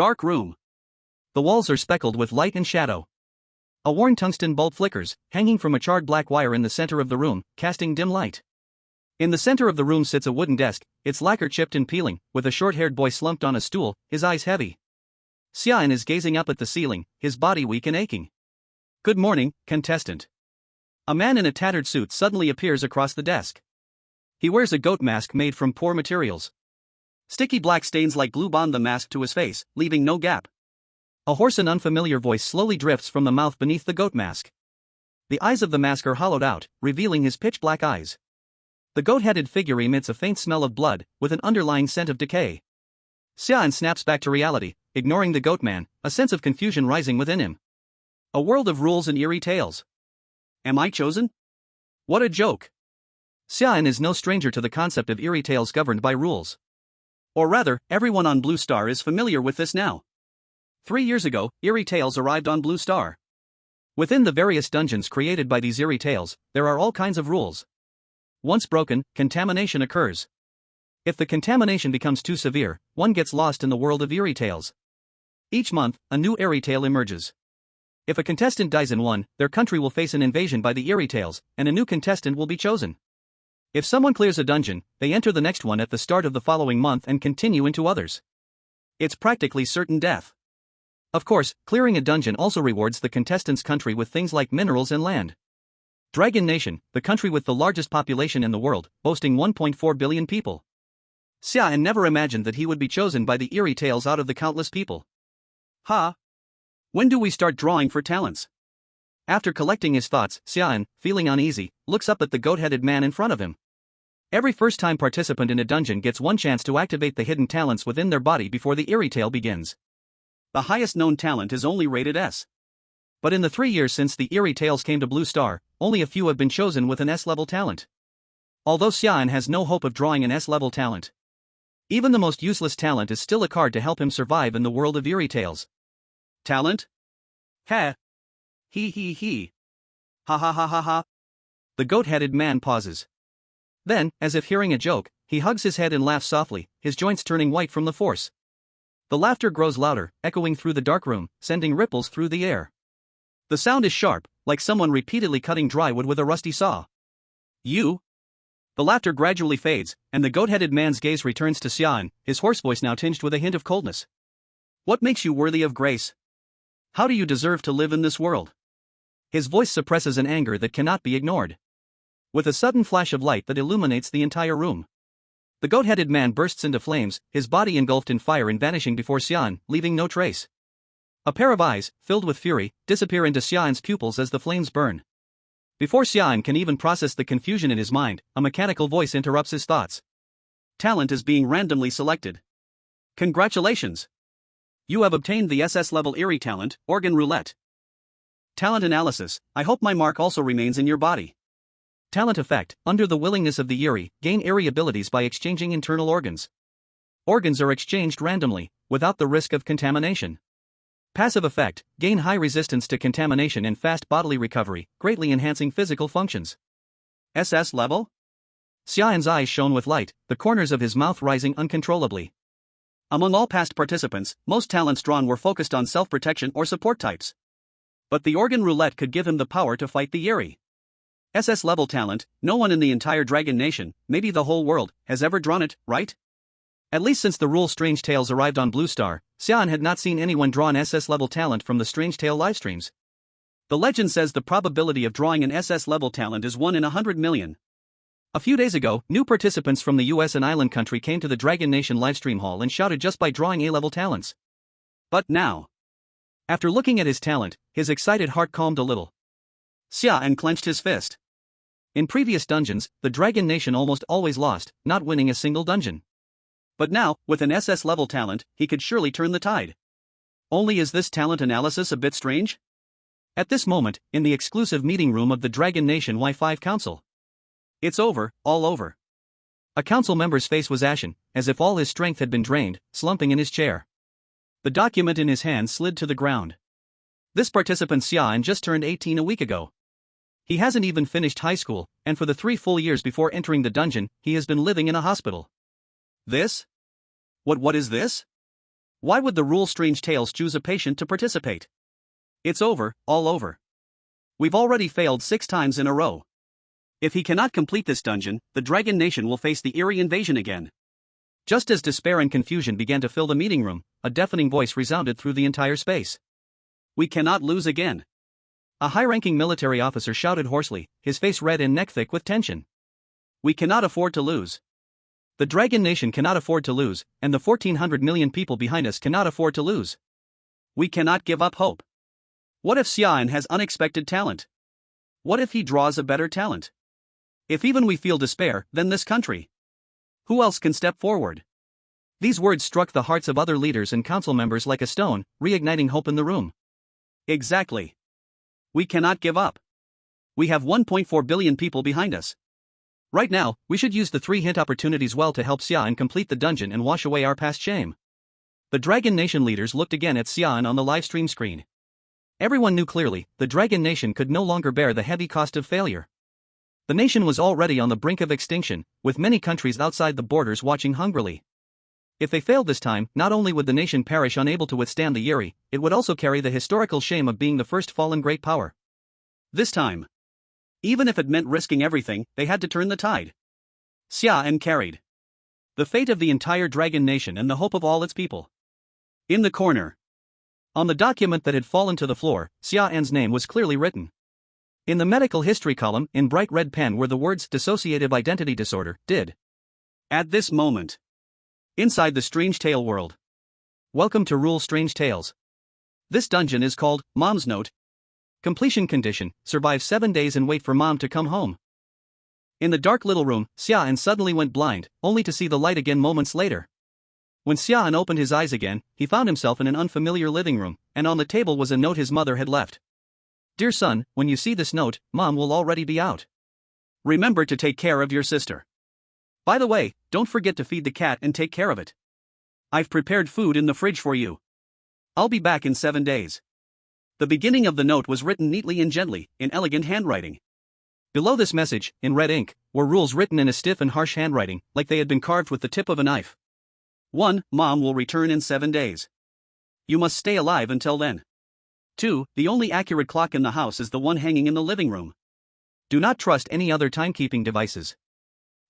Dark room. The walls are speckled with light and shadow. A worn tungsten bulb flickers, hanging from a charred black wire in the center of the room, casting dim light. In the center of the room sits a wooden desk, its lacquer chipped and peeling, with a short-haired boy slumped on a stool, his eyes heavy. Xia An is gazing up at the ceiling, his body weak and aching. "Good morning, contestant." A man in a tattered suit suddenly appears across the desk. He wears a goat mask made from poor materials. Sticky black stains like glue bond the mask to his face, leaving no gap. A hoarse and unfamiliar voice slowly drifts from the mouth beneath the goat mask. The eyes of the mask are hollowed out, revealing his pitch-black eyes. The goat-headed figure emits a faint smell of blood, with an underlying scent of decay. Xia An snaps back to reality, ignoring the goat man, a sense of confusion rising within him. A world of rules and eerie tales. Am I chosen? What a joke. Xia An is no stranger to the concept of eerie tales governed by rules. Or rather, everyone on Blue Star is familiar with this now. 3 years ago, eerie tales arrived on Blue Star. Within the various dungeons created by these eerie tales, there are all kinds of rules. Once broken, contamination occurs. If the contamination becomes too severe, one gets lost in the world of eerie tales. Each month, a new eerie tale emerges. If a contestant dies in one, their country will face an invasion by the eerie tales, and a new contestant will be chosen. If someone clears a dungeon, they enter the next one at the start of the following month and continue into others. It's practically certain death. Of course, clearing a dungeon also rewards the contestant's country with things like minerals and land. Dragon Nation, the country with the largest population in the world, boasting 1.4 billion people. Xia An never imagined that he would be chosen by the eerie tales out of the countless people. When do we start drawing for talents? After collecting his thoughts, Xia An, feeling uneasy, looks up at the goat-headed man in front of him. Every first-time participant in a dungeon gets one chance to activate the hidden talents within their body before the eerie tale begins. The highest known talent is only rated S. But in the 3 years since the eerie tales came to Blue Star, only a few have been chosen with an S-level talent. Although Xia An has no hope of drawing an S-level talent. Even the most useless talent is still a card to help him survive in the world of eerie tales. Talent? Ha. He. Ha ha ha ha ha. The goat-headed man pauses. Then, as if hearing a joke, he hugs his head and laughs softly, his joints turning white from the force. The laughter grows louder, echoing through the dark room, sending ripples through the air. The sound is sharp, like someone repeatedly cutting dry wood with a rusty saw. You? The laughter gradually fades, and the goat-headed man's gaze returns to Xia An, his hoarse voice now tinged with a hint of coldness. What makes you worthy of grace? How do you deserve to live in this world? His voice suppresses an anger that cannot be ignored. With a sudden flash of light that illuminates the entire room, the goat-headed man bursts into flames, his body engulfed in fire and vanishing before Xia An, leaving no trace. A pair of eyes, filled with fury, disappear into Xia An's pupils as the flames burn. Before Xia An can even process the confusion in his mind, a mechanical voice interrupts his thoughts. Talent is being randomly selected. Congratulations! You have obtained the SS-level eerie talent, Organ Roulette. Talent analysis, I hope my mark also remains in your body. Talent effect, under the willingness of the eerie, gain eerie abilities by exchanging internal organs. Organs are exchanged randomly, without the risk of contamination. Passive effect, gain high resistance to contamination and fast bodily recovery, greatly enhancing physical functions. SS level? Xia An's eyes shone with light, the corners of his mouth rising uncontrollably. Among all past participants, most talents drawn were focused on self-protection or support types. But the Organ Roulette could give him the power to fight the eerie. SS level talent, no one in the entire Dragon Nation, maybe the whole world, has ever drawn it, right? At least since the rule Strange Tales arrived on Blue Star, Xia An had not seen anyone draw an SS level talent from the Strange Tale livestreams. The legend says the probability of drawing an SS level talent is 1 in 100 million. A few days ago, new participants from the US and Island country came to the Dragon Nation livestream hall and shouted just by drawing A-level talents. But now, after looking at his talent, his excited heart calmed a little. Xia An clenched his fist. In previous dungeons, the Dragon Nation almost always lost, not winning a single dungeon. But now, with an SS level talent, he could surely turn the tide. Only is this talent analysis a bit strange? At this moment, in the exclusive meeting room of the Dragon Nation Y5 Council. It's over, all over. A council member's face was ashen, as if all his strength had been drained, slumping in his chair. The document in his hand slid to the ground. This participant Xia An just turned 18 a week ago. He hasn't even finished high school, and for the 3 full years before entering the dungeon, he has been living in a hospital. This? What is this? Why would the rule Strange Tales choose a patient to participate? It's over, all over. We've already failed 6 times in a row. If he cannot complete this dungeon, the Dragon Nation will face the eerie invasion again. Just as despair and confusion began to fill the meeting room, a deafening voice resounded through the entire space. We cannot lose again. A high-ranking military officer shouted hoarsely, his face red and neck thick with tension. We cannot afford to lose. The Dragon Nation cannot afford to lose, and the 1,400 million people behind us cannot afford to lose. We cannot give up hope. What if Xia An has unexpected talent? What if he draws a better talent? If even we feel despair, then this country. Who else can step forward? These words struck the hearts of other leaders and council members like a stone, reigniting hope in the room. Exactly. We cannot give up. We have 1.4 billion people behind us. Right now, we should use the 3 hint opportunities well to help Xia An complete the dungeon and wash away our past shame. The Dragon Nation leaders looked again at Xia An on the live stream screen. Everyone knew clearly, the Dragon Nation could no longer bear the heavy cost of failure. The nation was already on the brink of extinction, with many countries outside the borders watching hungrily. If they failed this time, not only would the nation perish unable to withstand the eerie, it would also carry the historical shame of being the first fallen great power. This time, even if it meant risking everything, they had to turn the tide. Xia An carried the fate of the entire Dragon Nation and the hope of all its people. In the corner, on the document that had fallen to the floor, Xia An's name was clearly written. In the medical history column, in bright red pen were the words Dissociative Identity Disorder, DID. At this moment, inside the Strange Tale world. Welcome to Rule Strange Tales. This dungeon is called Mom's Note. Completion condition: survive 7 days and wait for Mom to come home. In the dark little room, Xia An suddenly went blind, only to see the light again moments later. When Xia An opened his eyes again, he found himself in an unfamiliar living room, and on the table was a note his mother had left. Dear son, when you see this note, Mom will already be out. Remember to take care of your sister. By the way, don't forget to feed the cat and take care of it. I've prepared food in the fridge for you. I'll be back in 7 days. The beginning of the note was written neatly and gently, in elegant handwriting. Below this message, in red ink, were rules written in a stiff and harsh handwriting, like they had been carved with the tip of a knife. 1. Mom will return in 7 days. You must stay alive until then. 2. The only accurate clock in the house is the one hanging in the living room. Do not trust any other timekeeping devices.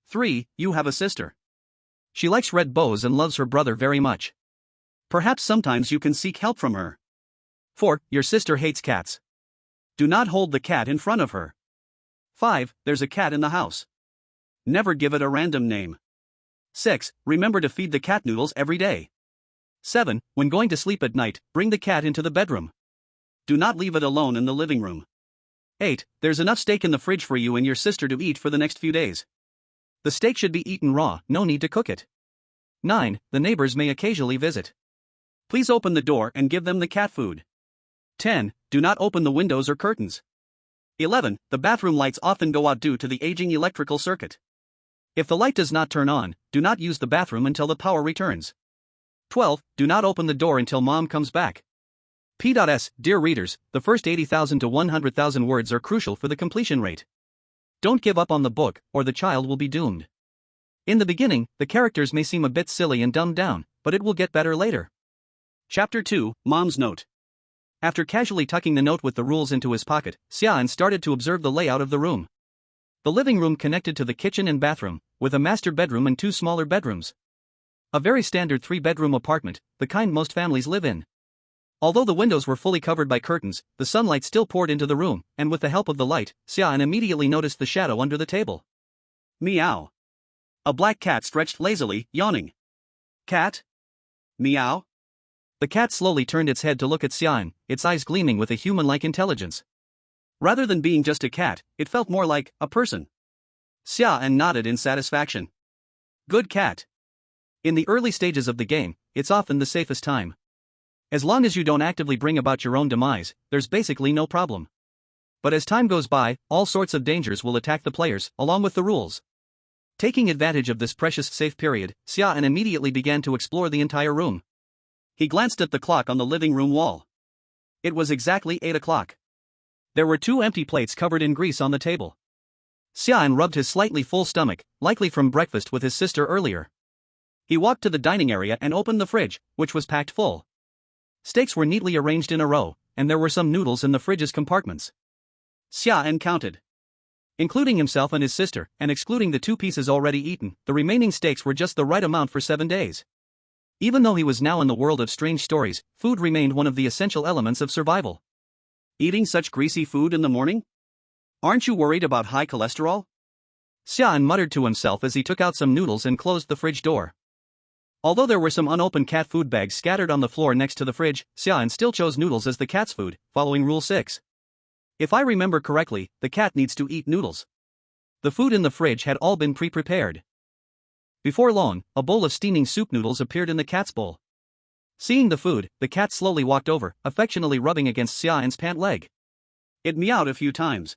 3. You have a sister. She likes red bows and loves her brother very much. Perhaps sometimes you can seek help from her. 4. Your sister hates cats. Do not hold the cat in front of her. 5. There's a cat in the house. Never give it a random name. 6. Remember to feed the cat noodles every day. 7. When going to sleep at night, bring the cat into the bedroom. Do not leave it alone in the living room. 8. There's enough steak in the fridge for you and your sister to eat for the next few days. The steak should be eaten raw, no need to cook it. 9. The neighbors may occasionally visit. Please open the door and give them the cat food. 10. Do not open the windows or curtains. 11. The bathroom lights often go out due to the aging electrical circuit. If the light does not turn on, do not use the bathroom until the power returns. 12. Do not open the door until Mom comes back. P.S. Dear readers, the first 80,000 to 100,000 words are crucial for the completion rate. Don't give up on the book, or the child will be doomed. In the beginning, the characters may seem a bit silly and dumbed down, but it will get better later. Chapter 2, Mom's Note. After casually tucking the note with the rules into his pocket, Xia An started to observe the layout of the room. The living room connected to the kitchen and bathroom, with a master bedroom and 2 smaller bedrooms. A very standard 3-bedroom apartment, the kind most families live in. Although the windows were fully covered by curtains, the sunlight still poured into the room, and with the help of the light, Xia An immediately noticed the shadow under the table. Meow. A black cat stretched lazily, yawning. Cat? Meow. The cat slowly turned its head to look at Xia An, its eyes gleaming with a human-like intelligence. Rather than being just a cat, it felt more like a person. Xia An nodded in satisfaction. Good cat. In the early stages of the game, it's often the safest time. As long as you don't actively bring about your own demise, there's basically no problem. But as time goes by, all sorts of dangers will attack the players, along with the rules. Taking advantage of this precious safe period, Xia An immediately began to explore the entire room. He glanced at the clock on the living room wall. It was exactly 8 o'clock. There were 2 empty plates covered in grease on the table. Xia An rubbed his slightly full stomach, likely from breakfast with his sister earlier. He walked to the dining area and opened the fridge, which was packed full. Steaks were neatly arranged in a row, and there were some noodles in the fridge's compartments. Xia An counted. Including himself and his sister, and excluding the 2 pieces already eaten, the remaining steaks were just the right amount for 7 days. Even though he was now in the world of strange stories, food remained one of the essential elements of survival. Eating such greasy food in the morning? Aren't you worried about high cholesterol? Xia An muttered to himself as he took out some noodles and closed the fridge door. Although there were some unopened cat food bags scattered on the floor next to the fridge, Xia An still chose noodles as the cat's food, following Rule 6. If I remember correctly, the cat needs to eat noodles. The food in the fridge had all been pre-prepared. Before long, a bowl of steaming soup noodles appeared in the cat's bowl. Seeing the food, the cat slowly walked over, affectionately rubbing against Xia An's pant leg. It meowed a few times.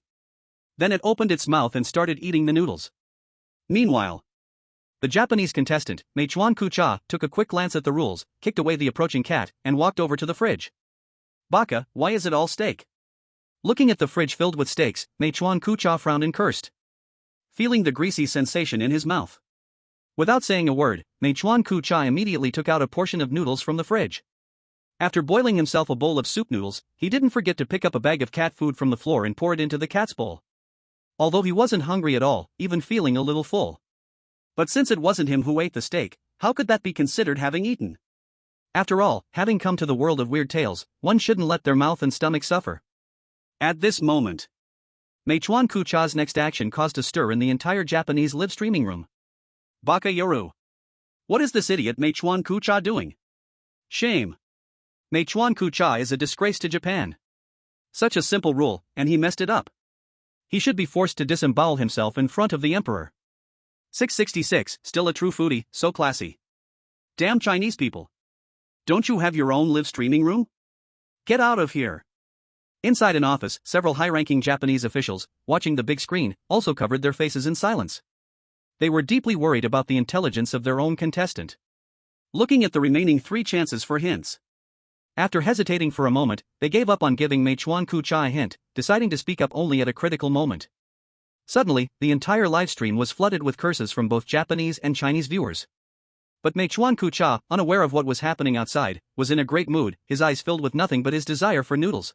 Then it opened its mouth and started eating the noodles. Meanwhile, the Japanese contestant, Mechuan Kucha, took a quick glance at the rules, kicked away the approaching cat, and walked over to the fridge. Baka, why is it all steak? Looking at the fridge filled with steaks, Mechuan Kucha frowned and cursed, feeling the greasy sensation in his mouth. Without saying a word, Mechuan Kucha immediately took out a portion of noodles from the fridge. After boiling himself a bowl of soup noodles, he didn't forget to pick up a bag of cat food from the floor and pour it into the cat's bowl. Although he wasn't hungry at all, even feeling a little full. But since it wasn't him who ate the steak, how could that be considered having eaten? After all, having come to the world of weird tales, one shouldn't let their mouth and stomach suffer. At this moment, Mechuan Kucha's next action caused a stir in the entire Japanese live streaming room. Baka Yoru. What is this idiot Mechuan Kucha doing? Shame. Mechuan Kucha is a disgrace to Japan. Such a simple rule, and he messed it up. He should be forced to disembowel himself in front of the emperor. 666, still a true foodie, so classy. Damn Chinese people. Don't you have your own live streaming room? Get out of here. Inside an office, several high-ranking Japanese officials, watching the big screen, also covered their faces in silence. They were deeply worried about the intelligence of their own contestant. Looking at the remaining 3 chances for hints. After hesitating for a moment, they gave up on giving Mechuan Kucha a hint, deciding to speak up only at a critical moment. Suddenly, the entire livestream was flooded with curses from both Japanese and Chinese viewers. But Mechuan Kucha, unaware of what was happening outside, was in a great mood, his eyes filled with nothing but his desire for noodles.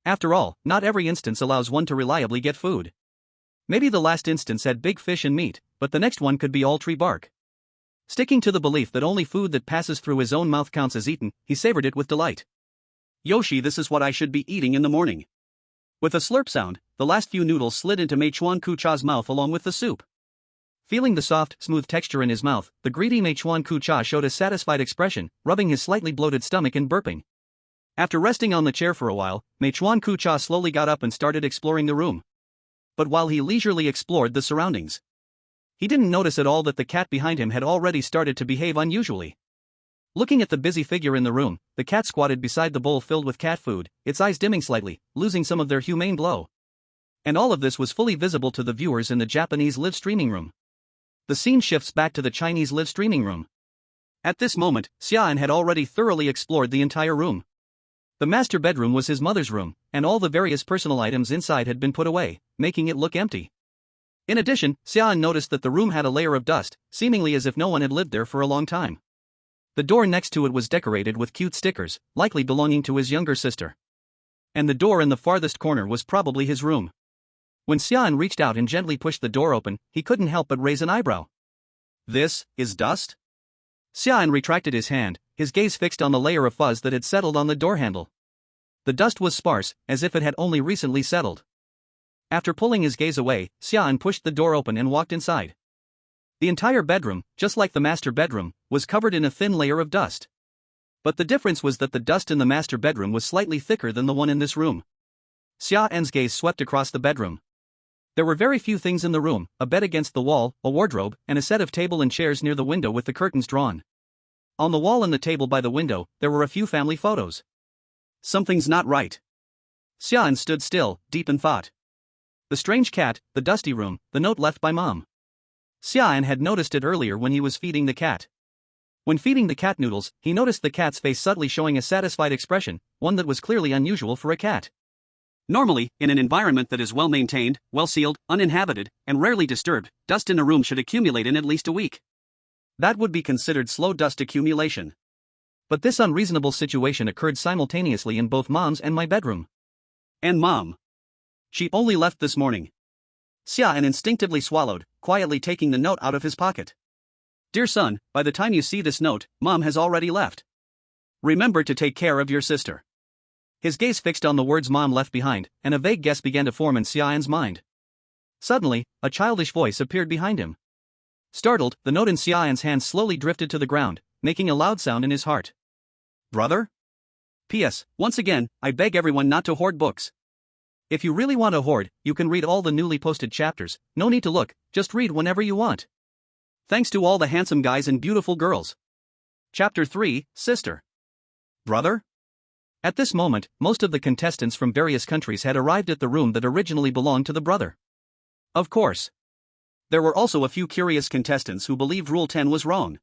After all, not every instance allows one to reliably get food. Maybe the last instance had big fish and meat, but the next one could be all tree bark. Sticking to the belief that only food that passes through his own mouth counts as eaten, he savored it with delight. Yoshi, this is what I should be eating in the morning. With a slurp sound, the last few noodles slid into Mechuan Kucha's mouth along with the soup. Feeling the soft, smooth texture in his mouth, the greedy Mechuan Kucha showed a satisfied expression, rubbing his slightly bloated stomach and burping. After resting on the chair for a while, Mechuan Kucha slowly got up and started exploring the room. But while he leisurely explored the surroundings, he didn't notice at all that the cat behind him had already started to behave unusually. Looking at the busy figure in the room, the cat squatted beside the bowl filled with cat food, its eyes dimming slightly, losing some of their humane glow. And all of this was fully visible to the viewers in the Japanese live streaming room. The scene shifts back to the Chinese live streaming room. At this moment, Xia An had already thoroughly explored the entire room. The master bedroom was his mother's room, and all the various personal items inside had been put away, making it look empty. In addition, Xia An noticed that the room had a layer of dust, seemingly as if no one had lived there for a long time. The door next to it was decorated with cute stickers, likely belonging to his younger sister. And the door in the farthest corner was probably his room. When Xia An reached out and gently pushed the door open, he couldn't help but raise an eyebrow. This is dust? Xia An retracted his hand, his gaze fixed on the layer of fuzz that had settled on the door handle. The dust was sparse, as if it had only recently settled. After pulling his gaze away, Xia An pushed the door open and walked inside. The entire bedroom, just like the master bedroom, was covered in a thin layer of dust. But the difference was that the dust in the master bedroom was slightly thicker than the one in this room. Xia An's gaze swept across the bedroom. There were very few things in the room: a bed against the wall, a wardrobe, and a set of table and chairs near the window with the curtains drawn. On the wall and the table by the window, there were a few family photos. Something's not right. Xia An stood still, deep in thought. The strange cat, the dusty room, the note left by mom. Xia An had noticed it earlier when he was feeding the cat. When feeding the cat noodles, he noticed the cat's face subtly showing a satisfied expression, one that was clearly unusual for a cat. Normally, in an environment that is well-maintained, well-sealed, uninhabited, and rarely disturbed, dust in a room should accumulate in at least a week. That would be considered slow dust accumulation. But this unreasonable situation occurred simultaneously in both Mom's and my bedroom. And Mom. She only left this morning. Xia An instinctively swallowed, quietly taking the note out of his pocket. Dear son, by the time you see this note, Mom has already left. Remember to take care of your sister. His gaze fixed on the words Mom left behind, and a vague guess began to form in Xia An's mind. Suddenly, a childish voice appeared behind him. Startled, the note in Xia An's hand slowly drifted to the ground, making a loud sound in his heart. Brother? P.S. Once again, I beg everyone not to hoard books. If you really want to hoard, you can read all the newly posted chapters, no need to look, just read whenever you want. Thanks to all the handsome guys and beautiful girls. Chapter 3, Sister. Brother? At this moment, most of the contestants from various countries had arrived at the room that originally belonged to the brother. Of course. There were also a few curious contestants who believed Rule 10 was wrong.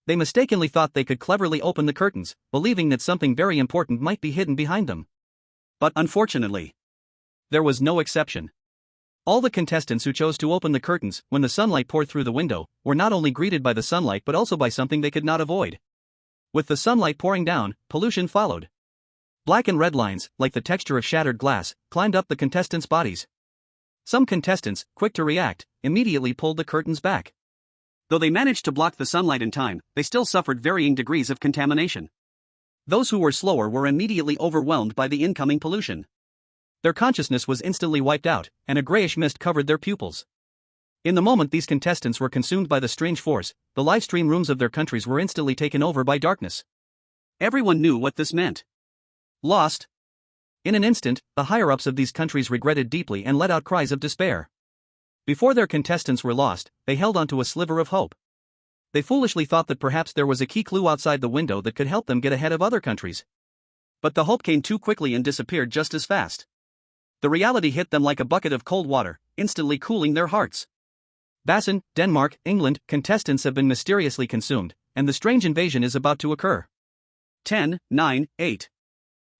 They mistakenly thought they could cleverly open the curtains, believing that something very important might be hidden behind them. But unfortunately, there was no exception. All the contestants who chose to open the curtains, when the sunlight poured through the window, were not only greeted by the sunlight but also by something they could not avoid. With the sunlight pouring down, pollution followed. Black and red lines, like the texture of shattered glass, climbed up the contestants' bodies. Some contestants, quick to react, immediately pulled the curtains back. Though they managed to block the sunlight in time, they still suffered varying degrees of contamination. Those who were slower were immediately overwhelmed by the incoming pollution. Their consciousness was instantly wiped out, and a grayish mist covered their pupils. In the moment these contestants were consumed by the strange force, the live stream rooms of their countries were instantly taken over by darkness. Everyone knew what this meant. Lost. In an instant, the higher-ups of these countries regretted deeply and let out cries of despair. Before their contestants were lost, they held onto a sliver of hope. They foolishly thought that perhaps there was a key clue outside the window that could help them get ahead of other countries. But the hope came too quickly and disappeared just as fast. The reality hit them like a bucket of cold water, instantly cooling their hearts. Bassan, Denmark, England, contestants have been mysteriously consumed, and the strange invasion is about to occur. 10, 9, 8.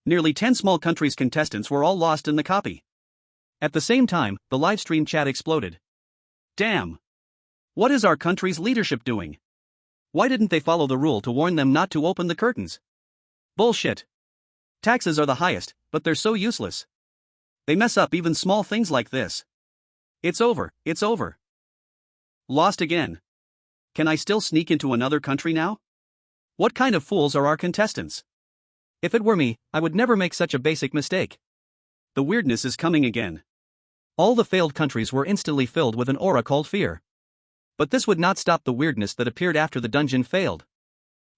Nearly 10 small countries' contestants were all lost in the copy. At the same time, the livestream chat exploded. Damn! What is our country's leadership doing? Why didn't they follow the rule to warn them not to open the curtains? Bullshit. Taxes are the highest, but they're so useless. They mess up even small things like this. It's over, it's over. Lost again. Can I still sneak into another country now? What kind of fools are our contestants? If it were me, I would never make such a basic mistake. The weirdness is coming again. All the failed countries were instantly filled with an aura called fear. But this would not stop the weirdness that appeared after the dungeon failed.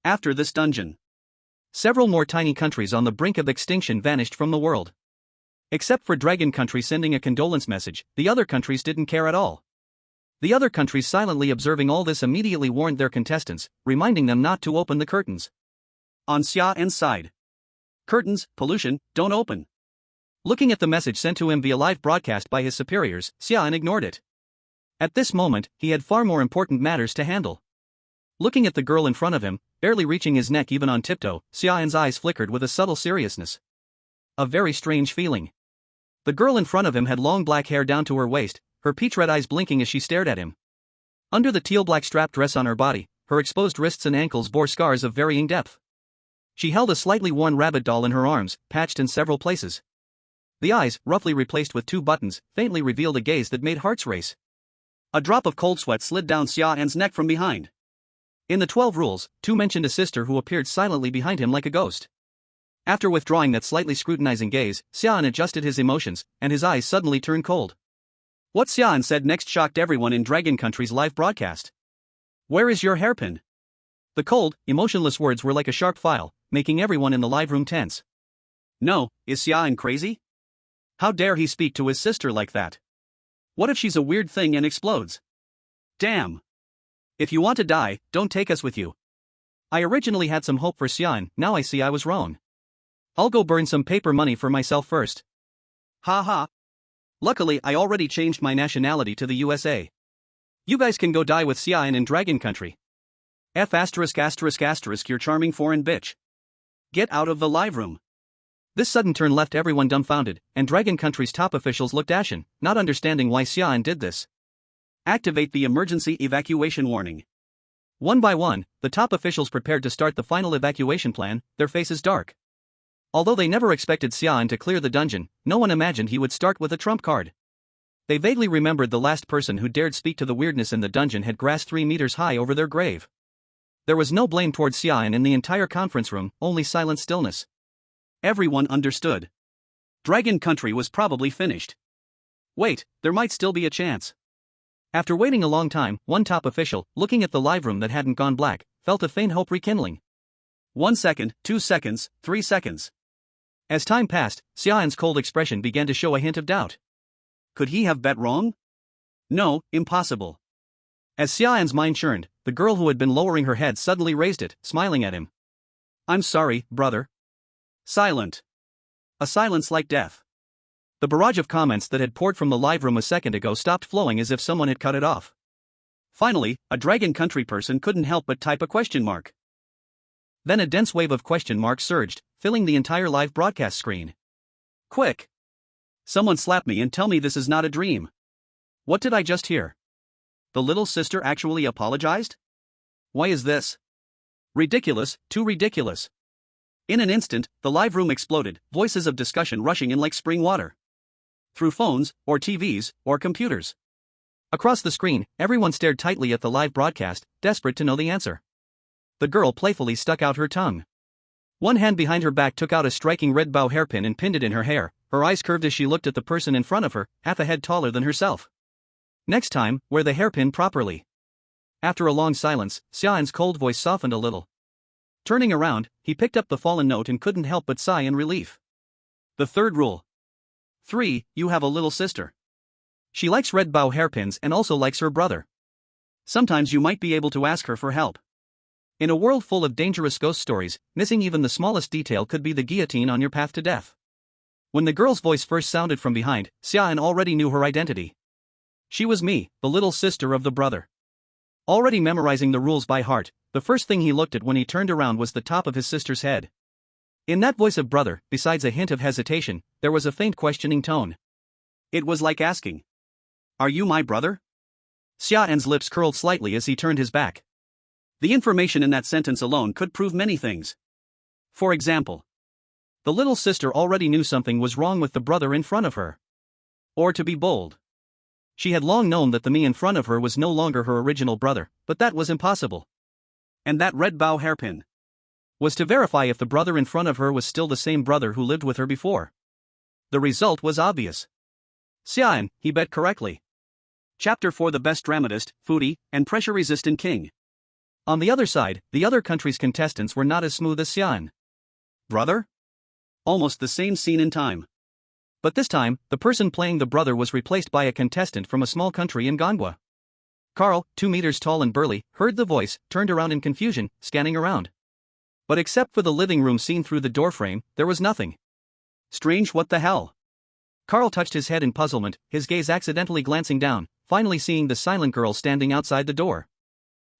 After this dungeon, several more tiny countries on the brink of extinction vanished from the world. Except for Dragon Country sending a condolence message, the other countries didn't care at all. The other countries silently observing all this immediately warned their contestants, reminding them not to open the curtains. On Xia An's side. Curtains, pollution, don't open. Looking at the message sent to him via live broadcast by his superiors, Xia An ignored it. At this moment, he had far more important matters to handle. Looking at the girl in front of him, barely reaching his neck even on tiptoe, Xia An's eyes flickered with a subtle seriousness. A very strange feeling. The girl in front of him had long black hair down to her waist, her peach-red eyes blinking as she stared at him. Under the teal-black strap dress on her body, her exposed wrists and ankles bore scars of varying depth. She held a slightly worn rabbit doll in her arms, patched in several places. The eyes, roughly replaced with 2 buttons, faintly revealed a gaze that made hearts race. A drop of cold sweat slid down Xia An's neck from behind. In the 12 rules, 2 mentioned a sister who appeared silently behind him like a ghost. After withdrawing that slightly scrutinizing gaze, Xia An adjusted his emotions, and his eyes suddenly turned cold. What Xia An said next shocked everyone in Dragon Country's live broadcast. Where is your hairpin? The cold, emotionless words were like a sharp file, making everyone in the live room tense. No, is Xia An crazy? How dare he speak to his sister like that? What if she's a weird thing and explodes? Damn! If you want to die, don't take us with you. I originally had some hope for Xia An, now I see I was wrong. I'll go burn some paper money for myself first. Ha ha. Luckily I already changed my nationality to the USA. You guys can go die with Xia An in Dragon Country. F*** your charming foreign bitch. Get out of the live room. This sudden turn left everyone dumbfounded, and Dragon Country's top officials looked ashen, not understanding why Xia An did this. Activate the emergency evacuation warning. One by one, the top officials prepared to start the final evacuation plan, their faces dark. Although they never expected Xia An to clear the dungeon, no one imagined he would start with a trump card. They vaguely remembered the last person who dared speak to the weirdness in the dungeon had grass 3 meters high over their grave. There was no blame towards Xia An in the entire conference room, only silent stillness. Everyone understood. Dragon Country was probably finished. Wait, there might still be a chance. After waiting a long time, one top official, looking at the live room that hadn't gone black, felt a faint hope rekindling. 1 second, 2 seconds, 3 seconds. As time passed, Xia An's cold expression began to show a hint of doubt. Could he have bet wrong? No, impossible. As Xia An's mind churned, the girl who had been lowering her head suddenly raised it, smiling at him. I'm sorry, brother. Silent. A silence like death. The barrage of comments that had poured from the live room a second ago stopped flowing as if someone had cut it off. Finally, a Dragon Country person couldn't help but type a question mark. Then a dense wave of question marks surged, filling the entire live broadcast screen. Quick! Someone slap me and tell me this is not a dream. What did I just hear? The little sister actually apologized? Why is this? Ridiculous, too ridiculous. In an instant, the live room exploded, voices of discussion rushing in like spring water. Through phones, or TVs, or computers. Across the screen, everyone stared tightly at the live broadcast, desperate to know the answer. The girl playfully stuck out her tongue. One hand behind her back took out a striking red bow hairpin and pinned it in her hair, her eyes curved as she looked at the person in front of her, half a head taller than herself. Next time, wear the hairpin properly. After a long silence, Xia An's cold voice softened a little. Turning around, he picked up the fallen note and couldn't help but sigh in relief. The third rule. 3. You have a little sister. She likes red bow hairpins and also likes her brother. Sometimes you might be able to ask her for help. In a world full of dangerous ghost stories, missing even the smallest detail could be the guillotine on your path to death. When the girl's voice first sounded from behind, Xia An already knew her identity. She was me, the little sister of the brother. Already memorizing the rules by heart, the first thing he looked at when he turned around was the top of his sister's head. In that voice of brother, besides a hint of hesitation, there was a faint questioning tone. It was like asking, "Are you my brother?" Xia An's lips curled slightly as he turned his back. The information in that sentence alone could prove many things. For example, the little sister already knew something was wrong with the brother in front of her. Or to be bold, she had long known that the me in front of her was no longer her original brother, but that was impossible. And that red bow hairpin was to verify if the brother in front of her was still the same brother who lived with her before. The result was obvious. Xia An, he bet correctly. Chapter 4: The Best Dramatist, Foodie, and Pressure-Resistant King. On the other side, the other country's contestants were not as smooth as Xia An. Brother? Almost the same scene in time. But this time, the person playing the brother was replaced by a contestant from a small country in Gangua. Carl, 2 meters tall and burly, heard the voice, turned around in confusion, scanning around. But except for the living room seen through the doorframe, there was nothing. Strange, what the hell? Carl touched his head in puzzlement, his gaze accidentally glancing down, finally seeing the silent girl standing outside the door.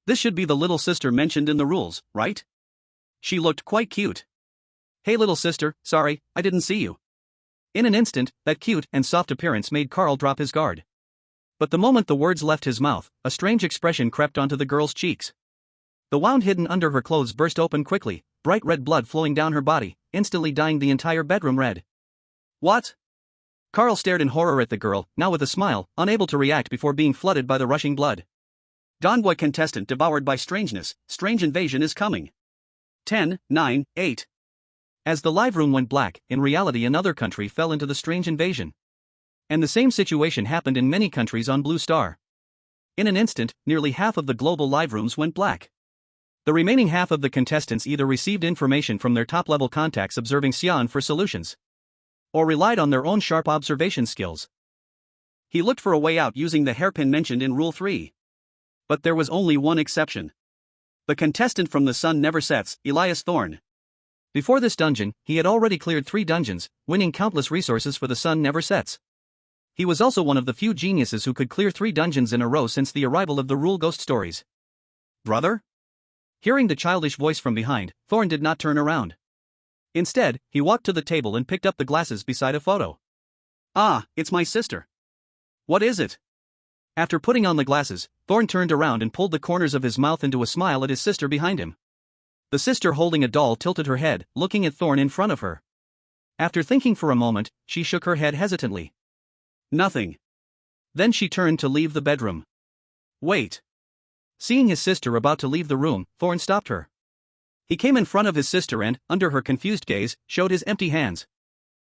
This should be the little sister mentioned in the rules, right? She looked quite cute. Hey little sister, sorry, I didn't see you. In an instant, that cute and soft appearance made Carl drop his guard. But the moment the words left his mouth, a strange expression crept onto the girl's cheeks. The wound hidden under her clothes burst open quickly, bright red blood flowing down her body, instantly dyeing the entire bedroom red. What? Carl stared in horror at the girl, now with a smile, unable to react before being flooded by the rushing blood. Donghua contestant devoured by strangeness, strange invasion is coming. 10, 9, 8. As the live room went black, in reality another country fell into the strange invasion. And the same situation happened in many countries on Blue Star. In an instant, nearly half of the global live rooms went black. The remaining half of the contestants either received information from their top-level contacts observing Xia An for solutions, or relied on their own sharp observation skills. He looked for a way out using the hairpin mentioned in Rule 3. But there was only one exception. The contestant from The Sun Never Sets, Elias Thorne. Before this dungeon, he had already cleared 3 dungeons, winning countless resources for The Sun Never Sets. He was also one of the few geniuses who could clear 3 dungeons in a row since the arrival of the Rule Ghost stories. Brother? Hearing the childish voice from behind, Thorne did not turn around. Instead, he walked to the table and picked up the glasses beside a photo. Ah, it's my sister. What is it? After putting on the glasses, Thorne turned around and pulled the corners of his mouth into a smile at his sister behind him. The sister holding a doll tilted her head, looking at Thorne in front of her. After thinking for a moment, she shook her head hesitantly. Nothing. Then she turned to leave the bedroom. Wait. Seeing his sister about to leave the room, Thorne stopped her. He came in front of his sister and, under her confused gaze, showed his empty hands.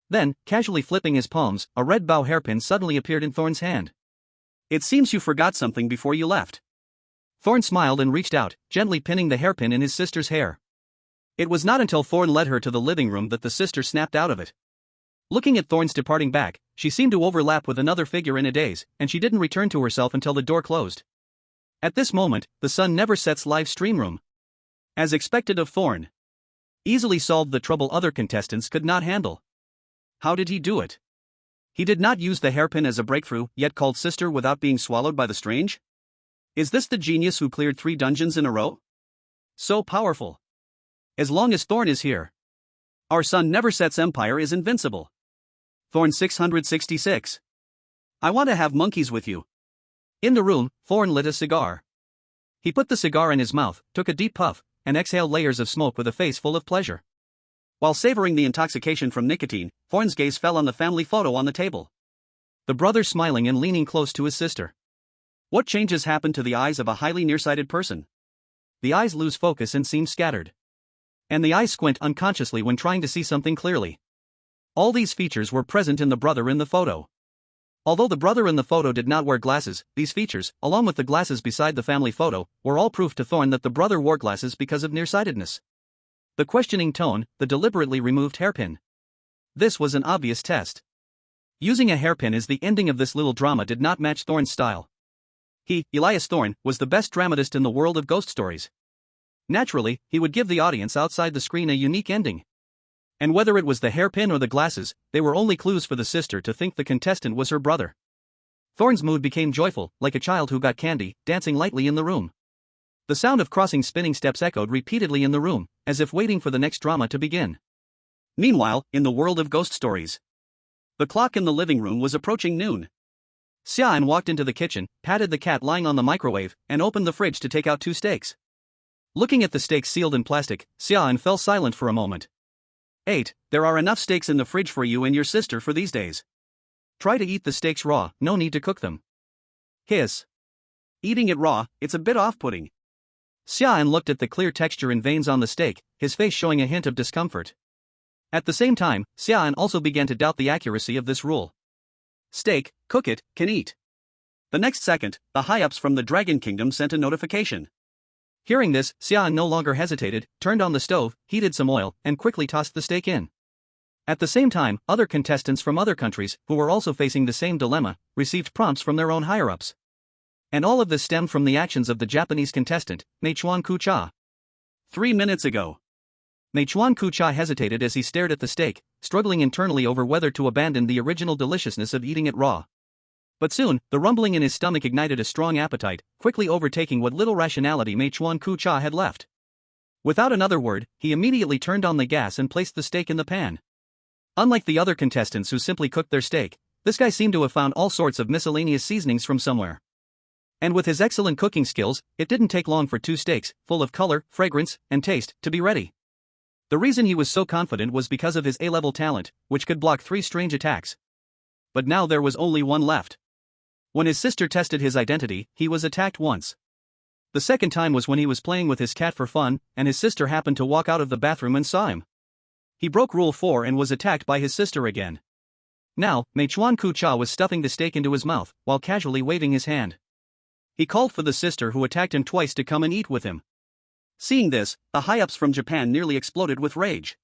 Then, casually flipping his palms, a red bow hairpin suddenly appeared in Thorne's hand. It seems you forgot something before you left. Thorne smiled and reached out, gently pinning the hairpin in his sister's hair. It was not until Thorne led her to the living room that the sister snapped out of it. Looking at Thorne's departing back, she seemed to overlap with another figure in a daze, and she didn't return to herself until the door closed. At this moment, the Sun Never Sets live stream room. As expected of Thorne. Easily solved the trouble other contestants could not handle. How did he do it? He did not use the hairpin as a breakthrough, yet called sister without being swallowed by the strange? Is this the genius who cleared 3 dungeons in a row? So powerful. As long as Thorne is here, our Sun Never Sets empire is invincible. Thorne 666. I want to have monkeys with you. In the room, Thorne lit a cigar. He put the cigar in his mouth, took a deep puff, and exhaled layers of smoke with a face full of pleasure. While savoring the intoxication from nicotine, Thorne's gaze fell on the family photo on the table. The brother smiling and leaning close to his sister. What changes happen to the eyes of a highly nearsighted person? The eyes lose focus and seem scattered. And the eyes squint unconsciously when trying to see something clearly. All these features were present in the brother in the photo. Although the brother in the photo did not wear glasses, these features, along with the glasses beside the family photo, were all proof to Thorne that the brother wore glasses because of nearsightedness. The questioning tone, the deliberately removed hairpin. This was an obvious test. Using a hairpin as the ending of this little drama did not match Thorne's style. He, Elias Thorne, was the best dramatist in the world of ghost stories. Naturally, he would give the audience outside the screen a unique ending. And whether it was the hairpin or the glasses, they were only clues for the sister to think the contestant was her brother. Thorne's mood became joyful, like a child who got candy, dancing lightly in the room. The sound of crossing spinning steps echoed repeatedly in the room, as if waiting for the next drama to begin. Meanwhile, in the world of ghost stories, the clock in the living room was approaching noon. Xia An walked into the kitchen, patted the cat lying on the microwave, and opened the fridge to take out 2 steaks. Looking at the steaks sealed in plastic, Xia An fell silent for a moment. 8. There are enough steaks in the fridge for you and your sister for these days. Try to eat the steaks raw, no need to cook them. Hiss. Eating it raw, it's a bit off-putting. Xia An looked at the clear texture and veins on the steak, his face showing a hint of discomfort. At the same time, Xia An also began to doubt the accuracy of this rule. Steak, cook it, can eat. The next second, the high-ups from the Dragon Kingdom sent a notification. Hearing this, Xia An no longer hesitated, turned on the stove, heated some oil, and quickly tossed the steak in. At the same time, other contestants from other countries, who were also facing the same dilemma, received prompts from their own higher-ups. And all of this stemmed from the actions of the Japanese contestant, Meichuan Kucha. 3 minutes ago. Meichuan Kucha hesitated as he stared at the steak, struggling internally over whether to abandon the original deliciousness of eating it raw. But soon, the rumbling in his stomach ignited a strong appetite, quickly overtaking what little rationality Meichuan Kucha had left. Without another word, he immediately turned on the gas and placed the steak in the pan. Unlike the other contestants who simply cooked their steak, this guy seemed to have found all sorts of miscellaneous seasonings from somewhere. And with his excellent cooking skills, it didn't take long for 2 steaks, full of color, fragrance, and taste, to be ready. The reason he was so confident was because of his A-level talent, which could block 3 strange attacks. But now there was only one left. When his sister tested his identity, he was attacked once. The second time was when he was playing with his cat for fun, and his sister happened to walk out of the bathroom and saw him. He broke Rule 4 and was attacked by his sister again. Now, Meichuan Kucha was stuffing the steak into his mouth, while casually waving his hand. He called for the sister who attacked him twice to come and eat with him. Seeing this, the high-ups from Japan nearly exploded with rage.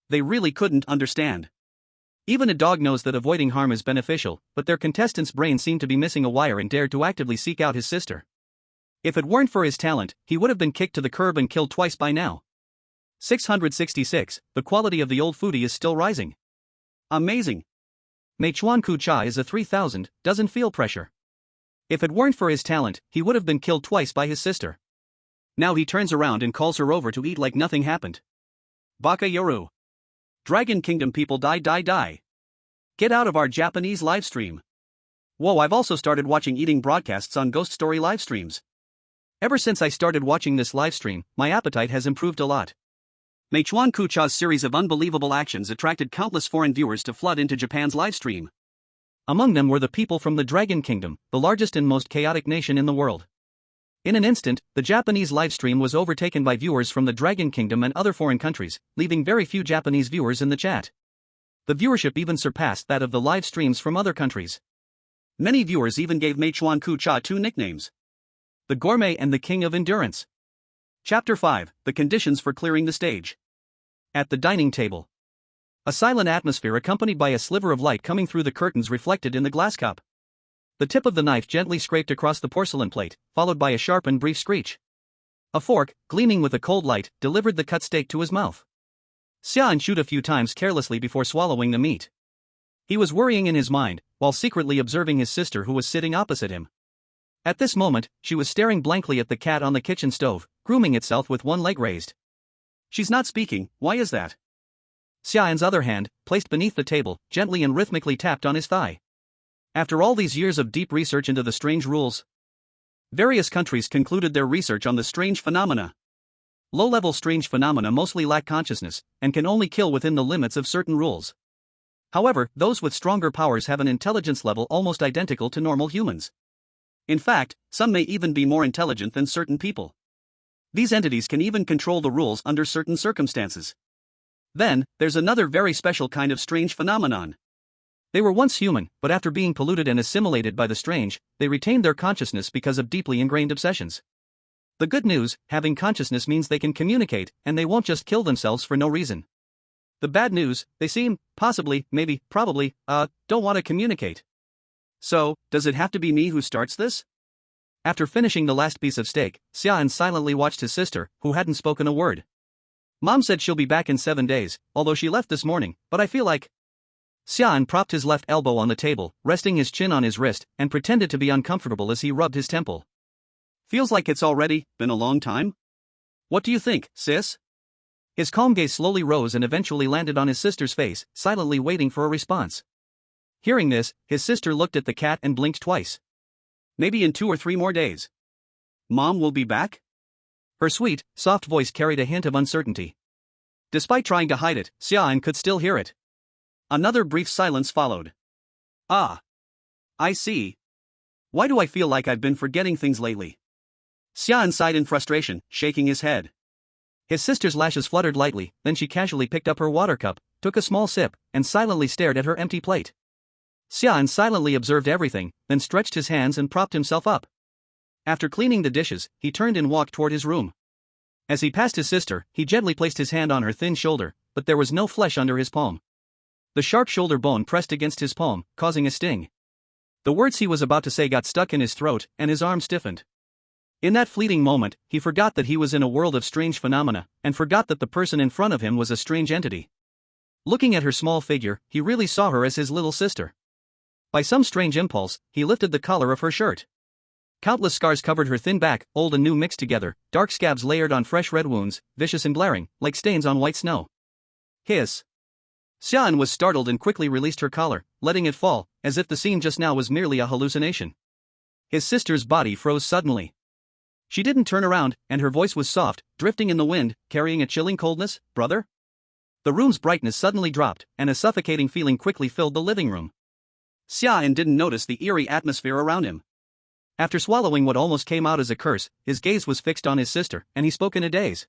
They really couldn't understand. Even a dog knows that avoiding harm is beneficial, but their contestant's brain seemed to be missing a wire and dared to actively seek out his sister. If it weren't for his talent, he would have been kicked to the curb and killed twice by now. 666, the quality of the old foodie is still rising. Amazing. Meichuan Kucha is a 3000, doesn't feel pressure. If it weren't for his talent, he would have been killed twice by his sister. Now he turns around and calls her over to eat like nothing happened. Baka Yoru. Dragon Kingdom people die. Get out of our Japanese livestream. Whoa, I've also started watching eating broadcasts on Ghost Story live streams. Ever since I started watching this live stream, my appetite has improved a lot. Mechuan Kucha's series of unbelievable actions attracted countless foreign viewers to flood into Japan's live stream. Among them were the people from the Dragon Kingdom, the largest and most chaotic nation in the world. In an instant, the Japanese live stream was overtaken by viewers from the Dragon Kingdom and other foreign countries, leaving very few Japanese viewers in the chat. The viewership even surpassed that of the live streams from other countries. Many viewers even gave Mechuan Kucha two nicknames: the Gourmet and the King of Endurance. Chapter 5: The Conditions for Clearing the Stage. At the dining table. A silent atmosphere accompanied by a sliver of light coming through the curtains reflected in the glass cup. The tip of the knife gently scraped across the porcelain plate, followed by a sharp and brief screech. A fork, gleaming with a cold light, delivered the cut steak to his mouth. Xia An chewed a few times carelessly before swallowing the meat. He was worrying in his mind, while secretly observing his sister who was sitting opposite him. At this moment, she was staring blankly at the cat on the kitchen stove, grooming itself with one leg raised. She's not speaking, why is that? Xia An's other hand, placed beneath the table, gently and rhythmically tapped on his thigh. After all these years of deep research into the strange rules, various countries concluded their research on the strange phenomena. Low-level strange phenomena mostly lack consciousness, and can only kill within the limits of certain rules. However, those with stronger powers have an intelligence level almost identical to normal humans. In fact, some may even be more intelligent than certain people. These entities can even control the rules under certain circumstances. Then, there's another very special kind of strange phenomenon. They were once human, but after being polluted and assimilated by the strange, they retained their consciousness because of deeply ingrained obsessions. The good news, having consciousness means they can communicate, and they won't just kill themselves for no reason. The bad news, they seem, possibly, maybe, probably, don't want to communicate. So, does it have to be me who starts this? After finishing the last piece of steak, Xia An silently watched his sister, who hadn't spoken a word. Mom said she'll be back in 7 days, although she left this morning, but I feel like... Xia An propped his left elbow on the table, resting his chin on his wrist, and pretended to be uncomfortable as he rubbed his temple. Feels like it's already been a long time? What do you think, sis? His calm gaze slowly rose and eventually landed on his sister's face, silently waiting for a response. Hearing this, his sister looked at the cat and blinked twice. Maybe in 2 or 3 more days. Mom will be back? Her sweet, soft voice carried a hint of uncertainty. Despite trying to hide it, Xia An could still hear it. Another brief silence followed. Ah. I see. Why do I feel like I've been forgetting things lately? Xia An sighed in frustration, shaking his head. His sister's lashes fluttered lightly, then she casually picked up her water cup, took a small sip, and silently stared at her empty plate. Xia An silently observed everything, then stretched his hands and propped himself up. After cleaning the dishes, he turned and walked toward his room. As he passed his sister, he gently placed his hand on her thin shoulder, but there was no flesh under his palm. The sharp shoulder bone pressed against his palm, causing a sting. The words he was about to say got stuck in his throat, and his arm stiffened. In that fleeting moment, he forgot that he was in a world of strange phenomena, and forgot that the person in front of him was a strange entity. Looking at her small figure, he really saw her as his little sister. By some strange impulse, he lifted the collar of her shirt. Countless scars covered her thin back, old and new mixed together, dark scabs layered on fresh red wounds, vicious and glaring, like stains on white snow. Hiss. Xia An was startled and quickly released her collar, letting it fall, as if the scene just now was merely a hallucination. His sister's body froze suddenly. She didn't turn around, and her voice was soft, drifting in the wind, carrying a chilling coldness. Brother? The room's brightness suddenly dropped, and a suffocating feeling quickly filled the living room. Xia An didn't notice the eerie atmosphere around him. After swallowing what almost came out as a curse, his gaze was fixed on his sister, and he spoke in a daze.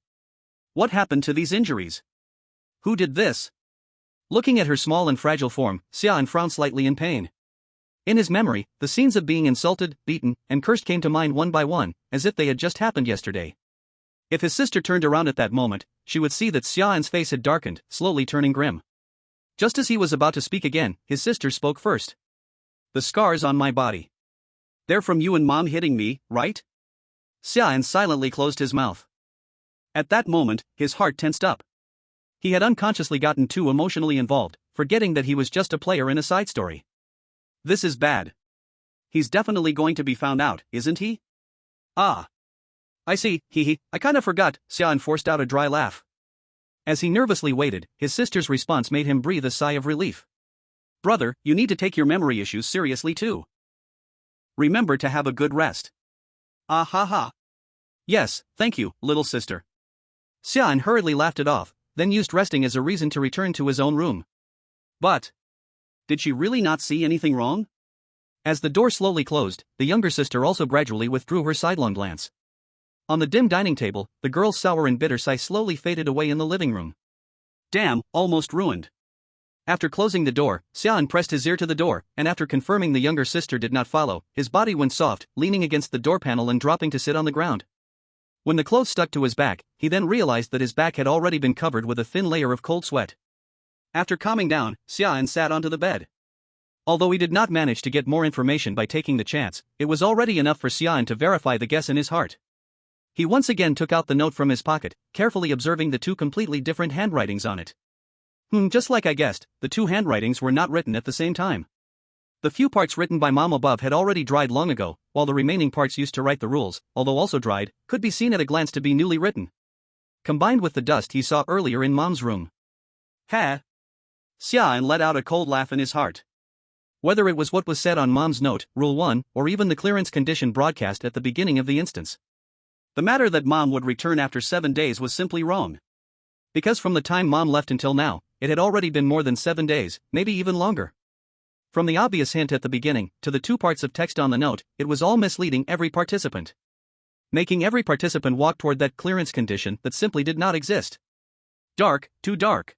What happened to these injuries? Who did this? Looking at her small and fragile form, Xia An frowned slightly in pain. In his memory, the scenes of being insulted, beaten, and cursed came to mind one by one, as if they had just happened yesterday. If his sister turned around at that moment, she would see that Xia An's face had darkened, slowly turning grim. Just as he was about to speak again, his sister spoke first. The scars on my body. They're from you and Mom hitting me, right? Xia An silently closed his mouth. At that moment, his heart tensed up. He had unconsciously gotten too emotionally involved, forgetting that he was just a player in a side story. This is bad. He's definitely going to be found out, isn't he? Ah. I see, I kinda forgot. Xia An forced out a dry laugh. As he nervously waited, his sister's response made him breathe a sigh of relief. Brother, you need to take your memory issues seriously too. Remember to have a good rest. Ah ha ha. Yes, thank you, little sister. Xia An hurriedly laughed it off, then used resting as a reason to return to his own room. But did she really not see anything wrong? As the door slowly closed, the younger sister also gradually withdrew her sidelong glance. On the dim dining table, the girl's sour and bitter sigh slowly faded away in the living room. Damn, almost ruined. After closing the door, Xia An pressed his ear to the door, and after confirming the younger sister did not follow, his body went soft, leaning against the door panel and dropping to sit on the ground. When the clothes stuck to his back, he then realized that his back had already been covered with a thin layer of cold sweat. After calming down, Xia An sat onto the bed. Although he did not manage to get more information by taking the chance, it was already enough for Xia An to verify the guess in his heart. He once again took out the note from his pocket, carefully observing the two completely different handwritings on it. Just like I guessed, the two handwritings were not written at the same time. The few parts written by Mom above had already dried long ago, while the remaining parts used to write the rules, although also dried, could be seen at a glance to be newly written. Combined with the dust he saw earlier in Mom's room. Ha! Xia An let out a cold laugh in his heart. Whether it was what was said on Mom's note, Rule 1, or even the clearance condition broadcast at the beginning of the instance. The matter that Mom would return after 7 days was simply wrong. Because from the time Mom left until now, it had already been more than 7 days, maybe even longer. From the obvious hint at the beginning, to the 2 parts of text on the note, it was all misleading every participant. Making every participant walk toward that clearance condition that simply did not exist. Dark, too dark.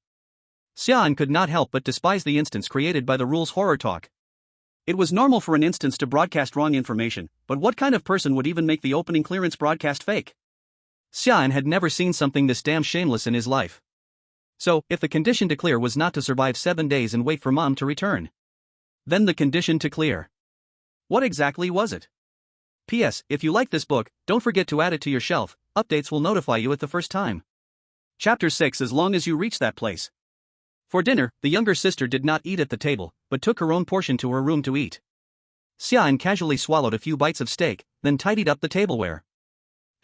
Xia An could not help but despise the instance created by the rules horror talk. It was normal for an instance to broadcast wrong information, but what kind of person would even make the opening clearance broadcast fake? Xia An had never seen something this damn shameless in his life. So, if the condition to clear was not to survive 7 days and wait for Mom to return, then the condition to clear. What exactly was it? P.S. If you like this book, don't forget to add it to your shelf, updates will notify you at the first time. Chapter 6 As long as you reach that place. For dinner, the younger sister did not eat at the table, but took her own portion to her room to eat. Xia An casually swallowed a few bites of steak, then tidied up the tableware.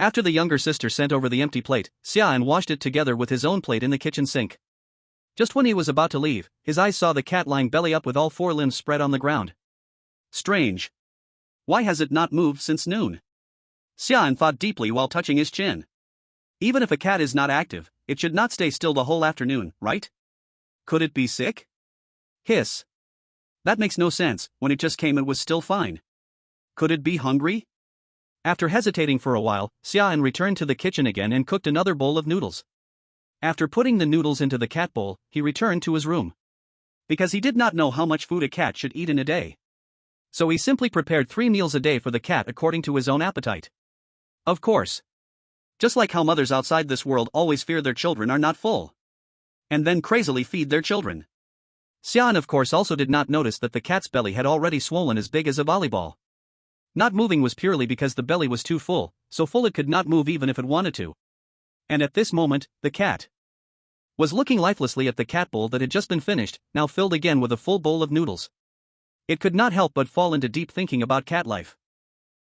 After the younger sister sent over the empty plate, Xia An washed it together with his own plate in the kitchen sink. Just when he was about to leave, his eyes saw the cat lying belly up with all 4 limbs spread on the ground. Strange. Why has it not moved since noon? Xia An thought deeply while touching his chin. Even if a cat is not active, it should not stay still the whole afternoon, right? Could it be sick? Hiss. That makes no sense, when it just came it was still fine. Could it be hungry? After hesitating for a while, Xia An returned to the kitchen again and cooked another bowl of noodles. After putting the noodles into the cat bowl, he returned to his room. Because he did not know how much food a cat should eat in a day. So he simply prepared 3 meals a day for the cat according to his own appetite. Of course. Just like how mothers outside this world always fear their children are not full. And then crazily feed their children. Xia An of course also did not notice that the cat's belly had already swollen as big as a volleyball. Not moving was purely because the belly was too full, so full it could not move even if it wanted to. And at this moment, the cat was looking lifelessly at the cat bowl that had just been finished, now filled again with a full bowl of noodles. It could not help but fall into deep thinking about cat life.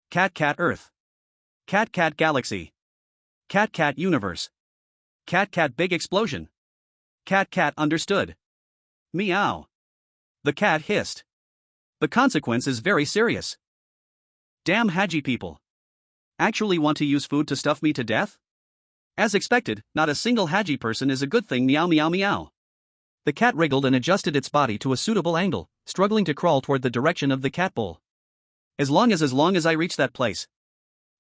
Cat Earth. Cat Galaxy. Cat Universe. Cat Big Explosion. Cat understood. Meow. The cat hissed. The consequence is very serious. Damn Haji people. Actually want to use food to stuff me to death? As expected, not a single Haji person is a good thing. Meow meow meow. The cat wriggled and adjusted its body to a suitable angle, struggling to crawl toward the direction of the cat bowl. As long as I reach that place.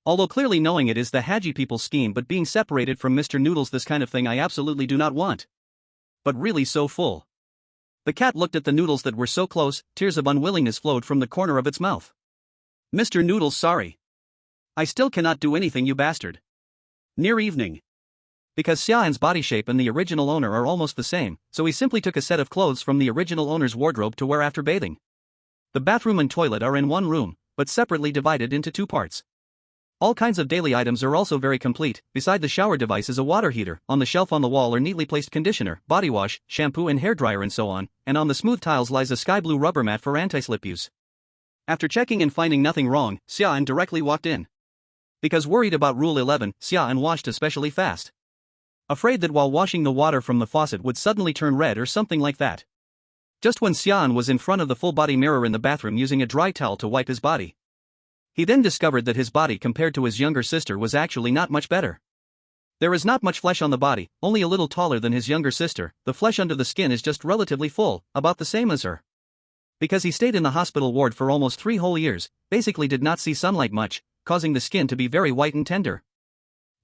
Although clearly knowing it is the Haji people's scheme, but being separated from Mr. Noodles, this kind of thing I absolutely do not want. But really so full. The cat looked at the noodles that were so close, tears of unwillingness flowed from the corner of its mouth. Mr. Noodles, sorry. I still cannot do anything, you bastard. Near evening. Because Xia An's body shape and the original owner are almost the same, so he simply took a set of clothes from the original owner's wardrobe to wear after bathing. The bathroom and toilet are in one room, but separately divided into 2 parts. All kinds of daily items are also very complete. Beside the shower device is a water heater, on the shelf on the wall are neatly placed conditioner, body wash, shampoo and hairdryer and so on, and on the smooth tiles lies a sky blue rubber mat for anti-slip use. After checking and finding nothing wrong, Xia An directly walked in. Because worried about Rule 11, Xia An washed especially fast. Afraid that while washing the water from the faucet would suddenly turn red or something like that. Just when Xia An was in front of the full-body mirror in the bathroom using a dry towel to wipe his body. He then discovered that his body compared to his younger sister was actually not much better. There is not much flesh on the body, only a little taller than his younger sister. The flesh under the skin is just relatively full, about the same as her. Because he stayed in the hospital ward for almost 3 whole years, basically did not see sunlight much, causing the skin to be very white and tender.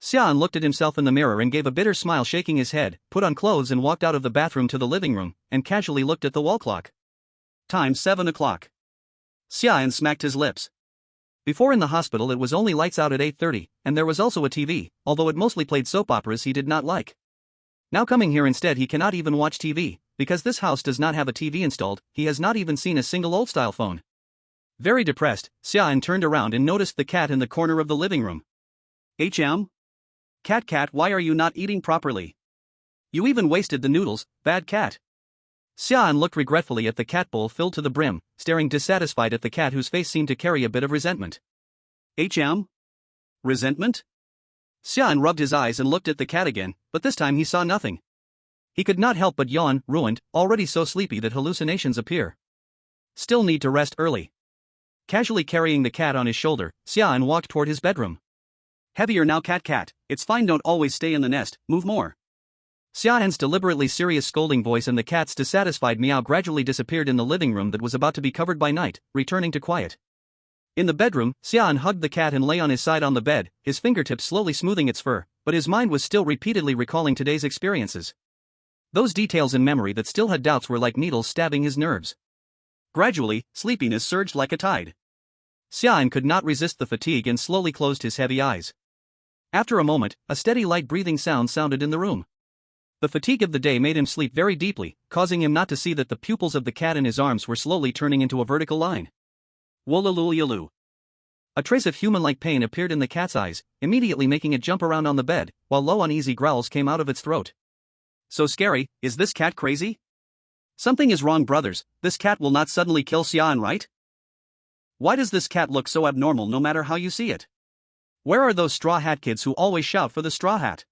Xia An looked at himself in the mirror and gave a bitter smile, shaking his head, put on clothes and walked out of the bathroom to the living room, and casually looked at the wall clock. Time 7 o'clock. Xia An smacked his lips. Before in the hospital it was only lights out at 8:30, and there was also a TV, although it mostly played soap operas he did not like. Now coming here instead he cannot even watch TV, because this house does not have a TV installed. He has not even seen a single old-style phone. Very depressed, Xia An turned around and noticed the cat in the corner of the living room. Cat, why are you not eating properly? You even wasted the noodles, bad cat. Xia An looked regretfully at the cat bowl filled to the brim, staring dissatisfied at the cat whose face seemed to carry a bit of resentment. Resentment? Xia An rubbed his eyes and looked at the cat again, but this time he saw nothing. He could not help but yawn, ruined, already so sleepy that hallucinations appear. Still need to rest early. Casually carrying the cat on his shoulder, Xia An walked toward his bedroom. Heavier now, cat, it's fine, don't always stay in the nest, move more. Xia An's deliberately serious scolding voice and the cat's dissatisfied meow gradually disappeared in the living room that was about to be covered by night, returning to quiet. In the bedroom, Xia An hugged the cat and lay on his side on the bed, his fingertips slowly smoothing its fur, but his mind was still repeatedly recalling today's experiences. Those details in memory that still had doubts were like needles stabbing his nerves. Gradually, sleepiness surged like a tide. Xia An could not resist the fatigue and slowly closed his heavy eyes. After a moment, a steady light breathing sound sounded in the room. The fatigue of the day made him sleep very deeply, causing him not to see that the pupils of the cat in his arms were slowly turning into a vertical line. Wollaloo. A trace of human-like pain appeared in the cat's eyes, immediately making it jump around on the bed, while low uneasy growls came out of its throat. So scary, is this cat crazy? Something is wrong, brothers, this cat will not suddenly kill Xia An, right? Why does this cat look so abnormal no matter how you see it? Where are those straw hat kids who always shout for the straw hat?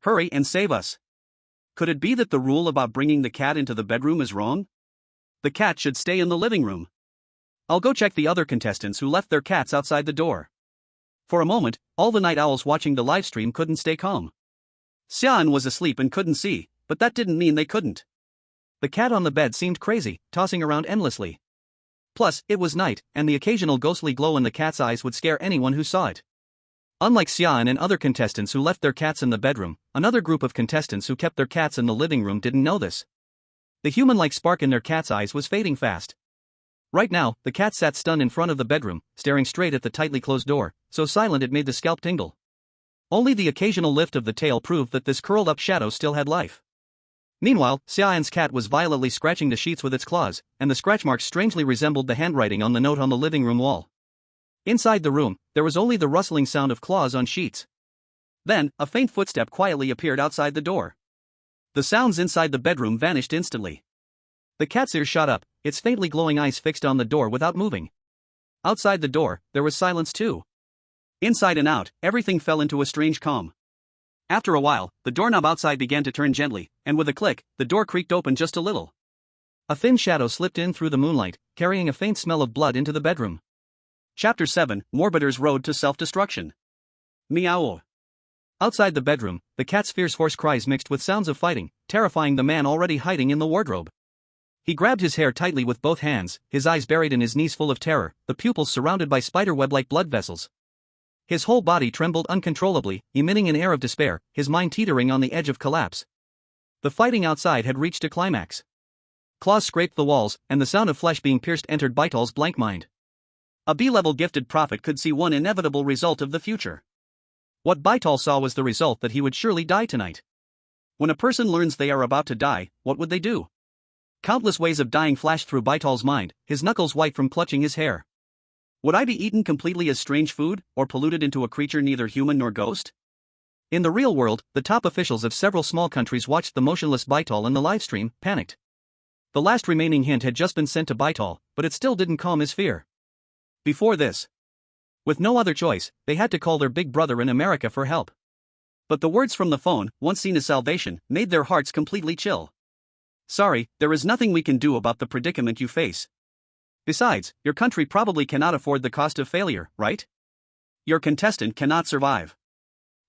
Hurry and save us. Could it be that the rule about bringing the cat into the bedroom is wrong? The cat should stay in the living room. I'll go check the other contestants who left their cats outside the door. For a moment, all the night owls watching the livestream couldn't stay calm. Xia An was asleep and couldn't see, but that didn't mean they couldn't. The cat on the bed seemed crazy, tossing around endlessly. Plus, it was night, and the occasional ghostly glow in the cat's eyes would scare anyone who saw it. Unlike Xia An and other contestants who left their cats in the bedroom, another group of contestants who kept their cats in the living room didn't know this. The human-like spark in their cat's eyes was fading fast. Right now, the cat sat stunned in front of the bedroom, staring straight at the tightly closed door, so silent it made the scalp tingle. Only the occasional lift of the tail proved that this curled-up shadow still had life. Meanwhile, Xia An's cat was violently scratching the sheets with its claws, and the scratch marks strangely resembled the handwriting on the note on the living room wall. Inside the room, there was only the rustling sound of claws on sheets. Then, a faint footstep quietly appeared outside the door. The sounds inside the bedroom vanished instantly. The cat's ears shot up, its faintly glowing eyes fixed on the door without moving. Outside the door, there was silence too. Inside and out, everything fell into a strange calm. After a while, the doorknob outside began to turn gently, and with a click, the door creaked open just a little. A thin shadow slipped in through the moonlight, carrying a faint smell of blood into the bedroom. Chapter 7, Morbidor's Road to Self-Destruction. Meow. Outside the bedroom, the cat's fierce hoarse cries mixed with sounds of fighting, terrifying the man already hiding in the wardrobe. He grabbed his hair tightly with both hands, his eyes buried in his knees full of terror, the pupils surrounded by spiderweb-like blood vessels. His whole body trembled uncontrollably, emitting an air of despair, his mind teetering on the edge of collapse. The fighting outside had reached a climax. Claws scraped the walls, and the sound of flesh being pierced entered Bitor's blank mind. A B-level gifted prophet could see one inevitable result of the future. What Bitor saw was the result that he would surely die tonight. When a person learns they are about to die, what would they do? Countless ways of dying flashed through Bitor's mind, his knuckles white from clutching his hair. Would I be eaten completely as strange food, or polluted into a creature neither human nor ghost? In the real world, the top officials of several small countries watched the motionless Bitor in the livestream, panicked. The last remaining hint had just been sent to Bitor, but it still didn't calm his fear. Before this, with no other choice, they had to call their big brother in America for help. But the words from the phone, once seen as salvation, made their hearts completely chill. Sorry, there is nothing we can do about the predicament you face. Besides, your country probably cannot afford the cost of failure, right? Your contestant cannot survive.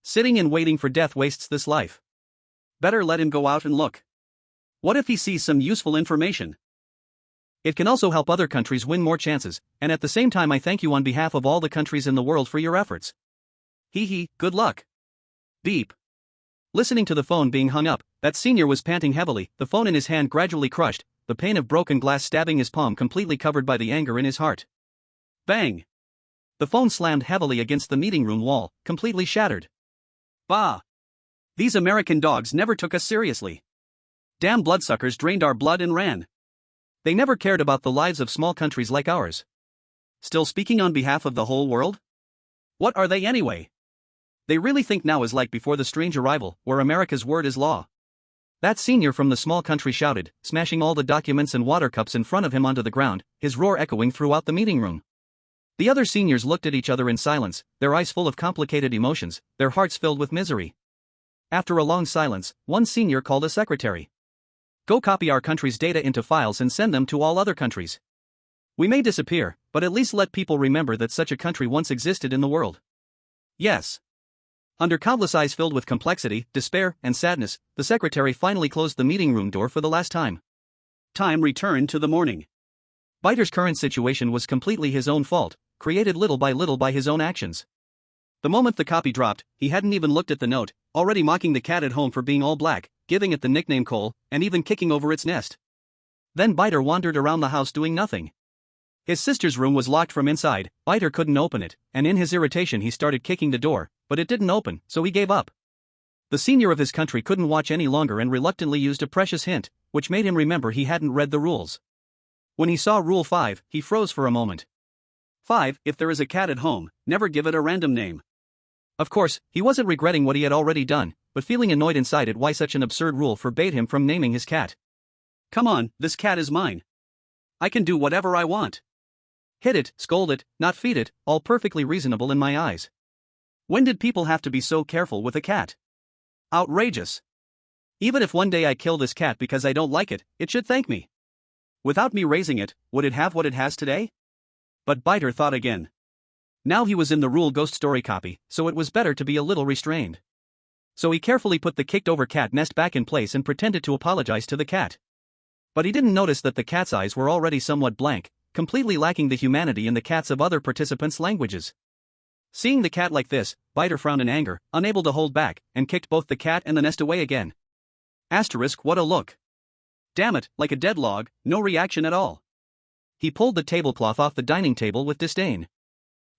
Sitting and waiting for death wastes this life. Better let him go out and look. What if he sees some useful information? It can also help other countries win more chances, and at the same time I thank you on behalf of all the countries in the world for your efforts. Hee, good luck. Beep. Listening to the phone being hung up, that senior was panting heavily, the phone in his hand gradually crushed, the pain of broken glass stabbing his palm completely covered by the anger in his heart. Bang! The phone slammed heavily against the meeting room wall, completely shattered. Bah! These American dogs never took us seriously. Damn bloodsuckers drained our blood and ran. They never cared about the lives of small countries like ours. Still speaking on behalf of the whole world? What are they anyway? They really think now is like before the strange arrival, where America's word is law. That senior from the small country shouted, smashing all the documents and water cups in front of him onto the ground, his roar echoing throughout the meeting room. The other seniors looked at each other in silence, their eyes full of complicated emotions, their hearts filled with misery. After a long silence, one senior called a secretary. Go copy our country's data into files and send them to all other countries. We may disappear, but at least let people remember that such a country once existed in the world. Yes. Under countless eyes filled with complexity, despair, and sadness, the secretary finally closed the meeting room door for the last time. Time returned to the morning. Bitor's current situation was completely his own fault, created little by his own actions. The moment the copy dropped, he hadn't even looked at the note, already mocking the cat at home for being all black, giving it the nickname Cole, and even kicking over its nest. Then Bitor wandered around the house doing nothing. His sister's room was locked from inside, Bitor couldn't open it, and in his irritation he started kicking the door, but it didn't open, so he gave up. The senior of his country couldn't watch any longer and reluctantly used a precious hint, which made him remember he hadn't read the rules. When he saw Rule 5, he froze for a moment. 5. If there is a cat at home, never give it a random name. Of course, he wasn't regretting what he had already done, but feeling annoyed inside at why such an absurd rule forbade him from naming his cat. Come on, this cat is mine. I can do whatever I want. Hit it, scold it, not feed it, all perfectly reasonable in my eyes. When did people have to be so careful with a cat? Outrageous. Even if one day I kill this cat because I don't like it, it should thank me. Without me raising it, would it have what it has today? But Bitor thought again. Now he was in the rule ghost story copy, so it was better to be a little restrained. So he carefully put the kicked-over cat nest back in place and pretended to apologize to the cat. But he didn't notice that the cat's eyes were already somewhat blank, completely lacking the humanity in the cats of other participants' languages. Seeing the cat like this, Bitor frowned in anger, unable to hold back, and kicked both the cat and the nest away again. Asterisk, what a look. Damn it, like a dead log, no reaction at all. He pulled the tablecloth off the dining table with disdain.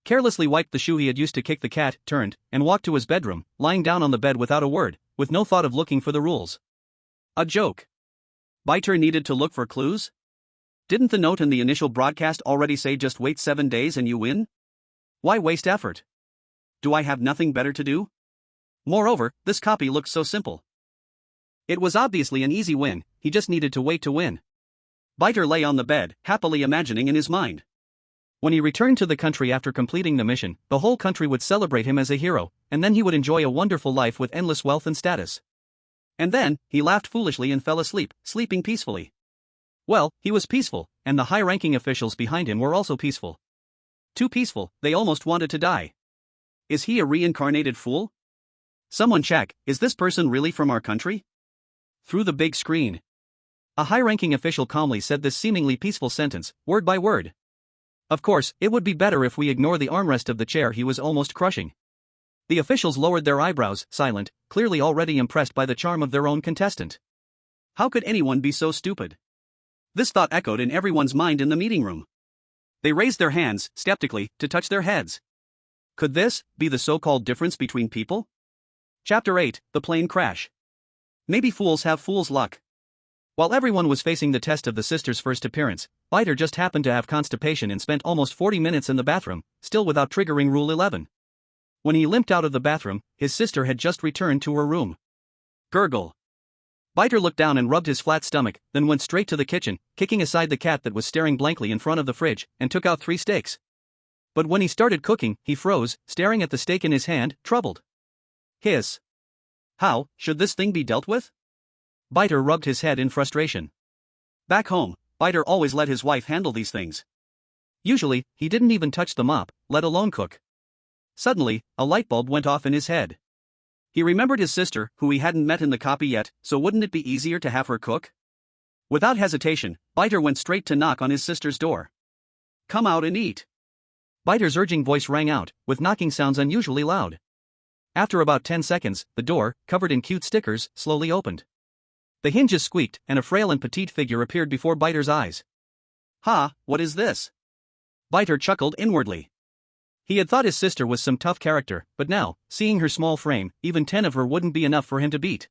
Carelessly wiped the shoe he had used to kick the cat, turned, and walked to his bedroom, lying down on the bed without a word, with no thought of looking for the rules. A joke. Bitor needed to look for clues? Didn't the note in the initial broadcast already say just wait 7 days and you win? Why waste effort? Do I have nothing better to do? Moreover, this copy looked so simple. It was obviously an easy win, he just needed to wait to win. Bitor lay on the bed, happily imagining in his mind. When he returned to the country after completing the mission, the whole country would celebrate him as a hero, and then he would enjoy a wonderful life with endless wealth and status. And then, he laughed foolishly and fell asleep, sleeping peacefully. Well, he was peaceful, and the high-ranking officials behind him were also peaceful. Too peaceful, they almost wanted to die. Is he a reincarnated fool? Someone check, is this person really from our country? Through the big screen. A high-ranking official calmly said this seemingly peaceful sentence, word by word. Of course, it would be better if we ignore the armrest of the chair he was almost crushing. The officials lowered their eyebrows, silent, clearly already impressed by the charm of their own contestant. How could anyone be so stupid? This thought echoed in everyone's mind in the meeting room. They raised their hands, skeptically, to touch their heads. Could this be the so-called difference between people? Chapter 8, The Plane Crash. Maybe fools have fool's luck. While everyone was facing the test of the sisters' first appearance, Bitor just happened to have constipation and spent almost 40 minutes in the bathroom, still without triggering Rule 11. When he limped out of the bathroom, his sister had just returned to her room. Gurgle. Bitor looked down and rubbed his flat stomach, then went straight to the kitchen, kicking aside the cat that was staring blankly in front of the fridge, and took out 3 steaks. But when he started cooking, he froze, staring at the steak in his hand, troubled. Hiss. How should this thing be dealt with? Bitor rubbed his head in frustration. Back home, Bitor always let his wife handle these things. Usually, he didn't even touch the mop, let alone cook. Suddenly, a light bulb went off in his head. He remembered his sister, who he hadn't met in the copy yet, so wouldn't it be easier to have her cook? Without hesitation, Bitor went straight to knock on his sister's door. "Come out and eat." Bitor's urging voice rang out, with knocking sounds unusually loud. After about 10 seconds, the door, covered in cute stickers, slowly opened. The hinges squeaked, and a frail and petite figure appeared before Bitor's eyes. "Ha, what is this?" Bitor chuckled inwardly. He had thought his sister was some tough character, but now, seeing her small frame, even 10 of her wouldn't be enough for him to beat.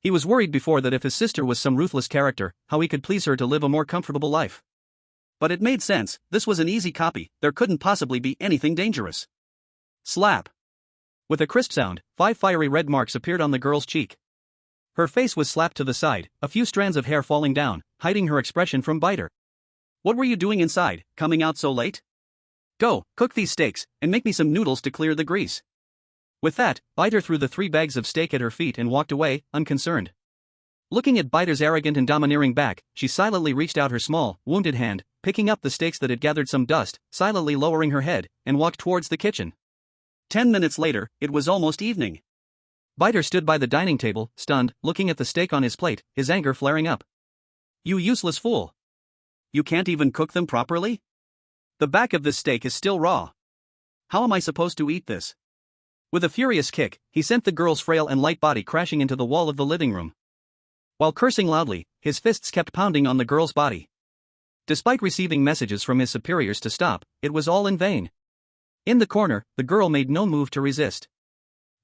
He was worried before that if his sister was some ruthless character, how he could please her to live a more comfortable life. But it made sense, this was an easy copy, there couldn't possibly be anything dangerous. Slap. With a crisp sound, 5 fiery red marks appeared on the girl's cheek. Her face was slapped to the side, a few strands of hair falling down, hiding her expression from Bitor. "What were you doing inside, coming out so late? Go, cook these steaks, and make me some noodles to clear the grease." With that, Bitor threw the 3 bags of steak at her feet and walked away, unconcerned. Looking at Bitor's arrogant and domineering back, she silently reached out her small, wounded hand, picking up the steaks that had gathered some dust, silently lowering her head, and walked towards the kitchen. 10 minutes later, it was almost evening. Bitor stood by the dining table, stunned, looking at the steak on his plate, his anger flaring up. "You useless fool! You can't even cook them properly? The back of this steak is still raw. How am I supposed to eat this?" With a furious kick, he sent the girl's frail and light body crashing into the wall of the living room. While cursing loudly, his fists kept pounding on the girl's body. Despite receiving messages from his superiors to stop, it was all in vain. In the corner, the girl made no move to resist.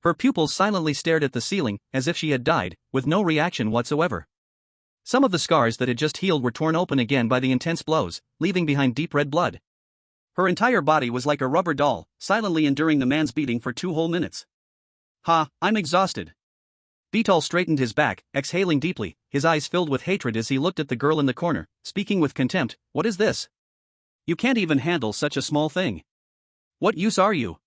Her pupils silently stared at the ceiling, as if she had died, with no reaction whatsoever. Some of the scars that had just healed were torn open again by the intense blows, leaving behind deep red blood. Her entire body was like a rubber doll, silently enduring the man's beating for 2 whole minutes. "Ha, I'm exhausted." Bitor straightened his back, exhaling deeply, his eyes filled with hatred as he looked at the girl in the corner, speaking with contempt. "What is this? You can't even handle such a small thing. What use are you?"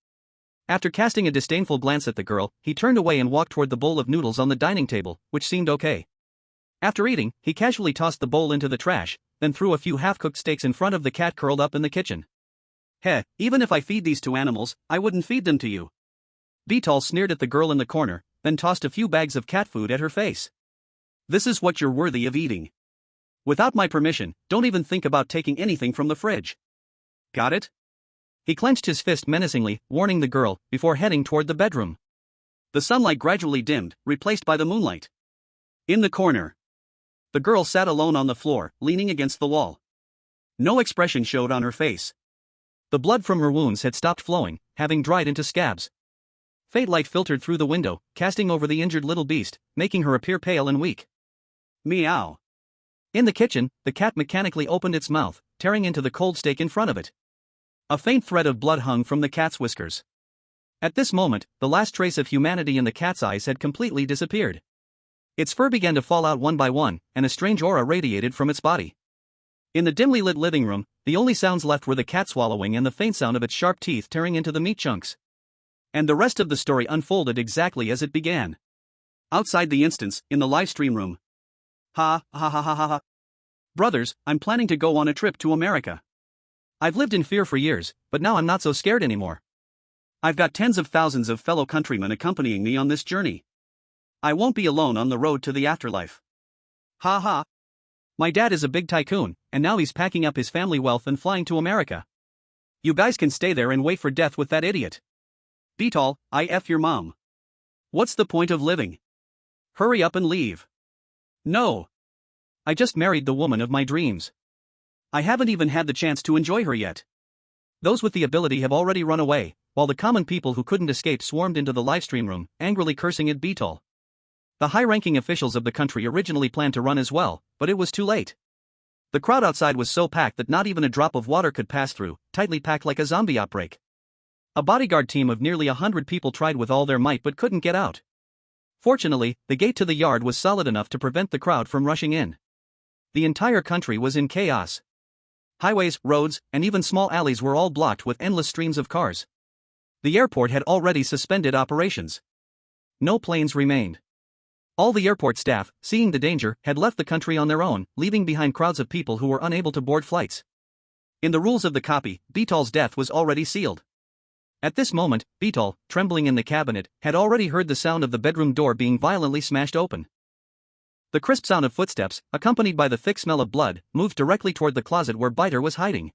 After casting a disdainful glance at the girl, he turned away and walked toward the bowl of noodles on the dining table, which seemed okay. After eating, he casually tossed the bowl into the trash, then threw a few half-cooked steaks in front of the cat curled up in the kitchen. "Heh, even if I feed these to animals, I wouldn't feed them to you." Bitor sneered at the girl in the corner, then tossed a few bags of cat food at her face. "This is what you're worthy of eating. Without my permission, don't even think about taking anything from the fridge. Got it?" He clenched his fist menacingly, warning the girl, before heading toward the bedroom. The sunlight gradually dimmed, replaced by the moonlight. In the corner, the girl sat alone on the floor, leaning against the wall. No expression showed on her face. The blood from her wounds had stopped flowing, having dried into scabs. Faint light filtered through the window, casting over the injured little beast, making her appear pale and weak. Meow. In the kitchen, the cat mechanically opened its mouth, tearing into the cold steak in front of it. A faint thread of blood hung from the cat's whiskers. At this moment, the last trace of humanity in the cat's eyes had completely disappeared. Its fur began to fall out one by one, and a strange aura radiated from its body. In the dimly lit living room, the only sounds left were the cat swallowing and the faint sound of its sharp teeth tearing into the meat chunks. And the rest of the story unfolded exactly as it began. Outside the instance, in the live stream room. Ha ha ha ha ha ha. Brothers, I'm planning to go on a trip to America. I've lived in fear for years, but now I'm not so scared anymore. I've got tens of thousands of fellow countrymen accompanying me on this journey. I won't be alone on the road to the afterlife. Ha ha. My dad is a big tycoon, and now he's packing up his family wealth and flying to America. You guys can stay there and wait for death with that idiot. Bitor, I F your mom. What's the point of living? Hurry up and leave. No. I just married the woman of my dreams. I haven't even had the chance to enjoy her yet. Those with the ability have already run away, while the common people who couldn't escape swarmed into the livestream room, angrily cursing at Bitor. The high-ranking officials of the country originally planned to run as well, but it was too late. The crowd outside was so packed that not even a drop of water could pass through, tightly packed like a zombie outbreak. A bodyguard team of nearly 100 people tried with all their might but couldn't get out. Fortunately, the gate to the yard was solid enough to prevent the crowd from rushing in. The entire country was in chaos. Highways, roads, and even small alleys were all blocked with endless streams of cars. The airport had already suspended operations. No planes remained. All the airport staff, seeing the danger, had left the country on their own, leaving behind crowds of people who were unable to board flights. In the rules of the copy, Bitor's death was already sealed. At this moment, Bitor, trembling in the cabinet, had already heard the sound of the bedroom door being violently smashed open. The crisp sound of footsteps, accompanied by the thick smell of blood, moved directly toward the closet where Bitor was hiding.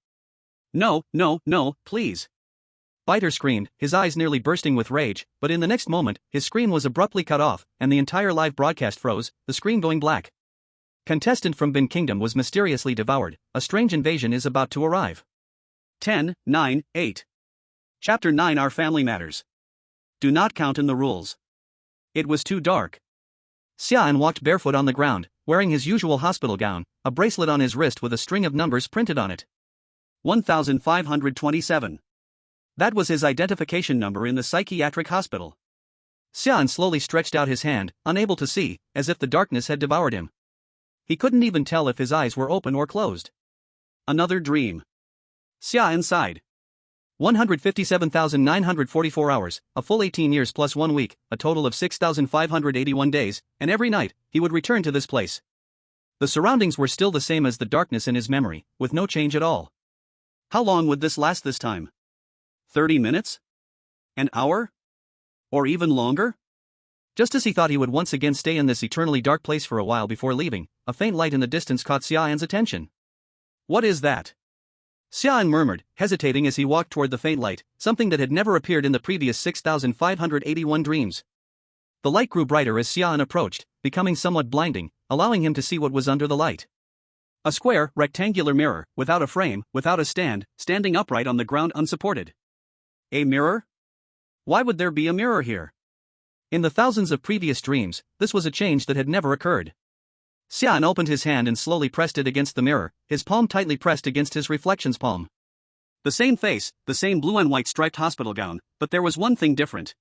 No, no, no, please. Bitor screamed, his eyes nearly bursting with rage, but in the next moment, his scream was abruptly cut off, and the entire live broadcast froze, the screen going black. Contestant from Bin Kingdom was mysteriously devoured. A strange invasion is about to arrive. 10, 9, 8. Chapter 9 Our Family Matters. Do not count in the rules. It was too dark. Xia An walked barefoot on the ground, wearing his usual hospital gown, a bracelet on his wrist with a string of numbers printed on it. 1527. That was his identification number in the psychiatric hospital. Xia An slowly stretched out his hand, unable to see, as if the darkness had devoured him. He couldn't even tell if his eyes were open or closed. Another dream. Xia An sighed. 157,944 hours, a full 18 years plus 1 week, a total of 6,581 days, and every night, he would return to this place. The surroundings were still the same as the darkness in his memory, with no change at all. How long would this last this time? 30 minutes? An hour? Or even longer? Just as he thought he would once again stay in this eternally dark place for a while before leaving, a faint light in the distance caught Xia An's attention. What is that? Xia An murmured, hesitating as he walked toward the faint light, something that had never appeared in the previous 6,581 dreams. The light grew brighter as Xia An approached, becoming somewhat blinding, allowing him to see what was under the light. A square, rectangular mirror, without a frame, without a stand, standing upright on the ground unsupported. A mirror? Why would there be a mirror here? In the thousands of previous dreams, this was a change that had never occurred. Xia An opened his hand and slowly pressed it against the mirror, his palm tightly pressed against his reflection's palm. The same face, the same blue and white striped hospital gown, but there was one thing different.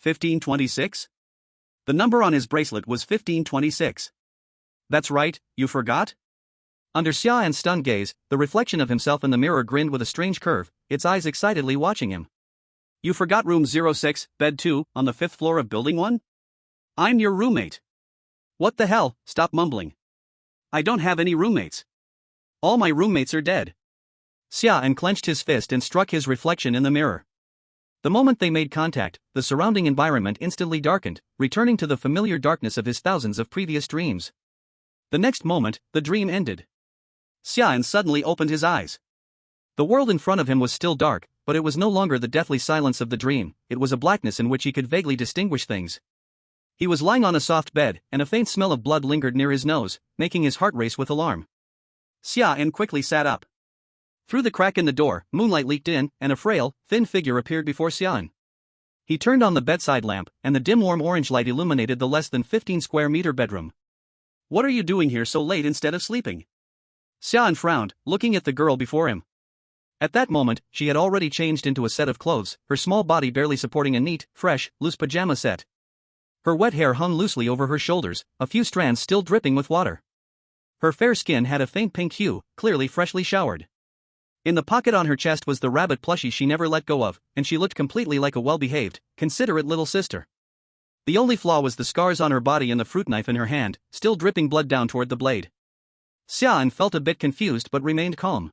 1526? The number on his bracelet was 1526. That's right, you forgot? Under Xia An's stunned gaze, the reflection of himself in the mirror grinned with a strange curve, its eyes excitedly watching him. You forgot room 06, bed 2, on the 5th floor of building 1? I'm your roommate. What the hell? Stop mumbling. I don't have any roommates. All my roommates are dead. Xia An clenched his fist and struck his reflection in the mirror. The moment they made contact, the surrounding environment instantly darkened, returning to the familiar darkness of his thousands of previous dreams. The next moment, the dream ended. Xia An suddenly opened his eyes. The world in front of him was still dark, but it was no longer the deathly silence of the dream, it was a blackness in which he could vaguely distinguish things. He was lying on a soft bed, and a faint smell of blood lingered near his nose, making his heart race with alarm. Xia An quickly sat up. Through the crack in the door, moonlight leaked in, and a frail, thin figure appeared before Xia An. He turned on the bedside lamp, and the dim warm orange light illuminated the less than 15 square meter bedroom. What are you doing here so late instead of sleeping? Xia An frowned, looking at the girl before him. At that moment, she had already changed into a set of clothes, her small body barely supporting a neat, fresh, loose pajama set. Her wet hair hung loosely over her shoulders, a few strands still dripping with water. Her fair skin had a faint pink hue, clearly freshly showered. In the pocket on her chest was the rabbit plushie she never let go of, and she looked completely like a well-behaved, considerate little sister. The only flaw was the scars on her body and the fruit knife in her hand, still dripping blood down toward the blade. Xia An felt a bit confused but remained calm.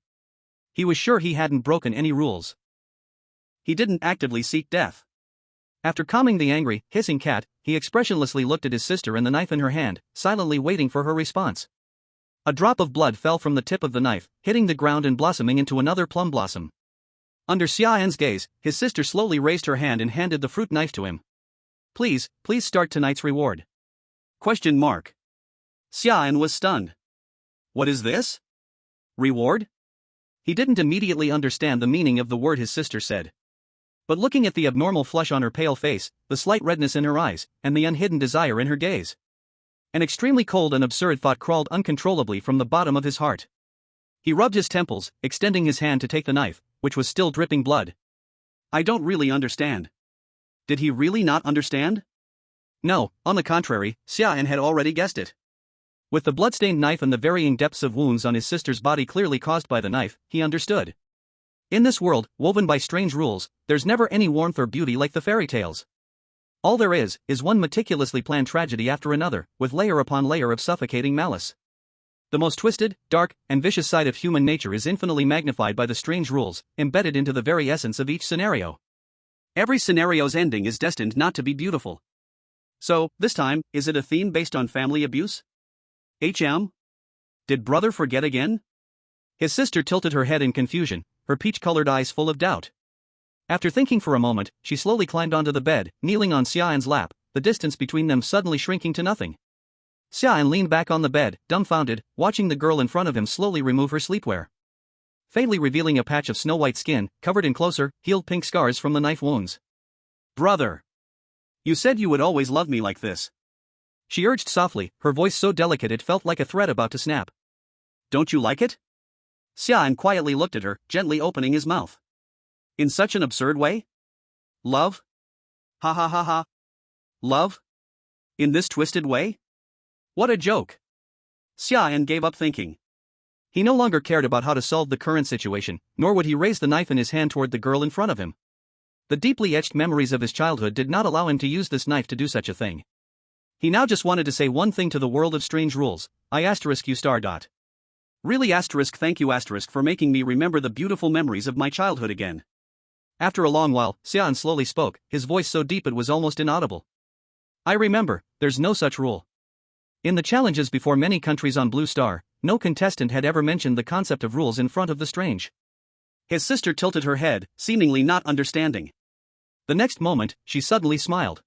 He was sure he hadn't broken any rules. He didn't actively seek death. After calming the angry, hissing cat, he expressionlessly looked at his sister and the knife in her hand, silently waiting for her response. A drop of blood fell from the tip of the knife, hitting the ground and blossoming into another plum blossom. Under Xia An's gaze, his sister slowly raised her hand and handed the fruit knife to him. Please start tonight's reward. ? Xia An was stunned. What is this? Reward? He didn't immediately understand the meaning of the word his sister said. But looking at the abnormal flush on her pale face, the slight redness in her eyes, and the unhidden desire in her gaze, an extremely cold and absurd thought crawled uncontrollably from the bottom of his heart. He rubbed his temples, extending his hand to take the knife, which was still dripping blood. I don't really understand. Did he really not understand? No, on the contrary, Xia An had already guessed it. With the bloodstained knife and the varying depths of wounds on his sister's body clearly caused by the knife, he understood. In this world, woven by strange rules, there's never any warmth or beauty like the fairy tales. All there is one meticulously planned tragedy after another, with layer upon layer of suffocating malice. The most twisted, dark, and vicious side of human nature is infinitely magnified by the strange rules embedded into the very essence of each scenario. Every scenario's ending is destined not to be beautiful. So, this time, is it a theme based on family abuse? Did brother forget again? His sister tilted her head in confusion, her peach-colored eyes full of doubt. After thinking for a moment, she slowly climbed onto the bed, kneeling on Xia An's lap, the distance between them suddenly shrinking to nothing. Xia An leaned back on the bed, dumbfounded, watching the girl in front of him slowly remove her sleepwear, faintly revealing a patch of snow-white skin, covered in closer, healed pink scars from the knife wounds. Brother! You said you would always love me like this. She urged softly, her voice so delicate it felt like a thread about to snap. Don't you like it? Xia An quietly looked at her, gently opening his mouth. In such an absurd way? Love? Ha ha ha ha. Love? In this twisted way? What a joke. Xia An gave up thinking. He no longer cared about how to solve the current situation, nor would he raise the knife in his hand toward the girl in front of him. The deeply etched memories of his childhood did not allow him to use this knife to do such a thing. He now just wanted to say one thing to the world of strange rules. You star. Really thank you for making me remember the beautiful memories of my childhood again. After a long while, Xia An slowly spoke, his voice so deep it was almost inaudible. I remember, there's no such rule. In the challenges before many countries on Blue Star, no contestant had ever mentioned the concept of rules in front of the strange. His sister tilted her head, seemingly not understanding. The next moment, she suddenly smiled.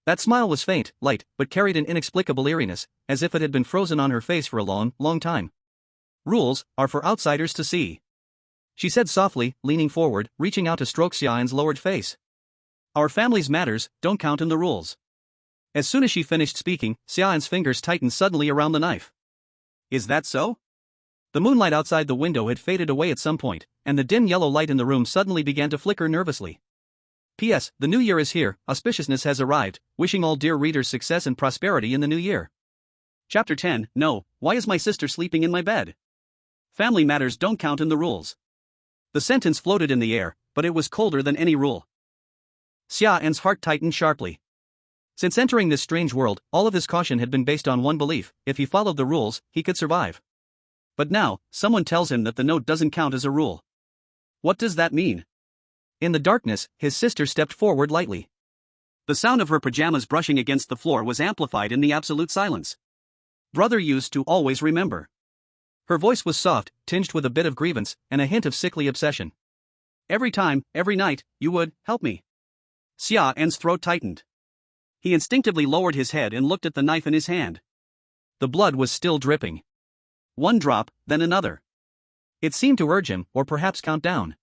That smile was faint, light, but carried an inexplicable eeriness, as if it had been frozen on her face for a long, long time. Rules are for outsiders to see, she said softly, leaning forward, reaching out to stroke Xia An's lowered face. Our family's matters don't count in the rules. As soon as she finished speaking, Xia An's fingers tightened suddenly around the knife. Is that so? The moonlight outside the window had faded away at some point, and the dim yellow light in the room suddenly began to flicker nervously. P.S. The new year is here, auspiciousness has arrived, wishing all dear readers success and prosperity in the new year. Chapter 10. No, why is my sister sleeping in my bed? Family matters don't count in the rules. The sentence floated in the air, but it was colder than any rule. Xia An's heart tightened sharply. Since entering this strange world, all of his caution had been based on one belief: if he followed the rules, he could survive. But now, someone tells him that the note doesn't count as a rule. What does that mean? In the darkness, his sister stepped forward lightly. The sound of her pajamas brushing against the floor was amplified in the absolute silence. Brother used to always remember. Her voice was soft, tinged with a bit of grievance, and a hint of sickly obsession. Every time, every night, you would help me. Xia An's throat tightened. He instinctively lowered his head and looked at the knife in his hand. The blood was still dripping. One drop, then another. It seemed to urge him, or perhaps count down.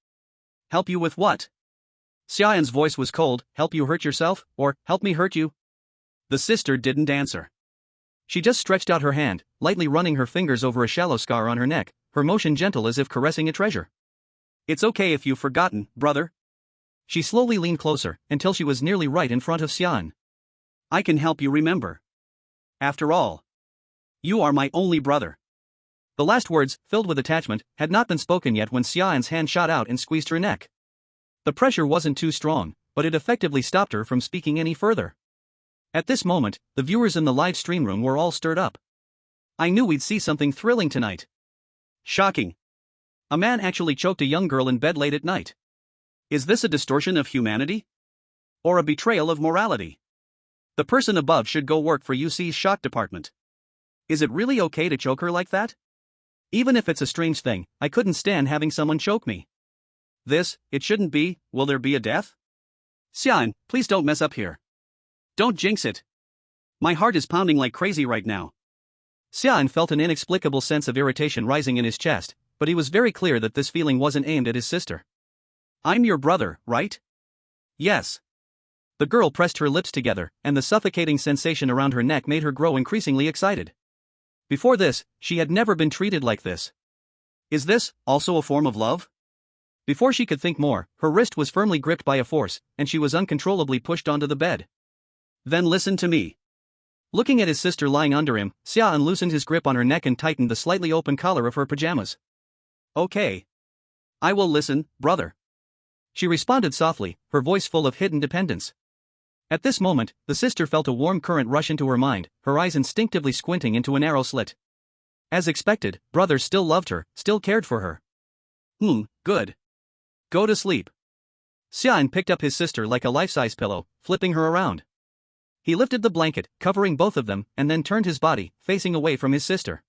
Help you with what? Xia An's voice was cold. Help you hurt yourself, or help me hurt you? The sister didn't answer. She just stretched out her hand, lightly running her fingers over a shallow scar on her neck, her motion gentle as if caressing a treasure. It's okay if you've forgotten, brother. She slowly leaned closer, until she was nearly right in front of Xia An. I can help you remember. After all, you are my only brother. The last words, filled with attachment, had not been spoken yet when Xia An's hand shot out and squeezed her neck. The pressure wasn't too strong, but it effectively stopped her from speaking any further. At this moment, the viewers in the live stream room were all stirred up. I knew we'd see something thrilling tonight. Shocking. A man actually choked a young girl in bed late at night. Is this a distortion of humanity? Or a betrayal of morality? The person above should go work for UC's shock department. Is it really okay to choke her like that? Even if it's a strange thing, I couldn't stand having someone choke me. It shouldn't be. Will there be a death? Xia An, please don't mess up here. Don't jinx it. My heart is pounding like crazy right now. Xia An felt an inexplicable sense of irritation rising in his chest, but he was very clear that this feeling wasn't aimed at his sister. I'm your brother, right? Yes. The girl pressed her lips together, and the suffocating sensation around her neck made her grow increasingly excited. Before this, she had never been treated like this. Is this also a form of love? Before she could think more, her wrist was firmly gripped by a force, and she was uncontrollably pushed onto the bed. Then listen to me. Looking at his sister lying under him, Xia An loosened his grip on her neck and tightened the slightly open collar of her pajamas. Okay. I will listen, brother. She responded softly, her voice full of hidden dependence. At this moment, the sister felt a warm current rush into her mind, her eyes instinctively squinting into a narrow slit. As expected, brother still loved her, still cared for her. Good. Go to sleep. Xia An picked up his sister like a life-size pillow, flipping her around. He lifted the blanket, covering both of them, and then turned his body, facing away from his sister.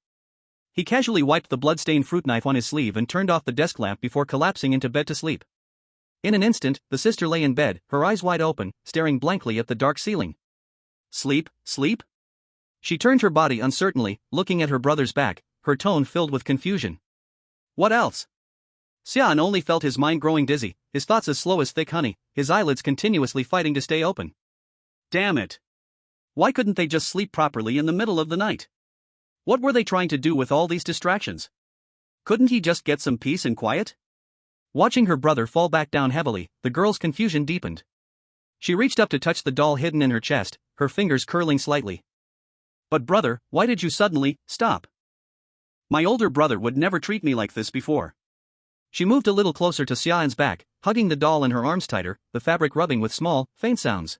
He casually wiped the blood-stained fruit knife on his sleeve and turned off the desk lamp before collapsing into bed to sleep. In an instant, the sister lay in bed, her eyes wide open, staring blankly at the dark ceiling. Sleep, sleep? She turned her body uncertainly, looking at her brother's back, her tone filled with confusion. What else? Xia An only felt his mind growing dizzy, his thoughts as slow as thick honey, his eyelids continuously fighting to stay open. Damn it. Why couldn't they just sleep properly in the middle of the night? What were they trying to do with all these distractions? Couldn't he just get some peace and quiet? Watching her brother fall back down heavily, the girl's confusion deepened. She reached up to touch the doll hidden in her chest, her fingers curling slightly. But brother, why did you suddenly stop? My older brother would never treat me like this before. She moved a little closer to Xia An's back, hugging the doll in her arms tighter, the fabric rubbing with small, faint sounds.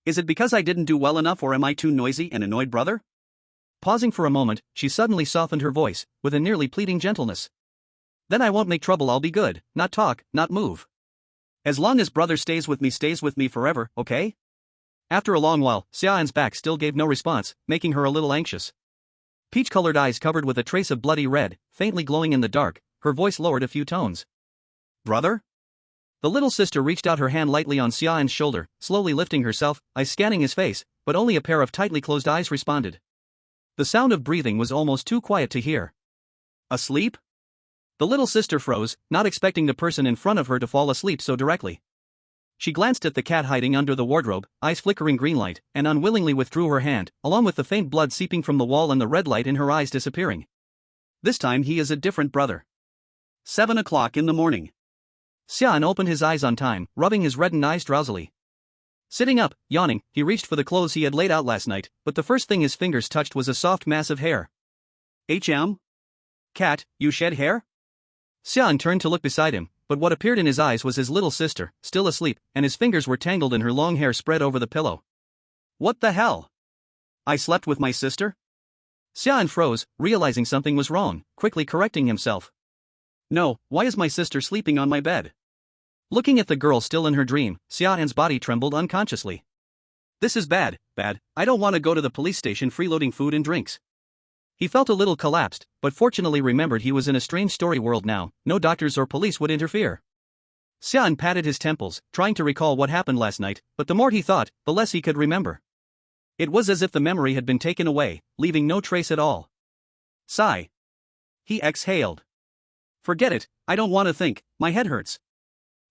Is it because I didn't do well enough, or am I too noisy and annoyed, brother? Pausing for a moment, she suddenly softened her voice, with a nearly pleading gentleness. Then I won't make trouble, I'll be good, not talk, not move. As long as brother stays with me forever, okay? After a long while, Xia An's back still gave no response, making her a little anxious. Peach-colored eyes covered with a trace of bloody red, faintly glowing in the dark, her voice lowered a few tones. Brother? The little sister reached out her hand lightly on Xia An's shoulder, slowly lifting herself, eyes scanning his face, but only a pair of tightly closed eyes responded. The sound of breathing was almost too quiet to hear. Asleep? The little sister froze, not expecting the person in front of her to fall asleep so directly. She glanced at the cat hiding under the wardrobe, eyes flickering green light, and unwillingly withdrew her hand, along with the faint blood seeping from the wall and the red light in her eyes disappearing. This time he is a different brother. 7 o'clock in the morning. Xia An opened his eyes on time, rubbing his reddened eyes drowsily. Sitting up, yawning, he reached for the clothes he had laid out last night, but the first thing his fingers touched was a soft mass of hair. Cat, you shed hair? Xia An turned to look beside him, but what appeared in his eyes was his little sister, still asleep, and his fingers were tangled in her long hair spread over the pillow. What the hell? I slept with my sister? Xia An froze, realizing something was wrong, quickly correcting himself. No, why is my sister sleeping on my bed? Looking at the girl still in her dream, Xia An's body trembled unconsciously. This is bad. I don't want to go to the police station freeloading food and drinks. He felt a little collapsed, but fortunately remembered he was in a strange story world now, no doctors or police would interfere. Xia An patted his temples, trying to recall what happened last night, but the more he thought, the less he could remember. It was as if the memory had been taken away, leaving no trace at all. Sigh. He exhaled. Forget it, I don't want to think, my head hurts.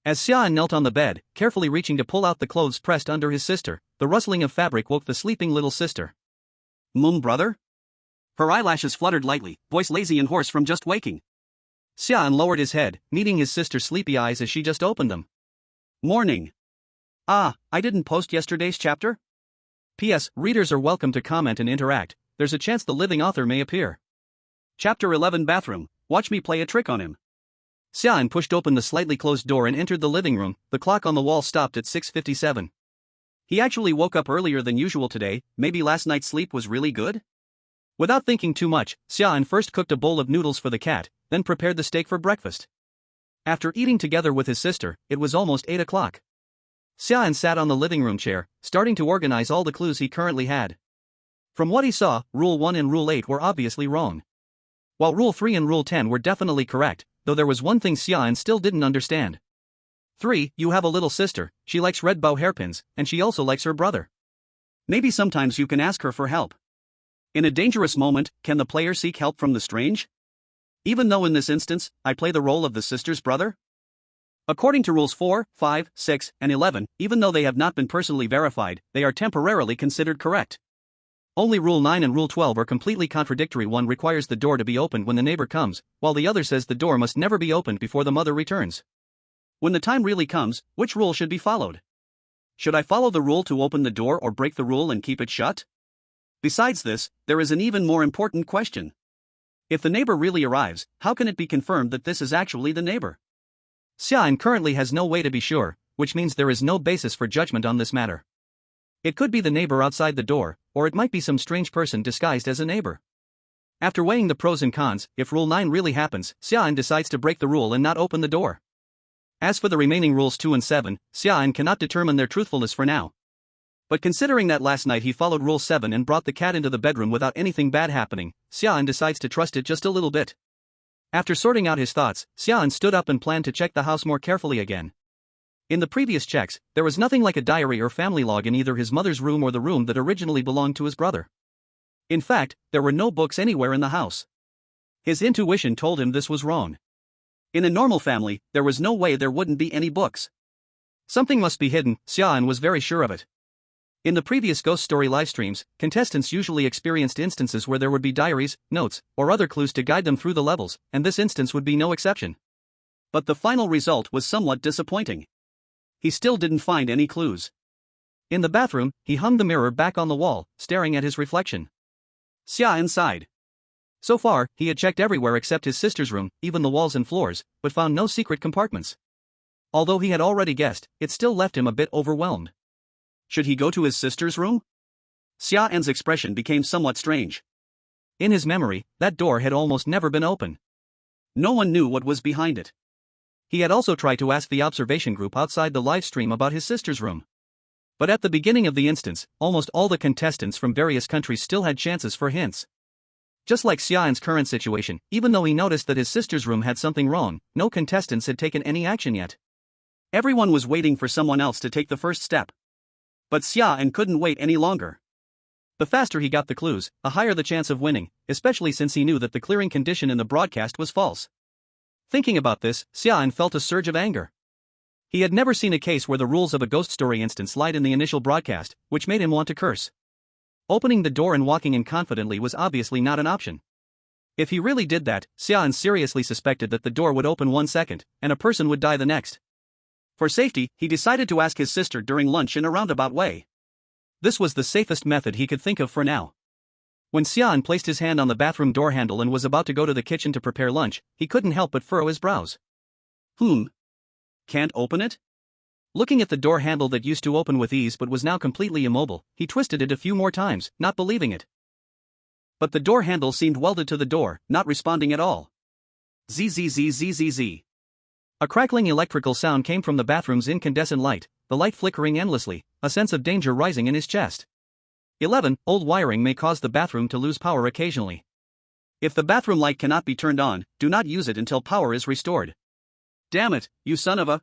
As Xia An knelt on the bed, carefully reaching to pull out the clothes pressed under his sister, the rustling of fabric woke the sleeping little sister. Brother? Her eyelashes fluttered lightly, voice lazy and hoarse from just waking. Xia An lowered his head, meeting his sister's sleepy eyes as she just opened them. Morning. I didn't post yesterday's chapter? P.S. Readers are welcome to comment and interact, there's a chance the living author may appear. Chapter 11 Bathroom, watch me play a trick on him. Xia An pushed open the slightly closed door and entered the living room, the clock on the wall stopped at 6:57. He actually woke up earlier than usual today, maybe last night's sleep was really good? Without thinking too much, Xia An first cooked a bowl of noodles for the cat, then prepared the steak for breakfast. After eating together with his sister, it was almost 8 o'clock. Xia An sat on the living room chair, starting to organize all the clues he currently had. From what he saw, Rule 1 and Rule 8 were obviously wrong. While Rule 3 and Rule 10 were definitely correct, though there was one thing Xia An still didn't understand. 3. You have a little sister, she likes red bow hairpins, and she also likes her brother. Maybe sometimes you can ask her for help. In a dangerous moment, can the player seek help from the strange? Even though in this instance, I play the role of the sister's brother? According to Rules 4, 5, 6, and 11, even though they have not been personally verified, they are temporarily considered correct. Only Rule 9 and Rule 12 are completely contradictory. One requires the door to be opened when the neighbor comes, while the other says the door must never be opened before the mother returns. When the time really comes, which rule should be followed? Should I follow the rule to open the door or break the rule and keep it shut? Besides this, there is an even more important question. If the neighbor really arrives, how can it be confirmed that this is actually the neighbor? Xia An currently has no way to be sure, which means there is no basis for judgment on this matter. It could be the neighbor outside the door, or it might be some strange person disguised as a neighbor. After weighing the pros and cons, if Rule 9 really happens, Xia An decides to break the rule and not open the door. As for the remaining rules 2 and 7, Xia An cannot determine their truthfulness for now. But considering that last night he followed Rule 7 and brought the cat into the bedroom without anything bad happening, Xia An decides to trust it just a little bit. After sorting out his thoughts, Xia An stood up and planned to check the house more carefully again. In the previous checks, there was nothing like a diary or family log in either his mother's room or the room that originally belonged to his brother. In fact, there were no books anywhere in the house. His intuition told him this was wrong. In a normal family, there was no way there wouldn't be any books. Something must be hidden, Xia An was very sure of it. In the previous ghost story livestreams, contestants usually experienced instances where there would be diaries, notes, or other clues to guide them through the levels, and this instance would be no exception. But the final result was somewhat disappointing. He still didn't find any clues. In the bathroom, he hung the mirror back on the wall, staring at his reflection. Xia An sighed. So far, he had checked everywhere except his sister's room, even the walls and floors, but found no secret compartments. Although he had already guessed, it still left him a bit overwhelmed. Should he go to his sister's room? Xia An's expression became somewhat strange. In his memory, that door had almost never been open. No one knew what was behind it. He had also tried to ask the observation group outside the live stream about his sister's room. But at the beginning of the instance, almost all the contestants from various countries still had chances for hints. Just like Xia An's current situation, even though he noticed that his sister's room had something wrong, no contestants had taken any action yet. Everyone was waiting for someone else to take the first step. But Xia An couldn't wait any longer. The faster he got the clues, the higher the chance of winning, especially since he knew that the clearing condition in the broadcast was false. Thinking about this, Xia An felt a surge of anger. He had never seen a case where the rules of a ghost story instance lied in the initial broadcast, which made him want to curse. Opening the door and walking in confidently was obviously not an option. If he really did that, Xia An seriously suspected that the door would open 1 second, and a person would die the next. For safety, he decided to ask his sister during lunch in a roundabout way. This was the safest method he could think of for now. When Xia An placed his hand on the bathroom door handle and was about to go to the kitchen to prepare lunch, he couldn't help but furrow his brows. Can't open it? Looking at the door handle that used to open with ease but was now completely immobile, he twisted it a few more times, not believing it. But the door handle seemed welded to the door, not responding at all. Zzzzzzz. A crackling electrical sound came from the bathroom's incandescent light, the light flickering endlessly, a sense of danger rising in his chest. 11. Old wiring may cause the bathroom to lose power occasionally. If the bathroom light cannot be turned on, do not use it until power is restored. Damn it, you son of a...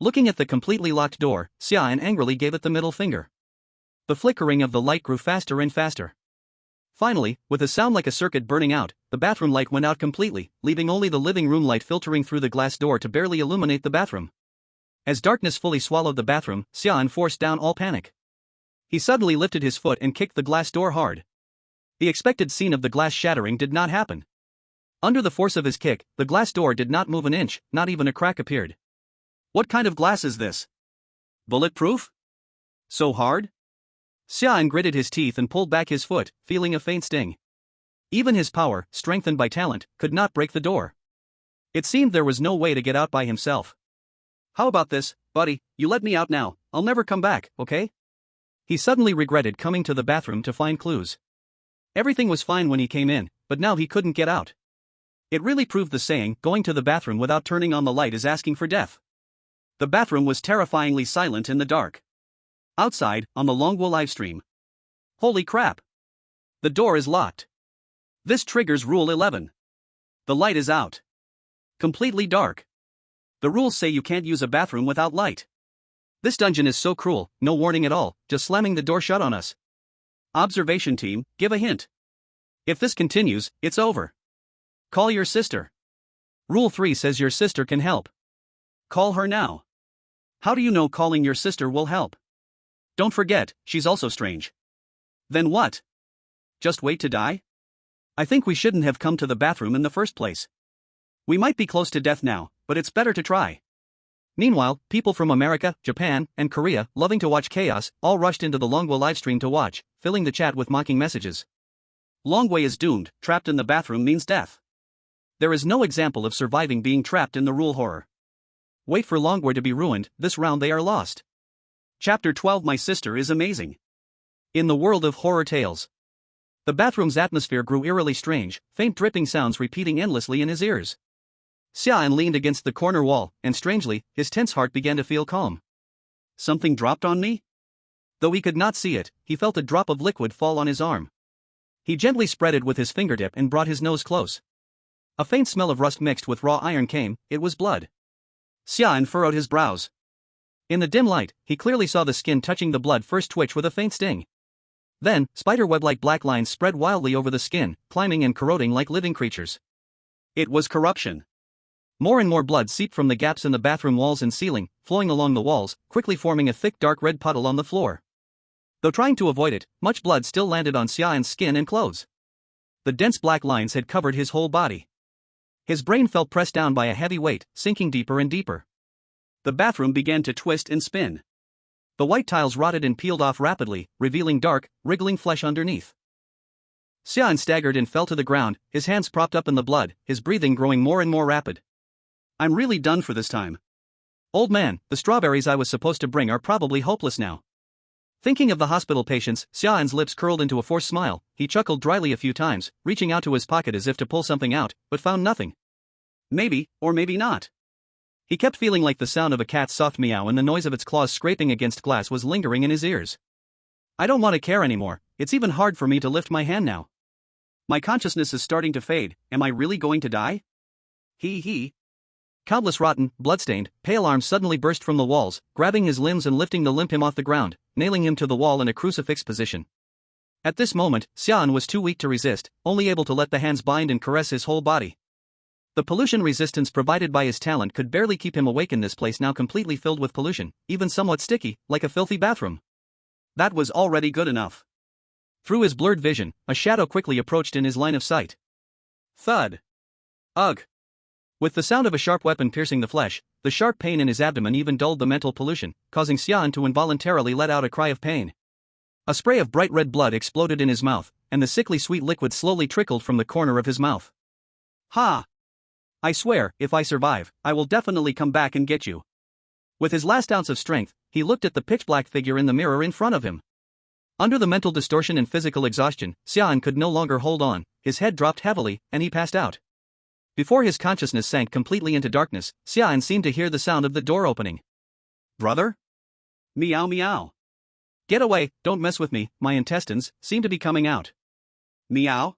Looking at the completely locked door, Xia An angrily gave it the middle finger. The flickering of the light grew faster and faster. Finally, with a sound like a circuit burning out, the bathroom light went out completely, leaving only the living room light filtering through the glass door to barely illuminate the bathroom. As darkness fully swallowed the bathroom, Xia An forced down all panic. He suddenly lifted his foot and kicked the glass door hard. The expected scene of the glass shattering did not happen. Under the force of his kick, the glass door did not move an inch, not even a crack appeared. What kind of glass is this? Bulletproof? So hard? Xia An gritted his teeth and pulled back his foot, feeling a faint sting. Even his power, strengthened by talent, could not break the door. It seemed there was no way to get out by himself. How about this, buddy, you let me out now, I'll never come back, okay? He suddenly regretted coming to the bathroom to find clues. Everything was fine when he came in, but now he couldn't get out. It really proved the saying, going to the bathroom without turning on the light is asking for death. The bathroom was terrifyingly silent in the dark. Outside, on the Longwo livestream. Holy crap! The door is locked. This triggers Rule 11. The light is out. Completely dark. The rules say you can't use a bathroom without light. This dungeon is so cruel, no warning at all, just slamming the door shut on us. Observation team, give a hint. If this continues, it's over. Call your sister. Rule 3 says your sister can help. Call her now. How do you know calling your sister will help? Don't forget, she's also strange. Then what? Just wait to die? I think we shouldn't have come to the bathroom in the first place. We might be close to death now, but it's better to try. Meanwhile, people from America, Japan, and Korea, loving to watch chaos, all rushed into the Longway livestream to watch, filling the chat with mocking messages. Longway is doomed, trapped in the bathroom means death. There is no example of surviving being trapped in the rule horror. Wait for Longway to be ruined, this round they are lost. Chapter 12 My sister is amazing. In the world of horror tales. The bathroom's atmosphere grew eerily strange, faint dripping sounds repeating endlessly in his ears. Xia An leaned against the corner wall, and strangely, his tense heart began to feel calm. Something dropped on me? Though he could not see it, he felt a drop of liquid fall on his arm. He gently spread it with his fingertip and brought his nose close. A faint smell of rust mixed with raw iron came. It was blood. Xia An furrowed his brows. In the dim light, he clearly saw the skin touching the blood first twitch with a faint sting. Then, spiderweb-like black lines spread wildly over the skin, climbing and corroding like living creatures. It was corruption. More and more blood seeped from the gaps in the bathroom walls and ceiling, flowing along the walls, quickly forming a thick dark red puddle on the floor. Though trying to avoid it, much blood still landed on Xia An's skin and clothes. The dense black lines had covered his whole body. His brain felt pressed down by a heavy weight, sinking deeper and deeper. The bathroom began to twist and spin. The white tiles rotted and peeled off rapidly, revealing dark, wriggling flesh underneath. Xia An staggered and fell to the ground, his hands propped up in the blood, his breathing growing more and more rapid. I'm really done for this time. Old man, the strawberries I was supposed to bring are probably hopeless now. Thinking of the hospital patients, Xia An's lips curled into a forced smile. He chuckled dryly a few times, reaching out to his pocket as if to pull something out, but found nothing. Maybe, or maybe not. He kept feeling like the sound of a cat's soft meow and the noise of its claws scraping against glass was lingering in his ears. I don't want to care anymore. It's even hard for me to lift my hand now. My consciousness is starting to fade. Am I really going to die? He. Countless rotten, bloodstained, pale arms suddenly burst from the walls, grabbing his limbs and lifting the limp him off the ground, nailing him to the wall in a crucifix position. At this moment, Xia An was too weak to resist, only able to let the hands bind and caress his whole body. The pollution resistance provided by his talent could barely keep him awake in this place now completely filled with pollution, even somewhat sticky, like a filthy bathroom. That was already good enough. Through his blurred vision, a shadow quickly approached in his line of sight. Thud. Ugh. With the sound of a sharp weapon piercing the flesh, the sharp pain in his abdomen even dulled the mental pollution, causing Xia An to involuntarily let out a cry of pain. A spray of bright red blood exploded in his mouth, and the sickly sweet liquid slowly trickled from the corner of his mouth. Ha! I swear, if I survive, I will definitely come back and get you. With his last ounce of strength, he looked at the pitch-black figure in the mirror in front of him. Under the mental distortion and physical exhaustion, Xia An could no longer hold on, his head dropped heavily, and he passed out. Before his consciousness sank completely into darkness, Xia An seemed to hear the sound of the door opening. Brother? Meow meow. Get away, don't mess with me, my intestines seem to be coming out. Meow?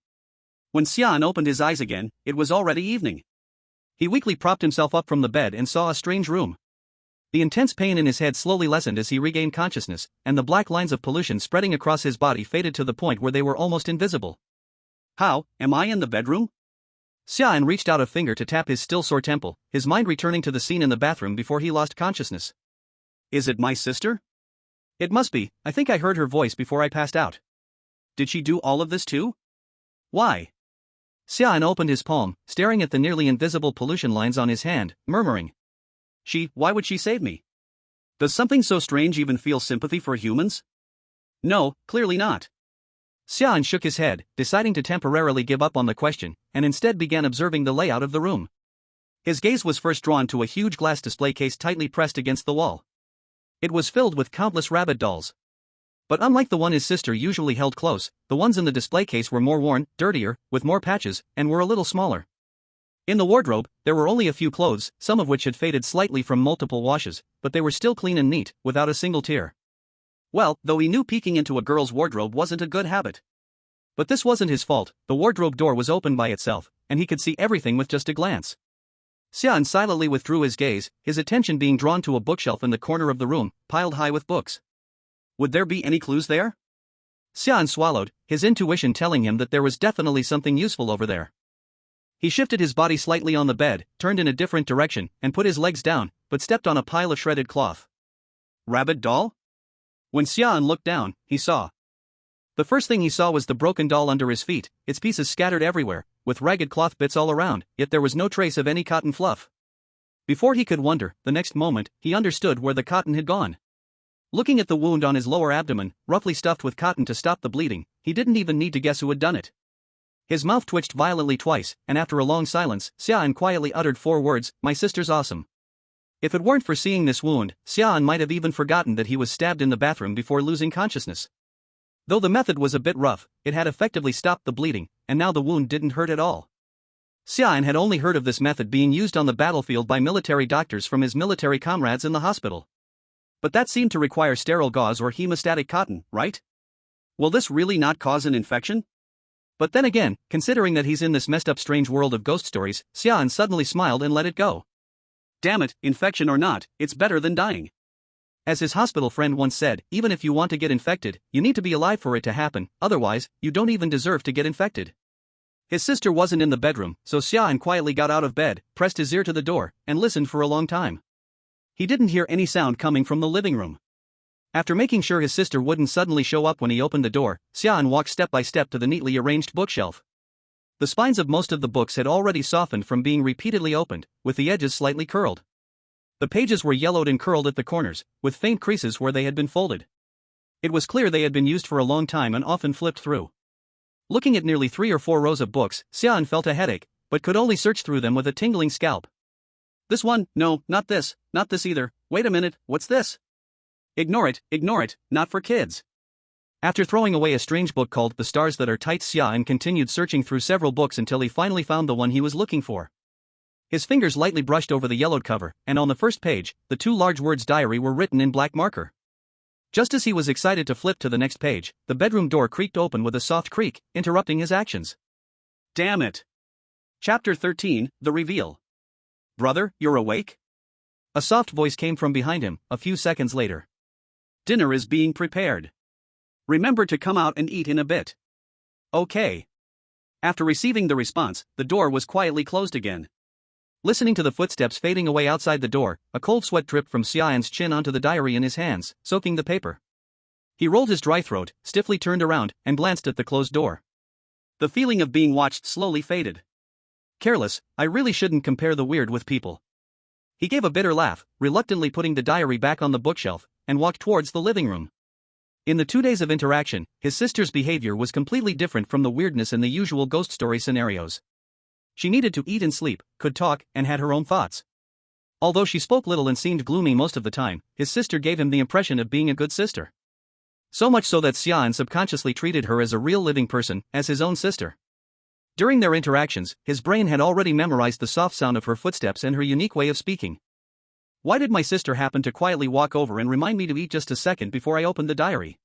When Xia An opened his eyes again, it was already evening. He weakly propped himself up from the bed and saw a strange room. The intense pain in his head slowly lessened as he regained consciousness, and the black lines of pollution spreading across his body faded to the point where they were almost invisible. How, am I in the bedroom? Xia An reached out a finger to tap his still sore temple, his mind returning to the scene in the bathroom before he lost consciousness. Is it my sister? It must be, I think I heard her voice before I passed out. Did she do all of this too? Why? Xia An opened his palm, staring at the nearly invisible pollution lines on his hand, murmuring. Why would she save me? Does something so strange even feel sympathy for humans? No, clearly not. Xia An shook his head, deciding to temporarily give up on the question, and instead began observing the layout of the room. His gaze was first drawn to a huge glass display case tightly pressed against the wall. It was filled with countless rabbit dolls. But unlike the one his sister usually held close, the ones in the display case were more worn, dirtier, with more patches, and were a little smaller. In the wardrobe, there were only a few clothes, some of which had faded slightly from multiple washes, but they were still clean and neat, without a single tear. Well, though he knew peeking into a girl's wardrobe wasn't a good habit. But this wasn't his fault, the wardrobe door was open by itself, and he could see everything with just a glance. Xia An silently withdrew his gaze, his attention being drawn to a bookshelf in the corner of the room, piled high with books. Would there be any clues there? Xia An swallowed, his intuition telling him that there was definitely something useful over there. He shifted his body slightly on the bed, turned in a different direction, and put his legs down, but stepped on a pile of shredded cloth. Rabbit doll? When Xia An looked down, he saw. The first thing he saw was the broken doll under his feet, its pieces scattered everywhere, with ragged cloth bits all around, yet there was no trace of any cotton fluff. Before he could wonder, the next moment, he understood where the cotton had gone. Looking at the wound on his lower abdomen, roughly stuffed with cotton to stop the bleeding, he didn't even need to guess who had done it. His mouth twitched violently twice, and after a long silence, Xia An quietly uttered 4 words, "My sister's awesome." If it weren't for seeing this wound, Xia An might have even forgotten that he was stabbed in the bathroom before losing consciousness. Though the method was a bit rough, it had effectively stopped the bleeding, and now the wound didn't hurt at all. Xia An had only heard of this method being used on the battlefield by military doctors from his military comrades in the hospital. But that seemed to require sterile gauze or hemostatic cotton, right? Will this really not cause an infection? But then again, considering that he's in this messed up strange world of ghost stories, Xia An suddenly smiled and let it go. Damn it, infection or not, it's better than dying. As his hospital friend once said, even if you want to get infected, you need to be alive for it to happen, otherwise, you don't even deserve to get infected. His sister wasn't in the bedroom, so Xia An quietly got out of bed, pressed his ear to the door, and listened for a long time. He didn't hear any sound coming from the living room. After making sure his sister wouldn't suddenly show up when he opened the door, Xia An walked step by step to the neatly arranged bookshelf. The spines of most of the books had already softened from being repeatedly opened, with the edges slightly curled. The pages were yellowed and curled at the corners, with faint creases where they had been folded. It was clear they had been used for a long time and often flipped through. Looking at nearly 3 or 4 rows of books, Xia An felt a headache, but could only search through them with a tingling scalp. This one, no, not this either, wait a minute, what's this? Ignore it, not for kids. After throwing away a strange book called The Stars That Are Tight, Xia An continued searching through several books until he finally found the one he was looking for. His fingers lightly brushed over the yellowed cover, and on the first page, the 2 large words diary were written in black marker. Just as he was excited to flip to the next page, the bedroom door creaked open with a soft creak, interrupting his actions. Damn it. Chapter 13, The Reveal. Brother, you're awake? A soft voice came from behind him, a few seconds later. Dinner is being prepared. Remember to come out and eat in a bit. Okay. After receiving the response, the door was quietly closed again. Listening to the footsteps fading away outside the door, a cold sweat dripped from Xia An's chin onto the diary in his hands, soaking the paper. He rolled his dry throat, stiffly turned around, and glanced at the closed door. The feeling of being watched slowly faded. Careless, I really shouldn't compare the weird with people. He gave a bitter laugh, reluctantly putting the diary back on the bookshelf, and walked towards the living room. In the 2 days of interaction, his sister's behavior was completely different from the weirdness in the usual ghost story scenarios. She needed to eat and sleep, could talk, and had her own thoughts. Although she spoke little and seemed gloomy most of the time, his sister gave him the impression of being a good sister. So much so that Xia An subconsciously treated her as a real living person, as his own sister. During their interactions, his brain had already memorized the soft sound of her footsteps and her unique way of speaking. Why did my sister happen to quietly walk over and remind me to eat just a second before I opened the diary?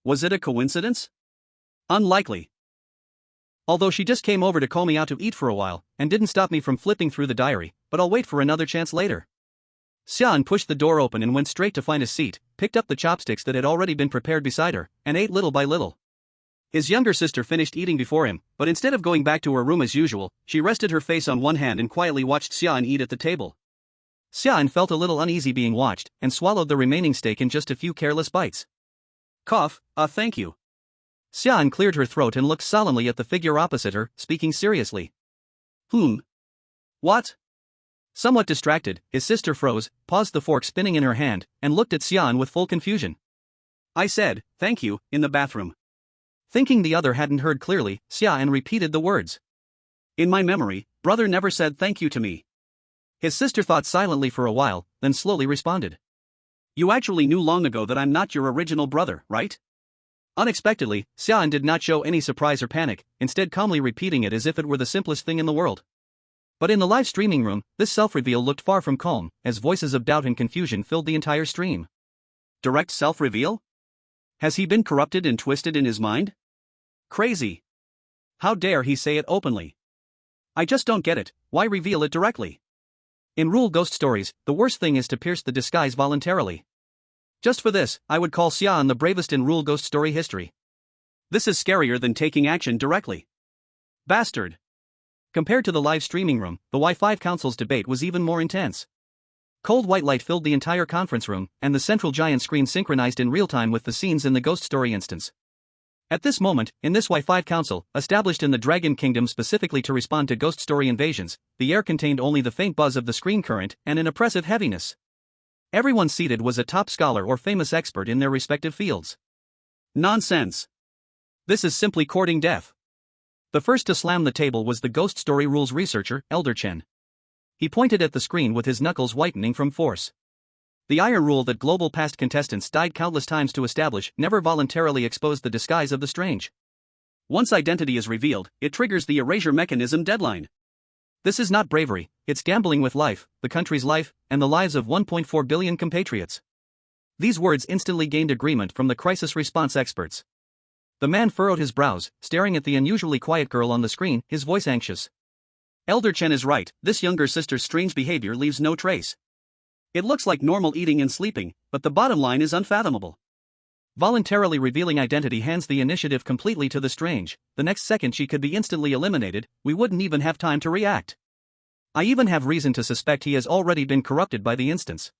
Was it a coincidence? Unlikely. Although she just came over to call me out to eat for a while, and didn't stop me from flipping through the diary, but I'll wait for another chance later. Xia An pushed the door open and went straight to find a seat, picked up the chopsticks that had already been prepared beside her, and ate little by little. His younger sister finished eating before him, but instead of going back to her room as usual, she rested her face on one hand and quietly watched Xia An eat at the table. Xia An felt a little uneasy being watched, and swallowed the remaining steak in just a few careless bites. Cough, thank you. Xia An cleared her throat and looked solemnly at the figure opposite her, speaking seriously. What? Somewhat distracted, his sister froze, paused the fork spinning in her hand, and looked at Xia An with full confusion. I said, thank you, in the bathroom. Thinking the other hadn't heard clearly, Xia An repeated the words. In my memory, brother never said thank you to me. His sister thought silently for a while, then slowly responded. You actually knew long ago that I'm not your original brother, right? Unexpectedly, Xia An did not show any surprise or panic, instead calmly repeating it as if it were the simplest thing in the world. But in the live streaming room, this self-reveal looked far from calm, as voices of doubt and confusion filled the entire stream. Direct self-reveal? Has he been corrupted and twisted in his mind? Crazy. How dare he say it openly? I just don't get it, why reveal it directly? In rule ghost stories, the worst thing is to pierce the disguise voluntarily. Just for this, I would call Xia An the bravest in rule ghost story history. This is scarier than taking action directly. Bastard. Compared to the live streaming room, the Y5 Council's debate was even more intense. Cold white light filled the entire conference room, and the central giant screen synchronized in real time with the scenes in the ghost story instance. At this moment, in this Y5 Council, established in the Dragon Kingdom specifically to respond to ghost story invasions, the air contained only the faint buzz of the screen current and an oppressive heaviness. Everyone seated was a top scholar or famous expert in their respective fields. Nonsense. This is simply courting death. The first to slam the table was the ghost story rules researcher, Elder Chen. He pointed at the screen with his knuckles whitening from force. The iron rule that global past contestants died countless times to establish never voluntarily exposed the disguise of the strange. Once identity is revealed, it triggers the erasure mechanism deadline. This is not bravery, it's gambling with life, the country's life, and the lives of 1.4 billion compatriots. These words instantly gained agreement from the crisis response experts. The man furrowed his brows, staring at the unusually quiet girl on the screen, his voice anxious. Elder Chen is right, this younger sister's strange behavior leaves no trace. It looks like normal eating and sleeping, but the bottom line is unfathomable. Voluntarily revealing identity hands the initiative completely to the strange. The next second she could be instantly eliminated, we wouldn't even have time to react. I even have reason to suspect he has already been corrupted by the instance.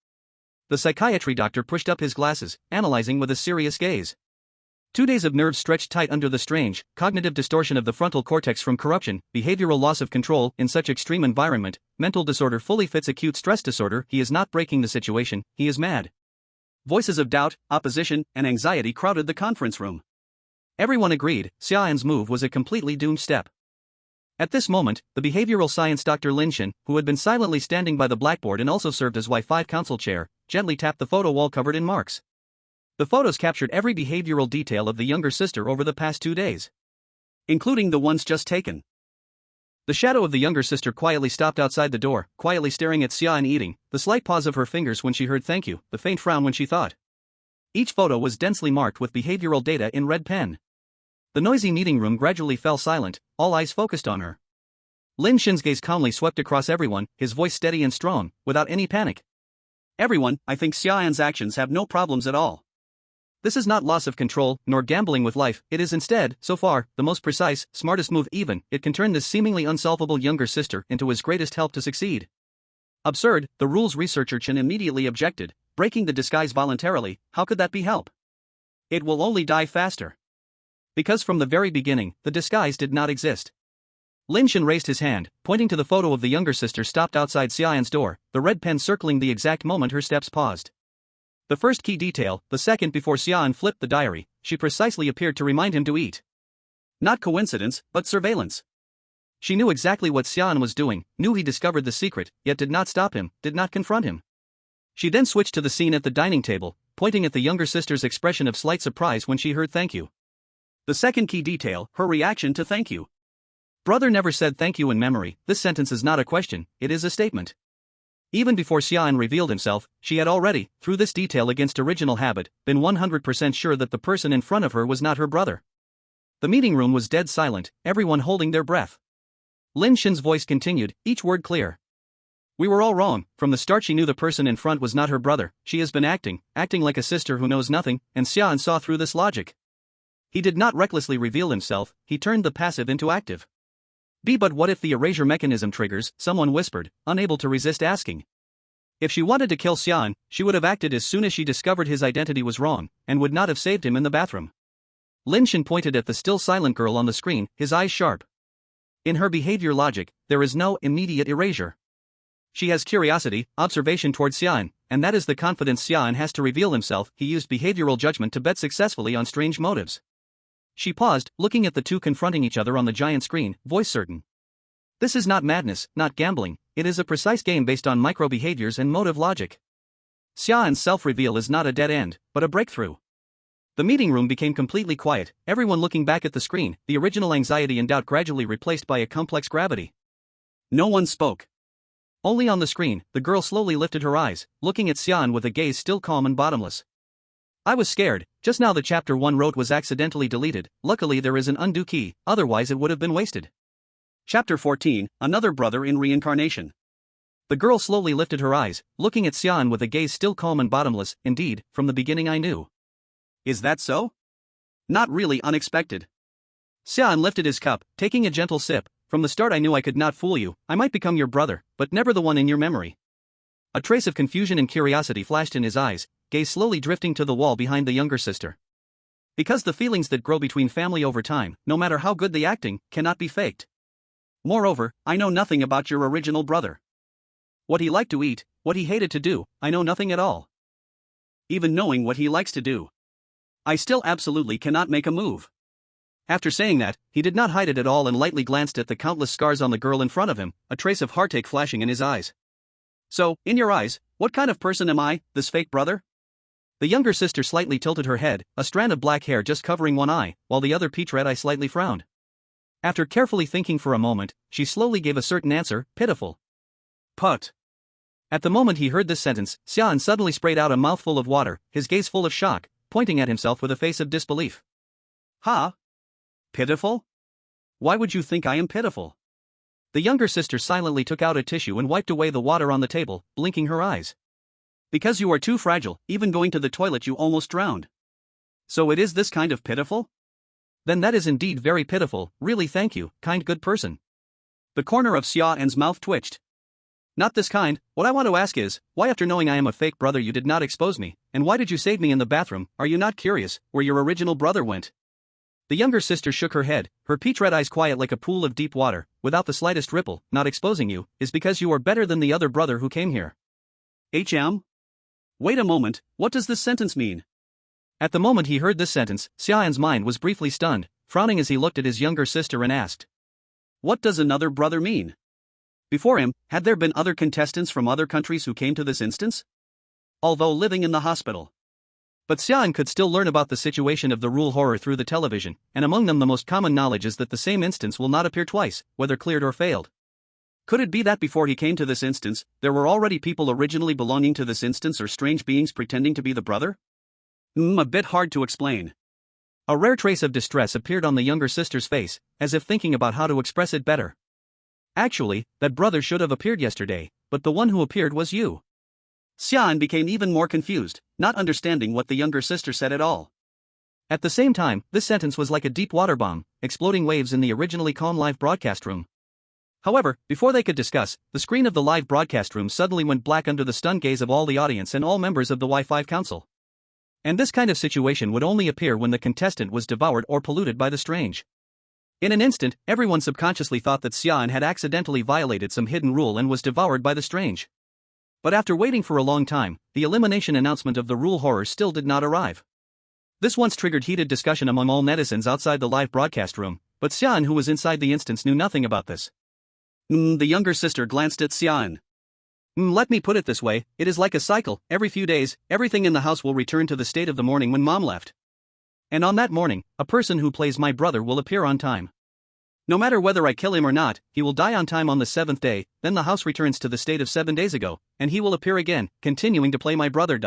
The psychiatry doctor pushed up his glasses, analyzing with a serious gaze. 2 days of nerves stretched tight under the strange, cognitive distortion of the frontal cortex from corruption, behavioral loss of control in such extreme environment, mental disorder fully fits acute stress disorder. He is not breaking the situation, he is mad. Voices of doubt, opposition, and anxiety crowded the conference room. Everyone agreed, Xia An's move was a completely doomed step. At this moment, the behavioral science Dr. Lin Shen, who had been silently standing by the blackboard and also served as Y5 council chair, gently tapped the photo wall covered in marks. The photos captured every behavioral detail of the younger sister over the past 2 days, including the ones just taken. The shadow of the younger sister quietly stopped outside the door, quietly staring at Xia An eating, the slight pause of her fingers when she heard thank you, the faint frown when she thought. Each photo was densely marked with behavioral data in red pen. The noisy meeting room gradually fell silent, all eyes focused on her. Lin Shen's gaze calmly swept across everyone, his voice steady and strong, without any panic. Everyone, I think Xia An's actions have no problems at all. This is not loss of control, nor gambling with life, it is instead, so far, the most precise, smartest move even, it can turn this seemingly unsolvable younger sister into his greatest help to succeed. Absurd, the rules researcher Chen immediately objected, breaking the disguise voluntarily, how could that be help? It will only die faster. Because from the very beginning, the disguise did not exist. Lin Shen raised his hand, pointing to the photo of the younger sister stopped outside Xia An's door, the red pen circling the exact moment her steps paused. The first key detail, the second before Xia An flipped the diary, she precisely appeared to remind him to eat. Not coincidence, but surveillance. She knew exactly what Xia An was doing, knew he discovered the secret, yet did not stop him, did not confront him. She then switched to the scene at the dining table, pointing at the younger sister's expression of slight surprise when she heard thank you. The second key detail, her reaction to thank you. Brother never said thank you in memory, this sentence is not a question, it is a statement. Even before Xia An revealed himself, she had already, through this detail against original habit, been 100% sure that the person in front of her was not her brother. The meeting room was dead silent, everyone holding their breath. Lin Shen's voice continued, each word clear. We were all wrong, from the start she knew the person in front was not her brother, she has been acting like a sister who knows nothing, and Xia An saw through this logic. He did not recklessly reveal himself, he turned the passive into active. But what if the erasure mechanism triggers, someone whispered, unable to resist asking. If she wanted to kill Xia An, she would have acted as soon as she discovered his identity was wrong, and would not have saved him in the bathroom. Lin Shen pointed at the still silent girl on the screen, his eyes sharp. In her behavior logic, there is no immediate erasure. She has curiosity, observation towards Xia An, and that is the confidence Xia An has to reveal himself. He used behavioral judgment to bet successfully on strange motives. She paused, looking at the two confronting each other on the giant screen, voice certain. This is not madness, not gambling, it is a precise game based on micro-behaviors and motive logic. Xia An's self-reveal is not a dead end, but a breakthrough. The meeting room became completely quiet, everyone looking back at the screen, the original anxiety and doubt gradually replaced by a complex gravity. No one spoke. Only on the screen, the girl slowly lifted her eyes, looking at Xia An with a gaze still calm and bottomless. I was scared, just now the chapter 1 wrote was accidentally deleted, luckily there is an undo key, otherwise it would have been wasted. Chapter 14, Another Brother in Reincarnation. The girl slowly lifted her eyes, looking at Xia An with a gaze still calm and bottomless, indeed, from the beginning I knew. Is that so? Not really unexpected. Xia An lifted his cup, taking a gentle sip, from the start I knew I could not fool you, I might become your brother, but never the one in your memory. A trace of confusion and curiosity flashed in his eyes, gaze slowly drifting to the wall behind the younger sister. Because the feelings that grow between family over time, no matter how good the acting, cannot be faked. Moreover, I know nothing about your original brother. What he liked to eat, what he hated to do, I know nothing at all. Even knowing what he likes to do, I still absolutely cannot make a move. After saying that, he did not hide it at all and lightly glanced at the countless scars on the girl in front of him, a trace of heartache flashing in his eyes. So, in your eyes, What kind of person am I, this fake brother? The younger sister slightly tilted her head, a strand of black hair just covering one eye, while the other peach red eye slightly frowned. After carefully thinking for a moment, she slowly gave a certain answer, pitiful. Put. At the moment he heard this sentence, Xia An suddenly sprayed out a mouthful of water, his gaze full of shock, pointing at himself with a face of disbelief. Huh? Pitiful? Why would you think I am pitiful? The younger sister silently took out a tissue and wiped away the water on the table, blinking her eyes. Because you are too fragile, even going to the toilet you almost drowned. So it is this kind of pitiful? Then that is indeed very pitiful, really thank you, kind good person. The corner of Xia An's mouth twitched. Not this kind. What I want to ask is, why after knowing I am a fake brother you did not expose me, and why did you save me in the bathroom? Are you not curious, where your original brother went? The younger sister shook her head, her peach red eyes quiet like a pool of deep water, without the slightest ripple. Not exposing you, is because you are better than the other brother who came here. Wait a moment, what does this sentence mean? At the moment he heard this sentence, Xia An's mind was briefly stunned, frowning as he looked at his younger sister and asked. What does another brother mean? Before him, had there been other contestants from other countries who came to this instance? Although living in the hospital. But Xia An could still learn about the situation of the rule horror through the television, and among them the most common knowledge is that the same instance will not appear twice, whether cleared or failed. Could it be that before he came to this instance, there were already people originally belonging to this instance or strange beings pretending to be the brother? A bit hard to explain. A rare trace of distress appeared on the younger sister's face, as if thinking about how to express it better. Actually, that brother should have appeared yesterday, but the one who appeared was you. Xia An became even more confused, not understanding what the younger sister said at all. At the same time, this sentence was like a deep water bomb, exploding waves in the originally calm live broadcast room. However, before they could discuss, the screen of the live broadcast room suddenly went black under the stunned gaze of all the audience and all members of the Y5 Council. And this kind of situation would only appear when the contestant was devoured or polluted by the strange. In an instant, everyone subconsciously thought that Xia An had accidentally violated some hidden rule and was devoured by the strange. But after waiting for a long time, the elimination announcement of the rule horror still did not arrive. This once triggered heated discussion among all netizens outside the live broadcast room, but Xia An, who was inside the instance, knew nothing about this. The younger sister glanced at Xia An. Let me put it this way, it is like a cycle. Every few days, everything in the house will return to the state of the morning when mom left. And on that morning, a person who plays my brother will appear on time. No matter whether I kill him or not, he will die on time on the 7th day, then the house returns to the state of 7 days ago, and he will appear again, continuing to play my brother.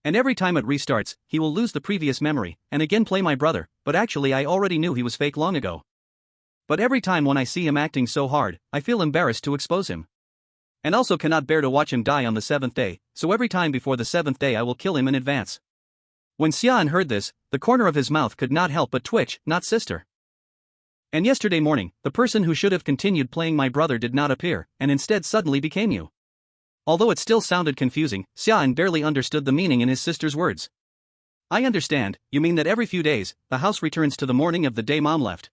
And every time it restarts, he will lose the previous memory, and again play my brother, but actually I already knew he was fake long ago. But every time when I see him acting so hard, I feel embarrassed to expose him. And also cannot bear to watch him die on the 7th day, so every time before the 7th day I will kill him in advance. When Xia An heard this, the corner of his mouth could not help but twitch, not sister. And yesterday morning, the person who should have continued playing my brother did not appear, and instead suddenly became you. Although it still sounded confusing, Xia An barely understood the meaning in his sister's words. I understand, you mean that every few days, the house returns to the morning of the day mom left.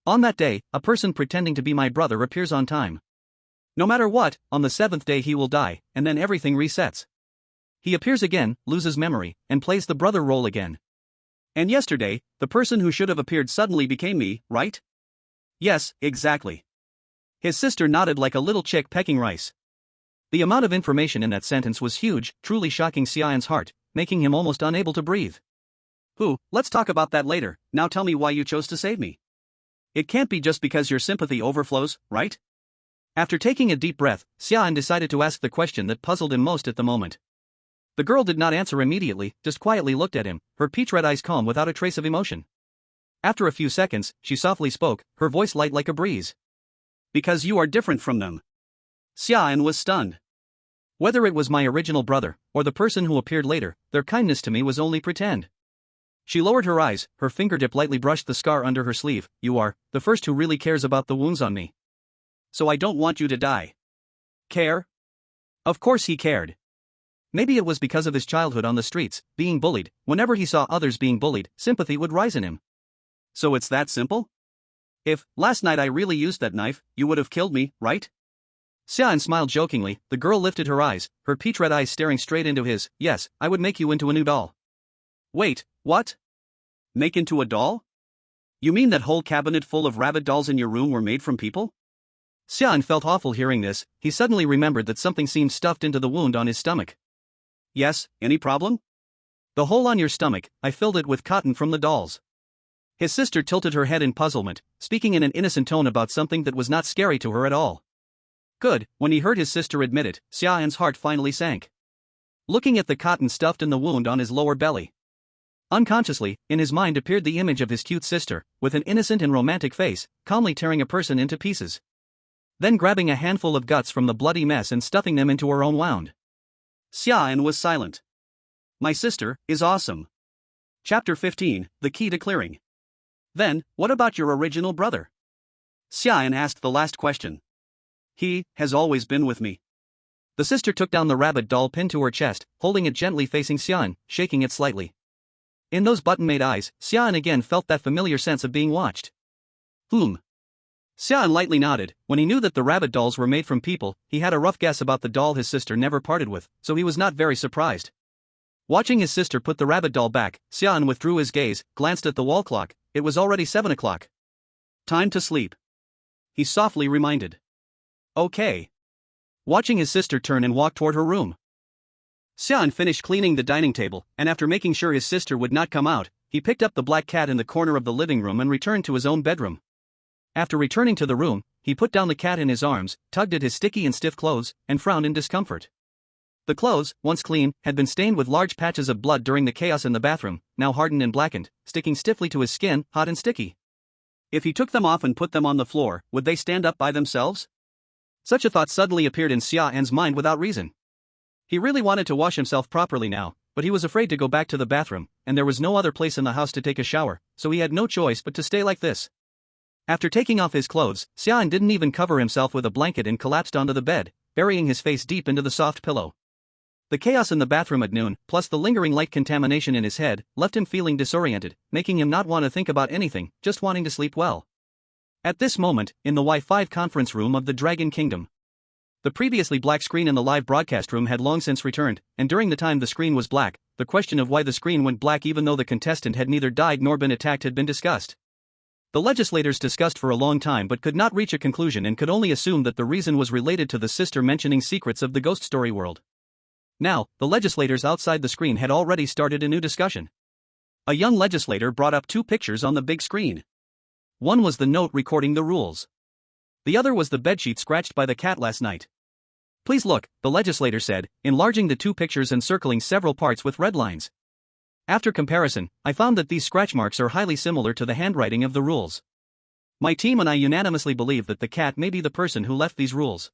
On that day, a person pretending to be my brother appears on time. No matter what, on the 7th day he will die, and then everything resets. He appears again, loses memory, and plays the brother role again. And yesterday, the person who should have appeared suddenly became me, right? Yes, exactly. His sister nodded like a little chick pecking rice. The amount of information in that sentence was huge, truly shocking Xia An's heart, making him almost unable to breathe. Let's talk about that later. Now tell me why you chose to save me. It can't be just because your sympathy overflows, right? After taking a deep breath, Xia An decided to ask the question that puzzled him most at the moment. The girl did not answer immediately, just quietly looked at him, her peach red eyes calm without a trace of emotion. After a few seconds, she softly spoke, her voice light like a breeze. Because you are different from them. Xia An was stunned. Whether it was my original brother, or the person who appeared later, their kindness to me was only pretend. She lowered her eyes, her fingertip lightly brushed the scar under her sleeve. You are the first who really cares about the wounds on me. So I don't want you to die. Care? Of course he cared. Maybe it was because of his childhood on the streets, being bullied. Whenever he saw others being bullied, sympathy would rise in him. So it's that simple? If, last night I really used that knife, you would have killed me, right? Xia An smiled jokingly, the girl lifted her eyes, her peach red eyes staring straight into his. Yes, I would make you into a new doll. Wait, what? Make into a doll? You mean that whole cabinet full of rabbit dolls in your room were made from people? Xia An felt awful hearing this. He suddenly remembered that something seemed stuffed into the wound on his stomach. Yes, any problem? The hole on your stomach, I filled it with cotton from the dolls. His sister tilted her head in puzzlement, speaking in an innocent tone about something that was not scary to her at all. Good, when he heard his sister admit it, Xia An's heart finally sank. Looking at the cotton stuffed in the wound on his lower belly. Unconsciously, in his mind appeared the image of his cute sister, with an innocent and romantic face, calmly tearing a person into pieces. Then grabbing a handful of guts from the bloody mess and stuffing them into her own wound. Xia An was silent. My sister is awesome. Chapter 15, The Key to Clearing. Then, what about your original brother? Xia An asked the last question. He has always been with me. The sister took down the rabbit doll pinned to her chest, holding it gently facing Xia An, shaking it slightly. In those button-made eyes, Xia An again felt that familiar sense of being watched. Xia An lightly nodded. When he knew that the rabbit dolls were made from people, he had a rough guess about the doll his sister never parted with, so he was not very surprised. Watching his sister put the rabbit doll back, Xia An withdrew his gaze, glanced at the wall clock. It was already 7 o'clock. Time to sleep. He softly reminded. Okay. Watching his sister turn and walk toward her room. Xia An finished cleaning the dining table, and after making sure his sister would not come out, he picked up the black cat in the corner of the living room and returned to his own bedroom. After returning to the room, he put down the cat in his arms, tugged at his sticky and stiff clothes, and frowned in discomfort. The clothes, once clean, had been stained with large patches of blood during the chaos in the bathroom, now hardened and blackened, sticking stiffly to his skin, hot and sticky. If he took them off and put them on the floor, would they stand up by themselves? Such a thought suddenly appeared in Xia An's mind without reason. He really wanted to wash himself properly now, but he was afraid to go back to the bathroom, and there was no other place in the house to take a shower, so he had no choice but to stay like this. After taking off his clothes, Xia An didn't even cover himself with a blanket and collapsed onto the bed, burying his face deep into the soft pillow. The chaos in the bathroom at noon, plus the lingering light contamination in his head, left him feeling disoriented, making him not want to think about anything, just wanting to sleep well. At this moment, in the Y5 conference room of the Dragon Kingdom. The previously black screen in the live broadcast room had long since returned, and during the time the screen was black, the question of why the screen went black even though the contestant had neither died nor been attacked had been discussed. The legislators discussed for a long time but could not reach a conclusion and could only assume that the reason was related to the sister mentioning secrets of the ghost story world. Now, the legislators outside the screen had already started a new discussion. A young legislator brought up 2 pictures on the big screen. One was the note recording the rules. The other was the bedsheet scratched by the cat last night. Please look, the legislator said, enlarging the 2 pictures and circling several parts with red lines. After comparison, I found that these scratch marks are highly similar to the handwriting of the rules. My team and I unanimously believe that the cat may be the person who left these rules.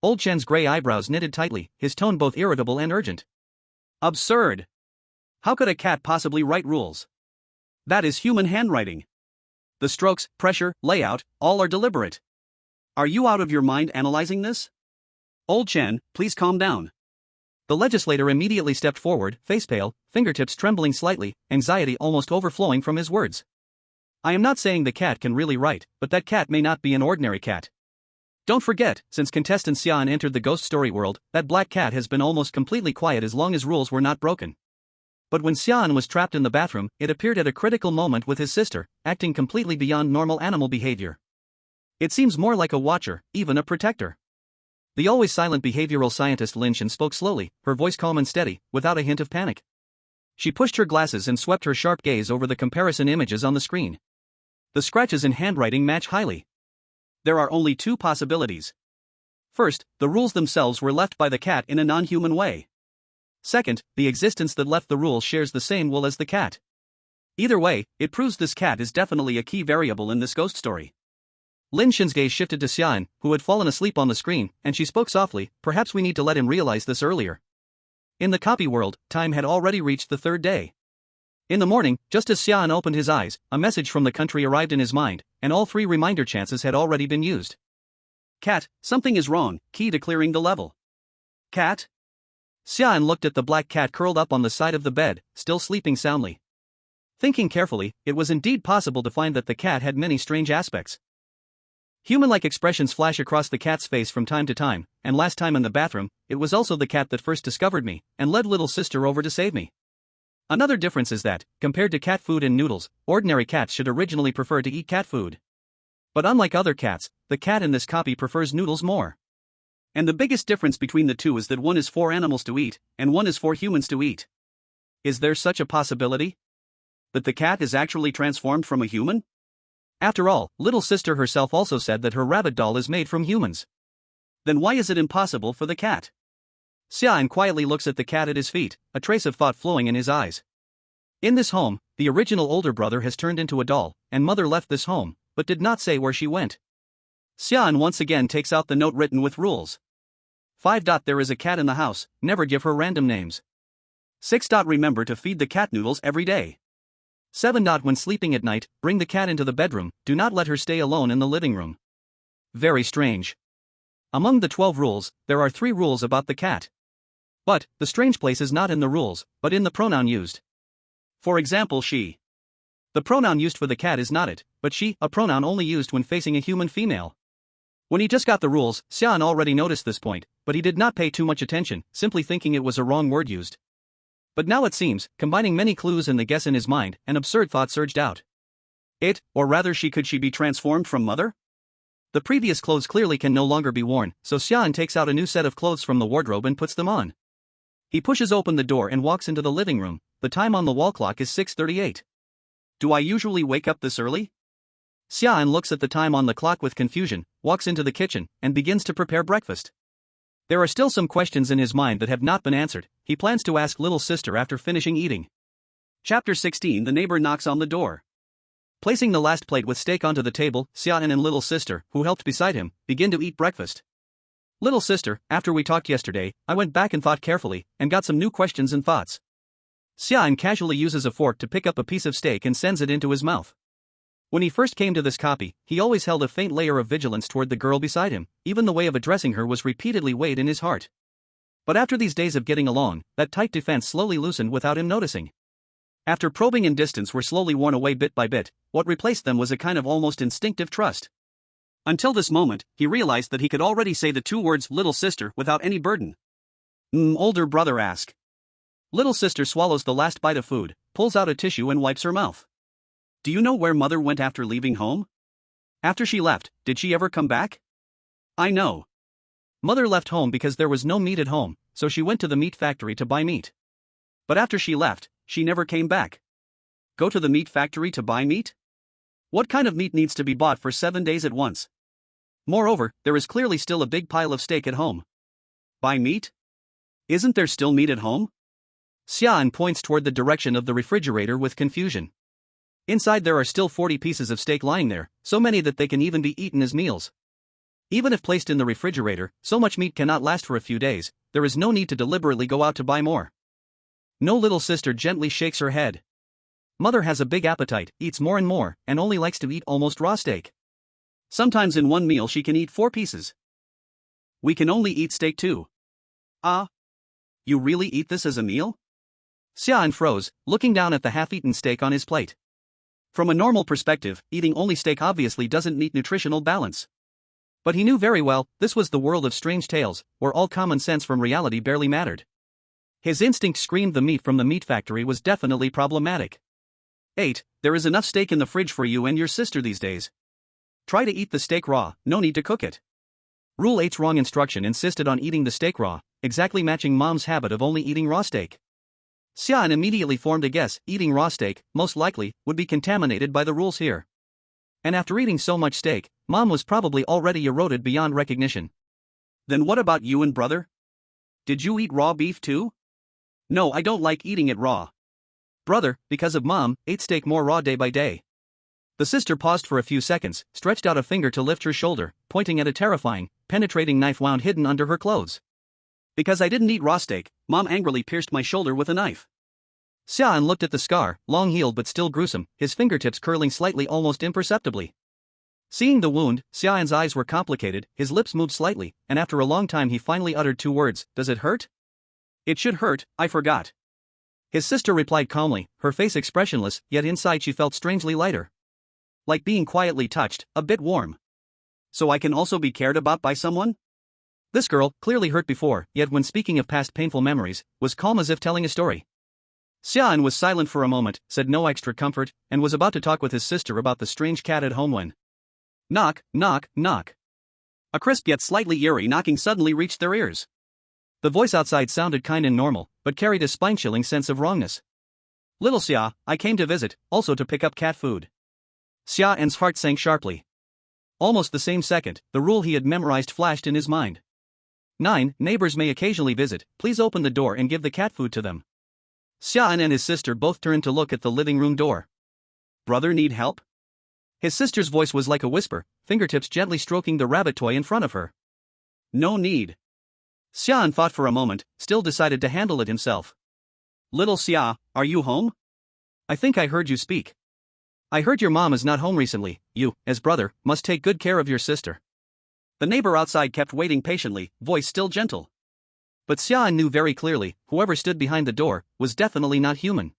Old Chen's gray eyebrows knitted tightly, his tone both irritable and urgent. Absurd! How could a cat possibly write rules? That is human handwriting. The strokes, pressure, layout, all are deliberate. Are you out of your mind analyzing this? Old Chen, please calm down. The legislator immediately stepped forward, face pale, fingertips trembling slightly, anxiety almost overflowing from his words. I am not saying the cat can really write, but that cat may not be an ordinary cat. Don't forget, since contestant Xia An entered the ghost story world, that black cat has been almost completely quiet as long as rules were not broken. But when Xia An was trapped in the bathroom, it appeared at a critical moment with his sister, acting completely beyond normal animal behavior. It seems more like a watcher, even a protector. The always silent behavioral scientist Lin Shan spoke slowly, her voice calm and steady, without a hint of panic. She pushed her glasses and swept her sharp gaze over the comparison images on the screen. The scratches in handwriting match highly. There are only 2 possibilities. First, the rules themselves were left by the cat in a non-human way. Second, the existence that left the rules shares the same will as the cat. Either way, it proves this cat is definitely a key variable in this ghost story. Lin Shan's gaze shifted to Xia An, who had fallen asleep on the screen, and she spoke softly, perhaps we need to let him realize this earlier. In the copy world, time had already reached the 3rd day. In the morning, just as Xia An opened his eyes, a message from the country arrived in his mind, and all 3 reminder chances had already been used. Cat, something is wrong, key to clearing the level. Cat? Xia An looked at the black cat curled up on the side of the bed, still sleeping soundly. Thinking carefully, it was indeed possible to find that the cat had many strange aspects. Human-like expressions flash across the cat's face from time to time, and last time in the bathroom, it was also the cat that first discovered me, and led little sister over to save me. Another difference is that, compared to cat food and noodles, ordinary cats should originally prefer to eat cat food. But unlike other cats, the cat in this copy prefers noodles more. And the biggest difference between the two is that one is for animals to eat, and one is for humans to eat. Is there such a possibility? That the cat is actually transformed from a human? After all, little sister herself also said that her rabbit doll is made from humans. Then why is it impossible for the cat? Xia An quietly looks at the cat at his feet, a trace of thought flowing in his eyes. In this home, the original older brother has turned into a doll, and mother left this home, but did not say where she went. Xia An once again takes out the note written with rules. 5. There is a cat in the house, never give her random names. 6. Remember to feed the cat noodles every day. 7. When sleeping at night, bring the cat into the bedroom, do not let her stay alone in the living room. Very strange. Among the 12 rules, there are 3 rules about the cat. But, the strange place is not in the rules, but in the pronoun used. For example, she. The pronoun used for the cat is not it, but she, a pronoun only used when facing a human female. When he just got the rules, Xia An already noticed this point, but he did not pay too much attention, simply thinking it was a wrong word used. But now it seems, combining many clues and the guess in his mind, an absurd thought surged out. Or rather could she be transformed from mother? The previous clothes clearly can no longer be worn, so Xia An takes out a new set of clothes from the wardrobe and puts them on. He pushes open the door and walks into the living room. The time on the wall clock is 6:38. Do I usually wake up this early? Xia An looks at the time on the clock with confusion, walks into the kitchen, and begins to prepare breakfast. There are still some questions in his mind that have not been answered. He plans to ask little sister after finishing eating. Chapter 16. The neighbor knocks on the door. Placing the last plate with steak onto the table, Xia An and little sister, who helped beside him, begin to eat breakfast. Little sister, after we talked yesterday, I went back and thought carefully, and got some new questions and thoughts. Xia An casually uses a fork to pick up a piece of steak and sends it into his mouth. When he first came to this copy, he always held a faint layer of vigilance toward the girl beside him, even the way of addressing her was repeatedly weighed in his heart. But after these days of getting along, that tight defense slowly loosened without him noticing. After probing and distance were slowly worn away bit by bit, what replaced them was a kind of almost instinctive trust. Until this moment, he realized that he could already say the 2 words little sister without any burden. Older brother ask. Little sister swallows the last bite of food, pulls out a tissue and wipes her mouth. Do you know where mother went after leaving home? After she left, did she ever come back? I know. Mother left home because there was no meat at home, so she went to the meat factory to buy meat. But after she left, she never came back. Go to the meat factory to buy meat? What kind of meat needs to be bought for 7 days at once? Moreover, there is clearly still a big pile of steak at home. Buy meat? Isn't there still meat at home? Xia An points toward the direction of the refrigerator with confusion. Inside there are still 40 pieces of steak lying there, so many that they can even be eaten as meals. Even if placed in the refrigerator, so much meat cannot last for a few days. There is no need to deliberately go out to buy more. No, little sister gently shakes her head. Mother has a big appetite, eats more and more, and only likes to eat almost raw steak. Sometimes in one meal she can eat 4 pieces. We can only eat steak too. You really eat this as a meal? Xia An froze, looking down at the half-eaten steak on his plate. From a normal perspective, eating only steak obviously doesn't meet nutritional balance. But he knew very well, this was the world of strange tales, where all common sense from reality barely mattered. His instinct screamed the meat from the meat factory was definitely problematic. 8. There is enough steak in the fridge for you and your sister these days. Try to eat the steak raw, no need to cook it. Rule 8's wrong instruction insisted on eating the steak raw, exactly matching Mom's habit of only eating raw steak. Xia An immediately formed a guess, eating raw steak, most likely, would be contaminated by the rules here. And after eating so much steak, Mom was probably already eroded beyond recognition. Then what about you and brother? Did you eat raw beef too? No, I don't like eating it raw. Brother, because of Mom, ate steak more raw day by day. The sister paused for a few seconds, stretched out a finger to lift her shoulder, pointing at a terrifying, penetrating knife wound hidden under her clothes. Because I didn't eat raw steak, Mom angrily pierced my shoulder with a knife. Xia An looked at the scar, long-healed but still gruesome, his fingertips curling slightly almost imperceptibly. Seeing the wound, Xia An's eyes were complicated, his lips moved slightly, and after a long time he finally uttered 2 words, "Does it hurt?" "It should hurt, I forgot." His sister replied calmly, her face expressionless, yet inside she felt strangely lighter. Like being quietly touched, a bit warm. So I can also be cared about by someone? This girl, clearly hurt before, yet when speaking of past painful memories, was calm as if telling a story. Xia An was silent for a moment, said no extra comfort, and was about to talk with his sister about the strange cat at home when Knock, knock, knock. A crisp yet slightly eerie knocking suddenly reached their ears. The voice outside sounded kind and normal, but carried a spine-chilling sense of wrongness. Little Xia, I came to visit, also to pick up cat food. Xia An's heart sank sharply. Almost the same second, the rule he had memorized flashed in his mind. 9. Neighbors may occasionally visit, please open the door and give the cat food to them. Xia An and his sister both turned to look at the living room door. Brother need help? His sister's voice was like a whisper, fingertips gently stroking the rabbit toy in front of her. No need. Xia An thought for a moment, still decided to handle it himself. Little Xia, are you home? I think I heard you speak. I heard your mom is not home recently. You, as brother, must take good care of your sister. The neighbor outside kept waiting patiently, voice still gentle. But Xia An knew very clearly, whoever stood behind the door was definitely not human.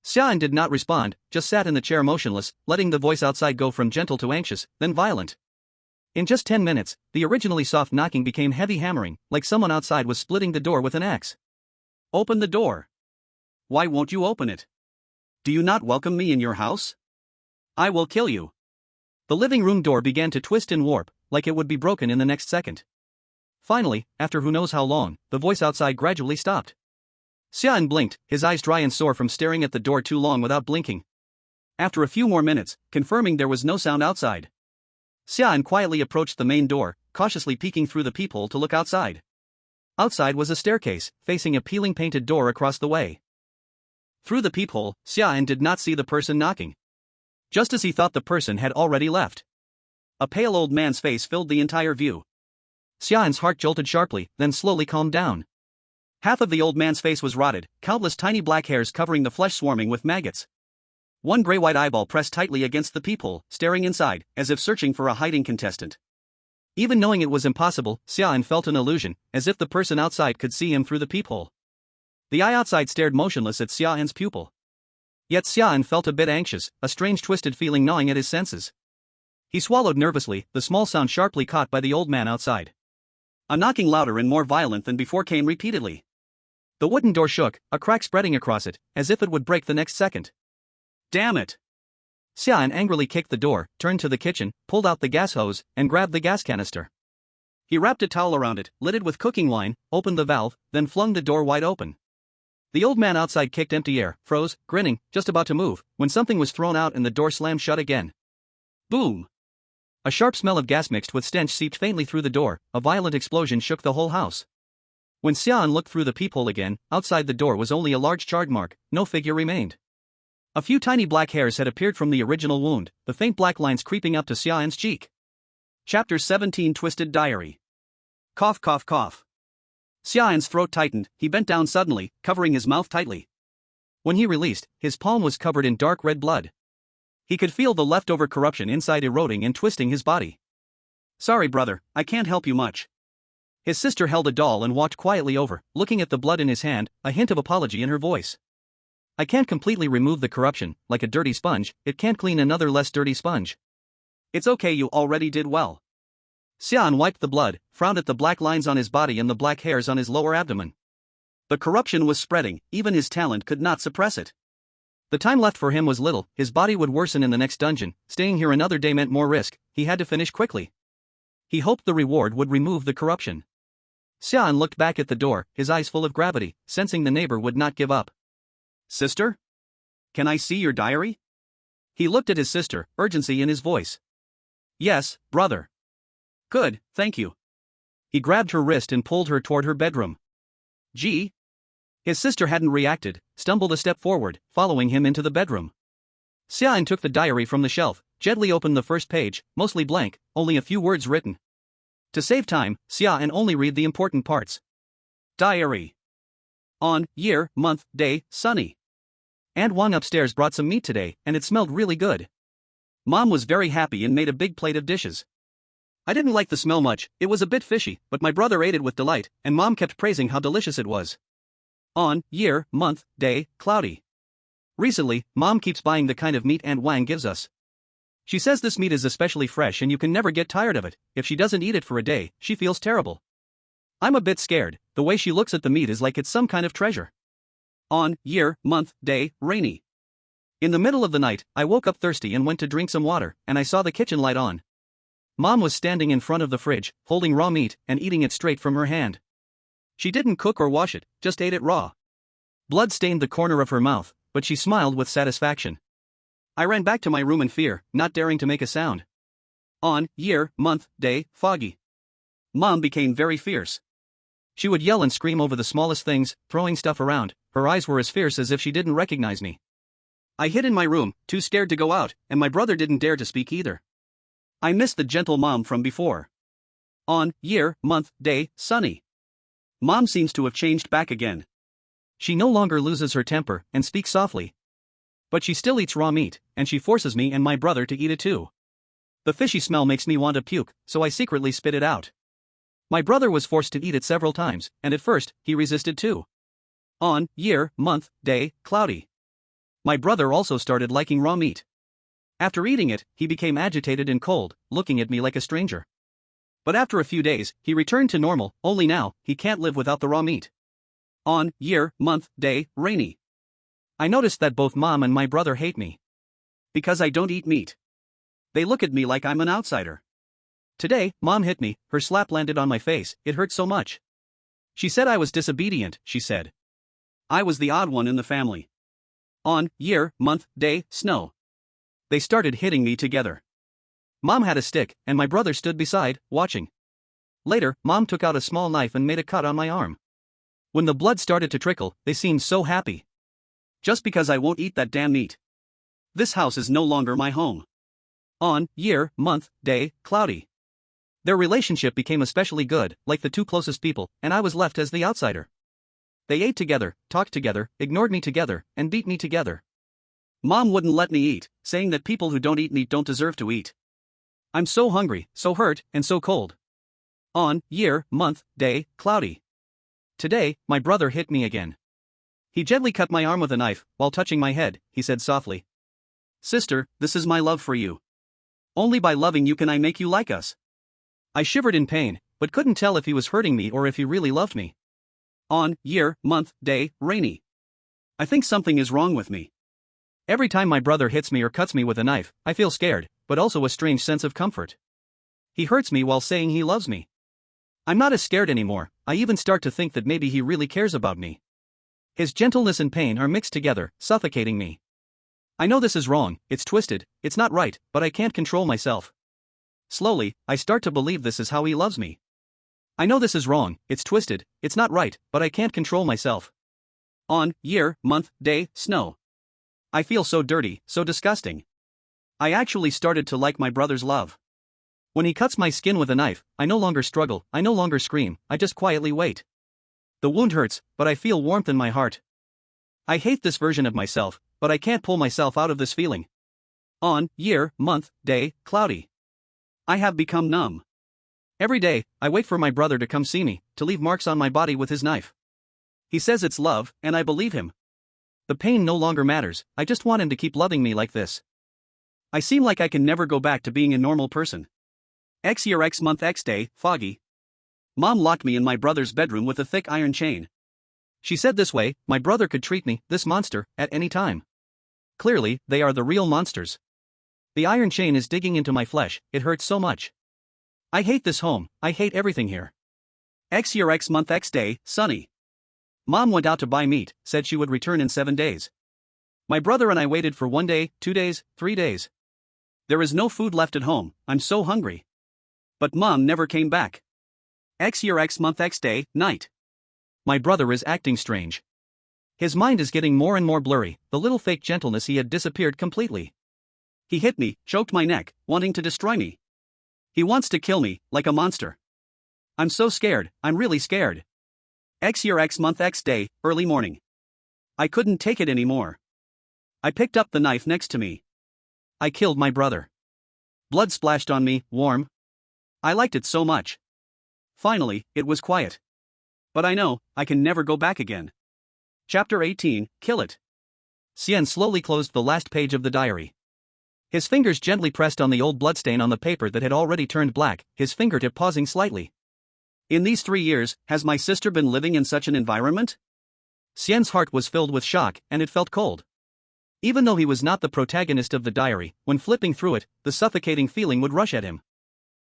Xia An did not respond, just sat in the chair motionless, letting the voice outside go from gentle to anxious, then violent. In just 10 minutes, the originally soft knocking became heavy hammering, like someone outside was splitting the door with an axe. Open the door. Why won't you open it? Do you not welcome me in your house? I will kill you. The living room door began to twist and warp, like it would be broken in the next second. Finally, after who knows how long, the voice outside gradually stopped. Xia An blinked, his eyes dry and sore from staring at the door too long without blinking. After a few more minutes, confirming there was no sound outside, Xia An quietly approached the main door, cautiously peeking through the peephole to look outside. Outside was a staircase, facing a peeling painted door across the way. Through the peephole, Xia An did not see the person knocking. Just as he thought the person had already left, a pale old man's face filled the entire view. Xia An's heart jolted sharply, then slowly calmed down. Half of the old man's face was rotted, countless tiny black hairs covering the flesh swarming with maggots. One gray-white eyeball pressed tightly against the peephole, staring inside, as if searching for a hiding contestant. Even knowing it was impossible, Xia An felt an illusion, as if the person outside could see him through the peephole. The eye outside stared motionless at Xia An's pupil. Yet Xia An felt a bit anxious, a strange twisted feeling gnawing at his senses. He swallowed nervously, the small sound sharply caught by the old man outside. A knocking louder and more violent than before came repeatedly. The wooden door shook, a crack spreading across it, as if it would break the next second. Damn it! Xia An angrily kicked the door, turned to the kitchen, pulled out the gas hose, and grabbed the gas canister. He wrapped a towel around it, lit it with cooking wine, opened the valve, then flung the door wide open. The old man outside kicked empty air, froze, grinning, just about to move, when something was thrown out and the door slammed shut again. Boom! A sharp smell of gas mixed with stench seeped faintly through the door, a violent explosion shook the whole house. When Xia An looked through the peephole again, outside the door was only a large charred mark, no figure remained. A few tiny black hairs had appeared from the original wound, the faint black lines creeping up to Xia An's cheek. Chapter 17 Twisted Diary. Cough cough cough. Xia An's throat tightened, he bent down suddenly, covering his mouth tightly. When he released, his palm was covered in dark red blood. He could feel the leftover corruption inside eroding and twisting his body. Sorry brother, I can't help you much. His sister held a doll and walked quietly over, looking at the blood in his hand, a hint of apology in her voice. I can't completely remove the corruption, like a dirty sponge, it can't clean another less dirty sponge. It's okay, you already did well. Xia An wiped the blood, frowned at the black lines on his body and the black hairs on his lower abdomen. The corruption was spreading, even his talent could not suppress it. The time left for him was little, his body would worsen in the next dungeon, staying here another day meant more risk, he had to finish quickly. He hoped the reward would remove the corruption. Xia An looked back at the door, his eyes full of gravity, sensing the neighbor would not give up. Sister? Can I see your diary? He looked at his sister, urgency in his voice. Yes, brother. Good, thank you. He grabbed her wrist and pulled her toward her bedroom. Gee. His sister hadn't reacted, stumbled a step forward, following him into the bedroom. Xia An took the diary from the shelf, gently opened the first page, mostly blank, only a few words written. To save time, Xia An only read the important parts. Diary. On, year, month, day, sunny. Aunt Wang upstairs brought some meat today, and it smelled really good. Mom was very happy and made a big plate of dishes. I didn't like the smell much, it was a bit fishy, but my brother ate it with delight, and Mom kept praising how delicious it was. On, year, month, day, cloudy. Recently, Mom keeps buying the kind of meat Aunt Wang gives us. She says this meat is especially fresh and you can never get tired of it. If she doesn't eat it for a day, she feels terrible. I'm a bit scared, the way she looks at the meat is like it's some kind of treasure. On, year, month, day, rainy. In the middle of the night, I woke up thirsty and went to drink some water, and I saw the kitchen light on. Mom was standing in front of the fridge, holding raw meat and eating it straight from her hand. She didn't cook or wash it, just ate it raw. Blood stained the corner of her mouth, but she smiled with satisfaction. I ran back to my room in fear, not daring to make a sound. On, year, month, day, foggy. Mom became very fierce. She would yell and scream over the smallest things, throwing stuff around. Her eyes were as fierce as if she didn't recognize me. I hid in my room, too scared to go out, and my brother didn't dare to speak either. I missed the gentle mom from before. On, year, month, day, sunny. Mom seems to have changed back again. She no longer loses her temper and speaks softly. But she still eats raw meat, and she forces me and my brother to eat it too. The fishy smell makes me want to puke, so I secretly spit it out. My brother was forced to eat it several times, and at first, he resisted too. On, year, month, day, cloudy. My brother also started liking raw meat. After eating it, he became agitated and cold, looking at me like a stranger. But after a few days, he returned to normal, only now, he can't live without the raw meat. On, year, month, day, rainy. I noticed that both Mom and my brother hate me. Because I don't eat meat. They look at me like I'm an outsider. Today, Mom hit me, her slap landed on my face, it hurt so much. She said I was disobedient, she said. I was the odd one in the family. On, year, month, day, snow. They started hitting me together. Mom had a stick, and my brother stood beside, watching. Later, Mom took out a small knife and made a cut on my arm. When the blood started to trickle, they seemed so happy. Just because I won't eat that damn meat. This house is no longer my home. On, year, month, day, cloudy. Their relationship became especially good, like the two closest people, and I was left as the outsider. They ate together, talked together, ignored me together, and beat me together. Mom wouldn't let me eat, saying that people who don't eat meat don't deserve to eat. I'm so hungry, so hurt, and so cold. On, year, month, day, cloudy. Today, my brother hit me again. He gently cut my arm with a knife, while touching my head, he said softly. Sister, this is my love for you. Only by loving you can I make you like us. I shivered in pain, but couldn't tell if he was hurting me or if he really loved me. On, year, month, day, rainy. I think something is wrong with me. Every time my brother hits me or cuts me with a knife, I feel scared, but also a strange sense of comfort. He hurts me while saying he loves me. I'm not as scared anymore, I even start to think that maybe he really cares about me. His gentleness and pain are mixed together, suffocating me. I know this is wrong, it's twisted, it's not right, but I can't control myself. Slowly, I start to believe this is how he loves me. I know this is wrong, it's twisted, it's not right, but I can't control myself. On, year, month, day, snow. I feel so dirty, so disgusting. I actually started to like my brother's love. When he cuts my skin with a knife, I no longer struggle, I no longer scream, I just quietly wait. The wound hurts, but I feel warmth in my heart. I hate this version of myself, but I can't pull myself out of this feeling. On, year, month, day, cloudy. I have become numb. Every day, I wait for my brother to come see me, to leave marks on my body with his knife. He says it's love, and I believe him. The pain no longer matters, I just want him to keep loving me like this. I seem like I can never go back to being a normal person. X year X month X day, foggy. Mom locked me in my brother's bedroom with a thick iron chain. She said this way, my brother could treat me, this monster, at any time. Clearly, they are the real monsters. The iron chain is digging into my flesh, it hurts so much. I hate this home, I hate everything here. X year X month X day, sunny. Mom went out to buy meat, said she would return in 7 days. My brother and I waited for 1 day, 2 days, 3 days. There is no food left at home, I'm so hungry. But Mom never came back. X year X month X day, night. My brother is acting strange. His mind is getting more and more blurry, the little fake gentleness he had disappeared completely. He hit me, choked my neck, wanting to destroy me. He wants to kill me, like a monster. I'm so scared, I'm really scared. X year X month X day, early morning. I couldn't take it anymore. I picked up the knife next to me. I killed my brother. Blood splashed on me, warm. I liked it so much. Finally, it was quiet. But I know, I can never go back again. Chapter 18, Kill It. Xia An slowly closed the last page of the diary. His fingers gently pressed on the old bloodstain on the paper that had already turned black, his fingertip pausing slightly. In these 3 years, has my sister been living in such an environment? Xia An's heart was filled with shock, and it felt cold. Even though he was not the protagonist of the diary, when flipping through it, the suffocating feeling would rush at him.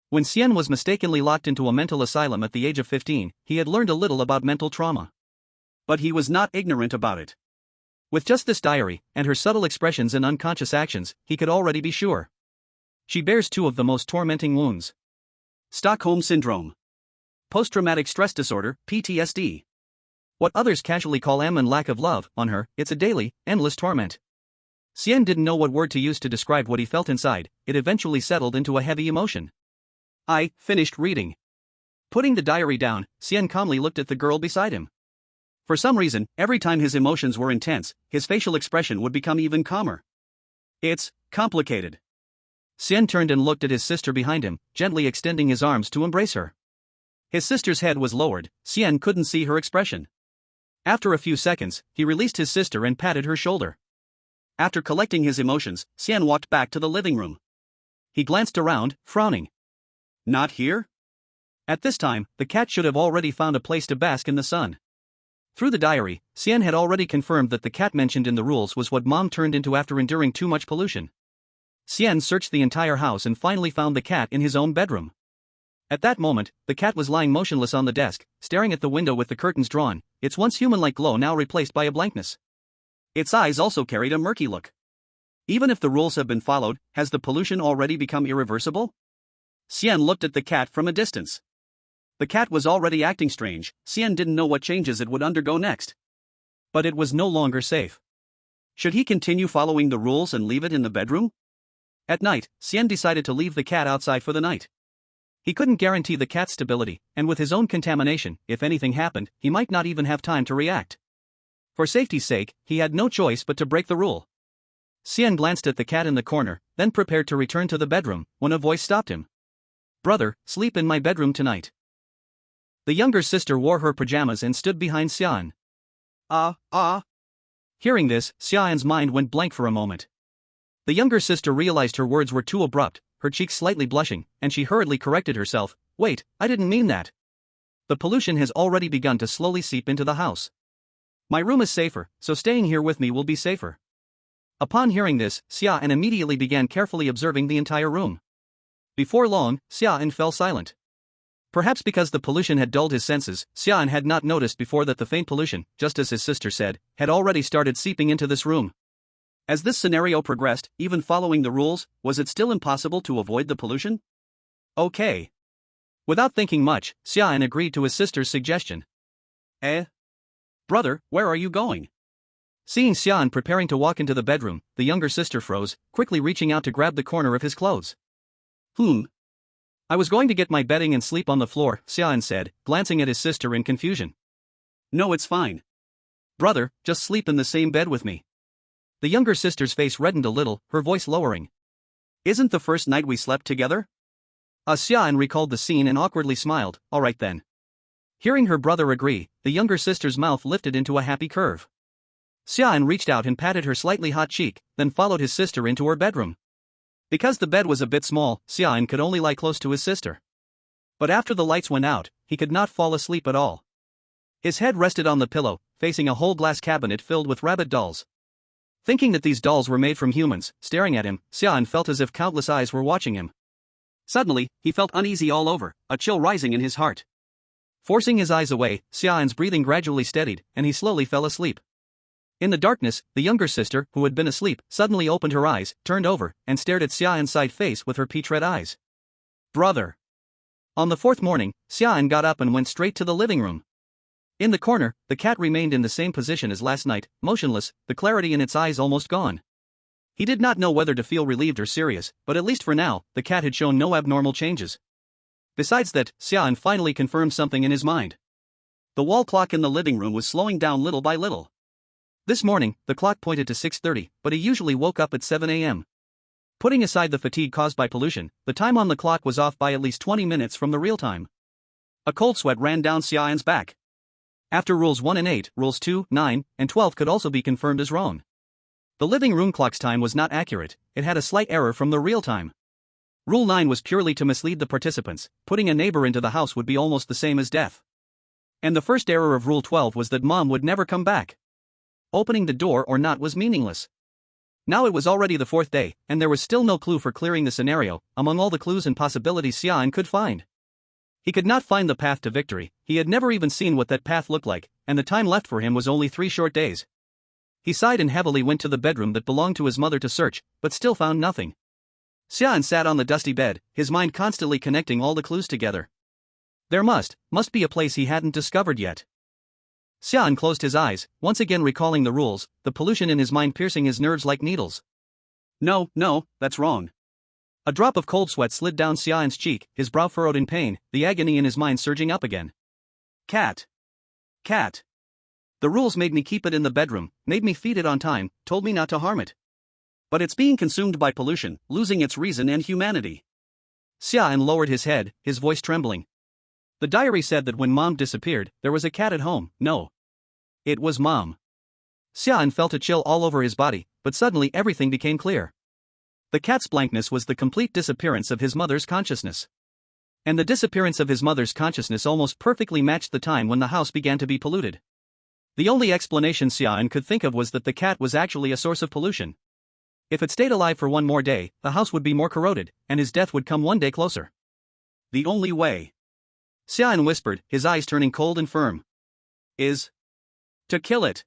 When Xian was mistakenly locked into a mental asylum at the age of 15, he had learned a little about mental trauma. But he was not ignorant about it. With just this diary, and her subtle expressions and unconscious actions, he could already be sure. She bears two of the most tormenting wounds. Stockholm Syndrome. Post-traumatic stress disorder, PTSD. What others casually call and lack of love, on her, it's a daily, endless torment. Xian didn't know what word to use to describe what he felt inside. It eventually settled into a heavy emotion. I finished reading. Putting the diary down, Xian calmly looked at the girl beside him. For some reason, every time his emotions were intense, his facial expression would become even calmer. It's complicated. Xian turned and looked at his sister behind him, gently extending his arms to embrace her. His sister's head was lowered. Xian couldn't see her expression. After a few seconds, he released his sister and patted her shoulder. After collecting his emotions, Xian walked back to the living room. He glanced around, frowning. Not here? At this time, the cat should have already found a place to bask in the sun. Through the diary, Xian had already confirmed that the cat mentioned in the rules was what Mom turned into after enduring too much pollution. Xian searched the entire house and finally found the cat in his own bedroom. At that moment, the cat was lying motionless on the desk, staring at the window with the curtains drawn, its once human-like glow now replaced by a blankness. Its eyes also carried a murky look. Even if the rules have been followed, has the pollution already become irreversible? Xian looked at the cat from a distance. The cat was already acting strange. Xian didn't know what changes it would undergo next. But it was no longer safe. Should he continue following the rules and leave it in the bedroom? At night, Xian decided to leave the cat outside for the night. He couldn't guarantee the cat's stability, and with his own contamination, if anything happened, he might not even have time to react. For safety's sake, he had no choice but to break the rule. Xian glanced at the cat in the corner, then prepared to return to the bedroom, when a voice stopped him. "Brother, sleep in my bedroom tonight." The younger sister wore her pajamas and stood behind Xia An. Hearing this, Xia An's mind went blank for a moment. The younger sister realized her words were too abrupt, her cheeks slightly blushing, and she hurriedly corrected herself. "Wait, I didn't mean that. The pollution has already begun to slowly seep into the house. My room is safer, so staying here with me will be safer." Upon hearing this, Xia An immediately began carefully observing the entire room. Before long, Xia An fell silent. Perhaps because the pollution had dulled his senses, Xia An had not noticed before that the faint pollution, just as his sister said, had already started seeping into this room. As this scenario progressed, even following the rules, was it still impossible to avoid the pollution? Okay. Without thinking much, Xia An agreed to his sister's suggestion. Brother, where are you going? Seeing Xia An preparing to walk into the bedroom, the younger sister froze, quickly reaching out to grab the corner of his clothes. I was going to get my bedding and sleep on the floor, Xia An said, glancing at his sister in confusion. No, it's fine. Brother, just sleep in the same bed with me. The younger sister's face reddened a little, her voice lowering. Isn't the first night we slept together? Xia An recalled the scene and awkwardly smiled. All right then. Hearing her brother agree, the younger sister's mouth lifted into a happy curve. Xia An reached out and patted her slightly hot cheek, then followed his sister into her bedroom. Because the bed was a bit small, Xia An could only lie close to his sister. But after the lights went out, he could not fall asleep at all. His head rested on the pillow, facing a whole glass cabinet filled with rabbit dolls. Thinking that these dolls were made from humans, staring at him, Xia An felt as if countless eyes were watching him. Suddenly, he felt uneasy all over, a chill rising in his heart. Forcing his eyes away, Xia An's breathing gradually steadied, and he slowly fell asleep. In the darkness, the younger sister, who had been asleep, suddenly opened her eyes, turned over, and stared at Xia An's side face with her peach-red eyes. Brother. On the fourth morning, Xia An got up and went straight to the living room. In the corner, the cat remained in the same position as last night, motionless, the clarity in its eyes almost gone. He did not know whether to feel relieved or serious, but at least for now, the cat had shown no abnormal changes. Besides that, Xia An finally confirmed something in his mind. The wall clock in the living room was slowing down little by little. This morning, the clock pointed to 6:30, but he usually woke up at 7 a.m. Putting aside the fatigue caused by pollution, the time on the clock was off by at least 20 minutes from the real time. A cold sweat ran down Xia An's back. After Rules 1 and 8, Rules 2, 9, and 12 could also be confirmed as wrong. The living room clock's time was not accurate, it had a slight error from the real time. Rule 9 was purely to mislead the participants, putting a neighbor into the house would be almost the same as death. And the first error of Rule 12 was that Mom would never come back. Opening the door or not was meaningless. Now it was already the fourth day, and there was still no clue for clearing the scenario, among all the clues and possibilities Xia An could find. He could not find the path to victory, he had never even seen what that path looked like, and the time left for him was only 3 short days. He sighed and heavily went to the bedroom that belonged to his mother to search, but still found nothing. Xia An sat on the dusty bed, his mind constantly connecting all the clues together. There must be a place he hadn't discovered yet. Xia An closed his eyes, once again recalling the rules, the pollution in his mind piercing his nerves like needles. No, that's wrong. A drop of cold sweat slid down Xia An's cheek, his brow furrowed in pain, the agony in his mind surging up again. Cat. The rules made me keep it in the bedroom, made me feed it on time, told me not to harm it. But it's being consumed by pollution, losing its reason and humanity. Xia An lowered his head, his voice trembling. The diary said that when Mom disappeared, there was a cat at home. No. It was Mom. Xia An felt a chill all over his body, but suddenly everything became clear. The cat's blankness was the complete disappearance of his mother's consciousness. And the disappearance of his mother's consciousness almost perfectly matched the time when the house began to be polluted. The only explanation Xia An could think of was that the cat was actually a source of pollution. If it stayed alive for one more day, the house would be more corroded, and his death would come one day closer. The only way, Xia An whispered, his eyes turning cold and firm, is to kill it.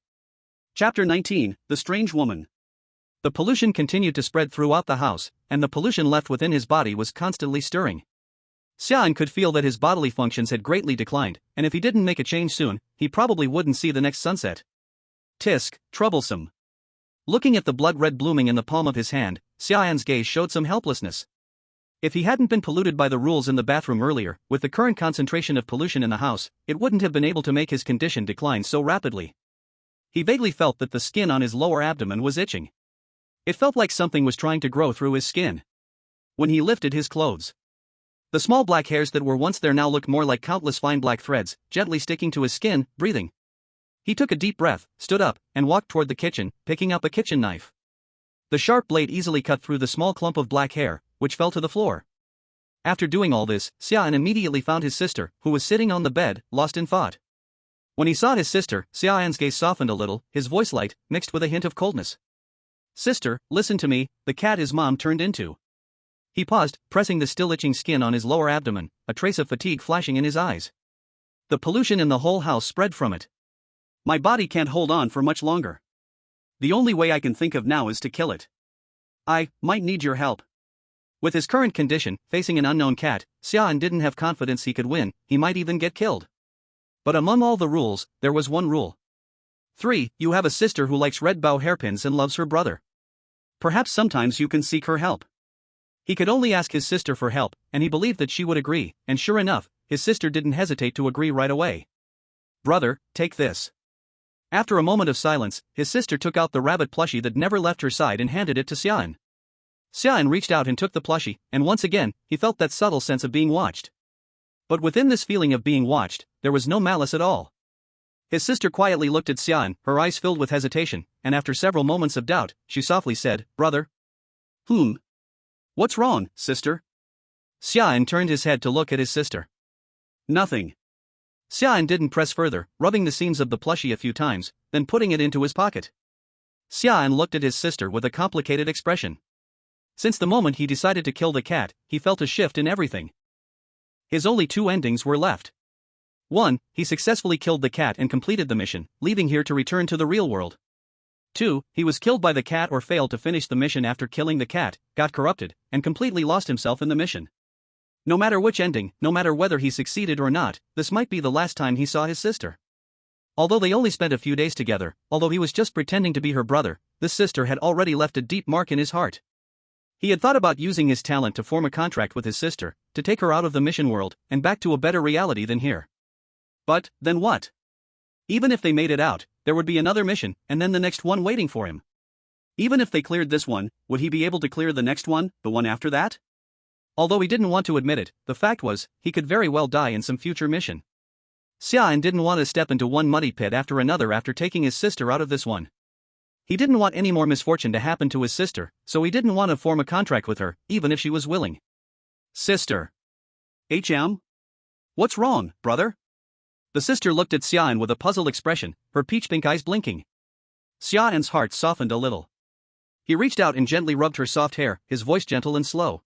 Chapter 19, The Strange Woman. The pollution continued to spread throughout the house, and the pollution left within his body was constantly stirring. Xia An could feel that his bodily functions had greatly declined, and if he didn't make a change soon, he probably wouldn't see the next sunset. Tisk, troublesome. Looking at the blood red blooming in the palm of his hand, Xia An's gaze showed some helplessness. If he hadn't been polluted by the rules in the bathroom earlier, with the current concentration of pollution in the house, it wouldn't have been able to make his condition decline so rapidly. He vaguely felt that the skin on his lower abdomen was itching. It felt like something was trying to grow through his skin. When he lifted his clothes, the small black hairs that were once there now looked more like countless fine black threads, gently sticking to his skin, breathing. He took a deep breath, stood up, and walked toward the kitchen, picking up a kitchen knife. The sharp blade easily cut through the small clump of black hair, which fell to the floor. After doing all this, Xia An immediately found his sister, who was sitting on the bed, lost in thought. When he saw his sister, Xia An's gaze softened a little, his voice light, mixed with a hint of coldness. Sister, listen to me, the cat is Mom turned into. He paused, pressing the still itching skin on his lower abdomen, a trace of fatigue flashing in his eyes. The pollution in the whole house spread from it. My body can't hold on for much longer. The only way I can think of now is to kill it. I might need your help. With his current condition, facing an unknown cat, Xia An didn't have confidence he could win, he might even get killed. But among all the rules, there was one rule. 3. You have a sister who likes red bow hairpins and loves her brother. Perhaps sometimes you can seek her help. He could only ask his sister for help, and he believed that she would agree, and sure enough, his sister didn't hesitate to agree right away. Brother, take this. After a moment of silence, his sister took out the rabbit plushie that never left her side and handed it to Xia An. Xia An reached out and took the plushie, and once again, he felt that subtle sense of being watched. But within this feeling of being watched, there was no malice at all. His sister quietly looked at Xia An, her eyes filled with hesitation, and after several moments of doubt, she softly said, Brother. What's wrong, sister? Xia An turned his head to look at his sister. Nothing. Xia An didn't press further, rubbing the seams of the plushie a few times, then putting it into his pocket. Xia An looked at his sister with a complicated expression. Since the moment he decided to kill the cat, he felt a shift in everything. His only 2 endings were left. 1. He successfully killed the cat and completed the mission, leaving here to return to the real world. 2. He was killed by the cat or failed to finish the mission after killing the cat, got corrupted, and completely lost himself in the mission. No matter which ending, no matter whether he succeeded or not, this might be the last time he saw his sister. Although they only spent a few days together, although he was just pretending to be her brother, this sister had already left a deep mark in his heart. He had thought about using his talent to form a contract with his sister, to take her out of the mission world, and back to a better reality than here. But, then what? Even if they made it out, there would be another mission, and then the next one waiting for him. Even if they cleared this one, would he be able to clear the next one, the one after that? Although he didn't want to admit it, the fact was, he could very well die in some future mission. Xia An didn't want to step into one muddy pit after another after taking his sister out of this one. He didn't want any more misfortune to happen to his sister, so he didn't want to form a contract with her, even if she was willing. Sister. What's wrong, brother? The sister looked at Xia An with a puzzled expression, her peach-pink eyes blinking. Xia An's heart softened a little. He reached out and gently rubbed her soft hair, his voice gentle and slow.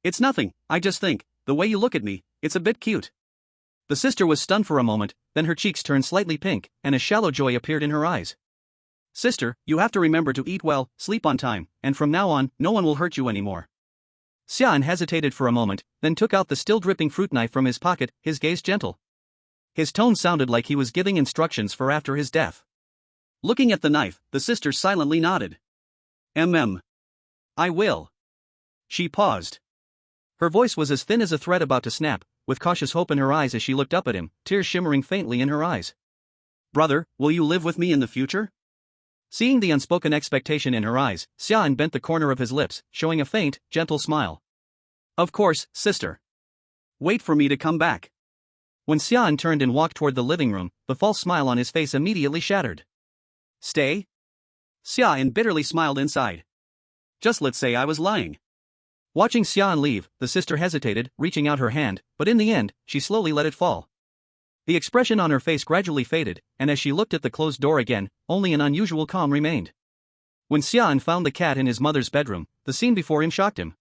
It's nothing, I just think, the way you look at me, it's a bit cute. The sister was stunned for a moment, then her cheeks turned slightly pink, and a shallow joy appeared in her eyes. Sister, you have to remember to eat well, sleep on time, and from now on, no one will hurt you anymore. Xia An hesitated for a moment, then took out the still dripping fruit knife from his pocket, his gaze gentle. His tone sounded like he was giving instructions for after his death. Looking at the knife, the sister silently nodded. I will. She paused. Her voice was as thin as a thread about to snap, with cautious hope in her eyes as she looked up at him, tears shimmering faintly in her eyes. Brother, will you live with me in the future? Seeing the unspoken expectation in her eyes, Xia An bent the corner of his lips, showing a faint, gentle smile. Of course, sister. Wait for me to come back. When Xia An turned and walked toward the living room, the false smile on his face immediately shattered. Stay? Xia An bitterly smiled inside. Just let's say I was lying. Watching Xia An leave, the sister hesitated, reaching out her hand, but in the end, she slowly let it fall. The expression on her face gradually faded, and as she looked at the closed door again, only an unusual calm remained. When Xia An found the cat in his mother's bedroom, the scene before him shocked him.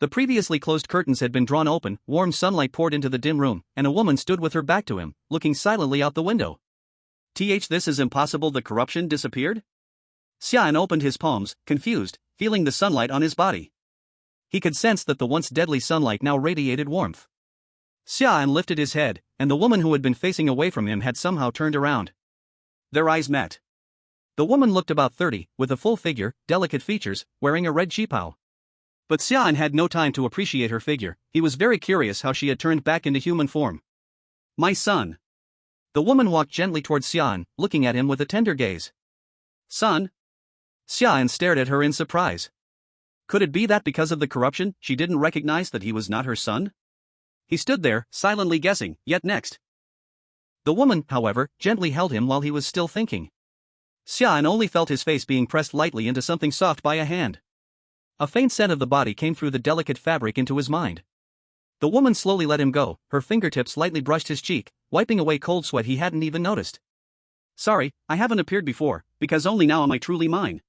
The previously closed curtains had been drawn open, warm sunlight poured into the dim room, and a woman stood with her back to him, looking silently out the window. This is impossible. The corruption disappeared? Xia An opened his palms, confused, feeling the sunlight on his body. He could sense that the once deadly sunlight now radiated warmth. Xia An lifted his head, and the woman who had been facing away from him had somehow turned around. Their eyes met. The woman looked about 30, with a full figure, delicate features, wearing a red qipao. But Xia An had no time to appreciate her figure. He was very curious how she had turned back into human form. My son. The woman walked gently towards Xia An, looking at him with a tender gaze. Son? Xia An stared at her in surprise. Could it be that because of the corruption, she didn't recognize that he was not her son? He stood there, silently guessing, yet next. The woman, however, gently held him while he was still thinking. Xia An only felt his face being pressed lightly into something soft by a hand. A faint scent of the body came through the delicate fabric into his mind. The woman slowly let him go, her fingertips lightly brushed his cheek, wiping away cold sweat he hadn't even noticed. Sorry, I haven't appeared before, because only now am I truly mine.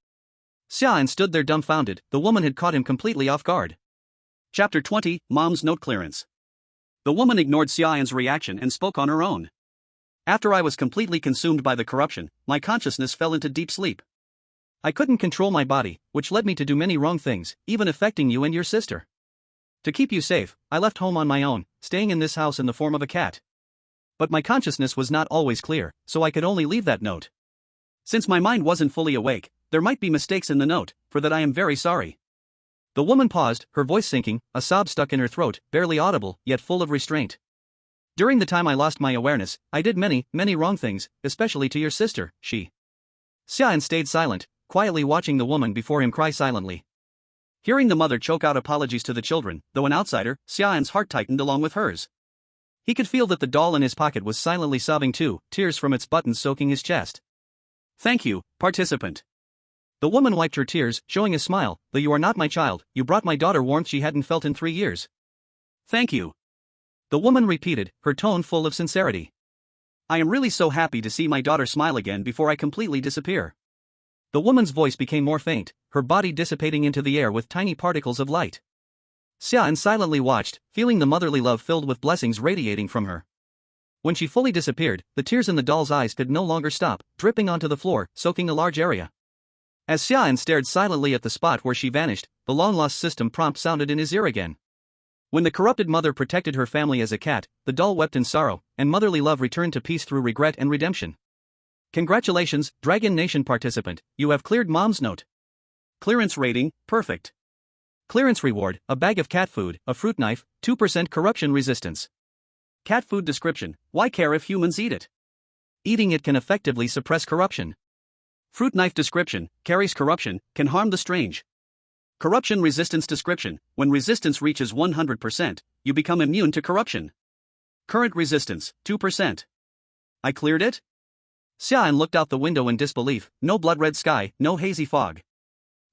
Xia An stood there dumbfounded. The woman had caught him completely off guard. Chapter 20, Mom's Note Clearance. The woman ignored Xia An's reaction and spoke on her own. After I was completely consumed by the corruption, my consciousness fell into deep sleep. I couldn't control my body, which led me to do many wrong things, even affecting you and your sister. To keep you safe, I left home on my own, staying in this house in the form of a cat. But my consciousness was not always clear, so I could only leave that note. Since my mind wasn't fully awake, there might be mistakes in the note, for that I am very sorry. The woman paused, her voice sinking, a sob stuck in her throat, barely audible, yet full of restraint. During the time I lost my awareness, I did many, many wrong things, especially to your sister, she. Xia An stayed silent, quietly watching the woman before him cry silently. Hearing the mother choke out apologies to the children, though an outsider, Xia An's heart tightened along with hers. He could feel that the doll in his pocket was silently sobbing too, tears from its buttons soaking his chest. Thank you, participant. The woman wiped her tears, showing a smile. Though you are not my child, you brought my daughter warmth she hadn't felt in 3 years. Thank you. The woman repeated, her tone full of sincerity. I am really so happy to see my daughter smile again before I completely disappear. The woman's voice became more faint, her body dissipating into the air with tiny particles of light. Xia An silently watched, feeling the motherly love filled with blessings radiating from her. When she fully disappeared, the tears in the doll's eyes could no longer stop, dripping onto the floor, soaking a large area. As Xia An stared silently at the spot where she vanished, the long-lost system prompt sounded in his ear again. When the corrupted mother protected her family as a cat, the doll wept in sorrow, and motherly love returned to peace through regret and redemption. Congratulations, Dragon Nation participant, you have cleared Mom's note. Clearance rating, perfect. Clearance reward, a bag of cat food, a fruit knife, 2% corruption resistance. Cat food description, why care if humans eat it? Eating it can effectively suppress corruption. Fruit knife description, carries corruption, can harm the strange. Corruption resistance description, when resistance reaches 100%, you become immune to corruption. Current resistance, 2%. I cleared it? Xia An looked out the window in disbelief, no blood-red sky, no hazy fog.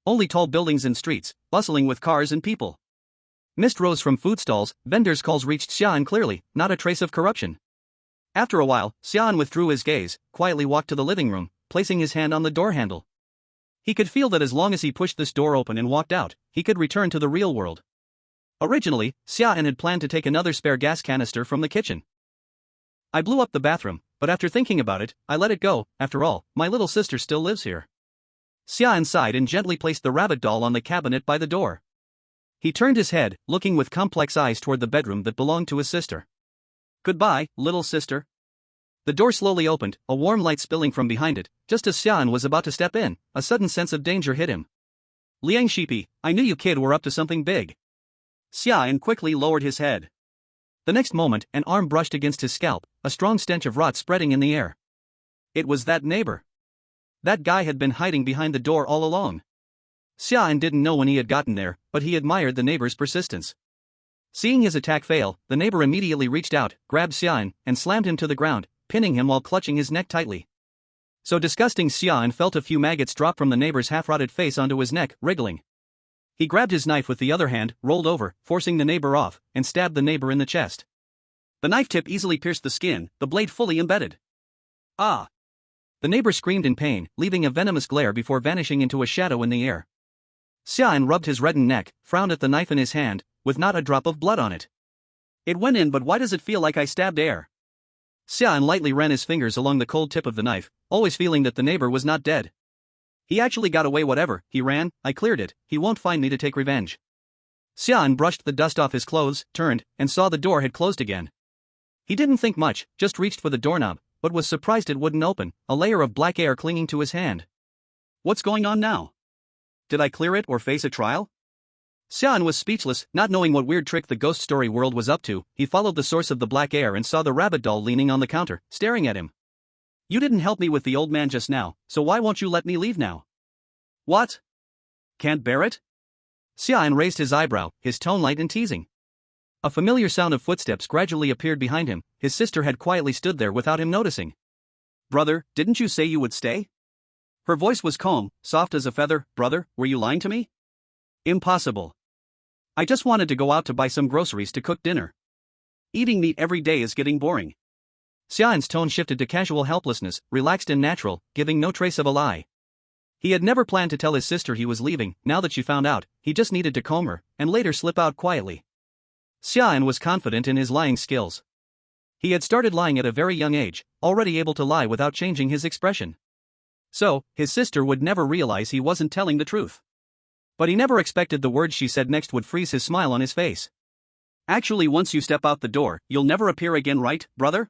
Only tall buildings and streets, bustling with cars and people. Mist rose from food stalls, vendors' calls reached Xia An clearly, not a trace of corruption. After a while, Xia An withdrew his gaze, quietly walked to the living room, placing his hand on the door handle. He could feel that as long as he pushed this door open and walked out, he could return to the real world. Originally, Xia An had planned to take another spare gas canister from the kitchen. I blew up the bathroom, but after thinking about it, I let it go. After all, my little sister still lives here. Xia An sighed and gently placed the rabbit doll on the cabinet by the door. He turned his head, looking with complex eyes toward the bedroom that belonged to his sister. Goodbye, little sister. The door slowly opened, a warm light spilling from behind it. Just as Xia An was about to step in, a sudden sense of danger hit him. Liang Shipi, I knew you kid were up to something big. Xia An quickly lowered his head. The next moment, an arm brushed against his scalp, a strong stench of rot spreading in the air. It was that neighbor. That guy had been hiding behind the door all along. Xia An didn't know when he had gotten there, but he admired the neighbor's persistence. Seeing his attack fail, the neighbor immediately reached out, grabbed Xia An, and slammed him to the ground, pinning him while clutching his neck tightly. So disgusting, Xia An felt a few maggots drop from the neighbor's half-rotted face onto his neck, wriggling. He grabbed his knife with the other hand, rolled over, forcing the neighbor off, and stabbed the neighbor in the chest. The knife tip easily pierced the skin, the blade fully embedded. Ah! The neighbor screamed in pain, leaving a venomous glare before vanishing into a shadow in the air. Xia An rubbed his reddened neck, frowned at the knife in his hand, with not a drop of blood on it. It went in, but why does it feel like I stabbed air? Xia An lightly ran his fingers along the cold tip of the knife, always feeling that the neighbor was not dead. He actually got away. Whatever, he ran, I cleared it, he won't find me to take revenge. Xia An brushed the dust off his clothes, turned, and saw the door had closed again. He didn't think much, just reached for the doorknob, but was surprised it wouldn't open, a layer of black air clinging to his hand. What's going on now? Did I clear it or face a trial? Xia An was speechless, not knowing what weird trick the ghost story world was up to. He followed the source of the black air and saw the rabbit doll leaning on the counter, staring at him. You didn't help me with the old man just now, so why won't you let me leave now? What? Can't bear it? Xia An raised his eyebrow, his tone light and teasing. A familiar sound of footsteps gradually appeared behind him. His sister had quietly stood there without him noticing. Brother, didn't you say you would stay? Her voice was calm, soft as a feather. Brother, were you lying to me? Impossible. I just wanted to go out to buy some groceries to cook dinner. Eating meat every day is getting boring. Xia An's tone shifted to casual helplessness, relaxed and natural, giving no trace of a lie. He had never planned to tell his sister he was leaving. Now that she found out, he just needed to comb her, and later slip out quietly. Xia An was confident in his lying skills. He had started lying at a very young age, already able to lie without changing his expression. So, his sister would never realize he wasn't telling the truth. But he never expected the words she said next would freeze his smile on his face. Actually, once you step out the door, you'll never appear again, right, brother?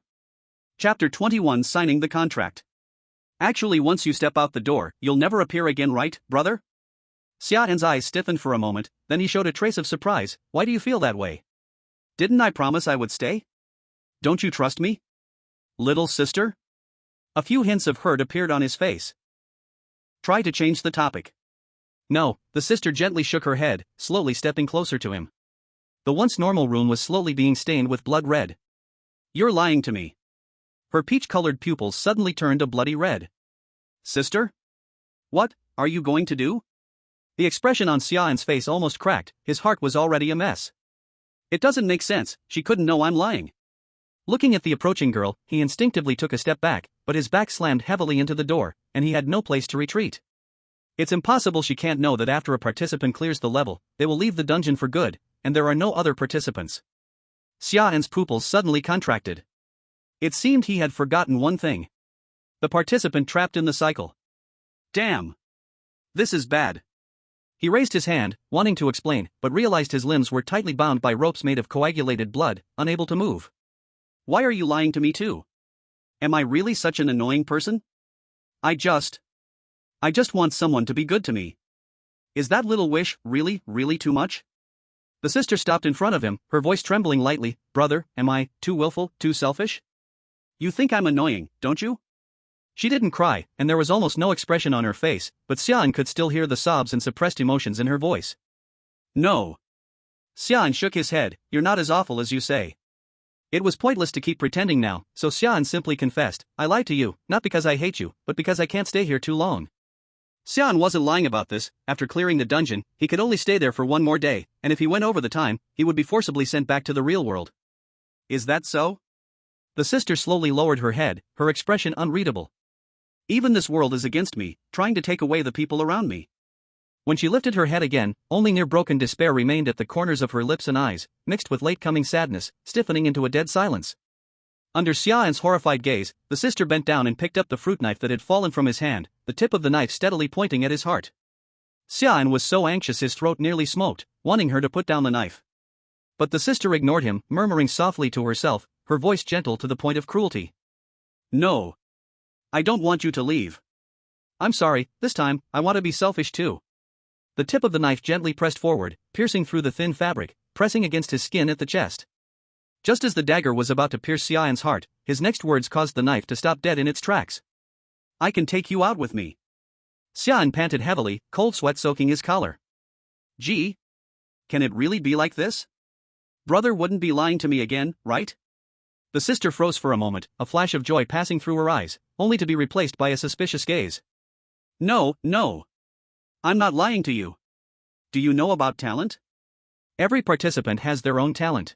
Chapter 21, Signing the Contract. Actually, once you step out the door, you'll never appear again, right, brother? Xia An's eyes stiffened for a moment, then he showed a trace of surprise. Why do you feel that way? Didn't I promise I would stay? Don't you trust me? Little sister? A few hints of hurt appeared on his face. Try to change the topic. No, the sister gently shook her head, slowly stepping closer to him. The once normal room was slowly being stained with blood red. You're lying to me. Her peach-colored pupils suddenly turned a bloody red. Sister? What are you going to do? The expression on Xia An's face almost cracked. His heart was already a mess. It doesn't make sense, she couldn't know I'm lying. Looking at the approaching girl, he instinctively took a step back, but his back slammed heavily into the door, and he had no place to retreat. It's impossible she can't know that after a participant clears the level, they will leave the dungeon for good, and there are no other participants. Xia An's pupils suddenly contracted. It seemed he had forgotten one thing. The participant trapped in the cycle. Damn! This is bad. He raised his hand, wanting to explain, but realized his limbs were tightly bound by ropes made of coagulated blood, unable to move. Why are you lying to me too? Am I really such an annoying person? I just want someone to be good to me. Is that little wish really, really too much? The sister stopped in front of him, her voice trembling lightly. Brother, am I too willful, too selfish? You think I'm annoying, don't you? She didn't cry, and there was almost no expression on her face, but Xia An could still hear the sobs and suppressed emotions in her voice. No. Xia An shook his head. You're not as awful as you say. It was pointless to keep pretending now, so Xia An simply confessed, I lied to you, not because I hate you, but because I can't stay here too long. Xia An wasn't lying about this. After clearing the dungeon, he could only stay there for one more day, and if he went over the time, he would be forcibly sent back to the real world. Is that so? The sister slowly lowered her head, her expression unreadable. Even this world is against me, trying to take away the people around me. When she lifted her head again, only near-broken despair remained at the corners of her lips and eyes, mixed with late-coming sadness, stiffening into a dead silence. Under Xia An's horrified gaze, the sister bent down and picked up the fruit knife that had fallen from his hand, the tip of the knife steadily pointing at his heart. Xia An was so anxious his throat nearly smoked, wanting her to put down the knife. But the sister ignored him, murmuring softly to herself, her voice gentle to the point of cruelty. No. I don't want you to leave. I'm sorry, this time, I want to be selfish too. The tip of the knife gently pressed forward, piercing through the thin fabric, pressing against his skin at the chest. Just as the dagger was about to pierce Xia An's heart, his next words caused the knife to stop dead in its tracks. I can take you out with me. Xia An panted heavily, cold sweat soaking his collar. Gee. Can it really be like this? Brother wouldn't be lying to me again, right? The sister froze for a moment, a flash of joy passing through her eyes, only to be replaced by a suspicious gaze. No, no. I'm not lying to you. Do you know about talent? Every participant has their own talent.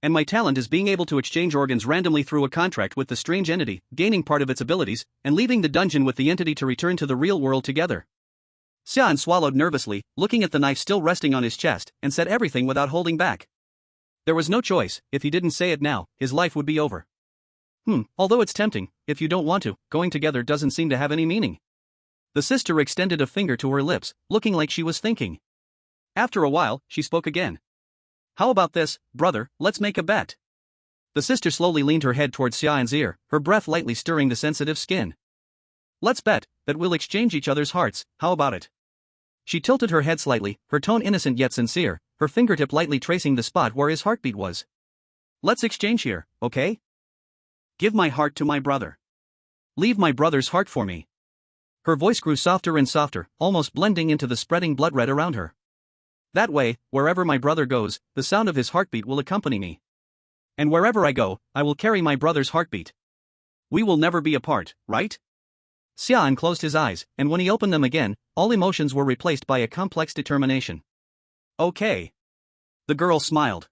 And my talent is being able to exchange organs randomly through a contract with the strange entity, gaining part of its abilities, and leaving the dungeon with the entity to return to the real world together. Xia An swallowed nervously, looking at the knife still resting on his chest, and said everything without holding back. There was no choice. If he didn't say it now, his life would be over. Although it's tempting, if you don't want to, going together doesn't seem to have any meaning. The sister extended a finger to her lips, looking like she was thinking. After a while, she spoke again. How about this, brother, let's make a bet. The sister slowly leaned her head towards Xia An's ear, her breath lightly stirring the sensitive skin. Let's bet that we'll exchange each other's hearts, how about it? She tilted her head slightly, her tone innocent yet sincere, her fingertip lightly tracing the spot where his heartbeat was. Let's exchange here, okay? Give my heart to my brother. Leave my brother's heart for me. Her voice grew softer and softer, almost blending into the spreading blood red around her. That way, wherever my brother goes, the sound of his heartbeat will accompany me. And wherever I go, I will carry my brother's heartbeat. We will never be apart, right? Xia An closed his eyes, and when he opened them again, all emotions were replaced by a complex determination. Okay. The girl smiled.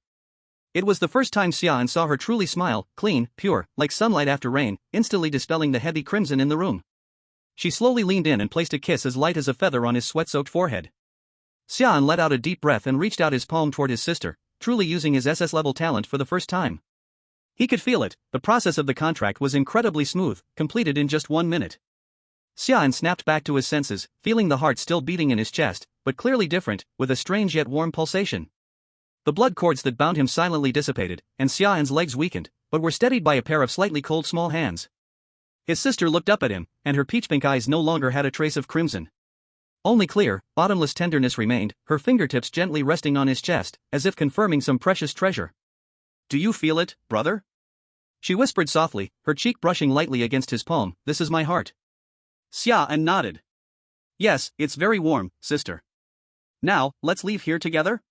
It was the first time Xia An saw her truly smile, clean, pure, like sunlight after rain, instantly dispelling the heavy crimson in the room. She slowly leaned in and placed a kiss as light as a feather on his sweat-soaked forehead. Xia An let out a deep breath and reached out his palm toward his sister, truly using his SS-level talent for the first time. He could feel it, the process of the contract was incredibly smooth, completed in just 1 minute. Xia An snapped back to his senses, feeling the heart still beating in his chest, but clearly different, with a strange yet warm pulsation. The blood cords that bound him silently dissipated, and Xia An's legs weakened, but were steadied by a pair of slightly cold small hands. His sister looked up at him, and her peach-pink eyes no longer had a trace of crimson. Only clear, bottomless tenderness remained, her fingertips gently resting on his chest, as if confirming some precious treasure. Do you feel it, brother? She whispered softly, her cheek brushing lightly against his palm. This is my heart. Xia An nodded. Yes, it's very warm, sister. Now, let's leave here together?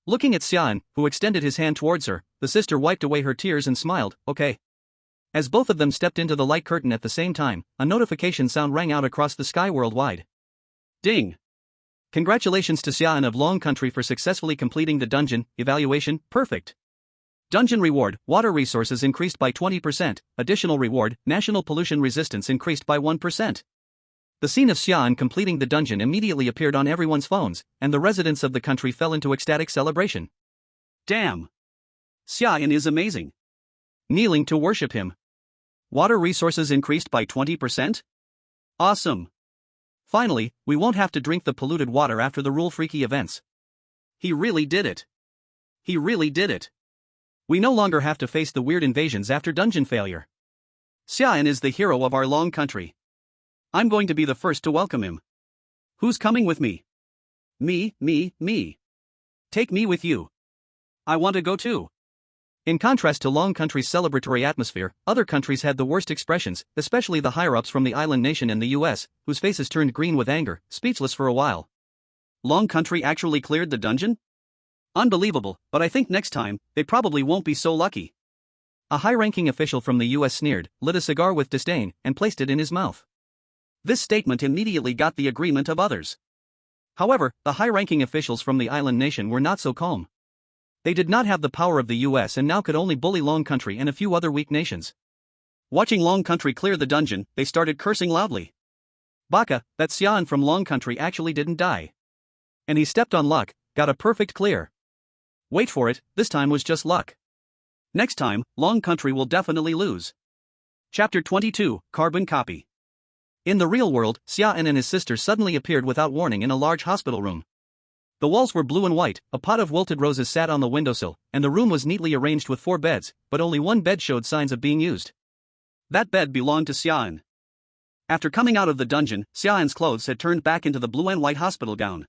Looking at Xia An, who extended his hand towards her, the sister wiped away her tears and smiled, okay. As both of them stepped into the light curtain at the same time, a notification sound rang out across the sky worldwide. Ding! Congratulations to Xia An of Long Country for successfully completing the dungeon evaluation, perfect. Dungeon reward, water resources increased by 20%, additional reward, national pollution resistance increased by 1%. The scene of Xia An completing the dungeon immediately appeared on everyone's phones, and the residents of the country fell into ecstatic celebration. Damn! Xia An is amazing. Kneeling to worship him. Water resources increased by 20%? Awesome. Finally, we won't have to drink the polluted water after the rule-freaky events. He really did it. He really did it. We no longer have to face the weird invasions after dungeon failure. Xia An is the hero of our Long Country. I'm going to be the first to welcome him. Who's coming with me? Me. Take me with you. I want to go too. In contrast to Long Country's celebratory atmosphere, other countries had the worst expressions, especially the higher-ups from the island nation and the US, whose faces turned green with anger, speechless for a while. Long Country actually cleared the dungeon? Unbelievable, but I think next time, they probably won't be so lucky. A high-ranking official from the US sneered, lit a cigar with disdain, and placed it in his mouth. This statement immediately got the agreement of others. However, the high-ranking officials from the island nation were not so calm. They did not have the power of the US and now could only bully Long Country and a few other weak nations. Watching Long Country clear the dungeon, they started cursing loudly. Baka, that Xia An from Long Country actually didn't die. And he stepped on luck, got a perfect clear. Wait for it, this time was just luck. Next time, Long Country will definitely lose. Chapter 22, Carbon Copy. In the real world, Xia An and his sister suddenly appeared without warning in a large hospital room. The walls were blue and white, a pot of wilted roses sat on the windowsill, and the room was neatly arranged with 4 beds, but only one bed showed signs of being used. That bed belonged to Xia An. After coming out of the dungeon, Xia An's clothes had turned back into the blue and white hospital gown.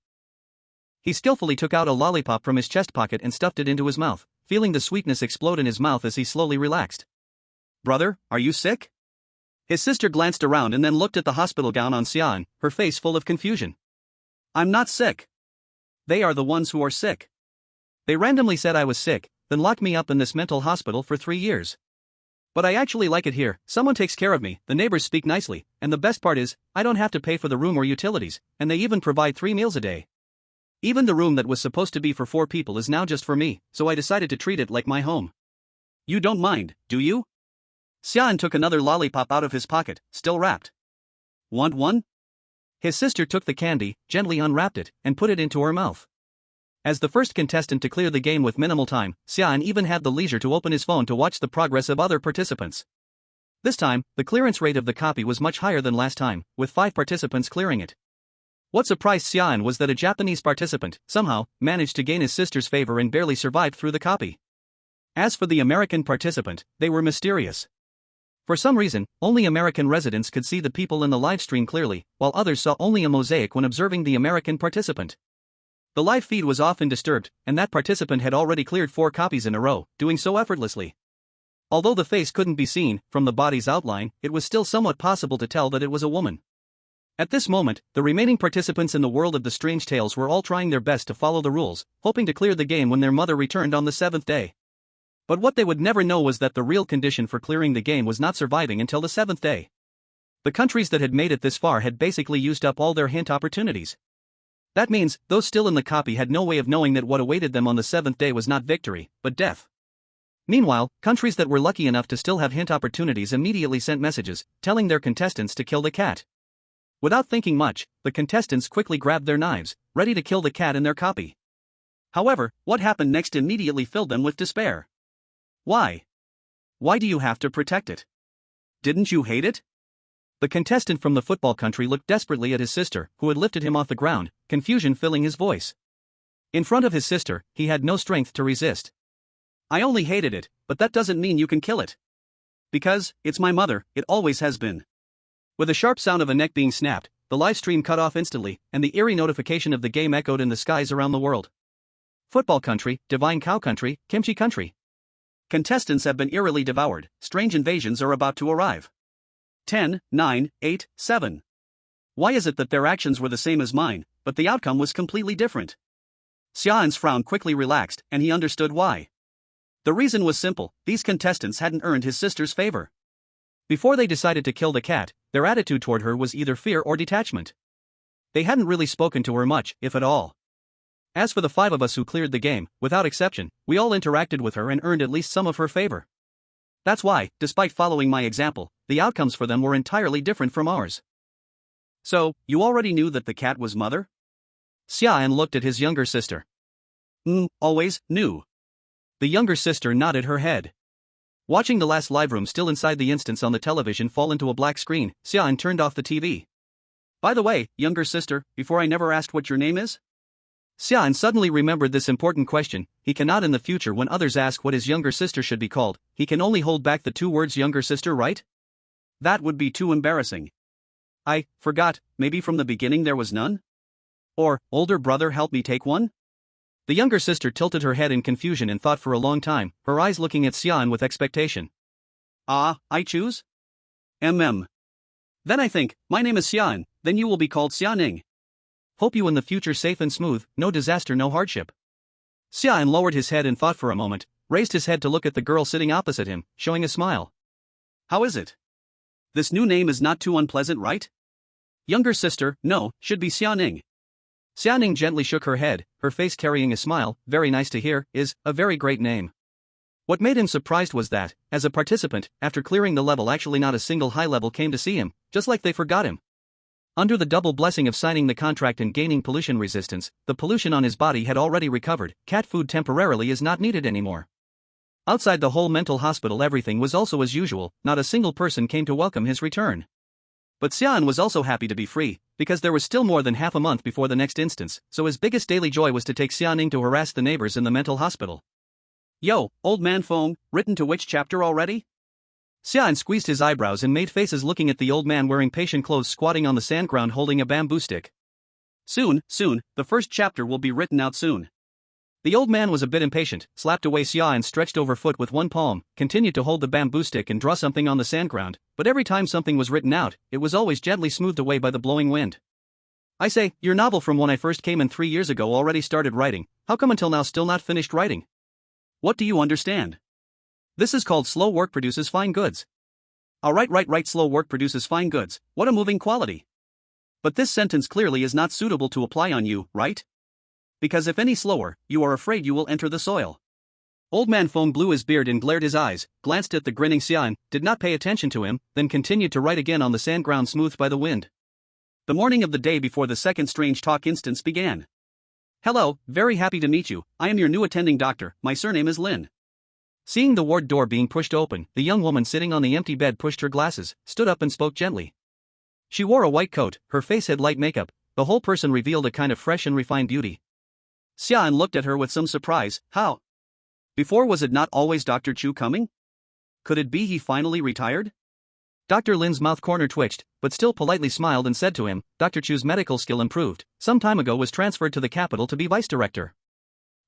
He skillfully took out a lollipop from his chest pocket and stuffed it into his mouth, feeling the sweetness explode in his mouth as he slowly relaxed. Brother, are you sick? His sister glanced around and then looked at the hospital gown on Xia An, her face full of confusion. I'm not sick. They are the ones who are sick. They randomly said I was sick, then locked me up in this mental hospital for 3 years. But I actually like it here, someone takes care of me, the neighbors speak nicely, and the best part is, I don't have to pay for the room or utilities, and they even provide 3 meals a day. Even the room that was supposed to be for 4 people is now just for me, so I decided to treat it like my home. You don't mind, do you? Xia An took another lollipop out of his pocket, still wrapped. Want one? His sister took the candy, gently unwrapped it, and put it into her mouth. As the first contestant to clear the game with minimal time, Xia An even had the leisure to open his phone to watch the progress of other participants. This time, the clearance rate of the copy was much higher than last time, with 5 participants clearing it. What surprised Xia An was that a Japanese participant, somehow, managed to gain his sister's favor and barely survived through the copy. As for the American participant, they were mysterious. For some reason, only American residents could see the people in the live stream clearly, while others saw only a mosaic when observing the American participant. The live feed was often disturbed, and that participant had already cleared 4 copies in a row, doing so effortlessly. Although the face couldn't be seen, from the body's outline, it was still somewhat possible to tell that it was a woman. At this moment, the remaining participants in the world of the strange tales were all trying their best to follow the rules, hoping to clear the game when their mother returned on the 7th day. But what they would never know was that the real condition for clearing the game was not surviving until the 7th day. The countries that had made it this far had basically used up all their hint opportunities. That means, those still in the copy had no way of knowing that what awaited them on the 7th day was not victory, but death. Meanwhile, countries that were lucky enough to still have hint opportunities immediately sent messages, telling their contestants to kill the cat. Without thinking much, the contestants quickly grabbed their knives, ready to kill the cat in their copy. However, what happened next immediately filled them with despair. Why? Why do you have to protect it? Didn't you hate it? The contestant from the football country looked desperately at his sister, who had lifted him off the ground, confusion filling his voice. In front of his sister, he had no strength to resist. I only hated it, but that doesn't mean you can kill it. Because, it's my mother, it always has been. With a sharp sound of a neck being snapped, the live stream cut off instantly, and the eerie notification of the game echoed in the skies around the world. Football country, divine cow country, kimchi country. Contestants have been eerily devoured, strange invasions are about to arrive. 10, 9, 8, 7. Why is it that their actions were the same as mine, but the outcome was completely different? Xia An's frown quickly relaxed, and he understood why. The reason was simple, these contestants hadn't earned his sister's favor. Before they decided to kill the cat, their attitude toward her was either fear or detachment. They hadn't really spoken to her much, if at all. As for the 5 of us who cleared the game, without exception, we all interacted with her and earned at least some of her favor. That's why, despite following my example, the outcomes for them were entirely different from ours. So, you already knew that the cat was mother? Xia An looked at his younger sister. Always knew. The younger sister nodded her head. Watching the last live room still inside the instance on the television fall into a black screen, Xia An turned off the TV. By the way, younger sister, before I never asked what your name is? Xia An suddenly remembered this important question. He cannot in the future when others ask what his younger sister should be called, he can only hold back the 2 words younger sister, right? That would be too embarrassing. I forgot, maybe from the beginning there was none? Or, older brother help me take one? The younger sister tilted her head in confusion and thought for a long time, her eyes looking at Xia An with expectation. I choose? Then I think, my name is Xia An, then you will be called Xia Ning. Hope you in the future safe and smooth, no disaster, no hardship. Xia An lowered his head and thought for a moment, raised his head to look at the girl sitting opposite him, showing a smile. How is it? This new name is not too unpleasant, right? Younger sister, no, should be Xia Ning. Xia Ning gently shook her head, her face carrying a smile. Very nice to hear, is a very great name. What made him surprised was that, as a participant, after clearing the level actually not a single high level came to see him, just like they forgot him. Under the double blessing of signing the contract and gaining pollution resistance, the pollution on his body had already recovered. Cat food temporarily is not needed anymore. Outside the whole mental hospital everything was also as usual, not a single person came to welcome his return. But Xia An was also happy to be free, because there was still more than half a month before the next instance, so his biggest daily joy was to take Xia An to harass the neighbors in the mental hospital. Yo, old man Fong, written to which chapter already? Xia An squeezed his eyebrows and made faces looking at the old man wearing patient clothes squatting on the sand ground holding a bamboo stick. Soon, the first chapter will be written out soon. The old man was a bit impatient, slapped away Xia An stretched over foot with one palm, continued to hold the bamboo stick and draw something on the sand ground, but every time something was written out, it was always gently smoothed away by the blowing wind. I say, your novel from when I first came in 3 years ago already started writing, how come until now still not finished writing? What do you understand? This is called slow work produces fine goods. Right, slow work produces fine goods, what a moving quality. But this sentence clearly is not suitable to apply on you, right? Because if any slower, you are afraid you will enter the soil. Old man Fong blew his beard and glared his eyes, glanced at the grinning Xia An, did not pay attention to him, then continued to write again on the sand ground smoothed by the wind. The morning of the day before the second strange talk instance began. Hello, very happy to meet you, I am your new attending doctor, my surname is Lin. Seeing the ward door being pushed open, the young woman sitting on the empty bed pushed her glasses, stood up and spoke gently. She wore a white coat, her face had light makeup, the whole person revealed a kind of fresh and refined beauty. Xia An looked at her with some surprise. How? Before was it not always Dr. Chu coming? Could it be he finally retired? Dr. Lin's mouth corner twitched, but still politely smiled and said to him, Dr. Chu's medical skill improved, some time ago was transferred to the capital to be vice director.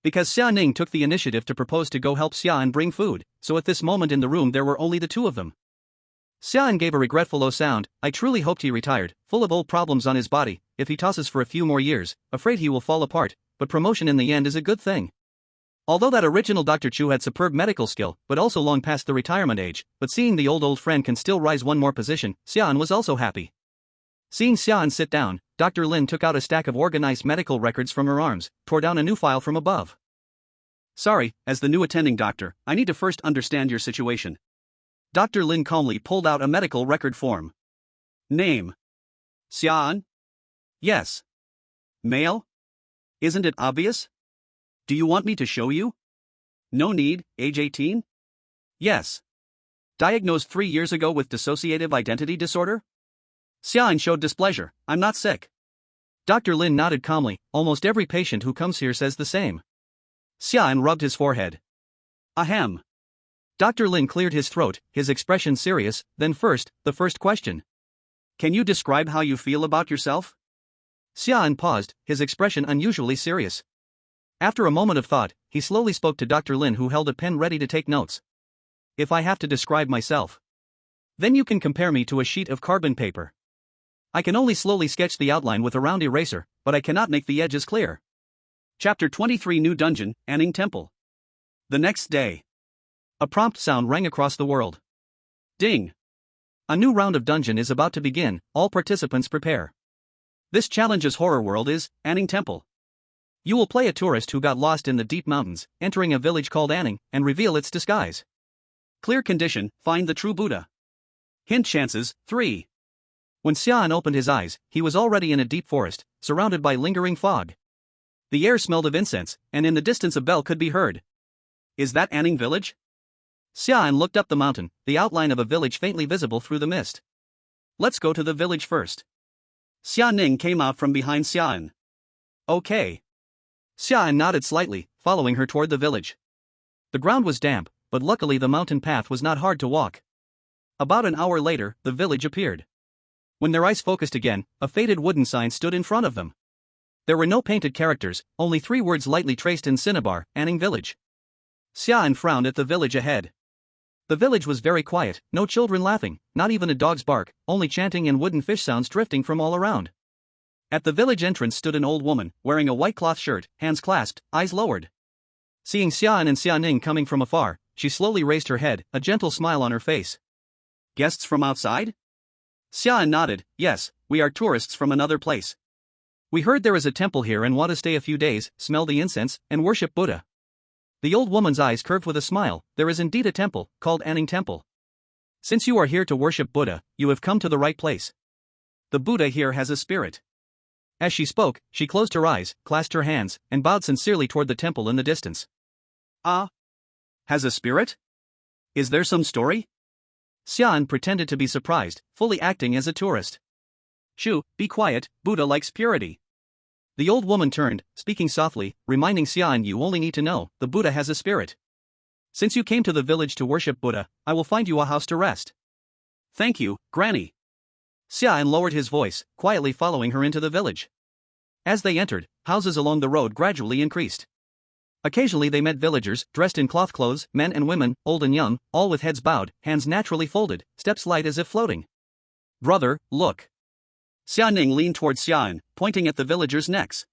Because Xia Ning took the initiative to propose to go help Xia An bring food, so at this moment in the room there were only the two of them. Xia An gave a regretful low sound. I truly hoped he retired, full of old problems on his body, if he tosses for a few more years, afraid he will fall apart, but promotion in the end is a good thing. Although that original Dr. Chu had superb medical skill, but also long past the retirement age, but seeing the old friend can still rise one more position, Xia An was also happy. Seeing Xia An sit down, Dr. Lin took out a stack of organized medical records from her arms, tore down a new file from above. Sorry, as the new attending doctor, I need to first understand your situation. Dr. Lin calmly pulled out a medical record form. Name: Xia An? Yes. Male? Isn't it obvious? Do you want me to show you? No need. Age 18? Yes. Diagnosed 3 years ago with dissociative identity disorder? Xia An showed displeasure. I'm not sick. Dr. Lin nodded calmly. Almost every patient who comes here says the same. Xia An rubbed his forehead. Ahem. Dr. Lin cleared his throat, his expression serious. Then the first question. Can you describe how you feel about yourself? Xia An paused, his expression unusually serious. After a moment of thought, he slowly spoke to Dr. Lin, who held a pen ready to take notes. If I have to describe myself, then you can compare me to a sheet of carbon paper. I can only slowly sketch the outline with a round eraser, but I cannot make the edges clear. Chapter 23 New Dungeon, Anning Temple. The next day. A prompt sound rang across the world. Ding. A new round of dungeon is about to begin, all participants prepare. This challenge's horror world is Anning Temple. You will play a tourist who got lost in the deep mountains, entering a village called Anning, and reveal its disguise. Clear condition: find the true Buddha. Hint chances: 3. When Xia An opened his eyes, he was already in a deep forest, surrounded by lingering fog. The air smelled of incense, and in the distance a bell could be heard. Is that Anning village? Xia An looked up the mountain, the outline of a village faintly visible through the mist. Let's go to the village first. Xia Ning came out from behind Xia An. Okay. Xia An nodded slightly, following her toward the village. The ground was damp, but luckily the mountain path was not hard to walk. About an hour later, the village appeared. When their eyes focused again, a faded wooden sign stood in front of them. There were no painted characters, only 3 words lightly traced in cinnabar: Anning Village. Xia An frowned at the village ahead. The village was very quiet, no children laughing, not even a dog's bark, only chanting and wooden fish sounds drifting from all around. At the village entrance stood an old woman, wearing a white cloth shirt, hands clasped, eyes lowered. Seeing Xia An and Xia Ning coming from afar, she slowly raised her head, a gentle smile on her face. Guests from outside? Xia An nodded. Yes, we are tourists from another place. We heard there is a temple here and want to stay a few days, smell the incense, and worship Buddha. The old woman's eyes curved with a smile. There is indeed a temple, called Anning Temple. Since you are here to worship Buddha, you have come to the right place. The Buddha here has a spirit. As she spoke, she closed her eyes, clasped her hands, and bowed sincerely toward the temple in the distance. Ah? Has a spirit? Is there some story? Xia An pretended to be surprised, fully acting as a tourist. Shoo, be quiet, Buddha likes purity. The old woman turned, speaking softly, reminding Xia An, you only need to know, the Buddha has a spirit. Since you came to the village to worship Buddha, I will find you a house to rest. Thank you, Granny. Xia An lowered his voice, quietly following her into the village. As they entered, houses along the road gradually increased. Occasionally they met villagers, dressed in cloth clothes, men and women, old and young, all with heads bowed, hands naturally folded, steps light as if floating. Brother, look. Xia Ning leaned towards Xia An, pointing at the villagers' necks.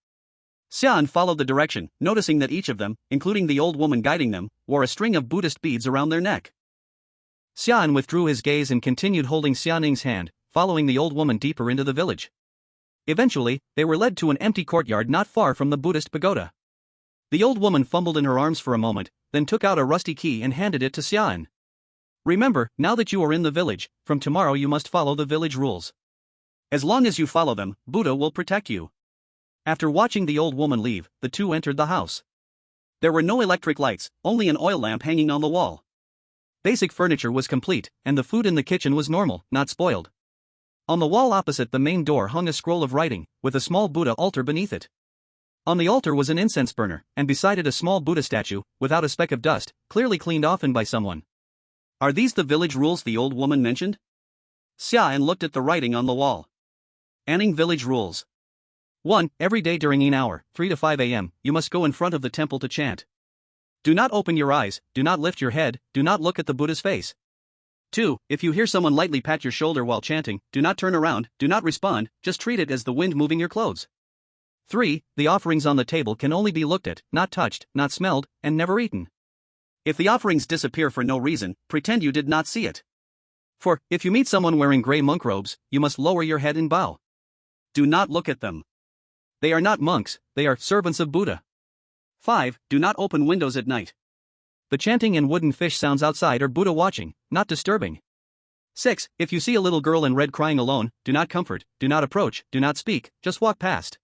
Xia An followed the direction, noticing that each of them, including the old woman guiding them, wore a string of Buddhist beads around their neck. Xia An withdrew his gaze and continued holding Xia Ning's hand, following the old woman deeper into the village. Eventually, they were led to an empty courtyard not far from the Buddhist pagoda. The old woman fumbled in her arms for a moment, then took out a rusty key and handed it to Xia An. Remember, now that you are in the village, from tomorrow you must follow the village rules. As long as you follow them, Buddha will protect you. After watching the old woman leave, the two entered the house. There were no electric lights, only an oil lamp hanging on the wall. Basic furniture was complete, and the food in the kitchen was normal, not spoiled. On the wall opposite the main door hung a scroll of writing, with a small Buddha altar beneath it. On the altar was an incense burner, and beside it a small Buddha statue, without a speck of dust, clearly cleaned often by someone. Are these the village rules the old woman mentioned? Xia An looked at the writing on the wall. Anning village rules. 1. Every day during an hour, 3 to 5 a.m., you must go in front of the temple to chant. Do not open your eyes, do not lift your head, do not look at the Buddha's face. 2. If you hear someone lightly pat your shoulder while chanting, do not turn around, do not respond, just treat it as the wind moving your clothes. 3. The offerings on the table can only be looked at, not touched, not smelled, and never eaten. If the offerings disappear for no reason, pretend you did not see it. 4. If you meet someone wearing gray monk robes, you must lower your head and bow. Do not look at them. They are not monks, they are servants of Buddha. 5. Do not open windows at night. The chanting and wooden fish sounds outside are Buddha watching, not disturbing. 6. If you see a little girl in red crying alone, do not comfort, do not approach, do not speak, just walk past.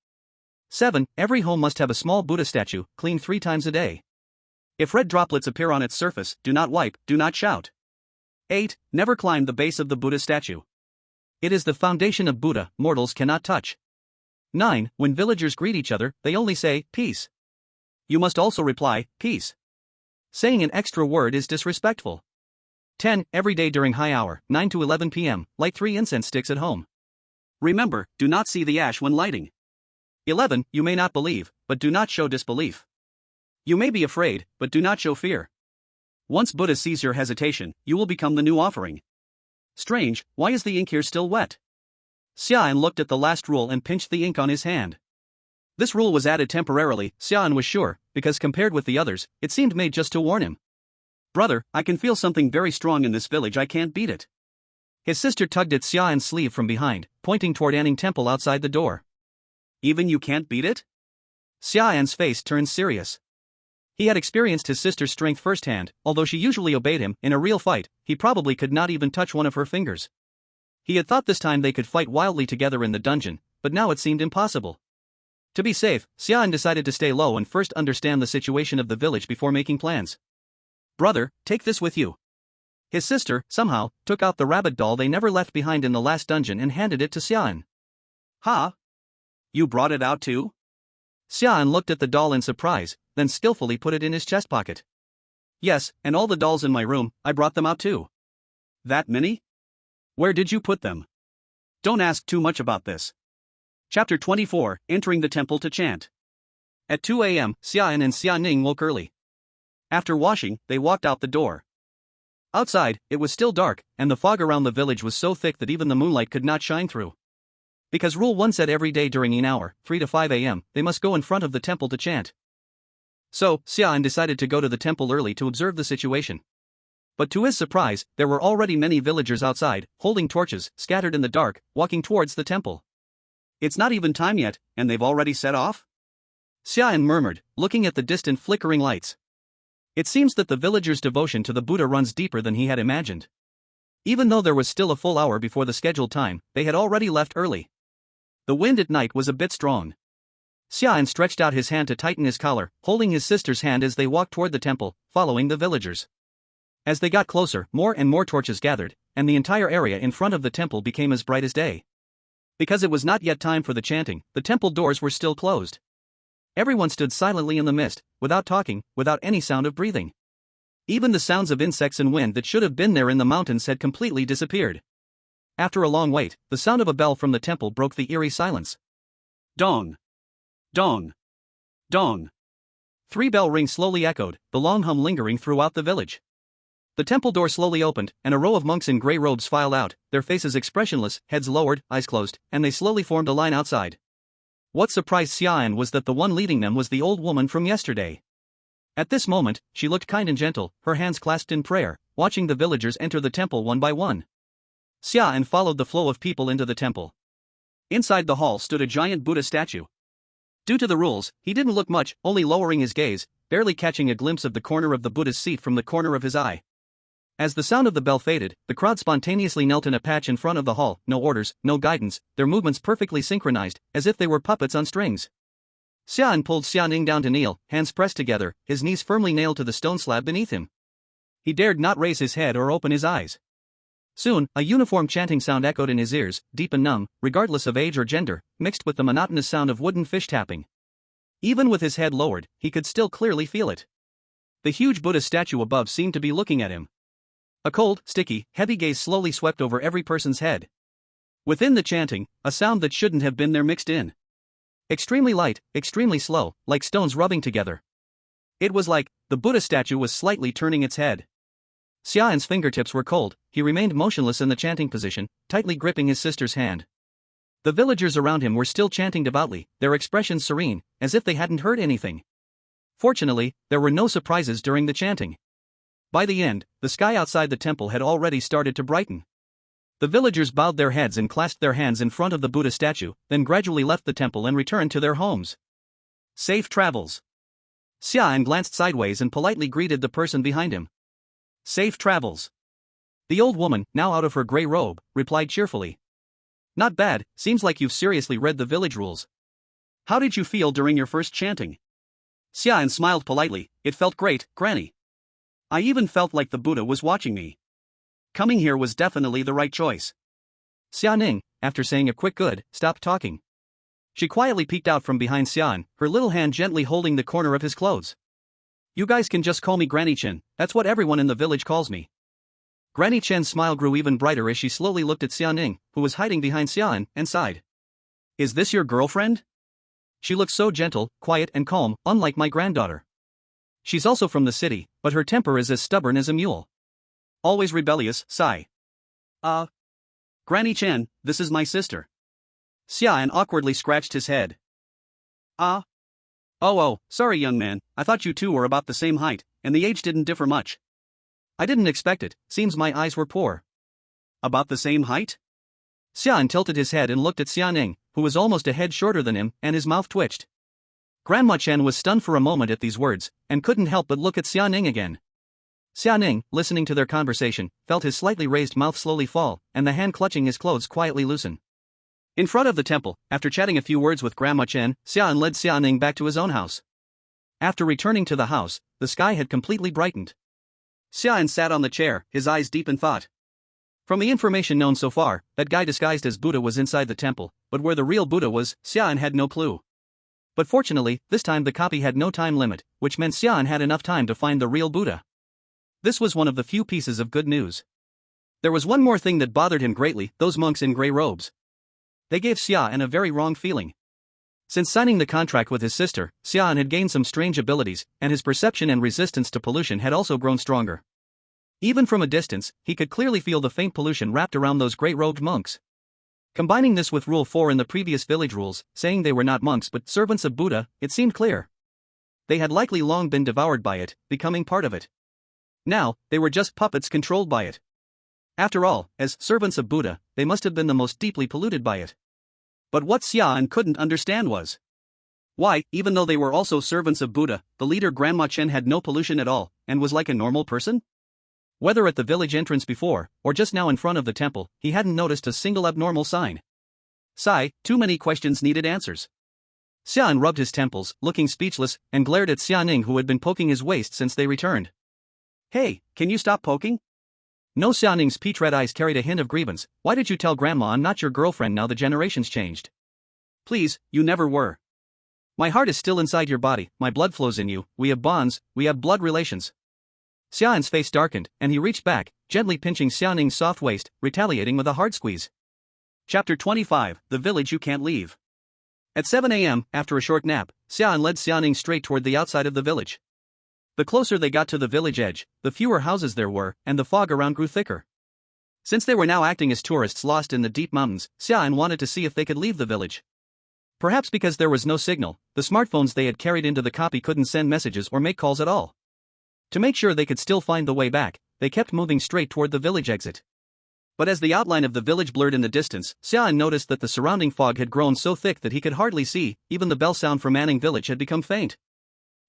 7. Every home must have a small Buddha statue, cleaned 3 times a day. If red droplets appear on its surface, do not wipe, do not shout. 8. Never climb the base of the Buddha statue. It is the foundation of Buddha, mortals cannot touch. 9. When villagers greet each other, they only say, peace. You must also reply, peace. Saying an extra word is disrespectful. 10. Every day during high hour, 9 to 11 p.m., light 3 incense sticks at home. Remember, do not see the ash when lighting. 11. You may not believe, but do not show disbelief. You may be afraid, but do not show fear. Once Buddha sees your hesitation, you will become the new offering. Strange, why is the ink here still wet? Xia An looked at the last rule and pinched the ink on his hand. This rule was added temporarily, Xia An was sure, because compared with the others, it seemed made just to warn him. Brother, I can feel something very strong in this village, I can't beat it. His sister tugged at Xia An's sleeve from behind, pointing toward Anning Temple outside the door. Even you can't beat it? Xia An's face turned serious. He had experienced his sister's strength firsthand, although she usually obeyed him. In a real fight, he probably could not even touch one of her fingers. He had thought this time they could fight wildly together in the dungeon, but now it seemed impossible. To be safe, Xia An decided to stay low and first understand the situation of the village before making plans. Brother, take this with you. His sister, somehow, took out the rabbit doll they never left behind in the last dungeon and handed it to Xia An. Ha! You brought it out too? Xia An looked at the doll in surprise, then skillfully put it in his chest pocket. Yes, and all the dolls in my room, I brought them out too. That many? Where did you put them? Don't ask too much about this. Chapter 24, Entering the Temple to Chant. At 2 a.m., Xia An and Xia Ning woke early. After washing, they walked out the door. Outside, it was still dark, and the fog around the village was so thick that even the moonlight could not shine through. Because Rule 1 said every day during an hour, 3 to 5 a.m., they must go in front of the temple to chant. So, Xia An decided to go to the temple early to observe the situation. But to his surprise, there were already many villagers outside, holding torches, scattered in the dark, walking towards the temple. It's not even time yet, and they've already set off? Xia An murmured, looking at the distant flickering lights. It seems that the villagers' devotion to the Buddha runs deeper than he had imagined. Even though there was still a full hour before the scheduled time, they had already left early. The wind at night was a bit strong. Xia An stretched out his hand to tighten his collar, holding his sister's hand as they walked toward the temple, following the villagers. As they got closer, more and more torches gathered, and the entire area in front of the temple became as bright as day. Because it was not yet time for the chanting, the temple doors were still closed. Everyone stood silently in the mist, without talking, without any sound of breathing. Even the sounds of insects and wind that should have been there in the mountains had completely disappeared. After a long wait, the sound of a bell from the temple broke the eerie silence. Dong! Dong! Dong! 3 bell rings slowly echoed, the long hum lingering throughout the village. The temple door slowly opened, and a row of monks in grey robes filed out, their faces expressionless, heads lowered, eyes closed, and they slowly formed a line outside. What surprised Xia An was that the one leading them was the old woman from yesterday. At this moment, she looked kind and gentle, her hands clasped in prayer, watching the villagers enter the temple one by one. Xia An followed the flow of people into the temple. Inside the hall stood a giant Buddha statue. Due to the rules, he didn't look much, only lowering his gaze, barely catching a glimpse of the corner of the Buddha's seat from the corner of his eye. As the sound of the bell faded, the crowd spontaneously knelt in a patch in front of the hall, no orders, no guidance, their movements perfectly synchronized, as if they were puppets on strings. Xia An pulled Xia An down to kneel, hands pressed together, his knees firmly nailed to the stone slab beneath him. He dared not raise his head or open his eyes. Soon, a uniform chanting sound echoed in his ears, deep and numb, regardless of age or gender, mixed with the monotonous sound of wooden fish tapping. Even with his head lowered, he could still clearly feel it. The huge Buddha statue above seemed to be looking at him. A cold, sticky, heavy gaze slowly swept over every person's head. Within the chanting, a sound that shouldn't have been there mixed in. Extremely light, extremely slow, like stones rubbing together. It was like the Buddha statue was slightly turning its head. Xia An's fingertips were cold, he remained motionless in the chanting position, tightly gripping his sister's hand. The villagers around him were still chanting devoutly, their expressions serene, as if they hadn't heard anything. Fortunately, there were no surprises during the chanting. By the end, the sky outside the temple had already started to brighten. The villagers bowed their heads and clasped their hands in front of the Buddha statue, then gradually left the temple and returned to their homes. Safe travels. Xia An glanced sideways and politely greeted the person behind him. Safe travels. The old woman, now out of her grey robe, replied cheerfully. Not bad, seems like you've seriously read the village rules. How did you feel during your first chanting? Xia An smiled politely. It felt great, Granny. I even felt like the Buddha was watching me. Coming here was definitely the right choice. Xia Ning, after saying a quick good, stopped talking. She quietly peeked out from behind Xia An, her little hand gently holding the corner of his clothes. You guys can just call me Granny Chen, that's what everyone in the village calls me. Granny Chen's smile grew even brighter as she slowly looked at Xia Ning, who was hiding behind Xia An, and sighed. Is this your girlfriend? She looks so gentle, quiet and calm, unlike my granddaughter. She's also from the city, but her temper is as stubborn as a mule. Always rebellious, sigh. Granny Chen, this is my sister. Xia An awkwardly scratched his head. Oh, sorry young man, I thought you two were about the same height, and the age didn't differ much. I didn't expect it, seems my eyes were poor. About the same height? Xia An tilted his head and looked at Xia Ning, who was almost a head shorter than him, and his mouth twitched. Grandma Chen was stunned for a moment at these words, and couldn't help but look at Xia Ning again. Xia Ning, listening to their conversation, felt his slightly raised mouth slowly fall, and the hand clutching his clothes quietly loosen. In front of the temple, after chatting a few words with Grandma Chen, Xia An led Xia Ning back to his own house. After returning to the house, the sky had completely brightened. Xia An sat on the chair, his eyes deep in thought. From the information known so far, that guy disguised as Buddha was inside the temple, but where the real Buddha was, Xia An had no clue. But fortunately, this time the copy had no time limit, which meant Xia An had enough time to find the real Buddha. This was one of the few pieces of good news. There was one more thing that bothered him greatly, those monks in grey robes. They gave Xia An a very wrong feeling. Since signing the contract with his sister, Xia An had gained some strange abilities, and his perception and resistance to pollution had also grown stronger. Even from a distance, he could clearly feel the faint pollution wrapped around those grey-robed monks. Combining this with Rule 4 in the previous village rules, saying they were not monks but servants of Buddha, it seemed clear. They had likely long been devoured by it, becoming part of it. Now, they were just puppets controlled by it. After all, as servants of Buddha, they must have been the most deeply polluted by it. But what Xia An couldn't understand was, Why, even though they were also servants of Buddha, the leader Grandma Chen had no pollution at all, and was like a normal person? Whether at the village entrance before, or just now in front of the temple, he hadn't noticed a single abnormal sign. Sigh, too many questions needed answers. Xia An rubbed his temples, looking speechless, and glared at Xia Ning, who had been poking his waist since they returned. Hey, can you stop poking? No. Xia Ning's peach red eyes carried a hint of grievance. Why did you tell Grandma I'm not your girlfriend now the generations changed? Please, you never were. My heart is still inside your body, my blood flows in you, we have bonds, we have blood relations. Xia An's face darkened, and he reached back, gently pinching Xia Ning's soft waist, retaliating with a hard squeeze. Chapter 25, The Village You Can't Leave. At 7 a.m., after a short nap, Xia An led Xia Ning straight toward the outside of the village. The closer they got to the village edge, the fewer houses there were, and the fog around grew thicker. Since they were now acting as tourists lost in the deep mountains, Xia An wanted to see if they could leave the village. Perhaps because there was no signal, the smartphones they had carried into the copy couldn't send messages or make calls at all. To make sure they could still find the way back, they kept moving straight toward the village exit. But as the outline of the village blurred in the distance, Xia An noticed that the surrounding fog had grown so thick that he could hardly see, even the bell sound from Anning village had become faint.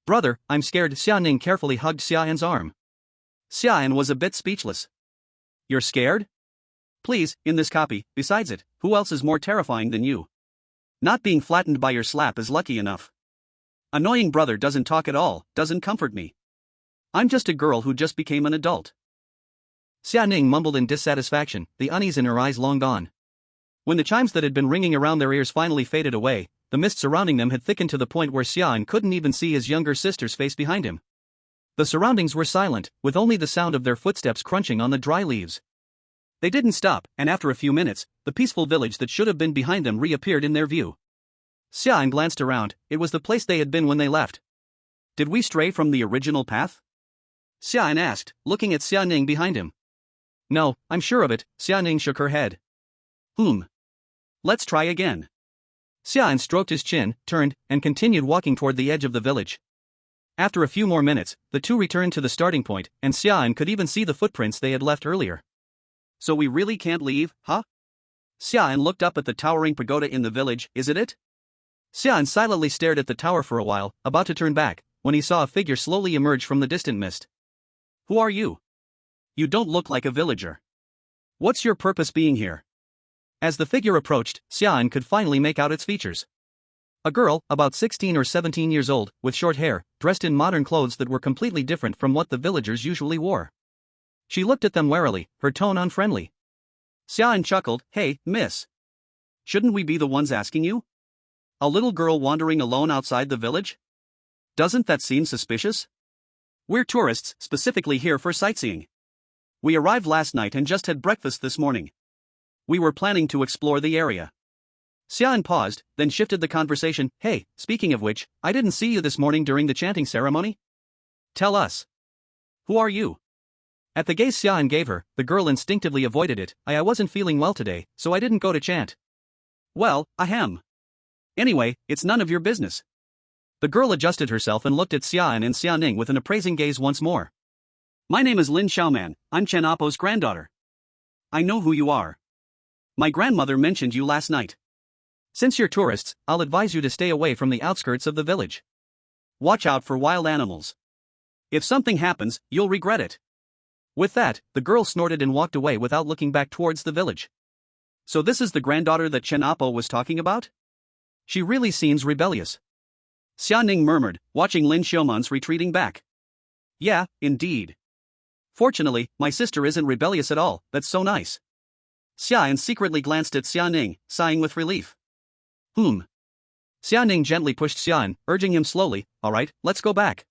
Brother, I'm scared. Xia Ning carefully hugged Xia An's arm. Xia An was a bit speechless. You're scared? Please, in this copy, besides it, who else is more terrifying than you? Not being flattened by your slap is lucky enough. Annoying brother doesn't talk at all, doesn't comfort me. I'm just a girl who just became an adult. Xia Ning mumbled in dissatisfaction, the unease in her eyes long gone. When the chimes that had been ringing around their ears finally faded away, the mist surrounding them had thickened to the point where Xia An couldn't even see his younger sister's face behind him. The surroundings were silent, with only the sound of their footsteps crunching on the dry leaves. They didn't stop, and after a few minutes, the peaceful village that should have been behind them reappeared in their view. Xia An glanced around. It was the place they had been when they left. Did we stray from the original path? Xia An asked, looking at Xia Ning behind him. No, I'm sure of it. Xia Ning shook her head. Let's try again. Xia An stroked his chin, turned, and continued walking toward the edge of the village. After a few more minutes, the two returned to the starting point, and Xia An could even see the footprints they had left earlier. So we really can't leave, huh? Xia An looked up at the towering pagoda in the village. Is it? Xia An silently stared at the tower for a while, about to turn back, when he saw a figure slowly emerge from the distant mist. Who are you? You don't look like a villager. What's your purpose being here? As the figure approached, Xia An could finally make out its features. A girl, about 16 or 17 years old, with short hair, dressed in modern clothes that were completely different from what the villagers usually wore. She looked at them warily, her tone unfriendly. Xia An chuckled. Hey, miss. Shouldn't we be the ones asking you? A little girl wandering alone outside the village? Doesn't that seem suspicious? We're tourists, specifically here for sightseeing. We arrived last night and just had breakfast this morning. We were planning to explore the area. Xia An paused, then shifted the conversation. Hey, speaking of which, I didn't see you this morning during the chanting ceremony. Tell us. Who are you? At the gaze Xia An gave her, the girl instinctively avoided it. I wasn't feeling well today, so I didn't go to chant. Well, ahem. Anyway, it's none of your business. The girl adjusted herself and looked at Xia An and Xia Ning with an appraising gaze once more. My name is Lin Xiaoman, I'm Chen Apo's granddaughter. I know who you are. My grandmother mentioned you last night. Since you're tourists, I'll advise you to stay away from the outskirts of the village. Watch out for wild animals. If something happens, you'll regret it. With that, the girl snorted and walked away without looking back towards the village. So this is the granddaughter that Chen Apo was talking about? She really seems rebellious. Xia Ning murmured, watching Lin Xiaoman's retreating back. Yeah, indeed. Fortunately, my sister isn't rebellious at all, that's so nice. Xia An secretly glanced at Xia Ning, sighing with relief. Xia Ning gently pushed Xia An, urging him slowly, alright, let's go back.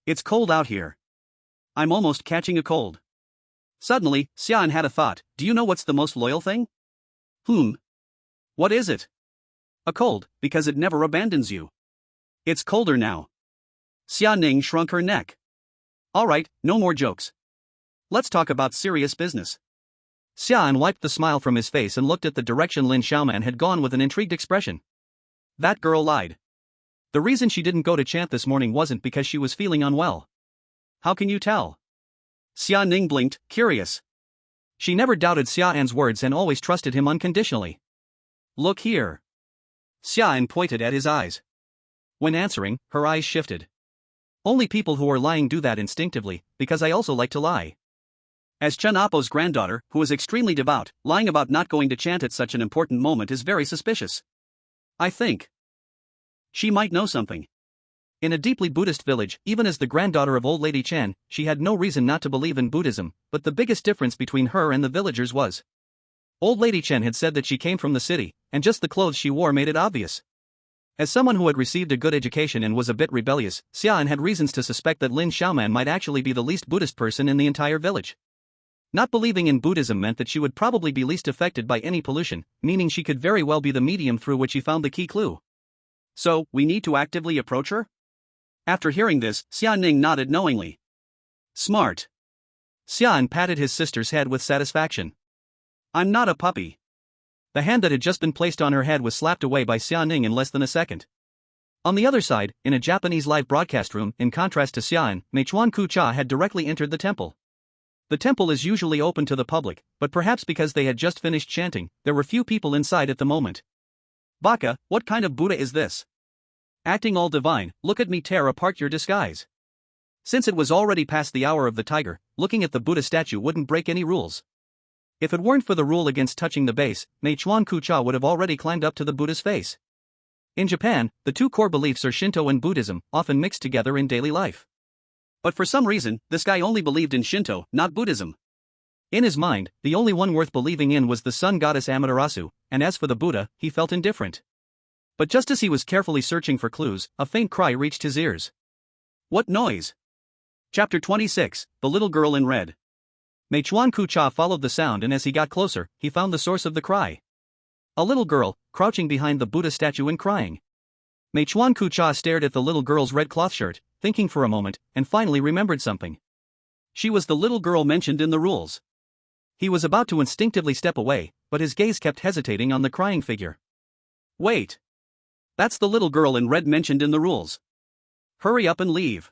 It's cold out here. I'm almost catching a cold. Suddenly, Xia An had a thought. Do you know what's the most loyal thing? What is it? A cold, because it never abandons you. It's colder now. Xia Ning shrunk her neck. Alright, no more jokes. Let's talk about serious business. Xia An wiped the smile from his face and looked at the direction Lin Xiaoman had gone with an intrigued expression. That girl lied. The reason she didn't go to chant this morning wasn't because she was feeling unwell. How can you tell? Xia Ning blinked, curious. She never doubted Xia An's words and always trusted him unconditionally. Look here. Xia An pointed at his eyes. When answering, her eyes shifted. Only people who are lying do that instinctively, because I also like to lie. As Chen Apo's granddaughter, who is extremely devout, lying about not going to chant at such an important moment is very suspicious. I think she might know something. In a deeply Buddhist village, even as the granddaughter of Old Lady Chen, she had no reason not to believe in Buddhism, but the biggest difference between her and the villagers was Old Lady Chen had said that she came from the city, and just the clothes she wore made it obvious. As someone who had received a good education and was a bit rebellious, Xia An had reasons to suspect that Lin Xiaoman might actually be the least Buddhist person in the entire village. Not believing in Buddhism meant that she would probably be least affected by any pollution, meaning she could very well be the medium through which he found the key clue. So, we need to actively approach her? After hearing this, Xia Ning nodded knowingly. Smart. Xia An patted his sister's head with satisfaction. I'm not a puppy. The hand that had just been placed on her head was slapped away by Xia Ning in less than a second. On the other side, in a Japanese live broadcast room, in contrast to Xia An, Meichuan Kucha had directly entered the temple. The temple is usually open to the public, but perhaps because they had just finished chanting, there were few people inside at the moment. Baka, what kind of Buddha is this? Acting all divine, look at me tear apart your disguise. Since it was already past the hour of the tiger, looking at the Buddha statue wouldn't break any rules. If it weren't for the rule against touching the base, Meichuan Kucha would have already climbed up to the Buddha's face. In Japan, the two core beliefs are Shinto and Buddhism, often mixed together in daily life. But for some reason, this guy only believed in Shinto, not Buddhism. In his mind, the only one worth believing in was the sun goddess Amaterasu, and as for the Buddha, he felt indifferent. But just as he was carefully searching for clues, a faint cry reached his ears. What noise? Chapter 26, The Little Girl in Red. Meichuan Kucha followed the sound, and as he got closer, he found the source of the cry. A little girl, crouching behind the Buddha statue and crying. Meichuan Kucha stared at the little girl's red cloth shirt, thinking for a moment, and finally remembered something. She was the little girl mentioned in the rules. He was about to instinctively step away, but his gaze kept hesitating on the crying figure. Wait. That's the little girl in red mentioned in the rules. Hurry up and leave.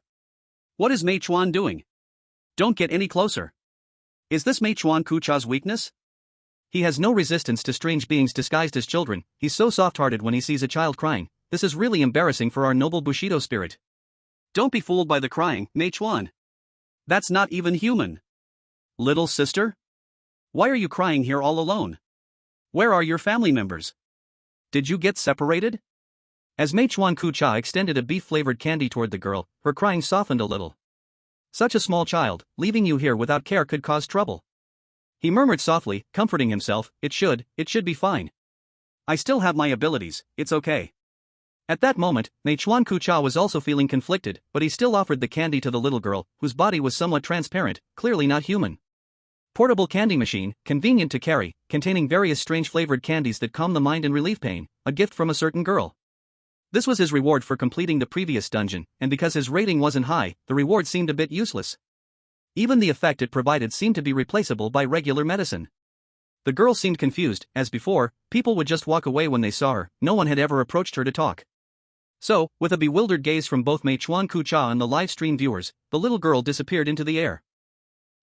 What is Meichuan doing? Don't get any closer. Is this Meichuan Kucha's weakness? He has no resistance to strange beings disguised as children. He's so soft-hearted when he sees a child crying. This is really embarrassing for our noble Bushido spirit. Don't be fooled by the crying, Meichuan. That's not even human. Little sister? Why are you crying here all alone? Where are your family members? Did you get separated? As Meichuan Kucha extended a beef-flavored candy toward the girl, her crying softened a little. Such a small child, leaving you here without care could cause trouble. He murmured softly, comforting himself, it should be fine. I still have my abilities, it's okay. At that moment, Meichuan Kucha was also feeling conflicted, but he still offered the candy to the little girl, whose body was somewhat transparent, clearly not human. Portable candy machine, convenient to carry, containing various strange flavored candies that calm the mind and relieve pain, a gift from a certain girl. This was his reward for completing the previous dungeon, and because his rating wasn't high, the reward seemed a bit useless. Even the effect it provided seemed to be replaceable by regular medicine. The girl seemed confused, as before, people would just walk away when they saw her, no one had ever approached her to talk. So, with a bewildered gaze from both Meichuan Kucha and the live stream viewers, the little girl disappeared into the air.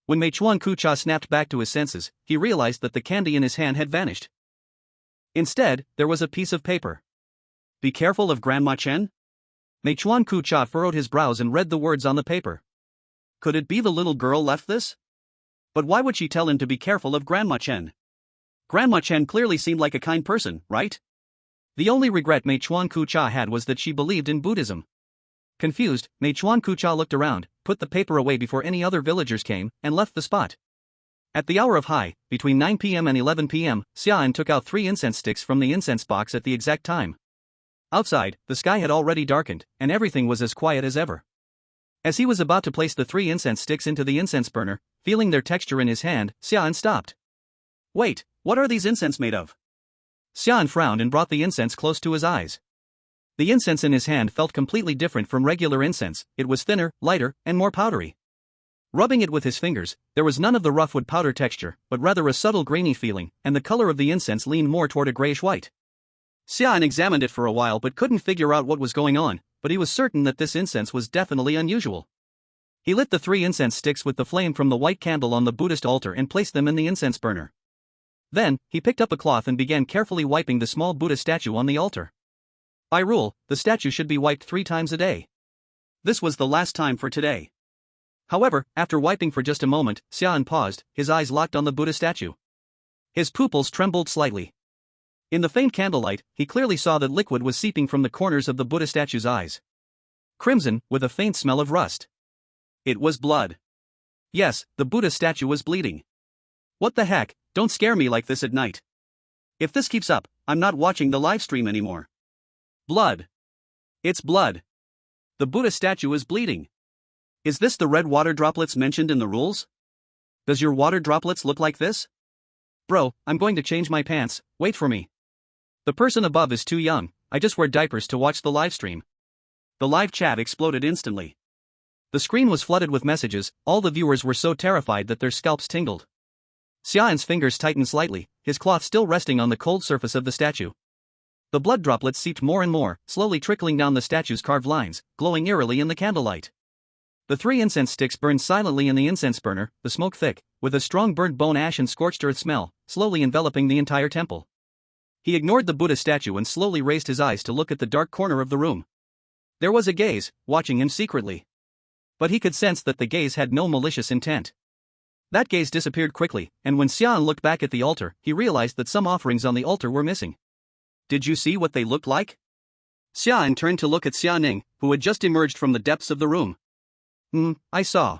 When Meichuan Kucha snapped back to his senses, he realized that the candy in his hand had vanished. Instead, there was a piece of paper. Be careful of Grandma Chen? Meichuan Kucha furrowed his brows and read the words on the paper. Could it be the little girl left this? But why would she tell him to be careful of Grandma Chen? Grandma Chen clearly seemed like a kind person, right? The only regret Meichuan Kucha had was that she believed in Buddhism. Confused, Meichuan Kucha looked around, put the paper away before any other villagers came, and left the spot. At the hour of high, between 9 p.m. and 11 p.m., Xia An took out 3 incense sticks from the incense box at the exact time. Outside, the sky had already darkened, and everything was as quiet as ever. As he was about to place the 3 incense sticks into the incense burner, feeling their texture in his hand, Xia An stopped. Wait, what are these incense made of? Xia An frowned and brought the incense close to his eyes. The incense in his hand felt completely different from regular incense, it was thinner, lighter, and more powdery. Rubbing it with his fingers, there was none of the rough wood powder texture, but rather a subtle grainy feeling, and the color of the incense leaned more toward a grayish-white. Xia An examined it for a while but couldn't figure out what was going on, but he was certain that this incense was definitely unusual. He lit the 3 incense sticks with the flame from the white candle on the Buddhist altar and placed them in the incense burner. Then, he picked up a cloth and began carefully wiping the small Buddha statue on the altar. By rule, the statue should be wiped 3 times a day. This was the last time for today. However, after wiping for just a moment, Xia An paused, his eyes locked on the Buddha statue. His pupils trembled slightly. In the faint candlelight, he clearly saw that liquid was seeping from the corners of the Buddha statue's eyes. Crimson, with a faint smell of rust. It was blood. Yes, the Buddha statue was bleeding. What the heck, don't scare me like this at night. If this keeps up, I'm not watching the live stream anymore. Blood. It's blood. The Buddha statue is bleeding. Is this the red water droplets mentioned in the rules? Does your water droplets look like this? Bro, I'm going to change my pants, wait for me. The person above is too young, I just wear diapers to watch the live stream. The live chat exploded instantly. The screen was flooded with messages, all the viewers were so terrified that their scalps tingled. Xia An's fingers tightened slightly, his cloth still resting on the cold surface of the statue. The blood droplets seeped more and more, slowly trickling down the statue's carved lines, glowing eerily in the candlelight. The 3 incense sticks burned silently in the incense burner, the smoke thick, with a strong burnt bone ash and scorched earth smell, slowly enveloping the entire temple. He ignored the Buddha statue and slowly raised his eyes to look at the dark corner of the room. There was a gaze, watching him secretly. But he could sense that the gaze had no malicious intent. That gaze disappeared quickly, and when Xia An looked back at the altar, he realized that some offerings on the altar were missing. Did you see what they looked like? Xia An turned to look at Xia Ning, who had just emerged from the depths of the room. I saw.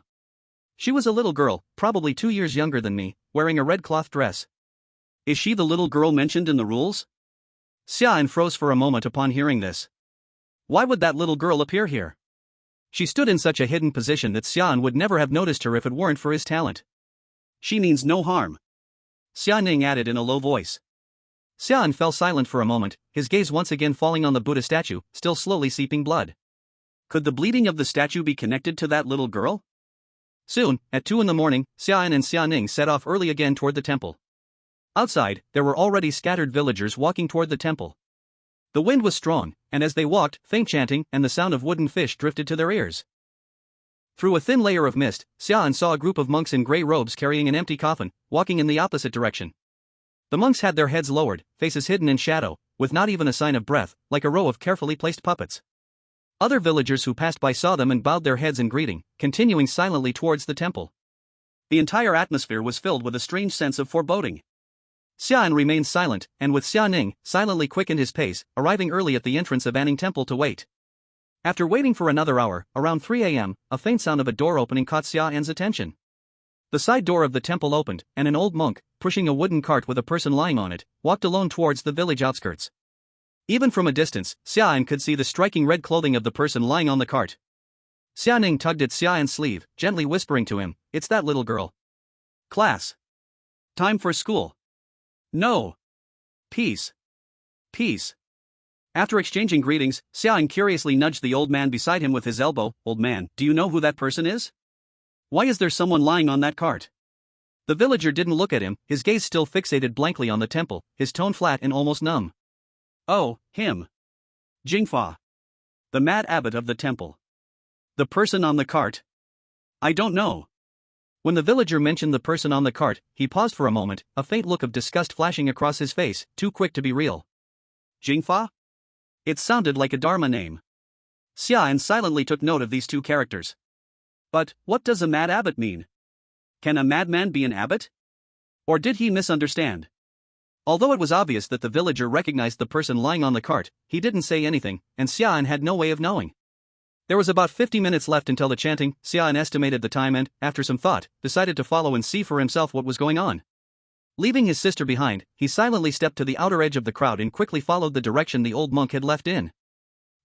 She was a little girl, probably 2 years younger than me, wearing a red cloth dress. Is she the little girl mentioned in the rules? Xia An froze for a moment upon hearing this. Why would that little girl appear here? She stood in such a hidden position that Xia An would never have noticed her if it weren't for his talent. She means no harm, Xia Ning added in a low voice. Xia An fell silent for a moment, his gaze once again falling on the Buddha statue, still slowly seeping blood. Could the bleeding of the statue be connected to that little girl? Soon, at 2 in the morning, Xia An and Xia Ning set off early again toward the temple. Outside, there were already scattered villagers walking toward the temple. The wind was strong, and as they walked, faint chanting and the sound of wooden fish drifted to their ears. Through a thin layer of mist, Xia An saw a group of monks in grey robes carrying an empty coffin, walking in the opposite direction. The monks had their heads lowered, faces hidden in shadow, with not even a sign of breath, like a row of carefully placed puppets. Other villagers who passed by saw them and bowed their heads in greeting, continuing silently towards the temple. The entire atmosphere was filled with a strange sense of foreboding. Xia An remained silent, and with Xia Ning, silently quickened his pace, arriving early at the entrance of Anning Temple to wait. After waiting for another hour, around 3 a.m., a faint sound of a door opening caught Xia An's attention. The side door of the temple opened, and an old monk, pushing a wooden cart with a person lying on it, walked alone towards the village outskirts. Even from a distance, Xia An could see the striking red clothing of the person lying on the cart. Xia Ning tugged at Xia An's sleeve, gently whispering to him, "It's that little girl." Class. Time for school. No. Peace. Peace. After exchanging greetings, Xia An curiously nudged the old man beside him with his elbow. "Old man, do you know who that person is? Why is there someone lying on that cart?" The villager didn't look at him, his gaze still fixated blankly on the temple, his tone flat and almost numb. "Oh, him. Jingfa. The mad abbot of the temple. The person on the cart? I don't know." When the villager mentioned the person on the cart, he paused for a moment, a faint look of disgust flashing across his face, too quick to be real. Jingfa? It sounded like a Dharma name. Xia An silently took note of these 2 characters. But, what does a mad abbot mean? Can a madman be an abbot? Or did he misunderstand? Although it was obvious that the villager recognized the person lying on the cart, he didn't say anything, and Xia An had no way of knowing. There was about 50 minutes left until the chanting. Xia An estimated the time and, after some thought, decided to follow and see for himself what was going on. Leaving his sister behind, he silently stepped to the outer edge of the crowd and quickly followed the direction the old monk had left in.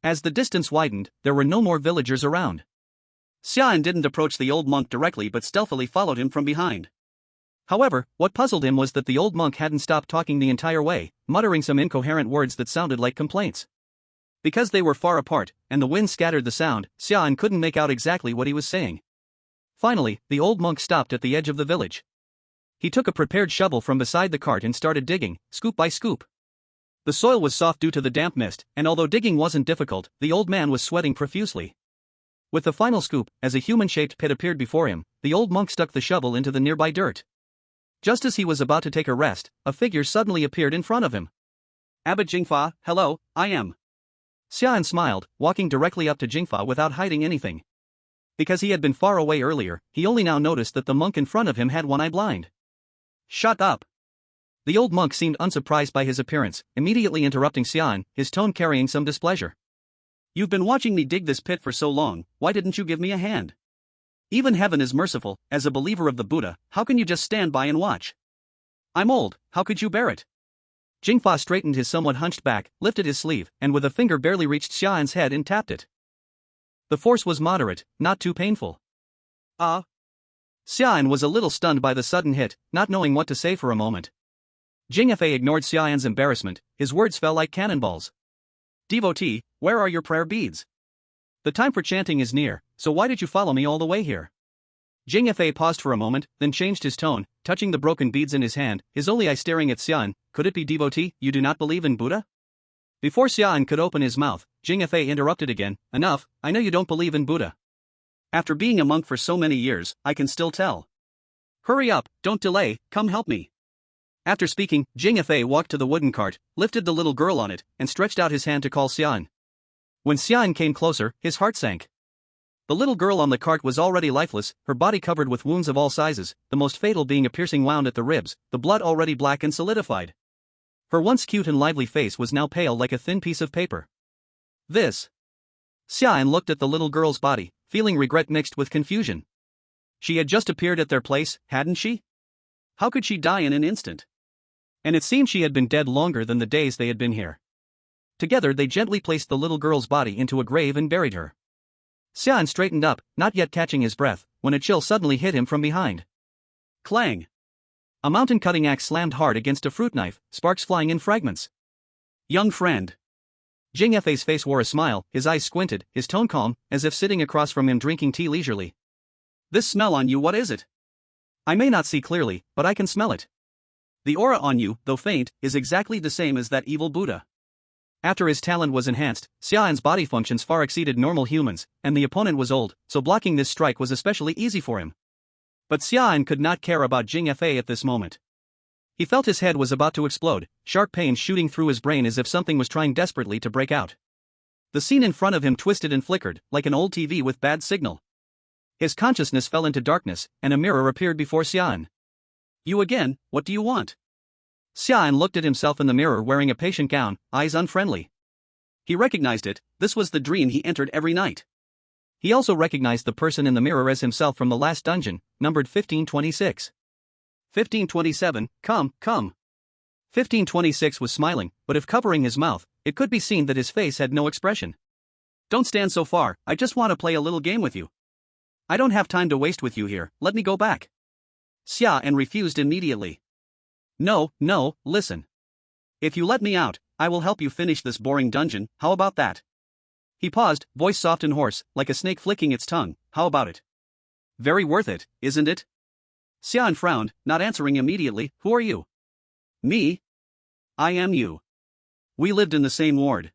As the distance widened, there were no more villagers around. Xia An didn't approach the old monk directly but stealthily followed him from behind. However, what puzzled him was that the old monk hadn't stopped talking the entire way, muttering some incoherent words that sounded like complaints. Because they were far apart, and the wind scattered the sound, Xia An couldn't make out exactly what he was saying. Finally, the old monk stopped at the edge of the village. He took a prepared shovel from beside the cart and started digging, scoop by scoop. The soil was soft due to the damp mist, and although digging wasn't difficult, the old man was sweating profusely. With the final scoop, as a human-shaped pit appeared before him, the old monk stuck the shovel into the nearby dirt. Just as he was about to take a rest, a figure suddenly appeared in front of him. "Abbot Jingfa, hello, I am Xia An smiled, walking directly up to Jingfa without hiding anything. Because he had been far away earlier, he only now noticed that the monk in front of him had one eye blind. Shut up! The old monk seemed unsurprised by his appearance, immediately interrupting Xia An, his tone carrying some displeasure. You've been watching me dig this pit for so long, why didn't you give me a hand? Even heaven is merciful, as a believer of the Buddha, how can you just stand by and watch? I'm old, how could you bear it? Jingfa straightened his somewhat hunched back, lifted his sleeve, and with a finger barely reached Xia An's head and tapped it. The force was moderate, not too painful. Xia An was a little stunned by the sudden hit, not knowing what to say for a moment. Jingfa ignored Xia An's embarrassment, his words fell like cannonballs. Devotee, where are your prayer beads? The time for chanting is near, so why did you follow me all the way here? Jingfa paused for a moment, then changed his tone, touching the broken beads in his hand, his only eye staring at Xia An. Could it be devotee, you do not believe in Buddha? Before Xia An could open his mouth, Jingfa interrupted again. Enough, I know you don't believe in Buddha. After being a monk for so many years, I can still tell. Hurry up, don't delay, come help me. After speaking, Jingfa walked to the wooden cart, lifted the little girl on it, and stretched out his hand to call Xia An. When Xia An came closer, his heart sank. The little girl on the cart was already lifeless, her body covered with wounds of all sizes, the most fatal being a piercing wound at the ribs, the blood already black and solidified. Her once cute and lively face was now pale like a thin piece of paper. This. Xia An looked at the little girl's body, feeling regret mixed with confusion. She had just appeared at their place, hadn't she? How could she die in an instant? And it seemed she had been dead longer than the days they had been here. Together they gently placed the little girl's body into a grave and buried her. Xia An straightened up, not yet catching his breath, when a chill suddenly hit him from behind. Clang! A mountain-cutting axe slammed hard against a fruit knife, sparks flying in fragments. Young friend. Jingfa's face wore a smile, his eyes squinted, his tone calm, as if sitting across from him drinking tea leisurely. This smell on you, what is it? I may not see clearly, but I can smell it. The aura on you, though faint, is exactly the same as that evil Buddha. After his talent was enhanced, Xia An's body functions far exceeded normal humans, and the opponent was old, so blocking this strike was especially easy for him. But Xia An could not care about Jingfa at this moment. He felt his head was about to explode, sharp pain shooting through his brain as if something was trying desperately to break out. The scene in front of him twisted and flickered, like an old TV with bad signal. His consciousness fell into darkness, and a mirror appeared before Xia An. You again, what do you want? Xia An looked at himself in the mirror wearing a patient gown, eyes unfriendly. He recognized it, this was the dream he entered every night. He also recognized the person in the mirror as himself from the last dungeon, numbered 1526. 1527, come. 1526 was smiling, but if covering his mouth, it could be seen that his face had no expression. Don't stand so far, I just want to play a little game with you. I don't have time to waste with you here, let me go back. Xia An refused immediately. No, listen. If you let me out, I will help you finish this boring dungeon, how about that? He paused, voice soft and hoarse, like a snake flicking its tongue, how about it? Very worth it, isn't it? Xia An frowned, not answering immediately. Who are you? Me? I am you. We lived in the same ward.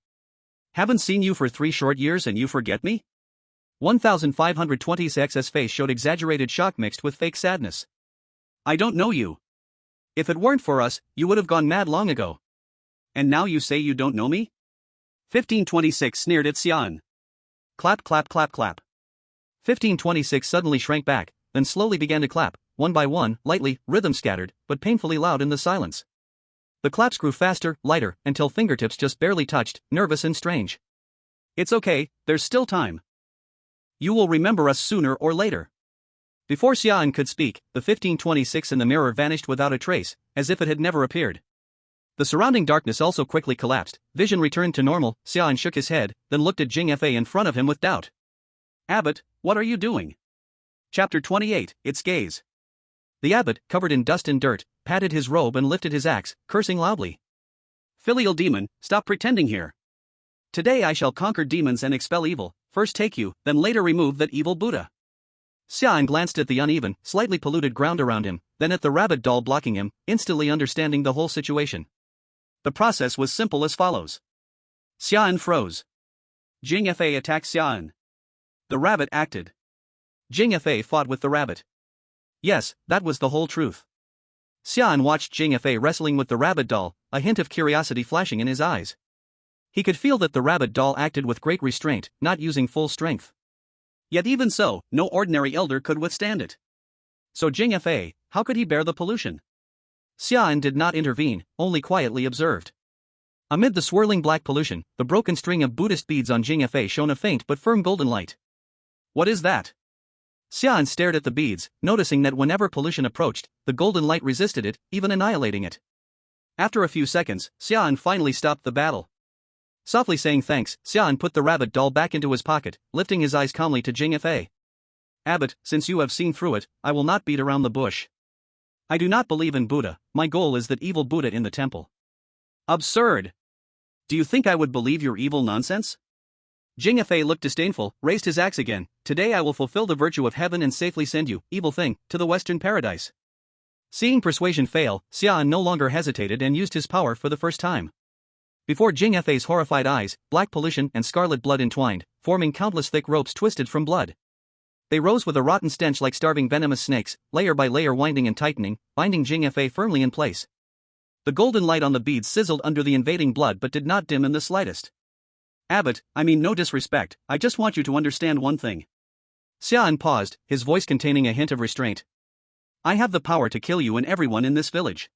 Haven't seen you for 3 short years and you forget me? 1520's face showed exaggerated shock mixed with fake sadness. I don't know you. If it weren't for us, you would have gone mad long ago. And now you say you don't know me? 1526 sneered at Xia An. Clap. 1526 suddenly shrank back, then slowly began to clap, one by one, lightly, rhythm scattered, but painfully loud in the silence. The claps grew faster, lighter, until fingertips just barely touched, nervous and strange. It's okay, there's still time. You will remember us sooner or later. Before Xia An could speak, the 1526 in the mirror vanished without a trace, as if it had never appeared. The surrounding darkness also quickly collapsed, vision returned to normal. Xia An shook his head, then looked at Jingfa in front of him with doubt. Abbot, what are you doing? Chapter 28, Its Gaze. The abbot, covered in dust and dirt, patted his robe and lifted his axe, cursing loudly. Filial demon, stop pretending here. Today I shall conquer demons and expel evil, first take you, then later remove that evil Buddha. Xia An glanced at the uneven, slightly polluted ground around him, then at the rabbit doll blocking him, instantly understanding the whole situation. The process was simple as follows. Xia An froze. Jingfa attacked Xia An. The rabbit acted. Jingfa fought with the rabbit. Yes, that was the whole truth. Xia An watched Jingfa wrestling with the rabbit doll, a hint of curiosity flashing in his eyes. He could feel that the rabbit doll acted with great restraint, not using full strength. Yet even so, no ordinary elder could withstand it. So Jing Fa, how could he bear the pollution? Xia An did not intervene, only quietly observed. Amid the swirling black pollution, the broken string of Buddhist beads on Jing Fa shone a faint but firm golden light. What is that? Xia An stared at the beads, noticing that whenever pollution approached, the golden light resisted it, even annihilating it. After a few seconds, Xia An finally stopped the battle. Softly saying thanks, Xia An put the rabbit doll back into his pocket, lifting his eyes calmly to Jing Fa. Abbot, since you have seen through it, I will not beat around the bush. I do not believe in Buddha, my goal is that evil Buddha in the temple. Absurd! Do you think I would believe your evil nonsense? Jing Fa looked disdainful, raised his axe again. Today I will fulfill the virtue of heaven and safely send you, evil thing, to the western paradise. Seeing persuasion fail, Xia An no longer hesitated and used his power for the first time. Before Jing Fa's horrified eyes, black pollution and scarlet blood entwined, forming countless thick ropes twisted from blood. They rose with a rotten stench like starving venomous snakes, layer by layer winding and tightening, binding Jing Fa firmly in place. The golden light on the beads sizzled under the invading blood but did not dim in the slightest. Abbot, I mean no disrespect, I just want you to understand one thing. Xia An paused, his voice containing a hint of restraint. I have the power to kill you and everyone in this village.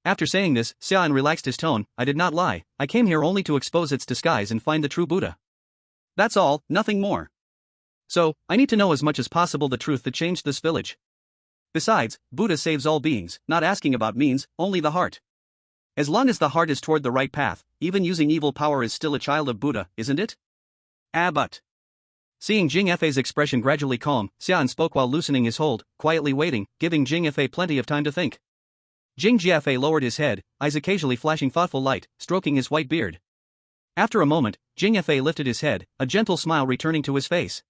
After saying this, Xia An relaxed his tone. I did not lie, I came here only to expose its disguise and find the true Buddha. That's all, nothing more. So, I need to know as much as possible the truth that changed this village. Besides, Buddha saves all beings, not asking about means, only the heart. As long as the heart is toward the right path, even using evil power is still a child of Buddha, isn't it? Abbot. Seeing Jing Fa's expression gradually calm, Xia An spoke while loosening his hold, quietly waiting, giving Jing Fa plenty of time to think. Jing Fa lowered his head, eyes occasionally flashing thoughtful light, stroking his white beard. After a moment, Jing Fa lifted his head, a gentle smile returning to his face.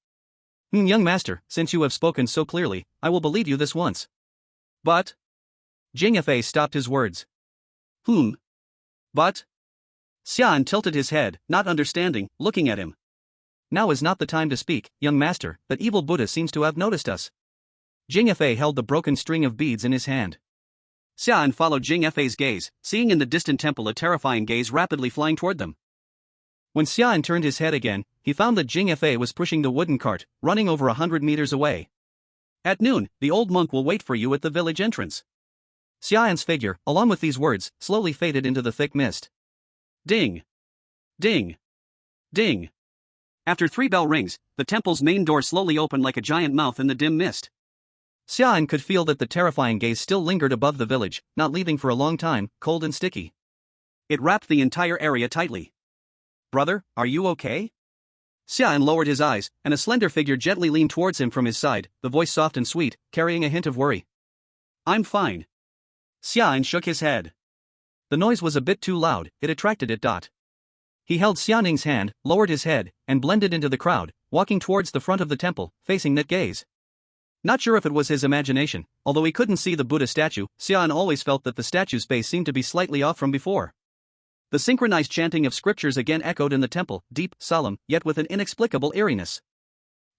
Young master, since you have spoken so clearly, I will believe you this once. But? Jing Fa stopped his words. But? Xia An tilted his head, not understanding, looking at him. Now is not the time to speak, young master, that evil Buddha seems to have noticed us. Jing Fa held the broken string of beads in his hand. Xia An followed Jing Fa's gaze, seeing in the distant temple a terrifying gaze rapidly flying toward them. When Xia An turned his head again, he found that Jing Fa was pushing the wooden cart, running over 100 meters away. At noon, the old monk will wait for you at the village entrance. Xia An's figure, along with these words, slowly faded into the thick mist. Ding! Ding! Ding! After 3 bell rings, the temple's main door slowly opened like a giant mouth in the dim mist. Xia An could feel that the terrifying gaze still lingered above the village, not leaving for a long time, cold and sticky. It wrapped the entire area tightly. Brother, are you okay? Xia An lowered his eyes, and a slender figure gently leaned towards him from his side, the voice soft and sweet, carrying a hint of worry. I'm fine. Xia An shook his head. The noise was a bit too loud, it attracted it. He held Xia Ning's hand, lowered his head, and blended into the crowd, walking towards the front of the temple, facing that gaze. Not sure if it was his imagination, although he couldn't see the Buddha statue, Xia An always felt that the statue's base seemed to be slightly off from before. The synchronized chanting of scriptures again echoed in the temple, deep, solemn, yet with an inexplicable eeriness.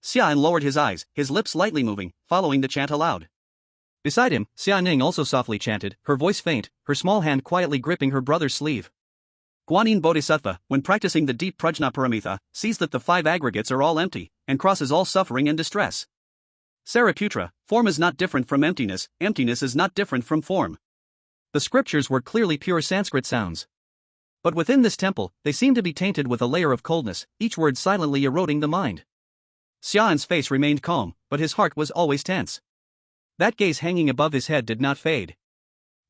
Xia An lowered his eyes, his lips lightly moving, following the chant aloud. Beside him, Xia Ning also softly chanted, her voice faint, her small hand quietly gripping her brother's sleeve. Guanyin Bodhisattva, when practicing the deep prajnaparamita, sees that the 5 aggregates are all empty, and crosses all suffering and distress. Sariputra, form is not different from emptiness, emptiness is not different from form. The scriptures were clearly pure Sanskrit sounds. But within this temple, they seemed to be tainted with a layer of coldness, each word silently eroding the mind. Xia An's face remained calm, but his heart was always tense. That gaze hanging above his head did not fade.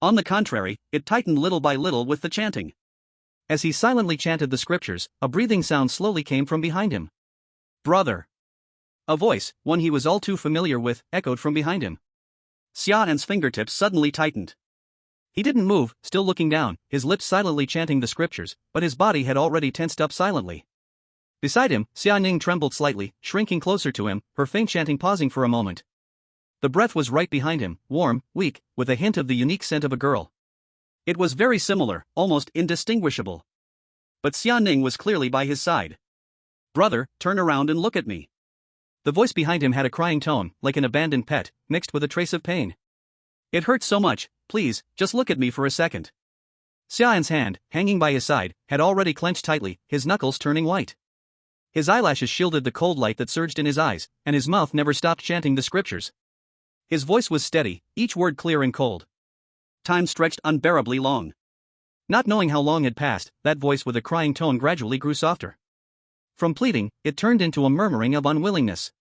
On the contrary, it tightened little by little with the chanting. As he silently chanted the scriptures, a breathing sound slowly came from behind him. Brother! A voice, one he was all too familiar with, echoed from behind him. Xia An's fingertips suddenly tightened. He didn't move, still looking down, his lips silently chanting the scriptures, but his body had already tensed up silently. Beside him, Xia Ning trembled slightly, shrinking closer to him, her faint chanting pausing for a moment. The breath was right behind him, warm, weak, with a hint of the unique scent of a girl. It was very similar, almost indistinguishable. But Xia Ning was clearly by his side. Brother, turn around and look at me. The voice behind him had a crying tone, like an abandoned pet, mixed with a trace of pain. It hurts so much, please, just look at me for a second. Xia An's hand, hanging by his side, had already clenched tightly, his knuckles turning white. His eyelashes shielded the cold light that surged in his eyes, and his mouth never stopped chanting the scriptures. His voice was steady, each word clear and cold. Time stretched unbearably long. Not knowing how long had passed, that voice with a crying tone gradually grew softer. From pleading, it turned into a murmuring of unwillingness.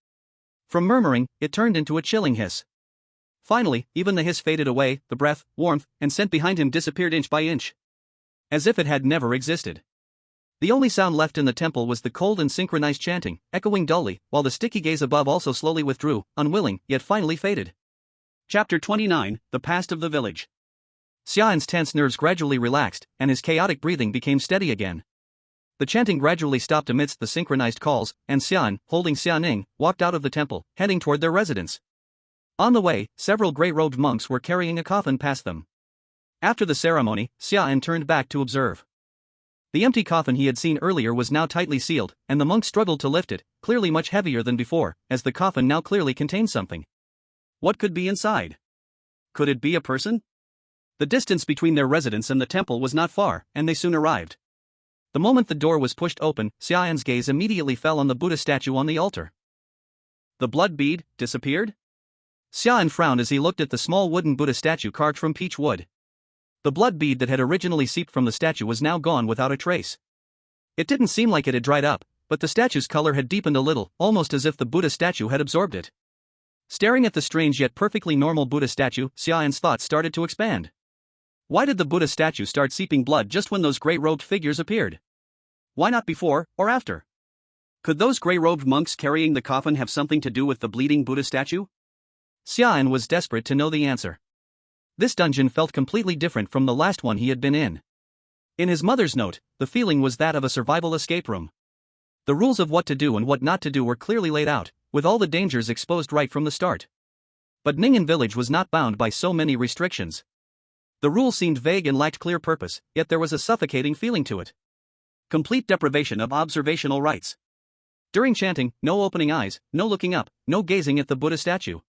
From murmuring, it turned into a chilling hiss. Finally, even the hiss faded away, the breath, warmth, and scent behind him disappeared inch by inch. As if it had never existed. The only sound left in the temple was the cold and synchronized chanting, echoing dully, while the sticky gaze above also slowly withdrew, unwilling, yet finally faded. Chapter 29, The Past of the Village. Xia An's tense nerves gradually relaxed, and his chaotic breathing became steady again. The chanting gradually stopped amidst the synchronized calls, and Xia An, holding Xia Ning, walked out of the temple, heading toward their residence. On the way, several gray-robed monks were carrying a coffin past them. After the ceremony, Xia An turned back to observe. The empty coffin he had seen earlier was now tightly sealed, and the monks struggled to lift it, clearly much heavier than before, as the coffin now clearly contained something. What could be inside? Could it be a person? The distance between their residence and the temple was not far, and they soon arrived. The moment the door was pushed open, Xia An's gaze immediately fell on the Buddha statue on the altar. The blood bead disappeared? Xia An frowned as he looked at the small wooden Buddha statue carved from peach wood. The blood bead that had originally seeped from the statue was now gone without a trace. It didn't seem like it had dried up, but the statue's color had deepened a little, almost as if the Buddha statue had absorbed it. Staring at the strange yet perfectly normal Buddha statue, Xia An's thoughts started to expand. Why did the Buddha statue start seeping blood just when those gray-robed figures appeared? Why not before, or after? Could those gray-robed monks carrying the coffin have something to do with the bleeding Buddha statue? Xia An was desperate to know the answer. This dungeon felt completely different from the last one he had been in. In his mother's note, the feeling was that of a survival escape room. The rules of what to do and what not to do were clearly laid out, with all the dangers exposed right from the start. But Ningen Village was not bound by so many restrictions. The rules seemed vague and lacked clear purpose, yet there was a suffocating feeling to it. Complete deprivation of observational rights. During chanting, no opening eyes, no looking up, no gazing at the Buddha statue.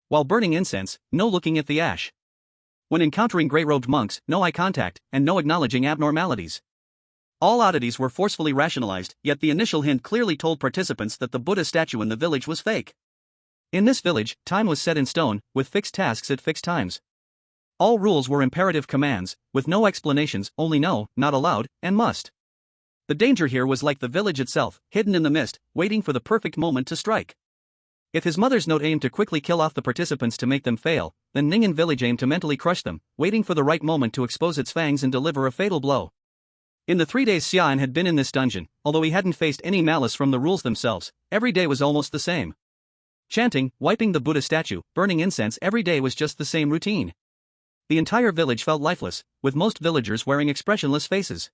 While burning incense, no looking at the ash. When encountering gray-robed monks, no eye contact, and no acknowledging abnormalities. All oddities were forcefully rationalized, yet the initial hint clearly told participants that the Buddha statue in the village was fake. In this village, time was set in stone, with fixed tasks at fixed times. All rules were imperative commands, with no explanations, only no, not allowed, and must. The danger here was like the village itself, hidden in the mist, waiting for the perfect moment to strike. If his mother's note aimed to quickly kill off the participants to make them fail, then Ningen Village aimed to mentally crush them, waiting for the right moment to expose its fangs and deliver a fatal blow. In the 3 days Xia An had been in this dungeon, although he hadn't faced any malice from the rules themselves, every day was almost the same. Chanting, wiping the Buddha statue, burning incense every day was just the same routine. The entire village felt lifeless, with most villagers wearing expressionless faces.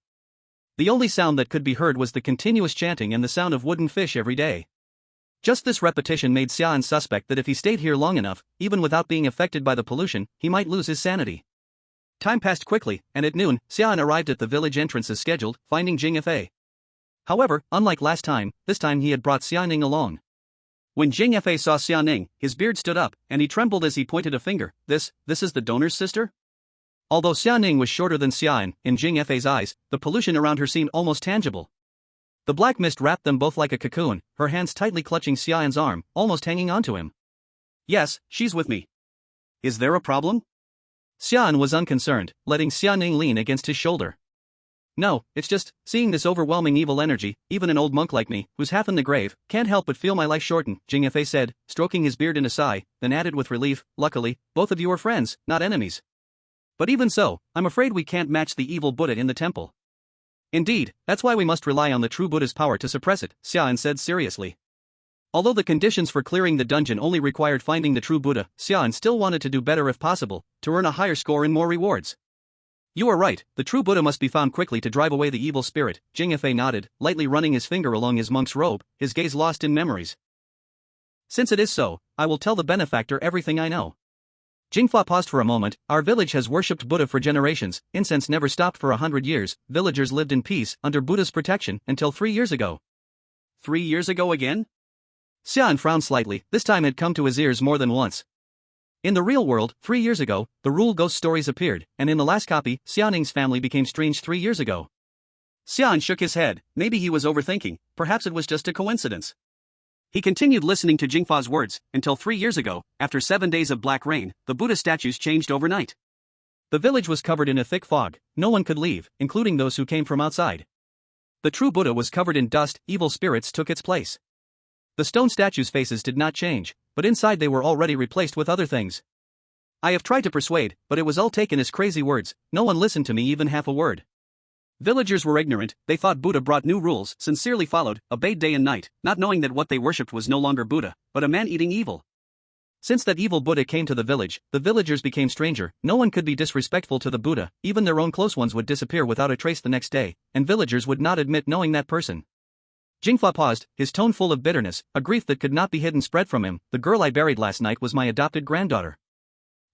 The only sound that could be heard was the continuous chanting and the sound of wooden fish every day. Just this repetition made Xia An suspect that if he stayed here long enough, even without being affected by the pollution, he might lose his sanity. Time passed quickly, and at noon, Xia An arrived at the village entrance as scheduled, finding Jing Fa. However, unlike last time, this time he had brought Xia Ning along. When Jing Fa saw Xia Ning, his beard stood up, and he trembled as he pointed a finger. This is the donor's sister? Although Xia Ning was shorter than Xia An, in Jing Fa's eyes, the pollution around her seemed almost tangible. The black mist wrapped them both like a cocoon, her hands tightly clutching Xia An's arm, almost hanging onto him. Yes, she's with me. Is there a problem? Xia An was unconcerned, letting Xia Ning lean against his shoulder. No, it's just, seeing this overwhelming evil energy, even an old monk like me, who's half in the grave, can't help but feel my life shorten, Jing Fa said, stroking his beard in a sigh, then added with relief, luckily, both of you are friends, not enemies. But even so, I'm afraid we can't match the evil Buddha in the temple. Indeed, that's why we must rely on the true Buddha's power to suppress it, Xia An said seriously. Although the conditions for clearing the dungeon only required finding the true Buddha, Xia An still wanted to do better if possible, to earn a higher score and more rewards. You are right, the true Buddha must be found quickly to drive away the evil spirit, Jing Fa nodded, lightly running his finger along his monk's robe, his gaze lost in memories. Since it is so, I will tell the benefactor everything I know. Jingfa paused for a moment. Our village has worshipped Buddha for generations, incense never stopped for 100 years, villagers lived in peace, under Buddha's protection, until 3 years ago. 3 years ago again? Xia An frowned slightly, this time had come to his ears more than once. In the real world, 3 years ago, the rule ghost stories appeared, and in the last copy, Xia An's family became strange 3 years ago. Xia An shook his head. Maybe he was overthinking, perhaps it was just a coincidence. He continued listening to Jingfa's words, until 3 years ago, after 7 days of black rain, the Buddha statues changed overnight. The village was covered in a thick fog, no one could leave, including those who came from outside. The true Buddha was covered in dust, evil spirits took its place. The stone statues' faces did not change, but inside they were already replaced with other things. I have tried to persuade, but it was all taken as crazy words, no one listened to me even half a word. Villagers were ignorant, they thought Buddha brought new rules, sincerely followed, obeyed day and night, not knowing that what they worshipped was no longer Buddha, but a man eating evil. Since that evil Buddha came to the villagers became stranger, no one could be disrespectful to the Buddha, even their own close ones would disappear without a trace the next day, and villagers would not admit knowing that person. Jingfa paused, his tone full of bitterness, a grief that could not be hidden spread from him. The girl I buried last night was my adopted granddaughter.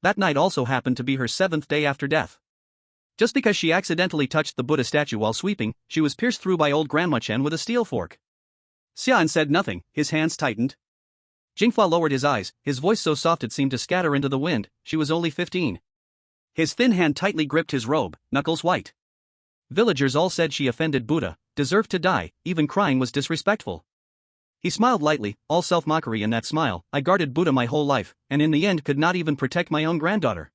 That night also happened to be her 7th day after death. Just because she accidentally touched the Buddha statue while sweeping, she was pierced through by old Grandma Chen with a steel fork. Xia An said nothing, his hands tightened. Jingfa lowered his eyes, his voice so soft it seemed to scatter into the wind. She was only 15. His thin hand tightly gripped his robe, knuckles white. Villagers all said she offended Buddha, deserved to die, even crying was disrespectful. He smiled lightly, all self-mockery in that smile. I guarded Buddha my whole life, and in the end could not even protect my own granddaughter.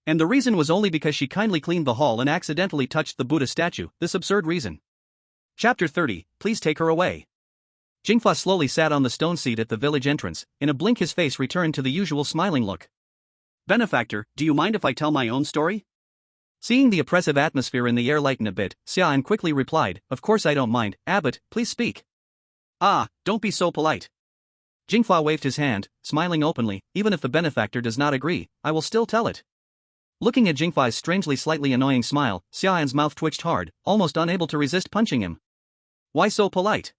And the reason was only because she kindly cleaned the hall and accidentally touched the Buddha statue, this absurd reason. Chapter 30, Please take her away. Jingfa slowly sat on the stone seat at the village entrance, in a blink his face returned to the usual smiling look. Benefactor, do you mind if I tell my own story? Seeing the oppressive atmosphere in the air lighten a bit, Xia An quickly replied, Of course I don't mind, Abbot, please speak. Ah, don't be so polite. Jingfa waved his hand, smiling openly, even if the benefactor does not agree, I will still tell it. Looking at Jingfa's strangely slightly annoying smile, Xia An's mouth twitched hard, almost unable to resist punching him. Why so polite?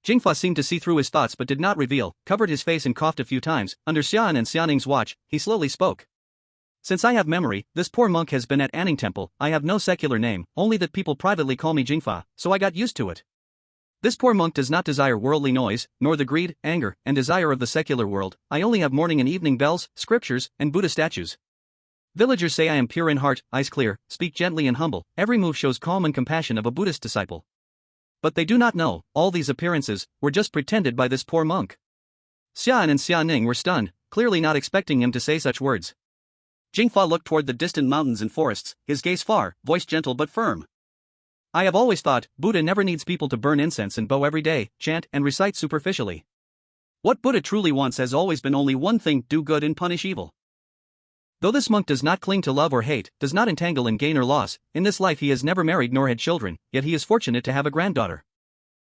Jingfa seemed to see through his thoughts but did not reveal, covered his face and coughed a few times. Under Xia An and Xia Ning's watch, he slowly spoke. Since I have memory, this poor monk has been at Anning Temple. I have no secular name, only that people privately call me Jingfa, so I got used to it. This poor monk does not desire worldly noise, nor the greed, anger, and desire of the secular world. I only have morning and evening bells, scriptures, and Buddha statues. Villagers say I am pure in heart, eyes clear, speak gently and humble, every move shows calm and compassion of a Buddhist disciple. But they do not know, all these appearances were just pretended by this poor monk. Xia An and Xia Ning were stunned, clearly not expecting him to say such words. Jingfa looked toward the distant mountains and forests, his gaze far, voice gentle but firm. I have always thought, Buddha never needs people to burn incense and bow every day, chant and recite superficially. What Buddha truly wants has always been only one thing, do good and punish evil. Though this monk does not cling to love or hate, does not entangle in gain or loss, in this life he has never married nor had children, yet he is fortunate to have a granddaughter.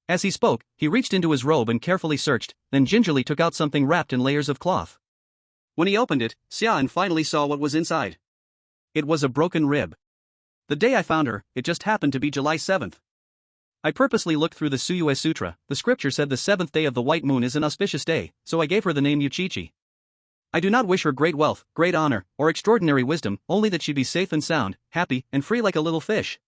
As he spoke, he reached into his robe and carefully searched, then gingerly took out something wrapped in layers of cloth. When he opened it, Xia An finally saw what was inside. It was a broken rib. The day I found her, it just happened to be July 7th. I purposely looked through the Suyue Sutra. The scripture said the 7th day of the white moon is an auspicious day, so I gave her the name Yuchichi. I do not wish her great wealth, great honor, or extraordinary wisdom, only that she be safe and sound, happy, and free like a little fish.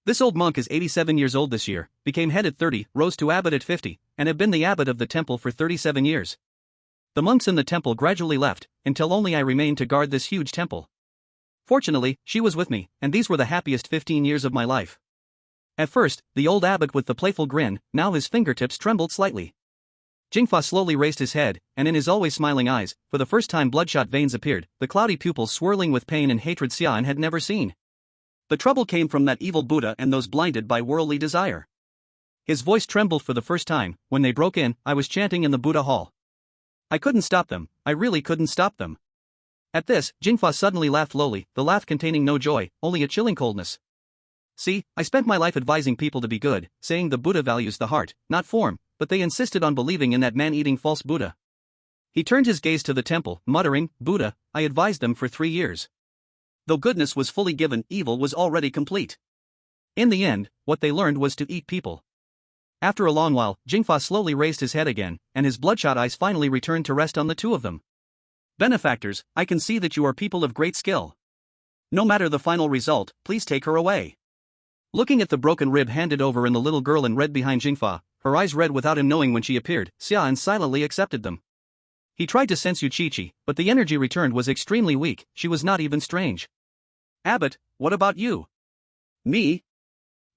This old monk is 87 years old this year, became head at 30, rose to abbot at 50, and have been the abbot of the temple for 37 years. The monks in the temple gradually left, until only I remained to guard this huge temple. Fortunately, she was with me, and these were the happiest 15 years of my life. At first, the old abbot with the playful grin, now his fingertips trembled slightly. Jingfa slowly raised his head, and in his always smiling eyes, for the first time bloodshot veins appeared, the cloudy pupils swirling with pain and hatred Xia An had never seen. The trouble came from that evil Buddha and those blinded by worldly desire. His voice trembled for the first time. When they broke in, I was chanting in the Buddha hall. I couldn't stop them, I really couldn't stop them. At this, Jingfa suddenly laughed lowly, the laugh containing no joy, only a chilling coldness. See, I spent my life advising people to be good, saying the Buddha values the heart, not form, but they insisted on believing in that man-eating false Buddha. He turned his gaze to the temple, muttering, Buddha, I advised them for 3 years. Though goodness was fully given, evil was already complete. In the end, what they learned was to eat people. After a long while, Jingfa slowly raised his head again, and his bloodshot eyes finally returned to rest on the two of them. Benefactors, I can see that you are people of great skill. No matter the final result, please take her away. Looking at the broken rib handed over and the little girl in red behind Jingfa, her eyes red without him knowing when she appeared, Xia An silently accepted them. He tried to sense Yuchichi, but the energy returned was extremely weak. She was not even strange. Abbot, what about you? Me?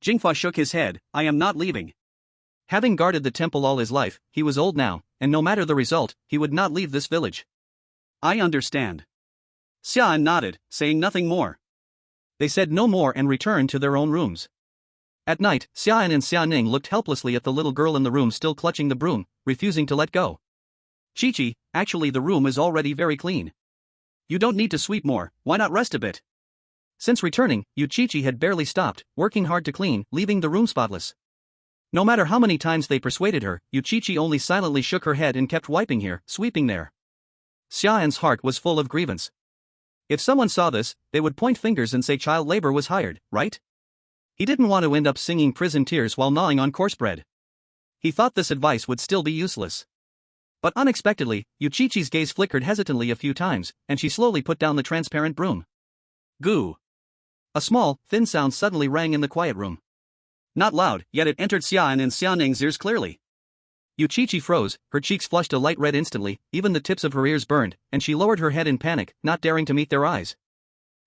Jingfa shook his head. I am not leaving. Having guarded the temple all his life, he was old now, and no matter the result, he would not leave this village. I understand. Xia An nodded, saying nothing more. They said no more and returned to their own rooms. At night, Xia An and Xia Ning looked helplessly at the little girl in the room still clutching the broom, refusing to let go. Chi-Chi, actually the room is already very clean. You don't need to sweep more, why not rest a bit? Since returning, Yuchichi had barely stopped, working hard to clean, leaving the room spotless. No matter how many times they persuaded her, Yuchichi only silently shook her head and kept wiping here, sweeping there. Xia An's heart was full of grievance. If someone saw this, they would point fingers and say child labor was hired, right? He didn't want to end up singing prison tears while gnawing on coarse bread. He thought this advice would still be useless. But unexpectedly, Yuchichi's gaze flickered hesitantly a few times, and she slowly put down the transparent broom. Goo! A small, thin sound suddenly rang in the quiet room. Not loud, yet it entered Xia An and Xia Ning's ears clearly. Yuchichi froze, her cheeks flushed a light red instantly, even the tips of her ears burned, and she lowered her head in panic, not daring to meet their eyes.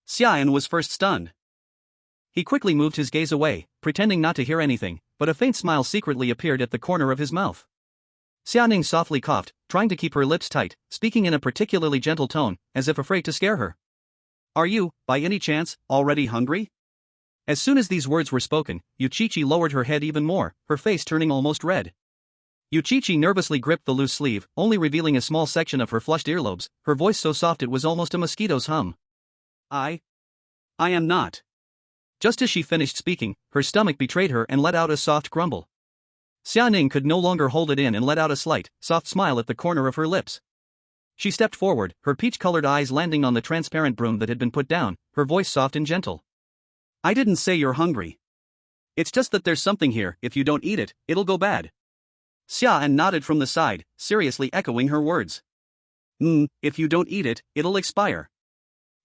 Xia An was first stunned. He quickly moved his gaze away, pretending not to hear anything, but a faint smile secretly appeared at the corner of his mouth. Xia Ning softly coughed, trying to keep her lips tight, speaking in a particularly gentle tone, as if afraid to scare her. Are you, by any chance, already hungry? As soon as these words were spoken, Yuchichi lowered her head even more, her face turning almost red. Yuchichi nervously gripped the loose sleeve, only revealing a small section of her flushed earlobes, her voice so soft it was almost a mosquito's hum. I am not. Just as she finished speaking, her stomach betrayed her and let out a soft grumble. Xia Ning could no longer hold it in and let out a slight, soft smile at the corner of her lips. She stepped forward, her peach-colored eyes landing on the transparent broom that had been put down, her voice soft and gentle. I didn't say you're hungry. It's just that there's something here, if you don't eat it, it'll go bad. Xia An nodded from the side, seriously echoing her words. If you don't eat it, it'll expire.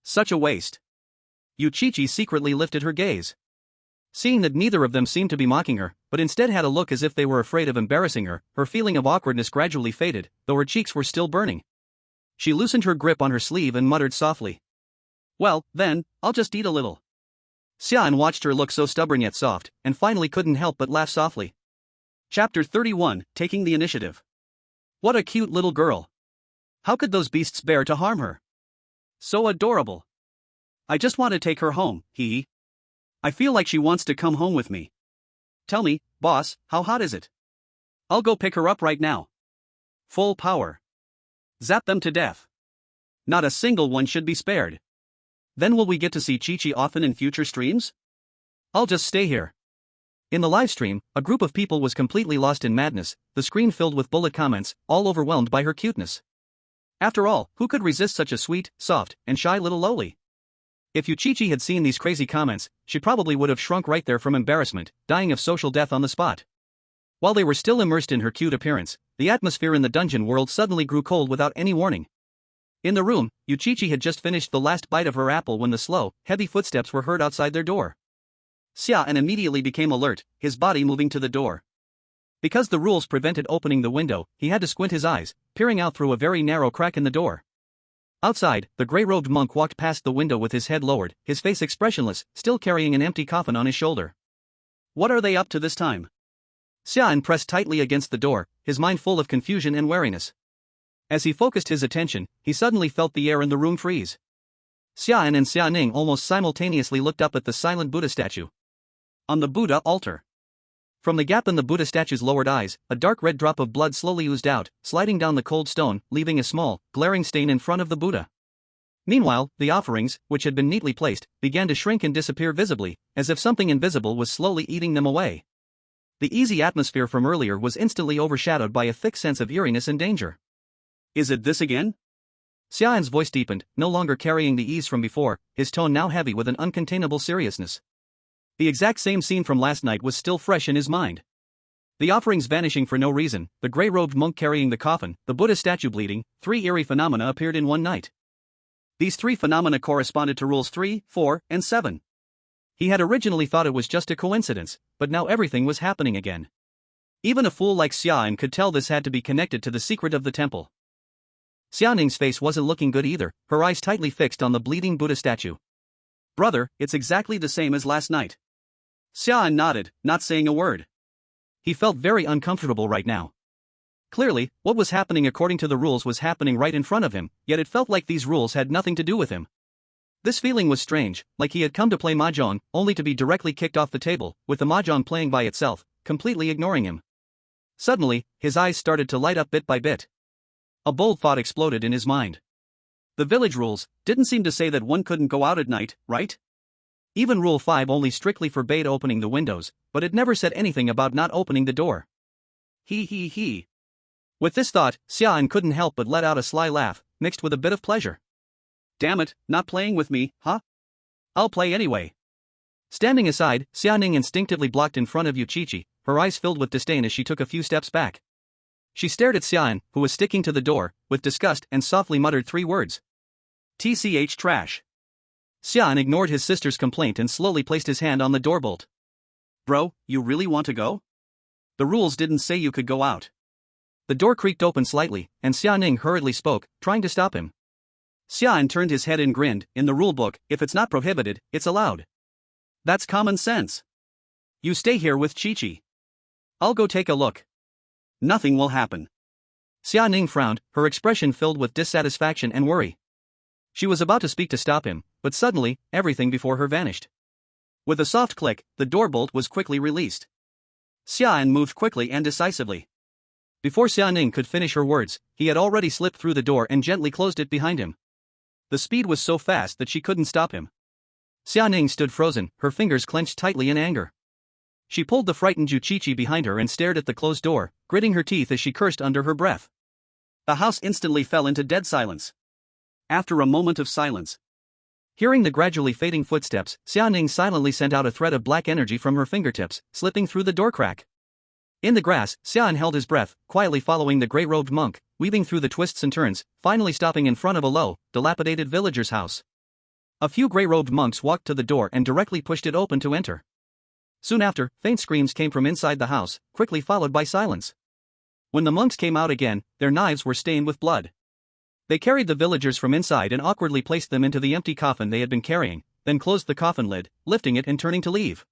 Such a waste. Yuchichi secretly lifted her gaze. Seeing that neither of them seemed to be mocking her, but instead had a look as if they were afraid of embarrassing her, her feeling of awkwardness gradually faded, though her cheeks were still burning. She loosened her grip on her sleeve and muttered softly. Well, then, I'll just eat a little. Xia An watched her look so stubborn yet soft, and finally couldn't help but laugh softly. Chapter 31, Taking the Initiative. What a cute little girl. How could those beasts bear to harm her? So adorable. I just want to take her home, hee. I feel like she wants to come home with me. Tell me, boss, how hot is it? I'll go pick her up right now. Full power. Zap them to death. Not a single one should be spared. Then will we get to see Chi-Chi often in future streams? I'll just stay here. In the live stream, a group of people was completely lost in madness, the screen filled with bullet comments, all overwhelmed by her cuteness. After all, who could resist such a sweet, soft, and shy little loli? If Yuchichi had seen these crazy comments, she probably would have shrunk right there from embarrassment, dying of social death on the spot. While they were still immersed in her cute appearance, the atmosphere in the dungeon world suddenly grew cold without any warning. In the room, Yuchichi had just finished the last bite of her apple when the slow, heavy footsteps were heard outside their door. Xia An immediately became alert, his body moving to the door. Because the rules prevented opening the window, he had to squint his eyes, peering out through a very narrow crack in the door. Outside, the gray-robed monk walked past the window with his head lowered, his face expressionless, still carrying an empty coffin on his shoulder. What are they up to this time? Xia An pressed tightly against the door, his mind full of confusion and wariness. As he focused his attention, he suddenly felt the air in the room freeze. Xia An and Xia Ning almost simultaneously looked up at the silent Buddha statue. On the Buddha altar. From the gap in the Buddha statue's lowered eyes, a dark red drop of blood slowly oozed out, sliding down the cold stone, leaving a small, glaring stain in front of the Buddha. Meanwhile, the offerings, which had been neatly placed, began to shrink and disappear visibly, as if something invisible was slowly eating them away. The easy atmosphere from earlier was instantly overshadowed by a thick sense of eeriness and danger. Is it this again? Xia An's voice deepened, no longer carrying the ease from before, his tone now heavy with an uncontainable seriousness. The exact same scene from last night was still fresh in his mind. The offerings vanishing for no reason, the gray-robed monk carrying the coffin, the Buddha statue bleeding, 3 eerie phenomena appeared in one night. These 3 phenomena corresponded to rules 3, 4, and 7. He had originally thought it was just a coincidence, but now everything was happening again. Even a fool like Xia An could tell this had to be connected to the secret of the temple. Xia Ning's face wasn't looking good either, her eyes tightly fixed on the bleeding Buddha statue. Brother, it's exactly the same as last night. Xia An nodded, not saying a word. He felt very uncomfortable right now. Clearly, what was happening according to the rules was happening right in front of him, yet it felt like these rules had nothing to do with him. This feeling was strange, like he had come to play mahjong, only to be directly kicked off the table, with the mahjong playing by itself, completely ignoring him. Suddenly, his eyes started to light up bit by bit. A bold thought exploded in his mind. The village rules didn't seem to say that one couldn't go out at night, right? Even Rule 5 only strictly forbade opening the windows, but it never said anything about not opening the door. He. With this thought, Xia An couldn't help but let out a sly laugh, mixed with a bit of pleasure. Damn it, not playing with me, huh? I'll play anyway. Standing aside, Xia Ning instinctively blocked in front of Yuchichi, her eyes filled with disdain as she took a few steps back. She stared at Xia An, who was sticking to the door, with disgust and softly muttered 3 words. TCH trash. Xia An ignored his sister's complaint and slowly placed his hand on the door bolt. Bro, you really want to go? The rules didn't say you could go out. The door creaked open slightly, and Xia Ning hurriedly spoke, trying to stop him. Xia An turned his head and grinned. In the rulebook, if it's not prohibited, it's allowed. That's common sense. You stay here with Chi-Chi. I'll go take a look. Nothing will happen. Xia Ning frowned, her expression filled with dissatisfaction and worry. She was about to speak to stop him, but suddenly, everything before her vanished. With a soft click, the door bolt was quickly released. Xia An moved quickly and decisively. Before Xia Ning could finish her words, he had already slipped through the door and gently closed it behind him. The speed was so fast that she couldn't stop him. Xia Ning stood frozen, her fingers clenched tightly in anger. She pulled the frightened Yuchichi behind her and stared at the closed door, gritting her teeth as she cursed under her breath. The house instantly fell into dead silence. After a moment of silence, hearing the gradually fading footsteps, Xia Ning silently sent out a thread of black energy from her fingertips, slipping through the door crack. In the grass, Xia An held his breath, quietly following the grey-robed monk, weaving through the twists and turns, finally stopping in front of a low, dilapidated villager's house. A few grey-robed monks walked to the door and directly pushed it open to enter. Soon after, faint screams came from inside the house, quickly followed by silence. When the monks came out again, their knives were stained with blood. They carried the villagers from inside and awkwardly placed them into the empty coffin they had been carrying, then closed the coffin lid, lifting it and turning to leave.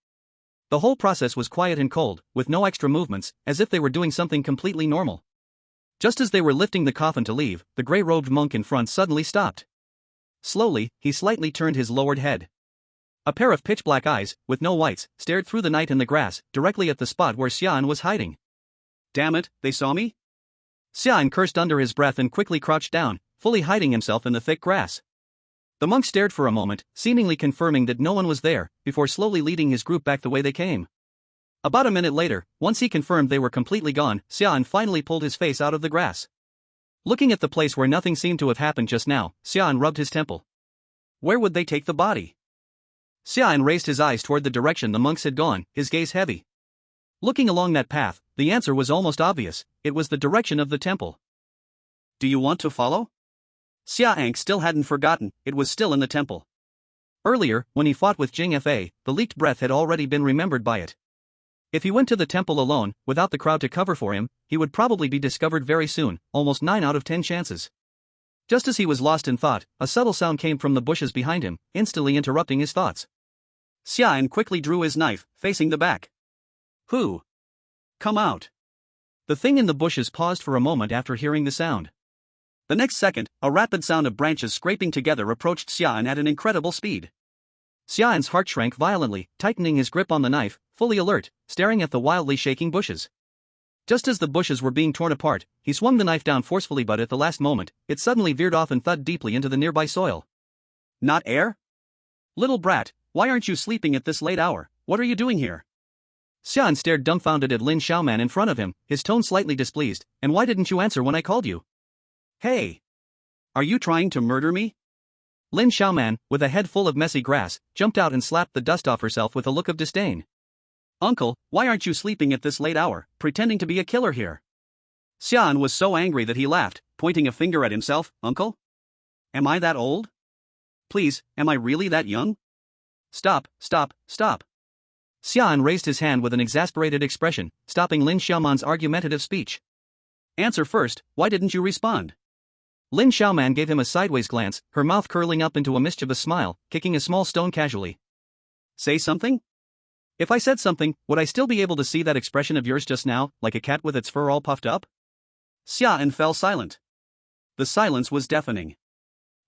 The whole process was quiet and cold, with no extra movements, as if they were doing something completely normal. Just as they were lifting the coffin to leave, the grey-robed monk in front suddenly stopped. Slowly, he slightly turned his lowered head. A pair of pitch-black eyes, with no whites, stared through the night in the grass, directly at the spot where Xia An was hiding. Damn it, they saw me? Xia An cursed under his breath and quickly crouched down, fully hiding himself in the thick grass. The monk stared for a moment, seemingly confirming that no one was there, before slowly leading his group back the way they came. About a minute later, once he confirmed they were completely gone, Xia An finally pulled his face out of the grass. Looking at the place where nothing seemed to have happened just now, Xia An rubbed his temple. Where would they take the body? Xia An raised his eyes toward the direction the monks had gone, his gaze heavy. Looking along that path, the answer was almost obvious. It was the direction of the temple. Do you want to follow? Xia An still hadn't forgotten, it was still in the temple. Earlier, when he fought with Jing Fa, the leaked breath had already been remembered by it. If he went to the temple alone, without the crowd to cover for him, he would probably be discovered very soon, almost 9 out of 10 chances. Just as he was lost in thought, a subtle sound came from the bushes behind him, instantly interrupting his thoughts. Xia An quickly drew his knife, facing the back. Who? Come out. The thing in the bushes paused for a moment after hearing the sound. The next second, a rapid sound of branches scraping together approached Xia An at an incredible speed. Xia An's heart shrank violently, tightening his grip on the knife, fully alert, staring at the wildly shaking bushes. Just as the bushes were being torn apart, he swung the knife down forcefully, but at the last moment, it suddenly veered off and thudded deeply into the nearby soil. Not air? Little brat, why aren't you sleeping at this late hour? What are you doing here? Xia An stared dumbfounded at Lin Xiaoman in front of him, his tone slightly displeased. And why didn't you answer when I called you? Hey! Are you trying to murder me? Lin Xiaoman, with a head full of messy grass, jumped out and slapped the dust off herself with a look of disdain. Uncle, why aren't you sleeping at this late hour, pretending to be a killer here? Xia An was so angry that he laughed, pointing a finger at himself. Uncle? Am I that old? Please, am I really that young? Stop, stop, stop. Xia An raised his hand with an exasperated expression, stopping Lin Xiaoman's argumentative speech. Answer first, why didn't you respond? Lin Xiaoman gave him a sideways glance, her mouth curling up into a mischievous smile, kicking a small stone casually. Say something? If I said something, would I still be able to see that expression of yours just now, like a cat with its fur all puffed up? Xia An fell silent. The silence was deafening.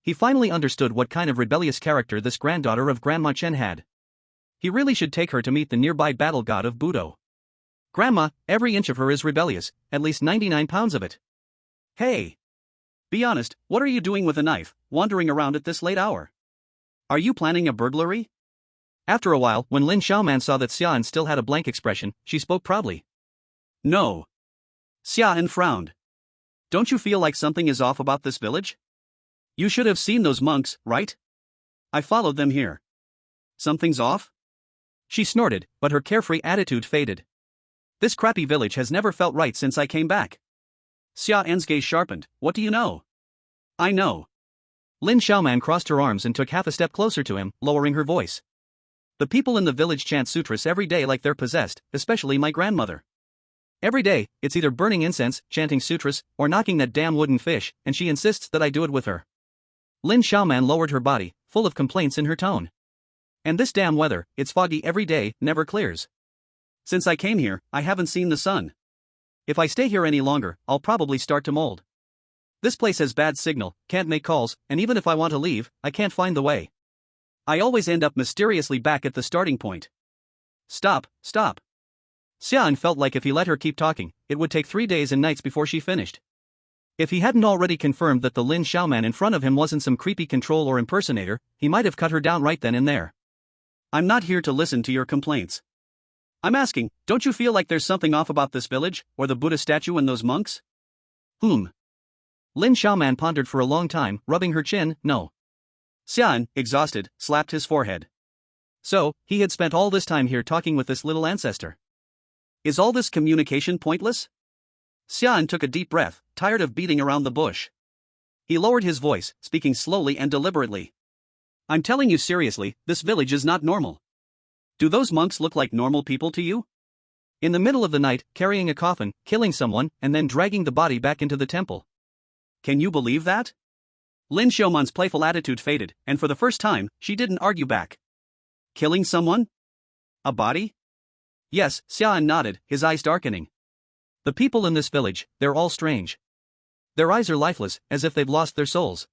He finally understood what kind of rebellious character this granddaughter of Grandma Chen had. He really should take her to meet the nearby battle god of Budo. Grandma, every inch of her is rebellious, at least 99 pounds of it. Hey! Be honest, what are you doing with a knife, wandering around at this late hour? Are you planning a burglary? After a while, when Lin Xiaoman saw that Xia An still had a blank expression, she spoke proudly. No. Xia An frowned. Don't you feel like something is off about this village? You should have seen those monks, right? I followed them here. Something's off? She snorted, but her carefree attitude faded. This crappy village has never felt right since I came back. Xia An's gaze sharpened. What do you know? I know. Lin Xiaoman crossed her arms and took half a step closer to him, lowering her voice. The people in the village chant sutras every day like they're possessed, especially my grandmother. Every day, it's either burning incense, chanting sutras, or knocking that damn wooden fish, and she insists that I do it with her. Lin Xiaoman lowered her body, full of complaints in her tone. And this damn weather, it's foggy every day, never clears. Since I came here, I haven't seen the sun. If I stay here any longer, I'll probably start to mold. This place has bad signal, can't make calls, and even if I want to leave, I can't find the way. I always end up mysteriously back at the starting point. Stop. Xia An felt like if he let her keep talking, it would take 3 days and nights before she finished. If he hadn't already confirmed that the Lin Xiaoman in front of him wasn't some creepy control or impersonator, he might have cut her down right then and there. I'm not here to listen to your complaints. I'm asking, don't you feel like there's something off about this village, or the Buddha statue and those monks? Lin Xiaoman pondered for a long time, rubbing her chin. No. Xia An, exhausted, slapped his forehead. So, he had spent all this time here talking with this little ancestor. Is all this communication pointless? Xia An took a deep breath, tired of beating around the bush. He lowered his voice, speaking slowly and deliberately. I'm telling you seriously, this village is not normal. Do those monks look like normal people to you? In the middle of the night, carrying a coffin, killing someone, and then dragging the body back into the temple. Can you believe that? Lin Xiaoman's playful attitude faded, and for the first time, she didn't argue back. Killing someone? A body? Yes, Xia An nodded, his eyes darkening. The people in this village, they're all strange. Their eyes are lifeless, as if they've lost their souls.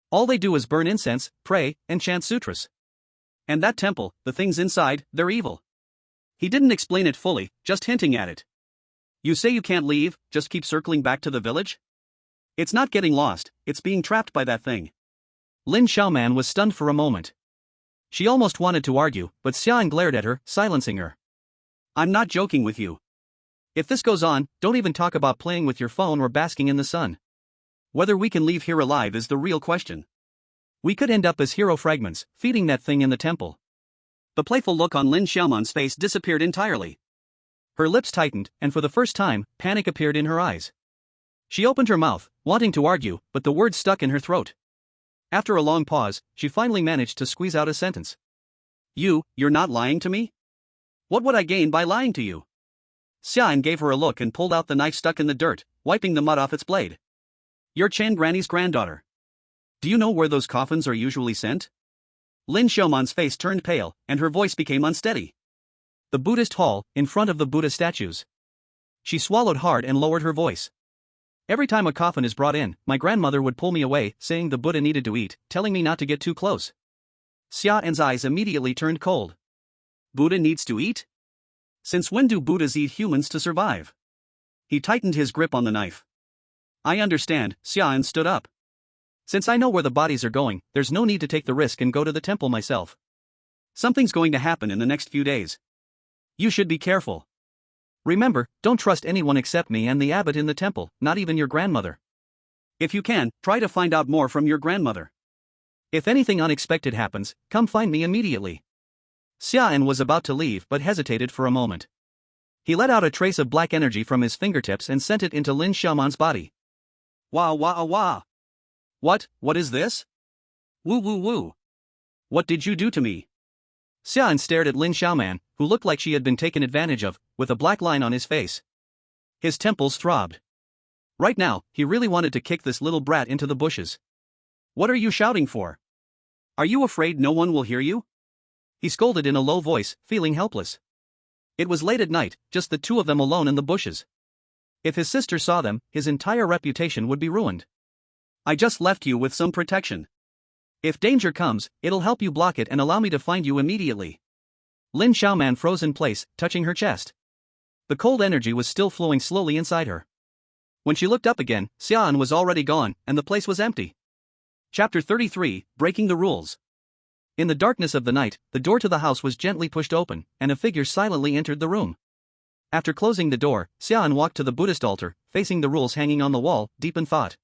All they do is burn incense, pray, and chant sutras. And that temple, the things inside, they're evil. He didn't explain it fully, just hinting at it. You say you can't leave, just keep circling back to the village? It's not getting lost, it's being trapped by that thing. Lin Xiaoman was stunned for a moment. She almost wanted to argue, but Xia An glared at her, silencing her. I'm not joking with you. If this goes on, don't even talk about playing with your phone or basking in the sun. Whether we can leave here alive is the real question. We could end up as hero fragments, feeding that thing in the temple. The playful look on Lin Xiaoman's face disappeared entirely. Her lips tightened, and for the first time, panic appeared in her eyes. She opened her mouth, wanting to argue, but the words stuck in her throat. After a long pause, she finally managed to squeeze out a sentence. You're not lying to me? What would I gain by lying to you? Xia An gave her a look and pulled out the knife stuck in the dirt, wiping the mud off its blade. You're Chen Granny's granddaughter. Do you know where those coffins are usually sent? Lin Xiaoman's face turned pale, and her voice became unsteady. The Buddhist hall, in front of the Buddha statues. She swallowed hard and lowered her voice. Every time a coffin is brought in, my grandmother would pull me away, saying the Buddha needed to eat, telling me not to get too close. Xia An's eyes immediately turned cold. Buddha needs to eat? Since when do Buddhas eat humans to survive? He tightened his grip on the knife. I understand. Xia An stood up. Since I know where the bodies are going, there's no need to take the risk and go to the temple myself. Something's going to happen in the next few days. You should be careful. Remember, don't trust anyone except me and the abbot in the temple, not even your grandmother. If you can, try to find out more from your grandmother. If anything unexpected happens, come find me immediately. Xia An was about to leave but hesitated for a moment. He let out a trace of black energy from his fingertips and sent it into Lin Xiaoman's body. Wah wah wah. What is this? Woo woo woo. What did you do to me? Xia An stared at Lin Xiaoman, who looked like she had been taken advantage of, with a black line on his face. His temples throbbed. Right now, he really wanted to kick this little brat into the bushes. What are you shouting for? Are you afraid no one will hear you? He scolded in a low voice, feeling helpless. It was late at night, just the two of them alone in the bushes. If his sister saw them, his entire reputation would be ruined. I just left you with some protection. If danger comes, it'll help you block it and allow me to find you immediately. Lin Xiaoman froze in place, touching her chest. The cold energy was still flowing slowly inside her. When she looked up again, Xia An was already gone, and the place was empty. Chapter 33, Breaking the Rules. In the darkness of the night, the door to the house was gently pushed open, and a figure silently entered the room. After closing the door, Xia An walked to the Buddhist altar, facing the rules hanging on the wall, deep in thought.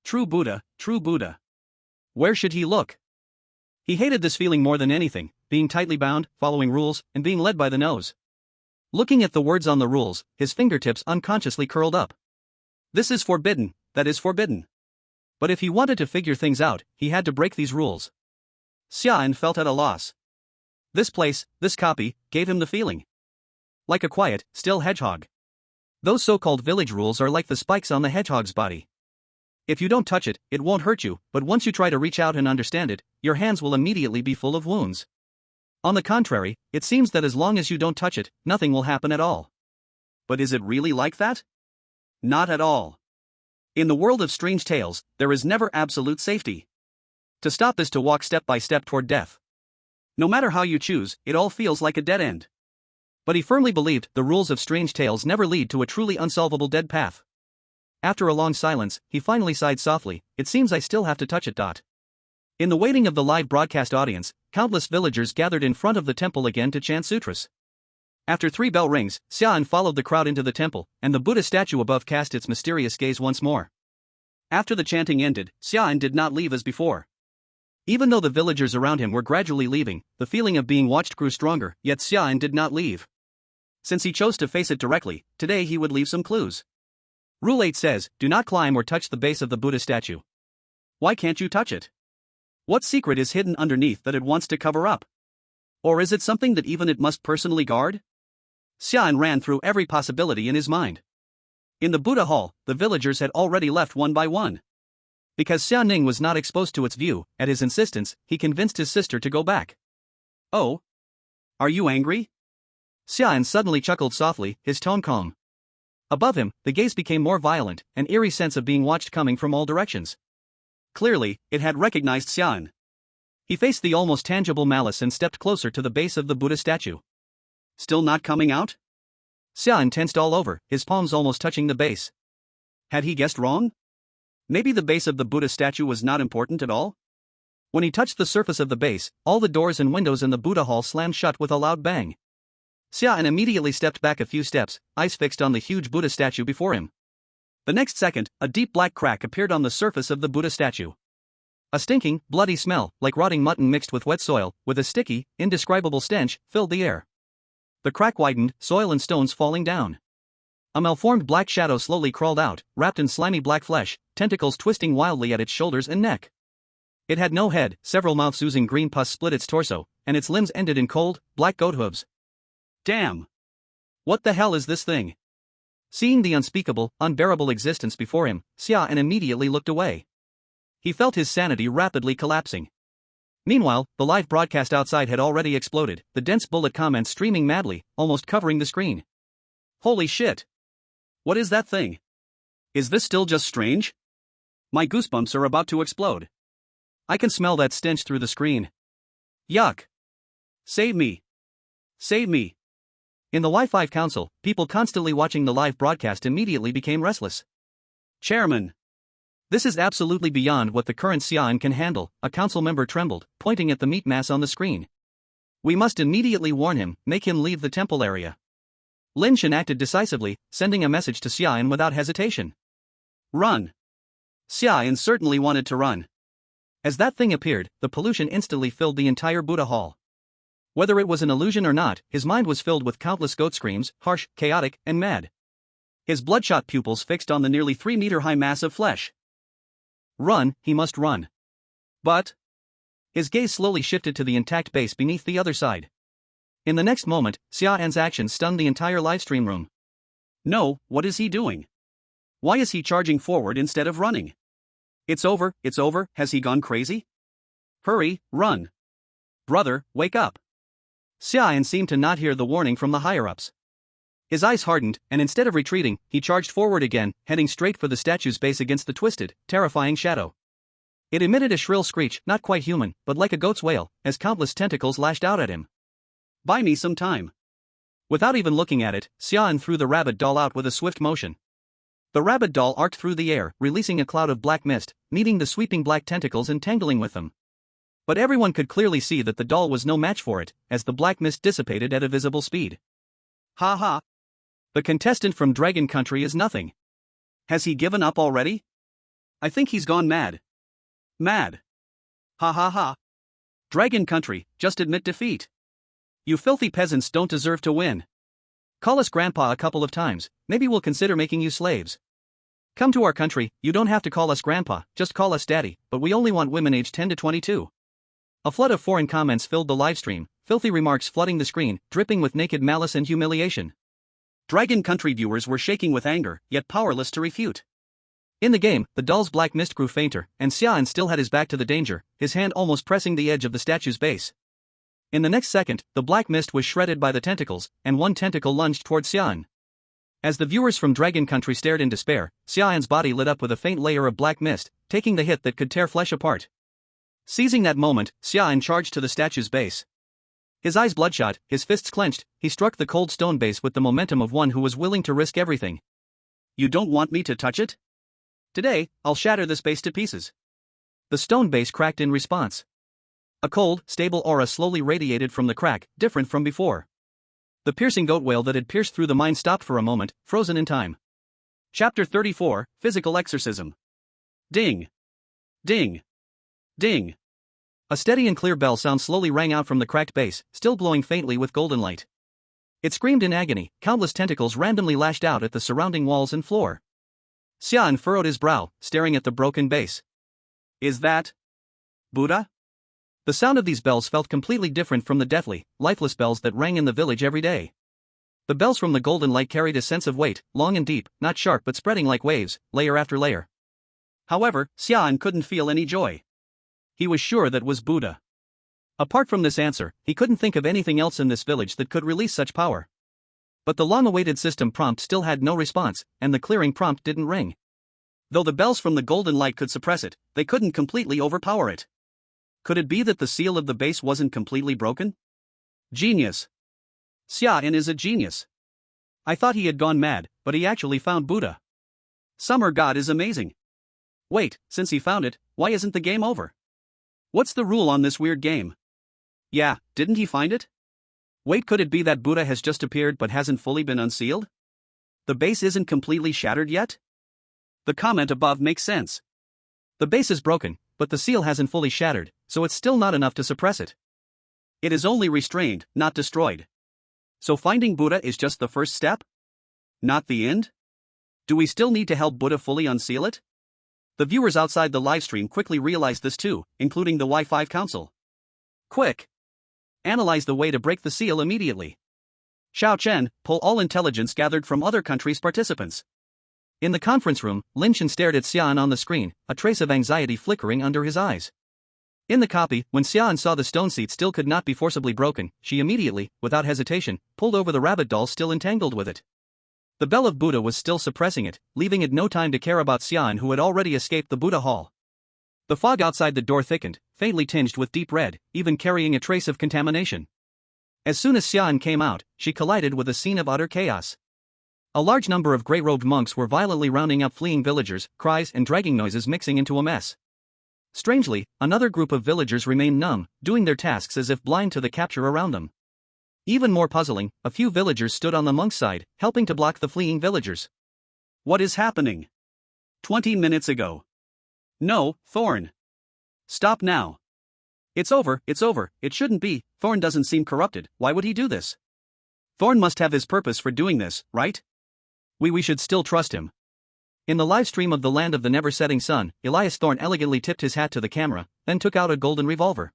True Buddha, true Buddha. Where should he look? He hated this feeling more than anything, being tightly bound, following rules, and being led by the nose. Looking at the words on the rules, his fingertips unconsciously curled up. This is forbidden, that is forbidden. But if he wanted to figure things out, he had to break these rules. Xia An felt at a loss. This place, this copy, gave him the feeling. Like a quiet, still hedgehog. Those so-called village rules are like the spikes on the hedgehog's body. If you don't touch it, it won't hurt you, but once you try to reach out and understand it, your hands will immediately be full of wounds. On the contrary, it seems that as long as you don't touch it, nothing will happen at all. But is it really like that? Not at all. In the world of strange tales, there is never absolute safety. To stop is to walk step by step toward death. No matter how you choose, it all feels like a dead end. But he firmly believed the rules of strange tales never lead to a truly unsolvable dead path. After a long silence, he finally sighed softly, it seems I still have to touch it. In the waiting of the live broadcast audience, countless villagers gathered in front of the temple again to chant sutras. After 3 bell rings, Xia An followed the crowd into the temple, and the Buddha statue above cast its mysterious gaze once more. After the chanting ended, Xia An did not leave as before. Even though the villagers around him were gradually leaving, the feeling of being watched grew stronger, yet Xia An did not leave. Since he chose to face it directly, today he would leave some clues. Rule 8 says, do not climb or touch the base of the Buddha statue. Why can't you touch it? What secret is hidden underneath that it wants to cover up? Or is it something that even it must personally guard? Xia An ran through every possibility in his mind. In the Buddha hall, the villagers had already left one by one. Because Xia Ning was not exposed to its view, at his insistence, he convinced his sister to go back. Oh? Are you angry? Xia An suddenly chuckled softly, his tone calm. Above him, the gaze became more violent, an eerie sense of being watched coming from all directions. Clearly, it had recognized Xia An. He faced the almost tangible malice and stepped closer to the base of the Buddha statue. Still not coming out? Xia An tensed all over, his palms almost touching the base. Had he guessed wrong? Maybe the base of the Buddha statue was not important at all? When he touched the surface of the base, all the doors and windows in the Buddha hall slammed shut with a loud bang. Xia An immediately stepped back a few steps, eyes fixed on the huge Buddha statue before him. The next second, a deep black crack appeared on the surface of the Buddha statue. A stinking, bloody smell, like rotting mutton mixed with wet soil, with a sticky, indescribable stench, filled the air. The crack widened, soil and stones falling down. A malformed black shadow slowly crawled out, wrapped in slimy black flesh, tentacles twisting wildly at its shoulders and neck. It had no head, several mouths oozing green pus split its torso, and its limbs ended in cold, black goat hooves. Damn! What the hell is this thing? Seeing the unspeakable, unbearable existence before him, Xia An immediately looked away. He felt his sanity rapidly collapsing. Meanwhile, the live broadcast outside had already exploded, the dense bullet comments streaming madly, almost covering the screen. Holy shit! What is that thing? Is this still just strange? My goosebumps are about to explode. I can smell that stench through the screen. Yuck! Save me! Save me! In the Y5 Council, people constantly watching the live broadcast immediately became restless. Chairman! This is absolutely beyond what the current Xia An can handle, a council member trembled, pointing at the meat mass on the screen. We must immediately warn him, make him leave the temple area. Lin Shan acted decisively, sending a message to Xia An without hesitation. Run! Xia An certainly wanted to run. As that thing appeared, the pollution instantly filled the entire Buddha hall. Whether it was an illusion or not, his mind was filled with countless goat screams, harsh, chaotic, and mad. His bloodshot pupils fixed on the nearly 3-meter-high mass of flesh. Run, he must run. But... His gaze slowly shifted to the intact base beneath the other side. In the next moment, Xia An's actions stunned the entire livestream room. No, what is he doing? Why is he charging forward instead of running? It's over, has he gone crazy? Hurry, run. Brother, wake up. Xia An seemed to not hear the warning from the higher-ups. His eyes hardened, and instead of retreating, he charged forward again, heading straight for the statue's base against the twisted, terrifying shadow. It emitted a shrill screech, not quite human, but like a goat's wail, as countless tentacles lashed out at him. Buy me some time. Without even looking at it, Xia An threw the rabbit doll out with a swift motion. The rabbit doll arced through the air, releasing a cloud of black mist, meeting the sweeping black tentacles and tangling with them. But everyone could clearly see that the doll was no match for it, as the black mist dissipated at a visible speed. Ha ha! The contestant from Dragon Country is nothing. Has he given up already? I think he's gone mad. Mad. Ha ha ha. Dragon Country, just admit defeat. You filthy peasants don't deserve to win. Call us grandpa a couple of times, maybe we'll consider making you slaves. Come to our country, you don't have to call us grandpa, just call us daddy, but we only want women aged 10 to 22. A flood of foreign comments filled the livestream, filthy remarks flooding the screen, dripping with naked malice and humiliation. Dragon Country viewers were shaking with anger, yet powerless to refute. In the game, the doll's black mist grew fainter, and Xia An still had his back to the danger, his hand almost pressing the edge of the statue's base. In the next second, the black mist was shredded by the tentacles, and one tentacle lunged towards Xia An. As the viewers from Dragon Country stared in despair, Xia An's body lit up with a faint layer of black mist, taking the hit that could tear flesh apart. Seizing that moment, Xia An charged to the statue's base. His eyes bloodshot, his fists clenched, he struck the cold stone base with the momentum of one who was willing to risk everything. You don't want me to touch it? Today, I'll shatter this base to pieces. The stone base cracked in response. A cold, stable aura slowly radiated from the crack, different from before. The piercing goat wail that had pierced through the mind stopped for a moment, frozen in time. Chapter 34, Physical Exorcism. Ding. Ding. Ding. A steady and clear bell sound slowly rang out from the cracked base, still glowing faintly with golden light. It screamed in agony, countless tentacles randomly lashed out at the surrounding walls and floor. Xia An furrowed his brow, staring at the broken base. Is that Buddha? The sound of these bells felt completely different from the deathly, lifeless bells that rang in the village every day. The bells from the golden light carried a sense of weight, long and deep, not sharp but spreading like waves, layer after layer. However, Xia An couldn't feel any joy. He was sure that was Buddha. Apart from this answer, he couldn't think of anything else in this village that could release such power. But the long-awaited system prompt still had no response, and the clearing prompt didn't ring. Though the bells from the golden light could suppress it, they couldn't completely overpower it. Could it be that the seal of the base wasn't completely broken? Genius. Xia An is a genius. I thought he had gone mad, but he actually found Buddha. Summer God is amazing. Wait, since he found it, why isn't the game over? What's the rule on this weird game? Yeah, didn't he find it? Wait, could it be that Buddha has just appeared but hasn't fully been unsealed? The base isn't completely shattered yet? The comment above makes sense. The base is broken, but the seal hasn't fully shattered, so it's still not enough to suppress it. It is only restrained, not destroyed. So finding Buddha is just the first step? Not the end? Do we still need to help Buddha fully unseal it? The viewers outside the livestream quickly realized this too, including the Y5 Council. Quick! Analyze the way to break the seal immediately. Xiao Chen, pull all intelligence gathered from other countries' participants. In the conference room, Lin Chen stared at Xia An on the screen, a trace of anxiety flickering under his eyes. In the copy, when Xia An saw the stone seat still could not be forcibly broken, she immediately, without hesitation, pulled over the rabbit doll still entangled with it. The bell of Buddha was still suppressing it, leaving it no time to care about Xia An, who had already escaped the Buddha Hall. The fog outside the door thickened, faintly tinged with deep red, even carrying a trace of contamination. As soon as Xia An came out, she collided with a scene of utter chaos. A large number of grey-robed monks were violently rounding up fleeing villagers, cries and dragging noises mixing into a mess. Strangely, another group of villagers remained numb, doing their tasks as if blind to the capture around them. Even more puzzling, a few villagers stood on the monk's side, helping to block the fleeing villagers. What is happening? 20 minutes ago. No, Thorne. Stop now. It's over, it shouldn't be. Thorne doesn't seem corrupted, why would he do this? Thorne must have his purpose for doing this, right? We should still trust him. In the live stream of the Land of the Never-Setting Sun, Elias Thorne elegantly tipped his hat to the camera, then took out a golden revolver.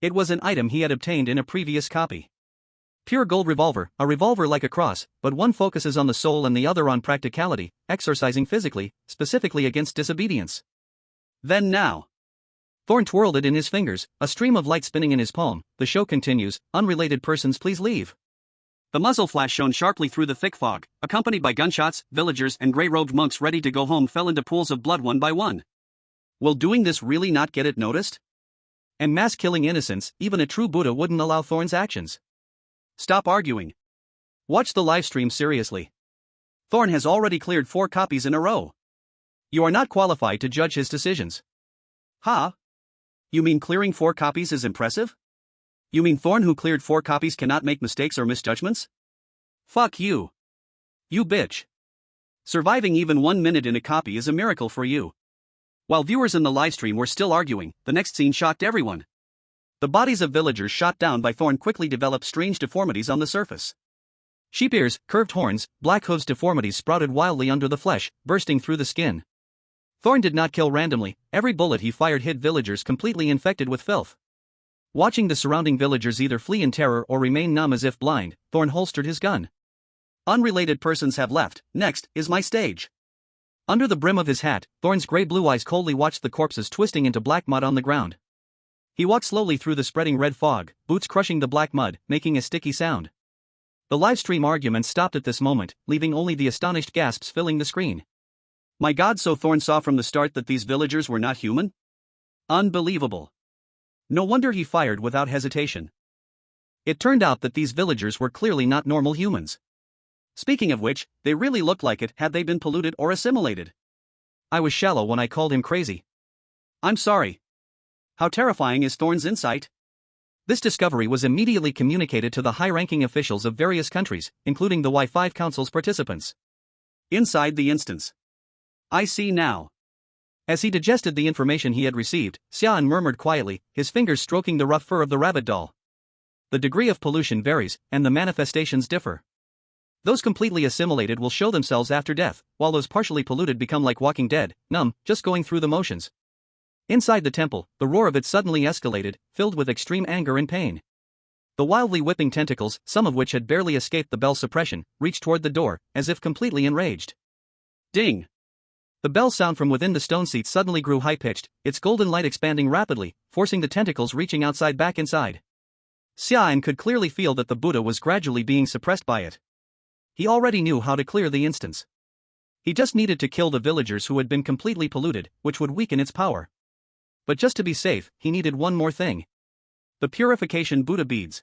It was an item he had obtained in a previous copy. Pure gold revolver, a revolver like a cross, but one focuses on the soul and the other on practicality, exercising physically, specifically against disobedience. Then now. Thorne twirled it in his fingers, a stream of light spinning in his palm. The show continues. Unrelated persons, please leave. The muzzle flash shone sharply through the thick fog, accompanied by gunshots. Villagers and gray-robed monks ready to go home fell into pools of blood one by one. Will doing this really not get it noticed? And mass killing innocents, even a true Buddha wouldn't allow Thorne's actions. Stop arguing. Watch the livestream seriously. Thorne has already cleared 4 copies in a row. You are not qualified to judge his decisions. Huh? You mean clearing 4 copies is impressive? You mean Thorne who cleared 4 copies cannot make mistakes or misjudgments? Fuck you. You bitch. Surviving even 1 minute in a copy is a miracle for you. While viewers in the livestream were still arguing, the next scene shocked everyone. The bodies of villagers shot down by Thorne quickly developed strange deformities on the surface. Sheep ears, curved horns, black hooves. Deformities sprouted wildly under the flesh, bursting through the skin. Thorne did not kill randomly. Every bullet he fired hit villagers completely infected with filth. Watching the surrounding villagers either flee in terror or remain numb as if blind, Thorne holstered his gun. Unrelated persons have left. Next is my stage. Under the brim of his hat, Thorne's gray-blue eyes coldly watched the corpses twisting into black mud on the ground. He walked slowly through the spreading red fog, boots crushing the black mud, making a sticky sound. The livestream argument stopped at this moment, leaving only the astonished gasps filling the screen. My God, so Thorne saw from the start that these villagers were not human? Unbelievable. No wonder he fired without hesitation. It turned out that these villagers were clearly not normal humans. Speaking of which, they really looked like it had they been polluted or assimilated. I was shallow when I called him crazy. I'm sorry. How terrifying is Thorne's insight? This discovery was immediately communicated to the high-ranking officials of various countries, including the Y5 Council's participants. Inside the instance. I see now. As he digested the information he had received, Xia An murmured quietly, his fingers stroking the rough fur of the rabbit doll. The degree of pollution varies, and the manifestations differ. Those completely assimilated will show themselves after death, while those partially polluted become like Walking Dead, numb, just going through the motions. Inside the temple, the roar of it suddenly escalated, filled with extreme anger and pain. The wildly whipping tentacles, some of which had barely escaped the bell's suppression, reached toward the door, as if completely enraged. Ding! The bell sound from within the stone seat suddenly grew high-pitched, its golden light expanding rapidly, forcing the tentacles reaching outside back inside. Xia An could clearly feel that the Buddha was gradually being suppressed by it. He already knew how to clear the instance. He just needed to kill the villagers who had been completely polluted, which would weaken its power. But just to be safe, he needed one more thing. The Purification Buddha Beads.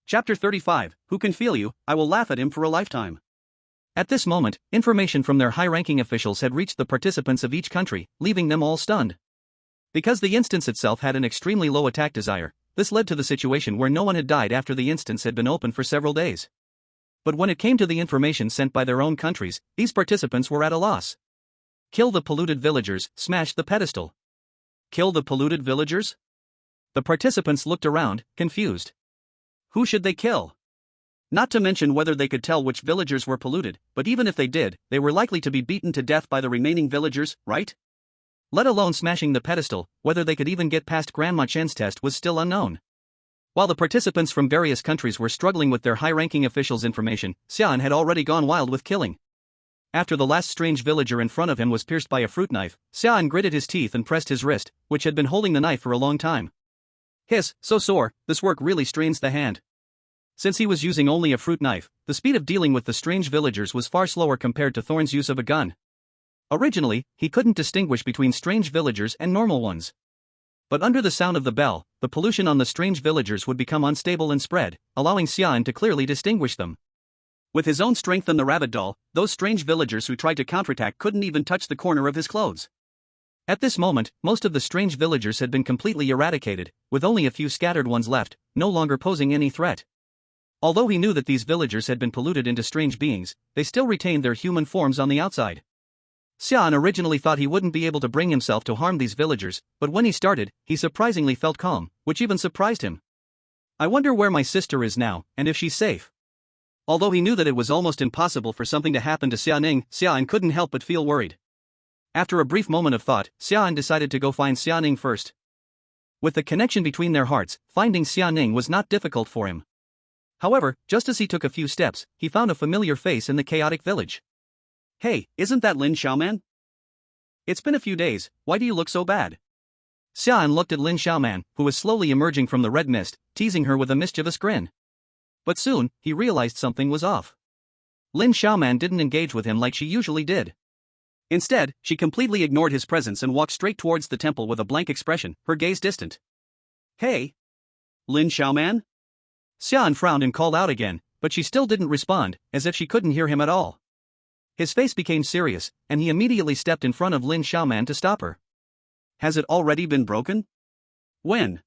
Chapter 35, Who Can Feel You? I Will Laugh at Him for a Lifetime. At this moment, information from their high-ranking officials had reached the participants of each country, leaving them all stunned. Because the instance itself had an extremely low attack desire, this led to the situation where no one had died after the instance had been open for several days. But when it came to the information sent by their own countries, these participants were at a loss. Kill the polluted villagers, smash the pedestal. Kill the polluted villagers? The participants looked around, confused. Who should they kill? Not to mention whether they could tell which villagers were polluted, but even if they did, they were likely to be beaten to death by the remaining villagers, right? Let alone smashing the pedestal, whether they could even get past Grandma Chen's test was still unknown. While the participants from various countries were struggling with their high-ranking officials' information, Xia An had already gone wild with killing. After the last strange villager in front of him was pierced by a fruit knife, Xia An gritted his teeth and pressed his wrist, which had been holding the knife for a long time. Hiss, so sore, this work really strains the hand. Since he was using only a fruit knife, the speed of dealing with the strange villagers was far slower compared to Thorne's use of a gun. Originally, he couldn't distinguish between strange villagers and normal ones. But under the sound of the bell, the pollution on the strange villagers would become unstable and spread, allowing Xia An to clearly distinguish them. With his own strength and the rabbit doll, those strange villagers who tried to counterattack couldn't even touch the corner of his clothes. At this moment, most of the strange villagers had been completely eradicated, with only a few scattered ones left, no longer posing any threat. Although he knew that these villagers had been polluted into strange beings, they still retained their human forms on the outside. Xia An originally thought he wouldn't be able to bring himself to harm these villagers, but when he started, he surprisingly felt calm, which even surprised him. I wonder where my sister is now, and if she's safe. Although he knew that it was almost impossible for something to happen to Xia An couldn't help but feel worried. After a brief moment of thought, Xia An decided to go find Xia first. With the connection between their hearts, finding Xia was not difficult for him. However, just as he took a few steps, he found a familiar face in the chaotic village. Hey, isn't that Lin Xiaoman? It's been a few days, why do you look so bad? Xia An looked at Lin Xiaoman, who was slowly emerging from the red mist, teasing her with a mischievous grin. But soon, he realized something was off. Lin Xiaoman didn't engage with him like she usually did. Instead, she completely ignored his presence and walked straight towards the temple with a blank expression, her gaze distant. Hey? Lin Xiaoman? Xia An frowned and called out again, but she still didn't respond, as if she couldn't hear him at all. His face became serious, and he immediately stepped in front of Lin Xiaoman to stop her. Has it already been broken? When?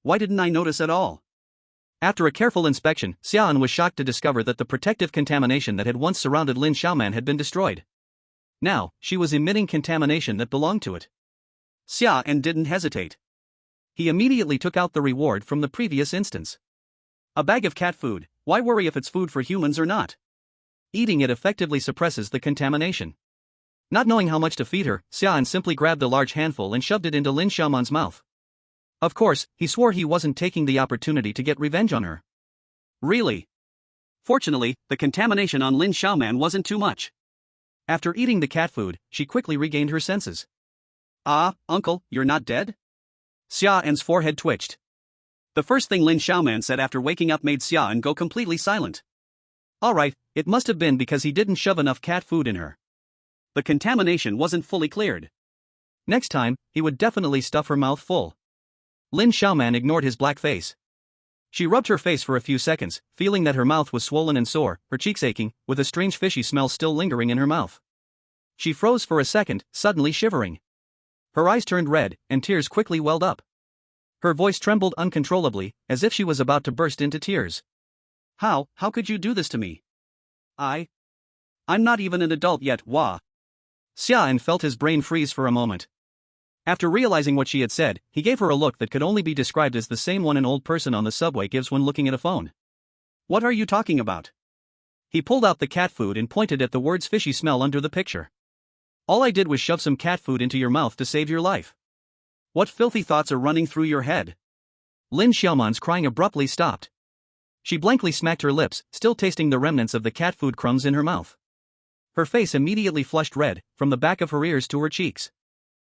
Why didn't I notice at all? After a careful inspection, Xia An was shocked to discover that the protective contamination that had once surrounded Lin Xiaoman had been destroyed. Now, she was emitting contamination that belonged to it. Xia An didn't hesitate. He immediately took out the reward from the previous instance. A bag of cat food, why worry if it's food for humans or not? Eating it effectively suppresses the contamination. Not knowing how much to feed her, Xia An simply grabbed the large handful and shoved it into Lin Xiaoman's mouth. Of course, he swore he wasn't taking the opportunity to get revenge on her. Really? Fortunately, the contamination on Lin Xiaoman wasn't too much. After eating the cat food, she quickly regained her senses. Ah, uncle, you're not dead? Xia An's forehead twitched. The first thing Lin Xiaoman said after waking up made Xia An go completely silent. Alright, it must have been because he didn't shove enough cat food in her. The contamination wasn't fully cleared. Next time, he would definitely stuff her mouth full. Lin Xiaoman ignored his black face. She rubbed her face for a few seconds, feeling that her mouth was swollen and sore, her cheeks aching, with a strange fishy smell still lingering in her mouth. She froze for a second, suddenly shivering. Her eyes turned red, and tears quickly welled up. Her voice trembled uncontrollably, as if she was about to burst into tears. How could you do this to me? I'm not even an adult yet, wah. Xia An felt his brain freeze for a moment. After realizing what she had said, he gave her a look that could only be described as the same one an old person on the subway gives when looking at a phone. What are you talking about? He pulled out the cat food and pointed at the words fishy smell under the picture. All I did was shove some cat food into your mouth to save your life. What filthy thoughts are running through your head? Lin Xiaoman's crying abruptly stopped. She blankly smacked her lips, still tasting the remnants of the cat food crumbs in her mouth. Her face immediately flushed red, from the back of her ears to her cheeks.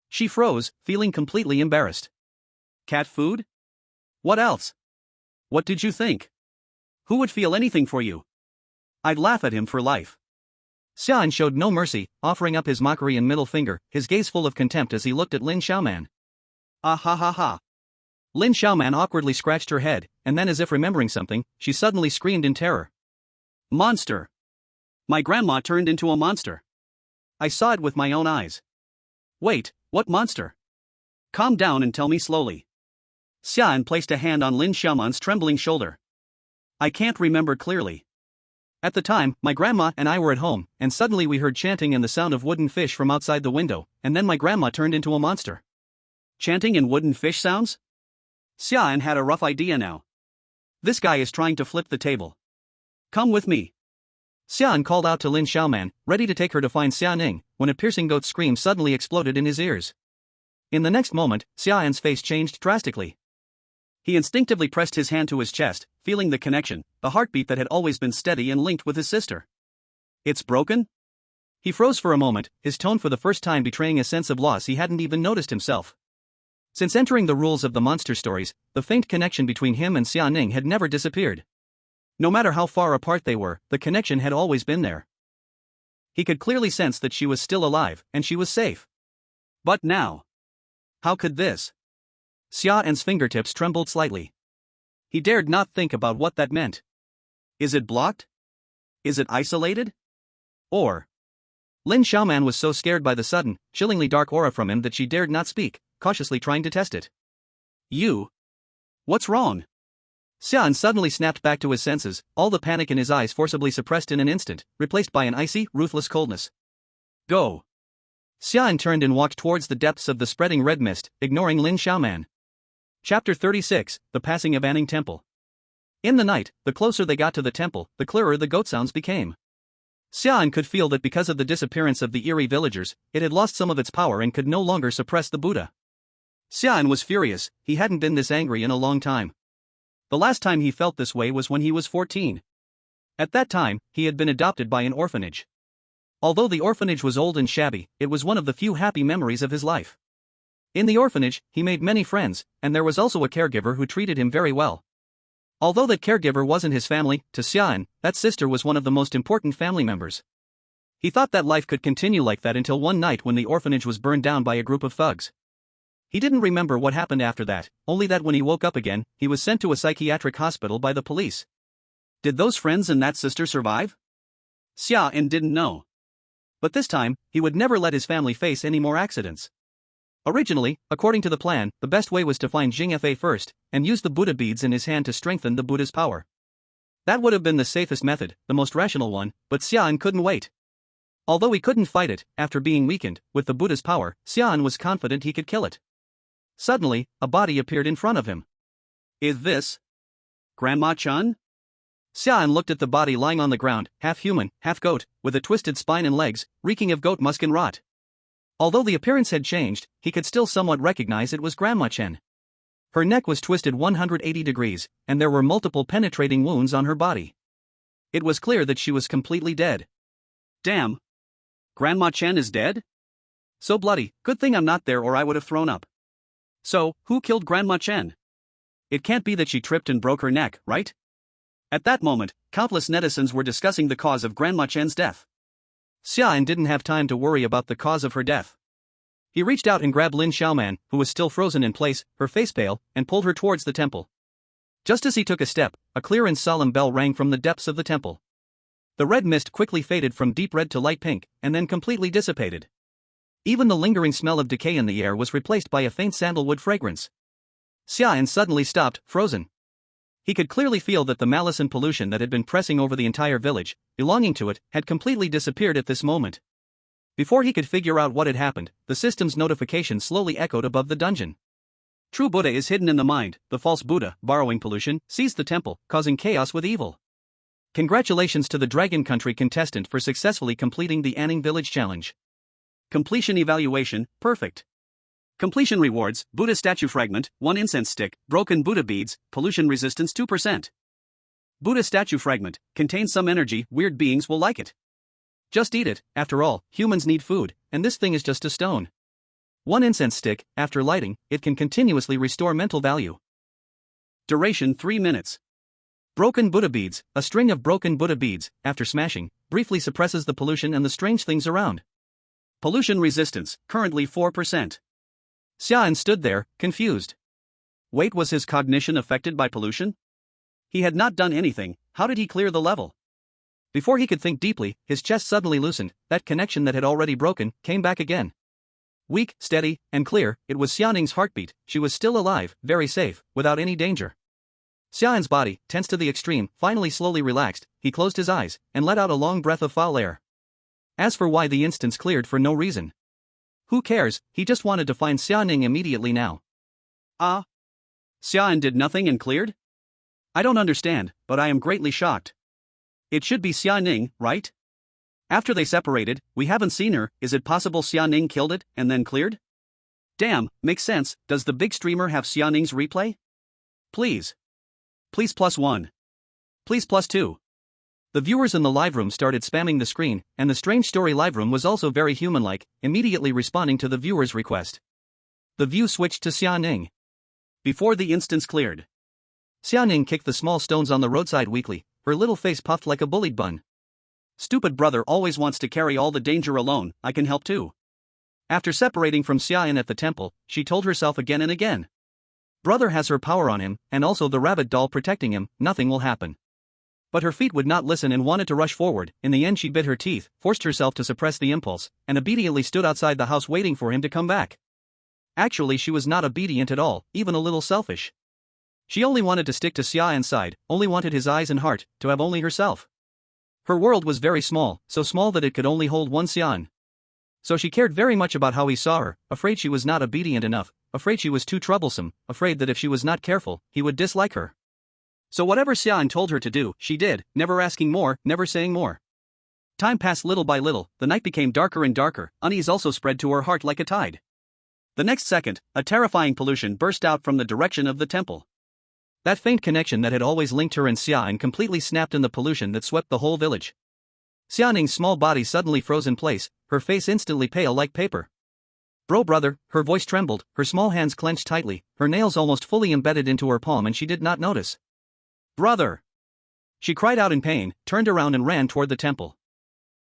She froze, feeling completely embarrassed. Cat food? What else? What did you think? Who would feel anything for you? I'd laugh at him for life. Xia An showed no mercy, offering up his mockery and middle finger, his gaze full of contempt as he looked at Lin Xiaoman. Ah ha ha ha. Lin Xiaoman awkwardly scratched her head, and then as if remembering something, she suddenly screamed in terror. Monster! My grandma turned into a monster. I saw it with my own eyes. Wait, what monster? Calm down and tell me slowly. Xia An placed a hand on Lin Xiaoman's trembling shoulder. I can't remember clearly. At the time, my grandma and I were at home, and suddenly we heard chanting and the sound of wooden fish from outside the window, and then my grandma turned into a monster. Chanting and wooden fish sounds? Xia An had a rough idea now. This guy is trying to flip the table. Come with me. Xia An called out to Lin Xiaoman, ready to take her to find Xia Ning, when a piercing goat scream suddenly exploded in his ears. In the next moment, Xia An's face changed drastically. He instinctively pressed his hand to his chest, feeling the connection, the heartbeat that had always been steady and linked with his sister. It's broken? He froze for a moment, his tone for the first time betraying a sense of loss he hadn't even noticed himself. Since entering the rules of the monster stories, the faint connection between him and Xia Ning had never disappeared. No matter how far apart they were, the connection had always been there. He could clearly sense that she was still alive, and she was safe. But now, how could this? Xia An's fingertips trembled slightly. He dared not think about what that meant. Is it blocked? Is it isolated? Or? Lin Xiaoman was so scared by the sudden, chillingly dark aura from him that she dared not speak, cautiously trying to test it. You? What's wrong? Xia An suddenly snapped back to his senses, all the panic in his eyes forcibly suppressed in an instant, replaced by an icy, ruthless coldness. Go. Xia An turned and walked towards the depths of the spreading red mist, ignoring Lin Xiaoman. Chapter 36, The Passing of Anning Temple. In the night, the closer they got to the temple, the clearer the goat sounds became. Xia An could feel that because of the disappearance of the eerie villagers, it had lost some of its power and could no longer suppress the Buddha. Xia An was furious, he hadn't been this angry in a long time. The last time he felt this way was when he was 14. At that time, he had been adopted by an orphanage. Although the orphanage was old and shabby, it was one of the few happy memories of his life. In the orphanage, he made many friends, and there was also a caregiver who treated him very well. Although that caregiver wasn't his family, to Xia An, that sister was one of the most important family members. He thought that life could continue like that until one night when the orphanage was burned down by a group of thugs. He didn't remember what happened after that, only that when he woke up again, he was sent to a psychiatric hospital by the police. Did those friends and that sister survive? Xia An didn't know. But this time, he would never let his family face any more accidents. Originally, according to the plan, the best way was to find Xingfa first, and use the Buddha beads in his hand to strengthen the Buddha's power. That would have been the safest method, the most rational one, but Xia An couldn't wait. Although he couldn't fight it, after being weakened, with the Buddha's power, Xia An was confident he could kill it. Suddenly, a body appeared in front of him. Is this Grandma Chun? Xia An looked at the body lying on the ground, half human, half goat, with a twisted spine and legs, reeking of goat musk and rot. Although the appearance had changed, he could still somewhat recognize it was Grandma Chen. Her neck was twisted 180 degrees, and there were multiple penetrating wounds on her body. It was clear that she was completely dead. Damn! Grandma Chen is dead? So bloody, good thing I'm not there or I would have thrown up. So, who killed Grandma Chen? It can't be that she tripped and broke her neck, right? At that moment, countless netizens were discussing the cause of Grandma Chen's death. Xia An didn't have time to worry about the cause of her death. He reached out and grabbed Lin Xiaoman, who was still frozen in place, her face pale, and pulled her towards the temple. Just as he took a step, a clear and solemn bell rang from the depths of the temple. The red mist quickly faded from deep red to light pink, and then completely dissipated. Even the lingering smell of decay in the air was replaced by a faint sandalwood fragrance. Xia An suddenly stopped, frozen. He could clearly feel that the malice and pollution that had been pressing over the entire village, belonging to it, had completely disappeared at this moment. Before he could figure out what had happened, the system's notification slowly echoed above the dungeon. True Buddha is hidden in the mind, the false Buddha, borrowing pollution, seized the temple, causing chaos with evil. Congratulations to the Dragon Country contestant for successfully completing the Anning Village Challenge. Completion evaluation, perfect. Completion rewards, Buddha statue fragment, 1 incense stick, broken Buddha beads, pollution resistance 2%. Buddha statue fragment, contains some energy, weird beings will like it. Just eat it, after all, humans need food, and this thing is just a stone. 1 incense stick, after lighting, it can continuously restore mental value. Duration 3 minutes. Broken Buddha beads, a string of broken Buddha beads, after smashing, briefly suppresses the pollution and the strange things around. Pollution resistance, currently 4%. Xia An stood there, confused. Wait, was his cognition affected by pollution? He had not done anything, how did he clear the level? Before he could think deeply, his chest suddenly loosened, that connection that had already broken, came back again. Weak, steady, and clear, it was Xia Ning's heartbeat, she was still alive, very safe, without any danger. Xia An's body, tense to the extreme, finally slowly relaxed, he closed his eyes, and let out a long breath of foul air. As for why the instance cleared for no reason. Who cares, he just wanted to find Xia Ning immediately now. Xia An did nothing and cleared? I don't understand, but I am greatly shocked. It should be Xia Ning, right? After they separated, we haven't seen her, is it possible Xia Ning killed it, and then cleared? Damn, makes sense, does the big streamer have Xia Ning's replay? Please. Please +1. Please +2. The viewers in the live room started spamming the screen, and the Strange Story live room was also very human-like, immediately responding to the viewer's request. The view switched to Xia Ning. Before the instance cleared, Xia Ning kicked the small stones on the roadside weakly, her little face puffed like a bullied bun. Stupid brother always wants to carry all the danger alone, I can help too. After separating from Xia An at the temple, she told herself again and again. Brother has her power on him, and also the rabbit doll protecting him, nothing will happen. But her feet would not listen and wanted to rush forward. In the end she bit her teeth, forced herself to suppress the impulse, and obediently stood outside the house waiting for him to come back. Actually she was not obedient at all, even a little selfish. She only wanted to stick to Xia An's side, only wanted his eyes and heart, to have only herself. Her world was very small, so small that it could only hold one Xia An. So she cared very much about how he saw her, afraid she was not obedient enough, afraid she was too troublesome, afraid that if she was not careful, he would dislike her. So whatever Xia An told her to do, she did, never asking more, never saying more. Time passed little by little, the night became darker and darker, unease also spread to her heart like a tide. The next second, a terrifying pollution burst out from the direction of the temple. That faint connection that had always linked her and Xia An completely snapped in the pollution that swept the whole village. Xia Ning's small body suddenly froze in place, her face instantly pale like paper. "Bro brother," her voice trembled, her small hands clenched tightly, her nails almost fully embedded into her palm and she did not notice. "Brother!" She cried out in pain, turned around and ran toward the temple.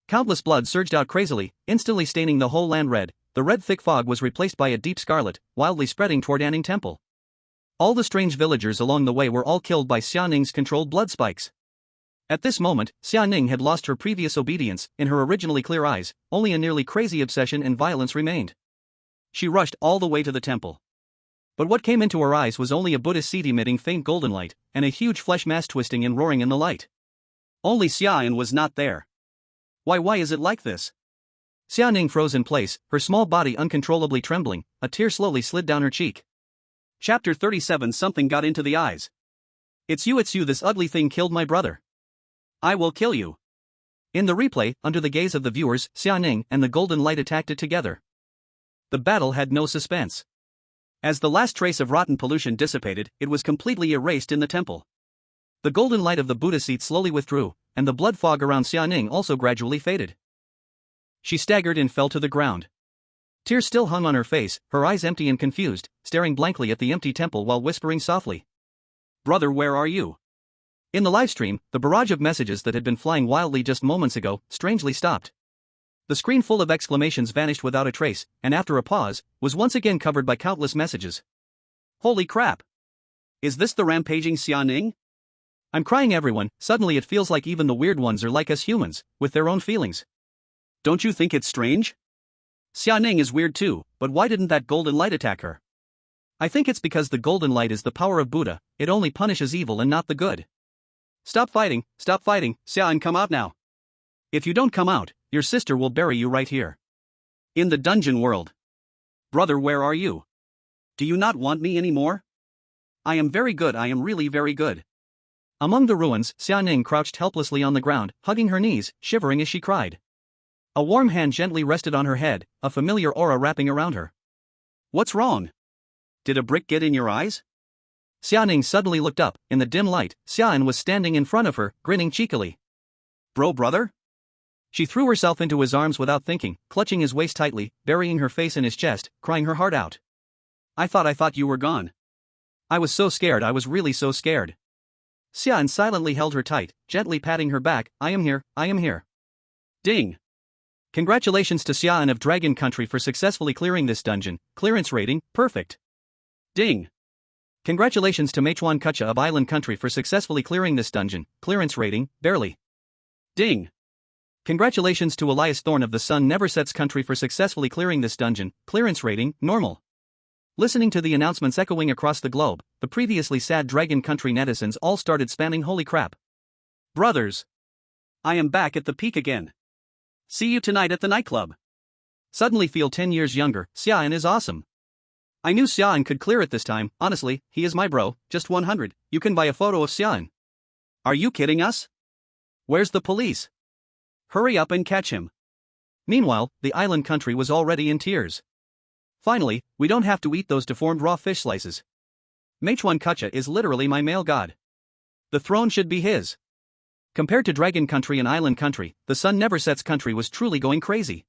Countless blood surged out crazily, instantly staining the whole land red. The red thick fog was replaced by a deep scarlet, wildly spreading toward Anning Temple. All the strange villagers along the way were all killed by Xia Ning's controlled blood spikes. At this moment, Xia Ning had lost her previous obedience. In her originally clear eyes, only a nearly crazy obsession and violence remained. She rushed all the way to the temple. But what came into her eyes was only a Buddhist seat emitting faint golden light, and a huge flesh mass twisting and roaring in the light. Only Xia An was not there. Why is it like this? Xia Ning froze in place, her small body uncontrollably trembling, a tear slowly slid down her cheek. Chapter 37. Something got into the eyes. It's you, this ugly thing killed my brother. I will kill you. In the replay, under the gaze of the viewers, Xia Ning and the golden light attacked it together. The battle had no suspense. As the last trace of rotten pollution dissipated, it was completely erased in the temple. The golden light of the Buddha seat slowly withdrew, and the blood fog around Xia Ning also gradually faded. She staggered and fell to the ground. Tears still hung on her face, her eyes empty and confused, staring blankly at the empty temple while whispering softly. "Brother, where are you?" In the livestream, the barrage of messages that had been flying wildly just moments ago strangely stopped. The screen full of exclamations vanished without a trace, and after a pause, was once again covered by countless messages. Holy crap! Is this the rampaging Xia Ning? I'm crying everyone. Suddenly it feels like even the weird ones are like us humans, with their own feelings. Don't you think it's strange? Xia Ning is weird too, but why didn't that golden light attack her? I think it's because the golden light is the power of Buddha, it only punishes evil and not the good. Stop fighting, Xia An, come out now. If you don't come out, your sister will bury you right here. In the dungeon world. Brother, where are you? Do you not want me anymore? I am very good, I am really very good. Among the ruins, Xia Ning crouched helplessly on the ground, hugging her knees, shivering as she cried. A warm hand gently rested on her head, a familiar aura wrapping around her. What's wrong? Did a brick get in your eyes? Xia Ning suddenly looked up. In the dim light, Xia An was standing in front of her, grinning cheekily. Brother? She threw herself into his arms without thinking, clutching his waist tightly, burying her face in his chest, crying her heart out. I thought you were gone. I was so scared, I was really so scared. Xia An silently held her tight, gently patting her back. I am here. Ding! Congratulations to Xia An of Dragon Country for successfully clearing this dungeon. Clearance rating, perfect. Ding! Congratulations to Mealtime of Island Country for successfully clearing this dungeon. Clearance rating, barely. Ding! Congratulations to Elias Thorne of the Sun Never Sets Country for successfully clearing this dungeon. Clearance rating, normal. Listening to the announcements echoing across the globe, the previously sad Dragon Country netizens all started spamming holy crap. Brothers! I am back at the peak again. See you tonight at the nightclub. Suddenly feel 10 years younger. Xia An is awesome. I knew Xia An could clear it this time. Honestly, he is my bro. Just 100. You can buy a photo of Xia An. Are you kidding us? Where's the police? Hurry up and catch him. Meanwhile, the island country was already in tears. Finally, we don't have to eat those deformed raw fish slices. Mealtime is literally my male god. The throne should be his. Compared to Dragon Country and Island Country, the Sun Never Sets Country was truly going crazy.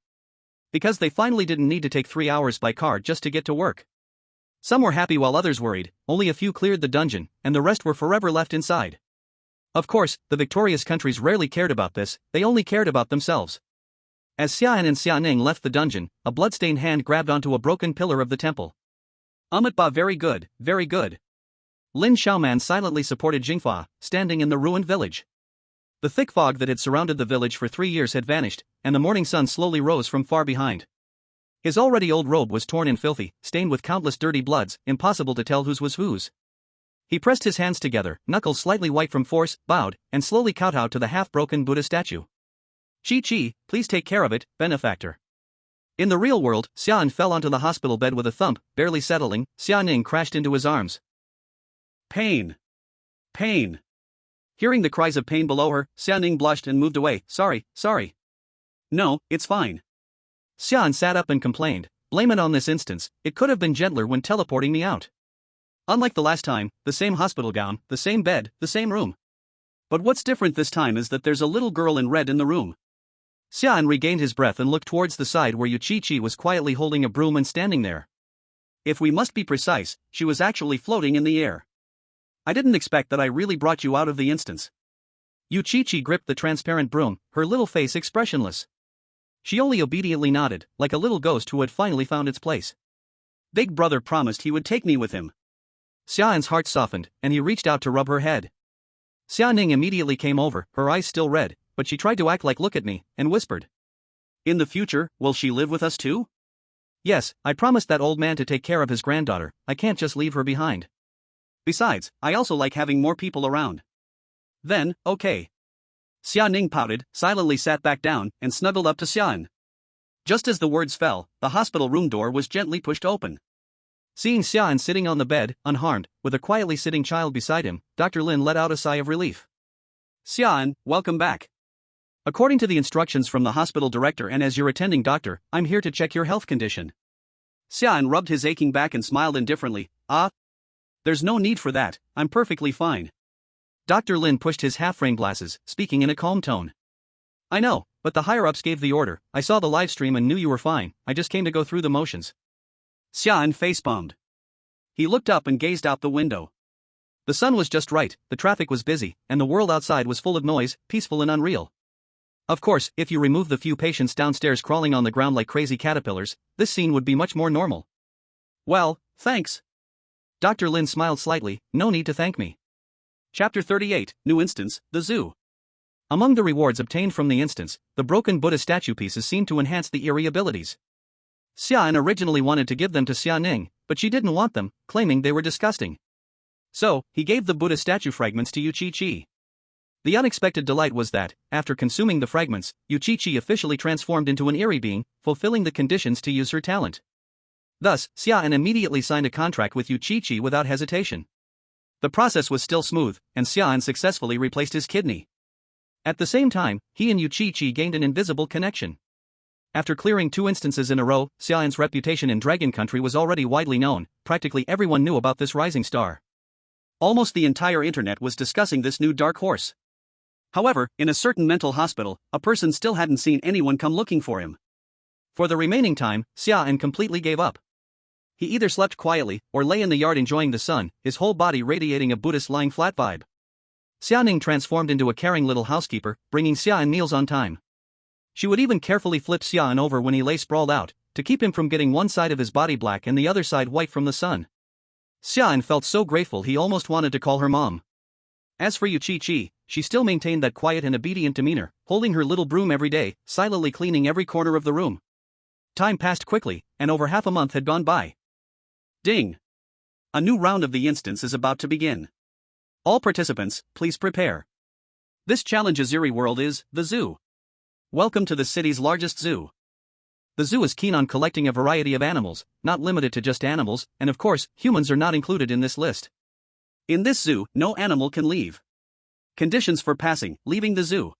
Because they finally didn't need to take 3 hours by car just to get to work. Some were happy while others worried, only a few cleared the dungeon, and the rest were forever left inside. Of course, the victorious countries rarely cared about this, they only cared about themselves. As Xia An and Xia Ning left the dungeon, a bloodstained hand grabbed onto a broken pillar of the temple. Ba, very good, very good. Lin Xiaoman silently supported Jingfa, standing in the ruined village. The thick fog that had surrounded the village for 3 years had vanished, and the morning sun slowly rose from far behind. His already old robe was torn and filthy, stained with countless dirty bloods, impossible to tell whose was whose. He pressed his hands together, knuckles slightly white from force, bowed, and slowly kowtowed to the half-broken Buddha statue. Chi, please take care of it, benefactor. In the real world, Xia An fell onto the hospital bed with a thump, barely settling. Xia Ning crashed into his arms. Pain. Hearing the cries of pain below her, Xia Ning blushed and moved away. Sorry. No, it's fine. Xia An sat up and complained. Blame it on this instance, it could have been gentler when teleporting me out. Unlike the last time, the same hospital gown, the same bed, the same room. But what's different this time is that there's a little girl in red in the room. Xia An regained his breath and looked towards the side where Yu Chi was quietly holding a broom and standing there. If we must be precise, she was actually floating in the air. I didn't expect that I really brought you out of the instance. Yu Chi gripped the transparent broom, her little face expressionless. She only obediently nodded, like a little ghost who had finally found its place. Big brother promised he would take me with him. Xia An's heart softened, and he reached out to rub her head. Xia Ning immediately came over, her eyes still red, but she tried to act like look at me, and whispered. In the future, will she live with us too? Yes, I promised that old man to take care of his granddaughter, I can't just leave her behind. Besides, I also like having more people around. Then, okay. Xia Ning pouted, silently sat back down, and snuggled up to Xia An. Just as the words fell, the hospital room door was gently pushed open. Seeing Xia An sitting on the bed, unharmed, with a quietly sitting child beside him, Dr. Lin let out a sigh of relief. Xia An, welcome back. According to the instructions from the hospital director and as your attending doctor, I'm here to check your health condition. Xia An rubbed his aching back and smiled indifferently. There's no need for that, I'm perfectly fine. Dr. Lin pushed his half-frame glasses, speaking in a calm tone. I know, but the higher-ups gave the order, I saw the live stream and knew you were fine, I just came to go through the motions. Xia An facepalmed. He looked up and gazed out the window. The sun was just right, the traffic was busy, and the world outside was full of noise, peaceful and unreal. Of course, if you remove the few patients downstairs crawling on the ground like crazy caterpillars, this scene would be much more normal. Well, thanks. Dr. Lin smiled slightly, no need to thank me. Chapter 38, New Instance, The Zoo. Among the rewards obtained from the instance, the broken Buddha statue pieces seemed to enhance the eerie abilities. Xia An originally wanted to give them to Xia Ning, but she didn't want them, claiming they were disgusting. So, he gave the Buddha statue fragments to Yu Chi. The unexpected delight was that, after consuming the fragments, Yu Chi officially transformed into an eerie being, fulfilling the conditions to use her talent. Thus, Xia An immediately signed a contract with Yu Chi without hesitation. The process was still smooth, and Xia An successfully replaced his kidney. At the same time, he and Yu Chi gained an invisible connection. After clearing 2 instances in a row, Xia An's reputation in Dragon Country was already widely known, practically everyone knew about this rising star. Almost the entire internet was discussing this new dark horse. However, in a certain mental hospital, a person still hadn't seen anyone come looking for him. For the remaining time, Xia An completely gave up. He either slept quietly, or lay in the yard enjoying the sun, his whole body radiating a Buddhist lying flat vibe. Xia Ning transformed into a caring little housekeeper, bringing Xia An meals on time. She would even carefully flip Xia An over when he lay sprawled out, to keep him from getting one side of his body black and the other side white from the sun. Xia An felt so grateful he almost wanted to call her mom. As for Yu Chi, she still maintained that quiet and obedient demeanor, holding her little broom every day, silently cleaning every corner of the room. Time passed quickly, and over half a month had gone by. Ding! A new round of the instance is about to begin. All participants, please prepare. This challenge's eerie world is the zoo. Welcome to the city's largest zoo. The zoo is keen on collecting a variety of animals, not limited to just animals, and of course, humans are not included in this list. In this zoo, no animal can leave. Conditions for passing, leaving the zoo.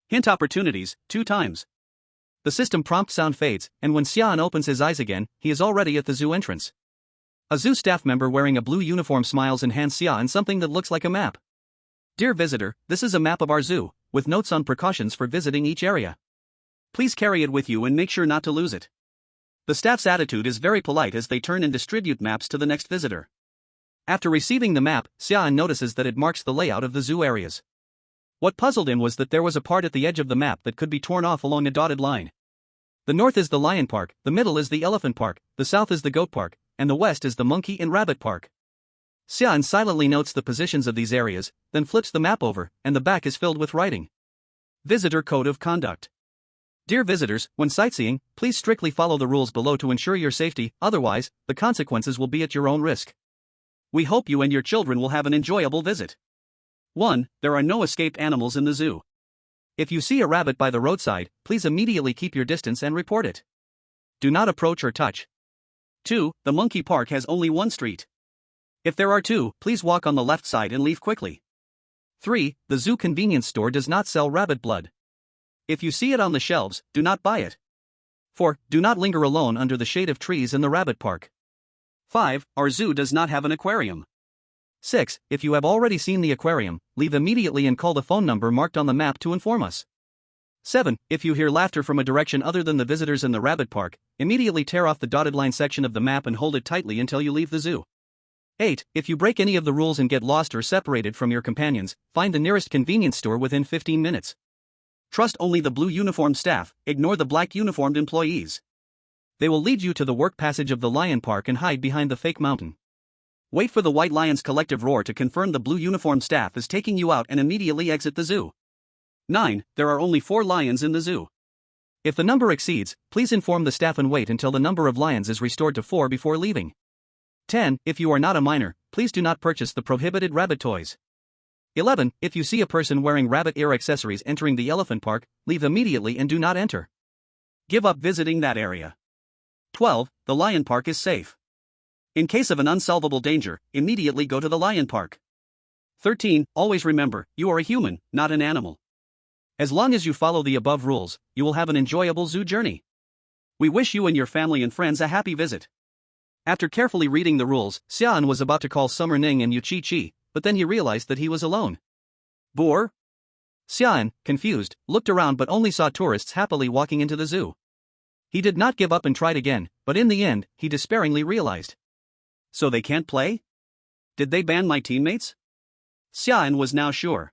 Hint opportunities, 2 times. The system prompt sound fades, and when Xia An opens his eyes again, he is already at the zoo entrance. A zoo staff member wearing a blue uniform smiles and hands Xia An something that looks like a map. Dear visitor, this is a map of our zoo, with notes on precautions for visiting each area. Please carry it with you and make sure not to lose it. The staff's attitude is very polite as they turn and distribute maps to the next visitor. After receiving the map, Xia An notices that it marks the layout of the zoo areas. What puzzled him was that there was a part at the edge of the map that could be torn off along a dotted line. The north is the lion park, the middle is the elephant park, the south is the goat park, and the west is the monkey and rabbit park. Xia An silently notes the positions of these areas, then flips the map over, and the back is filled with writing. Visitor Code of Conduct. Dear visitors, when sightseeing, please strictly follow the rules below to ensure your safety, otherwise, the consequences will be at your own risk. We hope you and your children will have an enjoyable visit. 1. There are no escaped animals in the zoo. If you see a rabbit by the roadside, please immediately keep your distance and report it. Do not approach or touch. 2. The monkey park has only 1 street. If there are 2, please walk on the left side and leave quickly. 3. The zoo convenience store does not sell rabbit blood. If you see it on the shelves, do not buy it. 4. Do not linger alone under the shade of trees in the rabbit park. 5. Our zoo does not have an aquarium. 6. If you have already seen the aquarium, leave immediately and call the phone number marked on the map to inform us. 7. If you hear laughter from a direction other than the visitors in the rabbit park, immediately tear off the dotted line section of the map and hold it tightly until you leave the zoo. 8. If you break any of the rules and get lost or separated from your companions, find the nearest convenience store within 15 minutes. Trust only the blue uniformed staff, ignore the black uniformed employees. They will lead you to the work passage of the lion park and hide behind the fake mountain. Wait for the white lion's collective roar to confirm the blue uniformed staff is taking you out and immediately exit the zoo. 9. There are only 4 lions in the zoo. If the number exceeds, please inform the staff and wait until the number of lions is restored to 4 before leaving. 10. If you are not a minor, please do not purchase the prohibited rabbit toys. 11. If you see a person wearing rabbit ear accessories entering the elephant park, leave immediately and do not enter. Give up visiting that area. 12. The lion park is safe. In case of an unsolvable danger, immediately go to the lion park. 13. Always remember, you are a human, not an animal. As long as you follow the above rules, you will have an enjoyable zoo journey. We wish you and your family and friends a happy visit. After carefully reading the rules, Xia An was about to call Summer Ning and Yu Chi Chi, but then he realized that he was alone. Boor? Xia An, confused, looked around but only saw tourists happily walking into the zoo. He did not give up and tried again, but in the end, he despairingly realized. So they can't play? Did they ban my teammates? Xia An was now sure.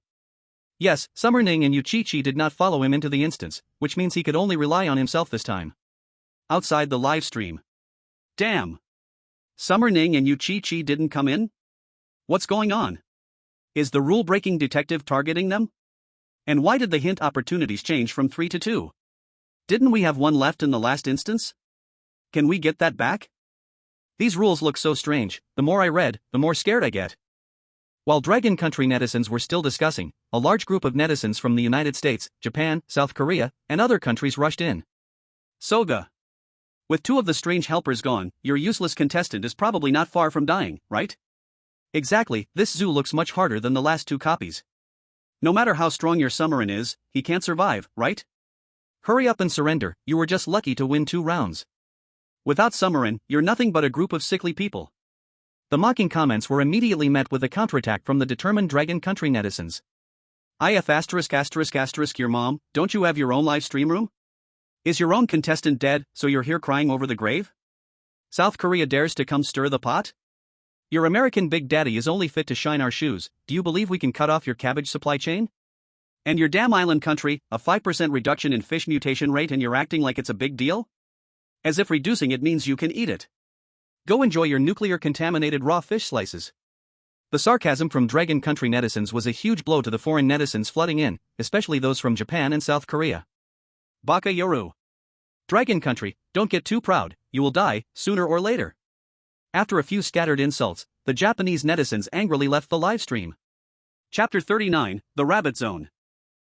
Yes, Summer Ning and Yu Chi Chi did not follow him into the instance, which means he could only rely on himself this time. Outside the live stream. Damn. Summer Ning and Yu Chi Chi didn't come in? What's going on? Is the rule-breaking detective targeting them? And why did the hint opportunities change from 3 to 2? Didn't we have 1 left in the last instance? Can we get that back? These rules look so strange. The more I read, the more scared I get. While Dragon Country netizens were still discussing, a large group of netizens from the United States, Japan, South Korea, and other countries rushed in. Soga. With 2 of the strange helpers gone, your useless contestant is probably not far from dying, right? Exactly, this zoo looks much harder than the last 2 copies. No matter how strong your Summerin is, he can't survive, right? Hurry up and surrender, you were just lucky to win 2 rounds. Without Summerin, you're nothing but a group of sickly people. The mocking comments were immediately met with a counterattack from the determined Dragon Country netizens. IF your mom, don't you have your own live stream room? Is your own contestant dead, so you're here crying over the grave? South Korea dares to come stir the pot? Your American Big Daddy is only fit to shine our shoes. Do you believe we can cut off your cabbage supply chain? And your damn island country, a 5% reduction in fish mutation rate and you're acting like it's a big deal? As if reducing it means you can eat it. Go enjoy your nuclear-contaminated raw fish slices. The sarcasm from Dragon Country netizens was a huge blow to the foreign netizens flooding in, especially those from Japan and South Korea. Baka Yoru. Dragon Country, don't get too proud, you will die, sooner or later. After a few scattered insults, the Japanese netizens angrily left the livestream. Chapter 39, The Rabbit Zone.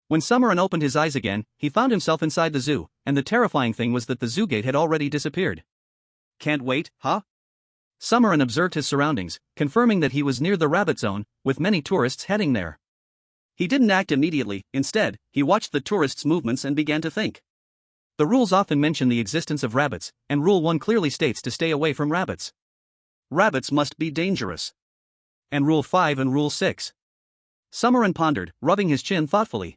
When Summerin opened his eyes again, he found himself inside the zoo, and the terrifying thing was that the zoo gate had already disappeared. Can't wait, huh? Summerin observed his surroundings, confirming that he was near the rabbit zone, with many tourists heading there. He didn't act immediately, instead, he watched the tourists' movements and began to think. The rules often mention the existence of rabbits, and Rule 1 clearly states to stay away from rabbits. Rabbits must be dangerous. And Rule 5 and Rule 6. Summerin pondered, rubbing his chin thoughtfully.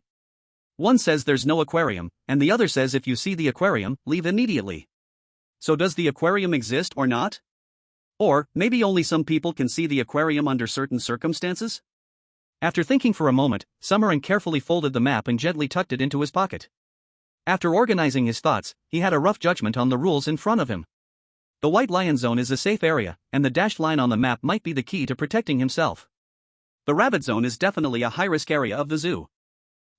One says there's no aquarium, and the other says if you see the aquarium, leave immediately. So does the aquarium exist or not? Or, maybe only some people can see the aquarium under certain circumstances? After thinking for a moment, Summerin carefully folded the map and gently tucked it into his pocket. After organizing his thoughts, he had a rough judgment on the rules in front of him. The White Lion Zone is a safe area, and the dashed line on the map might be the key to protecting himself. The Rabbit Zone is definitely a high-risk area of the zoo.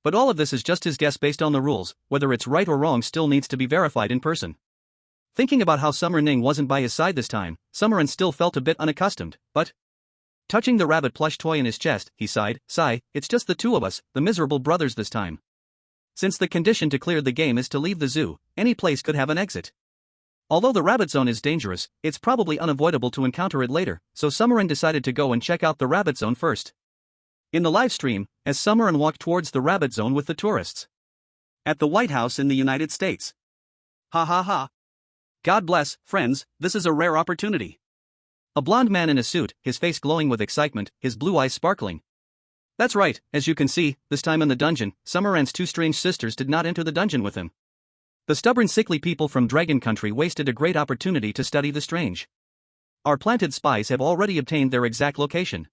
But all of this is just his guess based on the rules, whether it's right or wrong still needs to be verified in person. Thinking about how Summer Ning wasn't by his side this time, Summerin still felt a bit unaccustomed, but... Touching the rabbit plush toy in his chest, he sighed, it's just the 2 of us, the miserable brothers this time. Since the condition to clear the game is to leave the zoo, any place could have an exit. Although the rabbit zone is dangerous, it's probably unavoidable to encounter it later, so Summerin decided to go and check out the rabbit zone first. In the live stream, as Summerin walked towards the rabbit zone with the tourists. At the White House in the United States. Ha ha ha. God bless, friends, this is a rare opportunity. A blond man in a suit, his face glowing with excitement, his blue eyes sparkling. That's right, as you can see, this time in the dungeon, Summer An's two strange sisters did not enter the dungeon with him. The stubborn sickly people from Dragon Country wasted a great opportunity to study the strange. Our planted spies have already obtained their exact location.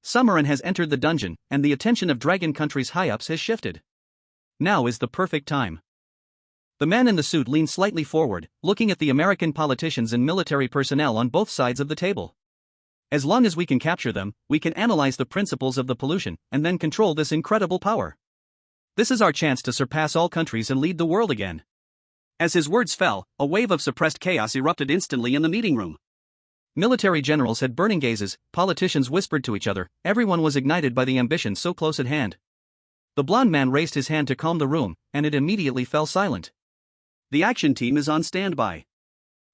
Summer An has entered the dungeon, and the attention of Dragon Country's high-ups has shifted. Now is the perfect time. The man in the suit leaned slightly forward, looking at the American politicians and military personnel on both sides of the table. As long as we can capture them, we can analyze the principles of the pollution, and then control this incredible power. This is our chance to surpass all countries and lead the world again. As his words fell, a wave of suppressed chaos erupted instantly in the meeting room. Military generals had burning gazes, politicians whispered to each other, everyone was ignited by the ambition so close at hand. The blond man raised his hand to calm the room, and it immediately fell silent. The action team is on standby.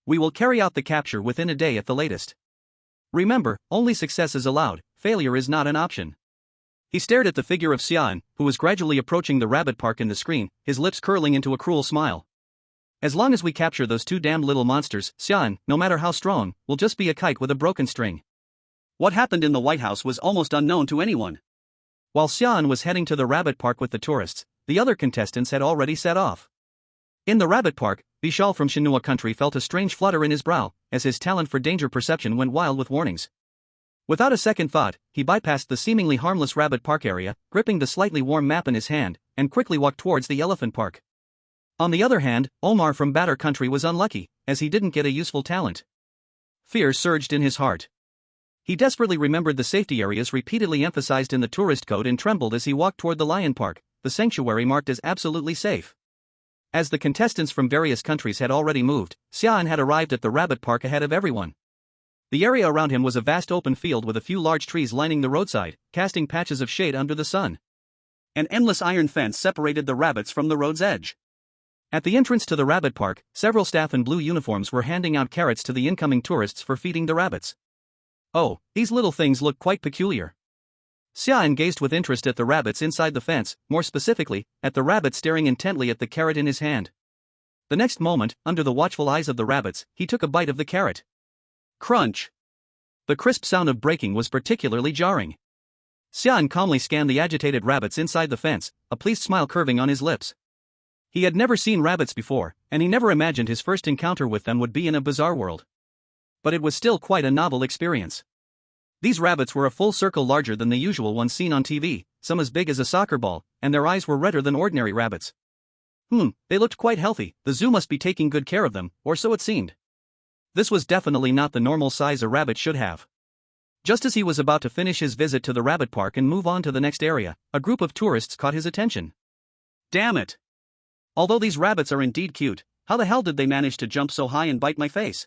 We will carry out the capture within a day at the latest. Remember, only success is allowed, failure is not an option. He stared at the figure of Xia An, who was gradually approaching the rabbit park in the screen, his lips curling into a cruel smile. As long as we capture those two damned little monsters, Xia An, no matter how strong, will just be a kite with a broken string. What happened in the White House was almost unknown to anyone. While Xia An was heading to the rabbit park with the tourists, the other contestants had already set off. In the rabbit park, Vishal from Shinua country felt a strange flutter in his brow, as his talent for danger perception went wild with warnings. Without a second thought, he bypassed the seemingly harmless rabbit park area, gripping the slightly warm map in his hand, and quickly walked towards the elephant park. On the other hand, Omar from Batter country was unlucky, as he didn't get a useful talent. Fear surged in his heart. He desperately remembered the safety areas repeatedly emphasized in the tourist code and trembled as he walked toward the lion park, the sanctuary marked as absolutely safe. As the contestants from various countries had already moved, Xia An had arrived at the rabbit park ahead of everyone. The area around him was a vast open field with a few large trees lining the roadside, casting patches of shade under the sun. An endless iron fence separated the rabbits from the road's edge. At the entrance to the rabbit park, several staff in blue uniforms were handing out carrots to the incoming tourists for feeding the rabbits. Oh, these little things look quite peculiar. Xia An gazed with interest at the rabbits inside the fence, more specifically, at the rabbit staring intently at the carrot in his hand. The next moment, under the watchful eyes of the rabbits, he took a bite of the carrot. Crunch! The crisp sound of breaking was particularly jarring. Xia An calmly scanned the agitated rabbits inside the fence, a pleased smile curving on his lips. He had never seen rabbits before, and he never imagined his first encounter with them would be in a bizarre world. But it was still quite a novel experience. These rabbits were a full circle larger than the usual ones seen on TV, some as big as a soccer ball, and their eyes were redder than ordinary rabbits. They looked quite healthy, the zoo must be taking good care of them, or so it seemed. This was definitely not the normal size a rabbit should have. Just as he was about to finish his visit to the rabbit park and move on to the next area, a group of tourists caught his attention. Damn it! Although these rabbits are indeed cute, how the hell did they manage to jump so high and bite my face?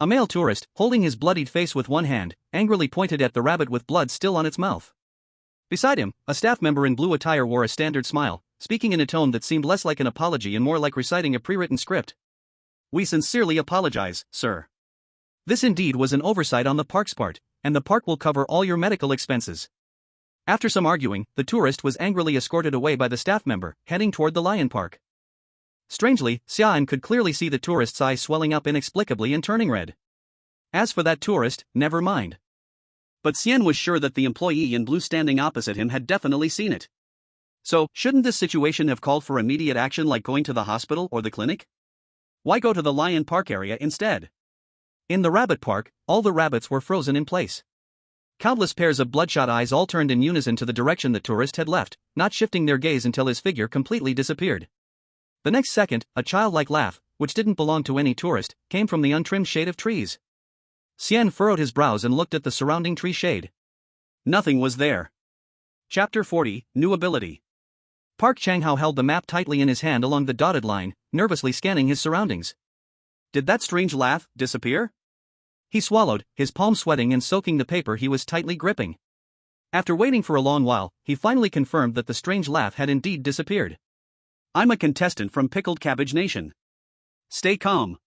A male tourist, holding his bloodied face with one hand, angrily pointed at the rabbit with blood still on its mouth. Beside him, a staff member in blue attire wore a standard smile, speaking in a tone that seemed less like an apology and more like reciting a pre-written script. We sincerely apologize, sir. This indeed was an oversight on the park's part, and the park will cover all your medical expenses. After some arguing, the tourist was angrily escorted away by the staff member, heading toward the lion park. Strangely, Xia An could clearly see the tourist's eyes swelling up inexplicably and turning red. As for that tourist, never mind. But Xian was sure that the employee in blue standing opposite him had definitely seen it. So, shouldn't this situation have called for immediate action like going to the hospital or the clinic? Why go to the lion park area instead? In the rabbit park, all the rabbits were frozen in place. Countless pairs of bloodshot eyes all turned in unison to the direction the tourist had left, not shifting their gaze until his figure completely disappeared. The next second, a childlike laugh, which didn't belong to any tourist, came from the untrimmed shade of trees. Xian furrowed his brows and looked at the surrounding tree shade. Nothing was there. Chapter 40, New Ability. Park Changho held the map tightly in his hand along the dotted line, nervously scanning his surroundings. Did that strange laugh disappear? He swallowed, his palm sweating and soaking the paper he was tightly gripping. After waiting for a long while, he finally confirmed that the strange laugh had indeed disappeared. I'm a contestant from Pickled Cabbage Nation. Stay calm.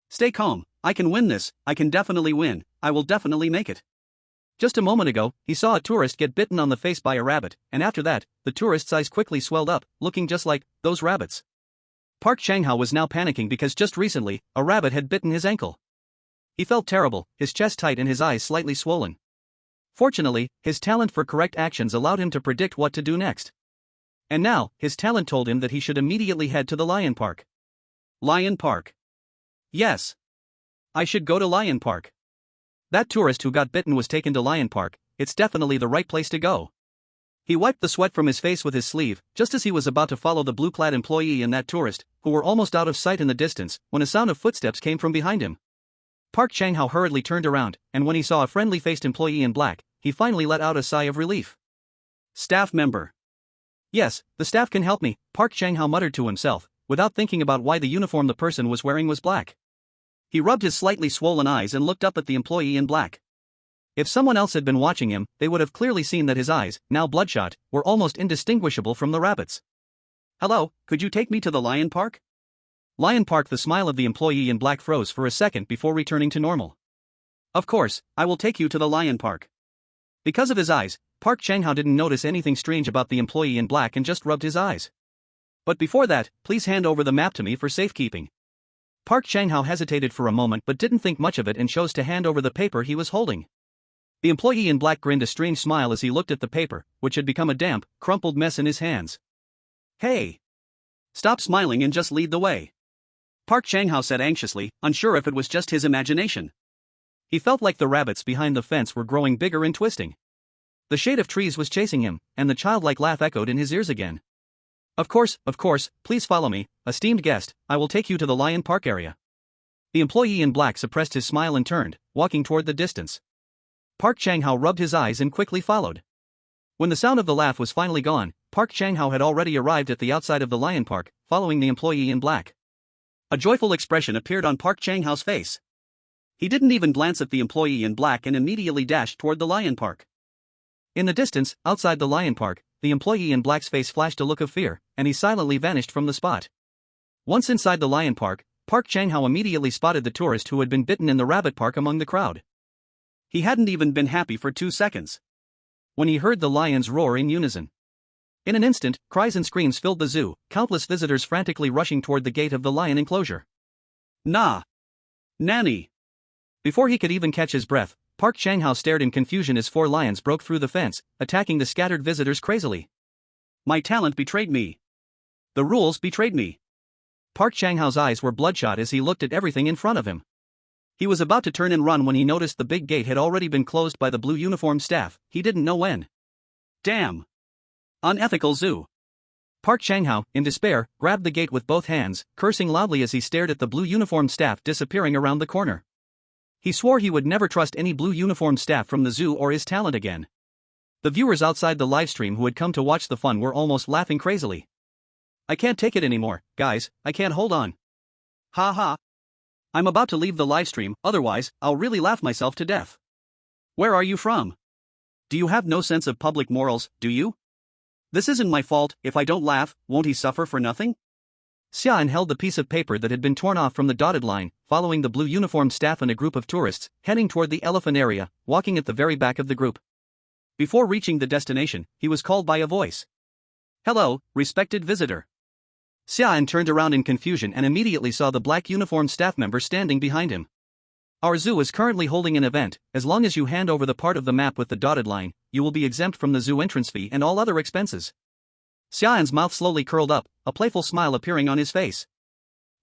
Stay calm, I can win this, I can definitely win, I will definitely make it. Just a moment ago, he saw a tourist get bitten on the face by a rabbit, and after that, the tourist's eyes quickly swelled up, looking just like those rabbits. Park Changho was now panicking because just recently, a rabbit had bitten his ankle. He felt terrible, his chest tight and his eyes slightly swollen. Fortunately, his talent for correct actions allowed him to predict what to do next. And now, his talent told him that he should immediately head to the Lion Park. Lion Park. Yes. I should go to Lion Park. That tourist who got bitten was taken to Lion Park, it's definitely the right place to go. He wiped the sweat from his face with his sleeve, just as he was about to follow the blue-clad employee and that tourist, who were almost out of sight in the distance, when a sound of footsteps came from behind him. Park Chang-ho hurriedly turned around, and when he saw a friendly-faced employee in black, he finally let out a sigh of relief. Staff member. Yes, the staff can help me, Park Chang-ho muttered to himself, without thinking about why the uniform the person was wearing was black. He rubbed his slightly swollen eyes and looked up at the employee in black. If someone else had been watching him, they would have clearly seen that his eyes, now bloodshot, were almost indistinguishable from the rabbit's. Hello, could you take me to the Lion Park? Lion Park. The smile of the employee in black froze for a second before returning to normal. Of course, I will take you to the Lion Park. Because of his eyes, Park Chang-ho didn't notice anything strange about the employee in black and just rubbed his eyes. But before that, please hand over the map to me for safekeeping. Park Chang-ho hesitated for a moment but didn't think much of it and chose to hand over the paper he was holding. The employee in black grinned a strange smile as he looked at the paper, which had become a damp, crumpled mess in his hands. Hey! Stop smiling and just lead the way. Park Chang-ho said anxiously, unsure if it was just his imagination. He felt like the rabbits behind the fence were growing bigger and twisting. The shade of trees was chasing him, and the childlike laugh echoed in his ears again. Of course, please follow me, esteemed guest, I will take you to the Lion Park area. The employee in black suppressed his smile and turned, walking toward the distance. Park Chang-ho rubbed his eyes and quickly followed. When the sound of the laugh was finally gone, Park Chang-ho had already arrived at the outside of the Lion Park, following the employee in black. A joyful expression appeared on Park Chang-ho's face. He didn't even glance at the employee in black and immediately dashed toward the Lion Park. In the distance, outside the Lion Park, the employee in black's face flashed a look of fear, and he silently vanished from the spot. Once inside the Lion Park, Park Chang-ho immediately spotted the tourist who had been bitten in the rabbit park among the crowd. He hadn't even been happy for 2 seconds when he heard the lions roar in unison. In an instant, cries and screams filled the zoo, countless visitors frantically rushing toward the gate of the lion enclosure. Nah! Nanny! Before he could even catch his breath, Park Chang-ho stared in confusion as 4 lions broke through the fence, attacking the scattered visitors crazily. My talent betrayed me. The rules betrayed me. Park Chang-ho's eyes were bloodshot as he looked at everything in front of him. He was about to turn and run when he noticed the big gate had already been closed by the blue uniformed staff. He didn't know when. Damn! Unethical zoo. Park Chang-ho, in despair, grabbed the gate with both hands, cursing loudly as he stared at the blue uniformed staff disappearing around the corner. He swore he would never trust any blue uniformed staff from the zoo or his talent again. The viewers outside the livestream who had come to watch the fun were almost laughing crazily. I can't take it anymore, guys, I can't hold on. Ha ha. I'm about to leave the livestream, otherwise, I'll really laugh myself to death. Where are you from? Do you have no sense of public morals, do you? This isn't my fault. If I don't laugh, won't he suffer for nothing? Xia An held the piece of paper that had been torn off from the dotted line, following the blue uniformed staff and a group of tourists, heading toward the elephant area, walking at the very back of the group. Before reaching the destination, he was called by a voice. Hello, respected visitor. Xia An turned around in confusion and immediately saw the black uniformed staff member standing behind him. Our zoo is currently holding an event. As long as you hand over the part of the map with the dotted line, you will be exempt from the zoo entrance fee and all other expenses. Xia An's mouth slowly curled up, a playful smile appearing on his face.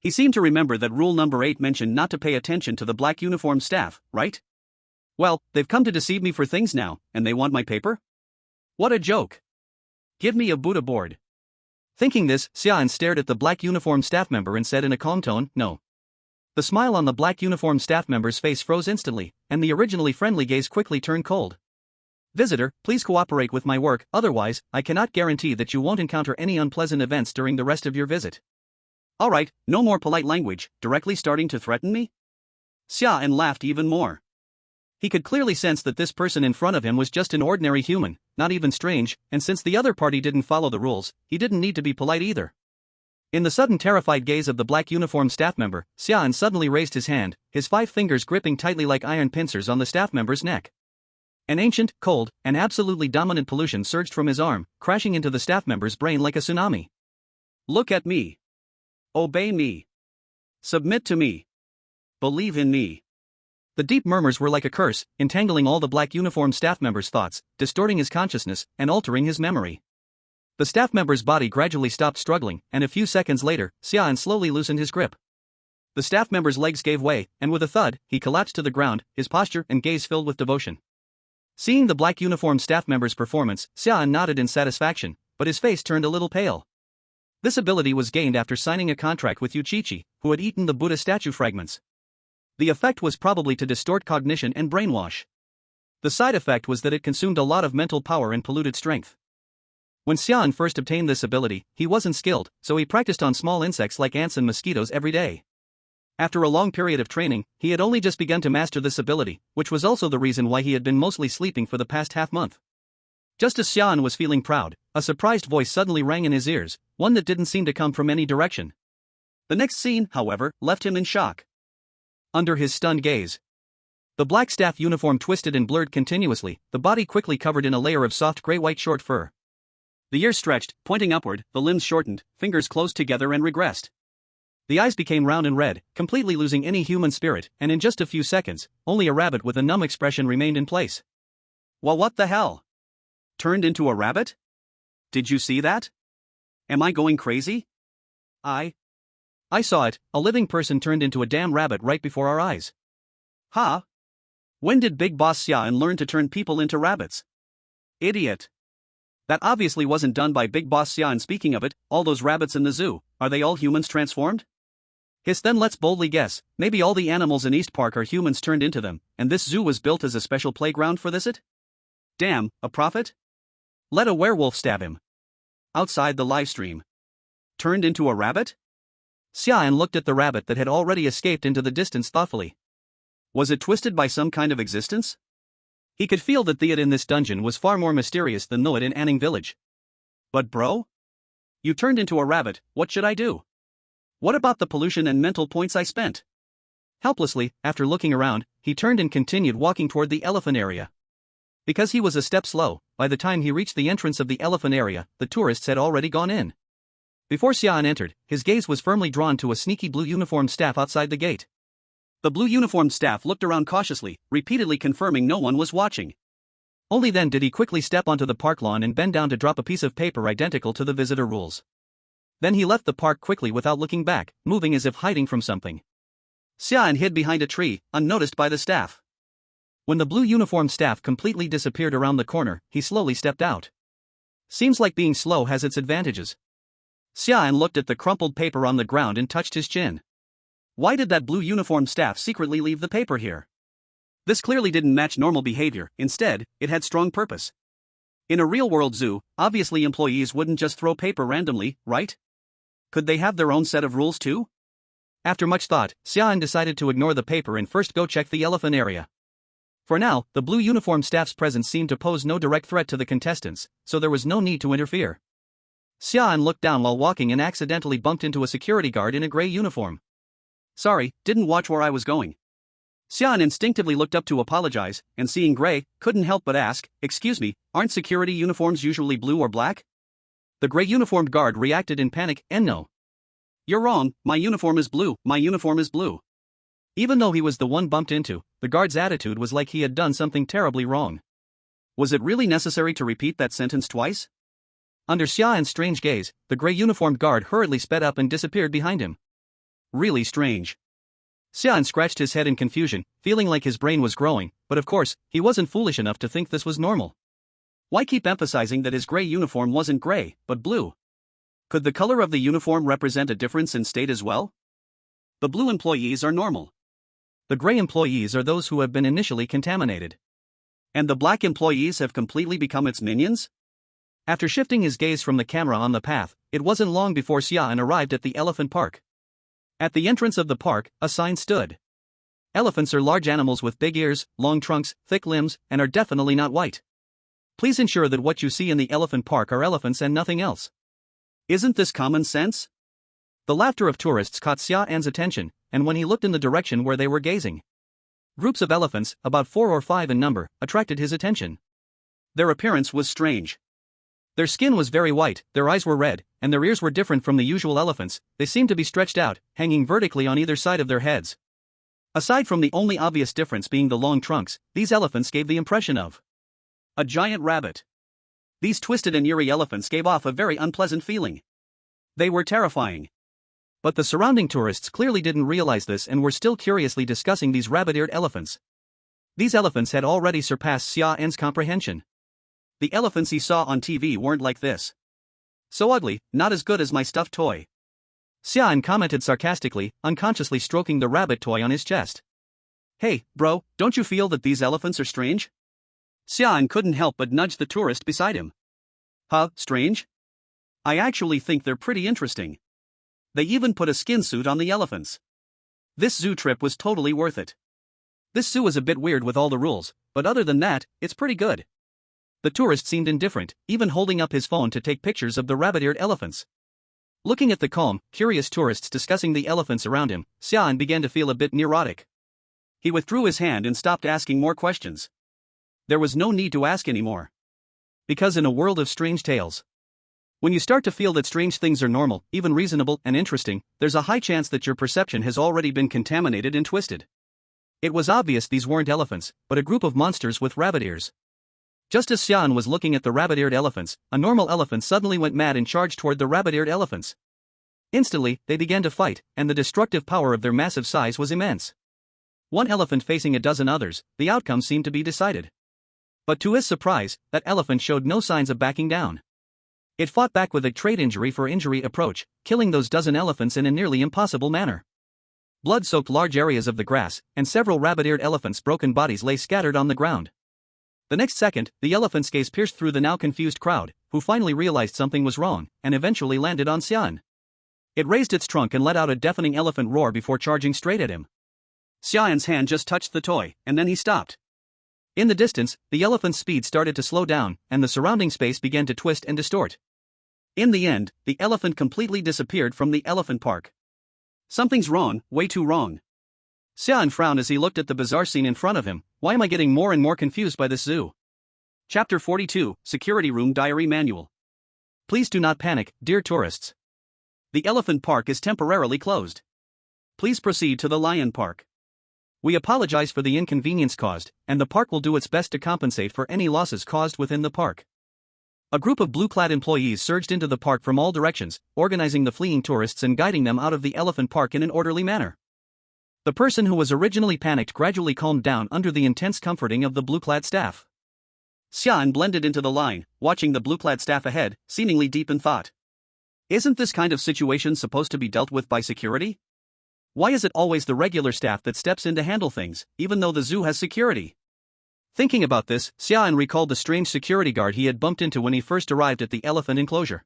He seemed to remember that rule number 8 mentioned not to pay attention to the black uniformed staff, right? Well, they've come to deceive me for things now, and they want my paper? What a joke. Give me a Buddha board. Thinking this, Xia An stared at the black uniformed staff member and said in a calm tone, no. The smile on the black uniformed staff member's face froze instantly, and the originally friendly gaze quickly turned cold. Visitor, please cooperate with my work, otherwise, I cannot guarantee that you won't encounter any unpleasant events during the rest of your visit. Alright, no more polite language, directly starting to threaten me? Xia An laughed even more. He could clearly sense that this person in front of him was just an ordinary human, not even strange, and since the other party didn't follow the rules, he didn't need to be polite either. In the sudden terrified gaze of the black uniformed staff member, Xia An suddenly raised his hand, his 5 fingers gripping tightly like iron pincers on the staff member's neck. An ancient, cold, and absolutely dominant pollution surged from his arm, crashing into the staff member's brain like a tsunami. Look at me. Obey me. Submit to me. Believe in me. The deep murmurs were like a curse, entangling all the black uniformed staff members' thoughts, distorting his consciousness, and altering his memory. The staff member's body gradually stopped struggling, and a few seconds later, Xia An slowly loosened his grip. The staff member's legs gave way, and with a thud, he collapsed to the ground, his posture and gaze filled with devotion. Seeing the black uniformed staff member's performance, Xia An nodded in satisfaction, but his face turned a little pale. This ability was gained after signing a contract with Yuchichi, who had eaten the Buddha statue fragments. The effect was probably to distort cognition and brainwash. The side effect was that it consumed a lot of mental power and polluted strength. When Xia An first obtained this ability, he wasn't skilled, so he practiced on small insects like ants and mosquitoes every day. After a long period of training, he had only just begun to master this ability, which was also the reason why he had been mostly sleeping for the past half-month. Just as Xia An was feeling proud, a surprised voice suddenly rang in his ears, one that didn't seem to come from any direction. The next scene, however, left him in shock. Under his stunned gaze, the black staff uniform twisted and blurred continuously, the body quickly covered in a layer of soft gray-white short fur. The ears stretched, pointing upward, the limbs shortened, fingers closed together and regressed. The eyes became round and red, completely losing any human spirit, and in just a few seconds, only a rabbit with a numb expression remained in place. Well, what the hell? Turned into a rabbit? Did you see that? Am I going crazy? I saw it, a living person turned into a damn rabbit right before our eyes. Huh? When did Big Boss Xia An learn to turn people into rabbits? Idiot. That obviously wasn't done by Big Boss Xia An. Speaking of it, all those rabbits in the zoo, are they all humans transformed? Then let's boldly guess, maybe all the animals in East Park are humans turned into them, and this zoo was built as a special playground for this it? Damn, a prophet? Let a werewolf stab him. Outside the livestream. Turned into a rabbit? Xia An looked at the rabbit that had already escaped into the distance thoughtfully. Was it twisted by some kind of existence? He could feel that the it in this dungeon was far more mysterious than the it in Anning Village. But bro? You turned into a rabbit, what should I do? What about the pollution and mental points I spent? Helplessly, after looking around, he turned and continued walking toward the elephant area. Because he was a step slow, by the time he reached the entrance of the elephant area, the tourists had already gone in. Before Xia An entered, his gaze was firmly drawn to a sneaky blue uniformed staff outside the gate. The blue uniformed staff looked around cautiously, repeatedly confirming no one was watching. Only then did he quickly step onto the park lawn and bend down to drop a piece of paper identical to the visitor rules. Then he left the park quickly without looking back, moving as if hiding from something. Xia An hid behind a tree, unnoticed by the staff. When the blue uniformed staff completely disappeared around the corner, he slowly stepped out. Seems like being slow has its advantages. Xia An looked at the crumpled paper on the ground and touched his chin. Why did that blue uniformed staff secretly leave the paper here? This clearly didn't match normal behavior, instead, it had strong purpose. In a real-world zoo, obviously employees wouldn't just throw paper randomly, right? Could they have their own set of rules too? After much thought, Xia An decided to ignore the paper and first go check the elephant area. For now, the blue uniformed staff's presence seemed to pose no direct threat to the contestants, so there was no need to interfere. Xia An looked down while walking and accidentally bumped into a security guard in a gray uniform. Sorry, didn't watch where I was going. Xia An instinctively looked up to apologize, and seeing gray, couldn't help but ask, excuse me, aren't security uniforms usually blue or black? The gray uniformed guard reacted in panic, no. You're wrong, my uniform is blue, my uniform is blue. Even though he was the one bumped into, the guard's attitude was like he had done something terribly wrong. Was it really necessary to repeat that sentence twice? Under Xia An's strange gaze, the gray uniformed guard hurriedly sped up and disappeared behind him. Really strange. Xia An scratched his head in confusion, feeling like his brain was growing, but of course, he wasn't foolish enough to think this was normal. Why keep emphasizing that his gray uniform wasn't gray, but blue? Could the color of the uniform represent a difference in state as well? The blue employees are normal. The gray employees are those who have been initially contaminated. And the black employees have completely become its minions? After shifting his gaze from the camera on the path, it wasn't long before Xia An arrived at the elephant park. At the entrance of the park, a sign stood. Elephants are large animals with big ears, long trunks, thick limbs, and are definitely not white. Please ensure that what you see in the elephant park are elephants and nothing else. Isn't this common sense? The laughter of tourists caught Xia An's attention, and when he looked in the direction where they were gazing, groups of elephants, about 4 or 5 in number, attracted his attention. Their appearance was strange. Their skin was very white, their eyes were red, and their ears were different from the usual elephants. They seemed to be stretched out, hanging vertically on either side of their heads. Aside from the only obvious difference being the long trunks, these elephants gave the impression of a giant rabbit. These twisted and eerie elephants gave off a very unpleasant feeling. They were terrifying. But the surrounding tourists clearly didn't realize this and were still curiously discussing these rabbit-eared elephants. These elephants had already surpassed Xia An's comprehension. The elephants he saw on TV weren't like this. So ugly, not as good as my stuffed toy. Xia An commented sarcastically, unconsciously stroking the rabbit toy on his chest. Hey, bro, don't you feel that these elephants are strange? Xia An couldn't help but nudge the tourist beside him. Huh, strange? I actually think they're pretty interesting. They even put a skin suit on the elephants. This zoo trip was totally worth it. This zoo is a bit weird with all the rules, but other than that, it's pretty good. The tourist seemed indifferent, even holding up his phone to take pictures of the rabbit-eared elephants. Looking at the calm, curious tourists discussing the elephants around him, Xia An began to feel a bit neurotic. He withdrew his hand and stopped asking more questions. There was no need to ask anymore. Because in a world of strange tales, when you start to feel that strange things are normal, even reasonable and interesting, there's a high chance that your perception has already been contaminated and twisted. It was obvious these weren't elephants, but a group of monsters with rabbit ears. Just as Xia An was looking at the rabbit-eared elephants, a normal elephant suddenly went mad and charged toward the rabbit-eared elephants. Instantly, they began to fight, and the destructive power of their massive size was immense. One elephant facing a dozen others, the outcome seemed to be decided. But to his surprise, that elephant showed no signs of backing down. It fought back with a trade injury for injury approach, killing those dozen elephants in a nearly impossible manner. Blood soaked large areas of the grass, and several rabbit-eared elephants' broken bodies lay scattered on the ground. The next second, the elephant's gaze pierced through the now confused crowd, who finally realized something was wrong, and eventually landed on Xia An. It raised its trunk and let out a deafening elephant roar before charging straight at him. Xia An's hand just touched the toy, and then he stopped. In the distance, the elephant's speed started to slow down, and the surrounding space began to twist and distort. In the end, the elephant completely disappeared from the elephant park. Something's wrong, way too wrong. Xia An frowned as he looked at the bizarre scene in front of him. Why am I getting more and more confused by this zoo? Chapter 42, Security Room Diary Manual. Please do not panic, dear tourists. The elephant park is temporarily closed. Please proceed to the lion park. We apologize for the inconvenience caused, and the park will do its best to compensate for any losses caused within the park. A group of blue-clad employees surged into the park from all directions, organizing the fleeing tourists and guiding them out of the elephant park in an orderly manner. The person who was originally panicked gradually calmed down under the intense comforting of the blue-clad staff. Xia An blended into the line, watching the blue-clad staff ahead, seemingly deep in thought. Isn't this kind of situation supposed to be dealt with by security? Why is it always the regular staff that steps in to handle things, even though the zoo has security? Thinking about this, Xia An recalled the strange security guard he had bumped into when he first arrived at the elephant enclosure.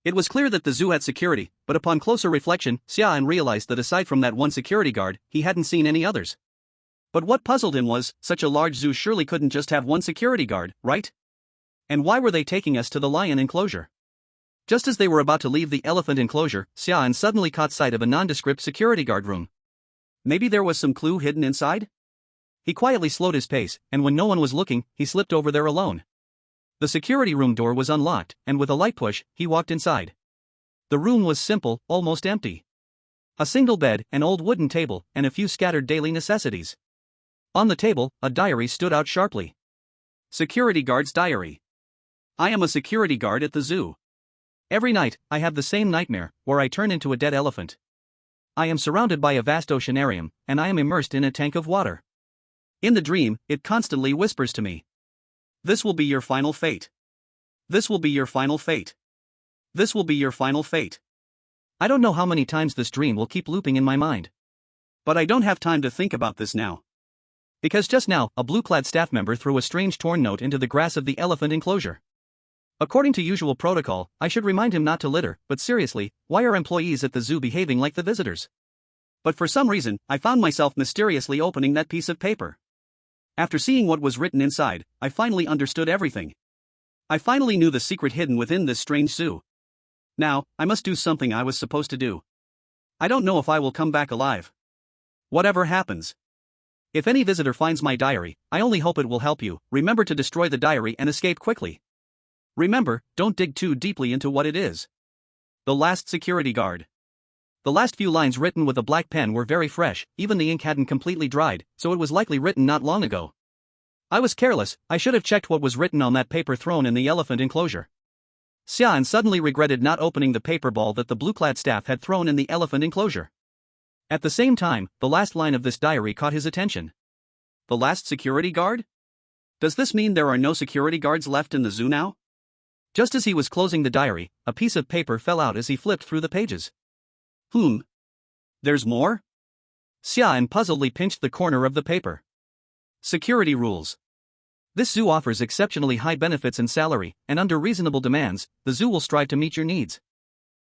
It was clear that the zoo had security, but upon closer reflection, Xia An realized that aside from that one security guard, he hadn't seen any others. But what puzzled him was, such a large zoo surely couldn't just have one security guard, right? And why were they taking us to the lion enclosure? Just as they were about to leave the elephant enclosure, Xia An suddenly caught sight of a nondescript security guard room. Maybe there was some clue hidden inside? He quietly slowed his pace, and when no one was looking, he slipped over there alone. The security room door was unlocked, and with a light push, he walked inside. The room was simple, almost empty. A single bed, an old wooden table, and a few scattered daily necessities. On the table, a diary stood out sharply. Security guard's diary. I am a security guard at the zoo. Every night, I have the same nightmare, where I turn into a dead elephant. I am surrounded by a vast oceanarium, and I am immersed in a tank of water. In the dream, it constantly whispers to me. This will be your final fate. This will be your final fate. This will be your final fate. I don't know how many times this dream will keep looping in my mind. But I don't have time to think about this now. Because just now, a blue-clad staff member threw a strange torn note into the grass of the elephant enclosure. According to usual protocol, I should remind him not to litter, but seriously, why are employees at the zoo behaving like the visitors? But for some reason, I found myself mysteriously opening that piece of paper. After seeing what was written inside, I finally understood everything. I finally knew the secret hidden within this strange zoo. Now, I must do something I was supposed to do. I don't know if I will come back alive. Whatever happens. If any visitor finds my diary, I only hope it will help you. Remember to destroy the diary and escape quickly. Remember, don't dig too deeply into what it is. The last security guard. The last few lines written with a black pen were very fresh, even the ink hadn't completely dried, so it was likely written not long ago. I was careless, I should have checked what was written on that paper thrown in the elephant enclosure. Xia An suddenly regretted not opening the paper ball that the blue-clad staff had thrown in the elephant enclosure. At the same time, the last line of this diary caught his attention. The last security guard? Does this mean there are no security guards left in the zoo now? Just as he was closing the diary, a piece of paper fell out as he flipped through the pages. There's more? Xia An puzzledly pinched the corner of the paper. Security rules. This zoo offers exceptionally high benefits and salary, and under reasonable demands, the zoo will strive to meet your needs.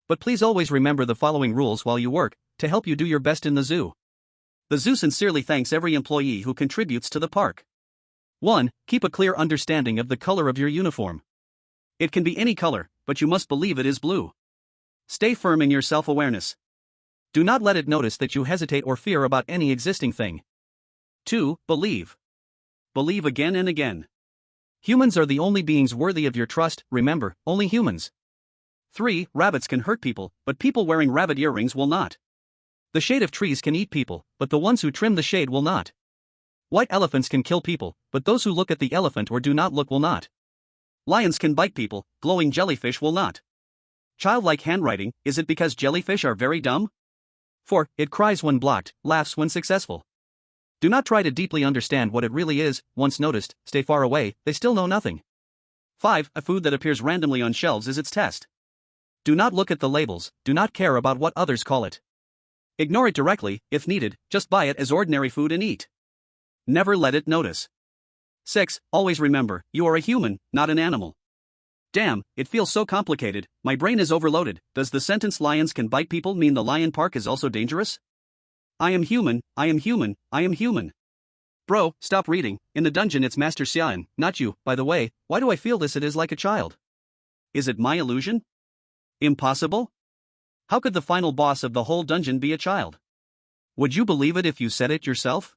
But please always remember the following rules while you work, to help you do your best in the zoo. The zoo sincerely thanks every employee who contributes to the park. 1. Keep a clear understanding of the color of your uniform. It can be any color, but you must believe it is blue. Stay firm in your self-awareness. Do not let it notice that you hesitate or fear about any existing thing. 2. Believe. Believe again and again. Humans are the only beings worthy of your trust, remember, only humans. 3. Rabbits can hurt people, but people wearing rabbit earrings will not. The shade of trees can eat people, but the ones who trim the shade will not. White elephants can kill people, but those who look at the elephant or do not look will not. Lions can bite people, glowing jellyfish will not. Childlike handwriting, is it because jellyfish are very dumb? 4. It cries when blocked, laughs when successful. Do not try to deeply understand what it really is, once noticed, stay far away, they still know nothing. 5. A food that appears randomly on shelves is its test. Do not look at the labels, do not care about what others call it. Ignore it directly, if needed, just buy it as ordinary food and eat. Never let it notice. 6. Always remember, you are a human, not an animal. Damn, it feels so complicated, my brain is overloaded. Does the sentence lions can bite people mean the lion park is also dangerous? I am human, I am human, I am human. Bro, stop reading, in the dungeon it's Master Xia An, not you. By the way, why do I feel this? It is like a child. Is it my illusion? Impossible? How could the final boss of the whole dungeon be a child? Would you believe it if you said it yourself?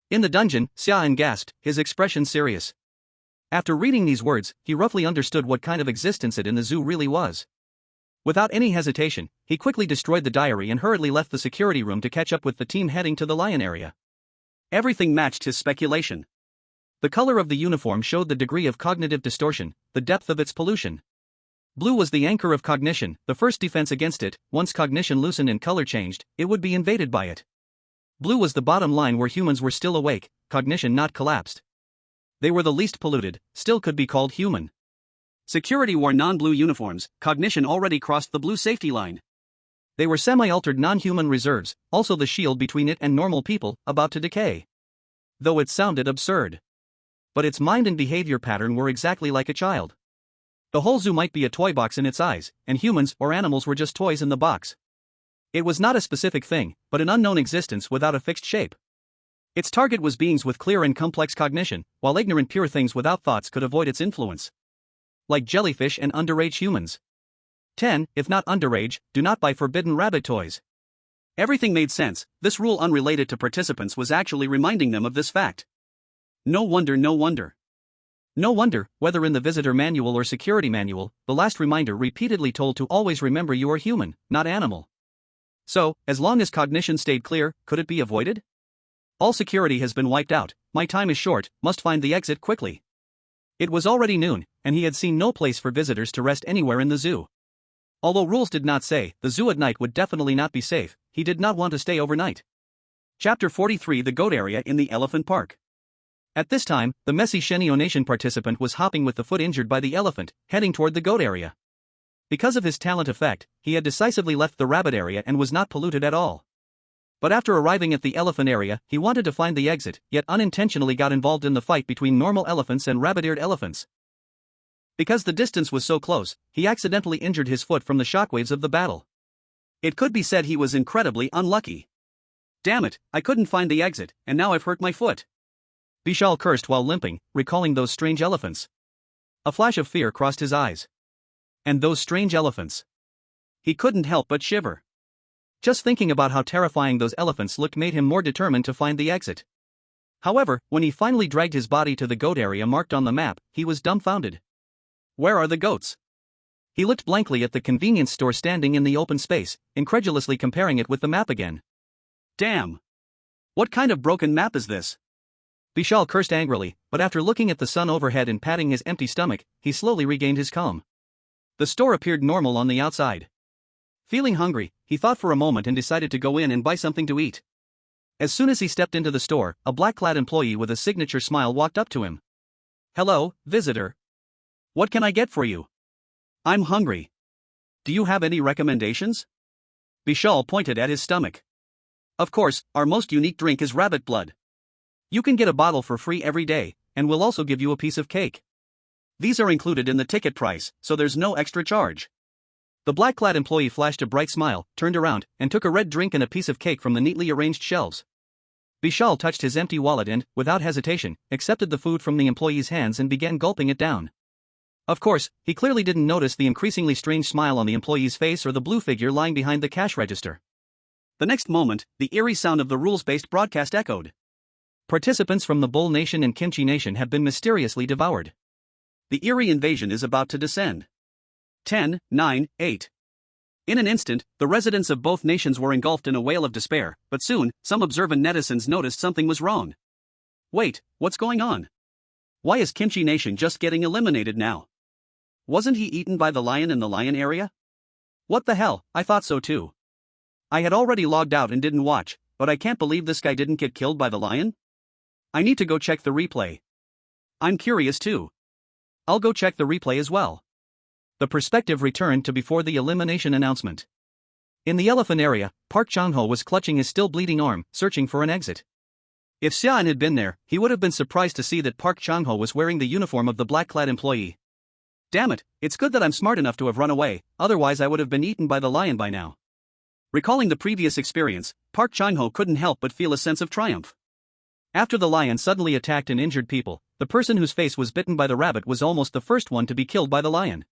In the dungeon, Xia An gasped, his expression serious. After reading these words, he roughly understood what kind of existence it in the zoo really was. Without any hesitation, he quickly destroyed the diary and hurriedly left the security room to catch up with the team heading to the lion area. Everything matched his speculation. The color of the uniform showed the degree of cognitive distortion, the depth of its pollution. Blue was the anchor of cognition, the first defense against it. Once cognition loosened and color changed, it would be invaded by it. Blue was the bottom line where humans were still awake, cognition not collapsed. They were the least polluted, still could be called human. Security wore non-blue uniforms, cognition already crossed the blue safety line. They were semi-altered non-human reserves, also the shield between it and normal people, about to decay. Though it sounded absurd. But its mind and behavior pattern were exactly like a child. The whole zoo might be a toy box in its eyes, and humans or animals were just toys in the box. It was not a specific thing, but an unknown existence without a fixed shape. Its target was beings with clear and complex cognition, while ignorant pure things without thoughts could avoid its influence. Like jellyfish and underage humans. 10. If not underage, do not buy forbidden rabbit toys. Everything made sense. This rule unrelated to participants was actually reminding them of this fact. No wonder, no wonder. No wonder, whether in the visitor manual or security manual, the last reminder repeatedly told to always remember you are human, not animal. So, as long as cognition stayed clear, could it be avoided? All security has been wiped out, my time is short, must find the exit quickly. It was already noon, and he had seen no place for visitors to rest anywhere in the zoo. Although rules did not say the zoo at night would definitely not be safe, he did not want to stay overnight. Chapter 43: The Goat Area in the Elephant Park. At this time, the messy Shenio Nation participant was hopping with the foot injured by the elephant, heading toward the goat area. Because of his talent effect, he had decisively left the rabbit area and was not polluted at all. But after arriving at the elephant area, he wanted to find the exit, yet unintentionally got involved in the fight between normal elephants and rabbit-eared elephants. Because the distance was so close, he accidentally injured his foot from the shockwaves of the battle. It could be said he was incredibly unlucky. Damn it, I couldn't find the exit, and now I've hurt my foot. Bishal cursed while limping, recalling those strange elephants. A flash of fear crossed his eyes. And those strange elephants. He couldn't help but shiver. Just thinking about how terrifying those elephants looked made him more determined to find the exit. However, when he finally dragged his body to the goat area marked on the map, he was dumbfounded. Where are the goats? He looked blankly at the convenience store standing in the open space, incredulously comparing it with the map again. Damn! What kind of broken map is this? Vishal cursed angrily, but after looking at the sun overhead and patting his empty stomach, he slowly regained his calm. The store appeared normal on the outside. Feeling hungry, he thought for a moment and decided to go in and buy something to eat. As soon as he stepped into the store, a black-clad employee with a signature smile walked up to him. "Hello, visitor. What can I get for you?" I'm hungry. Do you have any recommendations? Vishal pointed at his stomach. Of course, our most unique drink is rabbit blood. You can get a bottle for free every day, and we'll also give you a piece of cake. These are included in the ticket price, so there's no extra charge. The black-clad employee flashed a bright smile, turned around, and took a red drink and a piece of cake from the neatly arranged shelves. Vishal touched his empty wallet and, without hesitation, accepted the food from the employee's hands and began gulping it down. Of course, he clearly didn't notice the increasingly strange smile on the employee's face or the blue figure lying behind the cash register. The next moment, the eerie sound of the rules-based broadcast echoed. Participants from the Bull Nation and Kimchi Nation have been mysteriously devoured. The eerie invasion is about to descend. 10, 9, 8. In an instant, the residents of both nations were engulfed in a wail of despair, but soon, some observant netizens noticed something was wrong. Wait, what's going on? Why is Kimchi Nation just getting eliminated now? Wasn't he eaten by the lion in the lion area? What the hell, I thought so too. I had already logged out and didn't watch, but I can't believe this guy didn't get killed by the lion. I need to go check the replay. I'm curious too. I'll go check the replay as well. The perspective returned to before the elimination announcement. In the elephant area, Park Changho was clutching his still bleeding arm, searching for an exit. If Xia An had been there, he would have been surprised to see that Park Changho was wearing the uniform of the black-clad employee. Damn it, it's good that I'm smart enough to have run away, otherwise I would have been eaten by the lion by now. Recalling the previous experience, Park Changho couldn't help but feel a sense of triumph. After the lion suddenly attacked and injured people, the person whose face was bitten by the rabbit was almost the first one to be killed by the lion.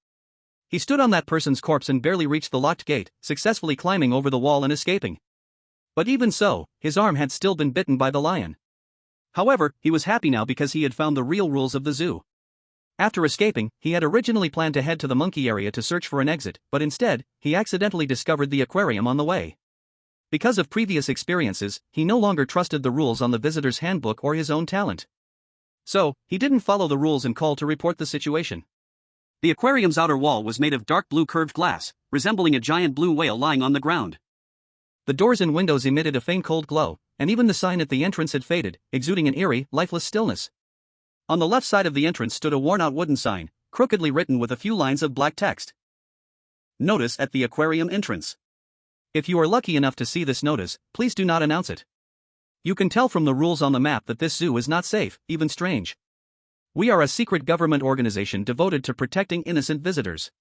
He stood on that person's corpse and barely reached the locked gate, successfully climbing over the wall and escaping. But even so, his arm had still been bitten by the lion. However, he was happy now because he had found the real rules of the zoo. After escaping, he had originally planned to head to the monkey area to search for an exit, but instead, he accidentally discovered the aquarium on the way. Because of previous experiences, he no longer trusted the rules on the visitor's handbook or his own talent. So, he didn't follow the rules and called to report the situation. The aquarium's outer wall was made of dark blue curved glass, resembling a giant blue whale lying on the ground. The doors and windows emitted a faint cold glow, and even the sign at the entrance had faded, exuding an eerie, lifeless stillness. On the left side of the entrance stood a worn-out wooden sign, crookedly written with a few lines of black text. Notice at the aquarium entrance. If you are lucky enough to see this notice, please do not announce it. You can tell from the rules on the map that this zoo is not safe, even strange. We are a secret government organization devoted to protecting innocent visitors.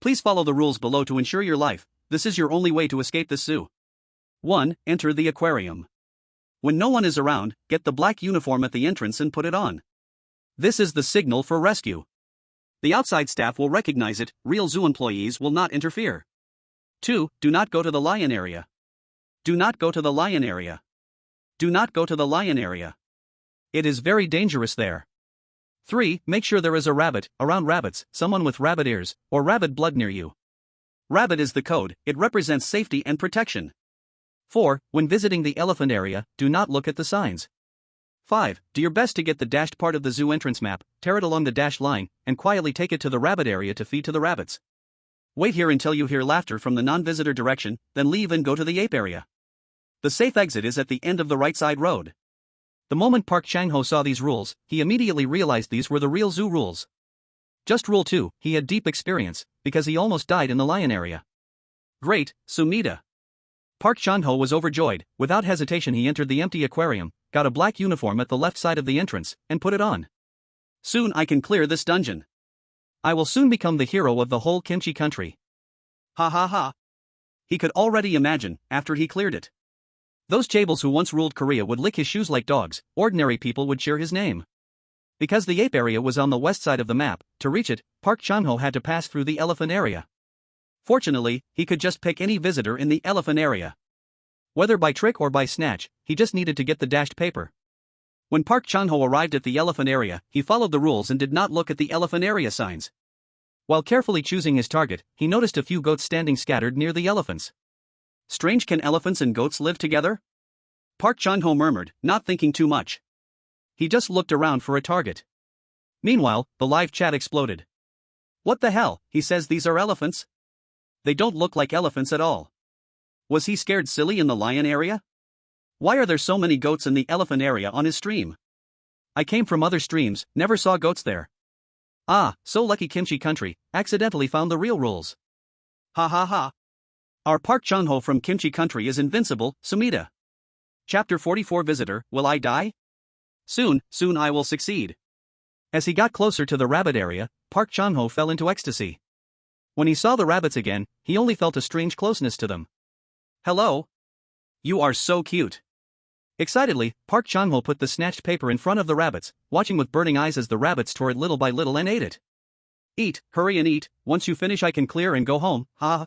Please follow the rules below to ensure your life. This is your only way to escape this zoo. 1. Enter the aquarium. When no one is around, get the black uniform at the entrance and put it on. This is the signal for rescue. The outside staff will recognize it, real zoo employees will not interfere. 2. Do not go to the lion area. Do not go to the lion area. Do not go to the lion area. It is very dangerous there. 3. Make sure there is a rabbit, around rabbits, someone with rabbit ears, or rabbit blood near you. Rabbit is the code, it represents safety and protection. 4. When visiting the elephant area, do not look at the signs. 5. Do your best to get the dashed part of the zoo entrance map, tear it along the dashed line, and quietly take it to the rabbit area to feed to the rabbits. Wait here until you hear laughter from the non-visitor direction, then leave and go to the ape area. The safe exit is at the end of the right side road. The moment Park Changho saw these rules, he immediately realized these were the real zoo rules. Just rule 2, he had deep experience, because he almost died in the lion area. Great, Sumida. Park Changho was overjoyed. Without hesitation he entered the empty aquarium, got a black uniform at the left side of the entrance, and put it on. Soon I can clear this dungeon. I will soon become the hero of the whole kimchi country. Ha ha ha. He could already imagine, after he cleared it. Those chaebol who once ruled Korea would lick his shoes like dogs, ordinary people would cheer his name. Because the ape area was on the west side of the map, to reach it, Park Changho had to pass through the elephant area. Fortunately, he could just pick any visitor in the elephant area. Whether by trick or by snatch, he just needed to get the dashed paper. When Park Changho arrived at the elephant area, he followed the rules and did not look at the elephant area signs. While carefully choosing his target, he noticed a few goats standing scattered near the elephants. Strange, can elephants and goats live together? Park Changho murmured, not thinking too much. He just looked around for a target. Meanwhile, the live chat exploded. What the hell, he says these are elephants? They don't look like elephants at all. Was he scared silly in the lion area? Why are there so many goats in the elephant area on his stream? I came from other streams, never saw goats there. Ah, so lucky Kimchi Country, accidentally found the real rules. Ha ha ha. Our Park Changho from Kimchi Country is invincible, Sumida. Chapter 44 Visitor, will I die? Soon I will succeed. As he got closer to the rabbit area, Park Changho fell into ecstasy. When he saw the rabbits again, he only felt a strange closeness to them. Hello? You are so cute. Excitedly, Park Changho put the snatched paper in front of the rabbits, watching with burning eyes as the rabbits tore it little by little and ate it. Eat, hurry and eat, once you finish I can clear and go home, ha.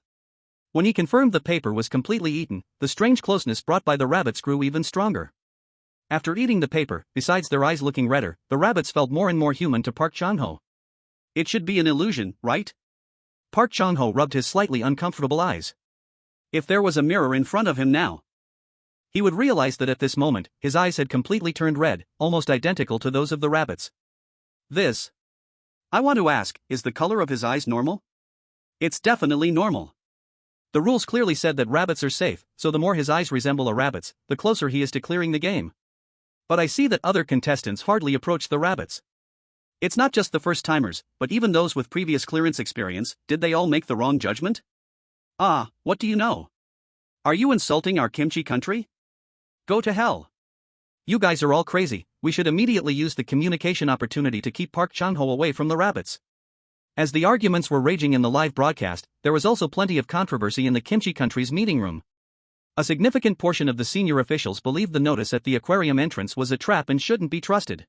When he confirmed the paper was completely eaten, the strange closeness brought by the rabbits grew even stronger. After eating the paper, besides their eyes looking redder, the rabbits felt more and more human to Park Changho. It should be an illusion, right? Park Changho rubbed his slightly uncomfortable eyes. If there was a mirror in front of him now, he would realize that at this moment, his eyes had completely turned red, almost identical to those of the rabbits. This. I want to ask, is the color of his eyes normal? It's definitely normal. The rules clearly said that rabbits are safe, so the more his eyes resemble a rabbit's, the closer he is to clearing the game. But I see that other contestants hardly approach the rabbits. It's not just the first-timers, but even those with previous clearance experience, did they all make the wrong judgment? Ah, what do you know? Are you insulting our Kimchi Country? Go to hell. You guys are all crazy, we should immediately use the communication opportunity to keep Park Changho away from the rabbits. As the arguments were raging in the live broadcast, there was also plenty of controversy in the Kimchi Country's meeting room. A significant portion of the senior officials believed the notice at the aquarium entrance was a trap and shouldn't be trusted.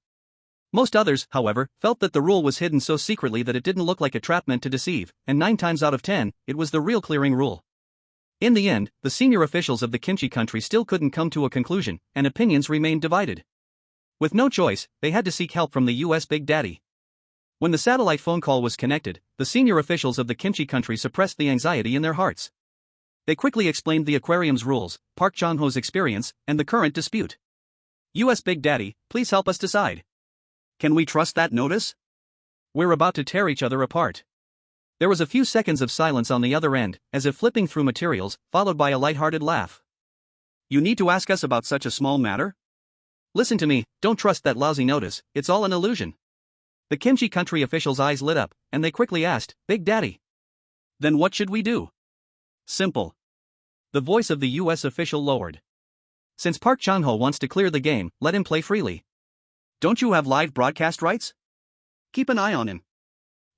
Most others, however, felt that the rule was hidden so secretly that it didn't look like a trap meant to deceive, and 9 times out of 10, it was the real clearing rule. In the end, the senior officials of the Kimchi Country still couldn't come to a conclusion, and opinions remained divided. With no choice, they had to seek help from the US Big Daddy. When the satellite phone call was connected, the senior officials of the Kimchi Country suppressed the anxiety in their hearts. They quickly explained the aquarium's rules, Park Changho's experience, and the current dispute. US Big Daddy, please help us decide. Can we trust that notice? We're about to tear each other apart. There was a few seconds of silence on the other end, as if flipping through materials, followed by a light-hearted laugh. You need to ask us about such a small matter? Listen to me, don't trust that lousy notice, it's all an illusion. The Kimchi Country officials' eyes lit up, and they quickly asked, Big Daddy. Then what should we do? Simple. The voice of the US official lowered. Since Park Changho wants to clear the game, let him play freely. Don't you have live broadcast rights? Keep an eye on him.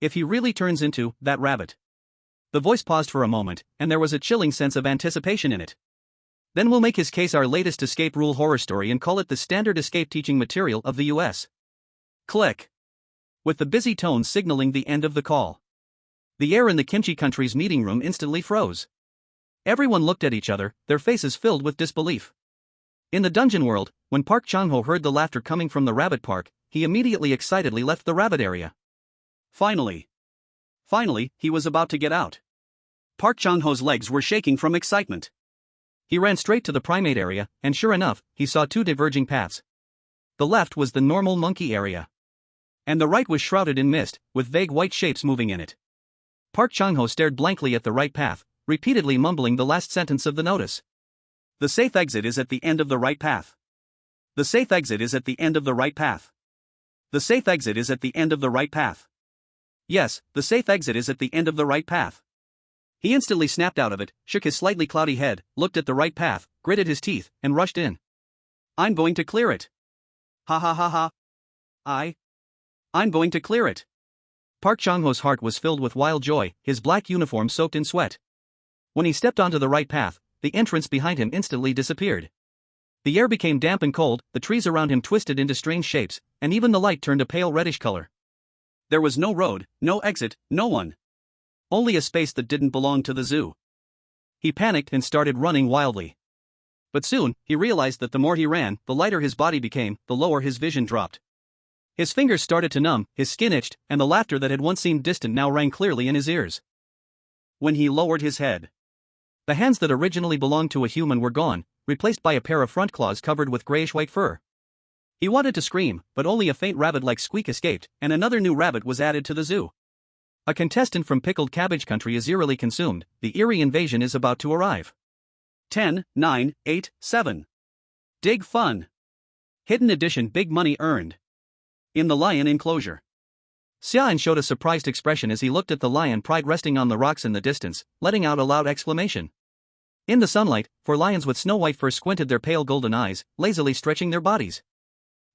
If he really turns into that rabbit. The voice paused for a moment, and there was a chilling sense of anticipation in it. Then we'll make his case our latest escape rule horror story and call it the standard escape teaching material of the US. Click. With the busy tone signaling the end of the call. The air in the Kimchi Country's meeting room instantly froze. Everyone looked at each other, their faces filled with disbelief. In the dungeon world, when Park Changho heard the laughter coming from the rabbit park, he immediately excitedly left the rabbit area. Finally, he was about to get out. Park Changho's legs were shaking from excitement. He ran straight to the primate area, and sure enough, he saw 2 diverging paths. The left was the normal monkey area. And the right was shrouded in mist, with vague white shapes moving in it. Park Changho stared blankly at the right path, repeatedly mumbling the last sentence of the notice. The safe exit is at the end of the right path. The safe exit is at the end of the right path. The safe exit is at the end of the right path. Yes, the safe exit is at the end of the right path. He instantly snapped out of it, shook his slightly cloudy head, looked at the right path, gritted his teeth, and rushed in. I'm going to clear it. Ha ha ha ha. I'm going to clear it. Park Changho's heart was filled with wild joy, his black uniform soaked in sweat. When he stepped onto the right path, the entrance behind him instantly disappeared. The air became damp and cold, the trees around him twisted into strange shapes, and even the light turned a pale reddish color. There was no road, no exit, no one. Only a space that didn't belong to the zoo. He panicked and started running wildly. But soon, he realized that the more he ran, the lighter his body became, the lower his vision dropped. His fingers started to numb, his skin itched, and the laughter that had once seemed distant now rang clearly in his ears. When he lowered his head, the hands that originally belonged to a human were gone, replaced by a pair of front claws covered with grayish-white fur. He wanted to scream, but only a faint rabbit-like squeak escaped, and another new rabbit was added to the zoo. A contestant from Pickled Cabbage Country is eerily consumed. The eerie invasion is about to arrive. 10, 9, 8, 7. Dig Fun. Hidden Edition Big Money Earned. In the lion enclosure. Xia An showed a surprised expression as he looked at the lion pride resting on the rocks in the distance, letting out a loud exclamation. In the sunlight, 4 lions with snow-white fur squinted their pale golden eyes, lazily stretching their bodies.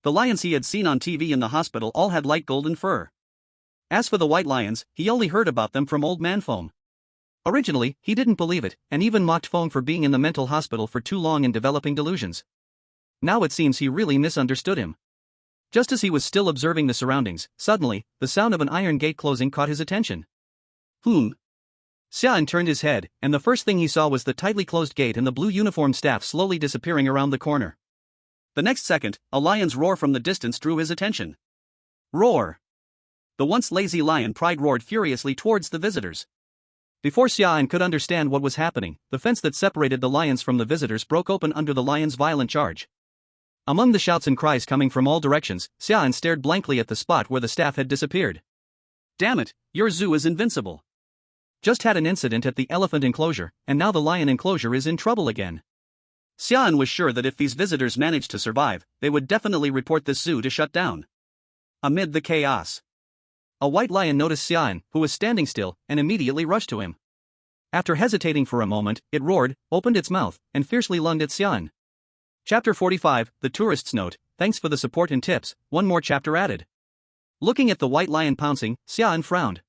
The lions he had seen on TV in the hospital all had light golden fur. As for the white lions, he only heard about them from Old Man Foam. Originally, he didn't believe it, and even mocked Foam for being in the mental hospital for too long and developing delusions. Now it seems he really misunderstood him. Just as he was still observing the surroundings, suddenly, the sound of an iron gate closing caught his attention. Xia An turned his head, and the first thing he saw was the tightly closed gate and the blue uniformed staff slowly disappearing around the corner. The next second, a lion's roar from the distance drew his attention. Roar! The once lazy lion pride roared furiously towards the visitors. Before Xia An could understand what was happening, the fence that separated the lions from the visitors broke open under the lion's violent charge. Among the shouts and cries coming from all directions, Xia An stared blankly at the spot where the staff had disappeared. Damn it, your zoo is invincible. Just had an incident at the elephant enclosure, and now the lion enclosure is in trouble again. Xia An was sure that if these visitors managed to survive, they would definitely report this zoo to shut down. Amid the chaos, a white lion noticed Xia An, who was standing still, and immediately rushed to him. After hesitating for a moment, it roared, opened its mouth, and fiercely lunged at Xia An. Chapter 45, The Tourist's Note. Thanks for the support and tips, one more chapter added. Looking at the white lion pouncing, Xia An frowned.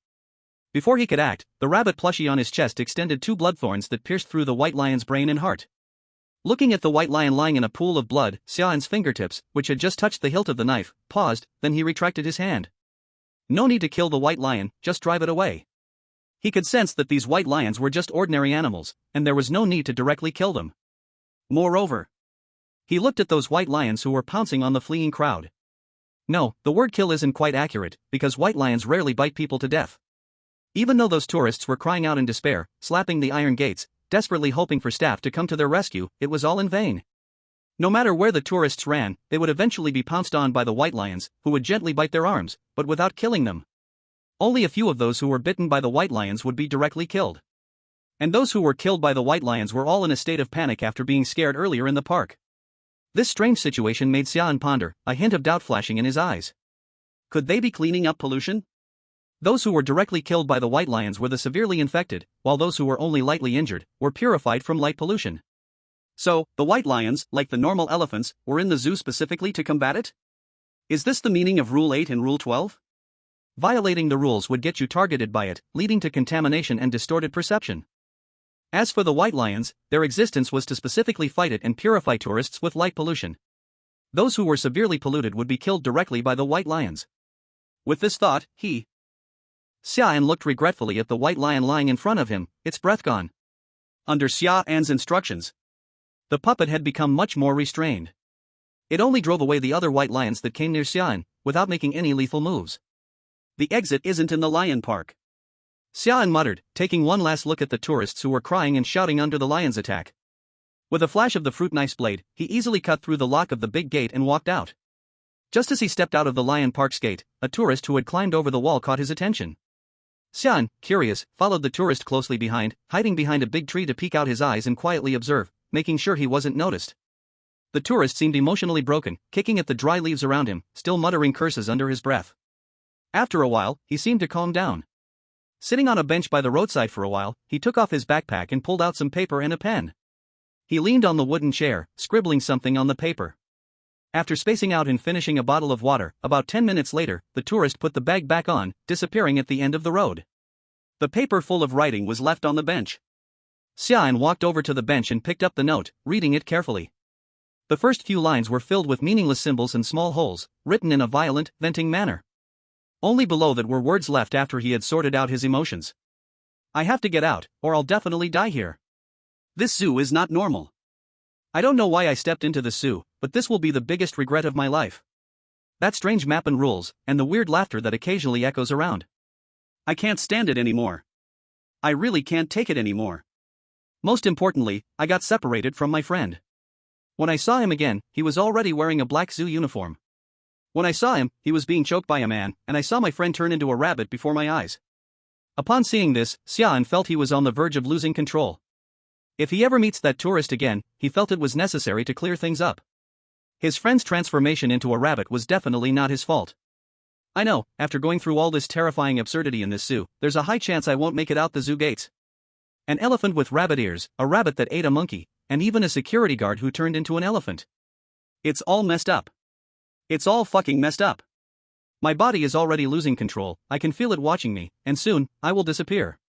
Before he could act, the rabbit plushie on his chest extended 2 blood thorns that pierced through the white lion's brain and heart. Looking at the white lion lying in a pool of blood, Xia An's fingertips, which had just touched the hilt of the knife, paused, then he retracted his hand. No need to kill the white lion, just drive it away. He could sense that these white lions were just ordinary animals, and there was no need to directly kill them. Moreover, he looked at those white lions who were pouncing on the fleeing crowd. No, the word kill isn't quite accurate, because white lions rarely bite people to death. Even though those tourists were crying out in despair, slapping the iron gates, desperately hoping for staff to come to their rescue, it was all in vain. No matter where the tourists ran, they would eventually be pounced on by the white lions, who would gently bite their arms, but without killing them. Only a few of those who were bitten by the white lions would be directly killed. And those who were killed by the white lions were all in a state of panic after being scared earlier in the park. This strange situation made Xia An ponder, a hint of doubt flashing in his eyes. Could they be cleaning up pollution? Those who were directly killed by the white lions were the severely infected, while those who were only lightly injured were purified from light pollution. So, the white lions, like the normal elephants, were in the zoo specifically to combat it? Is this the meaning of Rule 8 and Rule 12? Violating the rules would get you targeted by it, leading to contamination and distorted perception. As for the white lions, their existence was to specifically fight it and purify tourists with light pollution. Those who were severely polluted would be killed directly by the white lions. With this thought, Xia An looked regretfully at the white lion lying in front of him, its breath gone. Under Xia An's instructions, the puppet had become much more restrained. It only drove away the other white lions that came near Xia An, without making any lethal moves. The exit isn't in the lion park, Xia An muttered, taking one last look at the tourists who were crying and shouting under the lion's attack. With a flash of the fruit knife's blade, he easily cut through the lock of the big gate and walked out. Just as he stepped out of the lion park's gate, a tourist who had climbed over the wall caught his attention. Xia An, curious, followed the tourist closely behind, hiding behind a big tree to peek out his eyes and quietly observe, making sure he wasn't noticed. The tourist seemed emotionally broken, kicking at the dry leaves around him, still muttering curses under his breath. After a while, he seemed to calm down. Sitting on a bench by the roadside for a while, he took off his backpack and pulled out some paper and a pen. He leaned on the wooden chair, scribbling something on the paper. After spacing out and finishing a bottle of water, about 10 minutes later, the tourist put the bag back on, disappearing at the end of the road. The paper full of writing was left on the bench. Xia An walked over to the bench and picked up the note, reading it carefully. The first few lines were filled with meaningless symbols and small holes, written in a violent, venting manner. Only below that were words left after he had sorted out his emotions. I have to get out, or I'll definitely die here. This zoo is not normal. I don't know why I stepped into the zoo, but this will be the biggest regret of my life. That strange map and rules, and the weird laughter that occasionally echoes around. I can't stand it anymore. I really can't take it anymore. Most importantly, I got separated from my friend. When I saw him again, he was already wearing a black zoo uniform. When I saw him, he was being choked by a man, and I saw my friend turn into a rabbit before my eyes. Upon seeing this, Xia An felt he was on the verge of losing control. If he ever meets that tourist again, he felt it was necessary to clear things up. His friend's transformation into a rabbit was definitely not his fault. I know, after going through all this terrifying absurdity in this zoo, there's a high chance I won't make it out the zoo gates. An elephant with rabbit ears, a rabbit that ate a monkey, and even a security guard who turned into an elephant. It's all messed up. It's all fucking messed up. My body is already losing control, I can feel it watching me, and soon, I will disappear.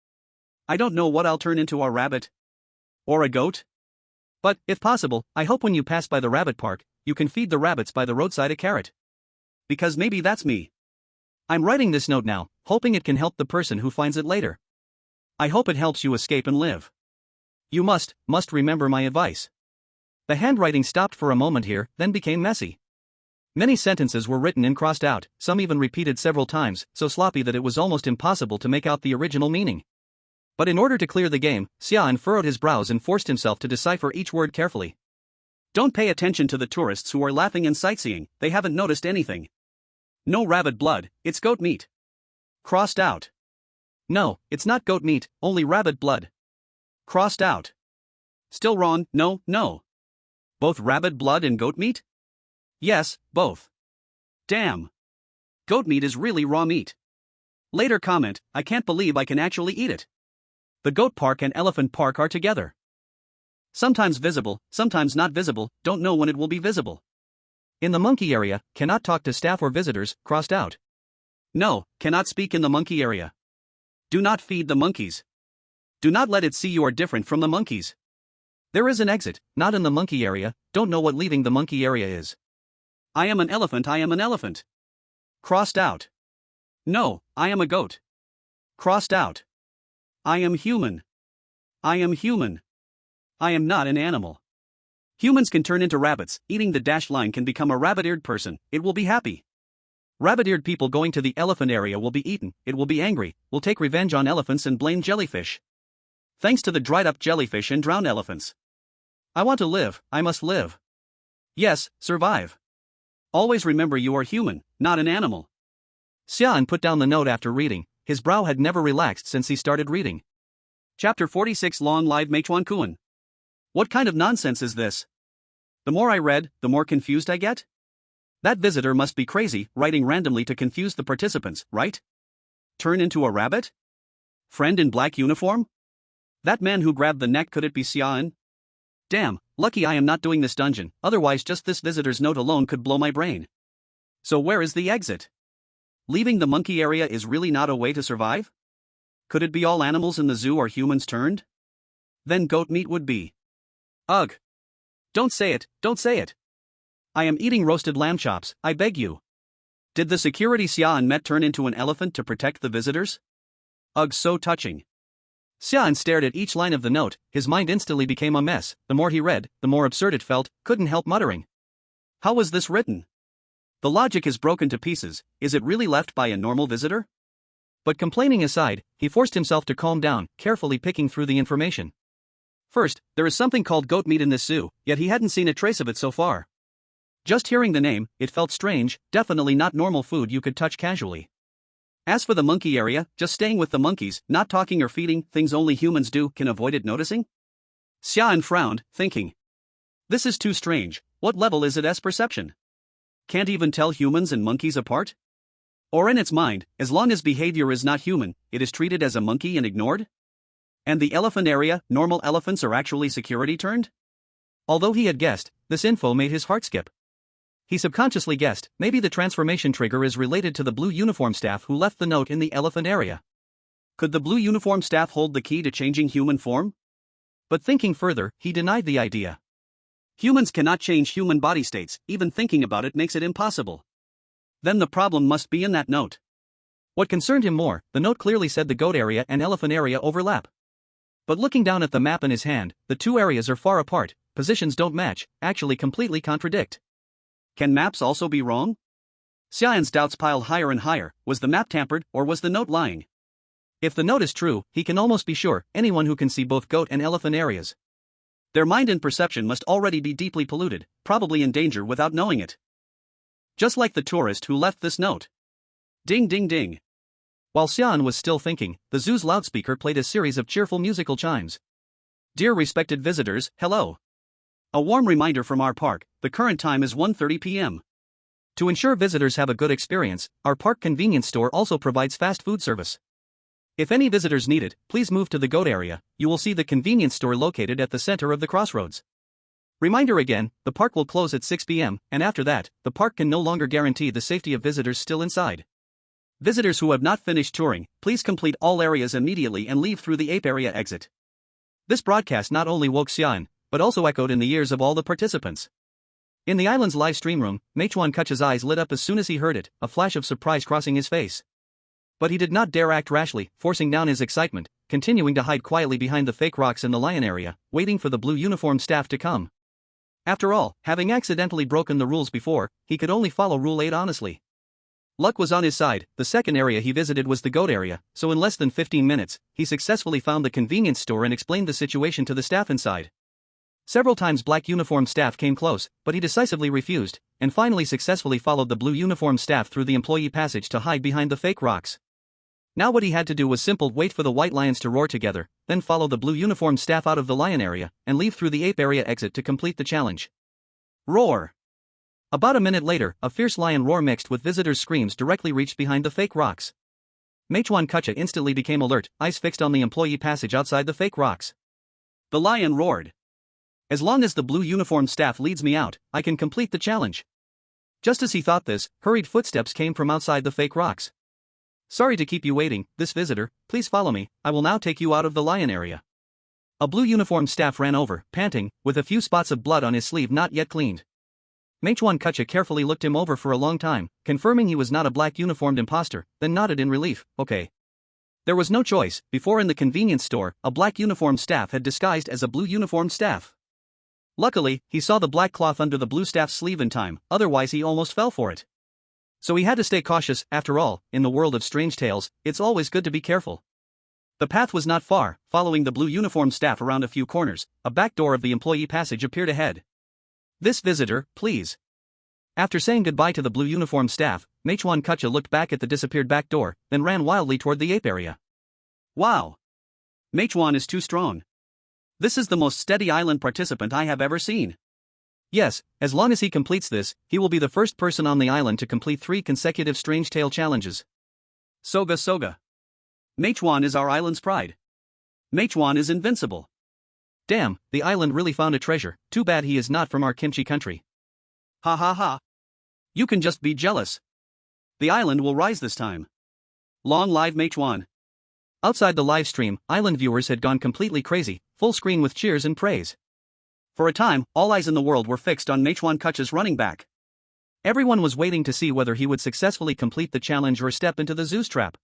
I don't know what I'll turn into, a rabbit? Or a goat? But, if possible, I hope when you pass by the rabbit park, you can feed the rabbits by the roadside a carrot. Because maybe that's me. I'm writing this note now, hoping it can help the person who finds it later. I hope it helps you escape and live. You must remember my advice. The handwriting stopped for a moment here, then became messy. Many sentences were written and crossed out, some even repeated several times, so sloppy that it was almost impossible to make out the original meaning. But in order to clear the game, Xia An furrowed his brows and forced himself to decipher each word carefully. Don't pay attention to the tourists who are laughing and sightseeing, they haven't noticed anything. No rabbit blood, it's goat meat. Crossed out. No, it's not goat meat, only rabbit blood. Crossed out. Still wrong, no. Both rabbit blood and goat meat? Yes, both. Damn. Goat meat is really raw meat. Later comment, I can't believe I can actually eat it. The goat park and elephant park are together. Sometimes visible, sometimes not visible, don't know when it will be visible. In the monkey area, cannot talk to staff or visitors, crossed out. No, cannot speak in the monkey area. Do not feed the monkeys. Do not let it see you are different from the monkeys. There is an exit, not in the monkey area, don't know what leaving the monkey area is. I am an elephant, I am an elephant. Crossed out. No, I am a goat. Crossed out. I am human. I am human. I am not an animal. Humans can turn into rabbits, eating the dashed line can become a rabbit-eared person, it will be happy. Rabbit-eared people going to the elephant area will be eaten, it will be angry, will take revenge on elephants and blame jellyfish. Thanks to the dried-up jellyfish and drowned elephants. I want to live, I must live. Yes, survive. Always remember you are human, not an animal. Xia An put down the note after reading, his brow had never relaxed since he started reading. Chapter 46 Long Live Meituan Kuan. What kind of nonsense is this? The more I read, the more confused I get? That visitor must be crazy, writing randomly to confuse the participants, right? Turn into a rabbit? Friend in black uniform? That man who grabbed the neck, could it be Xia An? Damn, lucky I am not doing this dungeon, otherwise just this visitor's note alone could blow my brain. So where is the exit? Leaving the monkey area is really not a way to survive? Could it be all animals in the zoo are humans turned? Then goat meat would be. Ugh. Don't say it, don't say it. I am eating roasted lamb chops, I beg you. Did the security Xia An met turn into an elephant to protect the visitors? Ugh, so touching. Xia An stared at each line of the note, his mind instantly became a mess, the more he read, the more absurd it felt, couldn't help muttering. How was this written? The logic is broken to pieces, is it really left by a normal visitor? But complaining aside, he forced himself to calm down, carefully picking through the information. First, there is something called goat meat in this zoo, yet he hadn't seen a trace of it so far. Just hearing the name, it felt strange, definitely not normal food you could touch casually. As for the monkey area, just staying with the monkeys, not talking or feeding, things only humans do, can avoid it noticing? Xia An frowned, thinking. This is too strange, what level is it as perception? Can't even tell humans and monkeys apart? Or in its mind, as long as behavior is not human, it is treated as a monkey and ignored? And the elephant area, normal elephants are actually security turned? Although he had guessed, this info made his heart skip. He subconsciously guessed, maybe the transformation trigger is related to the blue uniform staff who left the note in the elephant area. Could the blue uniform staff hold the key to changing human form? But thinking further, he denied the idea. Humans cannot change human body states, even thinking about it makes it impossible. Then the problem must be in that note. What concerned him more, the note clearly said the goat area and elephant area overlap. But looking down at the map in his hand, the two areas are far apart, positions don't match, actually completely contradict. Can maps also be wrong? Xia An's doubts piled higher and higher. Was the map tampered, or was the note lying? If the note is true, he can almost be sure anyone who can see both goat and elephant areas. Their mind and perception must already be deeply polluted, probably in danger without knowing it. Just like the tourist who left this note. Ding ding ding. While Xia An was still thinking, the zoo's loudspeaker played a series of cheerful musical chimes. Dear respected visitors, hello. A warm reminder from our park, the current time is 1:30 p.m. To ensure visitors have a good experience, our park convenience store also provides fast food service. If any visitors need it, please move to the goat area. You will see the convenience store located at the center of the crossroads. Reminder again, the park will close at 6 p.m., and after that, the park can no longer guarantee the safety of visitors still inside. Visitors who have not finished touring, please complete all areas immediately and leave through the ape area exit. This broadcast not only woke Xia An, but also echoed in the ears of all the participants. In the island's live stream room, Meituan Kucha's eyes lit up as soon as he heard it, a flash of surprise crossing his face. But he did not dare act rashly, forcing down his excitement, continuing to hide quietly behind the fake rocks in the lion area, waiting for the blue uniformed staff to come. After all, having accidentally broken the rules before, he could only follow Rule 8 honestly. Luck was on his side. The second area he visited was the goat area, so in less than 15 minutes, he successfully found the convenience store and explained the situation to the staff inside. Several times black uniformed staff came close, but he decisively refused, and finally successfully followed the blue uniformed staff through the employee passage to hide behind the fake rocks. Now what he had to do was simple: wait for the white lions to roar together, then follow the blue uniformed staff out of the lion area, and leave through the ape area exit to complete the challenge. Roar! About a minute later, a fierce lion roar mixed with visitors' screams directly reached behind the fake rocks. Meituan Kucha instantly became alert, eyes fixed on the employee passage outside the fake rocks. The lion roared. As long as the blue uniformed staff leads me out, I can complete the challenge. Just as he thought this, hurried footsteps came from outside the fake rocks. Sorry to keep you waiting, this visitor, please follow me, I will now take you out of the lion area. A blue uniformed staff ran over, panting, with a few spots of blood on his sleeve not yet cleaned. Meituan Kucha carefully looked him over for a long time, confirming he was not a black uniformed imposter, then nodded in relief. Okay. There was no choice. Before in the convenience store, a black uniformed staff had disguised as a blue uniformed staff. Luckily, he saw the black cloth under the blue staff's sleeve in time, otherwise he almost fell for it. So he had to stay cautious. After all, in the world of strange tales, it's always good to be careful. The path was not far. Following the blue uniformed staff around a few corners, a back door of the employee passage appeared ahead. This visitor, please. After saying goodbye to the blue uniformed staff, Meituan Kucha looked back at the disappeared back door, then ran wildly toward the ape area. Wow! Meituan is too strong. This is the most steady island participant I have ever seen. Yes, as long as he completes this, he will be the first person on the island to complete 3 consecutive strange tale challenges. Soga soga. Meituan is our island's pride. Meituan is invincible. Damn, the island really found a treasure. Too bad he is not from our kimchi country. Ha ha ha. You can just be jealous. The island will rise this time. Long live Meituan. Outside the live stream, island viewers had gone completely crazy, full screen with cheers and praise. For a time, all eyes in the world were fixed on Meituan Kucha's running back. Everyone was waiting to see whether he would successfully complete the challenge or step into the zoo's trap.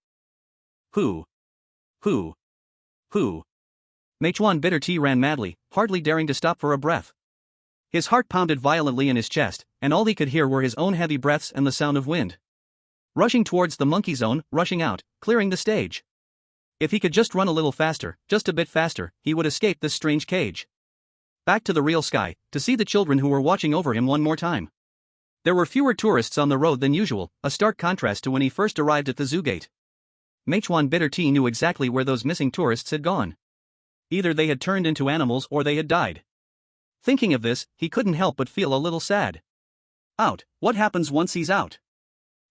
Who? Meituan Bitor ran madly, hardly daring to stop for a breath. His heart pounded violently in his chest, and all he could hear were his own heavy breaths and the sound of wind. Rushing towards the monkey zone, rushing out, clearing the stage. If he could just run a little faster, just a bit faster, he would escape this strange cage. Back to the real sky, to see the children who were watching over him one more time. There were fewer tourists on the road than usual, a stark contrast to when he first arrived at the zoo gate. Meituan Bitor knew exactly where those missing tourists had gone. Either they had turned into animals or they had died. Thinking of this, he couldn't help but feel a little sad. Out. What happens once he's out?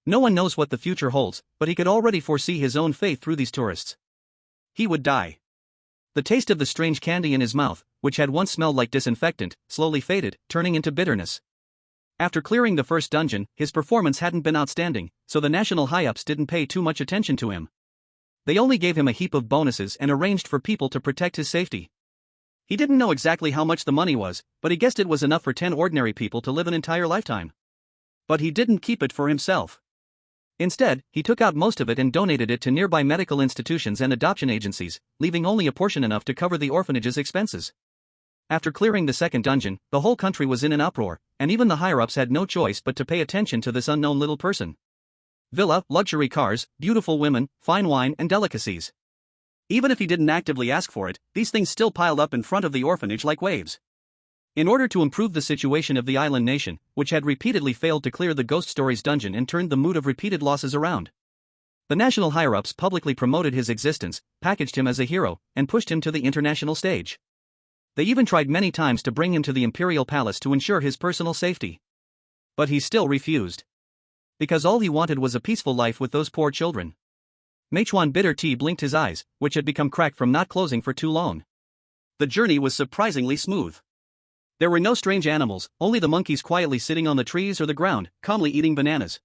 No one knows what the future holds, but he could already foresee his own fate through these tourists. He would die. The taste of the strange candy in his mouth, which had once smelled like disinfectant, slowly faded, turning into bitterness. After clearing the first dungeon, his performance hadn't been outstanding, so the national high-ups didn't pay too much attention to him. They only gave him a heap of bonuses and arranged for people to protect his safety. He didn't know exactly how much the money was, but he guessed it was enough for 10 ordinary people to live an entire lifetime. But he didn't keep it for himself. Instead, he took out most of it and donated it to nearby medical institutions and adoption agencies, leaving only a portion enough to cover the orphanage's expenses. After clearing the second dungeon, the whole country was in an uproar, and even the higher-ups had no choice but to pay attention to this unknown little person. Villa, luxury cars, beautiful women, fine wine and delicacies. Even if he didn't actively ask for it, these things still piled up in front of the orphanage like waves. In order to improve the situation of the island nation, which had repeatedly failed to clear the Ghost Stories dungeon and turned the mood of repeated losses around, the national higher-ups publicly promoted his existence, packaged him as a hero, and pushed him to the international stage. They even tried many times to bring him to the imperial palace to ensure his personal safety. But he still refused. Because all he wanted was a peaceful life with those poor children. Mealtime Bitor blinked his eyes, which had become cracked from not closing for too long. The journey was surprisingly smooth. There were no strange animals, only the monkeys quietly sitting on the trees or the ground, calmly eating bananas.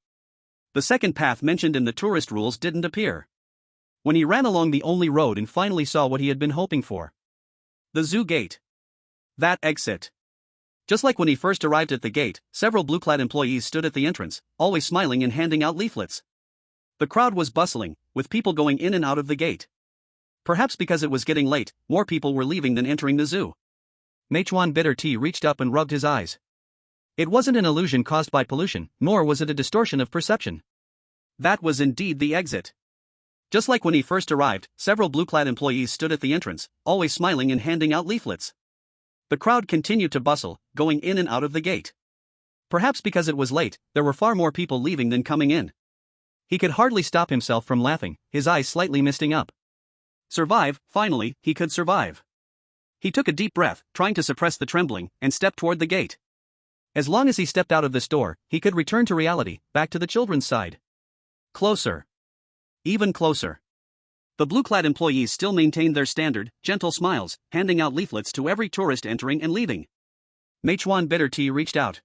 The second path mentioned in the tourist rules didn't appear. When he ran along the only road and finally saw what he had been hoping for. The zoo gate. That exit. Just like when he first arrived at the gate, several blue-clad employees stood at the entrance, always smiling and handing out leaflets. The crowd was bustling, with people going in and out of the gate. Perhaps because it was getting late, more people were leaving than entering the zoo. Mealtime Bitor reached up and rubbed his eyes. It wasn't an illusion caused by pollution, nor was it a distortion of perception. That was indeed the exit. Just like when he first arrived, several blue-clad employees stood at the entrance, always smiling and handing out leaflets. The crowd continued to bustle, going in and out of the gate. Perhaps because it was late, there were far more people leaving than coming in. He could hardly stop himself from laughing, his eyes slightly misting up. Survive, finally, he could survive. He took a deep breath, trying to suppress the trembling, and stepped toward the gate. As long as he stepped out of this door, he could return to reality, back to the children's side. Closer. Even closer. The blue-clad employees still maintained their standard, gentle smiles, handing out leaflets to every tourist entering and leaving. Mealtime Bitor reached out.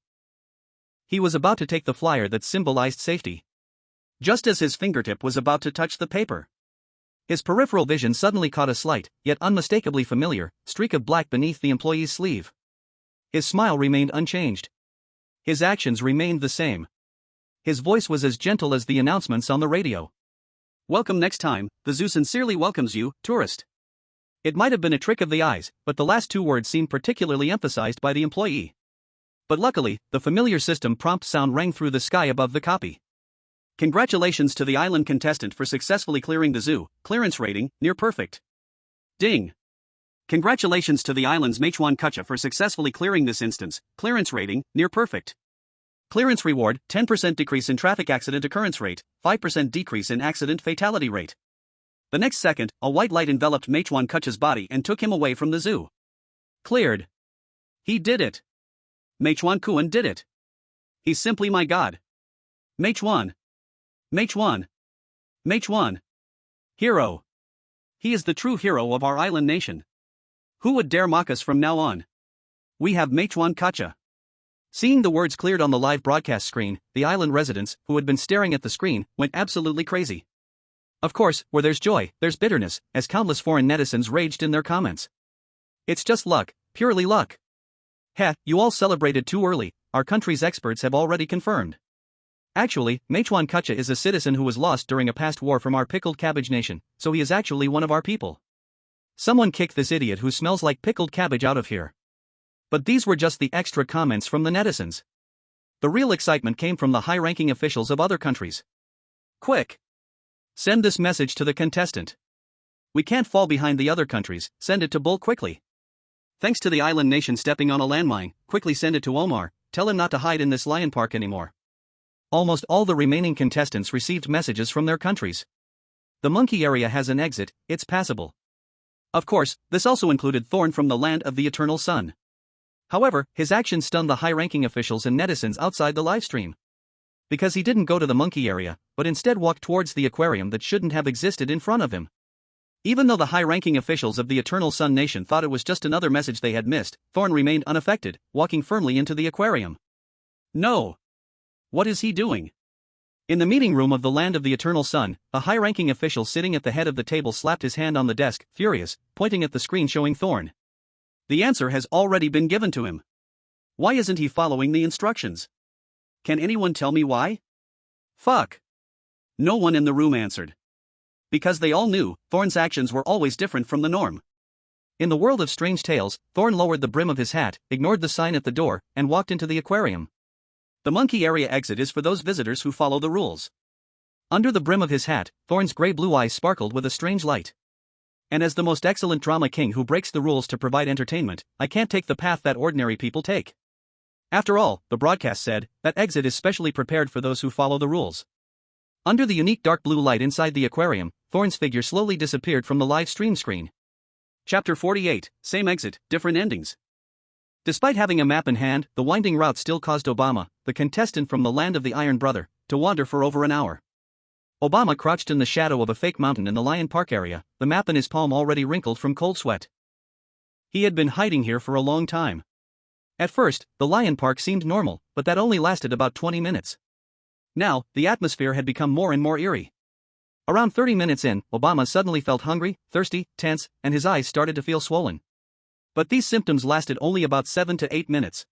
He was about to take the flyer that symbolized safety. Just as his fingertip was about to touch the paper, his peripheral vision suddenly caught a slight, yet unmistakably familiar, streak of black beneath the employee's sleeve. His smile remained unchanged. His actions remained the same. His voice was as gentle as the announcements on the radio. Welcome next time, the zoo sincerely welcomes you, tourist. It might have been a trick of the eyes, but the last two words seemed particularly emphasized by the employee. But luckily, the familiar system prompt sound rang through the sky above the copy. Congratulations to the island contestant for successfully clearing the zoo, clearance rating, near perfect. Ding. Congratulations to the island's Mealtime for successfully clearing this instance, clearance rating, near perfect. Clearance reward, 10% decrease in traffic accident occurrence rate, 5% decrease in accident fatality rate. The next second, a white light enveloped Mealtime body and took him away from the zoo. Cleared. He did it. Mealtime did it. He's simply my god. Mealtime. Hero. He is the true hero of our island nation. Who would dare mock us from now on? We have Mealtime. Seeing the words cleared on the live broadcast screen, the island residents, who had been staring at the screen, went absolutely crazy. Of course, where there's joy, there's bitterness, as countless foreign netizens raged in their comments. It's just luck, purely luck. Heh, you all celebrated too early, our country's experts have already confirmed. Actually, Mealtime is a citizen who was lost during a past war from our pickled cabbage nation, so he is actually one of our people. Someone kick this idiot who smells like pickled cabbage out of here. But these were just the extra comments from the netizens. The real excitement came from the high-ranking officials of other countries. Quick! Send this message to the contestant. We can't fall behind the other countries, send it to Bull quickly. Thanks to the island nation stepping on a landmine, quickly send it to Omar, tell him not to hide in this lion park anymore. Almost all the remaining contestants received messages from their countries. The monkey area has an exit, it's passable. Of course, this also included Thorne from the land of the eternal sun. However, his actions stunned the high-ranking officials and netizens outside the livestream. Because he didn't go to the monkey area, but instead walked towards the aquarium that shouldn't have existed in front of him. Even though the high-ranking officials of the Eternal Sun Nation thought it was just another message they had missed, Thorne remained unaffected, walking firmly into the aquarium. No! What is he doing? In the meeting room of the land of the Eternal Sun, a high-ranking official sitting at the head of the table slapped his hand on the desk, furious, pointing at the screen showing Thorne. The answer has already been given to him. Why isn't he following the instructions? Can anyone tell me why? Fuck. No one in the room answered. Because they all knew, Thorne's actions were always different from the norm. In the world of strange tales, Thorne lowered the brim of his hat, ignored the sign at the door, and walked into the aquarium. The monkey area exit is for those visitors who follow the rules. Under the brim of his hat, Thorne's grey-blue eyes sparkled with a strange light. And as the most excellent drama king who breaks the rules to provide entertainment, I can't take the path that ordinary people take. After all, the broadcast said, that exit is specially prepared for those who follow the rules. Under the unique dark blue light inside the aquarium, Thorne's figure slowly disappeared from the live stream screen. Chapter 48, Same exit, different endings. Despite having a map in hand, the winding route still caused Obama, the contestant from the land of the Iron Brother, to wander for over an hour. Obama crouched in the shadow of a fake mountain in the Lion Park area, the map in his palm already wrinkled from cold sweat. He had been hiding here for a long time. At first, the Lion Park seemed normal, but that only lasted about 20 minutes. Now, the atmosphere had become more and more eerie. Around 30 minutes in, Obama suddenly felt hungry, thirsty, tense, and his eyes started to feel swollen. But these symptoms lasted only about 7 to 8 minutes.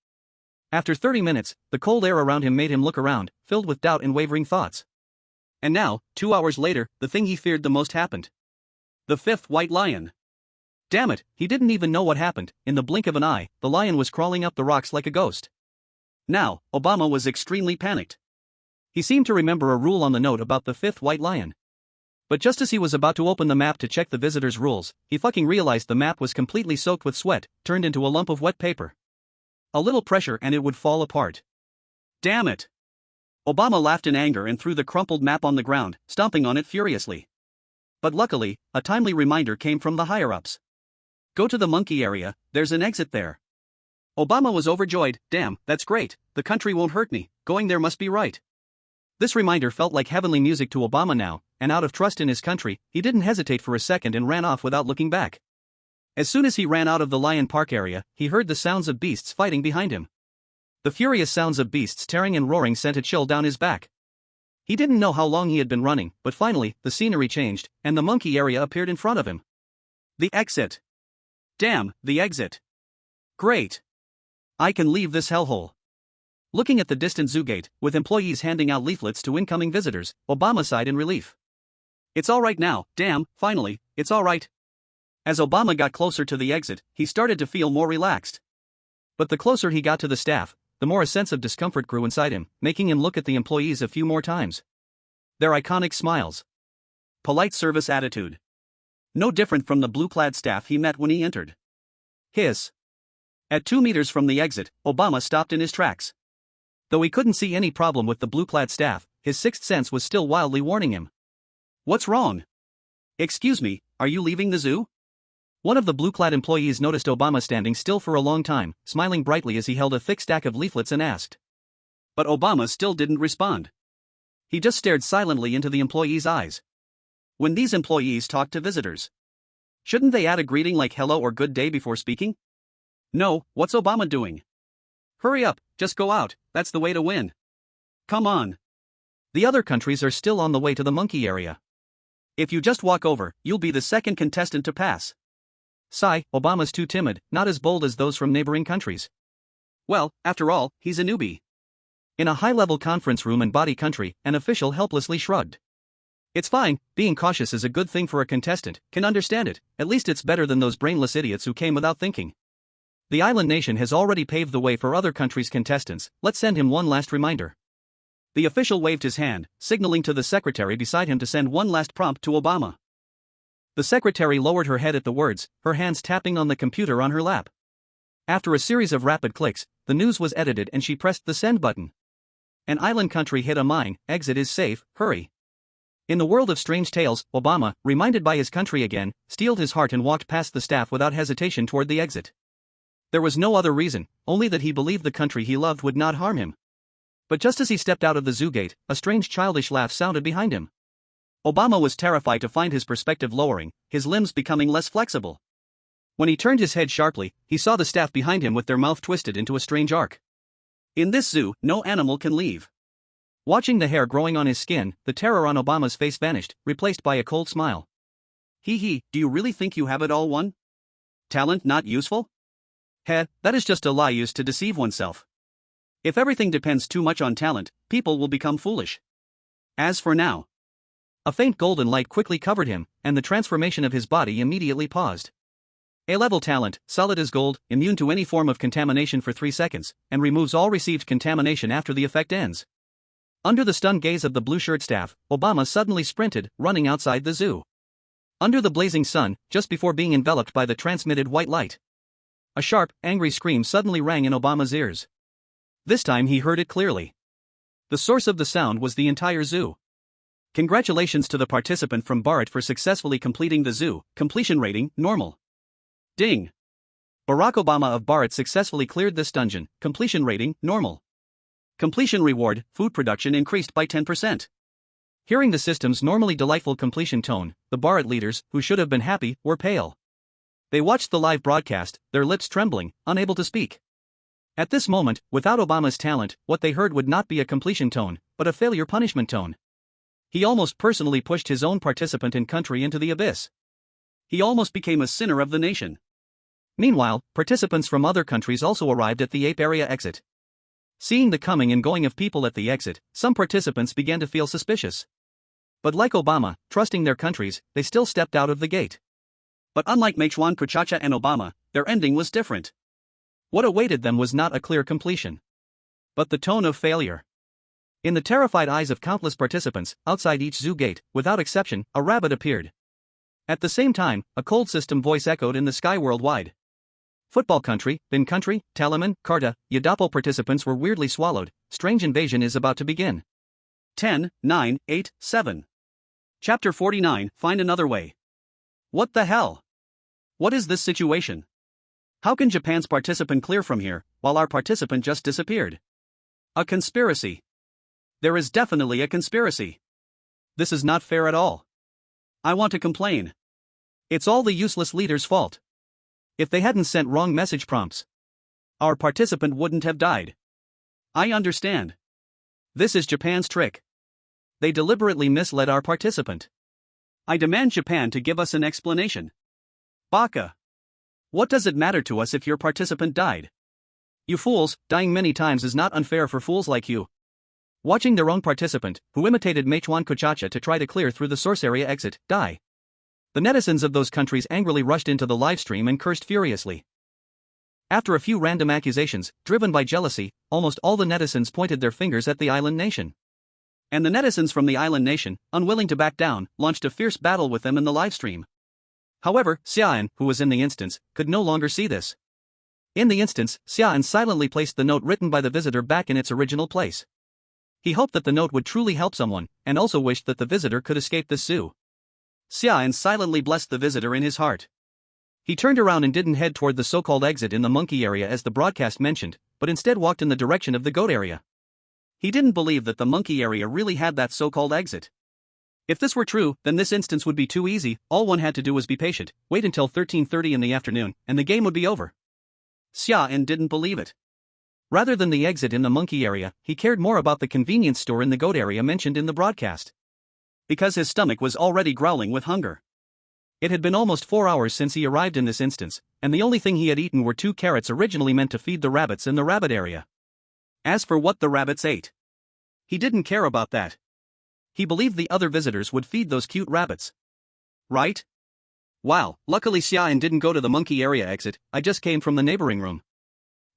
After 30 minutes, the cold air around him made him look around, filled with doubt and wavering thoughts. And now, 2 hours later, the thing he feared the most happened. The fifth white lion. Damn it, he didn't even know what happened. In the blink of an eye, the lion was crawling up the rocks like a ghost. Now, Obama was extremely panicked. He seemed to remember a rule on the note about the fifth white lion. But just as he was about to open the map to check the visitor's rules, he fucking realized the map was completely soaked with sweat, turned into a lump of wet paper. A little pressure and it would fall apart. Damn it! Obama laughed in anger and threw the crumpled map on the ground, stomping on it furiously. But luckily, a timely reminder came from the higher-ups. Go to the monkey area, there's an exit there. Obama was overjoyed. Damn, that's great, the country won't hurt me, going there must be right. This reminder felt like heavenly music to Obama now, and out of trust in his country, he didn't hesitate for a second and ran off without looking back. As soon as he ran out of the Lion Park area, he heard the sounds of beasts fighting behind him. The furious sounds of beasts tearing and roaring sent a chill down his back. He didn't know how long he had been running, but finally, the scenery changed, and the monkey area appeared in front of him. The exit. Damn, the exit. Great. I can leave this hellhole. Looking at the distant zoo gate, with employees handing out leaflets to incoming visitors, Obama sighed in relief. It's all right now, damn, finally, it's all right. As Obama got closer to the exit, he started to feel more relaxed. But the closer he got to the staff, the more a sense of discomfort grew inside him, making him look at the employees a few more times. Their iconic smiles. Polite service attitude. No different from the blue-clad staff he met when he entered. Hiss. At 2 meters from the exit, Obama stopped in his tracks. Though he couldn't see any problem with the blue-clad staff, his sixth sense was still wildly warning him. What's wrong? Excuse me, are you leaving the zoo? One of the blue-clad employees noticed Obama standing still for a long time, smiling brightly as he held a thick stack of leaflets and asked. But Obama still didn't respond. He just stared silently into the employee's eyes. When these employees talk to visitors, shouldn't they add a greeting like hello or good day before speaking? No, what's Obama doing? Hurry up, just go out, that's the way to win. Come on. The other countries are still on the way to the monkey area. If you just walk over, you'll be the second contestant to pass. Sigh, Obama's too timid, not as bold as those from neighboring countries. Well, after all, he's a newbie. In a high-level conference room in Body Country, an official helplessly shrugged. It's fine, being cautious is a good thing for a contestant, can understand it, at least it's better than those brainless idiots who came without thinking. The island nation has already paved the way for other countries' contestants, let's send him one last reminder. The official waved his hand, signaling to the secretary beside him to send one last prompt to Obama. The secretary lowered her head at the words, her hands tapping on the computer on her lap. After a series of rapid clicks, the news was edited and she pressed the send button. An island country hit a mine, exit is safe, hurry. In the world of strange tales, Obama, reminded by his country again, steeled his heart and walked past the staff without hesitation toward the exit. There was no other reason, only that he believed the country he loved would not harm him. But just as he stepped out of the zoo gate, a strange childish laugh sounded behind him. Obama was terrified to find his perspective lowering, his limbs becoming less flexible. When he turned his head sharply, he saw the staff behind him with their mouth twisted into a strange arc. In this zoo, no animal can leave. Watching the hair growing on his skin, the terror on Obama's face vanished, replaced by a cold smile. Do you really think you have it all won? Talent not useful? Heh, that is just a lie used to deceive oneself. If everything depends too much on talent, people will become foolish. As for now, a faint golden light quickly covered him, and the transformation of his body immediately paused. A-level talent, solid as gold, immune to any form of contamination for 3 seconds, and removes all received contamination after the effect ends. Under the stunned gaze of the blue-shirt staff, Obama suddenly sprinted, running outside the zoo. Under the blazing sun, just before being enveloped by the transmitted white light. A sharp, angry scream suddenly rang in Obama's ears. This time he heard it clearly. The source of the sound was the entire zoo. Congratulations to the participant from Bharat for successfully completing the zoo, completion rating, normal. Ding! Barack Obama of Bharat successfully cleared this dungeon, completion rating, normal. Completion reward, food production increased by 10%. Hearing the system's normally delightful completion tone, the Bharat leaders, who should have been happy, were pale. They watched the live broadcast, their lips trembling, unable to speak. At this moment, without Obama's talent, what they heard would not be a completion tone, but a failure punishment tone. He almost personally pushed his own participant and country into the abyss. He almost became a sinner of the nation. Meanwhile, participants from other countries also arrived at the ape area exit. Seeing the coming and going of people at the exit, some participants began to feel suspicious. But like Obama, trusting their countries, they still stepped out of the gate. But unlike Mealtime and Obama, their ending was different. What awaited them was not a clear completion, but the tone of failure. In the terrified eyes of countless participants, outside each zoo gate, without exception, a rabbit appeared. At the same time, a cold system voice echoed in the sky worldwide. Football country, bin country, Talaman, Karta, Yadapo participants were weirdly swallowed. Strange invasion is about to begin. 10, 9, 8, 7. Chapter 49, Find Another Way. What the hell? What is this situation? How can Japan's participant clear from here, while our participant just disappeared? A conspiracy. There is definitely a conspiracy. This is not fair at all. I want to complain. It's all the useless leaders' fault. If they hadn't sent wrong message prompts, our participant wouldn't have died. I understand. This is Japan's trick. They deliberately misled our participant. I demand Japan to give us an explanation. Baka. What does it matter to us if your participant died? You fools, dying many times is not unfair for fools like you. Watching their own participant, who imitated Mealtime to try to clear through the source area exit, die. The netizens of those countries angrily rushed into the livestream and cursed furiously. After a few random accusations, driven by jealousy, almost all the netizens pointed their fingers at the island nation. And the netizens from the island nation, unwilling to back down, launched a fierce battle with them in the livestream. However, Xia An, who was in the instance, could no longer see this. In the instance, Xia An silently placed the note written by the visitor back in its original place. He hoped that the note would truly help someone, and also wished that the visitor could escape this zoo. Xia An silently blessed the visitor in his heart. He turned around and didn't head toward the so-called exit in the monkey area as the broadcast mentioned, but instead walked in the direction of the goat area. He didn't believe that the monkey area really had that so-called exit. If this were true, then this instance would be too easy. All one had to do was be patient, wait until 13:30 in the afternoon, and the game would be over. Xia An didn't believe it. Rather than the exit in the monkey area, he cared more about the convenience store in the goat area mentioned in the broadcast. Because his stomach was already growling with hunger. It had been almost 4 hours since he arrived in this instance, and the only thing he had eaten were 2 carrots originally meant to feed the rabbits in the rabbit area. As for what the rabbits ate, he didn't care about that. He believed the other visitors would feed those cute rabbits. Right? Wow, luckily Xia An didn't go to the monkey area exit. I just came from the neighboring room.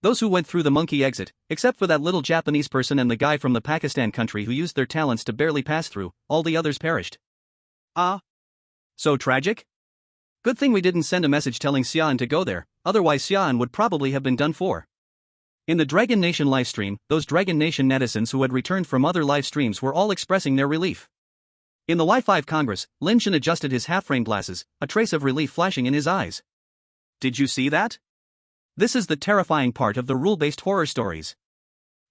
Those who went through the monkey exit, except for that little Japanese person and the guy from the Pakistan country who used their talents to barely pass through, all the others perished. Ah. So tragic? Good thing we didn't send a message telling Xia An to go there, otherwise Xia An would probably have been done for. In the Dragon Nation livestream, those Dragon Nation netizens who had returned from other live streams were all expressing their relief. In the Y5 Congress, Lin Shen adjusted his half-frame glasses, a trace of relief flashing in his eyes. Did you see that? This is the terrifying part of the rule-based horror stories.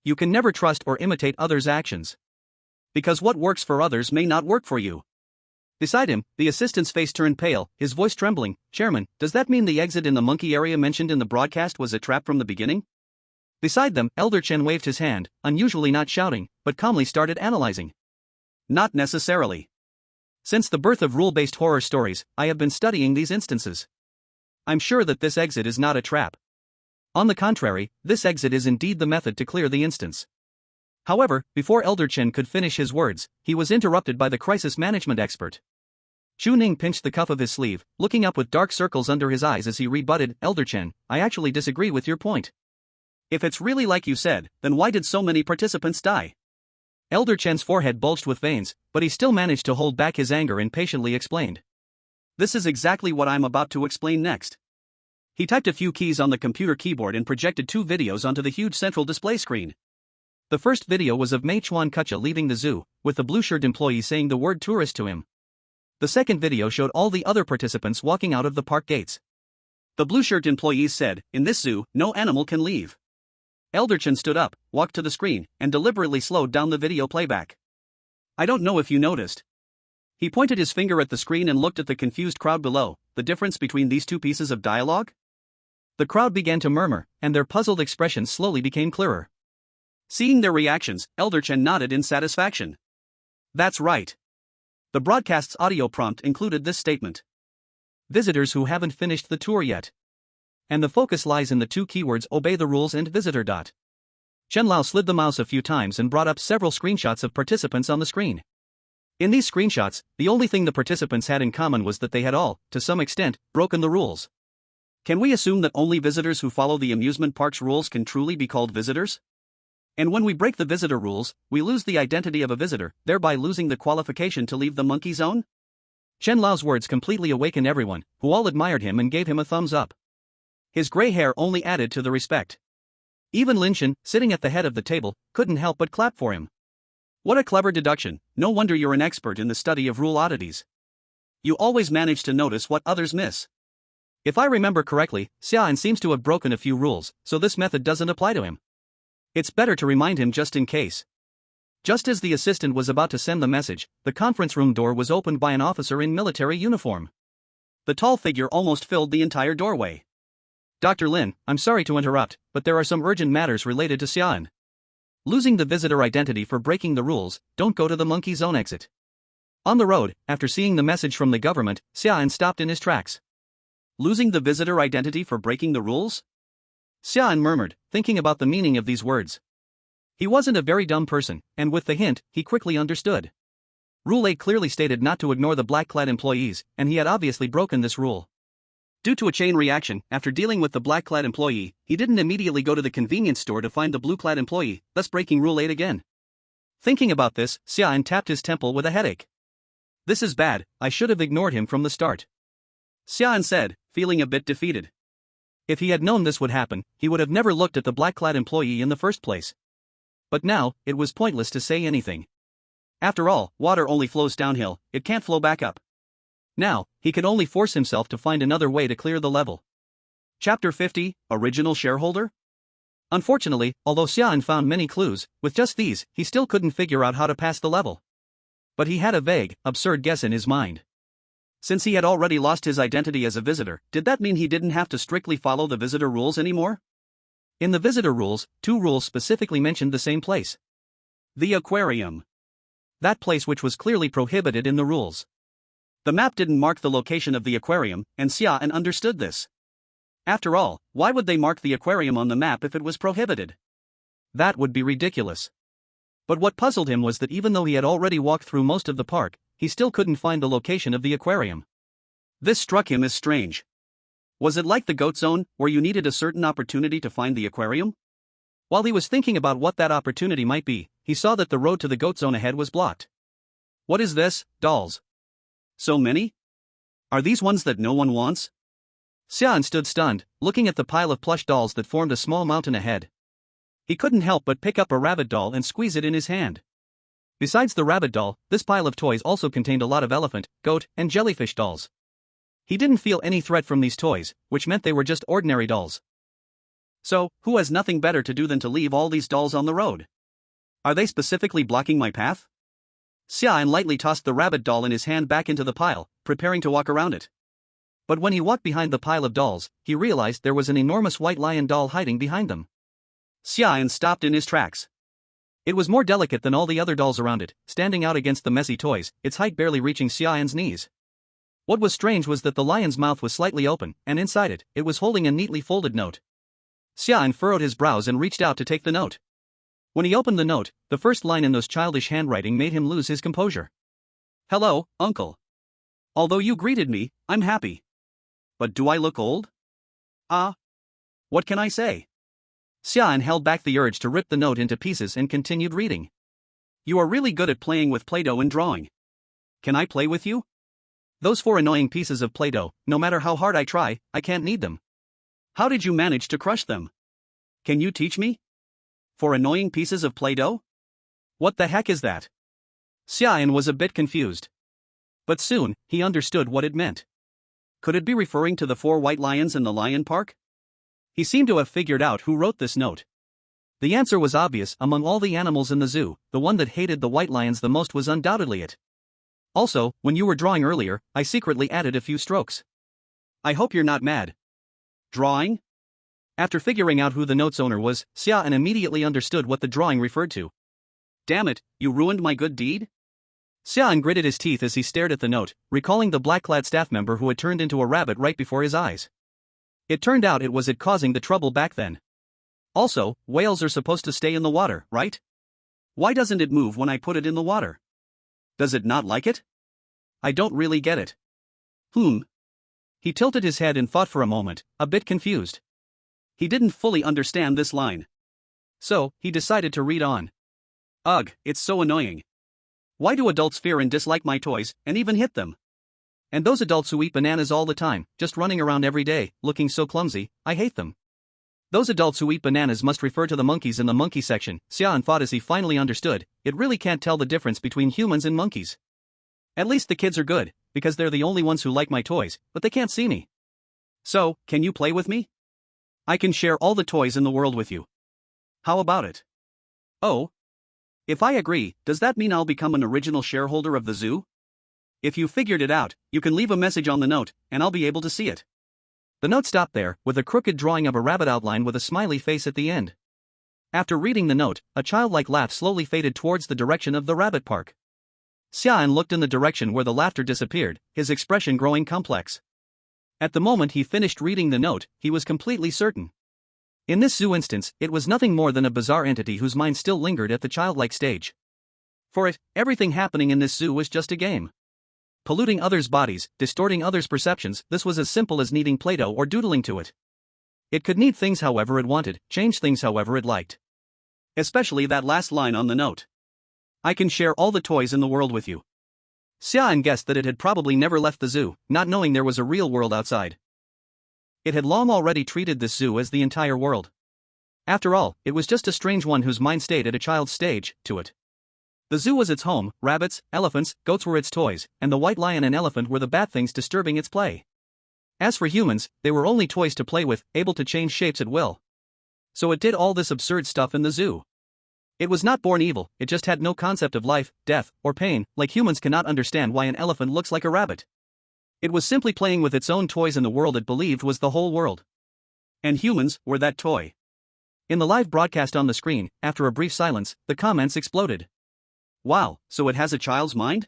You can never trust or imitate others' actions. Because what works for others may not work for you. Beside him, the assistant's face turned pale, his voice trembling. Chairman, does that mean the exit in the monkey area mentioned in the broadcast was a trap from the beginning? Beside them, Elder Chen waved his hand, unusually not shouting, but calmly started analyzing. Not necessarily. Since the birth of rule-based horror stories, I have been studying these instances. I'm sure that this exit is not a trap. On the contrary, this exit is indeed the method to clear the instance. However, before Elder Chen could finish his words, he was interrupted by the crisis management expert. Chu Ning pinched the cuff of his sleeve, looking up with dark circles under his eyes as he rebutted, Elder Chen, I actually disagree with your point. If it's really like you said, then why did so many participants die? Elder Chen's forehead bulged with veins, but he still managed to hold back his anger and patiently explained. This is exactly what I'm about to explain next. He typed a few keys on the computer keyboard and projected 2 videos onto the huge central display screen. The first video was of Mei Chuan Kucha leaving the zoo, with the blue-shirt employee saying the word tourist to him. The second video showed all the other participants walking out of the park gates. The blue-shirt employees said, in this zoo, no animal can leave. Elder Chen stood up, walked to the screen, and deliberately slowed down the video playback. I don't know if you noticed. He pointed his finger at the screen and looked at the confused crowd below, the difference between these 2 pieces of dialogue? The crowd began to murmur, and their puzzled expressions slowly became clearer. Seeing their reactions, Elder Chen nodded in satisfaction. That's right. The broadcast's audio prompt included this statement. Visitors who haven't finished the tour yet. And the focus lies in the 2 keywords obey the rules and visitor. Chen Lao slid the mouse a few times and brought up several screenshots of participants on the screen. In these screenshots, the only thing the participants had in common was that they had all, to some extent, broken the rules. Can we assume that only visitors who follow the amusement park's rules can truly be called visitors? And when we break the visitor rules, we lose the identity of a visitor, thereby losing the qualification to leave the monkey zone? Chen Lao's words completely awakened everyone, who all admired him and gave him a thumbs up. His gray hair only added to the respect. Even Lin Shen, sitting at the head of the table, couldn't help but clap for him. What a clever deduction, no wonder you're an expert in the study of rule oddities. You always manage to notice what others miss. If I remember correctly, Xia An seems to have broken a few rules, so this method doesn't apply to him. It's better to remind him just in case. Just as the assistant was about to send the message, the conference room door was opened by an officer in military uniform. The tall figure almost filled the entire doorway. Dr. Lin, I'm sorry to interrupt, but there are some urgent matters related to Xia An. Losing the visitor identity for breaking the rules, don't go to the monkey zone exit. On the road, after seeing the message from the government, Xia An stopped in his tracks. Losing the visitor identity for breaking the rules? Xia An murmured, thinking about the meaning of these words. He wasn't a very dumb person, and with the hint, he quickly understood. Rule 8 clearly stated not to ignore the black-clad employees, and he had obviously broken this rule. Due to a chain reaction, after dealing with the black-clad employee, he didn't immediately go to the convenience store to find the blue-clad employee, thus breaking Rule 8 again. Thinking about this, Xia An tapped his temple with a headache. This is bad, I should have ignored him from the start. Xia An said, feeling a bit defeated. If he had known this would happen, he would have never looked at the black-clad employee in the first place. But now, it was pointless to say anything. After all, water only flows downhill, it can't flow back up. Now, he could only force himself to find another way to clear the level. Chapter 50, Original Shareholder? Unfortunately, although Xia An found many clues, with just these, he still couldn't figure out how to pass the level. But he had a vague, absurd guess in his mind. Since he had already lost his identity as a visitor, did that mean he didn't have to strictly follow the visitor rules anymore? In the visitor rules, 2 rules specifically mentioned the same place. The aquarium. That place which was clearly prohibited in the rules. The map didn't mark the location of the aquarium, and Xia An understood this. After all, why would they mark the aquarium on the map if it was prohibited? That would be ridiculous. But what puzzled him was that even though he had already walked through most of the park, he still couldn't find the location of the aquarium. This struck him as strange. Was it like the goat zone, where you needed a certain opportunity to find the aquarium? While he was thinking about what that opportunity might be, he saw that the road to the goat zone ahead was blocked. What is this, dolls? So many? Are these ones that no one wants? Xia An stood stunned, looking at the pile of plush dolls that formed a small mountain ahead. He couldn't help but pick up a rabbit doll and squeeze it in his hand. Besides the rabbit doll, this pile of toys also contained a lot of elephant, goat, and jellyfish dolls. He didn't feel any threat from these toys, which meant they were just ordinary dolls. So, who has nothing better to do than to leave all these dolls on the road? Are they specifically blocking my path? Xia An lightly tossed the rabbit doll in his hand back into the pile, preparing to walk around it. But when he walked behind the pile of dolls, he realized there was an enormous white lion doll hiding behind them. Xia An stopped in his tracks. It was more delicate than all the other dolls around it, standing out against the messy toys, its height barely reaching Xia An's knees. What was strange was that the lion's mouth was slightly open, and inside it, it was holding a neatly folded note. Xia An furrowed his brows and reached out to take the note. When he opened the note, the first line in those childish handwriting made him lose his composure. Hello, Uncle. Although you greeted me, I'm happy. But do I look old? Ah. What can I say? Xia An held back the urge to rip the note into pieces and continued reading. You are really good at playing with Play-Doh and drawing. Can I play with you? Those 4 annoying pieces of Play-Doh, no matter how hard I try, I can't knead them. How did you manage to crush them? Can you teach me? 4 annoying pieces of Play-Doh? What the heck is that? Xia An was a bit confused. But soon, he understood what it meant. Could it be referring to the 4 white lions in the lion park? He seemed to have figured out who wrote this note. The answer was obvious: among all the animals in the zoo, the one that hated the white lions the most was undoubtedly it. Also, when you were drawing earlier, I secretly added a few strokes. I hope you're not mad. Drawing? After figuring out who the note's owner was, Xia An immediately understood what the drawing referred to. Damn it, you ruined my good deed? Xia An gritted his teeth as he stared at the note, recalling the black-clad staff member who had turned into a rabbit right before his eyes. It turned out it was it causing the trouble back then. Also, whales are supposed to stay in the water, right? Why doesn't it move when I put it in the water? Does it not like it? I don't really get it. He tilted his head and thought for a moment, a bit confused. He didn't fully understand this line. So, he decided to read on. Ugh, it's so annoying. Why do adults fear and dislike my toys, and even hit them? And those adults who eat bananas all the time, just running around every day, looking so clumsy, I hate them. Those adults who eat bananas must refer to the monkeys in the monkey section, Xia An thought as he finally understood. It really can't tell the difference between humans and monkeys. At least the kids are good, because they're the only ones who like my toys, but they can't see me. So, can you play with me? I can share all the toys in the world with you. How about it? Oh? If I agree, does that mean I'll become an original shareholder of the zoo? If you figured it out, you can leave a message on the note, and I'll be able to see it. The note stopped there, with a crooked drawing of a rabbit outline with a smiley face at the end. After reading the note, a childlike laugh slowly faded towards the direction of the rabbit park. Xia An looked in the direction where the laughter disappeared, his expression growing complex. At the moment he finished reading the note, he was completely certain. In this zoo instance, it was nothing more than a bizarre entity whose mind still lingered at the childlike stage. For it, everything happening in this zoo was just a game. Polluting others' bodies, distorting others' perceptions, this was as simple as kneading Play-Doh or doodling to it. It could knead things however it wanted, change things however it liked. Especially that last line on the note. I can share all the toys in the world with you. Xia An guessed that it had probably never left the zoo, not knowing there was a real world outside. It had long already treated this zoo as the entire world. After all, it was just a strange one whose mind stayed at a child's stage, to it. The zoo was its home, rabbits, elephants, goats were its toys, and the white lion and elephant were the bad things disturbing its play. As for humans, they were only toys to play with, able to change shapes at will. So it did all this absurd stuff in the zoo. It was not born evil, it just had no concept of life, death, or pain, like humans cannot understand why an elephant looks like a rabbit. It was simply playing with its own toys in the world it believed was the whole world. And humans were that toy. In the live broadcast on the screen, after a brief silence, the comments exploded. Wow, so it has a child's mind?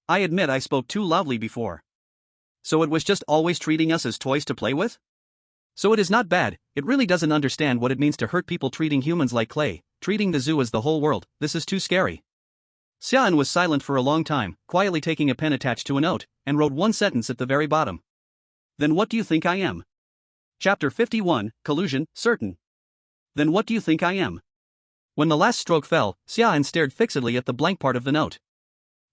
I admit I spoke too loudly before. So it was just always treating us as toys to play with? So it is not bad, it really doesn't understand what it means to hurt people, treating humans like clay, treating the zoo as the whole world. This is too scary. Xia An was silent for a long time, quietly taking a pen attached to a note, and wrote one sentence at the very bottom. Then what do you think I am? Chapter 51, Collusion, Certain. Then what do you think I am? When the last stroke fell, Xia An stared fixedly at the blank part of the note.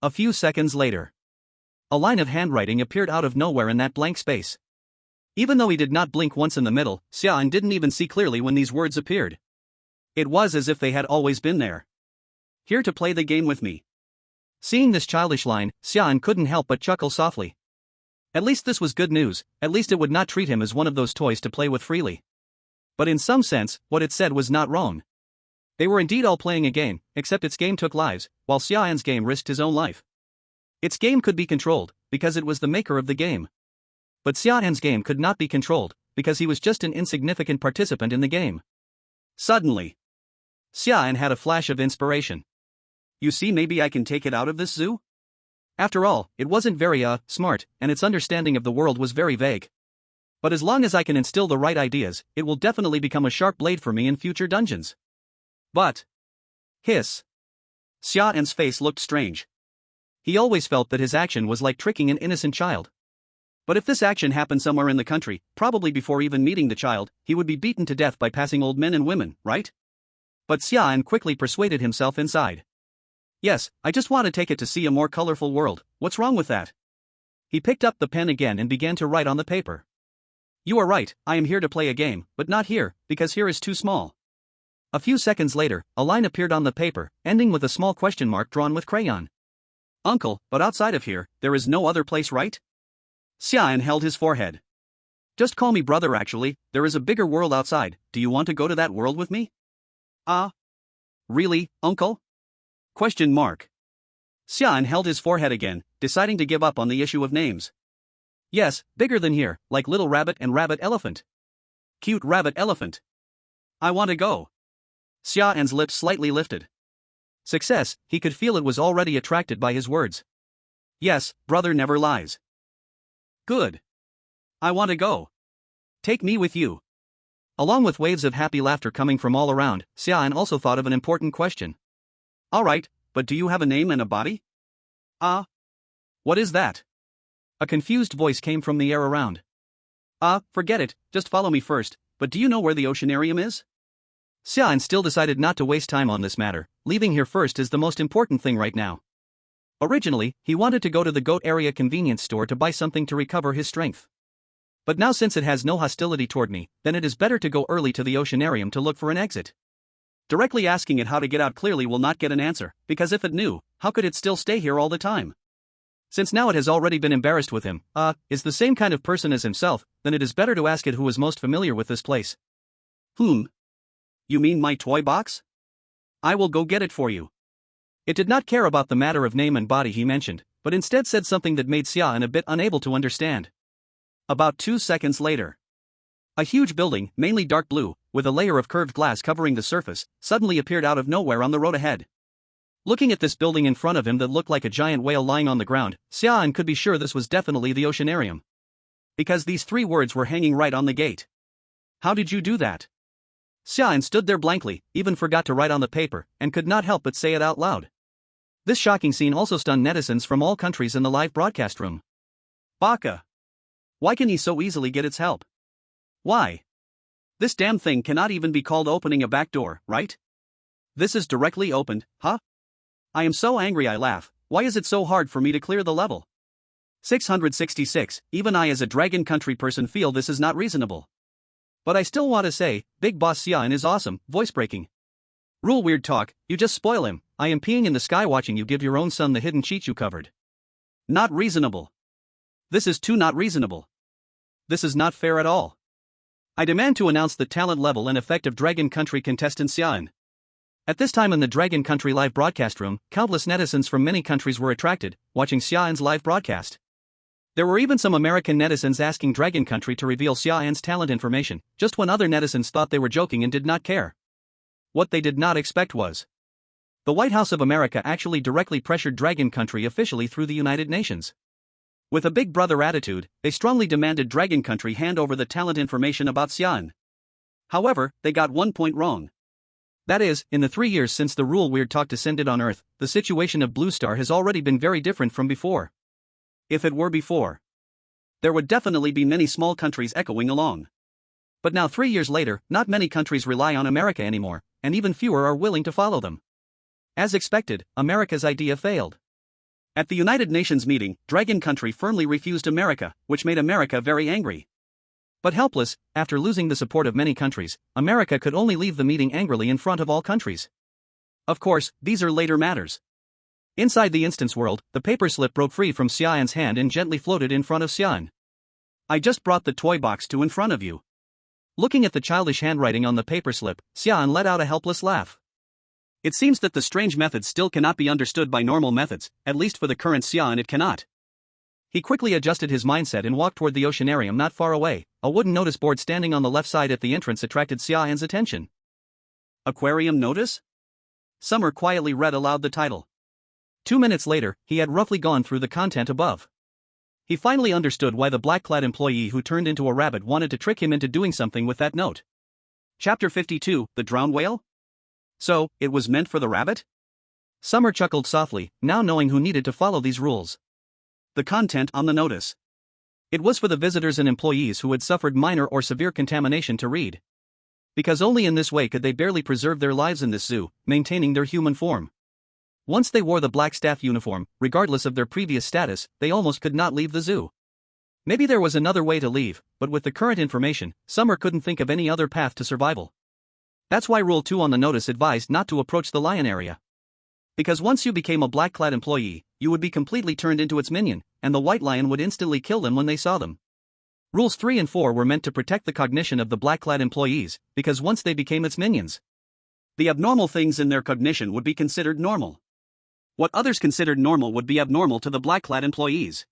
A few seconds later, a line of handwriting appeared out of nowhere in that blank space. Even though he did not blink once in the middle, Xia An didn't even see clearly when these words appeared. It was as if they had always been there. Here to play the game with me. Seeing this childish line, Xia An couldn't help but chuckle softly. At least this was good news, at least it would not treat him as one of those toys to play with freely. But in some sense, what it said was not wrong. They were indeed all playing a game, except its game took lives, while Xia An's game risked his own life. Its game could be controlled, because it was the maker of the game. But Xia An's game could not be controlled, because he was just an insignificant participant in the game. Suddenly, Xia An had a flash of inspiration. You see, maybe I can take it out of this zoo? After all, it wasn't very, smart, and its understanding of the world was very vague. But as long as I can instill the right ideas, it will definitely become a sharp blade for me in future dungeons. But... Hiss. Xia An's face looked strange. He always felt that his action was like tricking an innocent child. But if this action happened somewhere in the country, probably before even meeting the child, he would be beaten to death by passing old men and women, right? But Xia An quickly persuaded himself inside. Yes, I just want to take it to see a more colorful world. What's wrong with that? He picked up the pen again and began to write on the paper. You are right, I am here to play a game, but not here, because here is too small. A few seconds later, a line appeared on the paper, ending with a small question mark drawn with crayon. Uncle, but outside of here, there is no other place, right? Xia An held his forehead. Just call me brother actually, there is a bigger world outside, do you want to go to that world with me? Really, uncle? Question mark. Xia An held his forehead again, deciding to give up on the issue of names. Yes, bigger than here, like little rabbit and rabbit elephant. Cute rabbit elephant. I want to go. Xia An's lips slightly lifted. Success, he could feel it was already attracted by his words. Yes, brother never lies. Good. I want to go. Take me with you. Along with waves of happy laughter coming from all around, Xia An also thought of an important question. Alright, but do you have a name and a body? What is that? A confused voice came from the air around. Forget it, just follow me first, but do you know where the oceanarium is? Xia An still decided not to waste time on this matter, leaving here first is the most important thing right now. Originally, he wanted to go to the goat area convenience store to buy something to recover his strength. But now since it has no hostility toward me, then it is better to go early to the oceanarium to look for an exit. Directly asking it how to get out clearly will not get an answer, because if it knew, how could it still stay here all the time? Since now it has already been embarrassed with him, is the same kind of person as himself, then it is better to ask it who is most familiar with this place. You mean my toy box? I will go get it for you. It did not care about the matter of name and body he mentioned, but instead said something that made Xia An a bit unable to understand. About 2 seconds later. A huge building, mainly dark blue, with a layer of curved glass covering the surface, suddenly appeared out of nowhere on the road ahead. Looking at this building in front of him that looked like a giant whale lying on the ground, Xia An could be sure this was definitely the oceanarium. Because these 3 words were hanging right on the gate. How did you do that? Xia An stood there blankly, even forgot to write on the paper, and could not help but say it out loud. This shocking scene also stunned netizens from all countries in the live broadcast room. Baka. Why can he so easily get its help? Why? This damn thing cannot even be called opening a back door, right? This is directly opened, huh? I am so angry I laugh, why is it so hard for me to clear the level? 666, even I as a Dragon Country person feel this is not reasonable. But I still want to say, Big Boss Xia An is awesome, voice breaking. Rule weird talk, you just spoil him, I am peeing in the sky watching you give your own son the hidden cheat you covered. Not reasonable. This is too not reasonable. This is not fair at all. I demand to announce the talent level and effect of Dragon Country contestant Xia An. At this time in the Dragon Country live broadcast room, countless netizens from many countries were attracted, watching Xia An's live broadcast. There were even some American netizens asking Dragon Country to reveal Xia An's talent information, just when other netizens thought they were joking and did not care. What they did not expect was the White House of America actually directly pressured Dragon Country officially through the United Nations. With a big brother attitude, they strongly demanded Dragon Country hand over the talent information about Xia An. However, they got one point wrong. That is, in the 3 years since the Rule Weird Talk descended on Earth, the situation of Blue Star has already been very different from before. If it were before, there would definitely be many small countries echoing along. But now 3 years later, not many countries rely on America anymore, and even fewer are willing to follow them. As expected, America's idea failed. At the United Nations meeting, Dragon Country firmly refused America, which made America very angry. But helpless, after losing the support of many countries, America could only leave the meeting angrily in front of all countries. Of course, these are later matters. Inside the instance world, the paper slip broke free from Xia An's hand and gently floated in front of Xia An. I just brought the toy box to in front of you. Looking at the childish handwriting on the paper slip, Xia An let out a helpless laugh. It seems that the strange methods still cannot be understood by normal methods, at least for the current Xia An it cannot. He quickly adjusted his mindset and walked toward the oceanarium not far away. A wooden notice board standing on the left side at the entrance attracted Xia An's attention. Aquarium notice? Summer quietly read aloud the title. 2 minutes later, he had roughly gone through the content above. He finally understood why the black-clad employee who turned into a rabbit wanted to trick him into doing something with that note. Chapter 52, The Drowned Whale? So, it was meant for the rabbit? Summer chuckled softly, now knowing who needed to follow these rules. The content on the notice. It was for the visitors and employees who had suffered minor or severe contamination to read. Because only in this way could they barely preserve their lives in this zoo, maintaining their human form. Once they wore the black staff uniform, regardless of their previous status, they almost could not leave the zoo. Maybe there was another way to leave, but with the current information, Summer couldn't think of any other path to survival. That's why Rule 2 on the notice advised not to approach the lion area. Because once you became a black-clad employee, you would be completely turned into its minion, and the white lion would instantly kill them when they saw them. Rules 3 and 4 were meant to protect the cognition of the black-clad employees, because once they became its minions, the abnormal things in their cognition would be considered normal. What others considered normal would be abnormal to the black-clad employees.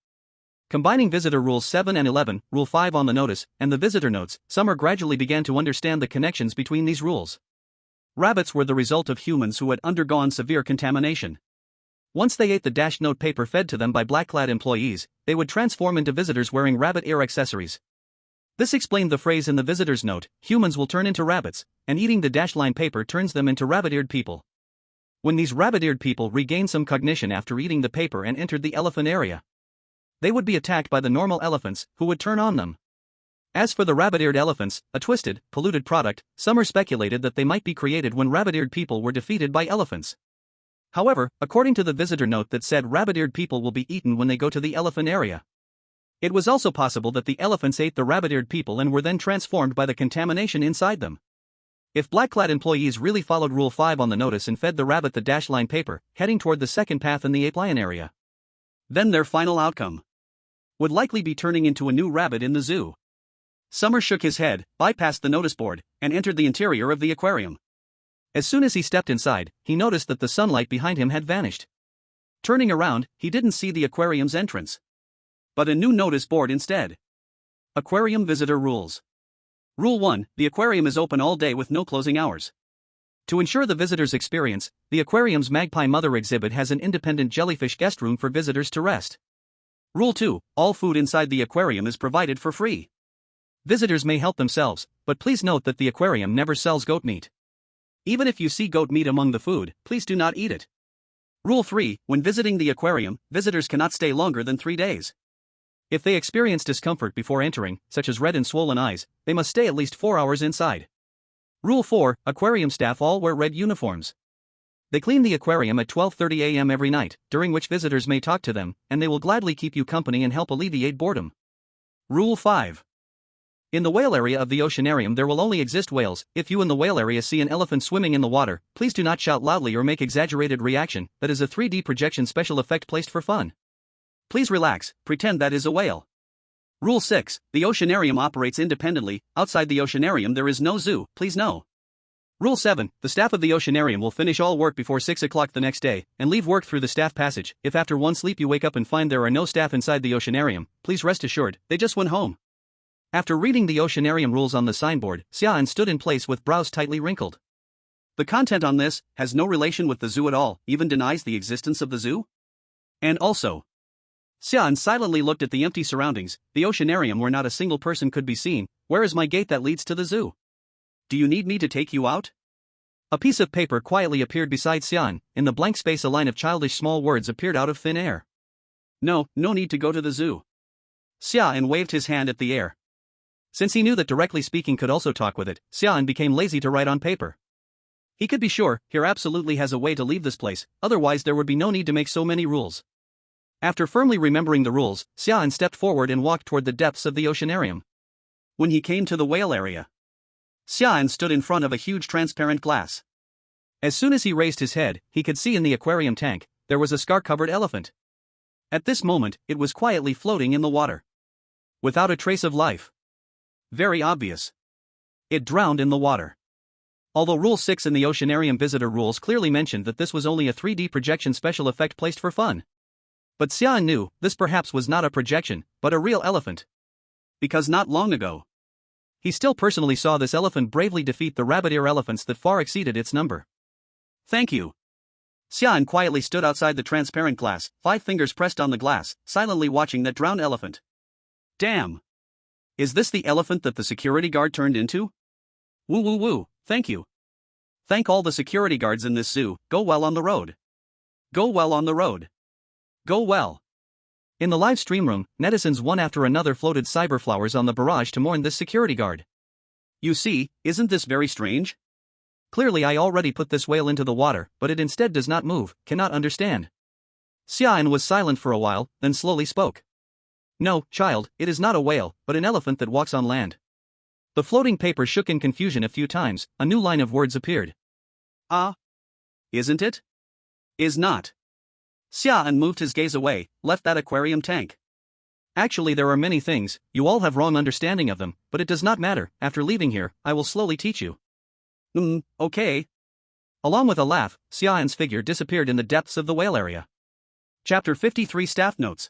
Combining Visitor Rules 7 and 11, Rule 5 on the notice, and the visitor notes, Summer gradually began to understand the connections between these rules. Rabbits were the result of humans who had undergone severe contamination. Once they ate the dash note paper fed to them by black-clad employees, they would transform into visitors wearing rabbit ear accessories. This explained the phrase in the visitor's note, humans will turn into rabbits, and eating the dash line paper turns them into rabbit-eared people. When these rabbit-eared people regained some cognition after eating the paper and entered the elephant area, they would be attacked by the normal elephants, who would turn on them. As for the rabbit-eared elephants, a twisted, polluted product, Summer speculated that they might be created when rabbit-eared people were defeated by elephants. However, according to the visitor note that said rabbit-eared people will be eaten when they go to the elephant area, it was also possible that the elephants ate the rabbit-eared people and were then transformed by the contamination inside them. If black-clad employees really followed Rule 5 on the notice and fed the rabbit the dash line paper, heading toward the second path in the ape-lion area, then their final outcome would likely be turning into a new rabbit in the zoo. Summer shook his head, bypassed the notice board, and entered the interior of the aquarium. As soon as he stepped inside, he noticed that the sunlight behind him had vanished. Turning around, he didn't see the aquarium's entrance, but a new notice board instead. Aquarium Visitor Rules. Rule 1, the aquarium is open all day with no closing hours. To ensure the visitor's experience, the aquarium's magpie mother exhibit has an independent jellyfish guest room for visitors to rest. Rule 2, all food inside the aquarium is provided for free. Visitors may help themselves, but please note that the aquarium never sells goat meat. Even if you see goat meat among the food, please do not eat it. Rule 3, when visiting the aquarium, visitors cannot stay longer than 3 days. If they experience discomfort before entering, such as red and swollen eyes, they must stay at least 4 hours inside. Rule 4, aquarium staff all wear red uniforms. They clean the aquarium at 12:30 a.m. every night, during which visitors may talk to them, and they will gladly keep you company and help alleviate boredom. Rule 5. In the whale area of the oceanarium there will only exist whales. If you in the whale area see an elephant swimming in the water, please do not shout loudly or make exaggerated reaction, that is a 3D projection special effect placed for fun. Please relax, pretend that is a whale. Rule 6, the oceanarium operates independently, outside the oceanarium there is no zoo, please no. Rule 7, the staff of the oceanarium will finish all work before 6 o'clock the next day, and leave work through the staff passage. If after one sleep you wake up and find there are no staff inside the oceanarium, please rest assured, they just went home. After reading the oceanarium rules on the signboard, Xia An stood in place with brows tightly wrinkled. The content on this has no relation with the zoo at all, even denies the existence of the zoo? And also, Xia An silently looked at the empty surroundings, the oceanarium where not a single person could be seen. Where is my gate that leads to the zoo? Do you need me to take you out? A piece of paper quietly appeared beside Xia An. In the blank space a line of childish small words appeared out of thin air. No need to go to the zoo. Xia An waved his hand at the air. Since he knew that directly speaking could also talk with it, Xia An became lazy to write on paper. He could be sure, here absolutely has a way to leave this place, otherwise there would be no need to make so many rules. After firmly remembering the rules, Xia An stepped forward and walked toward the depths of the oceanarium. When he came to the whale area, Xia An stood in front of a huge transparent glass. As soon as he raised his head, he could see in the aquarium tank, there was a scar-covered elephant. At this moment, it was quietly floating in the water, without a trace of life. Very obvious. It drowned in the water. Although Rule 6 in the oceanarium visitor rules clearly mentioned that this was only a 3D projection special effect placed for fun. But Xia An knew, this perhaps was not a projection, but a real elephant. Because not long ago, he still personally saw this elephant bravely defeat the rabbit-ear elephants that far exceeded its number. Thank you. Xia An quietly stood outside the transparent glass, 5 fingers pressed on the glass, silently watching that drowned elephant. Damn! Is this the elephant that the security guard turned into? Woo, thank you. Thank all the security guards in this zoo, go well on the road. Go well on the road. Go well. In the live stream room, netizens one after another floated cyberflowers on the barrage to mourn this security guard. You see, isn't this very strange? Clearly I already put this whale into the water, but it instead does not move, cannot understand. Xia An was silent for a while, then slowly spoke. No, child, it is not a whale, but an elephant that walks on land. The floating paper shook in confusion a few times, a new line of words appeared. Ah. Isn't it? Is not. Xia An moved his gaze away, left that aquarium tank. Actually there are many things, you all have wrong understanding of them, but it does not matter, after leaving here, I will slowly teach you. Okay. Along with a laugh, Xia An's figure disappeared in the depths of the whale area. Chapter 53 Staff Notes.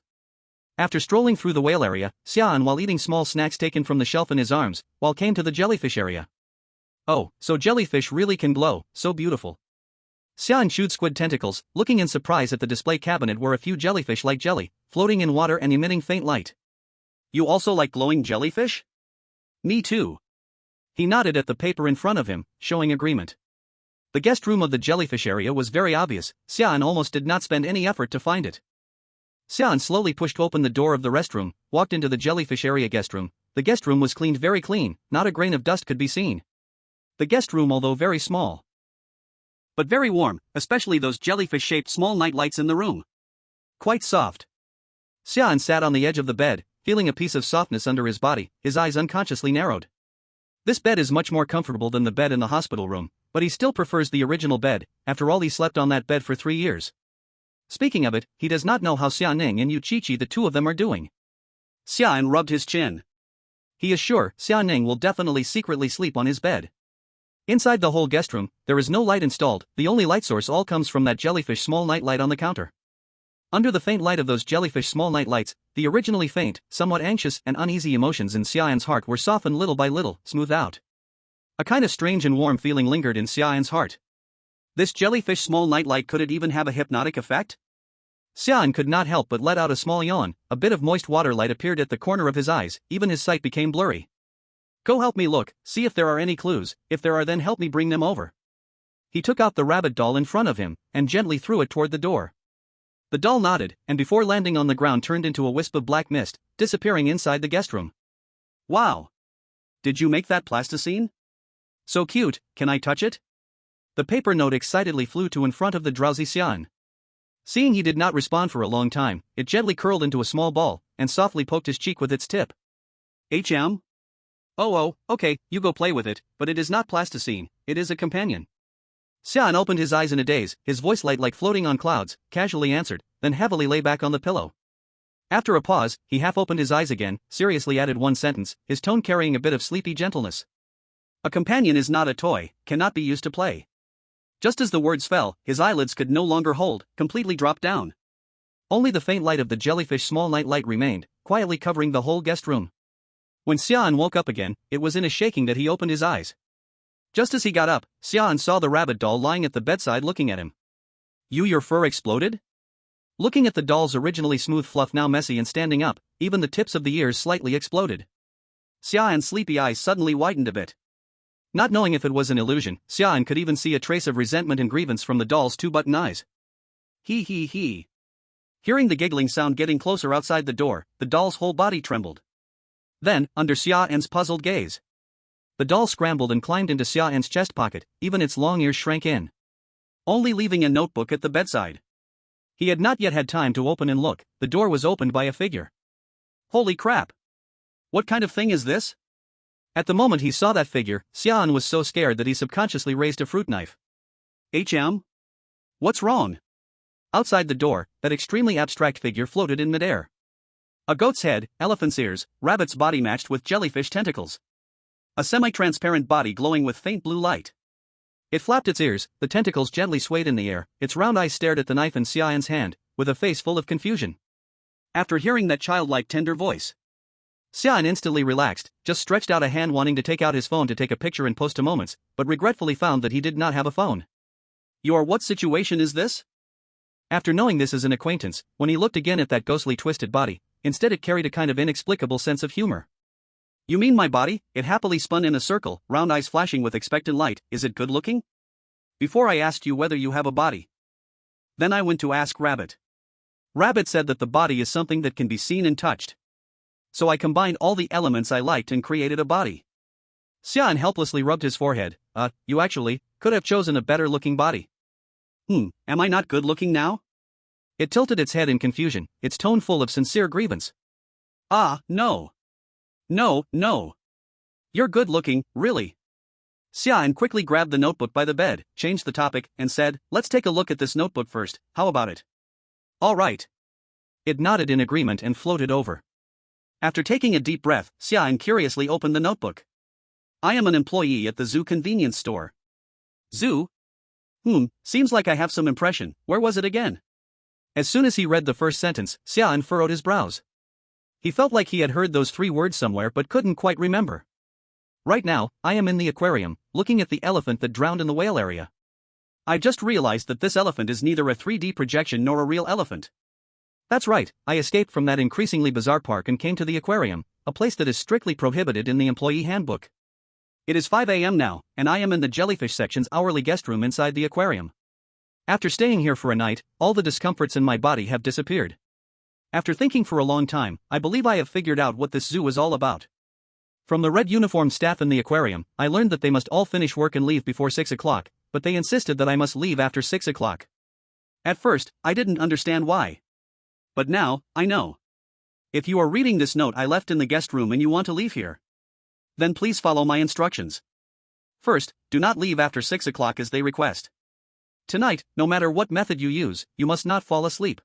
After strolling through the whale area, Xia An while eating small snacks taken from the shelf in his arms, while came to the jellyfish area. Oh, so jellyfish really can glow, so beautiful. Xia An chewed squid tentacles, looking in surprise at the display cabinet where a few jellyfish like jelly, floating in water and emitting faint light. You also like glowing jellyfish? Me too. He nodded at the paper in front of him, showing agreement. The guest room of the jellyfish area was very obvious, Xia An almost did not spend any effort to find it. Xia An slowly pushed open the door of the restroom, walked into the jellyfish area guest room. The guest room was cleaned very clean, not a grain of dust could be seen. The guest room although very small, but very warm, especially those jellyfish-shaped small night lights in the room. Quite soft. Xia An sat on the edge of the bed, feeling a piece of softness under his body, his eyes unconsciously narrowed. This bed is much more comfortable than the bed in the hospital room, but he still prefers the original bed, after all he slept on that bed for 3 years. Speaking of it, he does not know how Xia Ning and Yu Qiqi the two of them are doing. Xia An rubbed his chin. He is sure Xia Ning will definitely secretly sleep on his bed. Inside the whole guest room, there is no light installed, the only light source all comes from that jellyfish small night light on the counter. Under the faint light of those jellyfish small night lights, the originally faint, somewhat anxious and uneasy emotions in Xia An's heart were softened little by little, smoothed out. A kind of strange and warm feeling lingered in Xia An's heart. This jellyfish small night light, could it even have a hypnotic effect? Xia An could not help but let out a small yawn, a bit of moist water light appeared at the corner of his eyes, even his sight became blurry. Go help me look, see if there are any clues, if there are then help me bring them over. He took out the rabbit doll in front of him, and gently threw it toward the door. The doll nodded, and before landing on the ground turned into a wisp of black mist, disappearing inside the guest room. Wow! Did you make that plasticine? So cute, can I touch it? The paper note excitedly flew to in front of the drowsy Xia An. Seeing he did not respond for a long time, it gently curled into a small ball, and softly poked his cheek with its tip. Oh, okay, you go play with it, but it is not plasticine, it is a companion. Xia An opened his eyes in a daze, his voice light like floating on clouds, casually answered, then heavily lay back on the pillow. After a pause, he half opened his eyes again, seriously added one sentence, his tone carrying a bit of sleepy gentleness. A companion is not a toy, cannot be used to play. Just as the words fell, his eyelids could no longer hold, completely dropped down. Only the faint light of the jellyfish small night light remained, quietly covering the whole guest room. When Xia An woke up again, it was in a shaking that he opened his eyes. Just as he got up, Xia An saw the rabbit doll lying at the bedside looking at him. Your fur exploded? Looking at the doll's originally smooth fluff now messy and standing up, even the tips of the ears slightly exploded. Xia An's sleepy eyes suddenly widened a bit. Not knowing if it was an illusion, Xia An could even see a trace of resentment and grievance from the doll's two button eyes. He. Hearing the giggling sound getting closer outside the door, the doll's whole body trembled. Then, under Xia An's puzzled gaze, the doll scrambled and climbed into Xia An's chest pocket, even its long ears shrank in, only leaving a notebook at the bedside. He had not yet had time to open and look, the door was opened by a figure. Holy crap! What kind of thing is this? At the moment he saw that figure, Xia An was so scared that he subconsciously raised a fruit knife. What's wrong? Outside the door, that extremely abstract figure floated in midair. A goat's head, elephant's ears, rabbit's body matched with jellyfish tentacles. A semi-transparent body glowing with faint blue light. It flapped its ears, the tentacles gently swayed in the air, its round eyes stared at the knife in Xia An's hand, with a face full of confusion. After hearing that childlike tender voice, Xia An instantly relaxed, just stretched out a hand wanting to take out his phone to take a picture and post to Moments, but regretfully found that he did not have a phone. What situation is this? After knowing this as an acquaintance, when he looked again at that ghostly twisted body, instead it carried a kind of inexplicable sense of humor. You mean my body? It happily spun in a circle, round eyes flashing with expectant light. Is it good looking? Before I asked you whether you have a body. Then I went to ask Rabbit. Rabbit said that the body is something that can be seen and touched. So I combined all the elements I liked and created a body. Xia An helplessly rubbed his forehead. You actually could have chosen a better looking body. Am I not good looking now? It tilted its head in confusion, its tone full of sincere grievance. No. No. You're good looking, really. Xia An quickly grabbed the notebook by the bed, changed the topic, and said, let's take a look at this notebook first, how about it? All right. It nodded in agreement and floated over. After taking a deep breath, Xia An curiously opened the notebook. I am an employee at the zoo convenience store. Zoo? Seems like I have some impression. Where was it again? As soon as he read the first sentence, Xia An furrowed his brows. He felt like he had heard those 3 words somewhere but couldn't quite remember. Right now, I am in the aquarium, looking at the elephant that drowned in the whale area. I just realized that this elephant is neither a 3D projection nor a real elephant. That's right, I escaped from that increasingly bizarre park and came to the aquarium, a place that is strictly prohibited in the employee handbook. It is 5 a.m. now, and I am in the jellyfish section's hourly guest room inside the aquarium. After staying here for a night, all the discomforts in my body have disappeared. After thinking for a long time, I believe I have figured out what this zoo is all about. From the red uniformed staff in the aquarium, I learned that they must all finish work and leave before 6 o'clock, but they insisted that I must leave after 6 o'clock. At first, I didn't understand why. But now, I know. If you are reading this note I left in the guest room and you want to leave here, then please follow my instructions. First, do not leave after 6 o'clock as they request. Tonight, no matter what method you use, you must not fall asleep.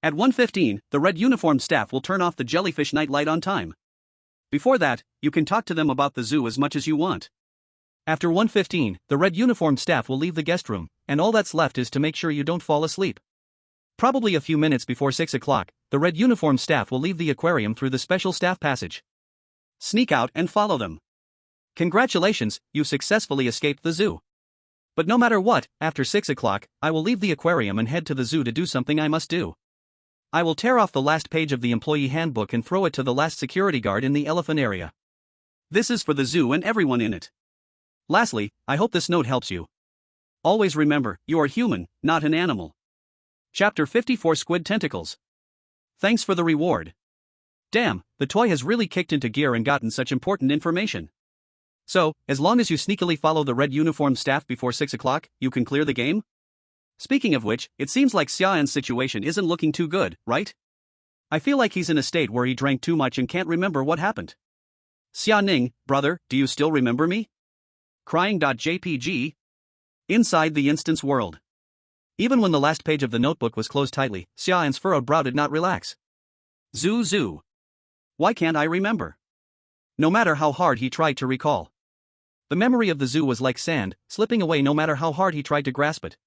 At 1:15, the red uniformed staff will turn off the jellyfish night light on time. Before that, you can talk to them about the zoo as much as you want. After 1:15, the red uniformed staff will leave the guest room, and all that's left is to make sure you don't fall asleep. Probably a few minutes before 6 o'clock, the red uniformed staff will leave the aquarium through the special staff passage. Sneak out and follow them. Congratulations, you successfully escaped the zoo. But no matter what, after 6 o'clock, I will leave the aquarium and head to the zoo to do something I must do. I will tear off the last page of the employee handbook and throw it to the last security guard in the elephant area. This is for the zoo and everyone in it. Lastly, I hope this note helps you. Always remember, you are human, not an animal. Chapter 54 Squid Tentacles. Thanks for the reward. Damn, the toy has really kicked into gear and gotten such important information. So, as long as you sneakily follow the red uniformed staff before 6 o'clock, you can clear the game? Speaking of which, it seems like Xia An's situation isn't looking too good, right? I feel like he's in a state where he drank too much and can't remember what happened. Xia Ning, brother, do you still remember me? Crying.jpg. Inside the instance world. Even when the last page of the notebook was closed tightly, Xia An's furrowed brow did not relax. Zoo. Why can't I remember? No matter how hard he tried to recall. The memory of the zoo was like sand, slipping away no matter how hard he tried to grasp it.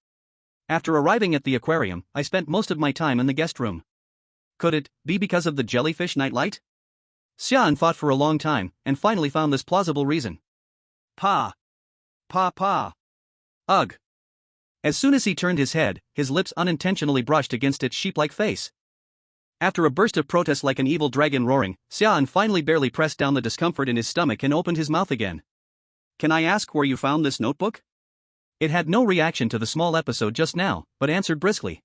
After arriving at the aquarium, I spent most of my time in the guest room. Could it be because of the jellyfish nightlight? Xia An thought for a long time, and finally found this plausible reason. Pa. Ugh. As soon as he turned his head, his lips unintentionally brushed against its sheep-like face. After a burst of protest like an evil dragon roaring, Xia An finally barely pressed down the discomfort in his stomach and opened his mouth again. Can I ask where you found this notebook? It had no reaction to the small episode just now, but answered briskly.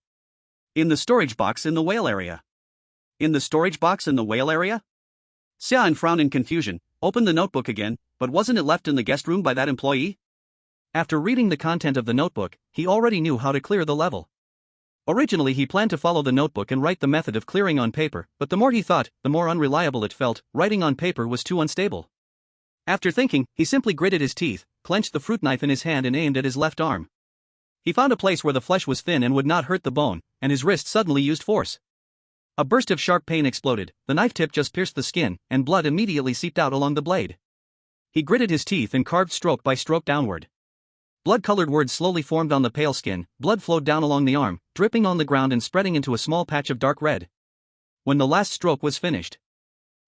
In the storage box in the whale area. In the storage box in the whale area? Xia An frowned in confusion, opened the notebook again, but wasn't it left in the guest room by that employee? After reading the content of the notebook, he already knew how to clear the level. Originally he planned to follow the notebook and write the method of clearing on paper, but the more he thought, the more unreliable it felt. Writing on paper was too unstable. After thinking, he simply gritted his teeth, clenched the fruit knife in his hand and aimed at his left arm. He found a place where the flesh was thin and would not hurt the bone, and his wrist suddenly used force. A burst of sharp pain exploded, the knife tip just pierced the skin, and blood immediately seeped out along the blade. He gritted his teeth and carved stroke by stroke downward. Blood-colored words slowly formed on the pale skin, blood flowed down along the arm, dripping on the ground and spreading into a small patch of dark red. When the last stroke was finished,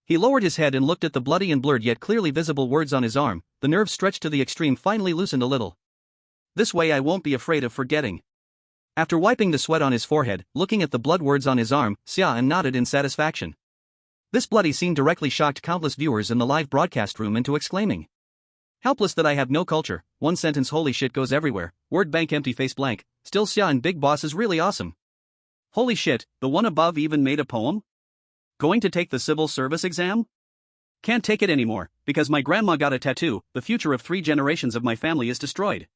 he lowered his head and looked at the bloody and blurred yet clearly visible words on his arm. The nerves stretched to the extreme finally loosened a little. This way I won't be afraid of forgetting. After wiping the sweat on his forehead, looking at the blood words on his arm, Xia An nodded in satisfaction. This bloody scene directly shocked countless viewers in the live broadcast room into exclaiming. Helpless that I have no culture, one sentence holy shit goes everywhere, word bank empty face blank, still Xia and Big Boss is really awesome. Holy shit, the one above even made a poem? Going to take the civil service exam? Can't take it anymore, because my grandma got a tattoo, the future of 3 generations of my family is destroyed.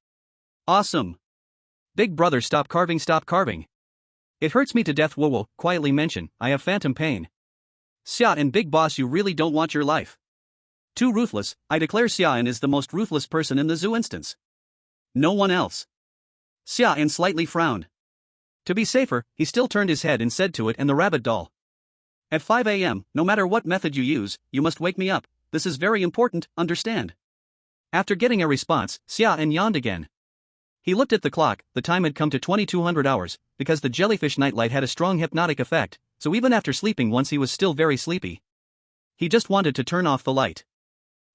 Awesome. Big brother, stop carving, stop carving. It hurts me to death, whoa, quietly mention, I have phantom pain. Xia and Big Boss, you really don't want your life. Too ruthless, I declare Xia An is the most ruthless person in the zoo instance. No one else. Xia An slightly frowned. To be safer, he still turned his head and said to it and the rabbit doll. At 5 a.m., no matter what method you use, you must wake me up. This is very important, understand? After getting a response, Xia An yawned again. He looked at the clock, the time had come to 2200 hours, because the jellyfish nightlight had a strong hypnotic effect, so even after sleeping once he was still very sleepy. He just wanted to turn off the light.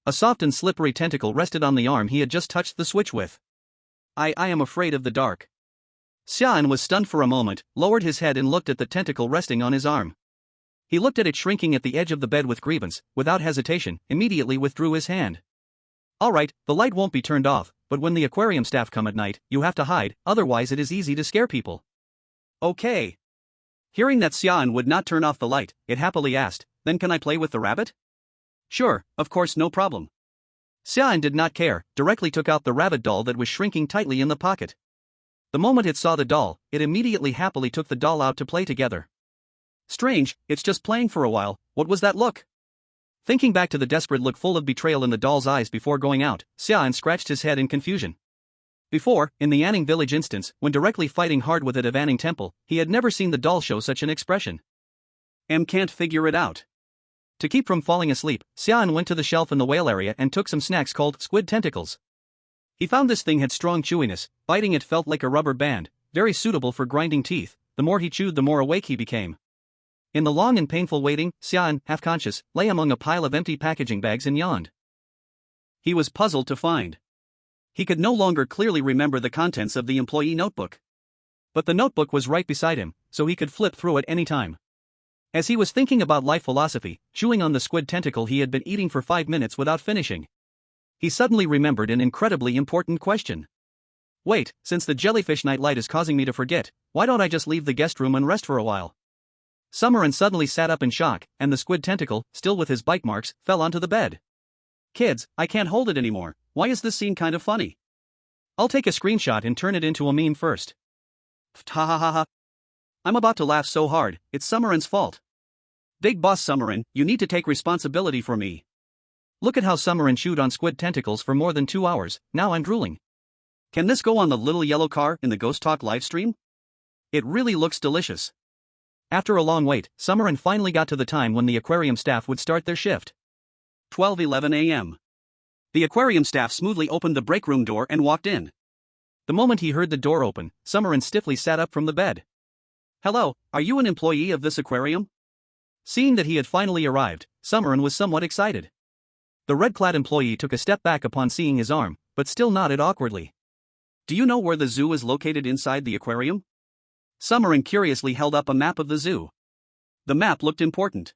A soft and slippery tentacle rested on the arm he had just touched the switch with. I am afraid of the dark. Xia An was stunned for a moment, lowered his head and looked at the tentacle resting on his arm. He looked at it shrinking at the edge of the bed with grievance, without hesitation, immediately withdrew his hand. Alright, the light won't be turned off, but when the aquarium staff come at night, you have to hide, otherwise it is easy to scare people. Okay. Hearing that Xia An would not turn off the light, it happily asked, then can I play with the rabbit? Sure, of course, no problem. Xia An did not care, directly took out the rabbit doll that was shrinking tightly in the pocket. The moment it saw the doll, it immediately happily took the doll out to play together. Strange, it's just playing for a while, what was that look? Thinking back to the desperate look full of betrayal in the doll's eyes before going out, Xia An scratched his head in confusion. Before, in the Anning village instance, when directly fighting hard with it at Anning Temple, he had never seen the doll show such an expression. Can't figure it out. To keep from falling asleep, Xia An went to the shelf in the whale area and took some snacks called squid tentacles. He found this thing had strong chewiness, biting it felt like a rubber band, very suitable for grinding teeth. The more he chewed, the more awake he became. In the long and painful waiting, Xia An, half conscious, lay among a pile of empty packaging bags and yawned. He was puzzled to find. He could no longer clearly remember the contents of the employee notebook. But the notebook was right beside him, so he could flip through it any time. As he was thinking about life philosophy, chewing on the squid tentacle he had been eating for 5 minutes without finishing, he suddenly remembered an incredibly important question. Wait, since the jellyfish nightlight is causing me to forget, why don't I just leave the guest room and rest for a while? Summerin suddenly sat up in shock, and the squid tentacle, still with his bite marks, fell onto the bed. Kids, I can't hold it anymore, why is this scene kind of funny? I'll take a screenshot and turn it into a meme first. Ha ha ha ha. I'm about to laugh so hard, it's Summerin's fault. Big Boss Summerin, you need to take responsibility for me. Look at how Summerin chewed on squid tentacles for more than 2 hours, now I'm drooling. Can this go on the little yellow car in the Ghost Talk livestream? It really looks delicious. After a long wait, Summerin finally got to the time when the aquarium staff would start their shift. 12:11 a.m. The aquarium staff smoothly opened the break room door and walked in. The moment he heard the door open, Summerin stiffly sat up from the bed. Hello, are you an employee of this aquarium? Seeing that he had finally arrived, Summerin was somewhat excited. The red-clad employee took a step back upon seeing his arm, but still nodded awkwardly. Do you know where the zoo is located inside the aquarium? Summerin curiously held up a map of the zoo. The map looked important.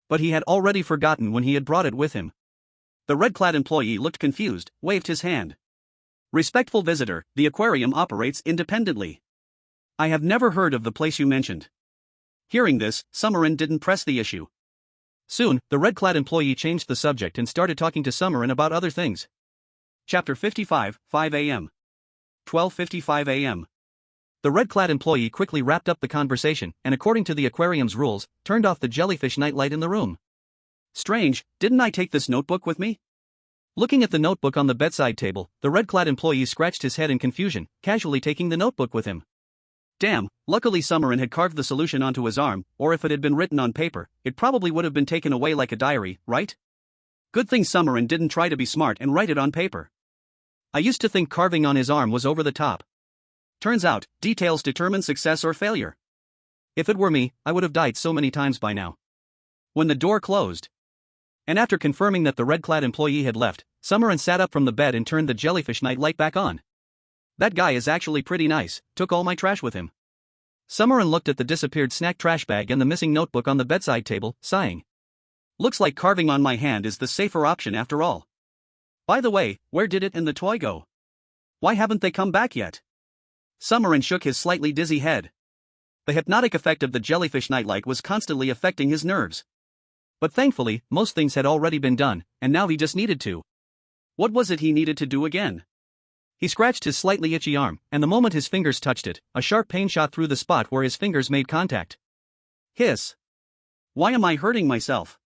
But he had already forgotten when he had brought it with him. The red-clad employee looked confused, waved his hand. Respectful visitor, the aquarium operates independently. I have never heard of the place you mentioned. Hearing this, Summerin didn't press the issue. Soon, the red-clad employee changed the subject and started talking to Summerin about other things. Chapter 55, 5 a.m. 12:55 a.m. The red-clad employee quickly wrapped up the conversation and, according to the aquarium's rules, turned off the jellyfish nightlight in the room. Strange, didn't I take this notebook with me? Looking at the notebook on the bedside table, the red-clad employee scratched his head in confusion, casually taking the notebook with him. Damn, luckily Summerin had carved the solution onto his arm, or if it had been written on paper, it probably would have been taken away like a diary, right? Good thing Summerin didn't try to be smart and write it on paper. I used to think carving on his arm was over the top. Turns out, details determine success or failure. If it were me, I would have died so many times by now. When the door closed, and after confirming that the red-clad employee had left, Summerin sat up from the bed and turned the jellyfish nightlight back on. That guy is actually pretty nice, took all my trash with him. Summerin looked at the disappeared snack trash bag and the missing notebook on the bedside table, sighing. Looks like carving on my hand is the safer option after all. By the way, where did it and the toy go? Why haven't they come back yet? Summerin shook his slightly dizzy head. The hypnotic effect of the jellyfish nightlight was constantly affecting his nerves. But thankfully, most things had already been done, and now he just needed to. What was it he needed to do again? He scratched his slightly itchy arm, and the moment his fingers touched it, a sharp pain shot through the spot where his fingers made contact. Hiss. Why am I hurting myself?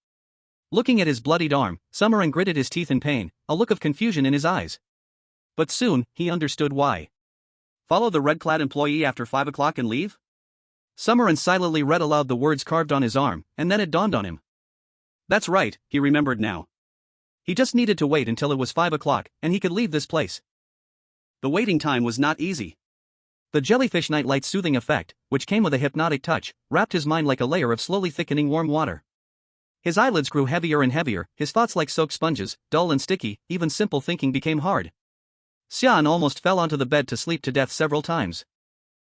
Looking at his bloodied arm, Summerin gritted his teeth in pain, a look of confusion in his eyes. But soon, he understood why. Follow the red-clad employee after 5 o'clock and leave? Summerin silently read aloud the words carved on his arm, and then it dawned on him. That's right, he remembered now. He just needed to wait until it was 5 o'clock, and he could leave this place. The waiting time was not easy. The jellyfish nightlight's soothing effect, which came with a hypnotic touch, wrapped his mind like a layer of slowly thickening warm water. His eyelids grew heavier and heavier, his thoughts like soaked sponges, dull and sticky, even simple thinking became hard. Xia An almost fell onto the bed to sleep to death several times.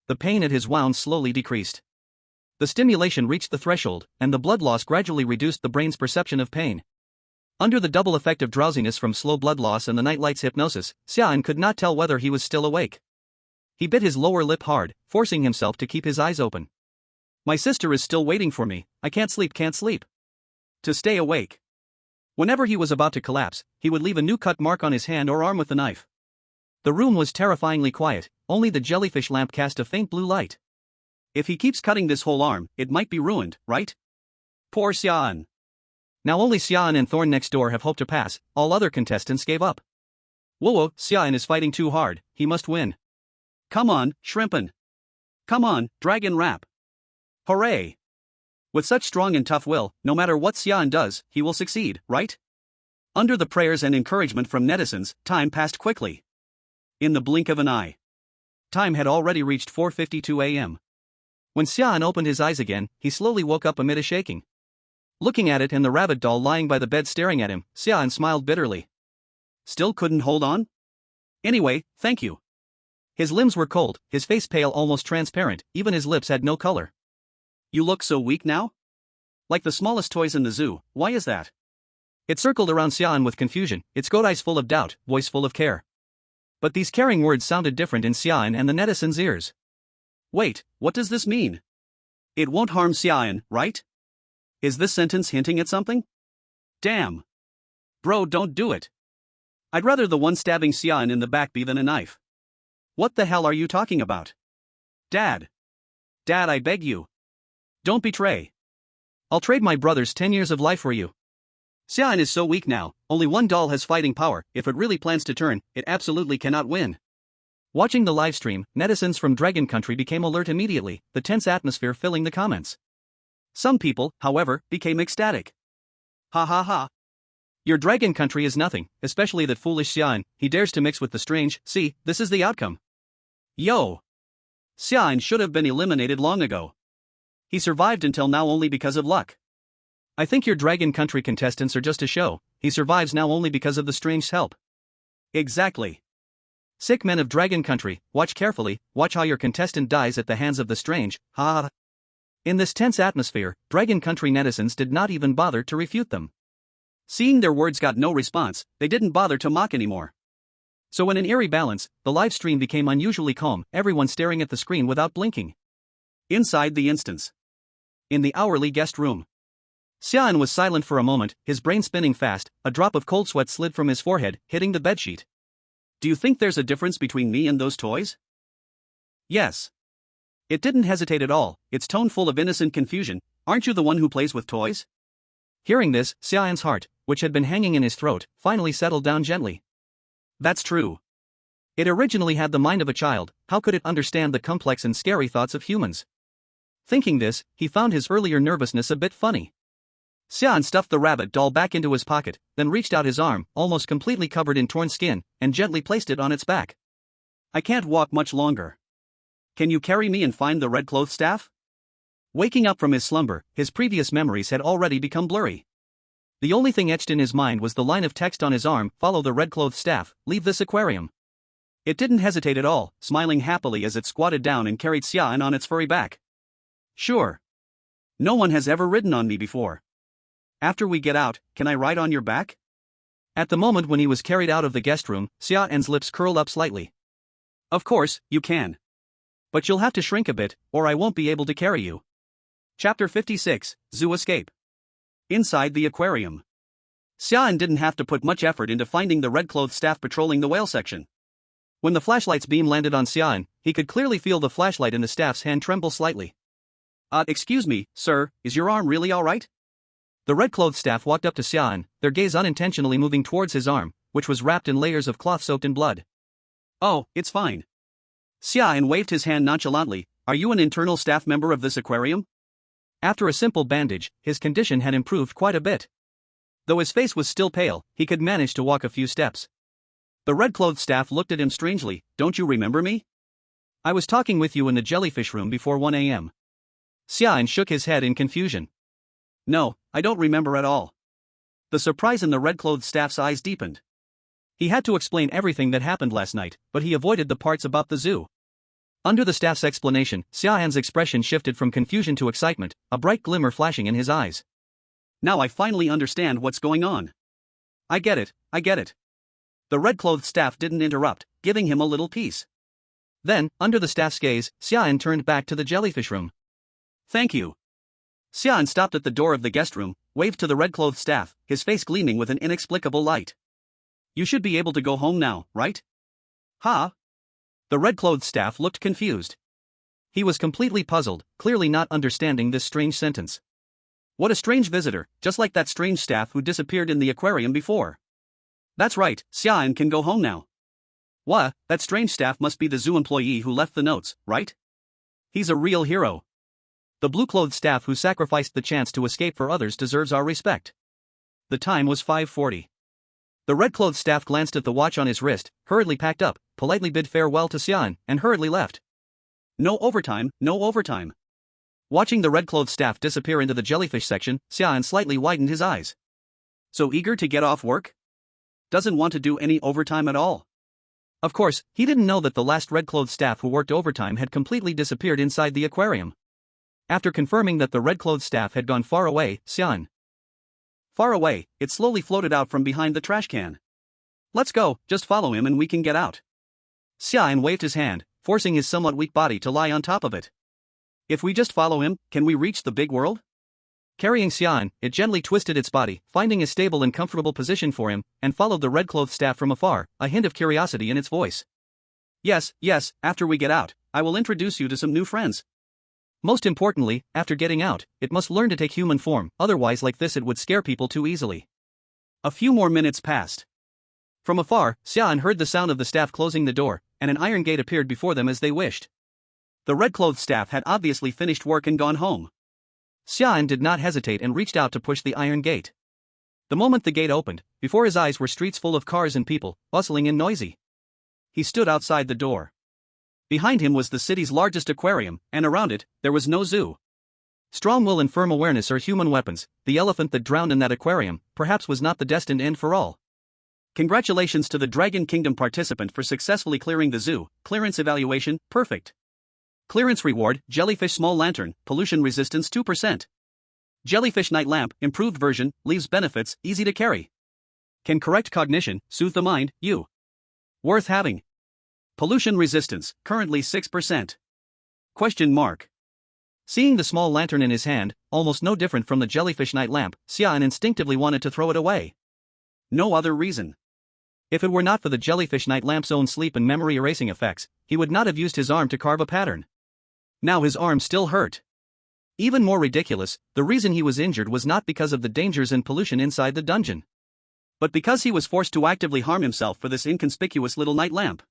The pain at his wounds slowly decreased. The stimulation reached the threshold, and the blood loss gradually reduced the brain's perception of pain. Under the double effect of drowsiness from slow blood loss and the nightlight's hypnosis, Xia An could not tell whether he was still awake. He bit his lower lip hard, forcing himself to keep his eyes open. My sister is still waiting for me, I can't sleep. To stay awake. Whenever he was about to collapse, he would leave a new cut mark on his hand or arm with the knife. The room was terrifyingly quiet, only the jellyfish lamp cast a faint blue light. If he keeps cutting this whole arm, it might be ruined, right? Poor Xia An. Now only Xia An and Thorne next door have hope to pass, all other contestants gave up. Whoa, Xia An is fighting too hard, he must win. Come on, Shrimpin. Come on, Dragon Rap. Hooray! With such strong and tough will, no matter what Xia An does, he will succeed, right? Under the prayers and encouragement from netizens, time passed quickly. In the blink of an eye. Time had already reached 4:52 a.m. When Xia An opened his eyes again, he slowly woke up amid a shaking. Looking at it and the rabbit doll lying by the bed staring at him, Xia An smiled bitterly. Still couldn't hold on? Anyway, thank you. His limbs were cold, his face pale, almost transparent, even his lips had no color. You look so weak now? Like the smallest toys in the zoo, why is that? It circled around Xia An with confusion, its goat eyes full of doubt, voice full of care. But these caring words sounded different in Xia An and the netizens' ears. Wait, what does this mean? It won't harm Xia An, right? Is this sentence hinting at something? Damn. Bro, don't do it. I'd rather the one stabbing Xia An in the back be than a knife. What the hell are you talking about? Dad. Dad, I beg you. Don't betray. I'll trade my brother's 10 years of life for you. Xia An is so weak now, only one doll has fighting power, if it really plans to turn, it absolutely cannot win. Watching the livestream, netizens from Dragon Country became alert immediately, the tense atmosphere filling the comments. Some people, however, became ecstatic. Ha ha ha. Your Dragon Country is nothing, especially that foolish Xia An, he dares to mix with the strange, see, this is the outcome. Yo. Xia An should have been eliminated long ago. He survived until now only because of luck. I think your Dragon Country contestants are just a show, he survives now only because of the strange's help. Exactly. Sick men of Dragon Country, watch carefully, watch how your contestant dies at the hands of the strange, ha ha. In this tense atmosphere, Dragon Country netizens did not even bother to refute them. Seeing their words got no response, they didn't bother to mock anymore. So in an eerie balance, the live stream became unusually calm, everyone staring at the screen without blinking. Inside the instance. In the hourly guest room. Xia An was silent for a moment, his brain spinning fast, a drop of cold sweat slid from his forehead, hitting the bedsheet. Do you think there's a difference between me and those toys? Yes. It didn't hesitate at all, its tone full of innocent confusion. Aren't you the one who plays with toys? Hearing this, Xia An's heart, which had been hanging in his throat, finally settled down gently. That's true. It originally had the mind of a child, how could it understand the complex and scary thoughts of humans? Thinking this, he found his earlier nervousness a bit funny. Xia An stuffed the rabbit doll back into his pocket, then reached out his arm, almost completely covered in torn skin, and gently placed it on its back. I can't walk much longer. Can you carry me and find the red cloth staff? Waking up from his slumber, his previous memories had already become blurry. The only thing etched in his mind was the line of text on his arm, follow the red cloth staff, leave this aquarium. It didn't hesitate at all, smiling happily as it squatted down and carried Xia An on its furry back. Sure. No one has ever ridden on me before. After we get out, can I ride on your back? At the moment when he was carried out of the guest room, Xia An's lips curled up slightly. Of course, you can. But you'll have to shrink a bit, or I won't be able to carry you. Chapter 56, Zoo Escape. Inside the aquarium. Xia An didn't have to put much effort into finding the red-clothed staff patrolling the whale section. When the flashlight's beam landed on Xia An, he could clearly feel the flashlight in the staff's hand tremble slightly. Excuse me, sir, is your arm really alright? The red-clothed staff walked up to Xia An, their gaze unintentionally moving towards his arm, which was wrapped in layers of cloth soaked in blood. Oh, it's fine. Xia An waved his hand nonchalantly. Are you an internal staff member of this aquarium? After a simple bandage, his condition had improved quite a bit. Though his face was still pale, he could manage to walk a few steps. The red-clothed staff looked at him strangely. Don't you remember me? I was talking with you in the jellyfish room before 1 a.m. Xia An shook his head in confusion. No, I don't remember at all. The surprise in the red-clothed staff's eyes deepened. He had to explain everything that happened last night, but he avoided the parts about the zoo. Under the staff's explanation, Xia An's expression shifted from confusion to excitement, a bright glimmer flashing in his eyes. Now I finally understand what's going on. I get it. The red-clothed staff didn't interrupt, giving him a little peace. Then, under the staff's gaze, Xia An turned back to the jellyfish room. Thank you. Xia An stopped at the door of the guest room, waved to the red-clothed staff, his face gleaming with an inexplicable light. You should be able to go home now, right? Huh? The red-clothed staff looked confused. He was completely puzzled, clearly not understanding this strange sentence. What a strange visitor, just like that strange staff who disappeared in the aquarium before. That's right, Xia An can go home now. What, that strange staff must be the zoo employee who left the notes, right? He's a real hero. The blue-clothed staff who sacrificed the chance to escape for others deserves our respect. The time was 5:40. The red-clothed staff glanced at the watch on his wrist, hurriedly packed up, politely bid farewell to Xia An, and hurriedly left. No overtime, no overtime. Watching the red-clothed staff disappear into the jellyfish section, Xia An slightly widened his eyes. So eager to get off work? Doesn't want to do any overtime at all. Of course, he didn't know that the last red-clothed staff who worked overtime had completely disappeared inside the aquarium. After confirming that the red-clothed staff had gone far away, Xia An. Far away, it slowly floated out from behind the trash can. Let's go, just follow him and we can get out. Xia An waved his hand, forcing his somewhat weak body to lie on top of it. If we just follow him, can we reach the big world? Carrying Xia An, it gently twisted its body, finding a stable and comfortable position for him, and followed the red-clothed staff from afar, a hint of curiosity in its voice. Yes, after we get out, I will introduce you to some new friends. Most importantly, after getting out, it must learn to take human form, otherwise like this it would scare people too easily. A few more minutes passed. From afar, Xia An heard the sound of the staff closing the door, and an iron gate appeared before them as they wished. The red-clothed staff had obviously finished work and gone home. Xia An did not hesitate and reached out to push the iron gate. The moment the gate opened, before his eyes were streets full of cars and people, bustling and noisy. He stood outside the door. Behind him was the city's largest aquarium, and around it, there was no zoo. Strong will and firm awareness are human weapons. The elephant that drowned in that aquarium, perhaps was not the destined end for all. Congratulations to the Dragon Kingdom participant for successfully clearing the zoo. Clearance evaluation, perfect. Clearance reward, jellyfish small lantern, pollution resistance 2%. Jellyfish night lamp, improved version, leaves benefits, easy to carry. Can correct cognition, soothe the mind, you. Worth having. Pollution resistance, currently 6%. Question mark. Seeing the small lantern in his hand, almost no different from the jellyfish night lamp, Xia An instinctively wanted to throw it away. No other reason. If it were not for the jellyfish night lamp's own sleep and memory erasing effects, he would not have used his arm to carve a pattern. Now his arm still hurt. Even more ridiculous, the reason he was injured was not because of the dangers and pollution inside the dungeon, but because he was forced to actively harm himself for this inconspicuous little night lamp.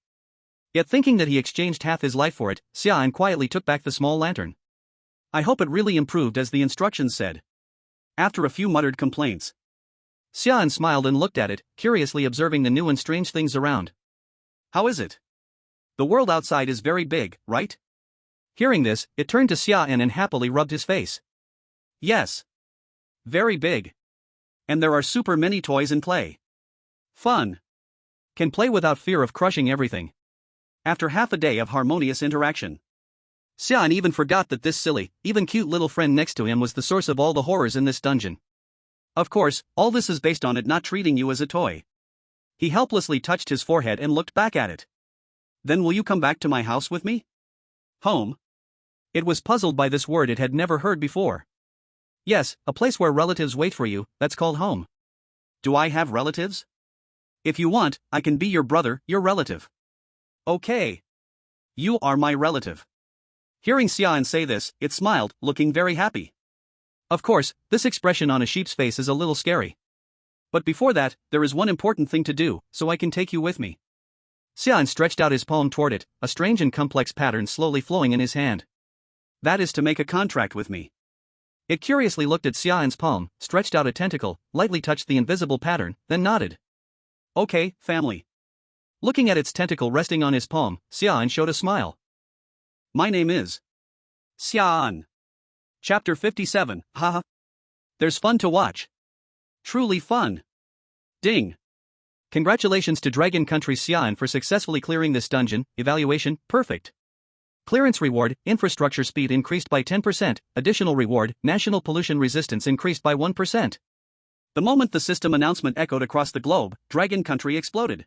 Yet thinking that he exchanged half his life for it, Xia An quietly took back the small lantern. I hope it really improved as the instructions said. After a few muttered complaints, Xia An smiled and looked at it, curiously observing the new and strange things around. How is it? The world outside is very big, right? Hearing this, it turned to Xia An and happily rubbed his face. Yes. Very big. And there are super many toys and play. Fun. Can play without fear of crushing everything. After half a day of harmonious interaction, Xia An even forgot that this silly, even cute little friend next to him was the source of all the horrors in this dungeon. Of course, all this is based on it not treating you as a toy. He helplessly touched his forehead and looked back at it. Then will you come back to my house with me? Home? It was puzzled by this word it had never heard before. Yes, a place where relatives wait for you, that's called home. Do I have relatives? If you want, I can be your brother, your relative. Okay. You are my relative. Hearing Xia An say this, it smiled, looking very happy. Of course, this expression on a sheep's face is a little scary. But before that, there is one important thing to do, so I can take you with me. Xia An stretched out his palm toward it, a strange and complex pattern slowly flowing in his hand. That is to make a contract with me. It curiously looked at Xia An's palm, stretched out a tentacle, lightly touched the invisible pattern, then nodded. Okay, family. Looking at its tentacle resting on his palm, Xia An showed a smile. My name is Xia An. Chapter 57, haha. There's fun to watch. Truly fun. Ding. Congratulations to Dragon Country Xia An for successfully clearing this dungeon. Evaluation, perfect. Clearance reward, infrastructure speed increased by 10%, additional reward, national pollution resistance increased by 1%. The moment the system announcement echoed across the globe, Dragon Country exploded.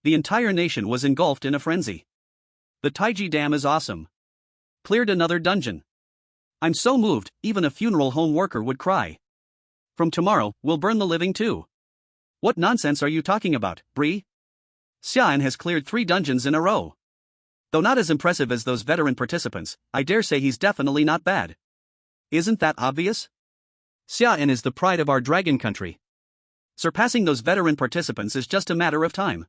The entire nation was engulfed in a frenzy. The Taiji Dam is awesome. Cleared another dungeon. I'm so moved, even a funeral home worker would cry. From tomorrow, we'll burn the living too. What nonsense are you talking about, Bree? Xia An has cleared 3 dungeons in a row. Though not as impressive as those veteran participants, I dare say he's definitely not bad. Isn't that obvious? Xia An is the pride of our Dragon Country. Surpassing those veteran participants is just a matter of time.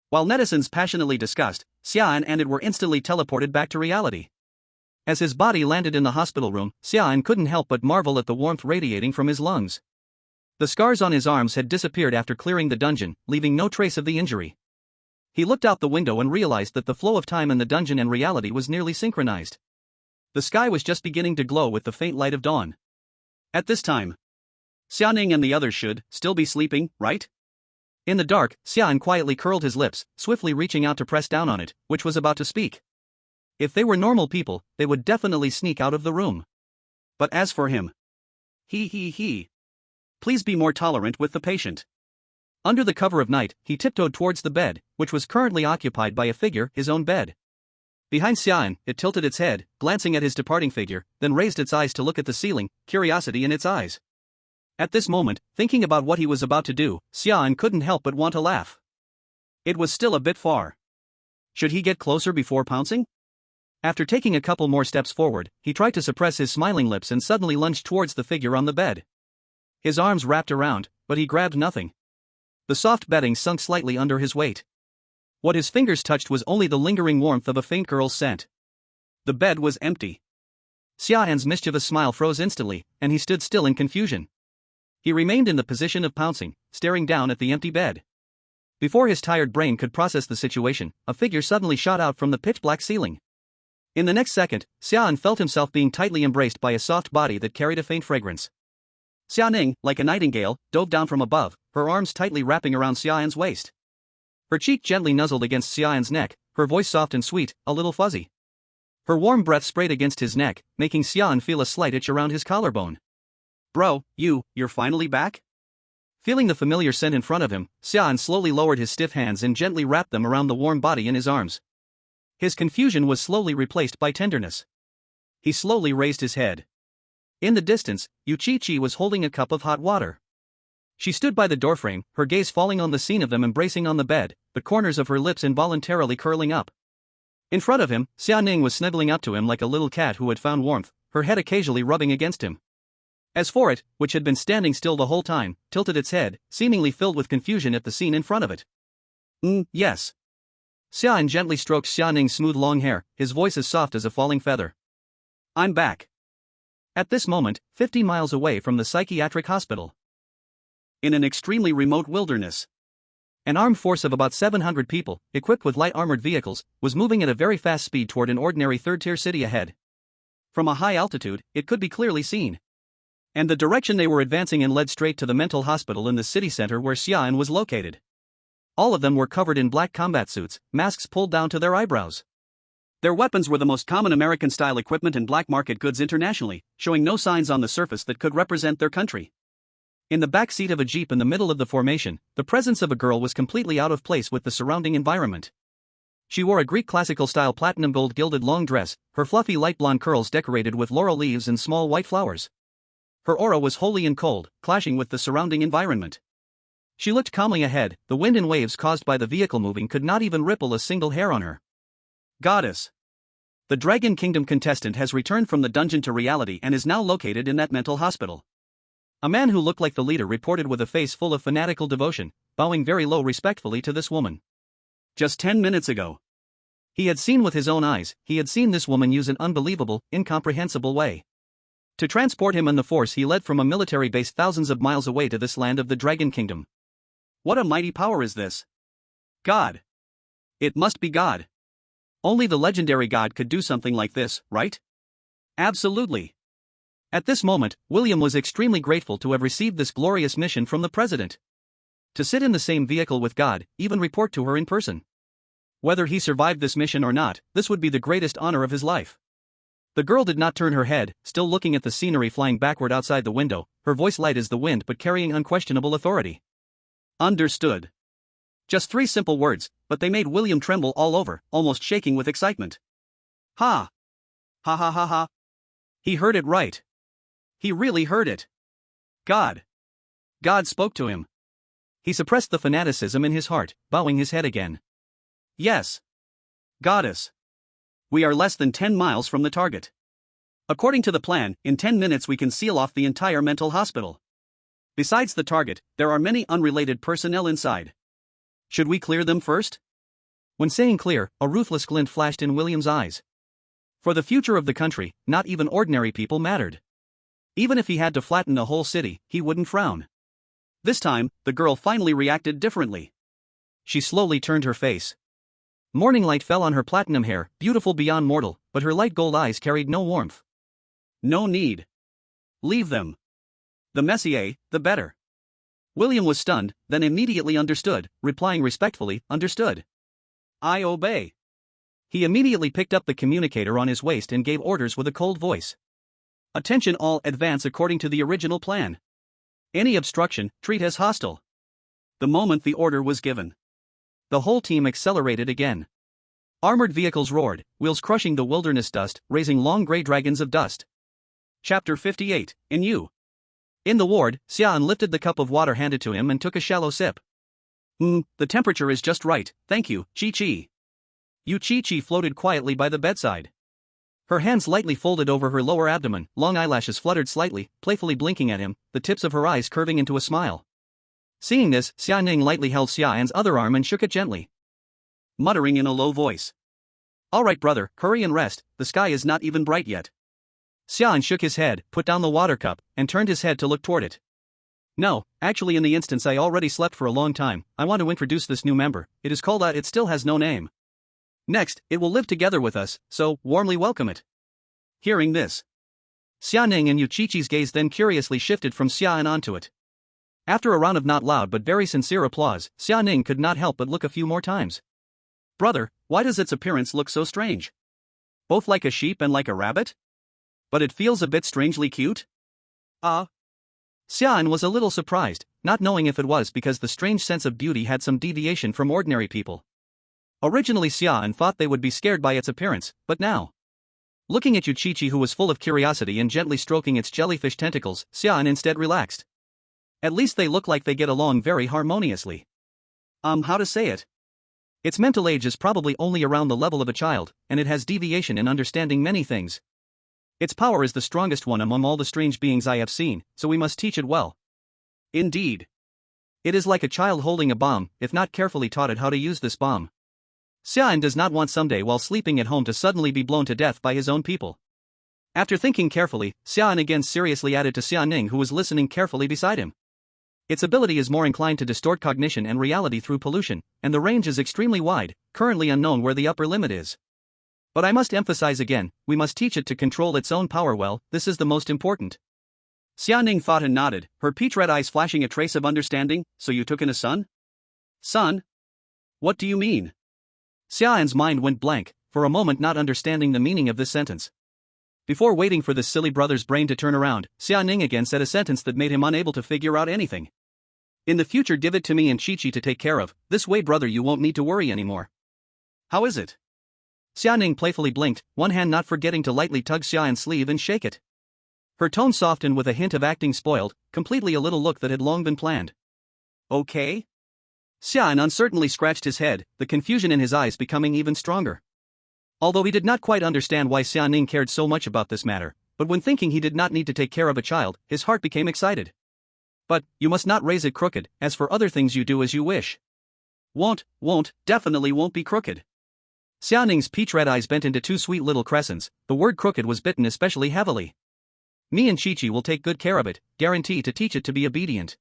While netizens passionately discussed, Xia An and it were instantly teleported back to reality. As his body landed in the hospital room, Xia An couldn't help but marvel at the warmth radiating from his lungs. The scars on his arms had disappeared after clearing the dungeon, leaving no trace of the injury. He looked out the window and realized that the flow of time in the dungeon and reality was nearly synchronized. The sky was just beginning to glow with the faint light of dawn. At this time, Xianing and the others should still be sleeping, right? In the dark, Xia An quietly curled his lips, swiftly reaching out to press down on it, which was about to speak. If they were normal people, they would definitely sneak out of the room. But as for him, he. Please be more tolerant with the patient. Under the cover of night, he tiptoed towards the bed, which was currently occupied by a figure, his own bed. Behind Xia An, it tilted its head, glancing at his departing figure, then raised its eyes to look at the ceiling, curiosity in its eyes. At this moment, thinking about what he was about to do, Xia An couldn't help but want to laugh. It was still a bit far. Should he get closer before pouncing? After taking a couple more steps forward, he tried to suppress his smiling lips and suddenly lunged towards the figure on the bed. His arms wrapped around, but he grabbed nothing. The soft bedding sunk slightly under his weight. What his fingers touched was only the lingering warmth of a faint girl's scent. The bed was empty. Xia An's mischievous smile froze instantly, and he stood still in confusion. He remained in the position of pouncing, staring down at the empty bed. Before his tired brain could process the situation, a figure suddenly shot out from the pitch-black ceiling. In the next second, Xia An felt himself being tightly embraced by a soft body that carried a faint fragrance. Xia Ning, like a nightingale, dove down from above, her arms tightly wrapping around Xia An's waist. Her cheek gently nuzzled against Xia An's neck, her voice soft and sweet, a little fuzzy. Her warm breath sprayed against his neck, making Xia An feel a slight itch around his collarbone. Bro, you're finally back? Feeling the familiar scent in front of him, Xia An slowly lowered his stiff hands and gently wrapped them around the warm body in his arms. His confusion was slowly replaced by tenderness. He slowly raised his head. In the distance, Yu Chi was holding a cup of hot water. She stood by the doorframe, her gaze falling on the scene of them embracing on the bed, the corners of her lips involuntarily curling up. In front of him, Xia Ning was snuggling up to him like a little cat who had found warmth, her head occasionally rubbing against him. As for it, which had been standing still the whole time, tilted its head, seemingly filled with confusion at the scene in front of it. Yes. Xia An gently stroked Xia Ning's smooth long hair, his voice as soft as a falling feather. I'm back. At this moment, 50 miles away from the psychiatric hospital. In an extremely remote wilderness. An armed force of about 700 people, equipped with light armored vehicles, was moving at a very fast speed toward an ordinary third-tier city ahead. From a high altitude, it could be clearly seen. And the direction they were advancing in led straight to the mental hospital in the city center where Xia An was located. All of them were covered in black combat suits, masks pulled down to their eyebrows. Their weapons were the most common American-style equipment and black market goods internationally, showing no signs on the surface that could represent their country. In the back seat of a jeep in the middle of the formation, the presence of a girl was completely out of place with the surrounding environment. She wore a Greek classical-style platinum gold gilded long dress, her fluffy light blonde curls decorated with laurel leaves and small white flowers. Her aura was holy and cold, clashing with the surrounding environment. She looked calmly ahead, the wind and waves caused by the vehicle moving could not even ripple a single hair on her. Goddess. The Dragon Kingdom contestant has returned from the dungeon to reality and is now located in that mental hospital. A man who looked like the leader reported with a face full of fanatical devotion, bowing very low respectfully to this woman. Just 10 minutes ago. He had seen with his own eyes, he had seen this woman use an unbelievable, incomprehensible way to transport him on the force he led from a military base thousands of miles away to this land of the Dragon Kingdom. What a mighty power is this? God. It must be God. Only the legendary God could do something like this, right? Absolutely. At this moment, William was extremely grateful to have received this glorious mission from the president. To sit in the same vehicle with God, even report to her in person. Whether he survived this mission or not, this would be the greatest honor of his life. The girl did not turn her head, still looking at the scenery flying backward outside the window, her voice light as the wind but carrying unquestionable authority. Understood. Just 3 simple words, but they made William tremble all over, almost shaking with excitement. Ha! Ha ha ha ha! He heard it right. He really heard it. God. God spoke to him. He suppressed the fanaticism in his heart, bowing his head again. Yes. Goddess. We are less than 10 miles from the target. According to the plan, in 10 minutes we can seal off the entire mental hospital. Besides the target, there are many unrelated personnel inside. Should we clear them first? When saying clear, a ruthless glint flashed in William's eyes. For the future of the country, not even ordinary people mattered. Even if he had to flatten the whole city, he wouldn't frown. This time, the girl finally reacted differently. She slowly turned her face. Morning light fell on her platinum hair, beautiful beyond mortal, but her light gold eyes carried no warmth. No need. Leave them. The messier, the better. William was stunned, then immediately understood, replying respectfully, understood. I obey. He immediately picked up the communicator on his waist and gave orders with a cold voice. Attention all, advance according to the original plan. Any obstruction, treat as hostile. The moment the order was given, the whole team accelerated again. Armored vehicles roared, wheels crushing the wilderness dust, raising long gray dragons of dust. Chapter 58, In You. In the ward, Xia An lifted the cup of water handed to him and took a shallow sip. The temperature is just right, thank you, Chi-Chi. Chi-Chi floated quietly by the bedside. Her hands lightly folded over her lower abdomen, long eyelashes fluttered slightly, playfully blinking at him, the tips of her eyes curving into a smile. Seeing this, Xia Ning lightly held Xia An's other arm and shook it gently, muttering in a low voice. All right brother, hurry and rest, the sky is not even bright yet. Xia An shook his head, put down the water cup, and turned his head to look toward it. No, actually in the instance I already slept for a long time, I want to introduce this new member, it is called it still has no name. Next, it will live together with us, so, warmly welcome it. Hearing this, Xia Ning and Chi-Chi's gaze then curiously shifted from Xia An onto it. After a round of not loud but very sincere applause, Xia Ning could not help but look a few more times. Brother, why does its appearance look so strange? Both like a sheep and like a rabbit? But it feels a bit strangely cute? Xia An was a little surprised, not knowing if it was because the strange sense of beauty had some deviation from ordinary people. Originally Xia An thought they would be scared by its appearance, but now, looking at Chi-Chi who was full of curiosity and gently stroking its jellyfish tentacles, Xia An instead relaxed. At least they look like they get along very harmoniously. How to say it? Its mental age is probably only around the level of a child, and it has deviation in understanding many things. Its power is the strongest one among all the strange beings I have seen, so we must teach it well. Indeed. It is like a child holding a bomb, if not carefully taught it how to use this bomb. Xia An does not want someday while sleeping at home to suddenly be blown to death by his own people. After thinking carefully, Xia An again seriously added to Xia Ning who was listening carefully beside him. Its ability is more inclined to distort cognition and reality through pollution, and the range is extremely wide, currently unknown where the upper limit is. But I must emphasize again, we must teach it to control its own power well, this is the most important. Xia Ning thought and nodded, her peach-red eyes flashing a trace of understanding, so you took in a son? Son? What do you mean? Xia An's mind went blank, for a moment not understanding the meaning of this sentence. Before waiting for this silly brother's brain to turn around, Xia Ning again said a sentence that made him unable to figure out anything. In the future give it to me and Chi-Chi to take care of, this way brother you won't need to worry anymore. How is it? Xia playfully blinked, one hand not forgetting to lightly tug Xia An's sleeve and shake it. Her tone softened with a hint of acting spoiled, completely a little look that had long been planned. Okay? Xia An uncertainly scratched his head, the confusion in his eyes becoming even stronger. Although he did not quite understand why Xia cared so much about this matter, but when thinking he did not need to take care of a child, his heart became excited. But, you must not raise it crooked, as for other things you do as you wish. Definitely won't be crooked. Xia peach-red eyes bent into two sweet little crescents, the word crooked was bitten especially heavily. Me and Chi-Chi will take good care of it, guarantee to teach it to be obedient.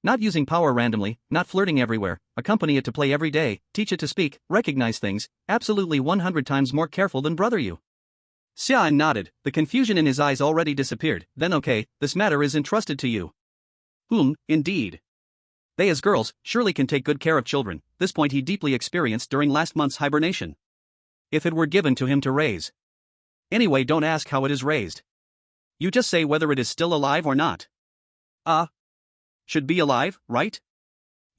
Not using power randomly, not flirting everywhere, accompany it to play every day, teach it to speak, recognize things, absolutely 100 times more careful than brother you. Xia An nodded, the confusion in his eyes already disappeared. Then okay, this matter is entrusted to you. Indeed. They as girls surely can take good care of children, this point he deeply experienced during last month's hibernation. If it were given to him to raise. Anyway, don't ask how it is raised. You just say whether it is still alive or not. Should be alive, right?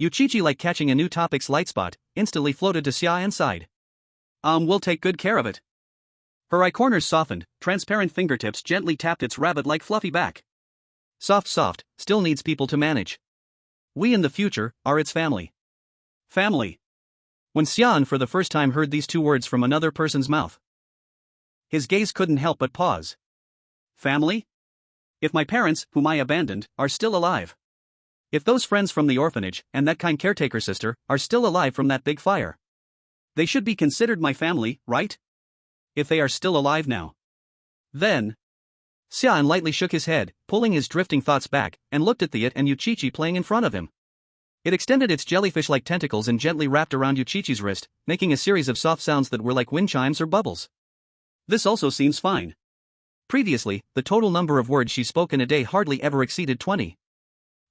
Chi-Chi, like catching a new topic's light spot, instantly floated to Xia An's side. We'll take good care of it. Her eye corners softened, transparent fingertips gently tapped its rabbit-like fluffy back. Soft, still needs people to manage. We in the future are its family. Family. When Xia An for the first time heard these two words from another person's mouth, his gaze couldn't help but pause. Family? If my parents, whom I abandoned, are still alive. If those friends from the orphanage, and that kind caretaker sister, are still alive from that big fire. They should be considered my family, right? If they are still alive now. Then. Xia An lightly shook his head, pulling his drifting thoughts back, and looked at the it and Chi-Chi playing in front of him. It extended its jellyfish-like tentacles and gently wrapped around Chi-Chi's wrist, making a series of soft sounds that were like wind chimes or bubbles. This also seems fine. Previously, the total number of words she spoke in a day hardly ever exceeded 20.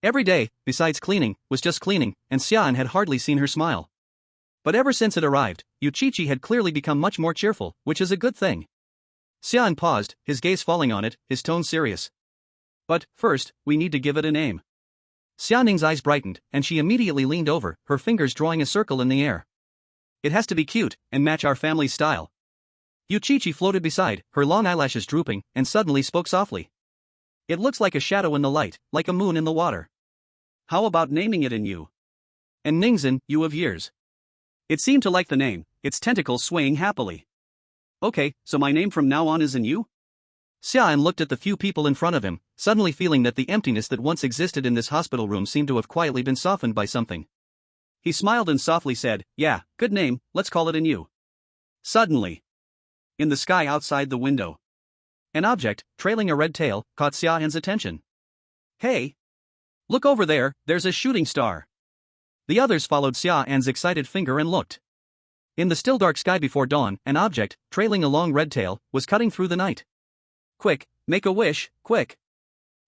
Every day, besides cleaning, was just cleaning, and Xia An had hardly seen her smile. But ever since it arrived, Chi-Chi had clearly become much more cheerful, which is a good thing. Xia An paused, his gaze falling on it, his tone serious. But, first, we need to give it a name. Xia Ning's eyes brightened, and she immediately leaned over, her fingers drawing a circle in the air. It has to be cute, and match our family's style. Chi-Chi floated beside, her long eyelashes drooping, and suddenly spoke softly. It looks like a shadow in the light, like a moon in the water. How about naming it in you? And Ning's in you of years. It seemed to like the name, its tentacles swaying happily. Okay, so my name from now on is in you? Xia An looked at the few people in front of him, suddenly feeling that the emptiness that once existed in this hospital room seemed to have quietly been softened by something. He smiled and softly said, yeah, good name, let's call it in you. Suddenly. In the sky outside the window. An object, trailing a red tail, caught Xia An's attention. Hey! Look over there, there's a shooting star. The others followed Xia An's excited finger and looked. In the still dark sky before dawn, an object, trailing a long red tail, was cutting through the night. Quick, make a wish, quick.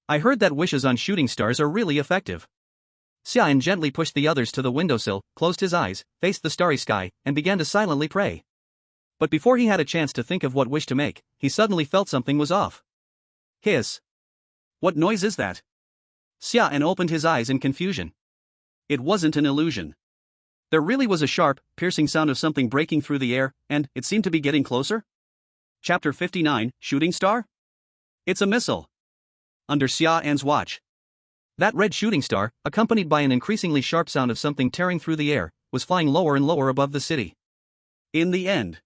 I heard that wishes on shooting stars are really effective. Xia An gently pushed the others to the windowsill, closed his eyes, faced the starry sky, and began to silently pray. But before he had a chance to think of what wish to make, he suddenly felt something was off. Hiss. What noise is that? Xia An opened his eyes in confusion. It wasn't an illusion. There really was a sharp, piercing sound of something breaking through the air, and it seemed to be getting closer. Chapter 59, Shooting Star? It's a missile. Under Xia An's watch. That red shooting star, accompanied by an increasingly sharp sound of something tearing through the air, was flying lower and lower above the city. In the end.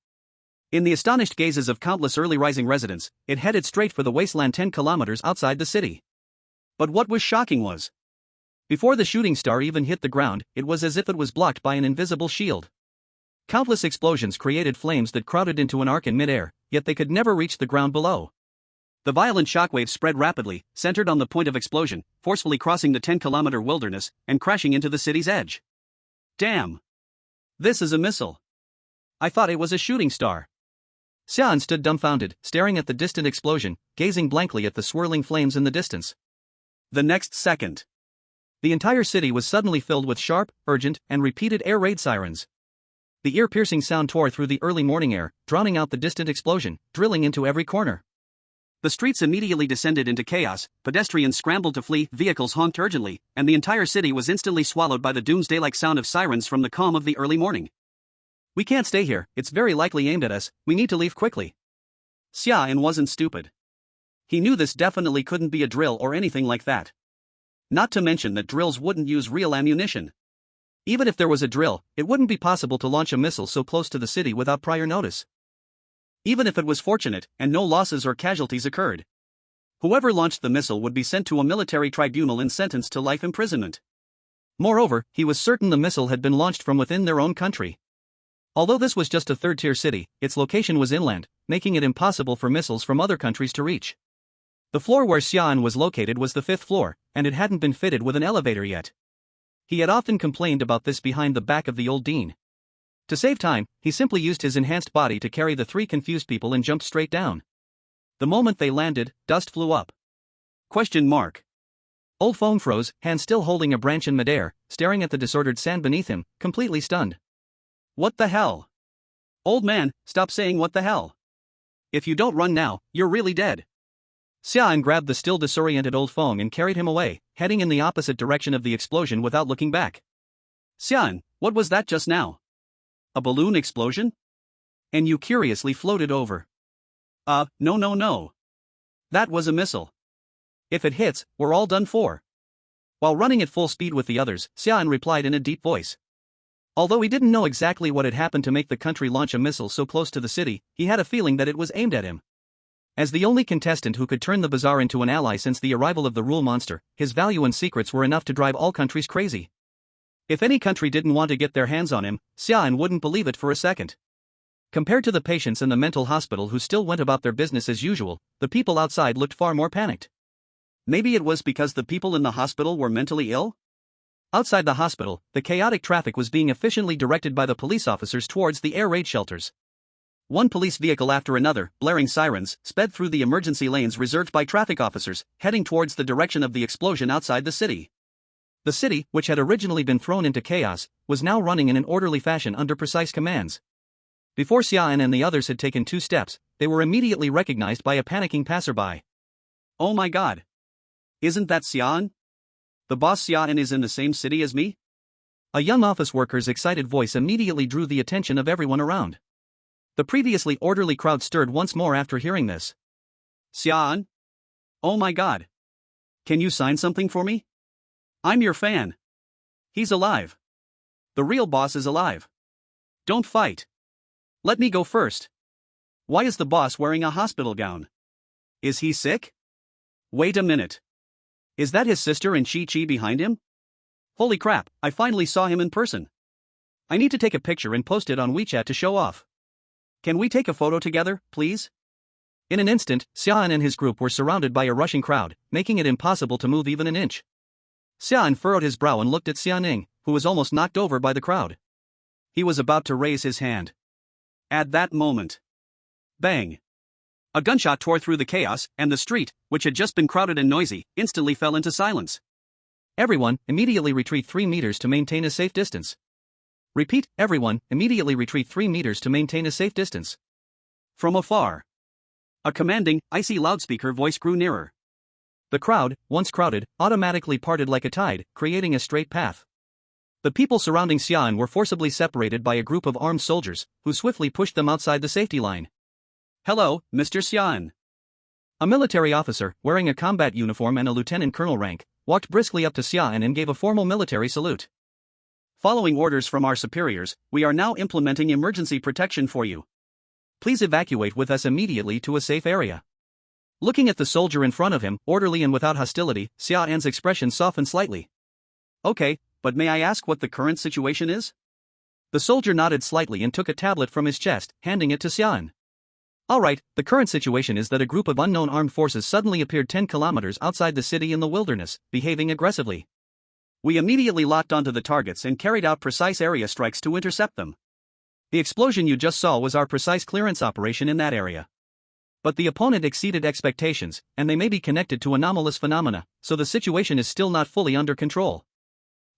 In the astonished gazes of countless early rising residents, it headed straight for the wasteland 10 kilometers outside the city. But what was shocking was, before the shooting star even hit the ground, it was as if it was blocked by an invisible shield. Countless explosions created flames that crowded into an arc in midair, yet they could never reach the ground below. The violent shockwaves spread rapidly, centered on the point of explosion, forcefully crossing the 10-kilometer wilderness, and crashing into the city's edge. Damn! This is a missile. I thought it was a shooting star. Xia An stood dumbfounded, staring at the distant explosion, gazing blankly at the swirling flames in the distance. The next second, the entire city was suddenly filled with sharp, urgent, and repeated air raid sirens. The ear-piercing sound tore through the early morning air, drowning out the distant explosion, drilling into every corner. The streets immediately descended into chaos, pedestrians scrambled to flee, vehicles honked urgently, and the entire city was instantly swallowed by the doomsday-like sound of sirens from the calm of the early morning. We can't stay here, it's very likely aimed at us, we need to leave quickly. Xia An wasn't stupid. He knew this definitely couldn't be a drill or anything like that. Not to mention that drills wouldn't use real ammunition. Even if there was a drill, it wouldn't be possible to launch a missile so close to the city without prior notice. Even if it was fortunate, and no losses or casualties occurred, whoever launched the missile would be sent to a military tribunal and sentenced to life imprisonment. Moreover, he was certain the missile had been launched from within their own country. Although this was just a third-tier city, its location was inland, making it impossible for missiles from other countries to reach. The floor where Xia An was located was the 5th floor, and it hadn't been fitted with an elevator yet. He had often complained about this behind the back of the old dean. To save time, he simply used his enhanced body to carry the 3 confused people and jumped straight down. The moment they landed, dust flew up. Question mark. Old Thorne froze, hand still holding a branch in midair, staring at the disordered sand beneath him, completely stunned. What the hell? Old man, stop saying what the hell. If you don't run now, you're really dead. Xia An grabbed the still disoriented old Thorne and carried him away, heading in the opposite direction of the explosion without looking back. Xia An, what was that just now? A balloon explosion? And you curiously floated over. No. That was a missile. If it hits, we're all done for. While running at full speed with the others, Xia An replied in a deep voice. Although he didn't know exactly what had happened to make the country launch a missile so close to the city, he had a feeling that it was aimed at him. As the only contestant who could turn the bazaar into an ally since the arrival of the rule monster, his value and secrets were enough to drive all countries crazy. If any country didn't want to get their hands on him, Xia An wouldn't believe it for a second. Compared to the patients in the mental hospital who still went about their business as usual, the people outside looked far more panicked. Maybe it was because the people in the hospital were mentally ill? Outside the hospital, the chaotic traffic was being efficiently directed by the police officers towards the air raid shelters. One police vehicle after another, blaring sirens, sped through the emergency lanes reserved by traffic officers, heading towards the direction of the explosion outside the city. The city, which had originally been thrown into chaos, was now running in an orderly fashion under precise commands. Before Xia An and the others had taken 2 steps, they were immediately recognized by a panicking passerby. Oh my god! Isn't that Xia An? The boss Xia An is in the same city as me? A young office worker's excited voice immediately drew the attention of everyone around. The previously orderly crowd stirred once more after hearing this. Xia An? Oh my god! Can you sign something for me? I'm your fan. He's alive. The real boss is alive. Don't fight. Let me go first. Why is the boss wearing a hospital gown? Is he sick? Wait a minute. Is that his sister and Chi behind him? Holy crap, I finally saw him in person. I need to take a picture and post it on WeChat to show off. Can we take a photo together, please? In an instant, Xia An and his group were surrounded by a rushing crowd, making it impossible to move even an inch. Xia An furrowed his brow and looked at Xia Ning, who was almost knocked over by the crowd. He was about to raise his hand. At that moment. Bang! A gunshot tore through the chaos, and the street, which had just been crowded and noisy, instantly fell into silence. Everyone, immediately retreat 3 meters to maintain a safe distance. Repeat, everyone, immediately retreat 3 meters to maintain a safe distance. From afar. A commanding, icy loudspeaker voice grew nearer. The crowd, once crowded, automatically parted like a tide, creating a straight path. The people surrounding Xia An were forcibly separated by a group of armed soldiers, who swiftly pushed them outside the safety line. Hello, Mr. Xia An. A military officer, wearing a combat uniform and a lieutenant colonel rank, walked briskly up to Xia An and gave a formal military salute. Following orders from our superiors, we are now implementing emergency protection for you. Please evacuate with us immediately to a safe area. Looking at the soldier in front of him, orderly and without hostility, Xia An's expression softened slightly. Okay, but may I ask what the current situation is? The soldier nodded slightly and took a tablet from his chest, handing it to Xia An. Alright, the current situation is that a group of unknown armed forces suddenly appeared 10 kilometers outside the city in the wilderness, behaving aggressively. We immediately locked onto the targets and carried out precise area strikes to intercept them. The explosion you just saw was our precise clearance operation in that area. But the opponent exceeded expectations, and they may be connected to anomalous phenomena, so the situation is still not fully under control.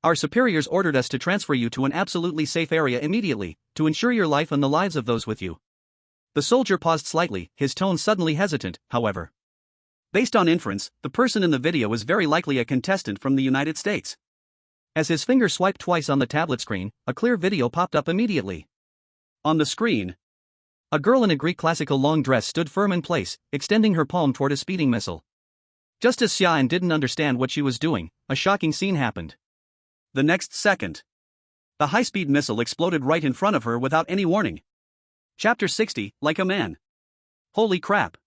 Our superiors ordered us to transfer you to an absolutely safe area immediately, to ensure your life and the lives of those with you. The soldier paused slightly, his tone suddenly hesitant, however. Based on inference, the person in the video is very likely a contestant from the United States. As his finger swiped twice on the tablet screen, a clear video popped up immediately. On the screen, a girl in a Greek classical long dress stood firm in place, extending her palm toward a speeding missile. Just as Xia An didn't understand what she was doing, a shocking scene happened. the next second, the high-speed missile exploded right in front of her without any warning. Chapter 60, Like a Man. Holy crap.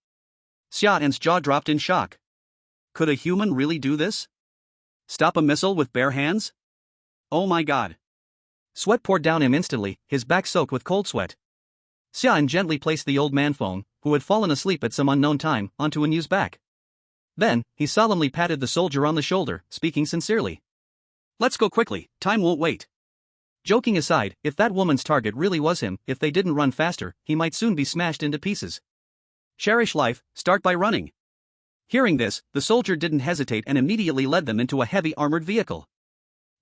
Xia An's jaw dropped in shock. Could a human really do this? Stop a missile with bare hands? Oh my god. Sweat poured down him instantly, his back soaked with cold sweat. Xia An gently placed the old man phone, who had fallen asleep at some unknown time, onto Anyu's back. Then, he solemnly patted the soldier on the shoulder, speaking sincerely. Let's go quickly, time won't wait. Joking aside, if that woman's target really was him, if they didn't run faster, he might soon be smashed into pieces. Cherish life, start by running. Hearing this, the soldier didn't hesitate and immediately led them into a heavy armored vehicle.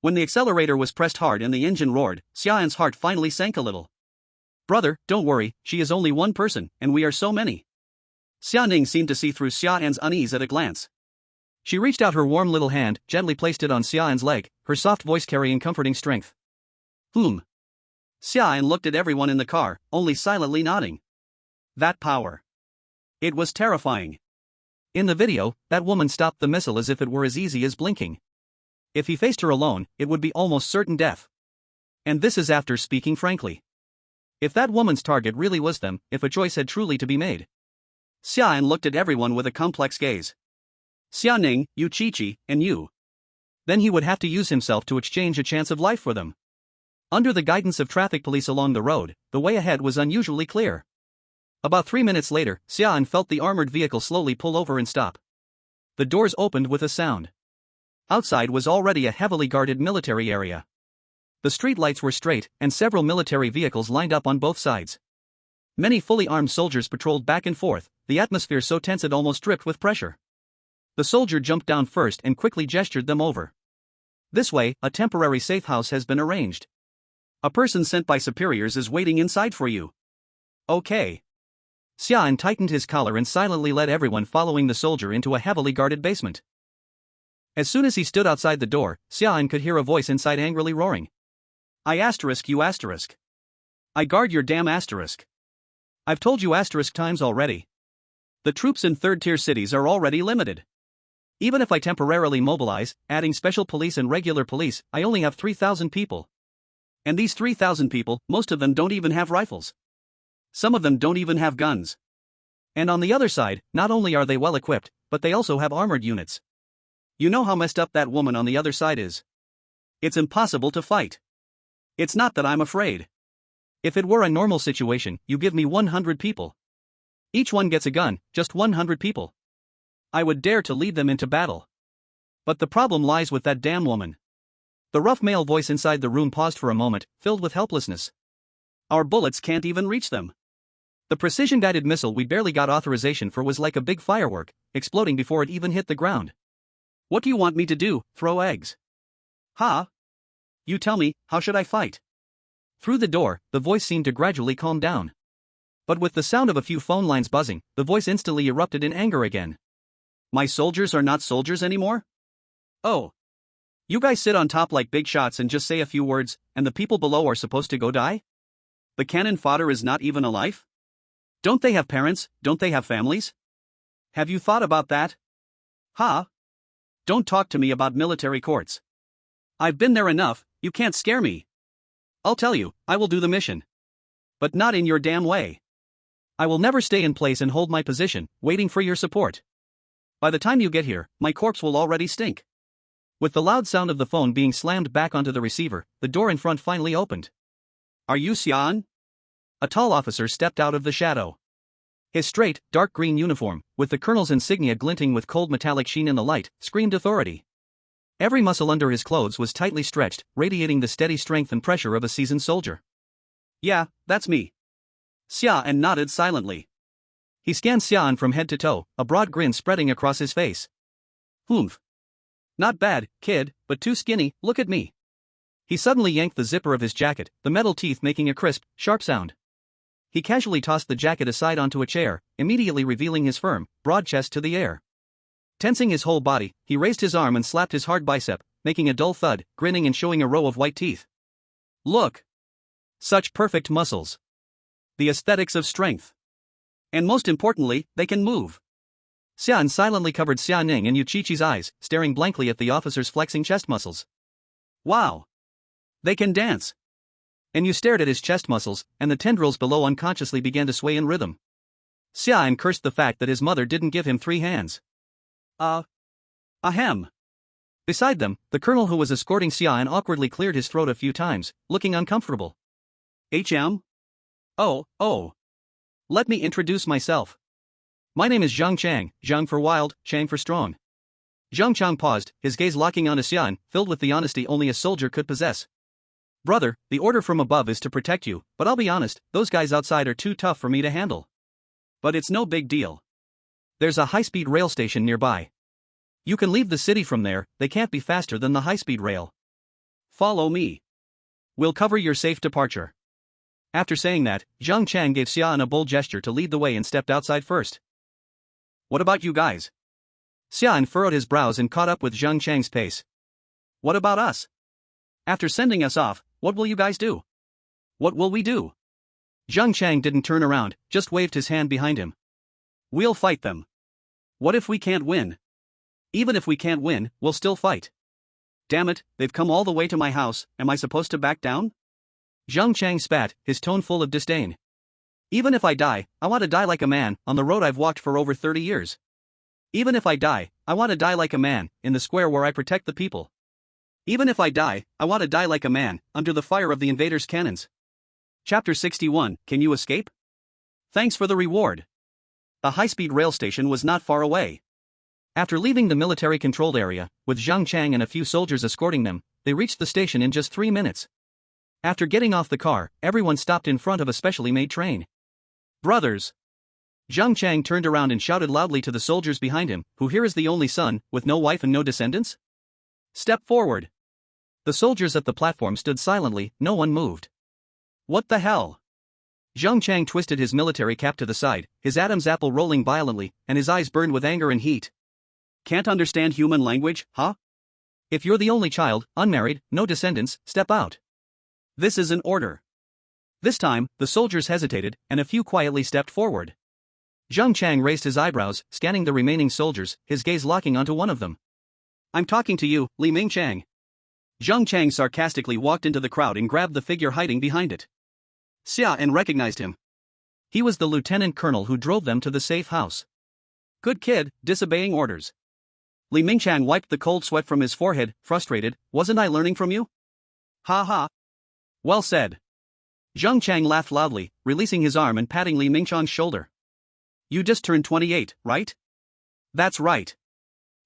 When the accelerator was pressed hard and the engine roared, Xia An's heart finally sank a little. Brother, don't worry, she is only one person, and we are so many. Xia Ning seemed to see through Xia An's unease at a glance. She reached out her warm little hand, gently placed it on Xia An's leg, her soft voice carrying comforting strength. Xia An looked at everyone in the car, only silently nodding. That power. It was terrifying. In the video, that woman stopped the missile as if it were as easy as blinking. If he faced her alone, it would be almost certain death. And this is after speaking frankly. If that woman's target really was them, if a choice had truly to be made. Xia An looked at everyone with a complex gaze. Xia Ning, Yu Qiqi, and you. Then he would have to use himself to exchange a chance of life for them. Under the guidance of traffic police along the road, the way ahead was unusually clear. About 3 minutes later, Xia An felt the armored vehicle slowly pull over and stop. The doors opened with a sound. Outside was already a heavily guarded military area. The street lights were straight, and several military vehicles lined up on both sides. Many fully armed soldiers patrolled back and forth, the atmosphere so tense it almost dripped with pressure. The soldier jumped down first and quickly gestured them over. This way, a temporary safe house has been arranged. A person sent by superiors is waiting inside for you. Okay. Xia An tightened his collar and silently led everyone following the soldier into a heavily guarded basement. As soon as he stood outside the door, Xia An could hear a voice inside angrily roaring. You asterisk. I guard your damn asterisk. I've told you asterisk times already. The troops in third-tier cities are already limited. Even if I temporarily mobilize, adding special police and regular police, I only have 3,000 people. And these 3,000 people, most of them don't even have rifles. Some of them don't even have guns. And on the other side, not only are they well equipped, but they also have armored units. You know how messed up that woman on the other side is. It's impossible to fight. It's not that I'm afraid. If it were a normal situation, you give me 100 people. Each one gets a gun, just 100 people. I would dare to lead them into battle. But the problem lies with that damn woman. The rough male voice inside the room paused for a moment, filled with helplessness. Our bullets can't even reach them. The precision-guided missile we barely got authorization for was like a big firework, exploding before it even hit the ground. What do you want me to do, throw eggs? Huh? You tell me, how should I fight? Through the door, the voice seemed to gradually calm down. But with the sound of a few phone lines buzzing, the voice instantly erupted in anger again. My soldiers are not soldiers anymore? Oh. You guys sit on top like big shots and just say a few words, and the people below are supposed to go die? The cannon fodder is not even alive? Don't they have parents, don't they have families? Have you thought about that? Huh? Don't talk to me about military courts. I've been there enough, you can't scare me. I'll tell you, I will do the mission. But not in your damn way. I will never stay in place and hold my position, waiting for your support. By the time you get here, my corpse will already stink. With the loud sound of the phone being slammed back onto the receiver, the door in front finally opened. Are you Xia An? A tall officer stepped out of the shadow. His straight, dark green uniform, with the colonel's insignia glinting with cold metallic sheen in the light, screamed authority. Every muscle under his clothes was tightly stretched, radiating the steady strength and pressure of a seasoned soldier. Yeah, that's me. Xia An nodded silently. He scanned Xia An from head to toe, a broad grin spreading across his face. Humph. Not bad, kid, but too skinny, look at me. He suddenly yanked the zipper of his jacket, the metal teeth making a crisp, sharp sound. He casually tossed the jacket aside onto a chair, immediately revealing his firm, broad chest to the air. Tensing his whole body, he raised his arm and slapped his hard bicep, making a dull thud, grinning and showing a row of white teeth. Look! Such perfect muscles. The aesthetics of strength. And most importantly, they can move. Xia An silently covered Xia Ning and Yu Qiqi's eyes, staring blankly at the officer's flexing chest muscles. Wow! They can dance! And Yu stared at his chest muscles, and the tendrils below unconsciously began to sway in rhythm. Xia An cursed the fact that his mother didn't give him 3 hands. Ahem. Beside them, the colonel who was escorting Xia An awkwardly cleared his throat a few times, looking uncomfortable. Oh. Let me introduce myself. My name is Zhang Chang, Zhang for wild, Chang for strong. Zhang Chang paused, his gaze locking onto Xia An, filled with the honesty only a soldier could possess. Brother, the order from above is to protect you, but I'll be honest, those guys outside are too tough for me to handle. But it's no big deal. There's a high-speed rail station nearby. You can leave the city from there, they can't be faster than the high-speed rail. Follow me. We'll cover your safe departure. After saying that, Zhang Chang gave Xia An a bold gesture to lead the way and stepped outside first. What about you guys? Xia An furrowed his brows and caught up with Zhang Chang's pace. What about us? After sending us off, what will you guys do? What will we do? Zhang Chang didn't turn around, just waved his hand behind him. We'll fight them. What if we can't win? Even if we can't win, we'll still fight. Damn it, they've come all the way to my house, am I supposed to back down? Zhang Chang spat, his tone full of disdain. Even if I die, I want to die like a man, on the road I've walked for over 30 years. Even if I die, I want to die like a man, in the square where I protect the people. Even if I die, I want to die like a man, under the fire of the invaders' cannons. Chapter 61, Can you escape? Thanks for the reward. The high-speed rail station was not far away. After leaving the military-controlled area, with Zhang Chang and a few soldiers escorting them, they reached the station in just 3 minutes. After getting off the car, everyone stopped in front of a specially made train. Brothers! Zhang Chang turned around and shouted loudly to the soldiers behind him, who here is the only son, with no wife and no descendants? Step forward. The soldiers at the platform stood silently, no one moved. What the hell? Zhang Chang twisted his military cap to the side, his Adam's apple rolling violently, and his eyes burned with anger and heat. Can't understand human language, huh? If you're the only child, unmarried, no descendants, step out. This is an order. This time, the soldiers hesitated, and a few quietly stepped forward. Zhang Chang raised his eyebrows, scanning the remaining soldiers, his gaze locking onto one of them. I'm talking to you, Li Mingchang. Zhang Chang sarcastically walked into the crowd and grabbed the figure hiding behind it. Xia An recognized him. He was the lieutenant colonel who drove them to the safe house. Good kid, disobeying orders. Li Mingchang wiped the cold sweat from his forehead, frustrated. Wasn't I learning from you? Ha ha. Well said. Zhang Chang laughed loudly, releasing his arm and patting Li Mingchang's shoulder. You just turned 28, right? That's right.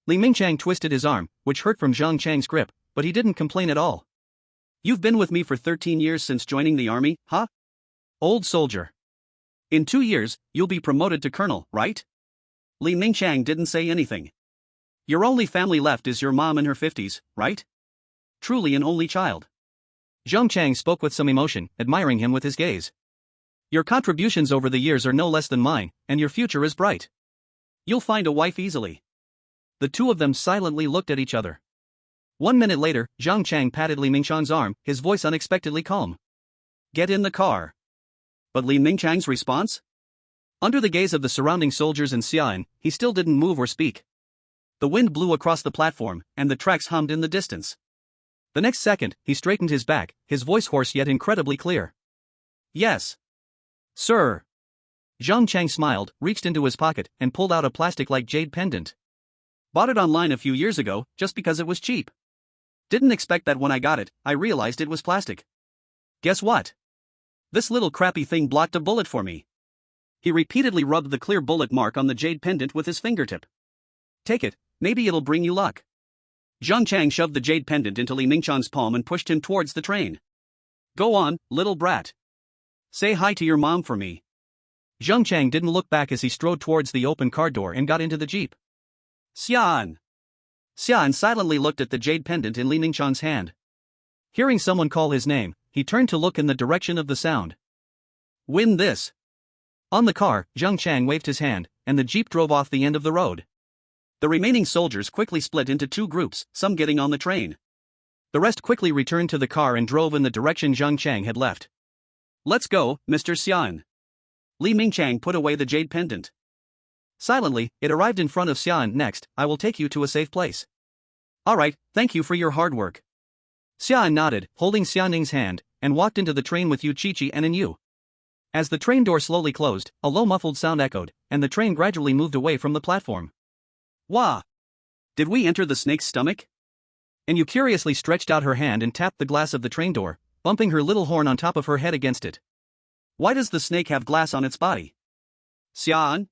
Li Mingchang twisted his arm, which hurt from Zhang Chang's grip, but he didn't complain at all. You've been with me for 13 years since joining the army, huh? Old soldier. In 2 years, you'll be promoted to colonel, right? Li Mingchang didn't say anything. Your only family left is your mom in her 50s, right? Truly an only child. Zhang Chang spoke with some emotion, admiring him with his gaze. Your contributions over the years are no less than mine, and your future is bright. You'll find a wife easily. The two of them silently looked at each other. 1 minute later, Zhang Chang patted Li Mingchang's arm, his voice unexpectedly calm. Get in the car. But Li Mingchang's response? Under the gaze of the surrounding soldiers and Xia An, he still didn't move or speak. The wind blew across the platform, and the tracks hummed in the distance. The next second, he straightened his back, his voice hoarse yet incredibly clear. Yes. Sir. Zhang Chang smiled, reached into his pocket, and pulled out a plastic-like jade pendant. Bought it online a few years ago, just because it was cheap. Didn't expect that when I got it, I realized it was plastic. Guess what? This little crappy thing blocked a bullet for me. He repeatedly rubbed the clear bullet mark on the jade pendant with his fingertip. Take it, maybe it'll bring you luck. Zhang Chang shoved the jade pendant into Li Mingchang's palm and pushed him towards the train. Go on, little brat. Say hi to your mom for me. Zhang Chang didn't look back as he strode towards the open car door and got into the jeep. Xia An. Xia An silently looked at the jade pendant in Li Mingchang's hand. Hearing someone call his name, he turned to look in the direction of the sound. Win this. On the car, Zhang Chang waved his hand, and the jeep drove off the end of the road. The remaining soldiers quickly split into 2 groups, some getting on the train. The rest quickly returned to the car and drove in the direction Zhang Chang had left. Let's go, Mr. Xia An. Li Mingchang put away the jade pendant. Silently, it arrived in front of Xia An. Next, I will take you to a safe place. Alright, thank you for your hard work. Xia An nodded, holding Xia Ning's hand, and walked into the train with Yu Qiqi and Yu. As the train door slowly closed, a low muffled sound echoed, and the train gradually moved away from the platform. Wah! Did we enter the snake's stomach? Yu curiously stretched out her hand and tapped the glass of the train door, bumping her little horn on top of her head against it. Why does the snake have glass on its body? Xia An?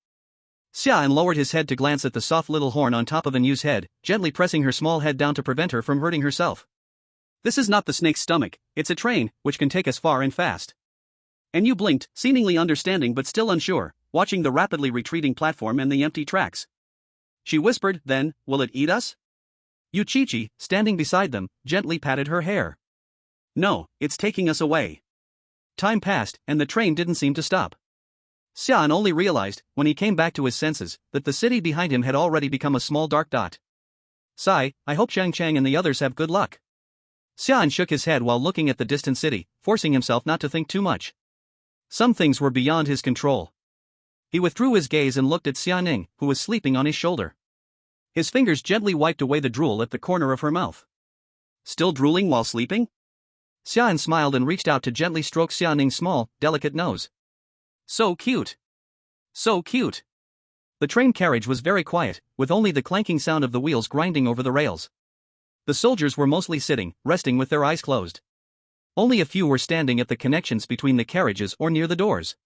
Xia An lowered his head to glance at the soft little horn on top of Yu's head, gently pressing her small head down to prevent her from hurting herself. This is not the snake's stomach, it's a train, which can take us far and fast. Yu blinked, seemingly understanding but still unsure, watching the rapidly retreating platform and the empty tracks. She whispered, then, will it eat us? Yu Qiqi, standing beside them, gently patted her hair. No, it's taking us away. Time passed, and the train didn't seem to stop. Xia An only realized, when he came back to his senses, that the city behind him had already become a small dark dot. Sigh, I hope Chang Chang and the others have good luck. Xia An shook his head while looking at the distant city, forcing himself not to think too much. Some things were beyond his control. He withdrew his gaze and looked at Xia Ning, who was sleeping on his shoulder. His fingers gently wiped away the drool at the corner of her mouth. Still drooling while sleeping? Xia An smiled and reached out to gently stroke Xia Ning's small, delicate nose. So cute. So cute. The train carriage was very quiet, with only the clanking sound of the wheels grinding over the rails. The soldiers were mostly sitting, resting with their eyes closed. Only a few were standing at the connections between the carriages or near the doors.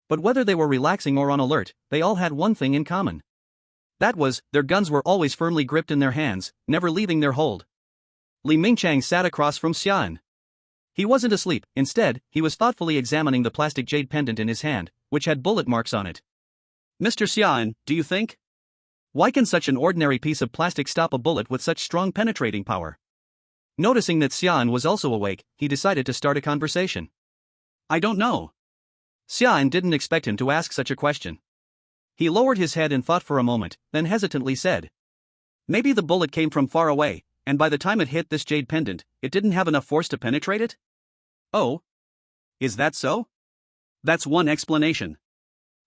But whether they were relaxing or on alert, they all had one thing in common. That was, their guns were always firmly gripped in their hands, never leaving their hold. Li Mingchang sat across from Xia An. He wasn't asleep, instead, he was thoughtfully examining the plastic jade pendant in his hand, which had bullet marks on it. Mr. Xia An, do you think? Why can such an ordinary piece of plastic stop a bullet with such strong penetrating power? Noticing that Xia An was also awake, he decided to start a conversation. I don't know. Xia An didn't expect him to ask such a question. He lowered his head and thought for a moment, then hesitantly said. Maybe the bullet came from far away, and by the time it hit this jade pendant, it didn't have enough force to penetrate it? Oh? Is that so? That's one explanation.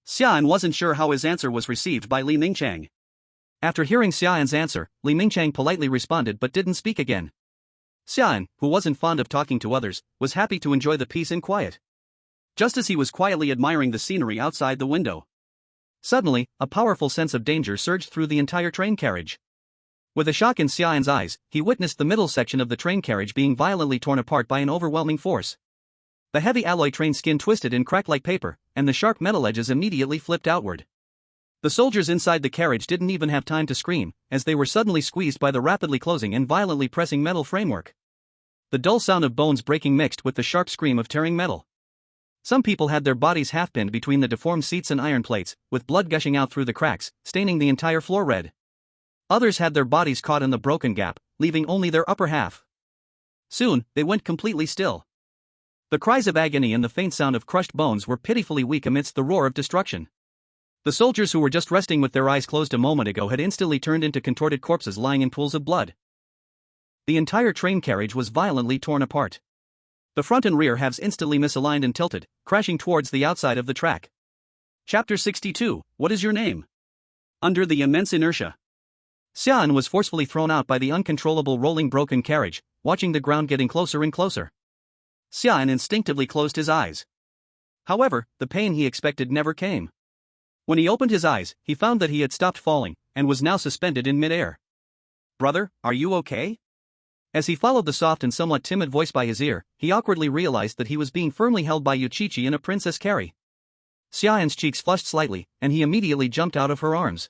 Xia An wasn't sure how his answer was received by Li Mingchang. After hearing Xia An's answer, Li Mingchang politely responded but didn't speak again. Xia An, who wasn't fond of talking to others, was happy to enjoy the peace and quiet. Just as he was quietly admiring the scenery outside the window. Suddenly, a powerful sense of danger surged through the entire train carriage. With a shock in Xia An's eyes, he witnessed the middle section of the train carriage being violently torn apart by an overwhelming force. The heavy alloy train skin twisted and cracked like paper, and the sharp metal edges immediately flipped outward. The soldiers inside the carriage didn't even have time to scream, as they were suddenly squeezed by the rapidly closing and violently pressing metal framework. The dull sound of bones breaking mixed with the sharp scream of tearing metal. Some people had their bodies half-pinned between the deformed seats and iron plates, with blood gushing out through the cracks, staining the entire floor red. Others had their bodies caught in the broken gap, leaving only their upper half. Soon, they went completely still. The cries of agony and the faint sound of crushed bones were pitifully weak amidst the roar of destruction. The soldiers who were just resting with their eyes closed a moment ago had instantly turned into contorted corpses lying in pools of blood. The entire train carriage was violently torn apart. The front and rear halves instantly misaligned and tilted, crashing towards the outside of the track. Chapter 62, What is your name? Under the immense inertia. Xia An was forcefully thrown out by the uncontrollable rolling broken carriage, watching the ground getting closer and closer. Xia An instinctively closed his eyes. However, the pain he expected never came. When he opened his eyes, he found that he had stopped falling, and was now suspended in mid-air. Brother, are you okay? As he followed the soft and somewhat timid voice by his ear, he awkwardly realized that he was being firmly held by Yu Qiqi in a princess carry. Xia An's cheeks flushed slightly, and he immediately jumped out of her arms.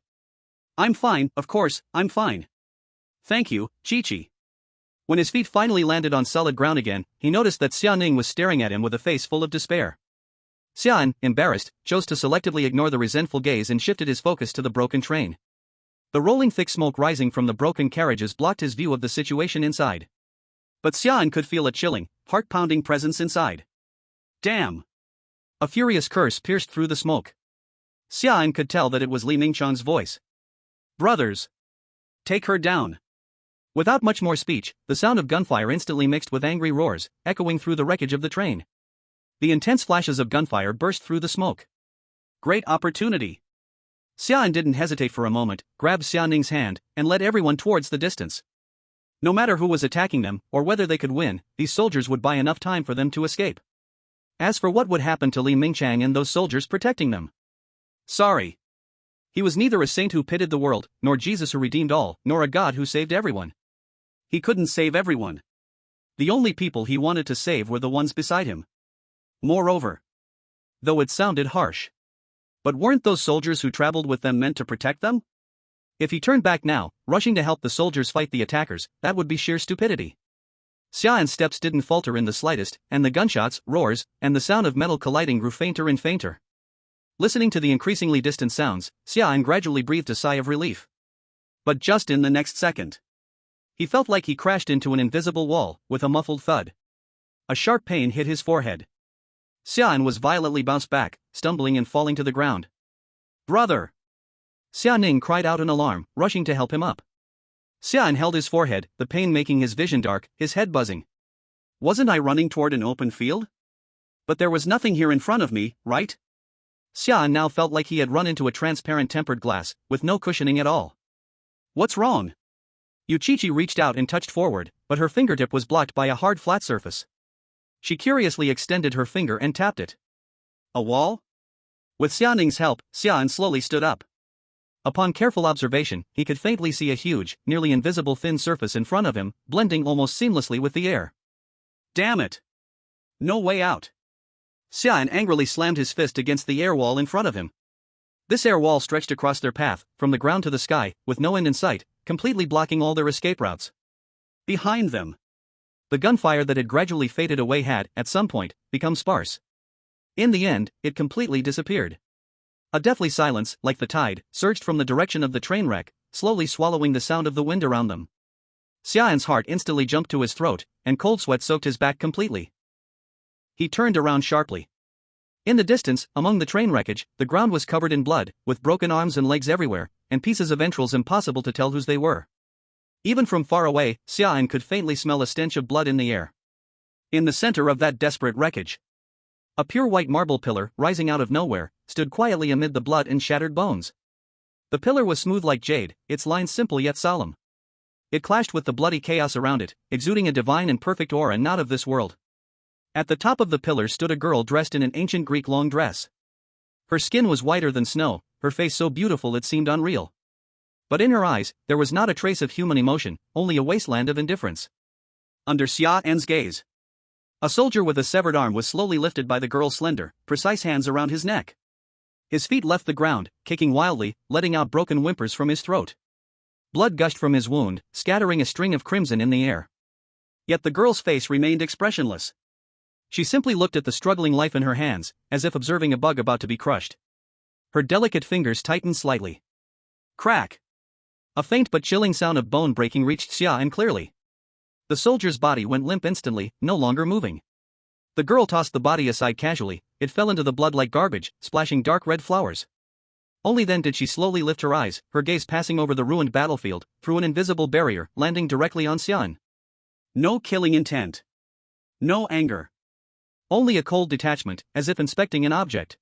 I'm fine, of course, I'm fine. Thank you, Qiqi. When his feet finally landed on solid ground again, he noticed that Xia Ning was staring at him with a face full of despair. Xia An, embarrassed, chose to selectively ignore the resentful gaze and shifted his focus to the broken train. The rolling thick smoke rising from the broken carriages blocked his view of the situation inside. But Xia An could feel a chilling, heart-pounding presence inside. Damn! A furious curse pierced through the smoke. Xia An could tell that it was Li Mingchang's voice. Brothers! Take her down! Without much more speech, the sound of gunfire instantly mixed with angry roars, echoing through the wreckage of the train. The intense flashes of gunfire burst through the smoke. Great opportunity. Xia An didn't hesitate for a moment, grabbed Xia Ning's hand, and led everyone towards the distance. No matter who was attacking them, or whether they could win, these soldiers would buy enough time for them to escape. As for what would happen to Li Mingchang and those soldiers protecting them? Sorry. He was neither a saint who pitted the world, nor Jesus who redeemed all, nor a god who saved everyone. He couldn't save everyone. The only people he wanted to save were the ones beside him. Moreover, though it sounded harsh, but weren't those soldiers who traveled with them meant to protect them? If he turned back now, rushing to help the soldiers fight the attackers, that would be sheer stupidity. Xia An's steps didn't falter in the slightest, and the gunshots, roars, and the sound of metal colliding grew fainter and fainter. Listening to the increasingly distant sounds, Xia An gradually breathed a sigh of relief. But just in the next second, he felt like he crashed into an invisible wall, with a muffled thud. A sharp pain hit his forehead. Xia An was violently bounced back, stumbling and falling to the ground. "Brother!" Xia Ning cried out in alarm, rushing to help him up. Xia An held his forehead, the pain making his vision dark, his head buzzing. Wasn't I running toward an open field? But there was nothing here in front of me, right? Xia An now felt like he had run into a transparent tempered glass, with no cushioning at all. What's wrong? Yuchichi reached out and touched forward, but her fingertip was blocked by a hard flat surface. She curiously extended her finger and tapped it. A wall? With Xia Ning's help, Xia An slowly stood up. Upon careful observation, he could faintly see a huge, nearly invisible thin surface in front of him, blending almost seamlessly with the air. Damn it! No way out. Xia An angrily slammed his fist against the air wall in front of him. This air wall stretched across their path, from the ground to the sky, with no end in sight, completely blocking all their escape routes. Behind them, the gunfire that had gradually faded away had, at some point, become sparse. In the end, it completely disappeared. A deathly silence, like the tide, surged from the direction of the train wreck, slowly swallowing the sound of the wind around them. Xia An's heart instantly jumped to his throat, and cold sweat soaked his back completely. He turned around sharply. In the distance, among the train wreckage, the ground was covered in blood, with broken arms and legs everywhere, and pieces of entrails impossible to tell whose they were. Even from far away, Xia An could faintly smell a stench of blood in the air. In the center of that desperate wreckage, a pure white marble pillar, rising out of nowhere, stood quietly amid the blood and shattered bones. The pillar was smooth like jade, its lines simple yet solemn. It clashed with the bloody chaos around it, exuding a divine and perfect aura not of this world. At the top of the pillar stood a girl dressed in an ancient Greek long dress. Her skin was whiter than snow, her face so beautiful it seemed unreal. But in her eyes, there was not a trace of human emotion, only a wasteland of indifference. Under Xia An's gaze, a soldier with a severed arm was slowly lifted by the girl's slender, precise hands around his neck. His feet left the ground, kicking wildly, letting out broken whimpers from his throat. Blood gushed from his wound, scattering a string of crimson in the air. Yet the girl's face remained expressionless. She simply looked at the struggling life in her hands, as if observing a bug about to be crushed. Her delicate fingers tightened slightly. Crack! A faint but chilling sound of bone breaking reached Xia An clearly. The soldier's body went limp instantly, no longer moving. The girl tossed the body aside casually, it fell into the blood like garbage, splashing dark red flowers. Only then did she slowly lift her eyes, her gaze passing over the ruined battlefield, through an invisible barrier, landing directly on Xia An. No killing intent. No anger. Only a cold detachment, as if inspecting an object.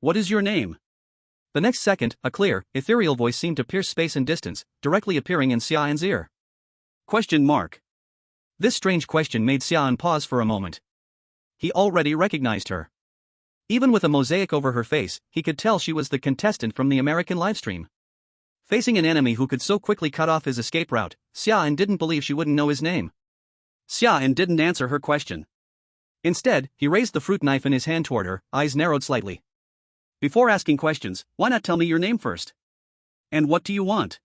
What is your name? The next second, a clear, ethereal voice seemed to pierce space and distance, directly appearing in Xia An's ear. Question mark. This strange question made Xia An pause for a moment. He already recognized her. Even with a mosaic over her face, he could tell she was the contestant from the American livestream. Facing an enemy who could so quickly cut off his escape route, Xia An didn't believe she wouldn't know his name. Xia An didn't answer her question. Instead, he raised the fruit knife in his hand toward her, eyes narrowed slightly. Before asking questions, why not tell me your name first? And what do you want?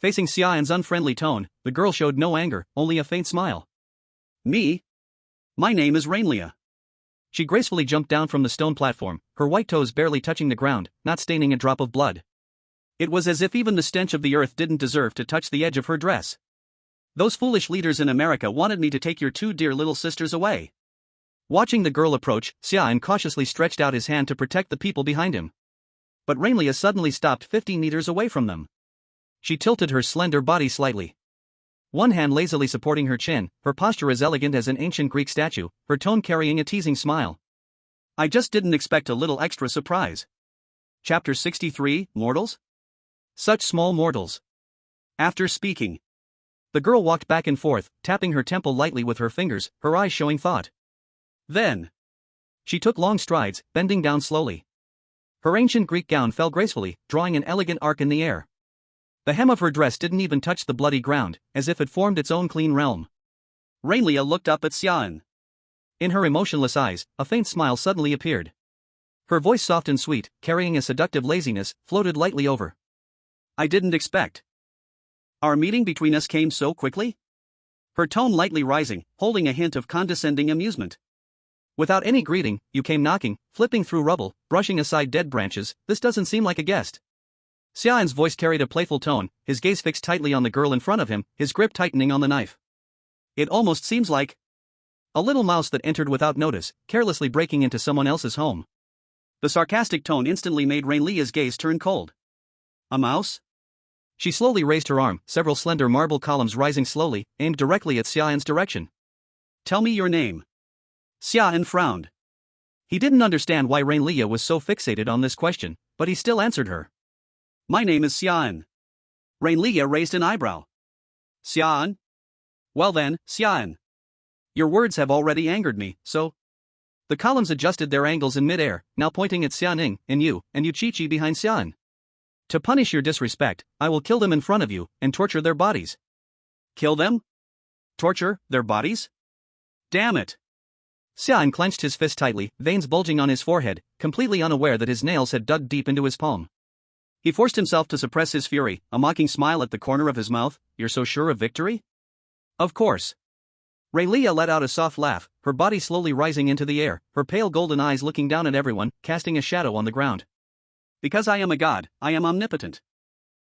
Facing Xia An's unfriendly tone, the girl showed no anger, only a faint smile. Me? My name is Rainlia. She gracefully jumped down from the stone platform, her white toes barely touching the ground, not staining a drop of blood. It was as if even the stench of the earth didn't deserve to touch the edge of her dress. Those foolish leaders in America wanted me to take your two dear little sisters away. Watching the girl approach, Xia An cautiously stretched out his hand to protect the people behind him. But Rainlia suddenly stopped 50 meters away from them. She tilted her slender body slightly. One hand lazily supporting her chin, her posture as elegant as an ancient Greek statue, her tone carrying a teasing smile. I just didn't expect a little extra surprise. Chapter 63, Mortals? Such small mortals. After speaking, the girl walked back and forth, tapping her temple lightly with her fingers, her eyes showing thought. Then, she took long strides, bending down slowly. Her ancient Greek gown fell gracefully, drawing an elegant arc in the air. The hem of her dress didn't even touch the bloody ground, as if it formed its own clean realm. Rainlia looked up at Xia An. In her emotionless eyes, a faint smile suddenly appeared. Her voice soft and sweet, carrying a seductive laziness, floated lightly over. I didn't expect. Our meeting between us came so quickly? Her tone lightly rising, holding a hint of condescending amusement. Without any greeting, you came knocking, flipping through rubble, brushing aside dead branches. This doesn't seem like a guest. Xia An's voice carried a playful tone, his gaze fixed tightly on the girl in front of him, his grip tightening on the knife. It almost seems like a little mouse that entered without notice, carelessly breaking into someone else's home. The sarcastic tone instantly made Rainlia's gaze turn cold. A mouse? She slowly raised her arm, several slender marble columns rising slowly, aimed directly at Xia An's direction. Tell me your name. Xia An frowned. He didn't understand why Rainlia was so fixated on this question, but he still answered her. My name is Xia An. Rainlia raised an eyebrow. Xia An? Well then, Xia An. Your words have already angered me, so... The columns adjusted their angles in midair, now pointing at Xianing, and Yuchichi behind Xia An. To punish your disrespect, I will kill them in front of you, and torture their bodies. Kill them? Torture their bodies? Damn it! Xia An clenched his fist tightly, veins bulging on his forehead, completely unaware that his nails had dug deep into his palm. He forced himself to suppress his fury, a mocking smile at the corner of his mouth. You're so sure of victory? Of course. Rainlia let out a soft laugh, her body slowly rising into the air, her pale golden eyes looking down at everyone, casting a shadow on the ground. Because I am a god, I am omnipotent.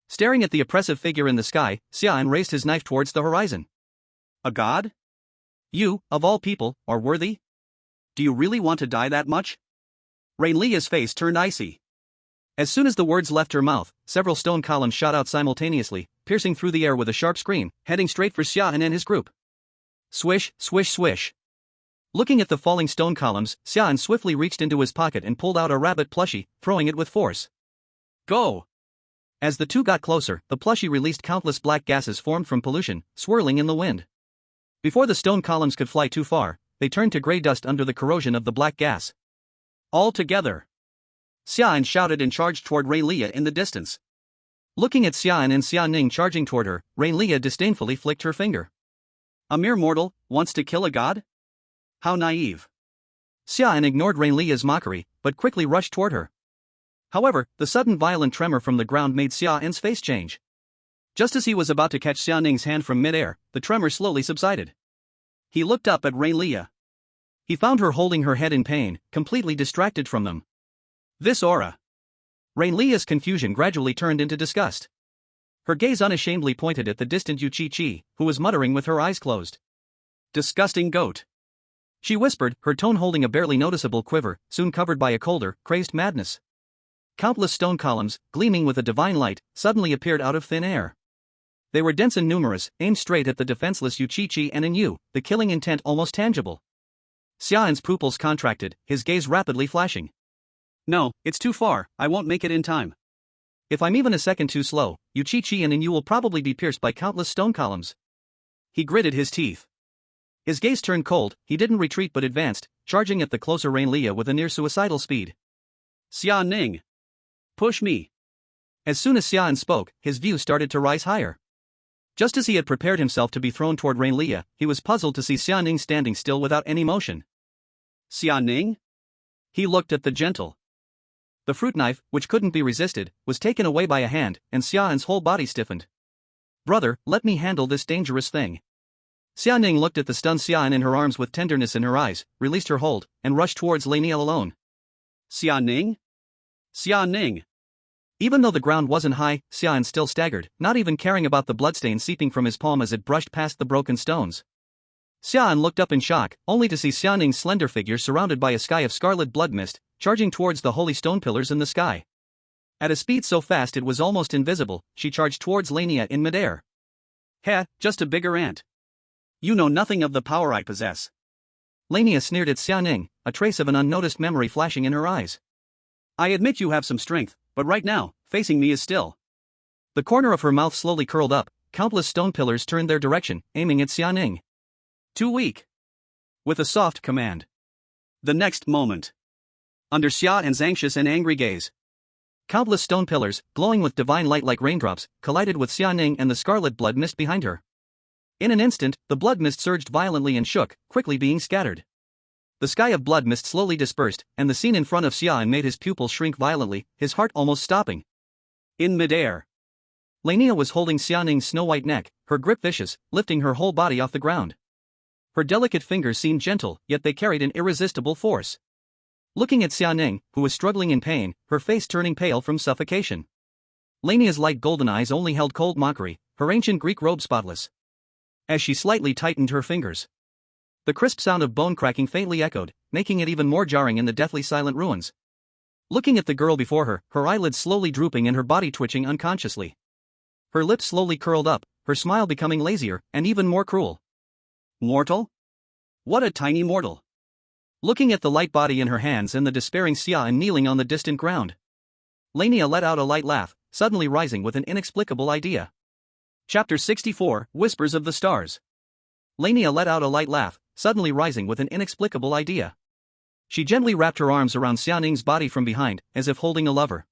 Staring at the oppressive figure in the sky, Xia An raised his knife towards the horizon. A god? You, of all people, are worthy? Do you really want to die that much? Rainlia's face turned icy. As soon as the words left her mouth, several stone columns shot out simultaneously, piercing through the air with a sharp scream, heading straight for Xia An and his group. Swish, swish, swish. Looking at the falling stone columns, Xia An swiftly reached into his pocket and pulled out a rabbit plushie, throwing it with force. Go! As the two got closer, the plushie released countless black gases formed from pollution, swirling in the wind. Before the stone columns could fly too far, they turned to gray dust under the corrosion of the black gas. All together! Xia An shouted and charged toward Rainlia in the distance. Looking at Xia An and Xia Ning charging toward her, Rainlia disdainfully flicked her finger. A mere mortal wants to kill a god? How naive. Xia An ignored Rainlia's mockery, but quickly rushed toward her. However, the sudden violent tremor from the ground made Xia An's face change. Just as he was about to catch Xia Ning's hand from midair, the tremor slowly subsided. He looked up at Rainlia. He found her holding her head in pain, completely distracted from them. This aura. Rainlia's confusion gradually turned into disgust. Her gaze unashamedly pointed at the distant Yuchichi, who was muttering with her eyes closed. Disgusting goat. She whispered, her tone holding a barely noticeable quiver, soon covered by a colder, crazed madness. Countless stone columns, gleaming with a divine light, suddenly appeared out of thin air. They were dense and numerous, aimed straight at the defenseless Yuchichi and Inu, the killing intent almost tangible. Xia An's pupils contracted, his gaze rapidly flashing. No, it's too far, I won't make it in time. If I'm even a second too slow, Yuchichi and Inu will probably be pierced by countless stone columns. He gritted his teeth. His gaze turned cold, he didn't retreat but advanced, charging at the closer Rainlia with a near-suicidal speed. Xia Ning. Push me. As soon as Xia An spoke, his view started to rise higher. Just as he had prepared himself to be thrown toward Rainlia, he was puzzled to see Xia Ning standing still without any motion. Xia Ning? He looked at the gentle. The fruit knife, which couldn't be resisted, was taken away by a hand, and Xia An's whole body stiffened. Brother, let me handle this dangerous thing. Xia Ning looked at the stunned Xia An in her arms with tenderness in her eyes, released her hold, and rushed towards Laniel alone. Xia Ning? Xia Ning. Even though the ground wasn't high, Xia An still staggered, not even caring about the bloodstain seeping from his palm as it brushed past the broken stones. Xia An looked up in shock, only to see Xia Ning's slender figure surrounded by a sky of scarlet blood mist, charging towards the holy stone pillars in the sky. At a speed so fast it was almost invisible, she charged towards Lania in midair. Heh, just a bigger ant. You know nothing of the power I possess. Lania sneered at Xia Ning, a trace of an unnoticed memory flashing in her eyes. I admit you have some strength, but right now, facing me is still. The corner of her mouth slowly curled up, countless stone pillars turned their direction, aiming at Xia An. Too weak. With a soft command. The next moment. Under Xia An's anxious and angry gaze, countless stone pillars, glowing with divine light like raindrops, collided with Xia An and the scarlet blood mist behind her. In an instant, the blood mist surged violently and shook, quickly being scattered. The sky of blood mist slowly dispersed, and the scene in front of Xia An made his pupils shrink violently, his heart almost stopping. In midair, Lania was holding Xia An's snow-white neck, her grip vicious, lifting her whole body off the ground. Her delicate fingers seemed gentle, yet they carried an irresistible force. Looking at Xia An, who was struggling in pain, her face turning pale from suffocation. Lania's light golden eyes only held cold mockery, her ancient Greek robe spotless. As she slightly tightened her fingers, the crisp sound of bone cracking faintly echoed, making it even more jarring in the deathly silent ruins. Looking at the girl before her, her eyelids slowly drooping and her body twitching unconsciously. Her lips slowly curled up, her smile becoming lazier, and even more cruel. Mortal? What a tiny mortal. Looking at the light body in her hands and the despairing Xia An kneeling on the distant ground, Lania let out a light laugh, suddenly rising with an inexplicable idea. Chapter 64, Whispers of the Stars. Lania let out a light laugh, suddenly rising with an inexplicable idea. She gently wrapped her arms around Xia An's body from behind, as if holding a lover.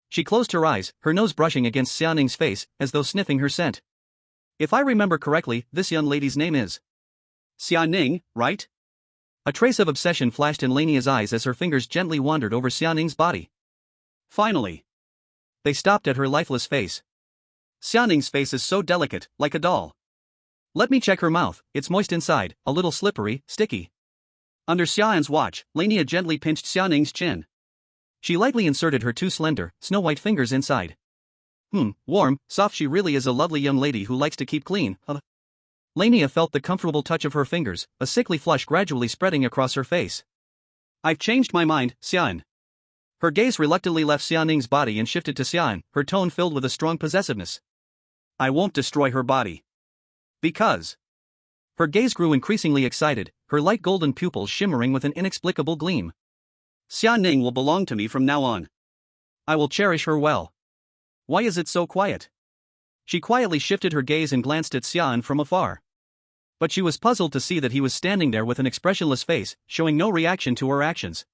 She closed her eyes, her nose brushing against Xia An's face, as though sniffing her scent. If I remember correctly, this young lady's name is Xia An, right? A trace of obsession flashed in Lania's eyes as her fingers gently wandered over Xia An's body. Finally, they stopped at her lifeless face. Xia An's face is so delicate, like a doll. Let me check her mouth, it's moist inside, a little slippery, sticky. Under Xia An's watch, Lania gently pinched Xia An's chin. She lightly inserted her two slender, snow-white fingers inside. Warm, soft. She really is a lovely young lady who likes to keep clean. Lania felt the comfortable touch of her fingers, a sickly flush gradually spreading across her face. I've changed my mind, Xia An. Her gaze reluctantly left Xia An's body and shifted to Xia An, her tone filled with a strong possessiveness. I won't destroy her body. Because. Her gaze grew increasingly excited, her light golden pupils shimmering with an inexplicable gleam. Xia An will belong to me from now on. I will cherish her well. Why is it so quiet? She quietly shifted her gaze and glanced at Xia An from afar. But she was puzzled to see that he was standing there with an expressionless face, showing no reaction to her actions.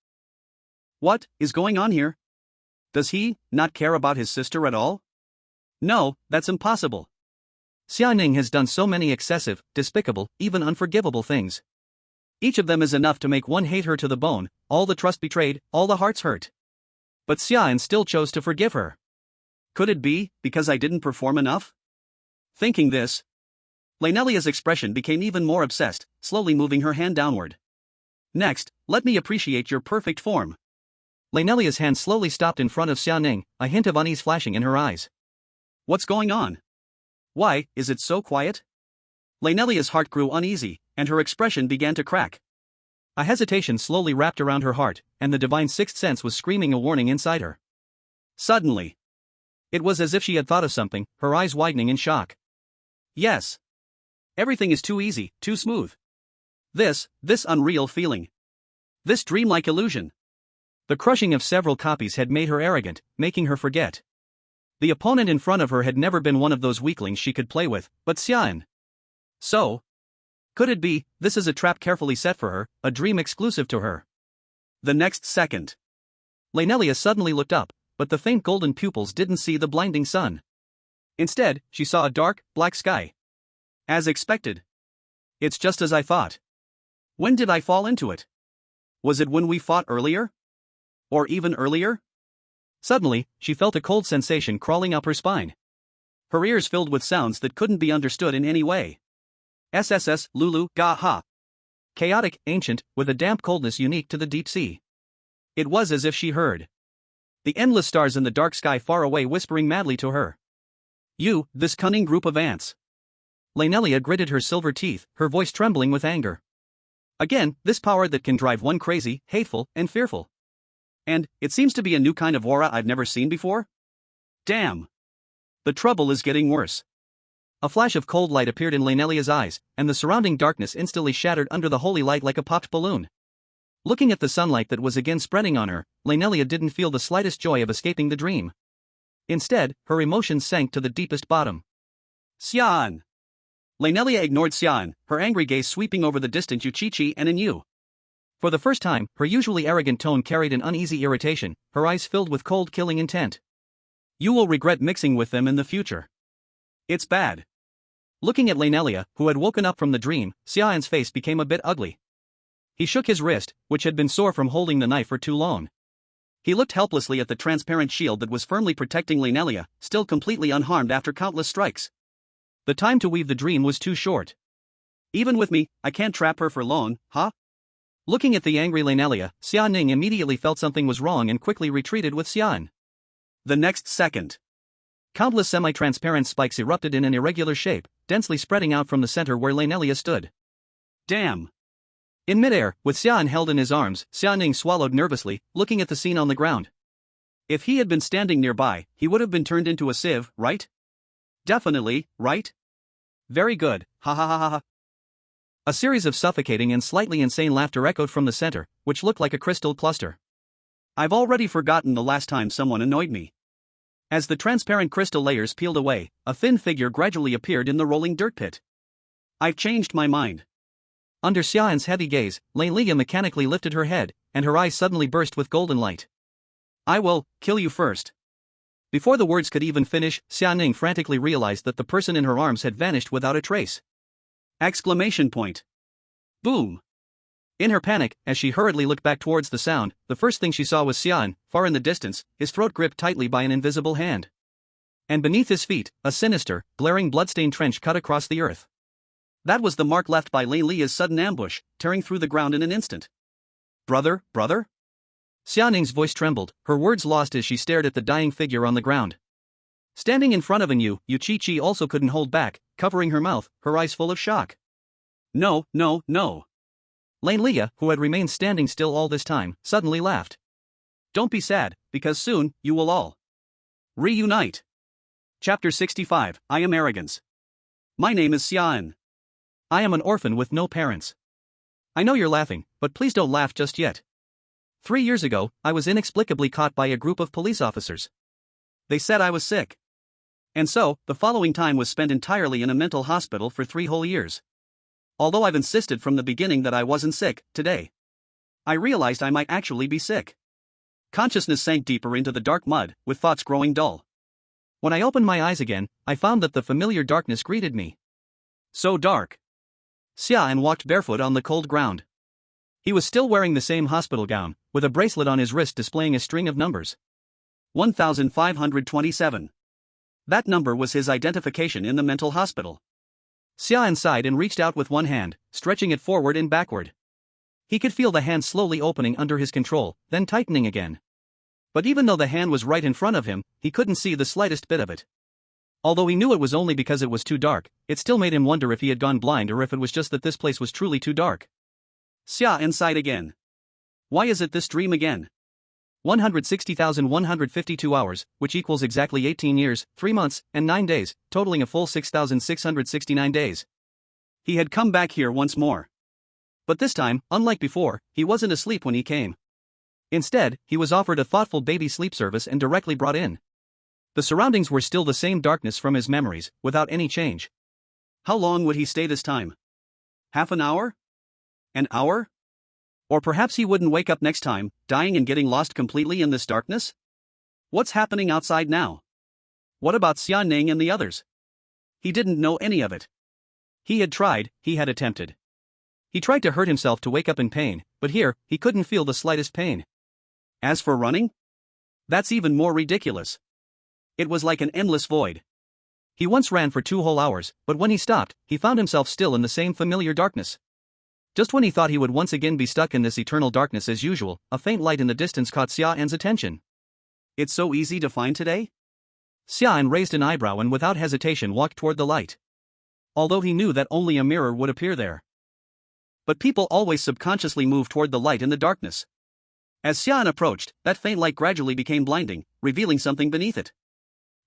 What is going on here? Does he not care about his sister at all? No, that's impossible. Xia An has done so many excessive, despicable, even unforgivable things. Each of them is enough to make one hate her to the bone, all the trust betrayed, all the hearts hurt. But Xia An still chose to forgive her. Could it be because I didn't perform enough? Thinking this, Lanelia's expression became even more obsessed, slowly moving her hand downward. Next, let me appreciate your perfect form. Lanelia's hand slowly stopped in front of Xia An, a hint of unease flashing in her eyes. What's going on? Why is it so quiet? Lanelia's heart grew uneasy, and her expression began to crack. A hesitation slowly wrapped around her heart, and the divine sixth sense was screaming a warning inside her. Suddenly, it was as if she had thought of something, her eyes widening in shock. Yes. Everything is too easy, too smooth. This unreal feeling. This dreamlike illusion. The crushing of several copies had made her arrogant, making her forget. The opponent in front of her had never been one of those weaklings she could play with, but Xia An. So, could it be, this is a trap carefully set for her, a dream exclusive to her? The next second, Lanelia suddenly looked up, but the faint golden pupils didn't see the blinding sun. Instead, she saw a dark, black sky. As expected. It's just as I thought. When did I fall into it? Was it when we fought earlier? Or even earlier? Suddenly, she felt a cold sensation crawling up her spine. Her ears filled with sounds that couldn't be understood in any way. SSS, Lulu, Ga Ha. Chaotic, ancient, with a damp coldness unique to the deep sea. It was as if she heard the endless stars in the dark sky far away whispering madly to her. You, this cunning group of ants. Lanelia gritted her silver teeth, her voice trembling with anger. Again, this power that can drive one crazy, hateful, and fearful. And it seems to be a new kind of aura I've never seen before? Damn. The trouble is getting worse. A flash of cold light appeared in Lanelia's eyes, and the surrounding darkness instantly shattered under the holy light like a popped balloon. Looking at the sunlight that was again spreading on her, Lanelia didn't feel the slightest joy of escaping the dream. Instead, her emotions sank to the deepest bottom. Xia An. Lanelia ignored Xia An, her angry gaze sweeping over the distant Yuchichi and Inyu. For the first time, her usually arrogant tone carried an uneasy irritation, her eyes filled with cold killing intent. You will regret mixing with them in the future. It's bad. Looking at Lanelia, who had woken up from the dream, Xia An's face became a bit ugly. He shook his wrist, which had been sore from holding the knife for too long. He looked helplessly at the transparent shield that was firmly protecting Lanelia, still completely unharmed after countless strikes. The time to weave the dream was too short. Even with me, I can't trap her for long, huh? Looking at the angry Lanelia, Xia Ning immediately felt something was wrong and quickly retreated with Xia An. The next second, countless semi-transparent spikes erupted in an irregular shape, densely spreading out from the center where Lanelia stood. Damn! In midair, with Xia An held in his arms, Xia Ning swallowed nervously, looking at the scene on the ground. If he had been standing nearby, he would have been turned into a sieve, right? Definitely, right? Very good, ha ha ha ha ha. A series of suffocating and slightly insane laughter echoed from the center, which looked like a crystal cluster. I've already forgotten the last time someone annoyed me. As the transparent crystal layers peeled away, a thin figure gradually appeared in the rolling dirt pit. I've changed my mind. Under Xia An's heavy gaze, Lanelia mechanically lifted her head, and her eyes suddenly burst with golden light. I will kill you first. Before the words could even finish, Xia Ning frantically realized that the person in her arms had vanished without a trace. Exclamation point. Boom. In her panic, as she hurriedly looked back towards the sound, the first thing she saw was Xia An, far in the distance, his throat gripped tightly by an invisible hand. And beneath his feet, a sinister, glaring bloodstained trench cut across the earth. That was the mark left by Lanelia's sudden ambush, tearing through the ground in an instant. Brother, brother? Xia Ning's voice trembled, her words lost as she stared at the dying figure on the ground. Standing in front of Inyu, Yuchichi also couldn't hold back, covering her mouth, her eyes full of shock. No, no, no. Lanelia, who had remained standing still all this time, suddenly laughed. Don't be sad, because soon, you will all reunite. Chapter 65, I am Arrogance. My name is Xia An. I am an orphan with no parents. I know you're laughing, but please don't laugh just yet. 3 years ago, I was inexplicably caught by a group of police officers. They said I was sick. And so, the following time was spent entirely in a mental hospital for 3 whole years. Although I've insisted from the beginning that I wasn't sick, today I realized I might actually be sick. Consciousness sank deeper into the dark mud, with thoughts growing dull. When I opened my eyes again, I found that the familiar darkness greeted me. So dark. Xia An walked barefoot on the cold ground. He was still wearing the same hospital gown, with a bracelet on his wrist displaying a string of numbers. 1527. That number was his identification in the mental hospital. Xia An sighed and reached out with one hand, stretching it forward and backward. He could feel the hand slowly opening under his control, then tightening again. But even though the hand was right in front of him, he couldn't see the slightest bit of it. Although he knew it was only because it was too dark, it still made him wonder if he had gone blind or if it was just that this place was truly too dark. Xia An sighed again. Why is it this dream again? 160,152 hours, which equals exactly 18 years, 3 months, and 9 days, totaling a full 6,669 days. He had come back here once more. But this time, unlike before, he wasn't asleep when he came. Instead, he was offered a thoughtful baby sleep service and directly brought in. The surroundings were still the same darkness from his memories, without any change. How long would he stay this time? Half an hour? An hour? Or perhaps he wouldn't wake up next time, dying and getting lost completely in this darkness? What's happening outside now? What about Xia Ning and the others? He didn't know any of it. He had tried, he had attempted. He tried to hurt himself to wake up in pain, but here, he couldn't feel the slightest pain. As for running? That's even more ridiculous. It was like an endless void. He once ran for 2 whole hours, but when he stopped, he found himself still in the same familiar darkness. Just when he thought he would once again be stuck in this eternal darkness as usual, a faint light in the distance caught Xia An's attention. It's so easy to find today? Xia An raised an eyebrow and without hesitation walked toward the light. Although he knew that only a mirror would appear there. But people always subconsciously move toward the light in the darkness. As Xia An approached, that faint light gradually became blinding, revealing something beneath it.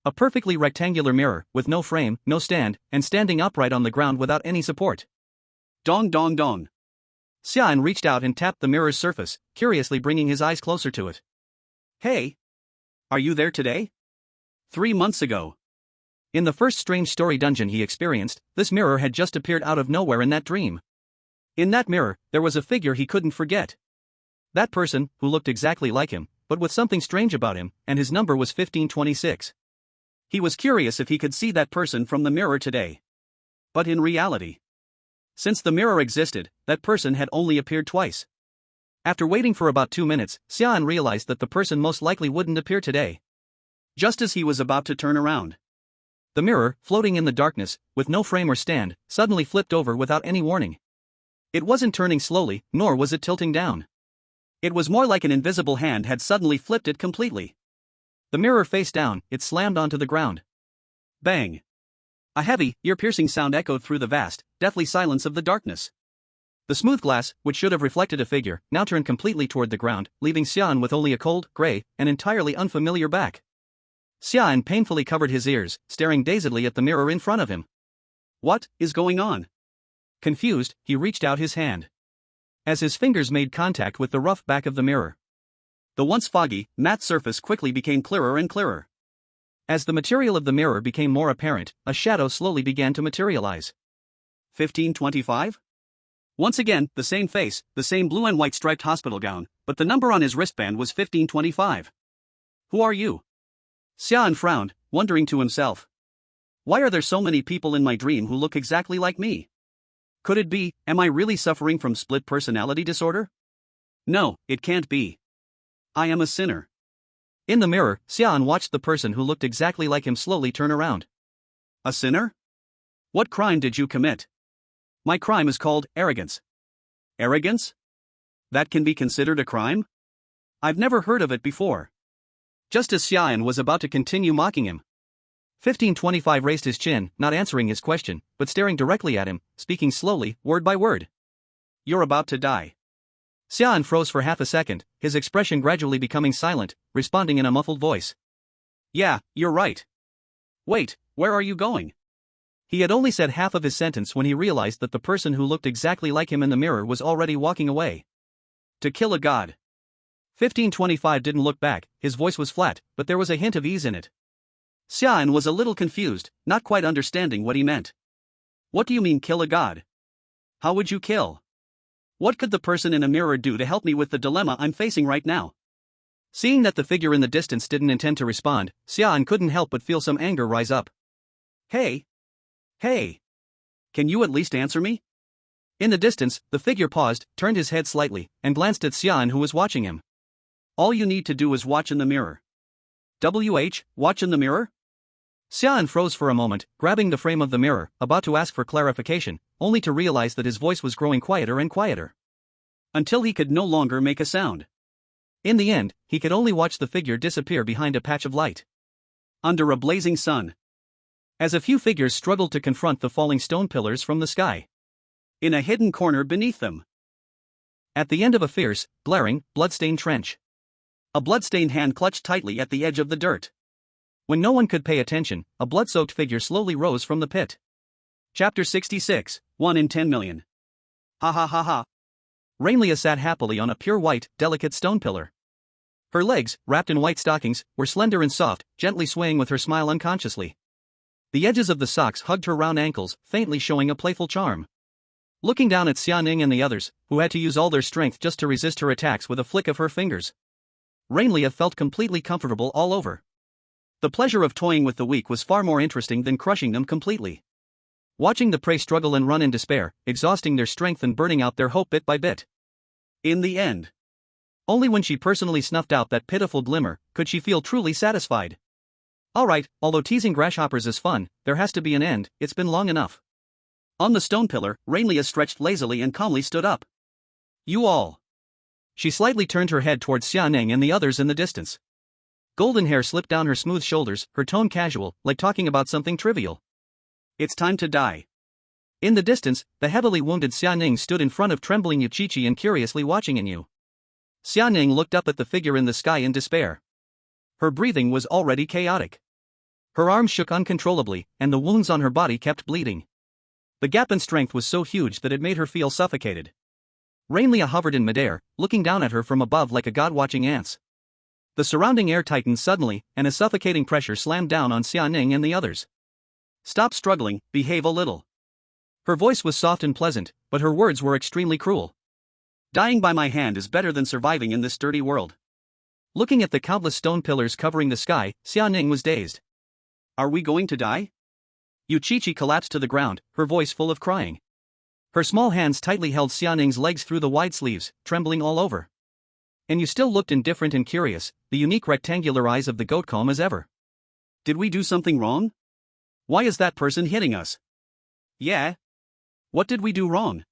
A perfectly rectangular mirror, with no frame, no stand, and standing upright on the ground without any support. Dong dong dong. Xia An reached out and tapped the mirror's surface, curiously bringing his eyes closer to it. Hey! Are you there today? 3 months ago. In the first strange story dungeon he experienced, this mirror had just appeared out of nowhere in that dream. In that mirror, there was a figure he couldn't forget. That person, who looked exactly like him, but with something strange about him, and his number was 1526. He was curious if he could see that person from the mirror today. But in reality, since the mirror existed, that person had only appeared twice. After waiting for about 2 minutes, Xia An realized that the person most likely wouldn't appear today. Just as he was about to turn around, the mirror, floating in the darkness, with no frame or stand, suddenly flipped over without any warning. It wasn't turning slowly, nor was it tilting down. It was more like an invisible hand had suddenly flipped it completely. The mirror face down, it slammed onto the ground. Bang! A heavy, ear-piercing sound echoed through the vast, deathly silence of the darkness. The smooth glass, which should have reflected a figure, now turned completely toward the ground, leaving Xia An with only a cold, gray, and entirely unfamiliar back. Xia An painfully covered his ears, staring dazedly at the mirror in front of him. What is going on? Confused, he reached out his hand. As his fingers made contact with the rough back of the mirror, the once foggy, matte surface quickly became clearer and clearer. As the material of the mirror became more apparent, a shadow slowly began to materialize. 1525? Once again, the same face, the same blue and white striped hospital gown, but the number on his wristband was 1525. Who are you? Xia An frowned, wondering to himself. Why are there so many people in my dream who look exactly like me? Could it be, am I really suffering from split personality disorder? No, it can't be. I am a sinner. In the mirror, Xia An watched the person who looked exactly like him slowly turn around. A sinner? What crime did you commit? My crime is called arrogance. Arrogance? That can be considered a crime? I've never heard of it before. Just as Xia An was about to continue mocking him, 1525 raised his chin, not answering his question, but staring directly at him, speaking slowly, word by word. You're about to die. Xia An froze for half a second, his expression gradually becoming silent, responding in a muffled voice. Yeah, you're right. Wait, where are you going? He had only said half of his sentence when he realized that the person who looked exactly like him in the mirror was already walking away. To kill a god. 1525 didn't look back, his voice was flat, but there was a hint of ease in it. Xia An was a little confused, not quite understanding what he meant. What do you mean kill a god? How would you kill? What could the person in a mirror do to help me with the dilemma I'm facing right now? Seeing that the figure in the distance didn't intend to respond, Xia An couldn't help but feel some anger rise up. Hey! Hey! Can you at least answer me? In the distance, the figure paused, turned his head slightly, and glanced at Xia An who was watching him. All you need to do is watch in the mirror. Watch in the mirror? Xia An froze for a moment, grabbing the frame of the mirror, about to ask for clarification, only to realize that his voice was growing quieter and quieter. Until he could no longer make a sound. In the end, he could only watch the figure disappear behind a patch of light. Under a blazing sun. As a few figures struggled to confront the falling stone pillars from the sky. In a hidden corner beneath them. At the end of a fierce, glaring, blood-stained trench. A blood-stained hand clutched tightly at the edge of the dirt. When no one could pay attention, a blood-soaked figure slowly rose from the pit. Chapter 66, 1 in 10 million. Ha ha ha ha. Rainlia sat happily on a pure white, delicate stone pillar. Her legs, wrapped in white stockings, were slender and soft, gently swaying with her smile unconsciously. The edges of the socks hugged her round ankles, faintly showing a playful charm. Looking down at Xia Ning and the others, who had to use all their strength just to resist her attacks with a flick of her fingers, Rainlia felt completely comfortable all over. The pleasure of toying with the weak was far more interesting than crushing them completely. Watching the prey struggle and run in despair, exhausting their strength and burning out their hope bit by bit. In the end, only when she personally snuffed out that pitiful glimmer could she feel truly satisfied. Alright, although teasing grasshoppers is fun, there has to be an end, it's been long enough. On the stone pillar, Rainlia stretched lazily and calmly stood up. You all. She slightly turned her head towards Xia Ning and the others in the distance. Golden hair slipped down her smooth shoulders, her tone casual, like talking about something trivial. It's time to die. In the distance, the heavily wounded Xia Ning stood in front of trembling Yuchichi and curiously watching Yu. Xia Ning looked up at the figure in the sky in despair. Her breathing was already chaotic. Her arms shook uncontrollably, and the wounds on her body kept bleeding. The gap in strength was so huge that it made her feel suffocated. Rainlia hovered in midair, looking down at her from above like a god watching ants. The surrounding air tightened suddenly, and a suffocating pressure slammed down on Xia An and the others. Stop struggling, behave a little. Her voice was soft and pleasant, but her words were extremely cruel. Dying by my hand is better than surviving in this dirty world. Looking at the countless stone pillars covering the sky, Xia An was dazed. Are we going to die? Yuchichi collapsed to the ground, her voice full of crying. Her small hands tightly held Xia An's legs through the wide sleeves, trembling all over. And you still looked indifferent and curious, the unique rectangular eyes of the goat calm as ever. Did we do something wrong? Why is that person hitting us? Yeah. What did we do wrong?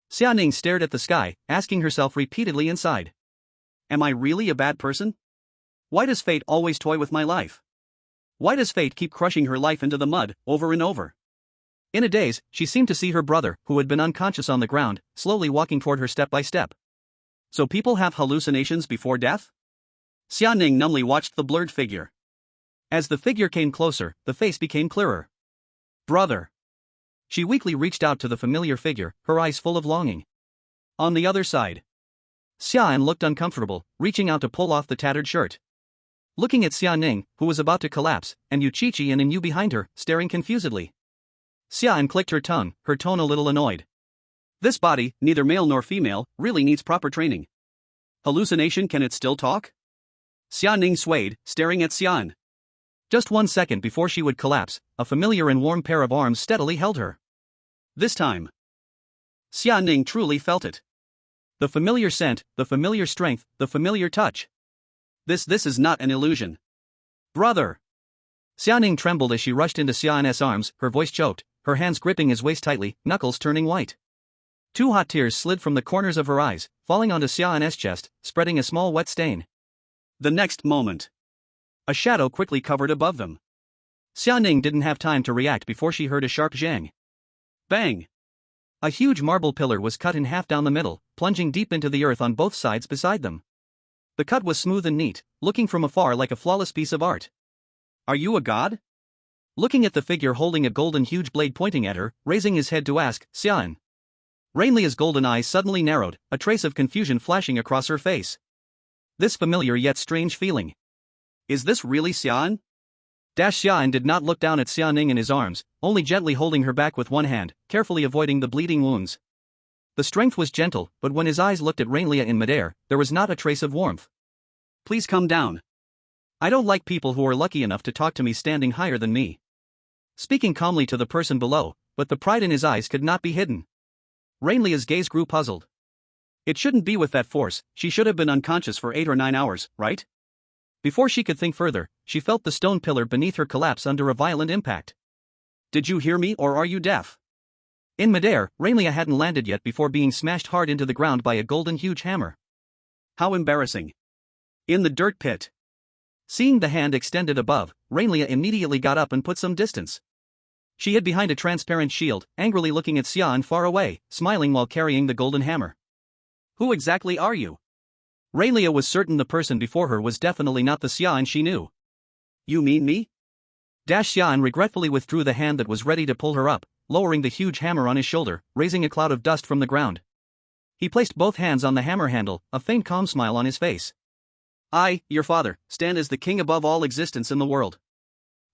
Xia An stared at the sky, asking herself repeatedly inside. Am I really a bad person? Why does fate always toy with my life? Why does fate keep crushing her life into the mud, over and over? In a daze, she seemed to see her brother, who had been unconscious on the ground, slowly walking toward her step by step. So people have hallucinations before death? Xia An numbly watched the blurred figure. As the figure came closer, the face became clearer. Brother. She weakly reached out to the familiar figure, her eyes full of longing. On the other side. Xia An looked uncomfortable, reaching out to pull off the tattered shirt. Looking at Xia An, who was about to collapse, and Yuchichi and Inu behind her, staring confusedly. Xia An clicked her tongue, her tone a little annoyed. This body, neither male nor female, really needs proper training. Hallucination, can it still talk? Xia An swayed, staring at Xia An. Just 1 second before she would collapse, a familiar and warm pair of arms steadily held her. This time, Xia An truly felt it. The familiar scent, the familiar strength, the familiar touch. This is not an illusion. Brother! Xia An trembled as she rushed into Xia An's arms, her voice choked, her hands gripping his waist tightly, knuckles turning white. 2 hot tears slid from the corners of her eyes, falling onto Xia An's chest, spreading a small wet stain. The next moment, a shadow quickly covered above them. Xia An didn't have time to react before she heard a sharp zhang. Bang! A huge marble pillar was cut in half down the middle, plunging deep into the earth on both sides beside them. The cut was smooth and neat, looking from afar like a flawless piece of art. Are you a god? Looking at the figure holding a golden huge blade pointing at her, raising his head to ask, Xia An. Rainlia's golden eyes suddenly narrowed, a trace of confusion flashing across her face. This familiar yet strange feeling. Is this really Xia An? Xia An did not look down at Xia An in his arms, only gently holding her back with one hand, carefully avoiding the bleeding wounds. The strength was gentle, but when his eyes looked at Rainlia in midair, there was not a trace of warmth. Please come down. I don't like people who are lucky enough to talk to me standing higher than me. Speaking calmly to the person below, but the pride in his eyes could not be hidden. Rainlia's gaze grew puzzled. It shouldn't be with that force, she should have been unconscious for 8 or 9 hours, right? Before she could think further, she felt the stone pillar beneath her collapse under a violent impact. Did you hear me or are you deaf? In midair, Rainlia hadn't landed yet before being smashed hard into the ground by a golden huge hammer. How embarrassing. In the dirt pit. Seeing the hand extended above, Rainlia immediately got up and put some distance. She hid behind a transparent shield, angrily looking at Xia An far away, smiling while carrying the golden hammer. Who exactly are you? Rainlia was certain the person before her was definitely not the Xia An she knew. You mean me? Xia An regretfully withdrew the hand that was ready to pull her up, lowering the huge hammer on his shoulder, raising a cloud of dust from the ground. He placed both hands on the hammer handle, a faint calm smile on his face. I, your father, stand as the king above all existence in the world.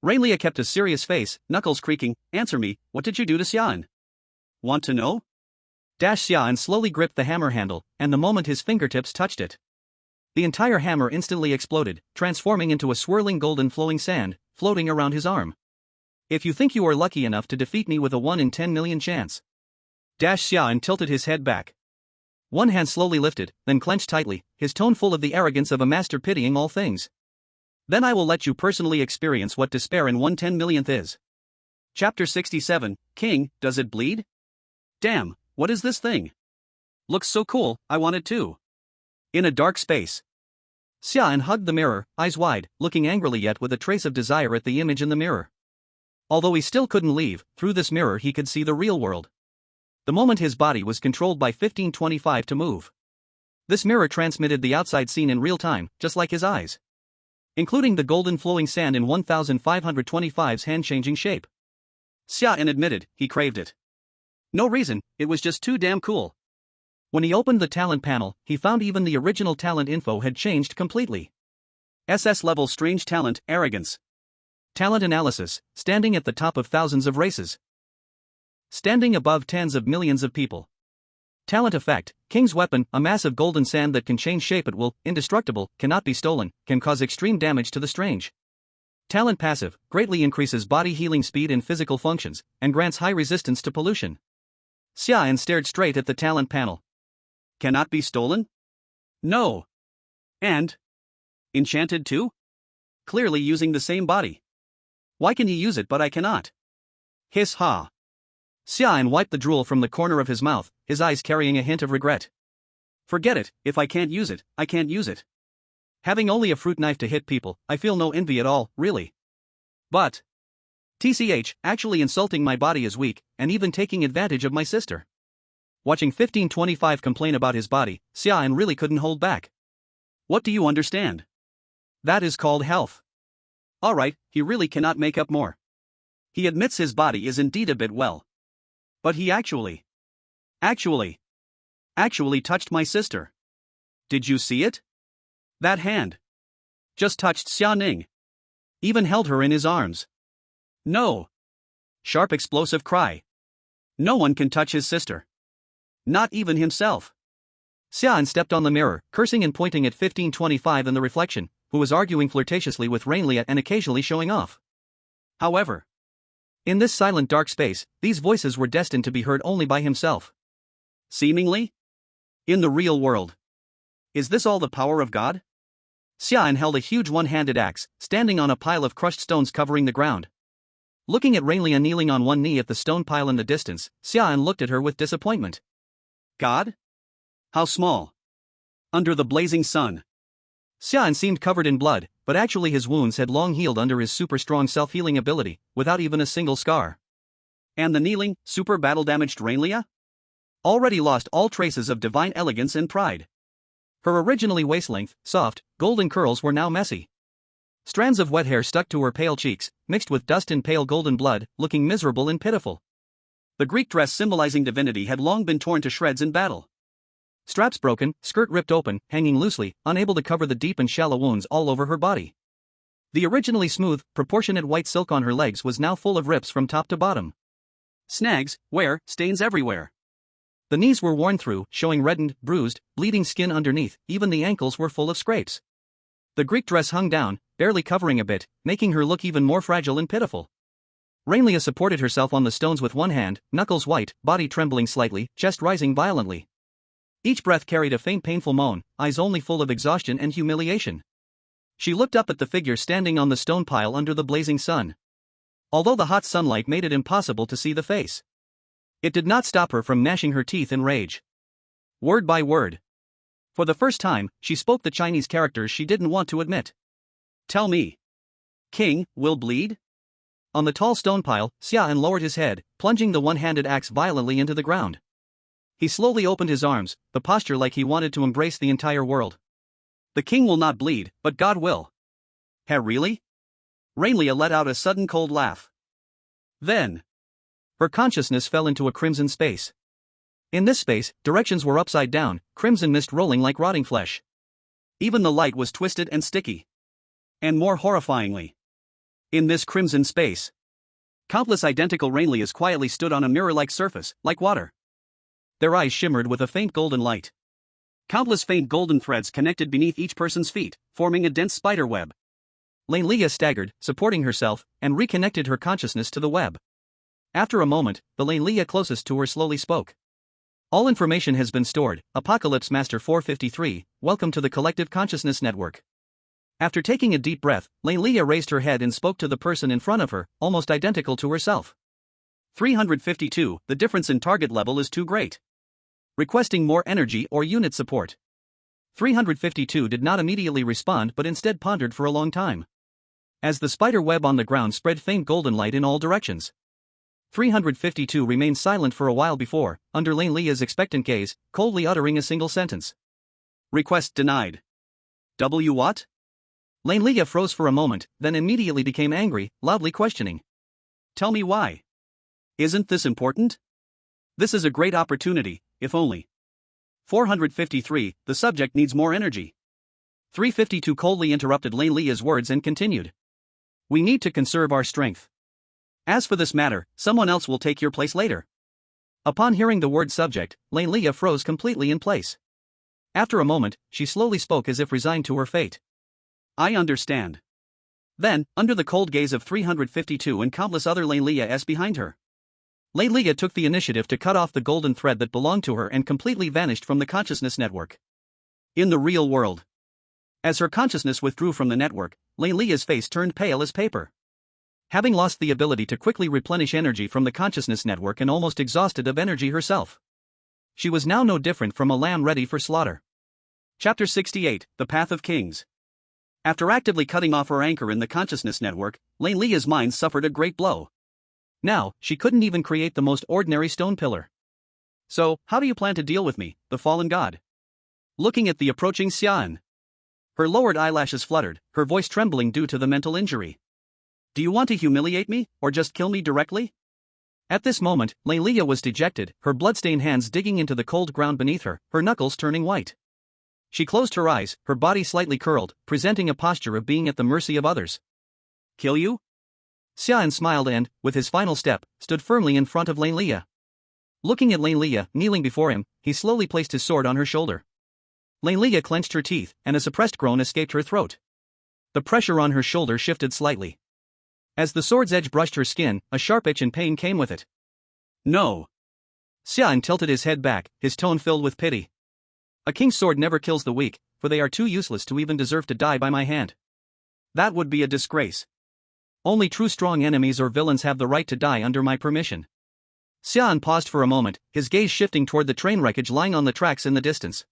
Rainlia kept a serious face, knuckles creaking. Answer me, what did you do to Xia An? Want to know? Xia An slowly gripped the hammer handle, and the moment his fingertips touched it, the entire hammer instantly exploded, transforming into a swirling golden flowing sand, floating around his arm. If you think you are lucky enough to defeat me with a 1 in 10 million chance. Xia An tilted his head back. One hand slowly lifted, then clenched tightly, his tone full of the arrogance of a master pitying all things. Then I will let you personally experience what despair in 1/10 millionth is. Chapter 67, King, does it bleed? Damn, what is this thing? Looks so cool, I want it too. In a dark space. Xia An hugged the mirror, eyes wide, looking angrily yet with a trace of desire at the image in the mirror. Although he still couldn't leave, through this mirror he could see the real world. The moment his body was controlled by 1525 to move. This mirror transmitted the outside scene in real time, just like his eyes. Including the golden flowing sand in 1525's hand-changing shape. Xia An admitted, he craved it. No reason, it was just too damn cool. When he opened the talent panel, he found even the original talent info had changed completely. SS level strange talent, arrogance. Talent analysis, standing at the top of thousands of races. Standing above tens of millions of people. Talent effect, King's weapon, a massive golden sand that can change shape at will, indestructible, cannot be stolen, can cause extreme damage to the strange. Talent passive, greatly increases body healing speed and physical functions, and grants high resistance to pollution. Xia An stared straight at the talent panel. Cannot be stolen? No. And? Enchanted too? Clearly using the same body. Why can he use it but I cannot? Hiss ha. Xia An wiped the drool from the corner of his mouth, his eyes carrying a hint of regret. Forget it, if I can't use it, I can't use it. Having only a fruit knife to hit people, I feel no envy at all, really. But TCH, actually insulting my body is weak, and even taking advantage of my sister. Watching 1525 complain about his body, Xia An really couldn't hold back. What do you understand? That is called health. Alright, he really cannot make up more. He admits his body is indeed a bit well. But he actually touched my sister. Did you see it? That hand just touched Xia Ning. Even held her in his arms. No. Sharp explosive cry. No one can touch his sister. Not even himself. Xia An stepped on the mirror, cursing and pointing at 1525 in the reflection, who was arguing flirtatiously with Rainlia and occasionally showing off. However, in this silent dark space, these voices were destined to be heard only by himself. Seemingly? In the real world. Is this all the power of God? Xia An held a huge one-handed axe, standing on a pile of crushed stones covering the ground. Looking at Rainlia kneeling on one knee at the stone pile in the distance, Xia An looked at her with disappointment. God? How small. Under the blazing sun. Xia An seemed covered in blood, but actually his wounds had long healed under his super strong self-healing ability, without even a single scar. And the kneeling, super battle-damaged Rainlia? Already lost all traces of divine elegance and pride. Her originally waist-length, soft, golden curls were now messy. Strands of wet hair stuck to her pale cheeks, mixed with dust and pale golden blood, looking miserable and pitiful. The Greek dress symbolizing divinity had long been torn to shreds in battle. Straps broken, skirt ripped open, hanging loosely, unable to cover the deep and shallow wounds all over her body. The originally smooth, proportionate white silk on her legs was now full of rips from top to bottom. Snags, wear, stains everywhere. The knees were worn through, showing reddened, bruised, bleeding skin underneath, even the ankles were full of scrapes. The Greek dress hung down, barely covering a bit, making her look even more fragile and pitiful. Rainlia supported herself on the stones with one hand, knuckles white, body trembling slightly, chest rising violently. Each breath carried a faint painful moan, eyes only full of exhaustion and humiliation. She looked up at the figure standing on the stone pile under the blazing sun. Although the hot sunlight made it impossible to see the face, it did not stop her from gnashing her teeth in rage. Word by word. For the first time, she spoke the Chinese characters she didn't want to admit. Tell me. King will bleed? On the tall stone pile, Xia An lowered his head, plunging the one-handed axe violently into the ground. He slowly opened his arms, the posture like he wanted to embrace the entire world. The king will not bleed, but God will. Heh, really? Rainlia let out a sudden cold laugh. Then, her consciousness fell into a crimson space. In this space, directions were upside down, crimson mist rolling like rotting flesh. Even the light was twisted and sticky. And more horrifyingly, in this crimson space, countless identical Rainlias quietly stood on a mirror-like surface, like water. Their eyes shimmered with a faint golden light. Countless faint golden threads connected beneath each person's feet, forming a dense spider web. Rainlia staggered, supporting herself, and reconnected her consciousness to the web. After a moment, the Rainlia closest to her slowly spoke. All information has been stored, Apocalypse Master 453, welcome to the Collective Consciousness Network. After taking a deep breath, Rainlia raised her head and spoke to the person in front of her, almost identical to herself. 352, the difference in target level is too great. Requesting more energy or unit support. 352 did not immediately respond but instead pondered for a long time. As the spider web on the ground spread faint golden light in all directions. 352 remained silent for a while before, under Rainlia's expectant gaze, coldly uttering a single sentence. Request denied. W what? Rainlia froze for a moment, then immediately became angry, loudly questioning. Tell me why. Isn't this important? This is a great opportunity, if only 453, the subject needs more energy. 352 coldly interrupted Lane Lia's words and continued. We need to conserve our strength. As for this matter, someone else will take your place later. Upon hearing the word subject, Lane Lia froze completely in place. After a moment, she slowly spoke as if resigned to her fate. I understand. Then, under the cold gaze of 352 and countless other Lane Lia's behind her, Lane Lia took the initiative to cut off the golden thread that belonged to her and completely vanished from the consciousness network. In the real world. As her consciousness withdrew from the network, Lane Lia's face turned pale as paper. Having lost the ability to quickly replenish energy from the consciousness network and almost exhausted of energy herself, she was now no different from a lamb ready for slaughter. Chapter 68, The Path of Kings. After actively cutting off her anchor in the consciousness network, Lane Lia's mind suffered a great blow. Now, she couldn't even create the most ordinary stone pillar. So, how do you plan to deal with me, the fallen god? Looking at the approaching Xia An, her lowered eyelashes fluttered, her voice trembling due to the mental injury. Do you want to humiliate me, or just kill me directly? At this moment, Lane Lia was dejected, her bloodstained hands digging into the cold ground beneath her, her knuckles turning white. She closed her eyes, her body slightly curled, presenting a posture of being at the mercy of others. Kill you? Xia An smiled and, with his final step, stood firmly in front of Lane Lia. Looking at Lane Lia, kneeling before him, he slowly placed his sword on her shoulder. Lane Lia clenched her teeth, and a suppressed groan escaped her throat. The pressure on her shoulder shifted slightly. As the sword's edge brushed her skin, a sharp itch and pain came with it. No. Xia An tilted his head back, his tone filled with pity. A king's sword never kills the weak, for they are too useless to even deserve to die by my hand. That would be a disgrace. Only true strong enemies or villains have the right to die under my permission. Xia An paused for a moment, his gaze shifting toward the train wreckage lying on the tracks in the distance.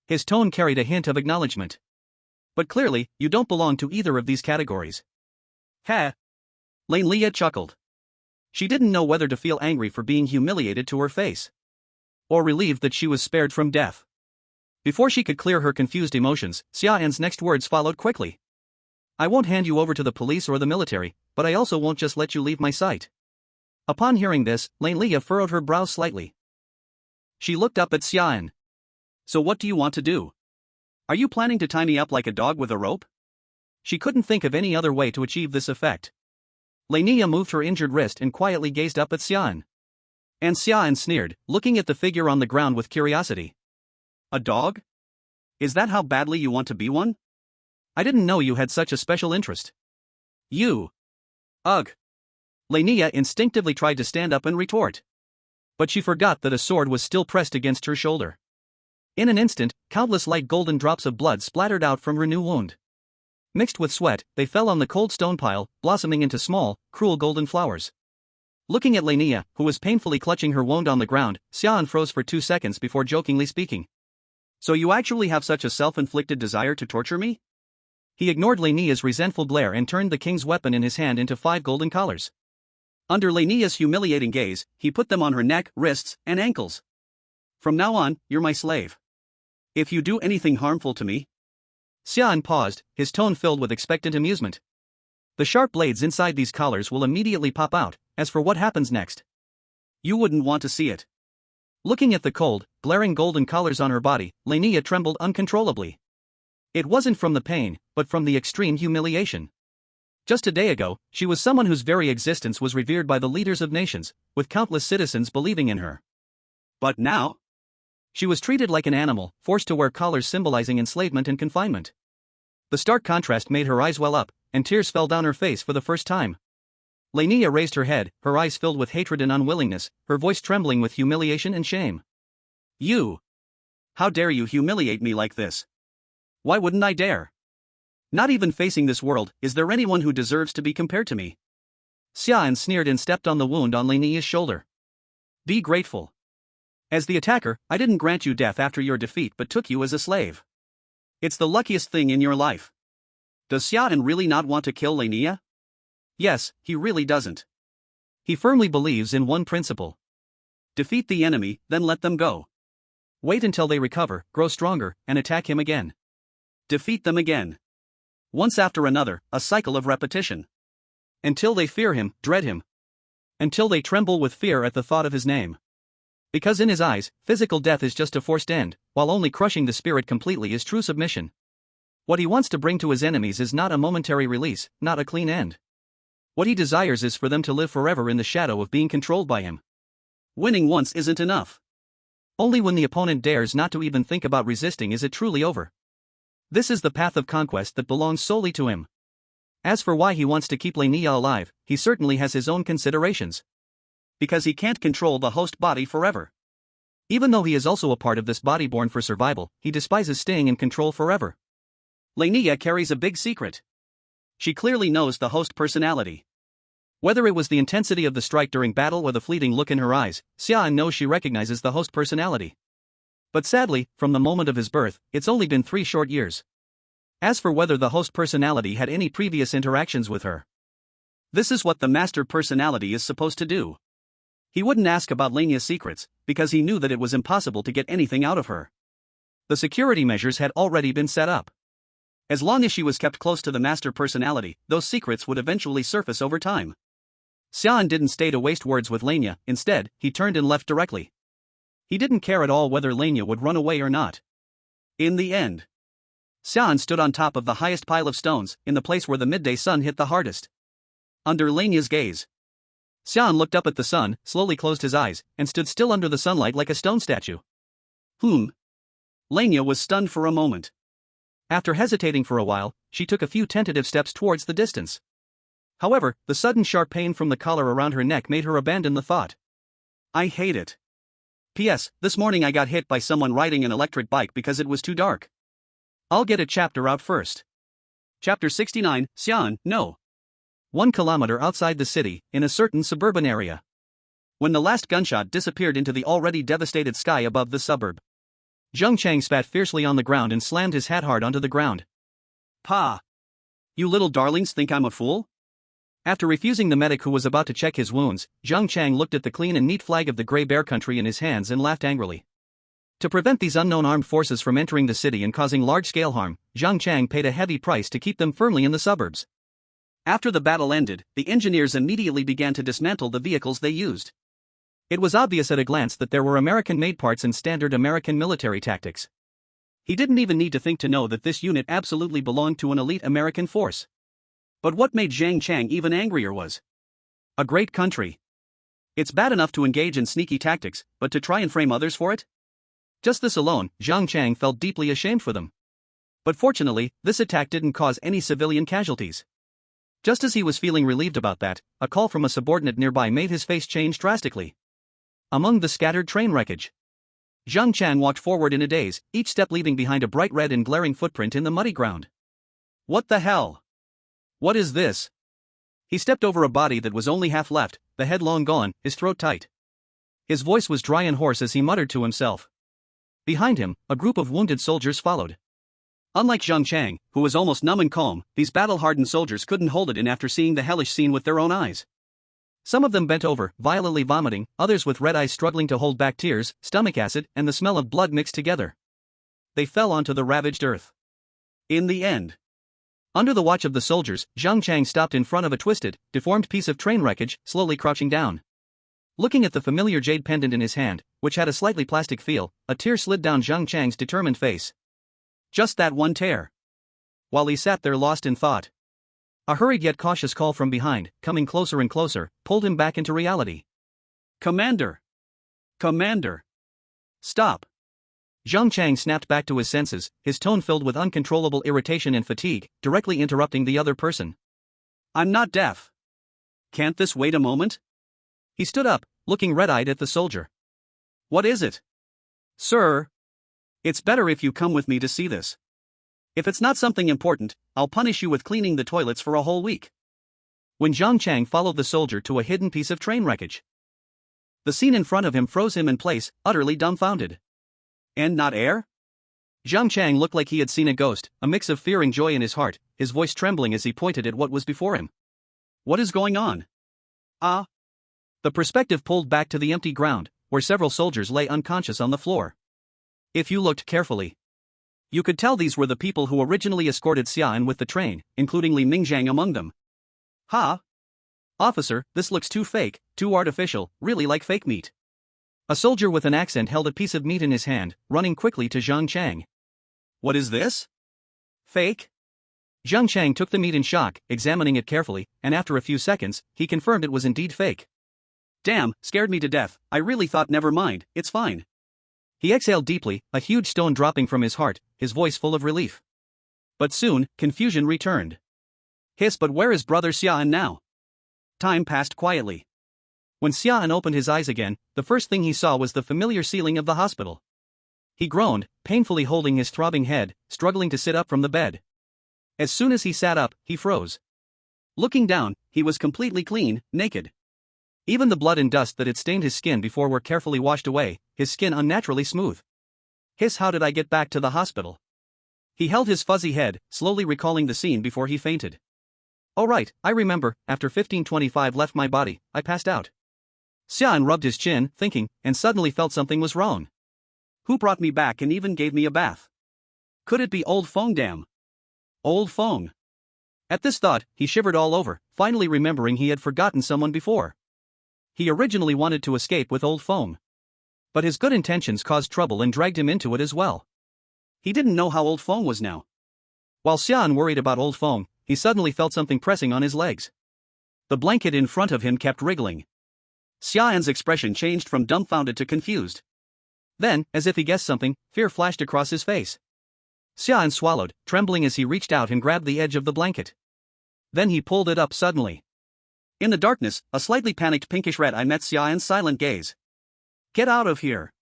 His tone carried a hint of acknowledgement. But clearly, you don't belong to either of these categories. Ha! Lane Lia chuckled. She didn't know whether to feel angry for being humiliated to her face, or relieved that she was spared from death. Before she could clear her confused emotions, Xia An's next words followed quickly. I won't hand you over to the police or the military, but I also won't just let you leave my sight. Upon hearing this, Lane Lia furrowed her brows slightly. She looked up at Xia An. So what do you want to do? Are you planning to tie me up like a dog with a rope? She couldn't think of any other way to achieve this effect. Lane Lia moved her injured wrist and quietly gazed up at Xia An. And Xia An sneered, looking at the figure on the ground with curiosity. A dog? Is that how badly you want to be one? I didn't know you had such a special interest. You. Ugh. Lane Lia instinctively tried to stand up and retort. But she forgot that a sword was still pressed against her shoulder. In an instant, countless light golden drops of blood splattered out from her new wound. Mixed with sweat, they fell on the cold stone pile, blossoming into small, cruel golden flowers. Looking at Lane Lia, who was painfully clutching her wound on the ground, Xia An froze for 2 seconds before jokingly speaking. So you actually have such a self-inflicted desire to torture me? He ignored Lane Lia's resentful glare and turned the king's weapon in his hand into 5 golden collars. Under Lane Lia's humiliating gaze, he put them on her neck, wrists, and ankles. From now on, you're my slave. If you do anything harmful to me... Xia An paused, his tone filled with expectant amusement. The sharp blades inside these collars will immediately pop out. As for what happens next, you wouldn't want to see it. Looking at the cold, glaring golden collars on her body, Lane Lia trembled uncontrollably. It wasn't from the pain, but from the extreme humiliation. Just a day ago, she was someone whose very existence was revered by the leaders of nations, with countless citizens believing in her. But now, she was treated like an animal, forced to wear collars symbolizing enslavement and confinement. The stark contrast made her eyes well up, and tears fell down her face for the first time. Lane Lia raised her head, her eyes filled with hatred and unwillingness, her voice trembling with humiliation and shame. You! How dare you humiliate me like this? Why wouldn't I dare? Not even facing this world, is there anyone who deserves to be compared to me? Xia An sneered and stepped on the wound on Lane Lia's shoulder. Be grateful. As the attacker, I didn't grant you death after your defeat but took you as a slave. It's the luckiest thing in your life. Does Xia An really not want to kill Lane Lia? Yes, he really doesn't. He firmly believes in one principle. Defeat the enemy, then let them go. Wait until they recover, grow stronger, and attack him again. Defeat them again. Once after another, a cycle of repetition. Until they fear him, dread him. Until they tremble with fear at the thought of his name. Because in his eyes, physical death is just a forced end, while only crushing the spirit completely is true submission. What he wants to bring to his enemies is not a momentary release, not a clean end. What he desires is for them to live forever in the shadow of being controlled by him. Winning once isn't enough. Only when the opponent dares not to even think about resisting is it truly over. This is the path of conquest that belongs solely to him. As for why he wants to keep Xia alive, he certainly has his own considerations. Because he can't control the host body forever. Even though he is also a part of this body born for survival, he despises staying in control forever. Xia carries a big secret. She clearly knows the host personality. Whether it was the intensity of the strike during battle or the fleeting look in her eyes, Xia An knows she recognizes the host personality. But sadly, from the moment of his birth, it's only been 3 short years. As for whether the host personality had any previous interactions with her, this is what the master personality is supposed to do. He wouldn't ask about Xia's secrets, because he knew that it was impossible to get anything out of her. The security measures had already been set up. As long as she was kept close to the master personality, those secrets would eventually surface over time. Xia An didn't stay to waste words with Xia, instead, he turned and left directly. He didn't care at all whether Xia would run away or not. In the end, Xia An stood on top of the highest pile of stones, in the place where the midday sun hit the hardest. Under Xenia's gaze, Xia An looked up at the sun, slowly closed his eyes, and stood still under the sunlight like a stone statue. Xenia was stunned for a moment. After hesitating for a while, she took a few tentative steps towards the distance. However, the sudden sharp pain from the collar around her neck made her abandon the thought. I hate it. P.S. This morning I got hit by someone riding an electric bike because it was too dark. I'll get a chapter out first. Chapter 69, Xia An, no. 1 kilometer outside the city, in a certain suburban area. When the last gunshot disappeared into the already devastated sky above the suburb, Zheng Chang spat fiercely on the ground and slammed his hat hard onto the ground. Pa! You little darlings think I'm a fool? After refusing the medic who was about to check his wounds, Zheng Chang looked at the clean and neat flag of the Grey Bear country in his hands and laughed angrily. To prevent these unknown armed forces from entering the city and causing large-scale harm, Zheng Chang paid a heavy price to keep them firmly in the suburbs. After the battle ended, the engineers immediately began to dismantle the vehicles they used. It was obvious at a glance that there were American-made parts and standard American military tactics. He didn't even need to think to know that this unit absolutely belonged to an elite American force. But what made Zheng Chang even angrier was a great country. It's bad enough to engage in sneaky tactics, but to try and frame others for it? Just this alone, Zheng Chang felt deeply ashamed for them. But fortunately, this attack didn't cause any civilian casualties. Just as he was feeling relieved about that, a call from a subordinate nearby made his face change drastically. Among the scattered train wreckage, Zheng Chang walked forward in a daze, each step leaving behind a bright red and glaring footprint in the muddy ground. What the hell? What is this? He stepped over a body that was only half left, the head long gone, his throat tight. His voice was dry and hoarse as he muttered to himself. Behind him, a group of wounded soldiers followed. Unlike Zheng Chang, who was almost numb and calm, these battle-hardened soldiers couldn't hold it in after seeing the hellish scene with their own eyes. Some of them bent over, violently vomiting, others with red eyes struggling to hold back tears, stomach acid, and the smell of blood mixed together. They fell onto the ravaged earth. In the end, under the watch of the soldiers, Zheng Chang stopped in front of a twisted, deformed piece of train wreckage, slowly crouching down. Looking at the familiar jade pendant in his hand, which had a slightly plastic feel, a tear slid down Zheng Chang's determined face. Just that one tear. While he sat there lost in thought, a hurried yet cautious call from behind, coming closer and closer, pulled him back into reality. Commander! Commander! Stop! Zheng Chang snapped back to his senses, his tone filled with uncontrollable irritation and fatigue, directly interrupting the other person. I'm not deaf. Can't this wait a moment? He stood up, looking red-eyed at the soldier. What is it? Sir? It's better if you come with me to see this. If it's not something important, I'll punish you with cleaning the toilets for a whole week. When Zheng Chang followed the soldier to a hidden piece of train wreckage, the scene in front of him froze him in place, utterly dumbfounded. And not air? Zheng Chang looked like he had seen a ghost, a mix of fear and joy in his heart, his voice trembling as he pointed at what was before him. What is going on? The perspective pulled back to the empty ground, where several soldiers lay unconscious on the floor. If you looked carefully, you could tell these were the people who originally escorted Xia An with the train, including Li Mingjiang among them. Ha! Officer, this looks too fake, too artificial, really like fake meat. A soldier with an accent held a piece of meat in his hand, running quickly to Zhang Chang. What is this? Fake? Zhang Chang took the meat in shock, examining it carefully, and after a few seconds, he confirmed it was indeed fake. Damn, scared me to death. I really thought never mind, it's fine. He exhaled deeply, a huge stone dropping from his heart, his voice full of relief. But soon, confusion returned. Hiss, but where is brother Xia An now? Time passed quietly. When Xia An opened his eyes again, the first thing he saw was the familiar ceiling of the hospital. He groaned, painfully holding his throbbing head, struggling to sit up from the bed. As soon as he sat up, he froze. Looking down, he was completely clean, naked. Even the blood and dust that had stained his skin before were carefully washed away, his skin unnaturally smooth. Hiss, how did I get back to the hospital? He held his fuzzy head, slowly recalling the scene before he fainted. Oh right, I remember, after 1525 left my body, I passed out. Xia An rubbed his chin, thinking, and suddenly felt something was wrong. Who brought me back and even gave me a bath? Could it be old Feng? Damn. Old Feng. At this thought, he shivered all over, finally remembering he had forgotten someone before. He originally wanted to escape with old Feng. But his good intentions caused trouble and dragged him into it as well. He didn't know how old Feng was now. While Xia An worried about old Feng, he suddenly felt something pressing on his legs. The blanket in front of him kept wriggling. Xia An's expression changed from dumbfounded to confused. Then, as if he guessed something, fear flashed across his face. Xia An swallowed, trembling as he reached out and grabbed the edge of the blanket. Then he pulled it up suddenly. In the darkness, a slightly panicked pinkish red eye met Xia An's silent gaze. Get out of here.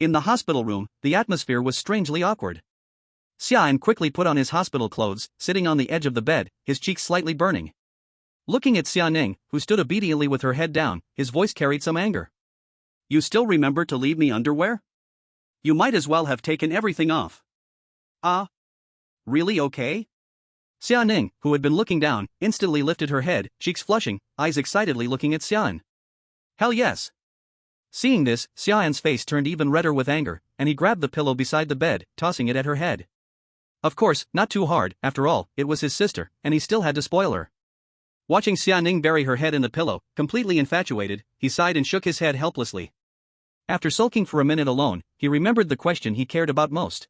In the hospital room, the atmosphere was strangely awkward. Xia An quickly put on his hospital clothes, sitting on the edge of the bed, his cheeks slightly burning. Looking at Xia Ning, who stood obediently with her head down, his voice carried some anger. You still remember to leave me underwear? You might as well have taken everything off. Really okay? Xia Ning, who had been looking down, instantly lifted her head, cheeks flushing, eyes excitedly looking at Xia An. Hell yes. Seeing this, Xia An's face turned even redder with anger, and he grabbed the pillow beside the bed, tossing it at her head. Of course, not too hard, after all, it was his sister, and he still had to spoil her. Watching Xia Ning bury her head in the pillow, completely infatuated, he sighed and shook his head helplessly. After sulking for a minute alone, he remembered the question he cared about most.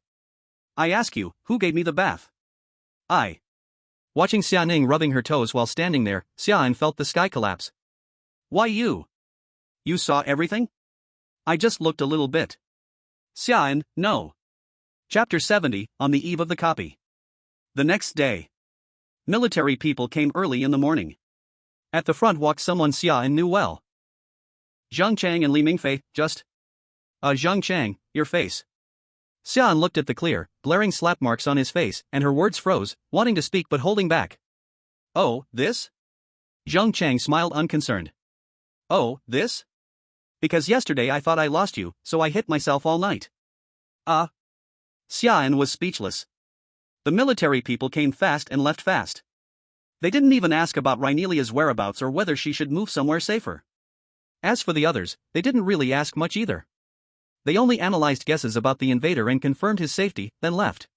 I ask you, who gave me the bath? I. Watching Xia Ning rubbing her toes while standing there, Xia An felt the sky collapse. Why you? You saw everything? I just looked a little bit. Xia An, no. Chapter 70, on the eve of the copy. The next day. Military people came early in the morning. At the front walked someone Xia An knew well. Zhang Chang and Li Mingfei, just. Zhang Chang, your face. Xia An looked at the clear, glaring slap marks on his face, and her words froze, wanting to speak but holding back. Oh, this? Zhang Chang smiled unconcerned. Oh, this? Because yesterday I thought I lost you, so I hit myself all night. Xia An was speechless. The military people came fast and left fast. They didn't even ask about Rhaenelia's whereabouts or whether she should move somewhere safer. As for the others, they didn't really ask much either. They only analyzed guesses about the invader and confirmed his safety, then left.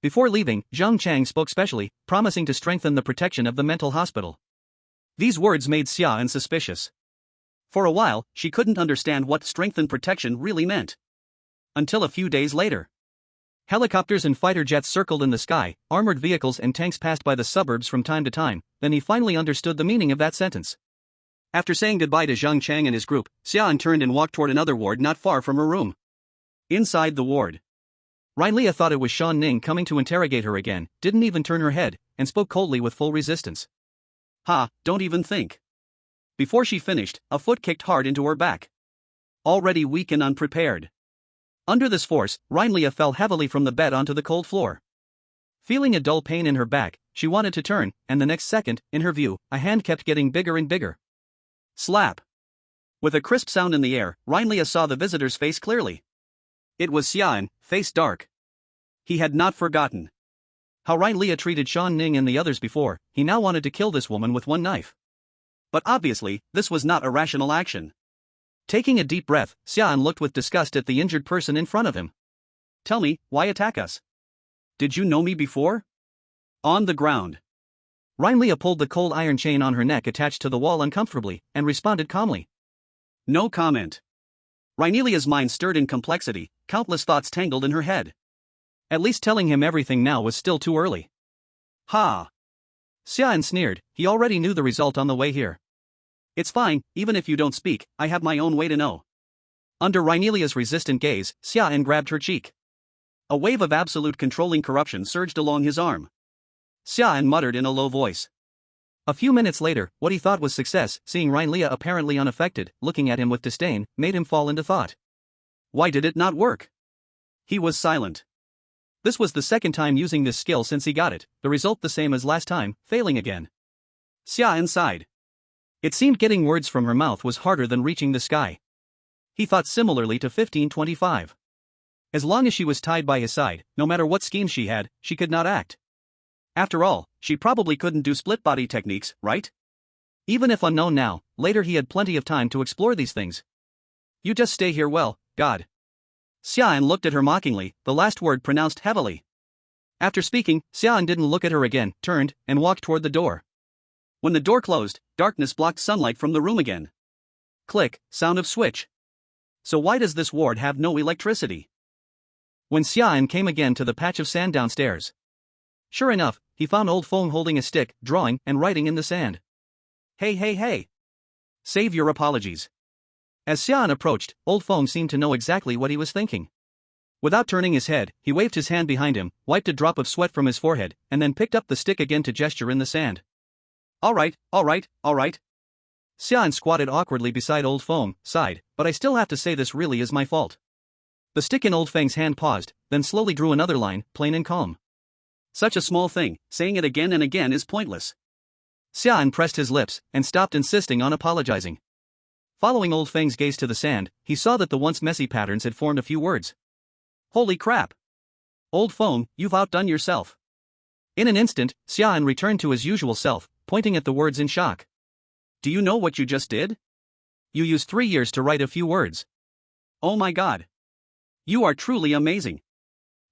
Before leaving, Zhang Chang spoke specially, promising to strengthen the protection of the mental hospital. These words made Xia An suspicious. For a while, she couldn't understand what strengthened protection really meant. Until a few days later. Helicopters and fighter jets circled in the sky, armored vehicles and tanks passed by the suburbs from time to time, then he finally understood the meaning of that sentence. After saying goodbye to Zhang Chang and his group, Xia An turned and walked toward another ward not far from her room. Inside the ward, Rhaenyra thought it was Shan Ning coming to interrogate her again, didn't even turn her head, and spoke coldly with full resistance. Don't even think. Before she finished, a foot kicked hard into her back. Already weak and unprepared. Under this force, Rhaenyra fell heavily from the bed onto the cold floor. Feeling a dull pain in her back, she wanted to turn, and the next second, in her view, a hand kept getting bigger and bigger. Slap. With a crisp sound in the air, Rhaenyra saw the visitor's face clearly. It was Xia An, face dark. He had not forgotten how Rhaenyra treated Shan Ning and the others before. He now wanted to kill this woman with one knife. But obviously, this was not a rational action. Taking a deep breath, Xia An looked with disgust at the injured person in front of him. Tell me, why attack us? Did you know me before? On the ground. Rhaenyra pulled the cold iron chain on her neck attached to the wall uncomfortably, and responded calmly. No comment. Rhaenelia's mind stirred in complexity, countless thoughts tangled in her head. At least telling him everything now was still too early. Ha! Xia An sneered, he already knew the result on the way here. It's fine, even if you don't speak, I have my own way to know. Under Rhaenelia's resistant gaze, Xia An grabbed her cheek. A wave of absolute controlling corruption surged along his arm. Xia An muttered in a low voice. A few minutes later, what he thought was success, seeing Rhaenelia apparently unaffected, looking at him with disdain, made him fall into thought. Why did it not work? He was silent. This was the second time using this skill since he got it, the result the same as last time, failing again. Xia An sighed. It seemed getting words from her mouth was harder than reaching the sky. He thought similarly to 1525. As long as she was tied by his side, no matter what scheme she had, she could not act. After all, she probably couldn't do split body techniques, right? Even if unknown now, later he had plenty of time to explore these things. You just stay here, well, God. Xia An looked at her mockingly, the last word pronounced heavily. After speaking, Xia An didn't look at her again, turned, and walked toward the door. When the door closed, darkness blocked sunlight from the room again. Click, sound of switch. So why does this ward have no electricity? When Xia An came again to the patch of sand downstairs. Sure enough, he found old Thorne holding a stick, drawing and writing in the sand. Hey hey hey! Save your apologies. As Xia An approached, old Thorne seemed to know exactly what he was thinking. Without turning his head, he waved his hand behind him, wiped a drop of sweat from his forehead, and then picked up the stick again to gesture in the sand. All right. Xia An squatted awkwardly beside old Thorne, sighed, but I still have to say this really is my fault. The stick in old Feng's hand paused, then slowly drew another line, plain and calm. Such a small thing, saying it again and again is pointless. Xia An pressed his lips, and stopped insisting on apologizing. Following old Feng's gaze to the sand, he saw that the once messy patterns had formed a few words. Holy crap! Old Thorne, you've outdone yourself. In an instant, Xia An returned to his usual self, pointing at the words in shock. Do you know what you just did? You used 3 years to write a few words. Oh my God! You are truly amazing.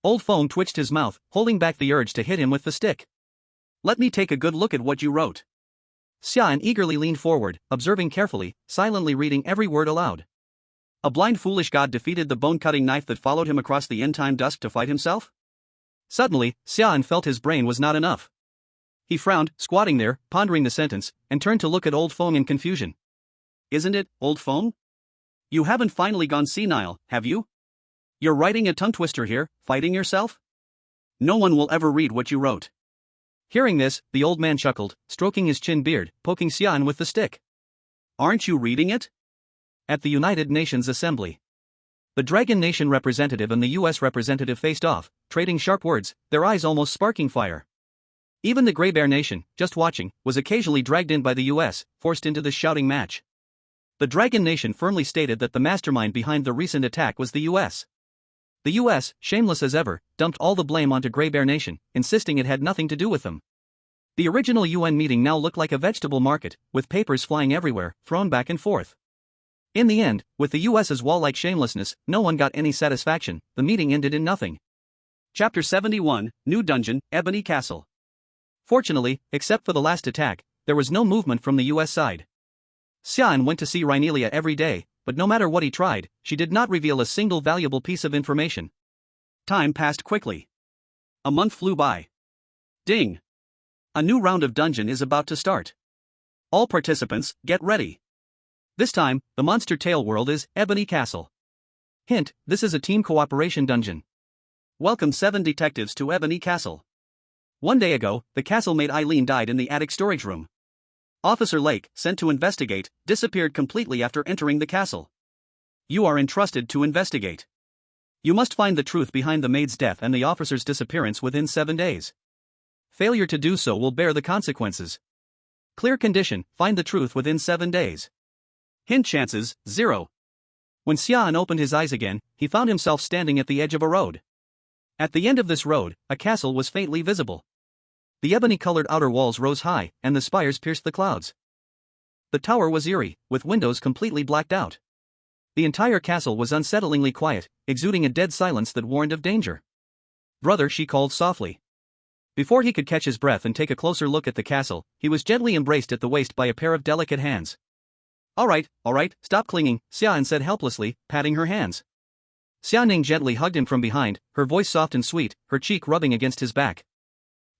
Old Thorne twitched his mouth, holding back the urge to hit him with the stick. Let me take a good look at what you wrote. Xia An eagerly leaned forward, observing carefully, silently reading every word aloud. A blind foolish god defeated the bone-cutting knife that followed him across the end-time dusk to fight himself? Suddenly, Xia An felt his brain was not enough. He frowned, squatting there, pondering the sentence, and turned to look at old Thorne in confusion. Isn't it, old Thorne? You haven't finally gone senile, have you? You're writing a tongue-twister here, fighting yourself? No one will ever read what you wrote. Hearing this, the old man chuckled, stroking his chin beard, poking Xia An with the stick. Aren't you reading it? At the United Nations Assembly. The Dragon Nation representative and the U.S. representative faced off, trading sharp words, their eyes almost sparking fire. Even the Grey Bear Nation, just watching, was occasionally dragged in by the U.S., forced into this shouting match. The Dragon Nation firmly stated that the mastermind behind the recent attack was the U.S. The U.S., shameless as ever, dumped all the blame onto Grey Bear Nation, insisting it had nothing to do with them. The original UN meeting now looked like a vegetable market, with papers flying everywhere, thrown back and forth. In the end, with the US's wall-like shamelessness, no one got any satisfaction. The meeting ended in nothing. Chapter 71, New Dungeon, Ebony Castle. Fortunately, except for the last attack, there was no movement from the US side. Xia An went to see Rhaenelia every day, but no matter what he tried, she did not reveal a single valuable piece of information. Time passed quickly. A month flew by. Ding! A new round of dungeon is about to start. All participants, get ready. This time, the monster tale world is Ebony Castle. Hint, this is a team cooperation dungeon. Welcome 7 detectives to Ebony Castle. 1 day ago, the castle mate Eileen died in the attic storage room. Officer Lake, sent to investigate, disappeared completely after entering the castle. You are entrusted to investigate. You must find the truth behind the maid's death and the officer's disappearance within 7 days. Failure to do so will bear the consequences. Clear condition, find the truth within 7 days. Hint chances, 0. When Xia An opened his eyes again, he found himself standing at the edge of a road. At the end of this road, a castle was faintly visible. The ebony-colored outer walls rose high, and the spires pierced the clouds. The tower was eerie, with windows completely blacked out. The entire castle was unsettlingly quiet, exuding a dead silence that warned of danger. "Brother," she called softly. Before he could catch his breath and take a closer look at the castle, he was gently embraced at the waist by a pair of delicate hands. Alright, stop clinging, Xia An said helplessly, patting her hands. Xia Ning gently hugged him from behind, her voice soft and sweet, her cheek rubbing against his back.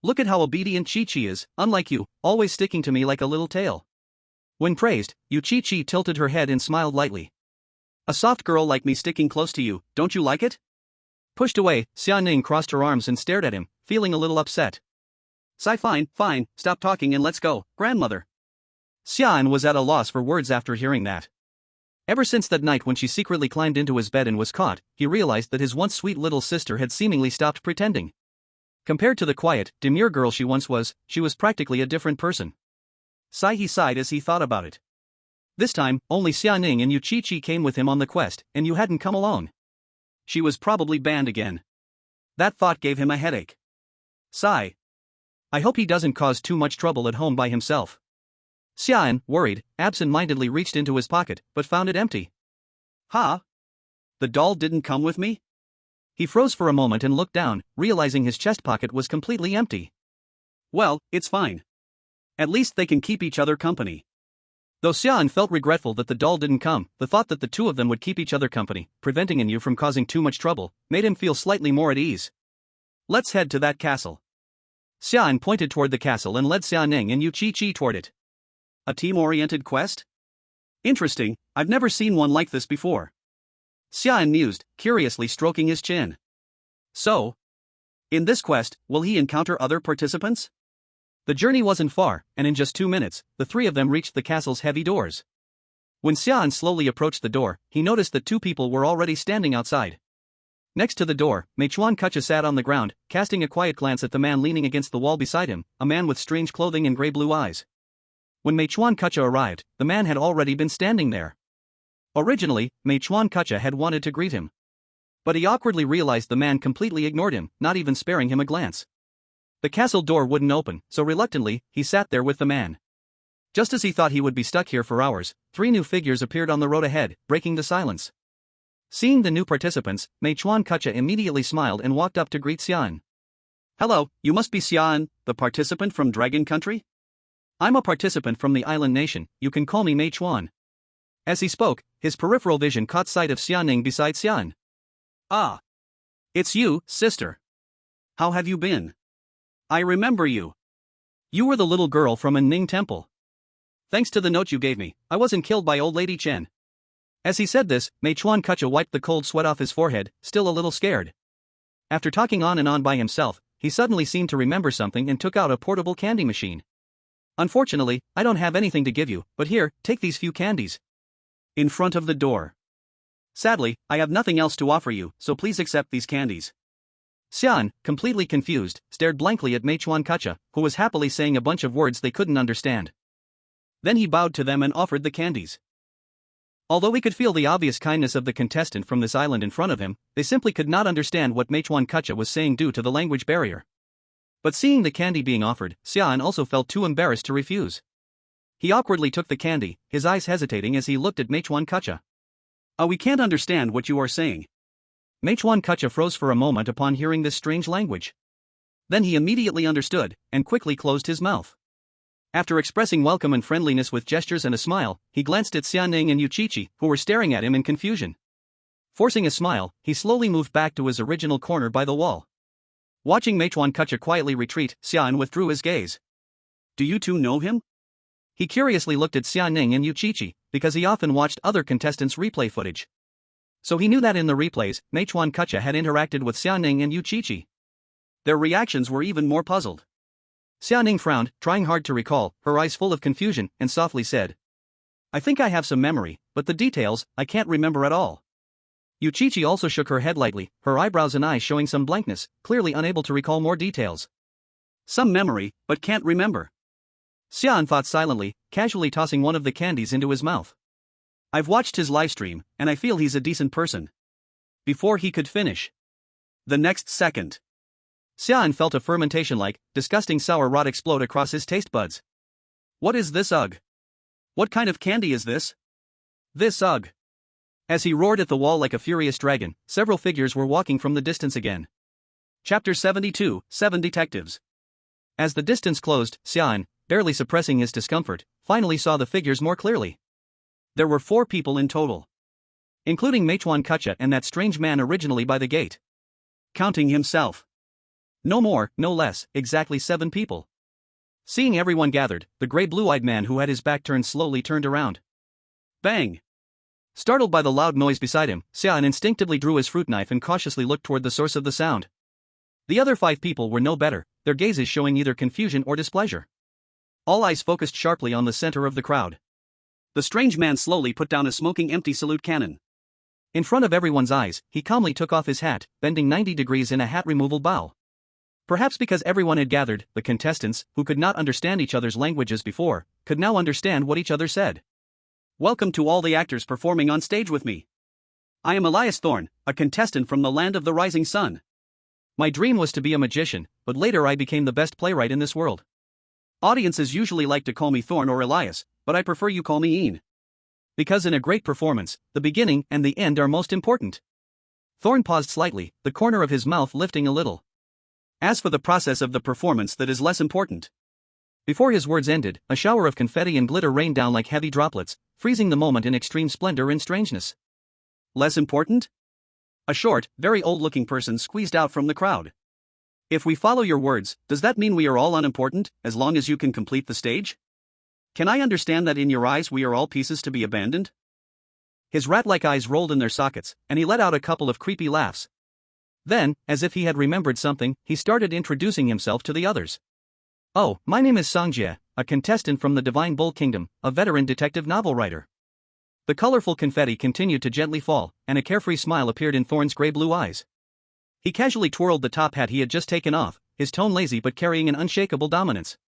Look at how obedient Chi is, unlike you, always sticking to me like a little tail. When praised, Chi tilted her head and smiled lightly. A soft girl like me sticking close to you, don't you like it? Pushed away, Xia Ning crossed her arms and stared at him, feeling a little upset. Fine, stop talking and let's go, grandmother. Xia An was at a loss for words after hearing that. Ever since that night when she secretly climbed into his bed and was caught, he realized that his once sweet little sister had seemingly stopped pretending. Compared to the quiet, demure girl she once was, she was practically a different person. He sighed as he thought about it. This time, only Xia Ning and Chi came with him on the quest, and you hadn't come alone. She was probably banned again. That thought gave him a headache. I hope he doesn't cause too much trouble at home by himself. Xia An, worried, absent-mindedly reached into his pocket, but found it empty. Huh? The doll didn't come with me? He froze for a moment and looked down, realizing his chest pocket was completely empty. Well, it's fine. At least they can keep each other company. Though Xia An felt regretful that the doll didn't come, the thought that the two of them would keep each other company, preventing Yu from causing too much trouble, made him feel slightly more at ease. Let's head to that castle. Xia An pointed toward the castle and led Xia Ning and Chi toward it. A team-oriented quest? Interesting, I've never seen one like this before. Xia An mused, curiously stroking his chin. So, in this quest, will he encounter other participants? The journey wasn't far, and in just 2 minutes, the three of them reached the castle's heavy doors. When Xia An slowly approached the door, he noticed that 2 people were already standing outside. Next to the door, Mechuan Kucha sat on the ground, casting a quiet glance at the man leaning against the wall beside him, a man with strange clothing and gray-blue eyes. When Mechuan Kucha arrived, the man had already been standing there. Originally, Mechuan Kucha had wanted to greet him. But he awkwardly realized the man completely ignored him, not even sparing him a glance. The castle door wouldn't open, so reluctantly, he sat there with the man. Just as he thought he would be stuck here for hours, 3 new figures appeared on the road ahead, breaking the silence. Seeing the new participants, Mechuan Kucha immediately smiled and walked up to greet Xia An. Hello, you must be Xia An, the participant from Dragon Country? I'm a participant from the island nation, you can call me Mechuan. As he spoke, his peripheral vision caught sight of Xia Ning beside Xia An. Ah. It's you, sister. How have you been? I remember you. You were the little girl from An Ning Temple. Thanks to the note you gave me, I wasn't killed by old lady Chen. As he said this, Mechuan Kucha wiped the cold sweat off his forehead, still a little scared. After talking on and on by himself, he suddenly seemed to remember something and took out a portable candy machine. Unfortunately, I don't have anything to give you, but here, take these few candies. In front of the door. Sadly, I have nothing else to offer you, so please accept these candies. Xia An, completely confused, stared blankly at Mechuan Kucha, who was happily saying a bunch of words they couldn't understand. Then he bowed to them and offered the candies. Although he could feel the obvious kindness of the contestant from this island in front of him, they simply could not understand what Mechuan Kucha was saying due to the language barrier. But seeing the candy being offered, Xia An also felt too embarrassed to refuse. He awkwardly took the candy, his eyes hesitating as he looked at Mechuan Kucha. We can't understand what you are saying. Mechuan Kucha froze for a moment upon hearing this strange language. Then he immediately understood, and quickly closed his mouth. After expressing welcome and friendliness with gestures and a smile, he glanced at Xia Ning and Chi, who were staring at him in confusion. Forcing a smile, he slowly moved back to his original corner by the wall. Watching Mechuan Kucha quietly retreat, Xia An withdrew his gaze. Do you two know him? He curiously looked at Xia Ning and Chi, because he often watched other contestants' replay footage. So he knew that in the replays, Mechuan Kucha had interacted with Xia Ning and Chi. Their reactions were even more puzzled. Xia Ning frowned, trying hard to recall, her eyes full of confusion, and softly said, I think I have some memory, but the details, I can't remember at all. Chi also shook her head lightly, her eyebrows and eyes showing some blankness, clearly unable to recall more details. Some memory, but can't remember. Xia An thought silently, casually tossing one of the candies into his mouth. I've watched his livestream, and I feel he's a decent person. Before he could finish. The next second. Xia An felt a fermentation-like, disgusting sour rot explode across his taste buds. What is this ugh? What kind of candy is this? This ugh. As he roared at the wall like a furious dragon, several figures were walking from the distance again. Chapter 72, 7 Detectives. As the distance closed, Xia An, barely suppressing his discomfort, finally saw the figures more clearly. There were 4 people in total, including Meituan Kutcha and that strange man originally by the gate. Counting himself. No more, no less, exactly 7 people. Seeing everyone gathered, the gray blue-eyed man who had his back turned slowly turned around. Bang! Startled by the loud noise beside him, Xia An instinctively drew his fruit knife and cautiously looked toward the source of the sound. The other 5 people were no better, their gazes showing either confusion or displeasure. All eyes focused sharply on the center of the crowd. The strange man slowly put down a smoking empty salute cannon. In front of everyone's eyes, he calmly took off his hat, bending 90 degrees in a hat removal bow. Perhaps because everyone had gathered, the contestants, who could not understand each other's languages before, could now understand what each other said. Welcome to all the actors performing on stage with me. I am Elias Thorne, a contestant from the land of the rising sun. My dream was to be a magician, but later I became the best playwright in this world. Audiences usually like to call me Thorne or Elias, but I prefer you call me Ian. Because in a great performance, the beginning and the end are most important. Thorne paused slightly, the corner of his mouth lifting a little. As for the process of the performance, that is less important. Before his words ended, a shower of confetti and glitter rained down like heavy droplets, freezing the moment in extreme splendor and strangeness. Less important? A short, very old-looking person squeezed out from the crowd. If we follow your words, does that mean we are all unimportant, as long as you can complete the stage? Can I understand that in your eyes we are all pieces to be abandoned? His rat-like eyes rolled in their sockets, and he let out a couple of creepy laughs. Then, as if he had remembered something, he started introducing himself to the others. Oh, my name is Sangjie, a contestant from the Divine Bull Kingdom, a veteran detective novel writer. The colorful confetti continued to gently fall, and a carefree smile appeared in Thorne's gray-blue eyes. He casually twirled the top hat he had just taken off, his tone lazy but carrying an unshakable dominance.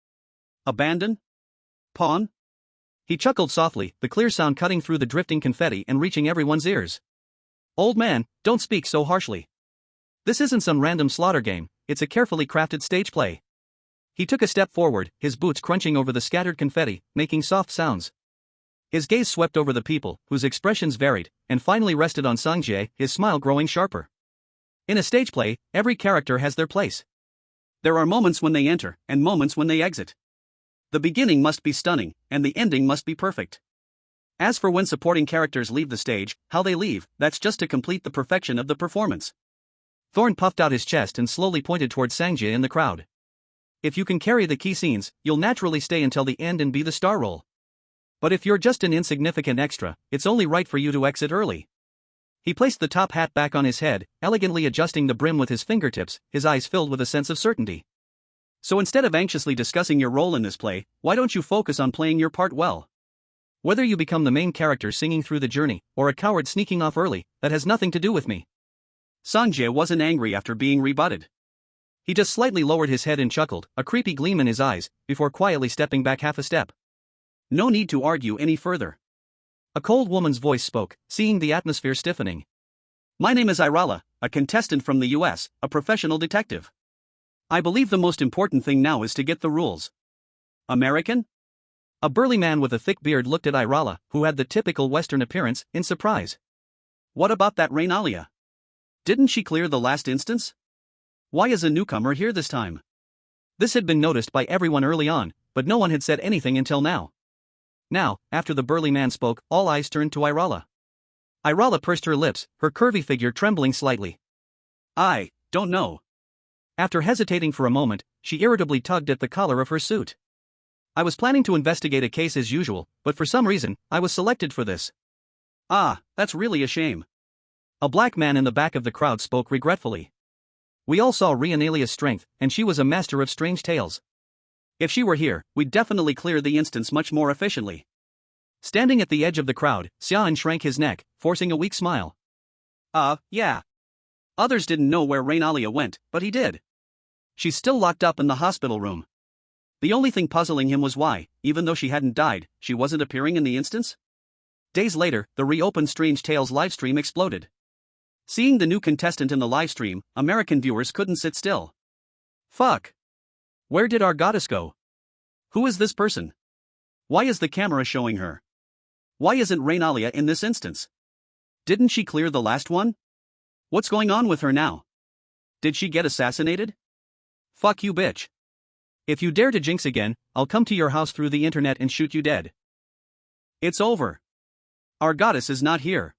Abandon? Pawn? He chuckled softly, the clear sound cutting through the drifting confetti and reaching everyone's ears. Old man, don't speak so harshly. This isn't some random slaughter game, it's a carefully crafted stage play. He took a step forward, his boots crunching over the scattered confetti, making soft sounds. His gaze swept over the people, whose expressions varied, and finally rested on Sangjie, his smile growing sharper. In a stage play, every character has their place. There are moments when they enter, and moments when they exit. The beginning must be stunning, and the ending must be perfect. As for when supporting characters leave the stage, how they leave, that's just to complete the perfection of the performance. Thorne puffed out his chest and slowly pointed towards Sangjie in the crowd. If you can carry the key scenes, you'll naturally stay until the end and be the star role. But if you're just an insignificant extra, it's only right for you to exit early. He placed the top hat back on his head, elegantly adjusting the brim with his fingertips, his eyes filled with a sense of certainty. So instead of anxiously discussing your role in this play, why don't you focus on playing your part well? Whether you become the main character singing through the journey, or a coward sneaking off early, that has nothing to do with me. Sangjie wasn't angry after being rebutted. He just slightly lowered his head and chuckled, a creepy gleam in his eyes, before quietly stepping back half a step. No need to argue any further. A cold woman's voice spoke, seeing the atmosphere stiffening. My name is Irala, a contestant from the US, a professional detective. I believe the most important thing now is to get the rules. American? A burly man with a thick beard looked at Irala, who had the typical Western appearance, in surprise. What about that Rainalia? Didn't she clear the last instance? Why is a newcomer here this time? This had been noticed by everyone early on, but no one had said anything until now. Now, after the burly man spoke, all eyes turned to Irala. Irala pursed her lips, her curvy figure trembling slightly. I don't know. After hesitating for a moment, she irritably tugged at the collar of her suit. I was planning to investigate a case as usual, but for some reason, I was selected for this. Ah, that's really a shame. A black man in the back of the crowd spoke regretfully. We all saw Rainalia's strength, and she was a master of strange tales. If she were here, we'd definitely clear the instance much more efficiently. Standing at the edge of the crowd, Xia An shrank his neck, forcing a weak smile. Yeah. Others didn't know where Rainalia went, but he did. She's still locked up in the hospital room. The only thing puzzling him was why, even though she hadn't died, she wasn't appearing in the instance? Days later, the reopened Strange Tales livestream exploded. Seeing the new contestant in the livestream, American viewers couldn't sit still. Fuck. Where did our goddess go? Who is this person? Why is the camera showing her? Why isn't Rainalia in this instance? Didn't she clear the last one? What's going on with her now? Did she get assassinated? Fuck you, bitch. If you dare to jinx again, I'll come to your house through the internet and shoot you dead. It's over. Our goddess is not here.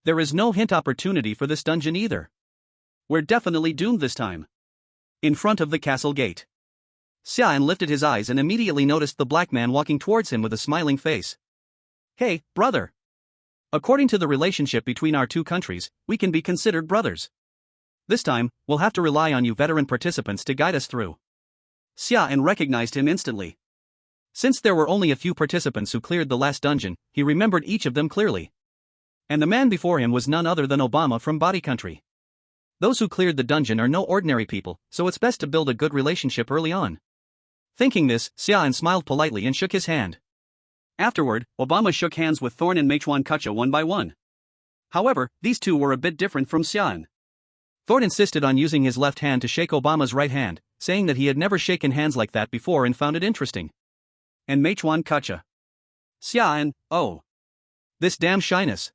There is no hint opportunity for this dungeon either. We're definitely doomed this time. In front of the castle gate. Xia An lifted his eyes and immediately noticed the black man walking towards him with a smiling face. Hey, brother. According to the relationship between our two countries, we can be considered brothers. This time, we'll have to rely on you veteran participants to guide us through. Xia An recognized him instantly. Since there were only a few participants who cleared the last dungeon, he remembered each of them clearly. And the man before him was none other than Obama from Body Country. Those who cleared the dungeon are no ordinary people, so it's best to build a good relationship early on. Thinking this, Xia An smiled politely and shook his hand. Afterward, Obama shook hands with Thorne and Mealtime one by one. However, these two were a bit different from Xia An. Thorne insisted on using his left hand to shake Obama's right hand, saying that he had never shaken hands like that before and found it interesting. And Mealtime, Xia An, oh. This damn shyness.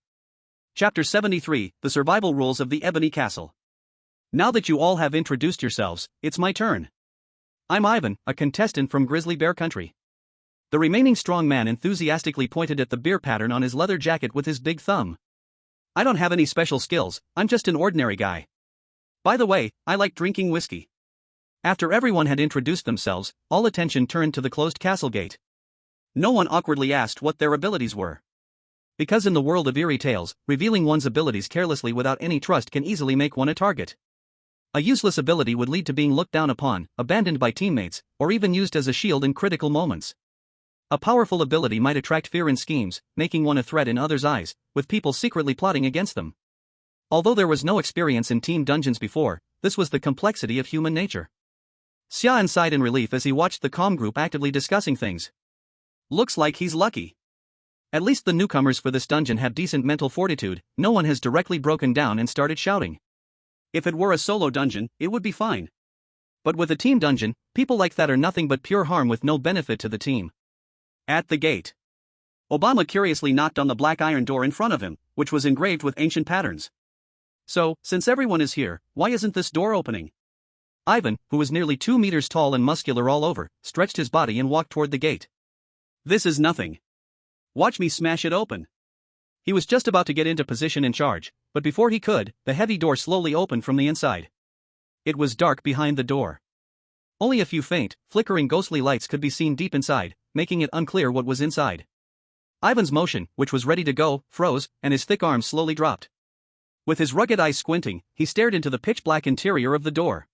Chapter 73, The Survival Rules of the Ebony Castle. Now that you all have introduced yourselves, it's my turn. I'm Ivan, a contestant from Grizzly Bear Country. The remaining strong man enthusiastically pointed at the beer pattern on his leather jacket with his big thumb. I don't have any special skills, I'm just an ordinary guy. By the way, I like drinking whiskey. After everyone had introduced themselves, all attention turned to the closed castle gate. No one awkwardly asked what their abilities were. Because in the world of eerie tales, revealing one's abilities carelessly without any trust can easily make one a target. A useless ability would lead to being looked down upon, abandoned by teammates, or even used as a shield in critical moments. A powerful ability might attract fear in schemes, making one a threat in others' eyes, with people secretly plotting against them. Although there was no experience in team dungeons before, this was the complexity of human nature. Xia An sighed in relief as he watched the calm group actively discussing things. Looks like he's lucky. At least the newcomers for this dungeon have decent mental fortitude, no one has directly broken down and started shouting. If it were a solo dungeon, it would be fine. But with a team dungeon, people like that are nothing but pure harm with no benefit to the team. At the gate. Obama curiously knocked on the black iron door in front of him, which was engraved with ancient patterns. So, since everyone is here, why isn't this door opening? Ivan, who was nearly 2 meters tall and muscular all over, stretched his body and walked toward the gate. This is nothing. Watch me smash it open. He was just about to get into position in charge, but before he could, the heavy door slowly opened from the inside. It was dark behind the door. Only a few faint, flickering ghostly lights could be seen deep inside, making it unclear what was inside. Ivan's motion, which was ready to go, froze, and his thick arms slowly dropped. With his rugged eyes squinting, he stared into the pitch-black interior of the door.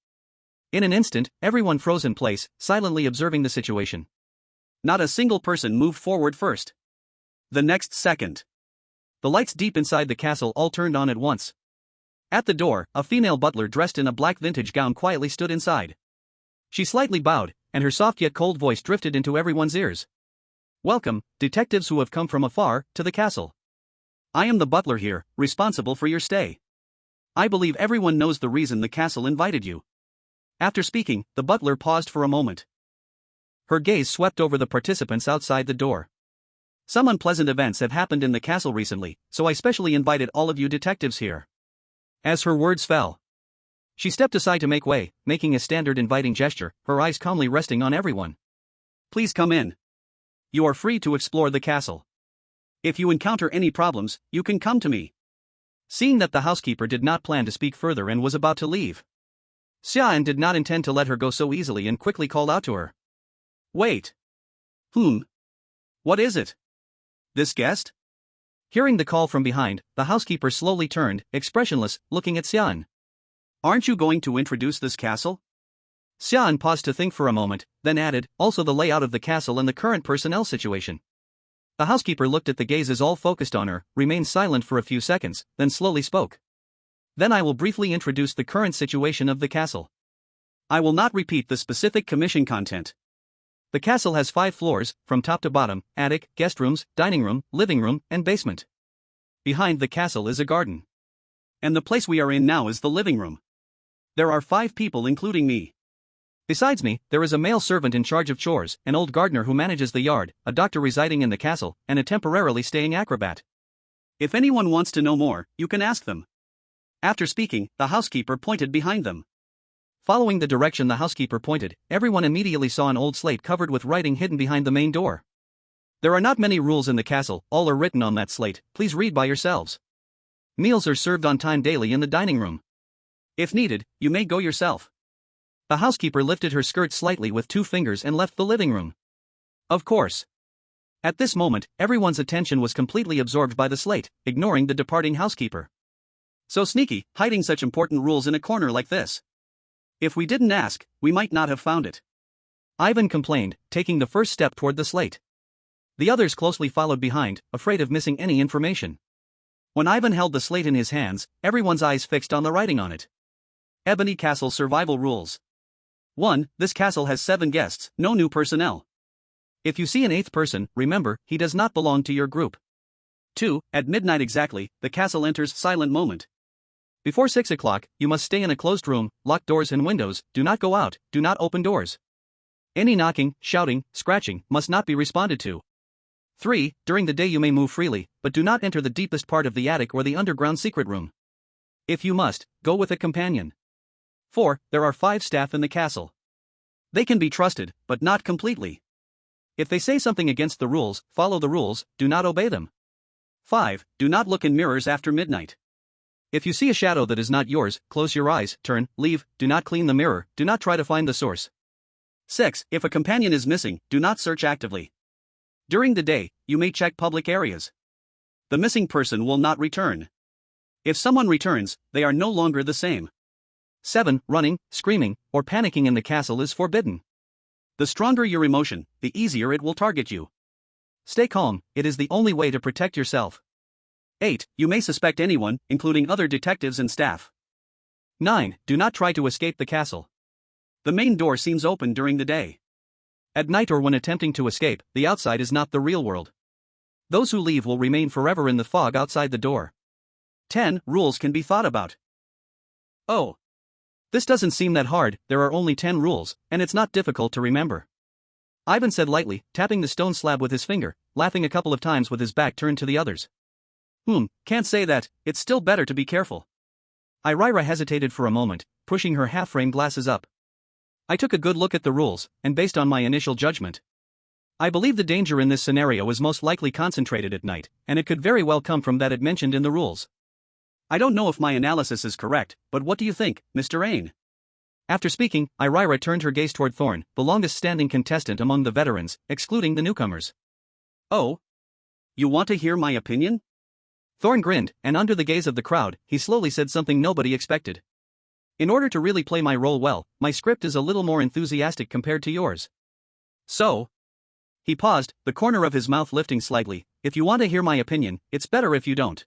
In an instant, everyone froze in place, silently observing the situation. Not a single person moved forward first. The next second, the lights deep inside the castle all turned on at once. At the door, a female butler dressed in a black vintage gown quietly stood inside. She slightly bowed, and her soft yet cold voice drifted into everyone's ears. Welcome, detectives who have come from afar, to the castle. I am the butler here, responsible for your stay. I believe everyone knows the reason the castle invited you. After speaking, the butler paused for a moment. Her gaze swept over the participants outside the door. Some unpleasant events have happened in the castle recently, so I specially invited all of you detectives here. As her words fell, she stepped aside to make way, making a standard inviting gesture, her eyes calmly resting on everyone. Please come in. You are free to explore the castle. If you encounter any problems, you can come to me. Seeing that the housekeeper did not plan to speak further and was about to leave, Xia An did not intend to let her go so easily and quickly called out to her. Wait. What is it? This guest? Hearing the call from behind, the housekeeper slowly turned, expressionless, looking at Xia An. Aren't you going to introduce this castle? Xia An paused to think for a moment, then added, also the layout of the castle and the current personnel situation. The housekeeper looked at the gazes all focused on her, remained silent for a few seconds, then slowly spoke. Then I will briefly introduce the current situation of the castle. I will not repeat the specific commission content. The castle has 5 floors, from top to bottom, attic, guest rooms, dining room, living room, and basement. Behind the castle is a garden. And the place we are in now is the living room. There are 5 people including me. Besides me, there is a male servant in charge of chores, an old gardener who manages the yard, a doctor residing in the castle, and a temporarily staying acrobat. If anyone wants to know more, you can ask them. After speaking, the housekeeper pointed behind them. Following the direction the housekeeper pointed, everyone immediately saw an old slate covered with writing hidden behind the main door. There are not many rules in the castle, all are written on that slate, please read by yourselves. Meals are served on time daily in the dining room. If needed, you may go yourself. The housekeeper lifted her skirt slightly with 2 fingers and left the living room. Of course. At this moment, everyone's attention was completely absorbed by the slate, ignoring the departing housekeeper. So sneaky, hiding such important rules in a corner like this. If we didn't ask, we might not have found it. Ivan complained, taking the first step toward the slate. The others closely followed behind, afraid of missing any information. When Ivan held the slate in his hands, everyone's eyes fixed on the writing on it. Ebony Castle Survival Rules. 1. This castle has 7 guests, no new personnel. If you see an 8th person, remember, he does not belong to your group. 2. At midnight exactly, the castle enters silent moment. Before 6 o'clock, you must stay in a closed room, lock doors and windows, do not go out, do not open doors. Any knocking, shouting, scratching, must not be responded to. 3. During the day you may move freely, but do not enter the deepest part of the attic or the underground secret room. If you must, go with a companion. 4. There are 5 staff in the castle. They can be trusted, but not completely. If they say something against the rules, follow the rules, do not obey them. 5. Do not look in mirrors after midnight. If you see a shadow that is not yours, close your eyes, turn, leave, do not clean the mirror, do not try to find the source. 6. If a companion is missing, do not search actively. During the day, you may check public areas. The missing person will not return. If someone returns, they are no longer the same. 7. Running, screaming, or panicking in the castle is forbidden. The stronger your emotion, the easier it will target you. Stay calm, it is the only way to protect yourself. 8. You may suspect anyone, including other detectives and staff. 9. Do not try to escape the castle. The main door seems open during the day. At night or when attempting to escape, the outside is not the real world. Those who leave will remain forever in the fog outside the door. 10. Rules can be thought about. Oh. This doesn't seem that hard, there are only 10 rules, and it's not difficult to remember. Ivan said lightly, tapping the stone slab with his finger, laughing a couple of times with his back turned to the others. Can't say that, it's still better to be careful. Irira hesitated for a moment, pushing her half-frame glasses up. I took a good look at the rules, and based on my initial judgment, I believe the danger in this scenario is most likely concentrated at night, and it could very well come from that it mentioned in the rules. I don't know if my analysis is correct, but what do you think, Mr. An? After speaking, Irira turned her gaze toward Thorne, the longest standing contestant among the veterans, excluding the newcomers. Oh? You want to hear my opinion? Thorne grinned, and under the gaze of the crowd, he slowly said something nobody expected. In order to really play my role well, my script is a little more enthusiastic compared to yours. So? He paused, the corner of his mouth lifting slightly. If you want to hear my opinion, it's better if you don't.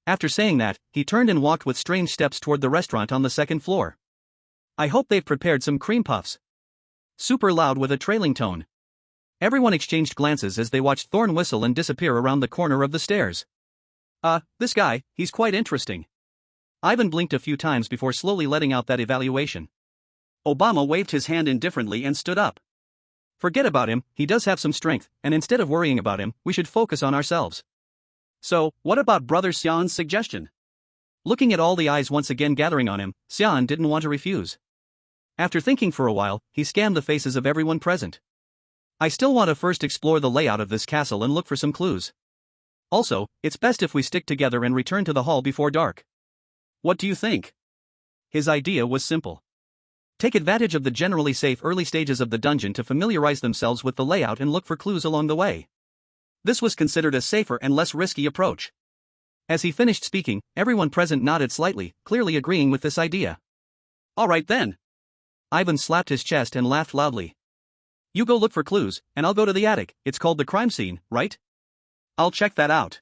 After saying that, he turned and walked with strange steps toward the restaurant on the 2nd floor. I hope they've prepared some cream puffs. Super loud with a trailing tone. Everyone exchanged glances as they watched Thorne whistle and disappear around the corner of the stairs. This guy, he's quite interesting. Ivan blinked a few times before slowly letting out that evaluation. Obama waved his hand indifferently and stood up. Forget about him, he does have some strength, and instead of worrying about him, we should focus on ourselves. So, what about Brother Xia An's suggestion? Looking at all the eyes once again gathering on him, Xia An didn't want to refuse. After thinking for a while, he scanned the faces of everyone present. I still want to first explore the layout of this castle and look for some clues. Also, it's best if we stick together and return to the hall before dark. What do you think? His idea was simple. Take advantage of the generally safe early stages of the dungeon to familiarize themselves with the layout and look for clues along the way. This was considered a safer and less risky approach. As he finished speaking, everyone present nodded slightly, clearly agreeing with this idea. All right then. Ivan slapped his chest and laughed loudly. You go look for clues, and I'll go to the attic. It's called the crime scene, right? I'll check that out.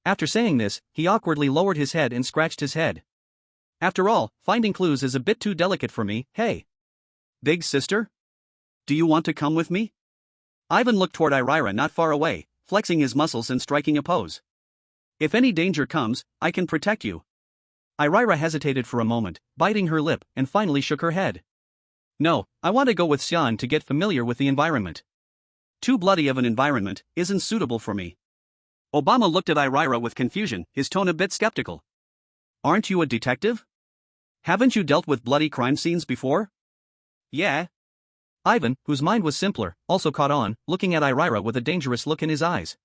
After saying this, he awkwardly lowered his head and scratched his head. After all, finding clues is a bit too delicate for me, hey. Big sister? Do you want to come with me? Ivan looked toward Irira not far away, flexing his muscles and striking a pose. If any danger comes, I can protect you. Irira hesitated for a moment, biting her lip, and finally shook her head. No, I want to go with Xia An to get familiar with the environment. Too bloody of an environment isn't suitable for me. Obama looked at Irira with confusion, his tone a bit skeptical. Aren't you a detective? Haven't you dealt with bloody crime scenes before? Yeah. Ivan, whose mind was simpler, also caught on, looking at Irira with a dangerous look in his eyes.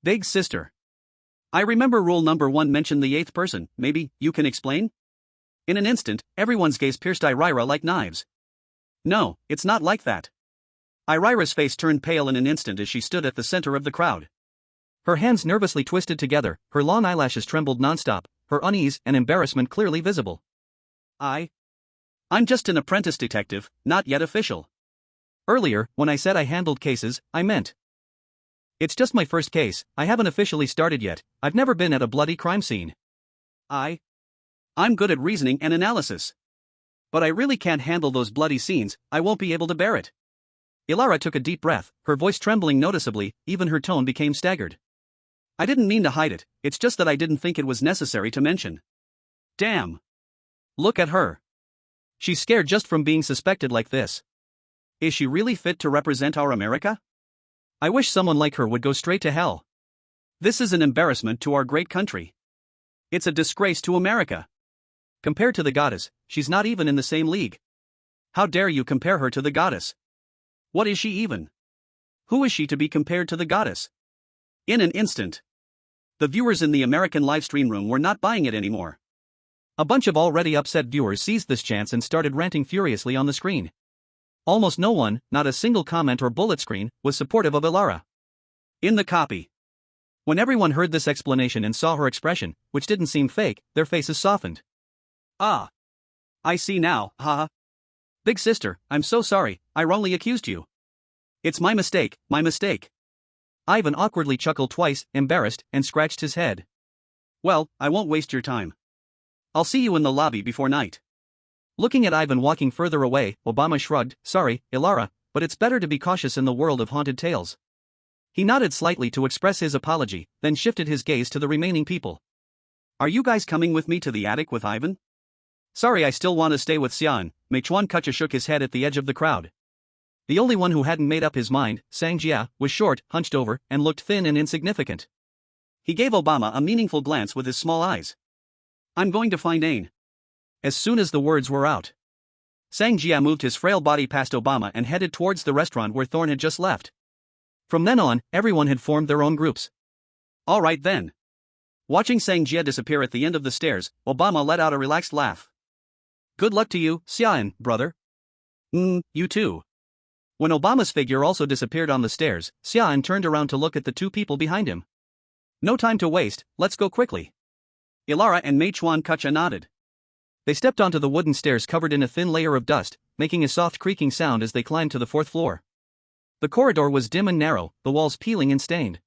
Big sister. I remember rule number 1 mentioned the 8th person, maybe you can explain? In an instant, everyone's gaze pierced Irira like knives. No, it's not like that. Irira's face turned pale in an instant as she stood at the center of the crowd. Her hands nervously twisted together, her long eyelashes trembled nonstop, her unease and embarrassment clearly visible. I'm just an apprentice detective, not yet official. Earlier, when I said I handled cases, I meant. It's just my first case, I haven't officially started yet, I've never been at a bloody crime scene. I'm good at reasoning and analysis. But I really can't handle those bloody scenes, I won't be able to bear it. Ilara took a deep breath, her voice trembling noticeably, even her tone became staggered. I didn't mean to hide it, it's just that I didn't think it was necessary to mention. Damn. Look at her. She's scared just from being suspected like this. Is she really fit to represent our America? I wish someone like her would go straight to hell. This is an embarrassment to our great country. It's a disgrace to America. Compared to the goddess, she's not even in the same league. How dare you compare her to the goddess? What is she even? Who is she to be compared to the goddess? In an instant, the viewers in the American livestream room were not buying it anymore. A bunch of already upset viewers seized this chance and started ranting furiously on the screen. Almost no one, not a single comment or bullet screen, was supportive of Ilara. In the copy. When everyone heard this explanation and saw her expression, which didn't seem fake, their faces softened. Ah. I see now, haha. Big sister, I'm so sorry, I wrongly accused you. It's my mistake, my mistake. Ivan awkwardly chuckled twice, embarrassed, and scratched his head. Well, I won't waste your time. I'll see you in the lobby before night. Looking at Ivan walking further away, Obama shrugged, sorry, Ilara, but it's better to be cautious in the world of haunted tales. He nodded slightly to express his apology, then shifted his gaze to the remaining people. Are you guys coming with me to the attic with Ivan? Sorry, I still want to stay with Xia An. Mechuan Kucha shook his head at the edge of the crowd. The only one who hadn't made up his mind, Sangjia, was short, hunched over, and looked thin and insignificant. He gave Obama a meaningful glance with his small eyes. I'm going to find Ain. As soon as the words were out, Sangjia moved his frail body past Obama and headed towards the restaurant where Thorne had just left. From then on, everyone had formed their own groups. All right then. Watching Sangjia disappear at the end of the stairs, Obama let out a relaxed laugh. Good luck to you, Xia An, brother. You too. When Obama's figure also disappeared on the stairs, Xia An turned around to look at the two people behind him. No time to waste, let's go quickly. Ilara and Mechuan Kucha nodded. They stepped onto the wooden stairs covered in a thin layer of dust, making a soft creaking sound as they climbed to the 4th floor. The corridor was dim and narrow, the walls peeling and stained.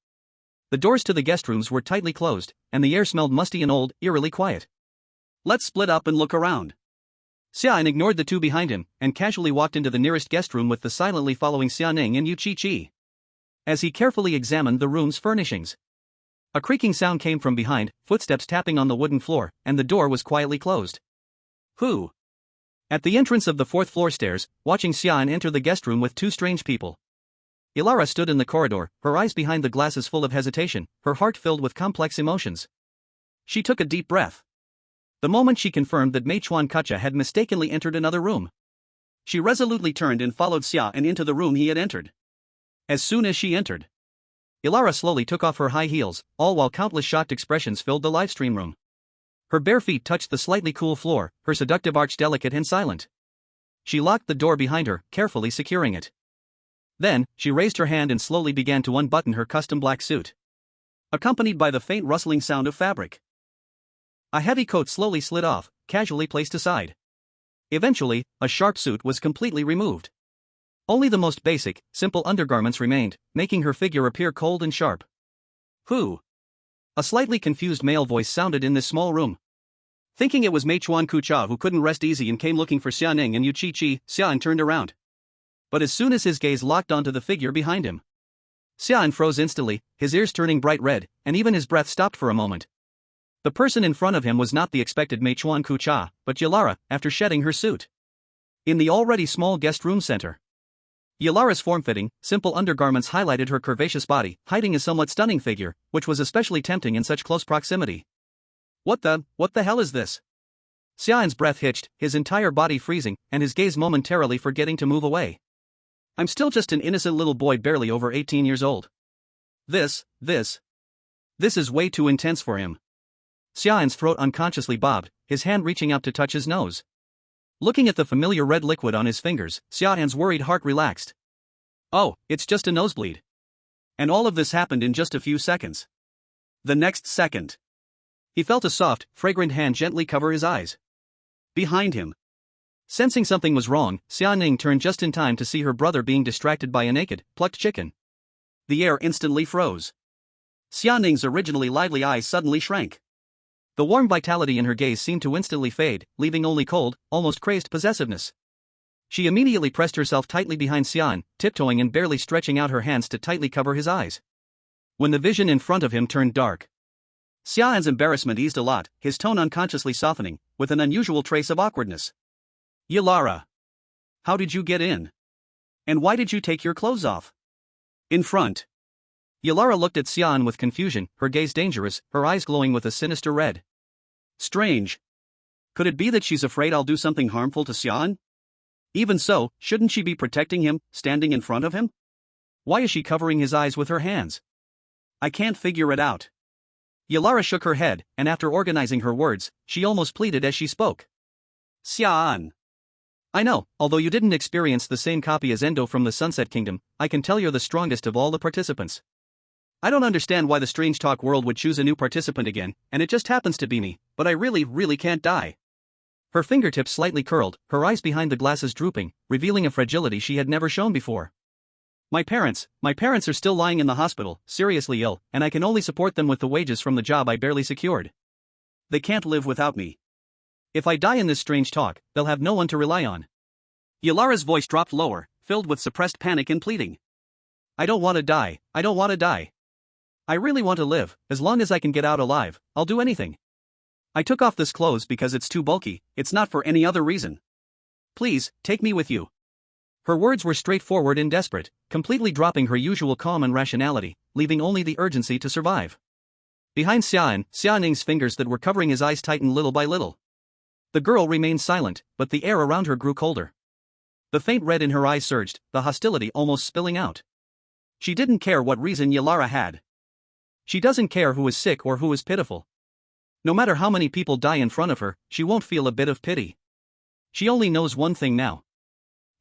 The doors to the guest rooms were tightly closed, and the air smelled musty and old, eerily quiet. Let's split up and look around. Xia An ignored the two behind him, and casually walked into the nearest guest room with the silently following Xianing and Yu Chi. As he carefully examined the room's furnishings, a creaking sound came from behind, footsteps tapping on the wooden floor, and the door was quietly closed. Who? At the entrance of the 4th floor stairs, watching Xia An enter the guest room with two strange people. Ilara stood in the corridor, her eyes behind the glasses full of hesitation, her heart filled with complex emotions. She took a deep breath. The moment she confirmed that Mechuan Kucha had mistakenly entered another room, she resolutely turned and followed Xia An into the room he had entered. As soon as she entered, Ilara slowly took off her high heels, all while countless shocked expressions filled the livestream room. Her bare feet touched the slightly cool floor, her seductive arch delicate and silent. She locked the door behind her, carefully securing it. Then, she raised her hand and slowly began to unbutton her custom black suit, accompanied by the faint rustling sound of fabric. A heavy coat slowly slid off, casually placed aside. Eventually, a sharp suit was completely removed. Only the most basic, simple undergarments remained, making her figure appear cold and sharp. Who? A slightly confused male voice sounded in this small room. Thinking it was Mechuan Kucha who couldn't rest easy and came looking for Xianing and Yu Chi, Xia An turned around. But as soon as his gaze locked onto the figure behind him, Xia An froze instantly, his ears turning bright red, and even his breath stopped for a moment. The person in front of him was not the expected Mechuan Kucha, but Yalara, after shedding her suit. In the already small guest room center, Yalara's form-fitting, simple undergarments highlighted her curvaceous body, hiding a somewhat stunning figure, which was especially tempting in such close proximity. What the hell is this? Xia An's breath hitched, his entire body freezing, and his gaze momentarily forgetting to move away. I'm still just an innocent little boy barely over 18 years old. This is way too intense for him. Xia An's throat unconsciously bobbed, his hand reaching out to touch his nose. Looking at the familiar red liquid on his fingers, Xia An's worried heart relaxed. Oh, it's just a nosebleed. And all of this happened in just a few seconds. The next second, he felt a soft, fragrant hand gently cover his eyes. Behind him. Sensing something was wrong, Xia Ning turned just in time to see her brother being distracted by a naked, plucked chicken. The air instantly froze. Xia Ning's originally lively eyes suddenly shrank. The warm vitality in her gaze seemed to instantly fade, leaving only cold, almost crazed possessiveness. She immediately pressed herself tightly behind Xia An, tiptoeing and barely stretching out her hands to tightly cover his eyes. When the vision in front of him turned dark, Xia An's embarrassment eased a lot, his tone unconsciously softening, with an unusual trace of awkwardness. Yalara. How did you get in? And why did you take your clothes off? In front. Yalara looked at Xia An with confusion, her gaze dangerous, her eyes glowing with a sinister red. Strange. Could it be that she's afraid I'll do something harmful to Xia An? Even so, shouldn't she be protecting him, standing in front of him? Why is she covering his eyes with her hands? I can't figure it out. Yalara shook her head, and after organizing her words, she almost pleaded as she spoke. Xia An. I know, although you didn't experience the same copy as Endo from the Sunset Kingdom, I can tell you're the strongest of all the participants. I don't understand why the Strange Talk world would choose a new participant again, and it just happens to be me, but I really can't die. Her fingertips slightly curled, her eyes behind the glasses drooping, revealing a fragility she had never shown before. My parents are still lying in the hospital, seriously ill, and I can only support them with the wages from the job I barely secured. They can't live without me. If I die in this Strange Talk, they'll have no one to rely on. Yalara's voice dropped lower, filled with suppressed panic and pleading. I don't want to die, I don't want to die. I really want to live, as long as I can get out alive, I'll do anything. I took off this clothes because it's too bulky, it's not for any other reason. Please, take me with you. Her words were straightforward and desperate, completely dropping her usual calm and rationality, leaving only the urgency to survive. Behind Xia An, Xia Ning's fingers that were covering his eyes tightened little by little. The girl remained silent, but the air around her grew colder. The faint red in her eyes surged, the hostility almost spilling out. She didn't care what reason Yalara had. She doesn't care who is sick or who is pitiful. No matter how many people die in front of her, she won't feel a bit of pity. She only knows one thing now.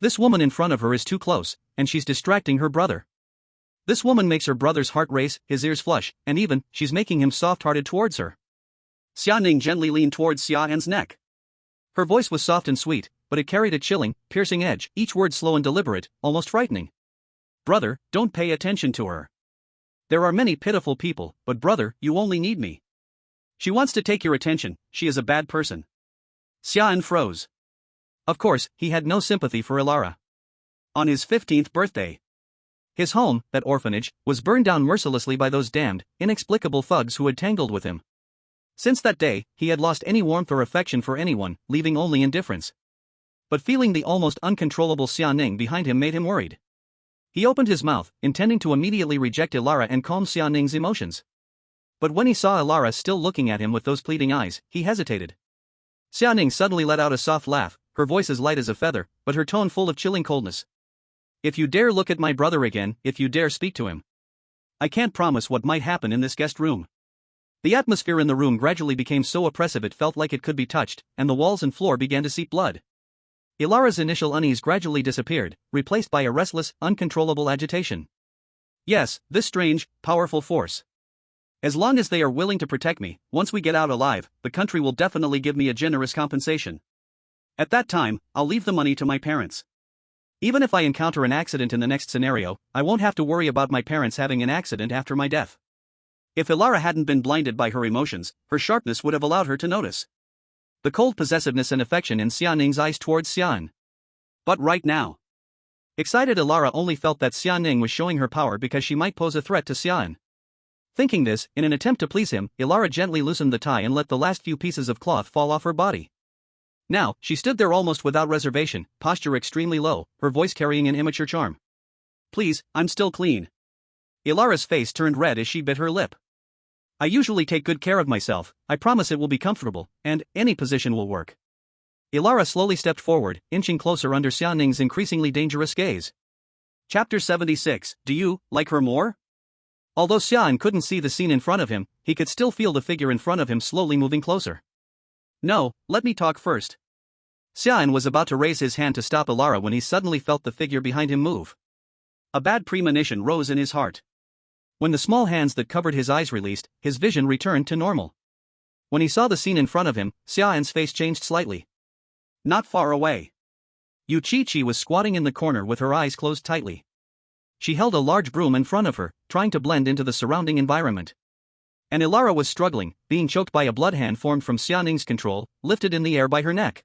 This woman in front of her is too close, and she's distracting her brother. This woman makes her brother's heart race, his ears flush, and even, she's making him soft-hearted towards her. Xia Ning gently leaned towards Xia An's neck. Her voice was soft and sweet, but it carried a chilling, piercing edge, each word slow and deliberate, almost frightening. Brother, don't pay attention to her. There are many pitiful people, but brother, you only need me. She wants to take your attention, she is a bad person. Xia An froze. Of course, he had no sympathy for Yalara. On his 15th birthday, his home, that orphanage, was burned down mercilessly by those damned, inexplicable thugs who had tangled with him. Since that day, he had lost any warmth or affection for anyone, leaving only indifference. But feeling the almost uncontrollable Xia Ning behind him made him worried. He opened his mouth, intending to immediately reject Yalara and calm Xia Ning's emotions. But when he saw Yalara still looking at him with those pleading eyes, he hesitated. Xia Ning suddenly let out a soft laugh, her voice as light as a feather, but her tone full of chilling coldness. If you dare look at my brother again, if you dare speak to him. I can't promise what might happen in this guest room. The atmosphere in the room gradually became so oppressive it felt like it could be touched, and the walls and floor began to seep blood. Ilara's initial unease gradually disappeared, replaced by a restless, uncontrollable agitation. Yes, this strange, powerful force. As long as they are willing to protect me, once we get out alive, the country will definitely give me a generous compensation. At that time, I'll leave the money to my parents. Even if I encounter an accident in the next scenario, I won't have to worry about my parents having an accident after my death. If Ilara hadn't been blinded by her emotions, her sharpness would have allowed her to notice the cold possessiveness and affection in Xia Ning's eyes towards Xia An. But right now, excited Ilara only felt that Xia Ning was showing her power because she might pose a threat to Xia An. Thinking this, in an attempt to please him, Ilara gently loosened the tie and let the last few pieces of cloth fall off her body. Now, she stood there almost without reservation, posture extremely low, her voice carrying an immature charm. Please, I'm still clean. Ilara's face turned red as she bit her lip. I usually take good care of myself, I promise it will be comfortable, and any position will work. Ilara slowly stepped forward, inching closer under Xia Ning's increasingly dangerous gaze. Chapter 76, Do you like her more? Although Xia An couldn't see the scene in front of him, he could still feel the figure in front of him slowly moving closer. No, let me talk first. Xia An was about to raise his hand to stop Ilara when he suddenly felt the figure behind him move. A bad premonition rose in his heart. When the small hands that covered his eyes released, his vision returned to normal. When he saw the scene in front of him, Xia An's face changed slightly. Not far away. Yu Chi-Chi was squatting in the corner with her eyes closed tightly. She held a large broom in front of her, trying to blend into the surrounding environment. And Ilara was struggling, being choked by a blood hand formed from Xia Ning's control, lifted in the air by her neck.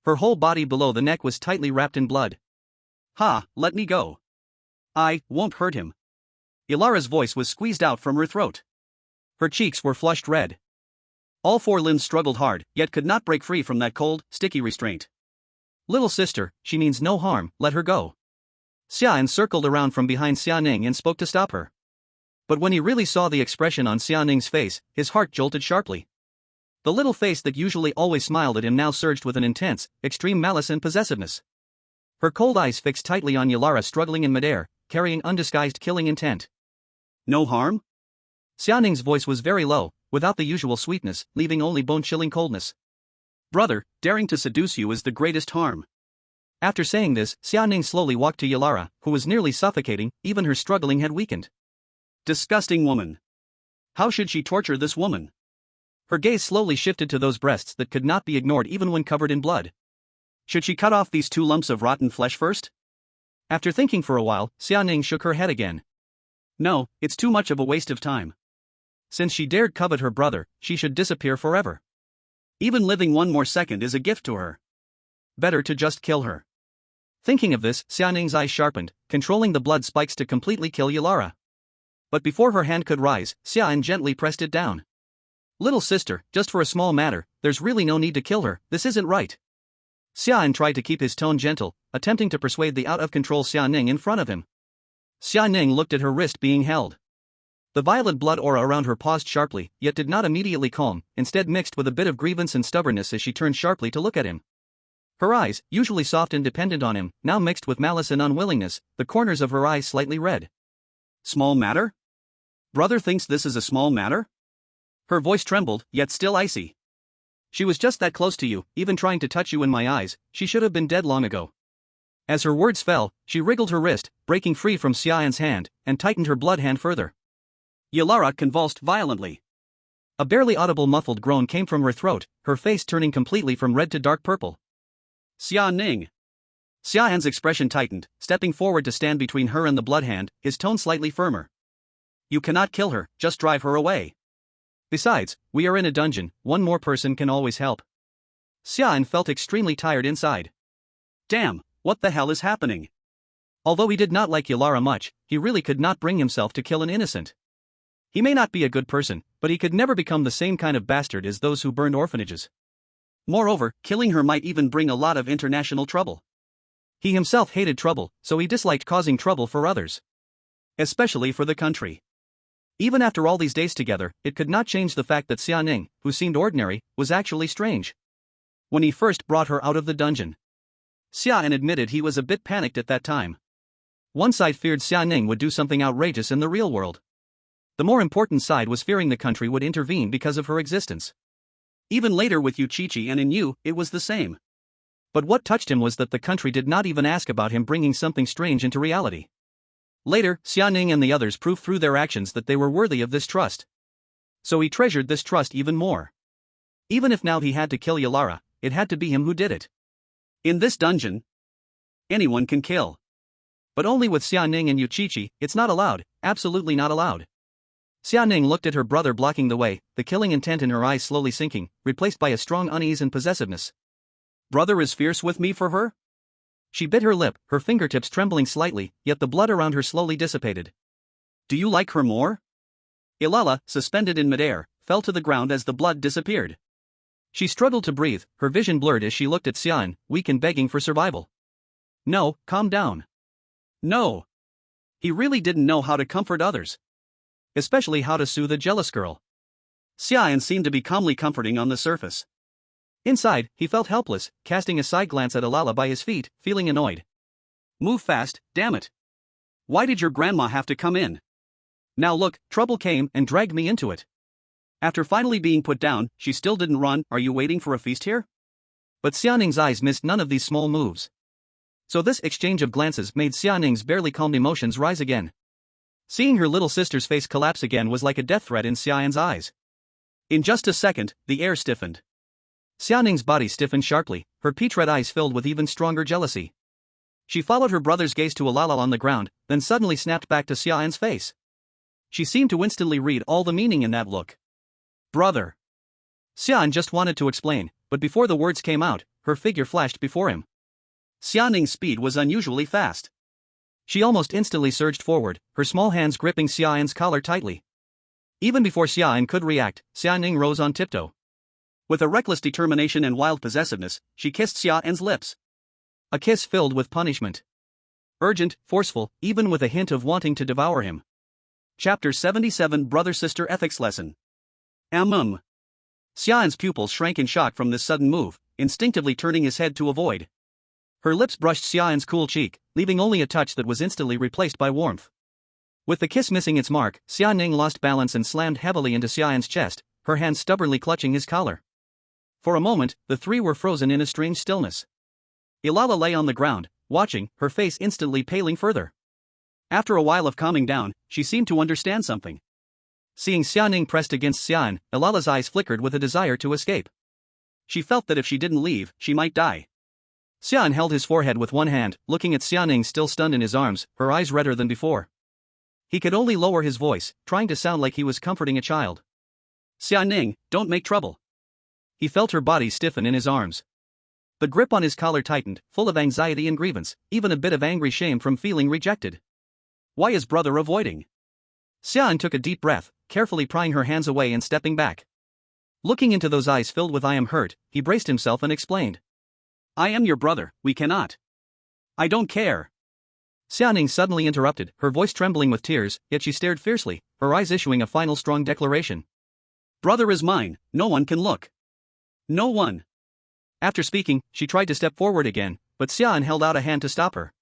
Her whole body below the neck was tightly wrapped in blood. Ha, let me go. I won't hurt him. Ilara's voice was squeezed out from her throat. Her cheeks were flushed red. All four limbs struggled hard, yet could not break free from that cold, sticky restraint. Little sister, she means no harm, let her go. Xia An circled around from behind Xia Ning and spoke to stop her. But when he really saw the expression on Xia Ning's face, his heart jolted sharply. The little face that usually always smiled at him now surged with an intense, extreme malice and possessiveness. Her cold eyes fixed tightly on Ilara struggling in midair, carrying undisguised killing intent. No harm? Xia Ning's voice was very low, without the usual sweetness, leaving only bone-chilling coldness. Brother, daring to seduce you is the greatest harm. After saying this, Xia Ning slowly walked to Ilara, who was nearly suffocating, even her struggling had weakened. Disgusting woman. How should she torture this woman? Her gaze slowly shifted to those breasts that could not be ignored even when covered in blood. Should she cut off these 2 lumps of rotten flesh first? After thinking for a while, Xia Ning shook her head again. No, it's too much of a waste of time. Since she dared covet her brother, she should disappear forever. Even living 1 more second is a gift to her. Better to just kill her. Thinking of this, Xia Ning's eyes sharpened, controlling the blood spikes to completely kill Ilara. But before her hand could rise, Xia An gently pressed it down. Little sister, just for a small matter, there's really no need to kill her, this isn't right. Xia An tried to keep his tone gentle, attempting to persuade the out-of-control Xia Ning in front of him. Xia Ning looked at her wrist being held. The violet blood aura around her paused sharply, yet did not immediately calm, instead mixed with a bit of grievance and stubbornness as she turned sharply to look at him. Her eyes, usually soft and dependent on him, now mixed with malice and unwillingness, the corners of her eyes slightly red. Small matter? Brother thinks this is a small matter? Her voice trembled, yet still icy. She was just that close to you, even trying to touch you in my eyes, she should have been dead long ago. As her words fell, she wriggled her wrist, breaking free from Xia An's hand, and tightened her blood hand further. Ilara convulsed violently. A barely audible muffled groan came from her throat, her face turning completely from red to dark purple. Xia Ning. Xia An's expression tightened, stepping forward to stand between her and the blood hand, his tone slightly firmer. You cannot kill her, just drive her away. Besides, we are in a dungeon, 1 more person can always help. Xia An felt extremely tired inside. Damn, what the hell is happening? Although he did not like Ilara much, he really could not bring himself to kill an innocent. He may not be a good person, but he could never become the same kind of bastard as those who burned orphanages. Moreover, killing her might even bring a lot of international trouble. He himself hated trouble, so he disliked causing trouble for others. Especially for the country. Even after all these days together, it could not change the fact that Xia Ning, who seemed ordinary, was actually strange. When he first brought her out of the dungeon, Xia An admitted he was a bit panicked at that time. One side feared Xia Ning would do something outrageous in the real world. The more important side was fearing the country would intervene because of her existence. Even later with Yu Chi-Chi and in Yu, it was the same. But what touched him was that the country did not even ask about him bringing something strange into reality. Later, Xia Ning and the others proved through their actions that they were worthy of this trust. So he treasured this trust even more. Even if now he had to kill Ilara, it had to be him who did it. In this dungeon, anyone can kill. But only with Xia Ning and Yu Chi-Chi, it's not allowed, absolutely not allowed. Xia Ning looked at her brother blocking the way, the killing intent in her eyes slowly sinking, replaced by a strong unease and possessiveness. Brother is fierce with me for her? She bit her lip, her fingertips trembling slightly, yet the blood around her slowly dissipated. Do you like her more? Ilala, suspended in midair, fell to the ground as the blood disappeared. She struggled to breathe, her vision blurred as she looked at Xia An, weak and begging for survival. No, calm down. No. He really didn't know how to comfort others. Especially how to soothe a jealous girl. Xia An seemed to be calmly comforting on the surface. Inside, he felt helpless, casting a side glance at Ilala by his feet, feeling annoyed. Move fast, damn it. Why did your grandma have to come in? Now look, trouble came and dragged me into it. After finally being put down, she still didn't run. Are you waiting for a feast here? But Xianing's eyes missed none of these small moves. So this exchange of glances made Xianing's barely calmed emotions rise again. Seeing her little sister's face collapse again was like a death threat in Xia An's eyes. In just a second, the air stiffened. Xianing's body stiffened sharply, her peach-red eyes filled with even stronger jealousy. She followed her brother's gaze to Alala on the ground, then suddenly snapped back to Xia An's face. She seemed to instantly read all the meaning in that look. Brother. Xia An just wanted to explain, but before the words came out, her figure flashed before him. Xianing's speed was unusually fast. She almost instantly surged forward, her small hands gripping Xia An's collar tightly. Even before Xia An could react, Xianing rose on tiptoe. With a reckless determination and wild possessiveness, she kissed Xia An's lips. A kiss filled with punishment. Urgent, forceful, even with a hint of wanting to devour him. Chapter 77 Brother-Sister Ethics Lesson. Xia An's pupils shrank in shock from this sudden move, instinctively turning his head to avoid. Her lips brushed Xia An's cool cheek, leaving only a touch that was instantly replaced by warmth. With the kiss missing its mark, Xianing lost balance and slammed heavily into Xia An's chest, her hand stubbornly clutching his collar. For a moment, the three were frozen in a strange stillness. Ilala lay on the ground, watching, her face instantly paling further. After a while of calming down, she seemed to understand something. Seeing Xianing pressed against Xia An, Ilala's eyes flickered with a desire to escape. She felt that if she didn't leave, she might die. Xia An held his forehead with one hand, looking at Xianing still stunned in his arms, her eyes redder than before. He could only lower his voice, trying to sound like he was comforting a child. Xianing, don't make trouble. He felt her body stiffen in his arms. The grip on his collar tightened, full of anxiety and grievance, even a bit of angry shame from feeling rejected. Why is brother avoiding? Xia An took a deep breath, carefully prying her hands away and stepping back. Looking into those eyes filled with "I am hurt," he braced himself and explained. I am your brother, we cannot. I don't care. Xianing suddenly interrupted, her voice trembling with tears, yet she stared fiercely, her eyes issuing a final strong declaration. Brother is mine, no one can look. No one. After speaking, she tried to step forward again, but Xia An held out a hand to stop her.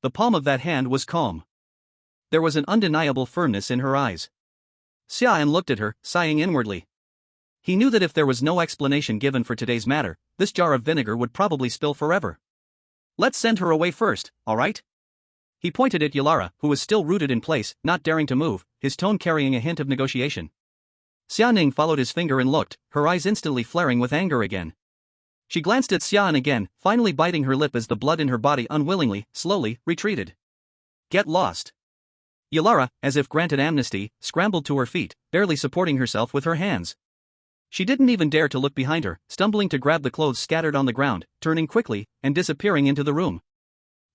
The palm of that hand was calm. There was an undeniable firmness in her eyes. Xia An looked at her, sighing inwardly. He knew that if there was no explanation given for today's matter, this jar of vinegar would probably spill forever. Let's send her away first, all right? He pointed at Yalara, who was still rooted in place, not daring to move, his tone carrying a hint of negotiation. Xianing followed his finger and looked, her eyes instantly flaring with anger again. She glanced at Xia An again, finally biting her lip as the blood in her body unwillingly, slowly, retreated. Get lost. Yalara, as if granted amnesty, scrambled to her feet, barely supporting herself with her hands. She didn't even dare to look behind her, stumbling to grab the clothes scattered on the ground, turning quickly, and disappearing into the room.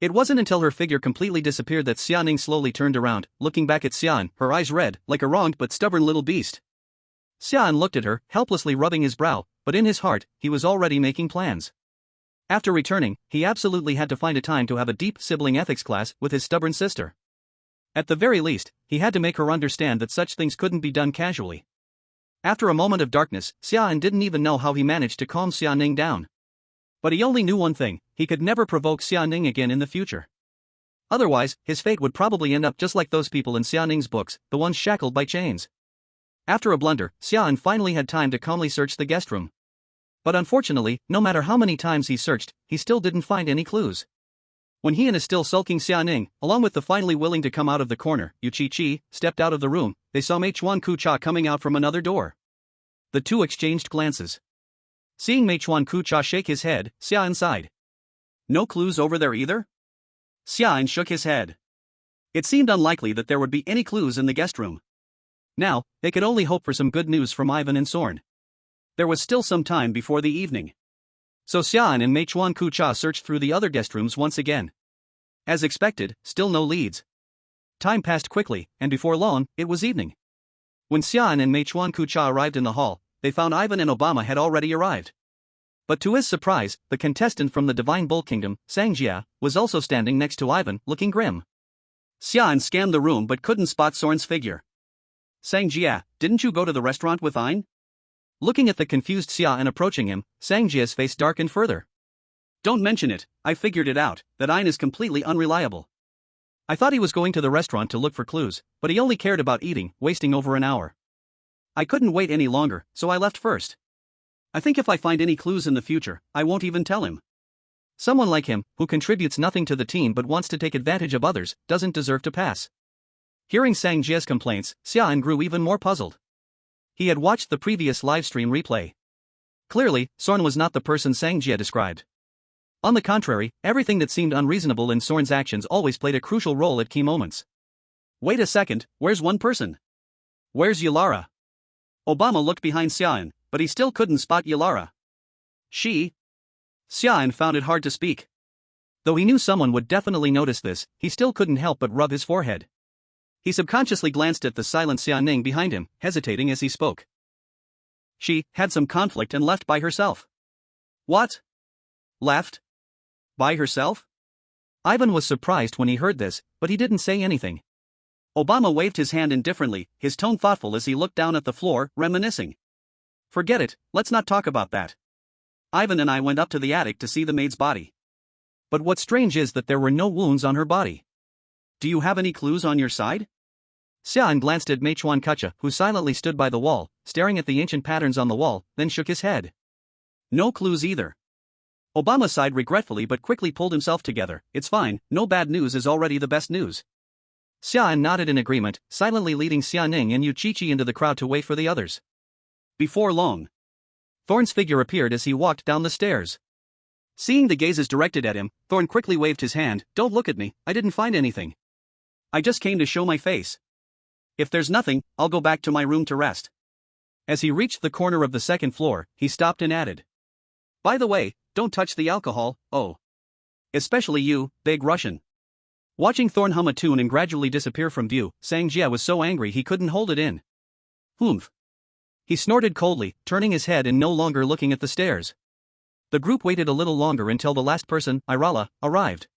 It wasn't until her figure completely disappeared that Xianing slowly turned around, looking back at Xia An, her eyes red, like a wronged but stubborn little beast. Xia An looked at her, helplessly rubbing his brow, but in his heart, he was already making plans. After returning, he absolutely had to find a time to have a deep sibling ethics class with his stubborn sister. At the very least, he had to make her understand that such things couldn't be done casually. After a moment of darkness, Xia An didn't even know how he managed to calm Xianing down. But he only knew one thing, he could never provoke Xianing again in the future. Otherwise, his fate would probably end up just like those people in Xianing's books, the ones shackled by chains. After a blunder, Xia An finally had time to calmly search the guest room. But unfortunately, no matter how many times he searched, he still didn't find any clues. When he and a still sulking Xianing, along with the finally willing to come out of the corner, Yu Chi, stepped out of the room, they saw Mei Chuan Ku Cha coming out from another door. The two exchanged glances. Seeing Mei Chuan Ku Cha shake his head, Xia An sighed. No clues over there either? Xia An shook his head. It seemed unlikely that there would be any clues in the guest room. Now, they could only hope for some good news from Ivan and Thorne. There was still some time before the evening. So Xia An and Mei Chuan Ku Cha searched through the other guest rooms once again. As expected, still no leads. Time passed quickly, and before long, it was evening. When Xia An and Mei Chuan Ku Cha arrived in the hall, they found Ivan and Obama had already arrived. But to his surprise, the contestant from the Divine Bull Kingdom, Sangjia, was also standing next to Ivan, looking grim. Xia An scanned the room but couldn't spot Thorne's figure. Sangjia, didn't you go to the restaurant with Ein? Looking at the confused Xia An approaching him, Sangjia's face darkened further. Don't mention it, I figured it out, that Ein is completely unreliable. I thought he was going to the restaurant to look for clues, but he only cared about eating, wasting over an hour. I couldn't wait any longer, so I left first. I think if I find any clues in the future, I won't even tell him. Someone like him, who contributes nothing to the team but wants to take advantage of others, doesn't deserve to pass. Hearing Sang Jia's complaints, Xia An grew even more puzzled. He had watched the previous livestream replay. Clearly, Thorne was not the person Sang Jia described. On the contrary, everything that seemed unreasonable in Thorne's actions always played a crucial role at key moments. Wait a second, where's one person? Where's Yulara? Obama looked behind Xia An, but he still couldn't spot Yulara. Xia An found it hard to speak. Though he knew someone would definitely notice this, he still couldn't help but rub his forehead. He subconsciously glanced at the silent Xia Ning behind him, hesitating as he spoke. She had some conflict and left by herself. What? Left? By herself? Ivan was surprised when he heard this, but he didn't say anything. Obama waved his hand indifferently, his tone thoughtful as he looked down at the floor, reminiscing. Forget it, let's not talk about that. Ivan and I went up to the attic to see the maid's body. But what's strange is that there were no wounds on her body. Do you have any clues on your side? Xia An glanced at Meichuan Kucha, who silently stood by the wall, staring at the ancient patterns on the wall, then shook his head. No clues either. Obama sighed regretfully but quickly pulled himself together. It's fine, no bad news is already the best news. Xia An nodded in agreement, silently leading Xia Ning and Yu Chichi into the crowd to wait for the others. Before long, Thorne's figure appeared as he walked down the stairs. Seeing the gazes directed at him, Thorne quickly waved his hand. Don't look at me, I didn't find anything. I just came to show my face. If there's nothing, I'll go back to my room to rest. As he reached the corner of the second floor, he stopped and added. By the way, don't touch the alcohol, oh. Especially you, big Russian. Watching Thorne hum a tune and gradually disappear from view, Sang Jia was so angry he couldn't hold it in. Humph. He snorted coldly, turning his head and no longer looking at the stairs. The group waited a little longer until the last person, Irala, arrived.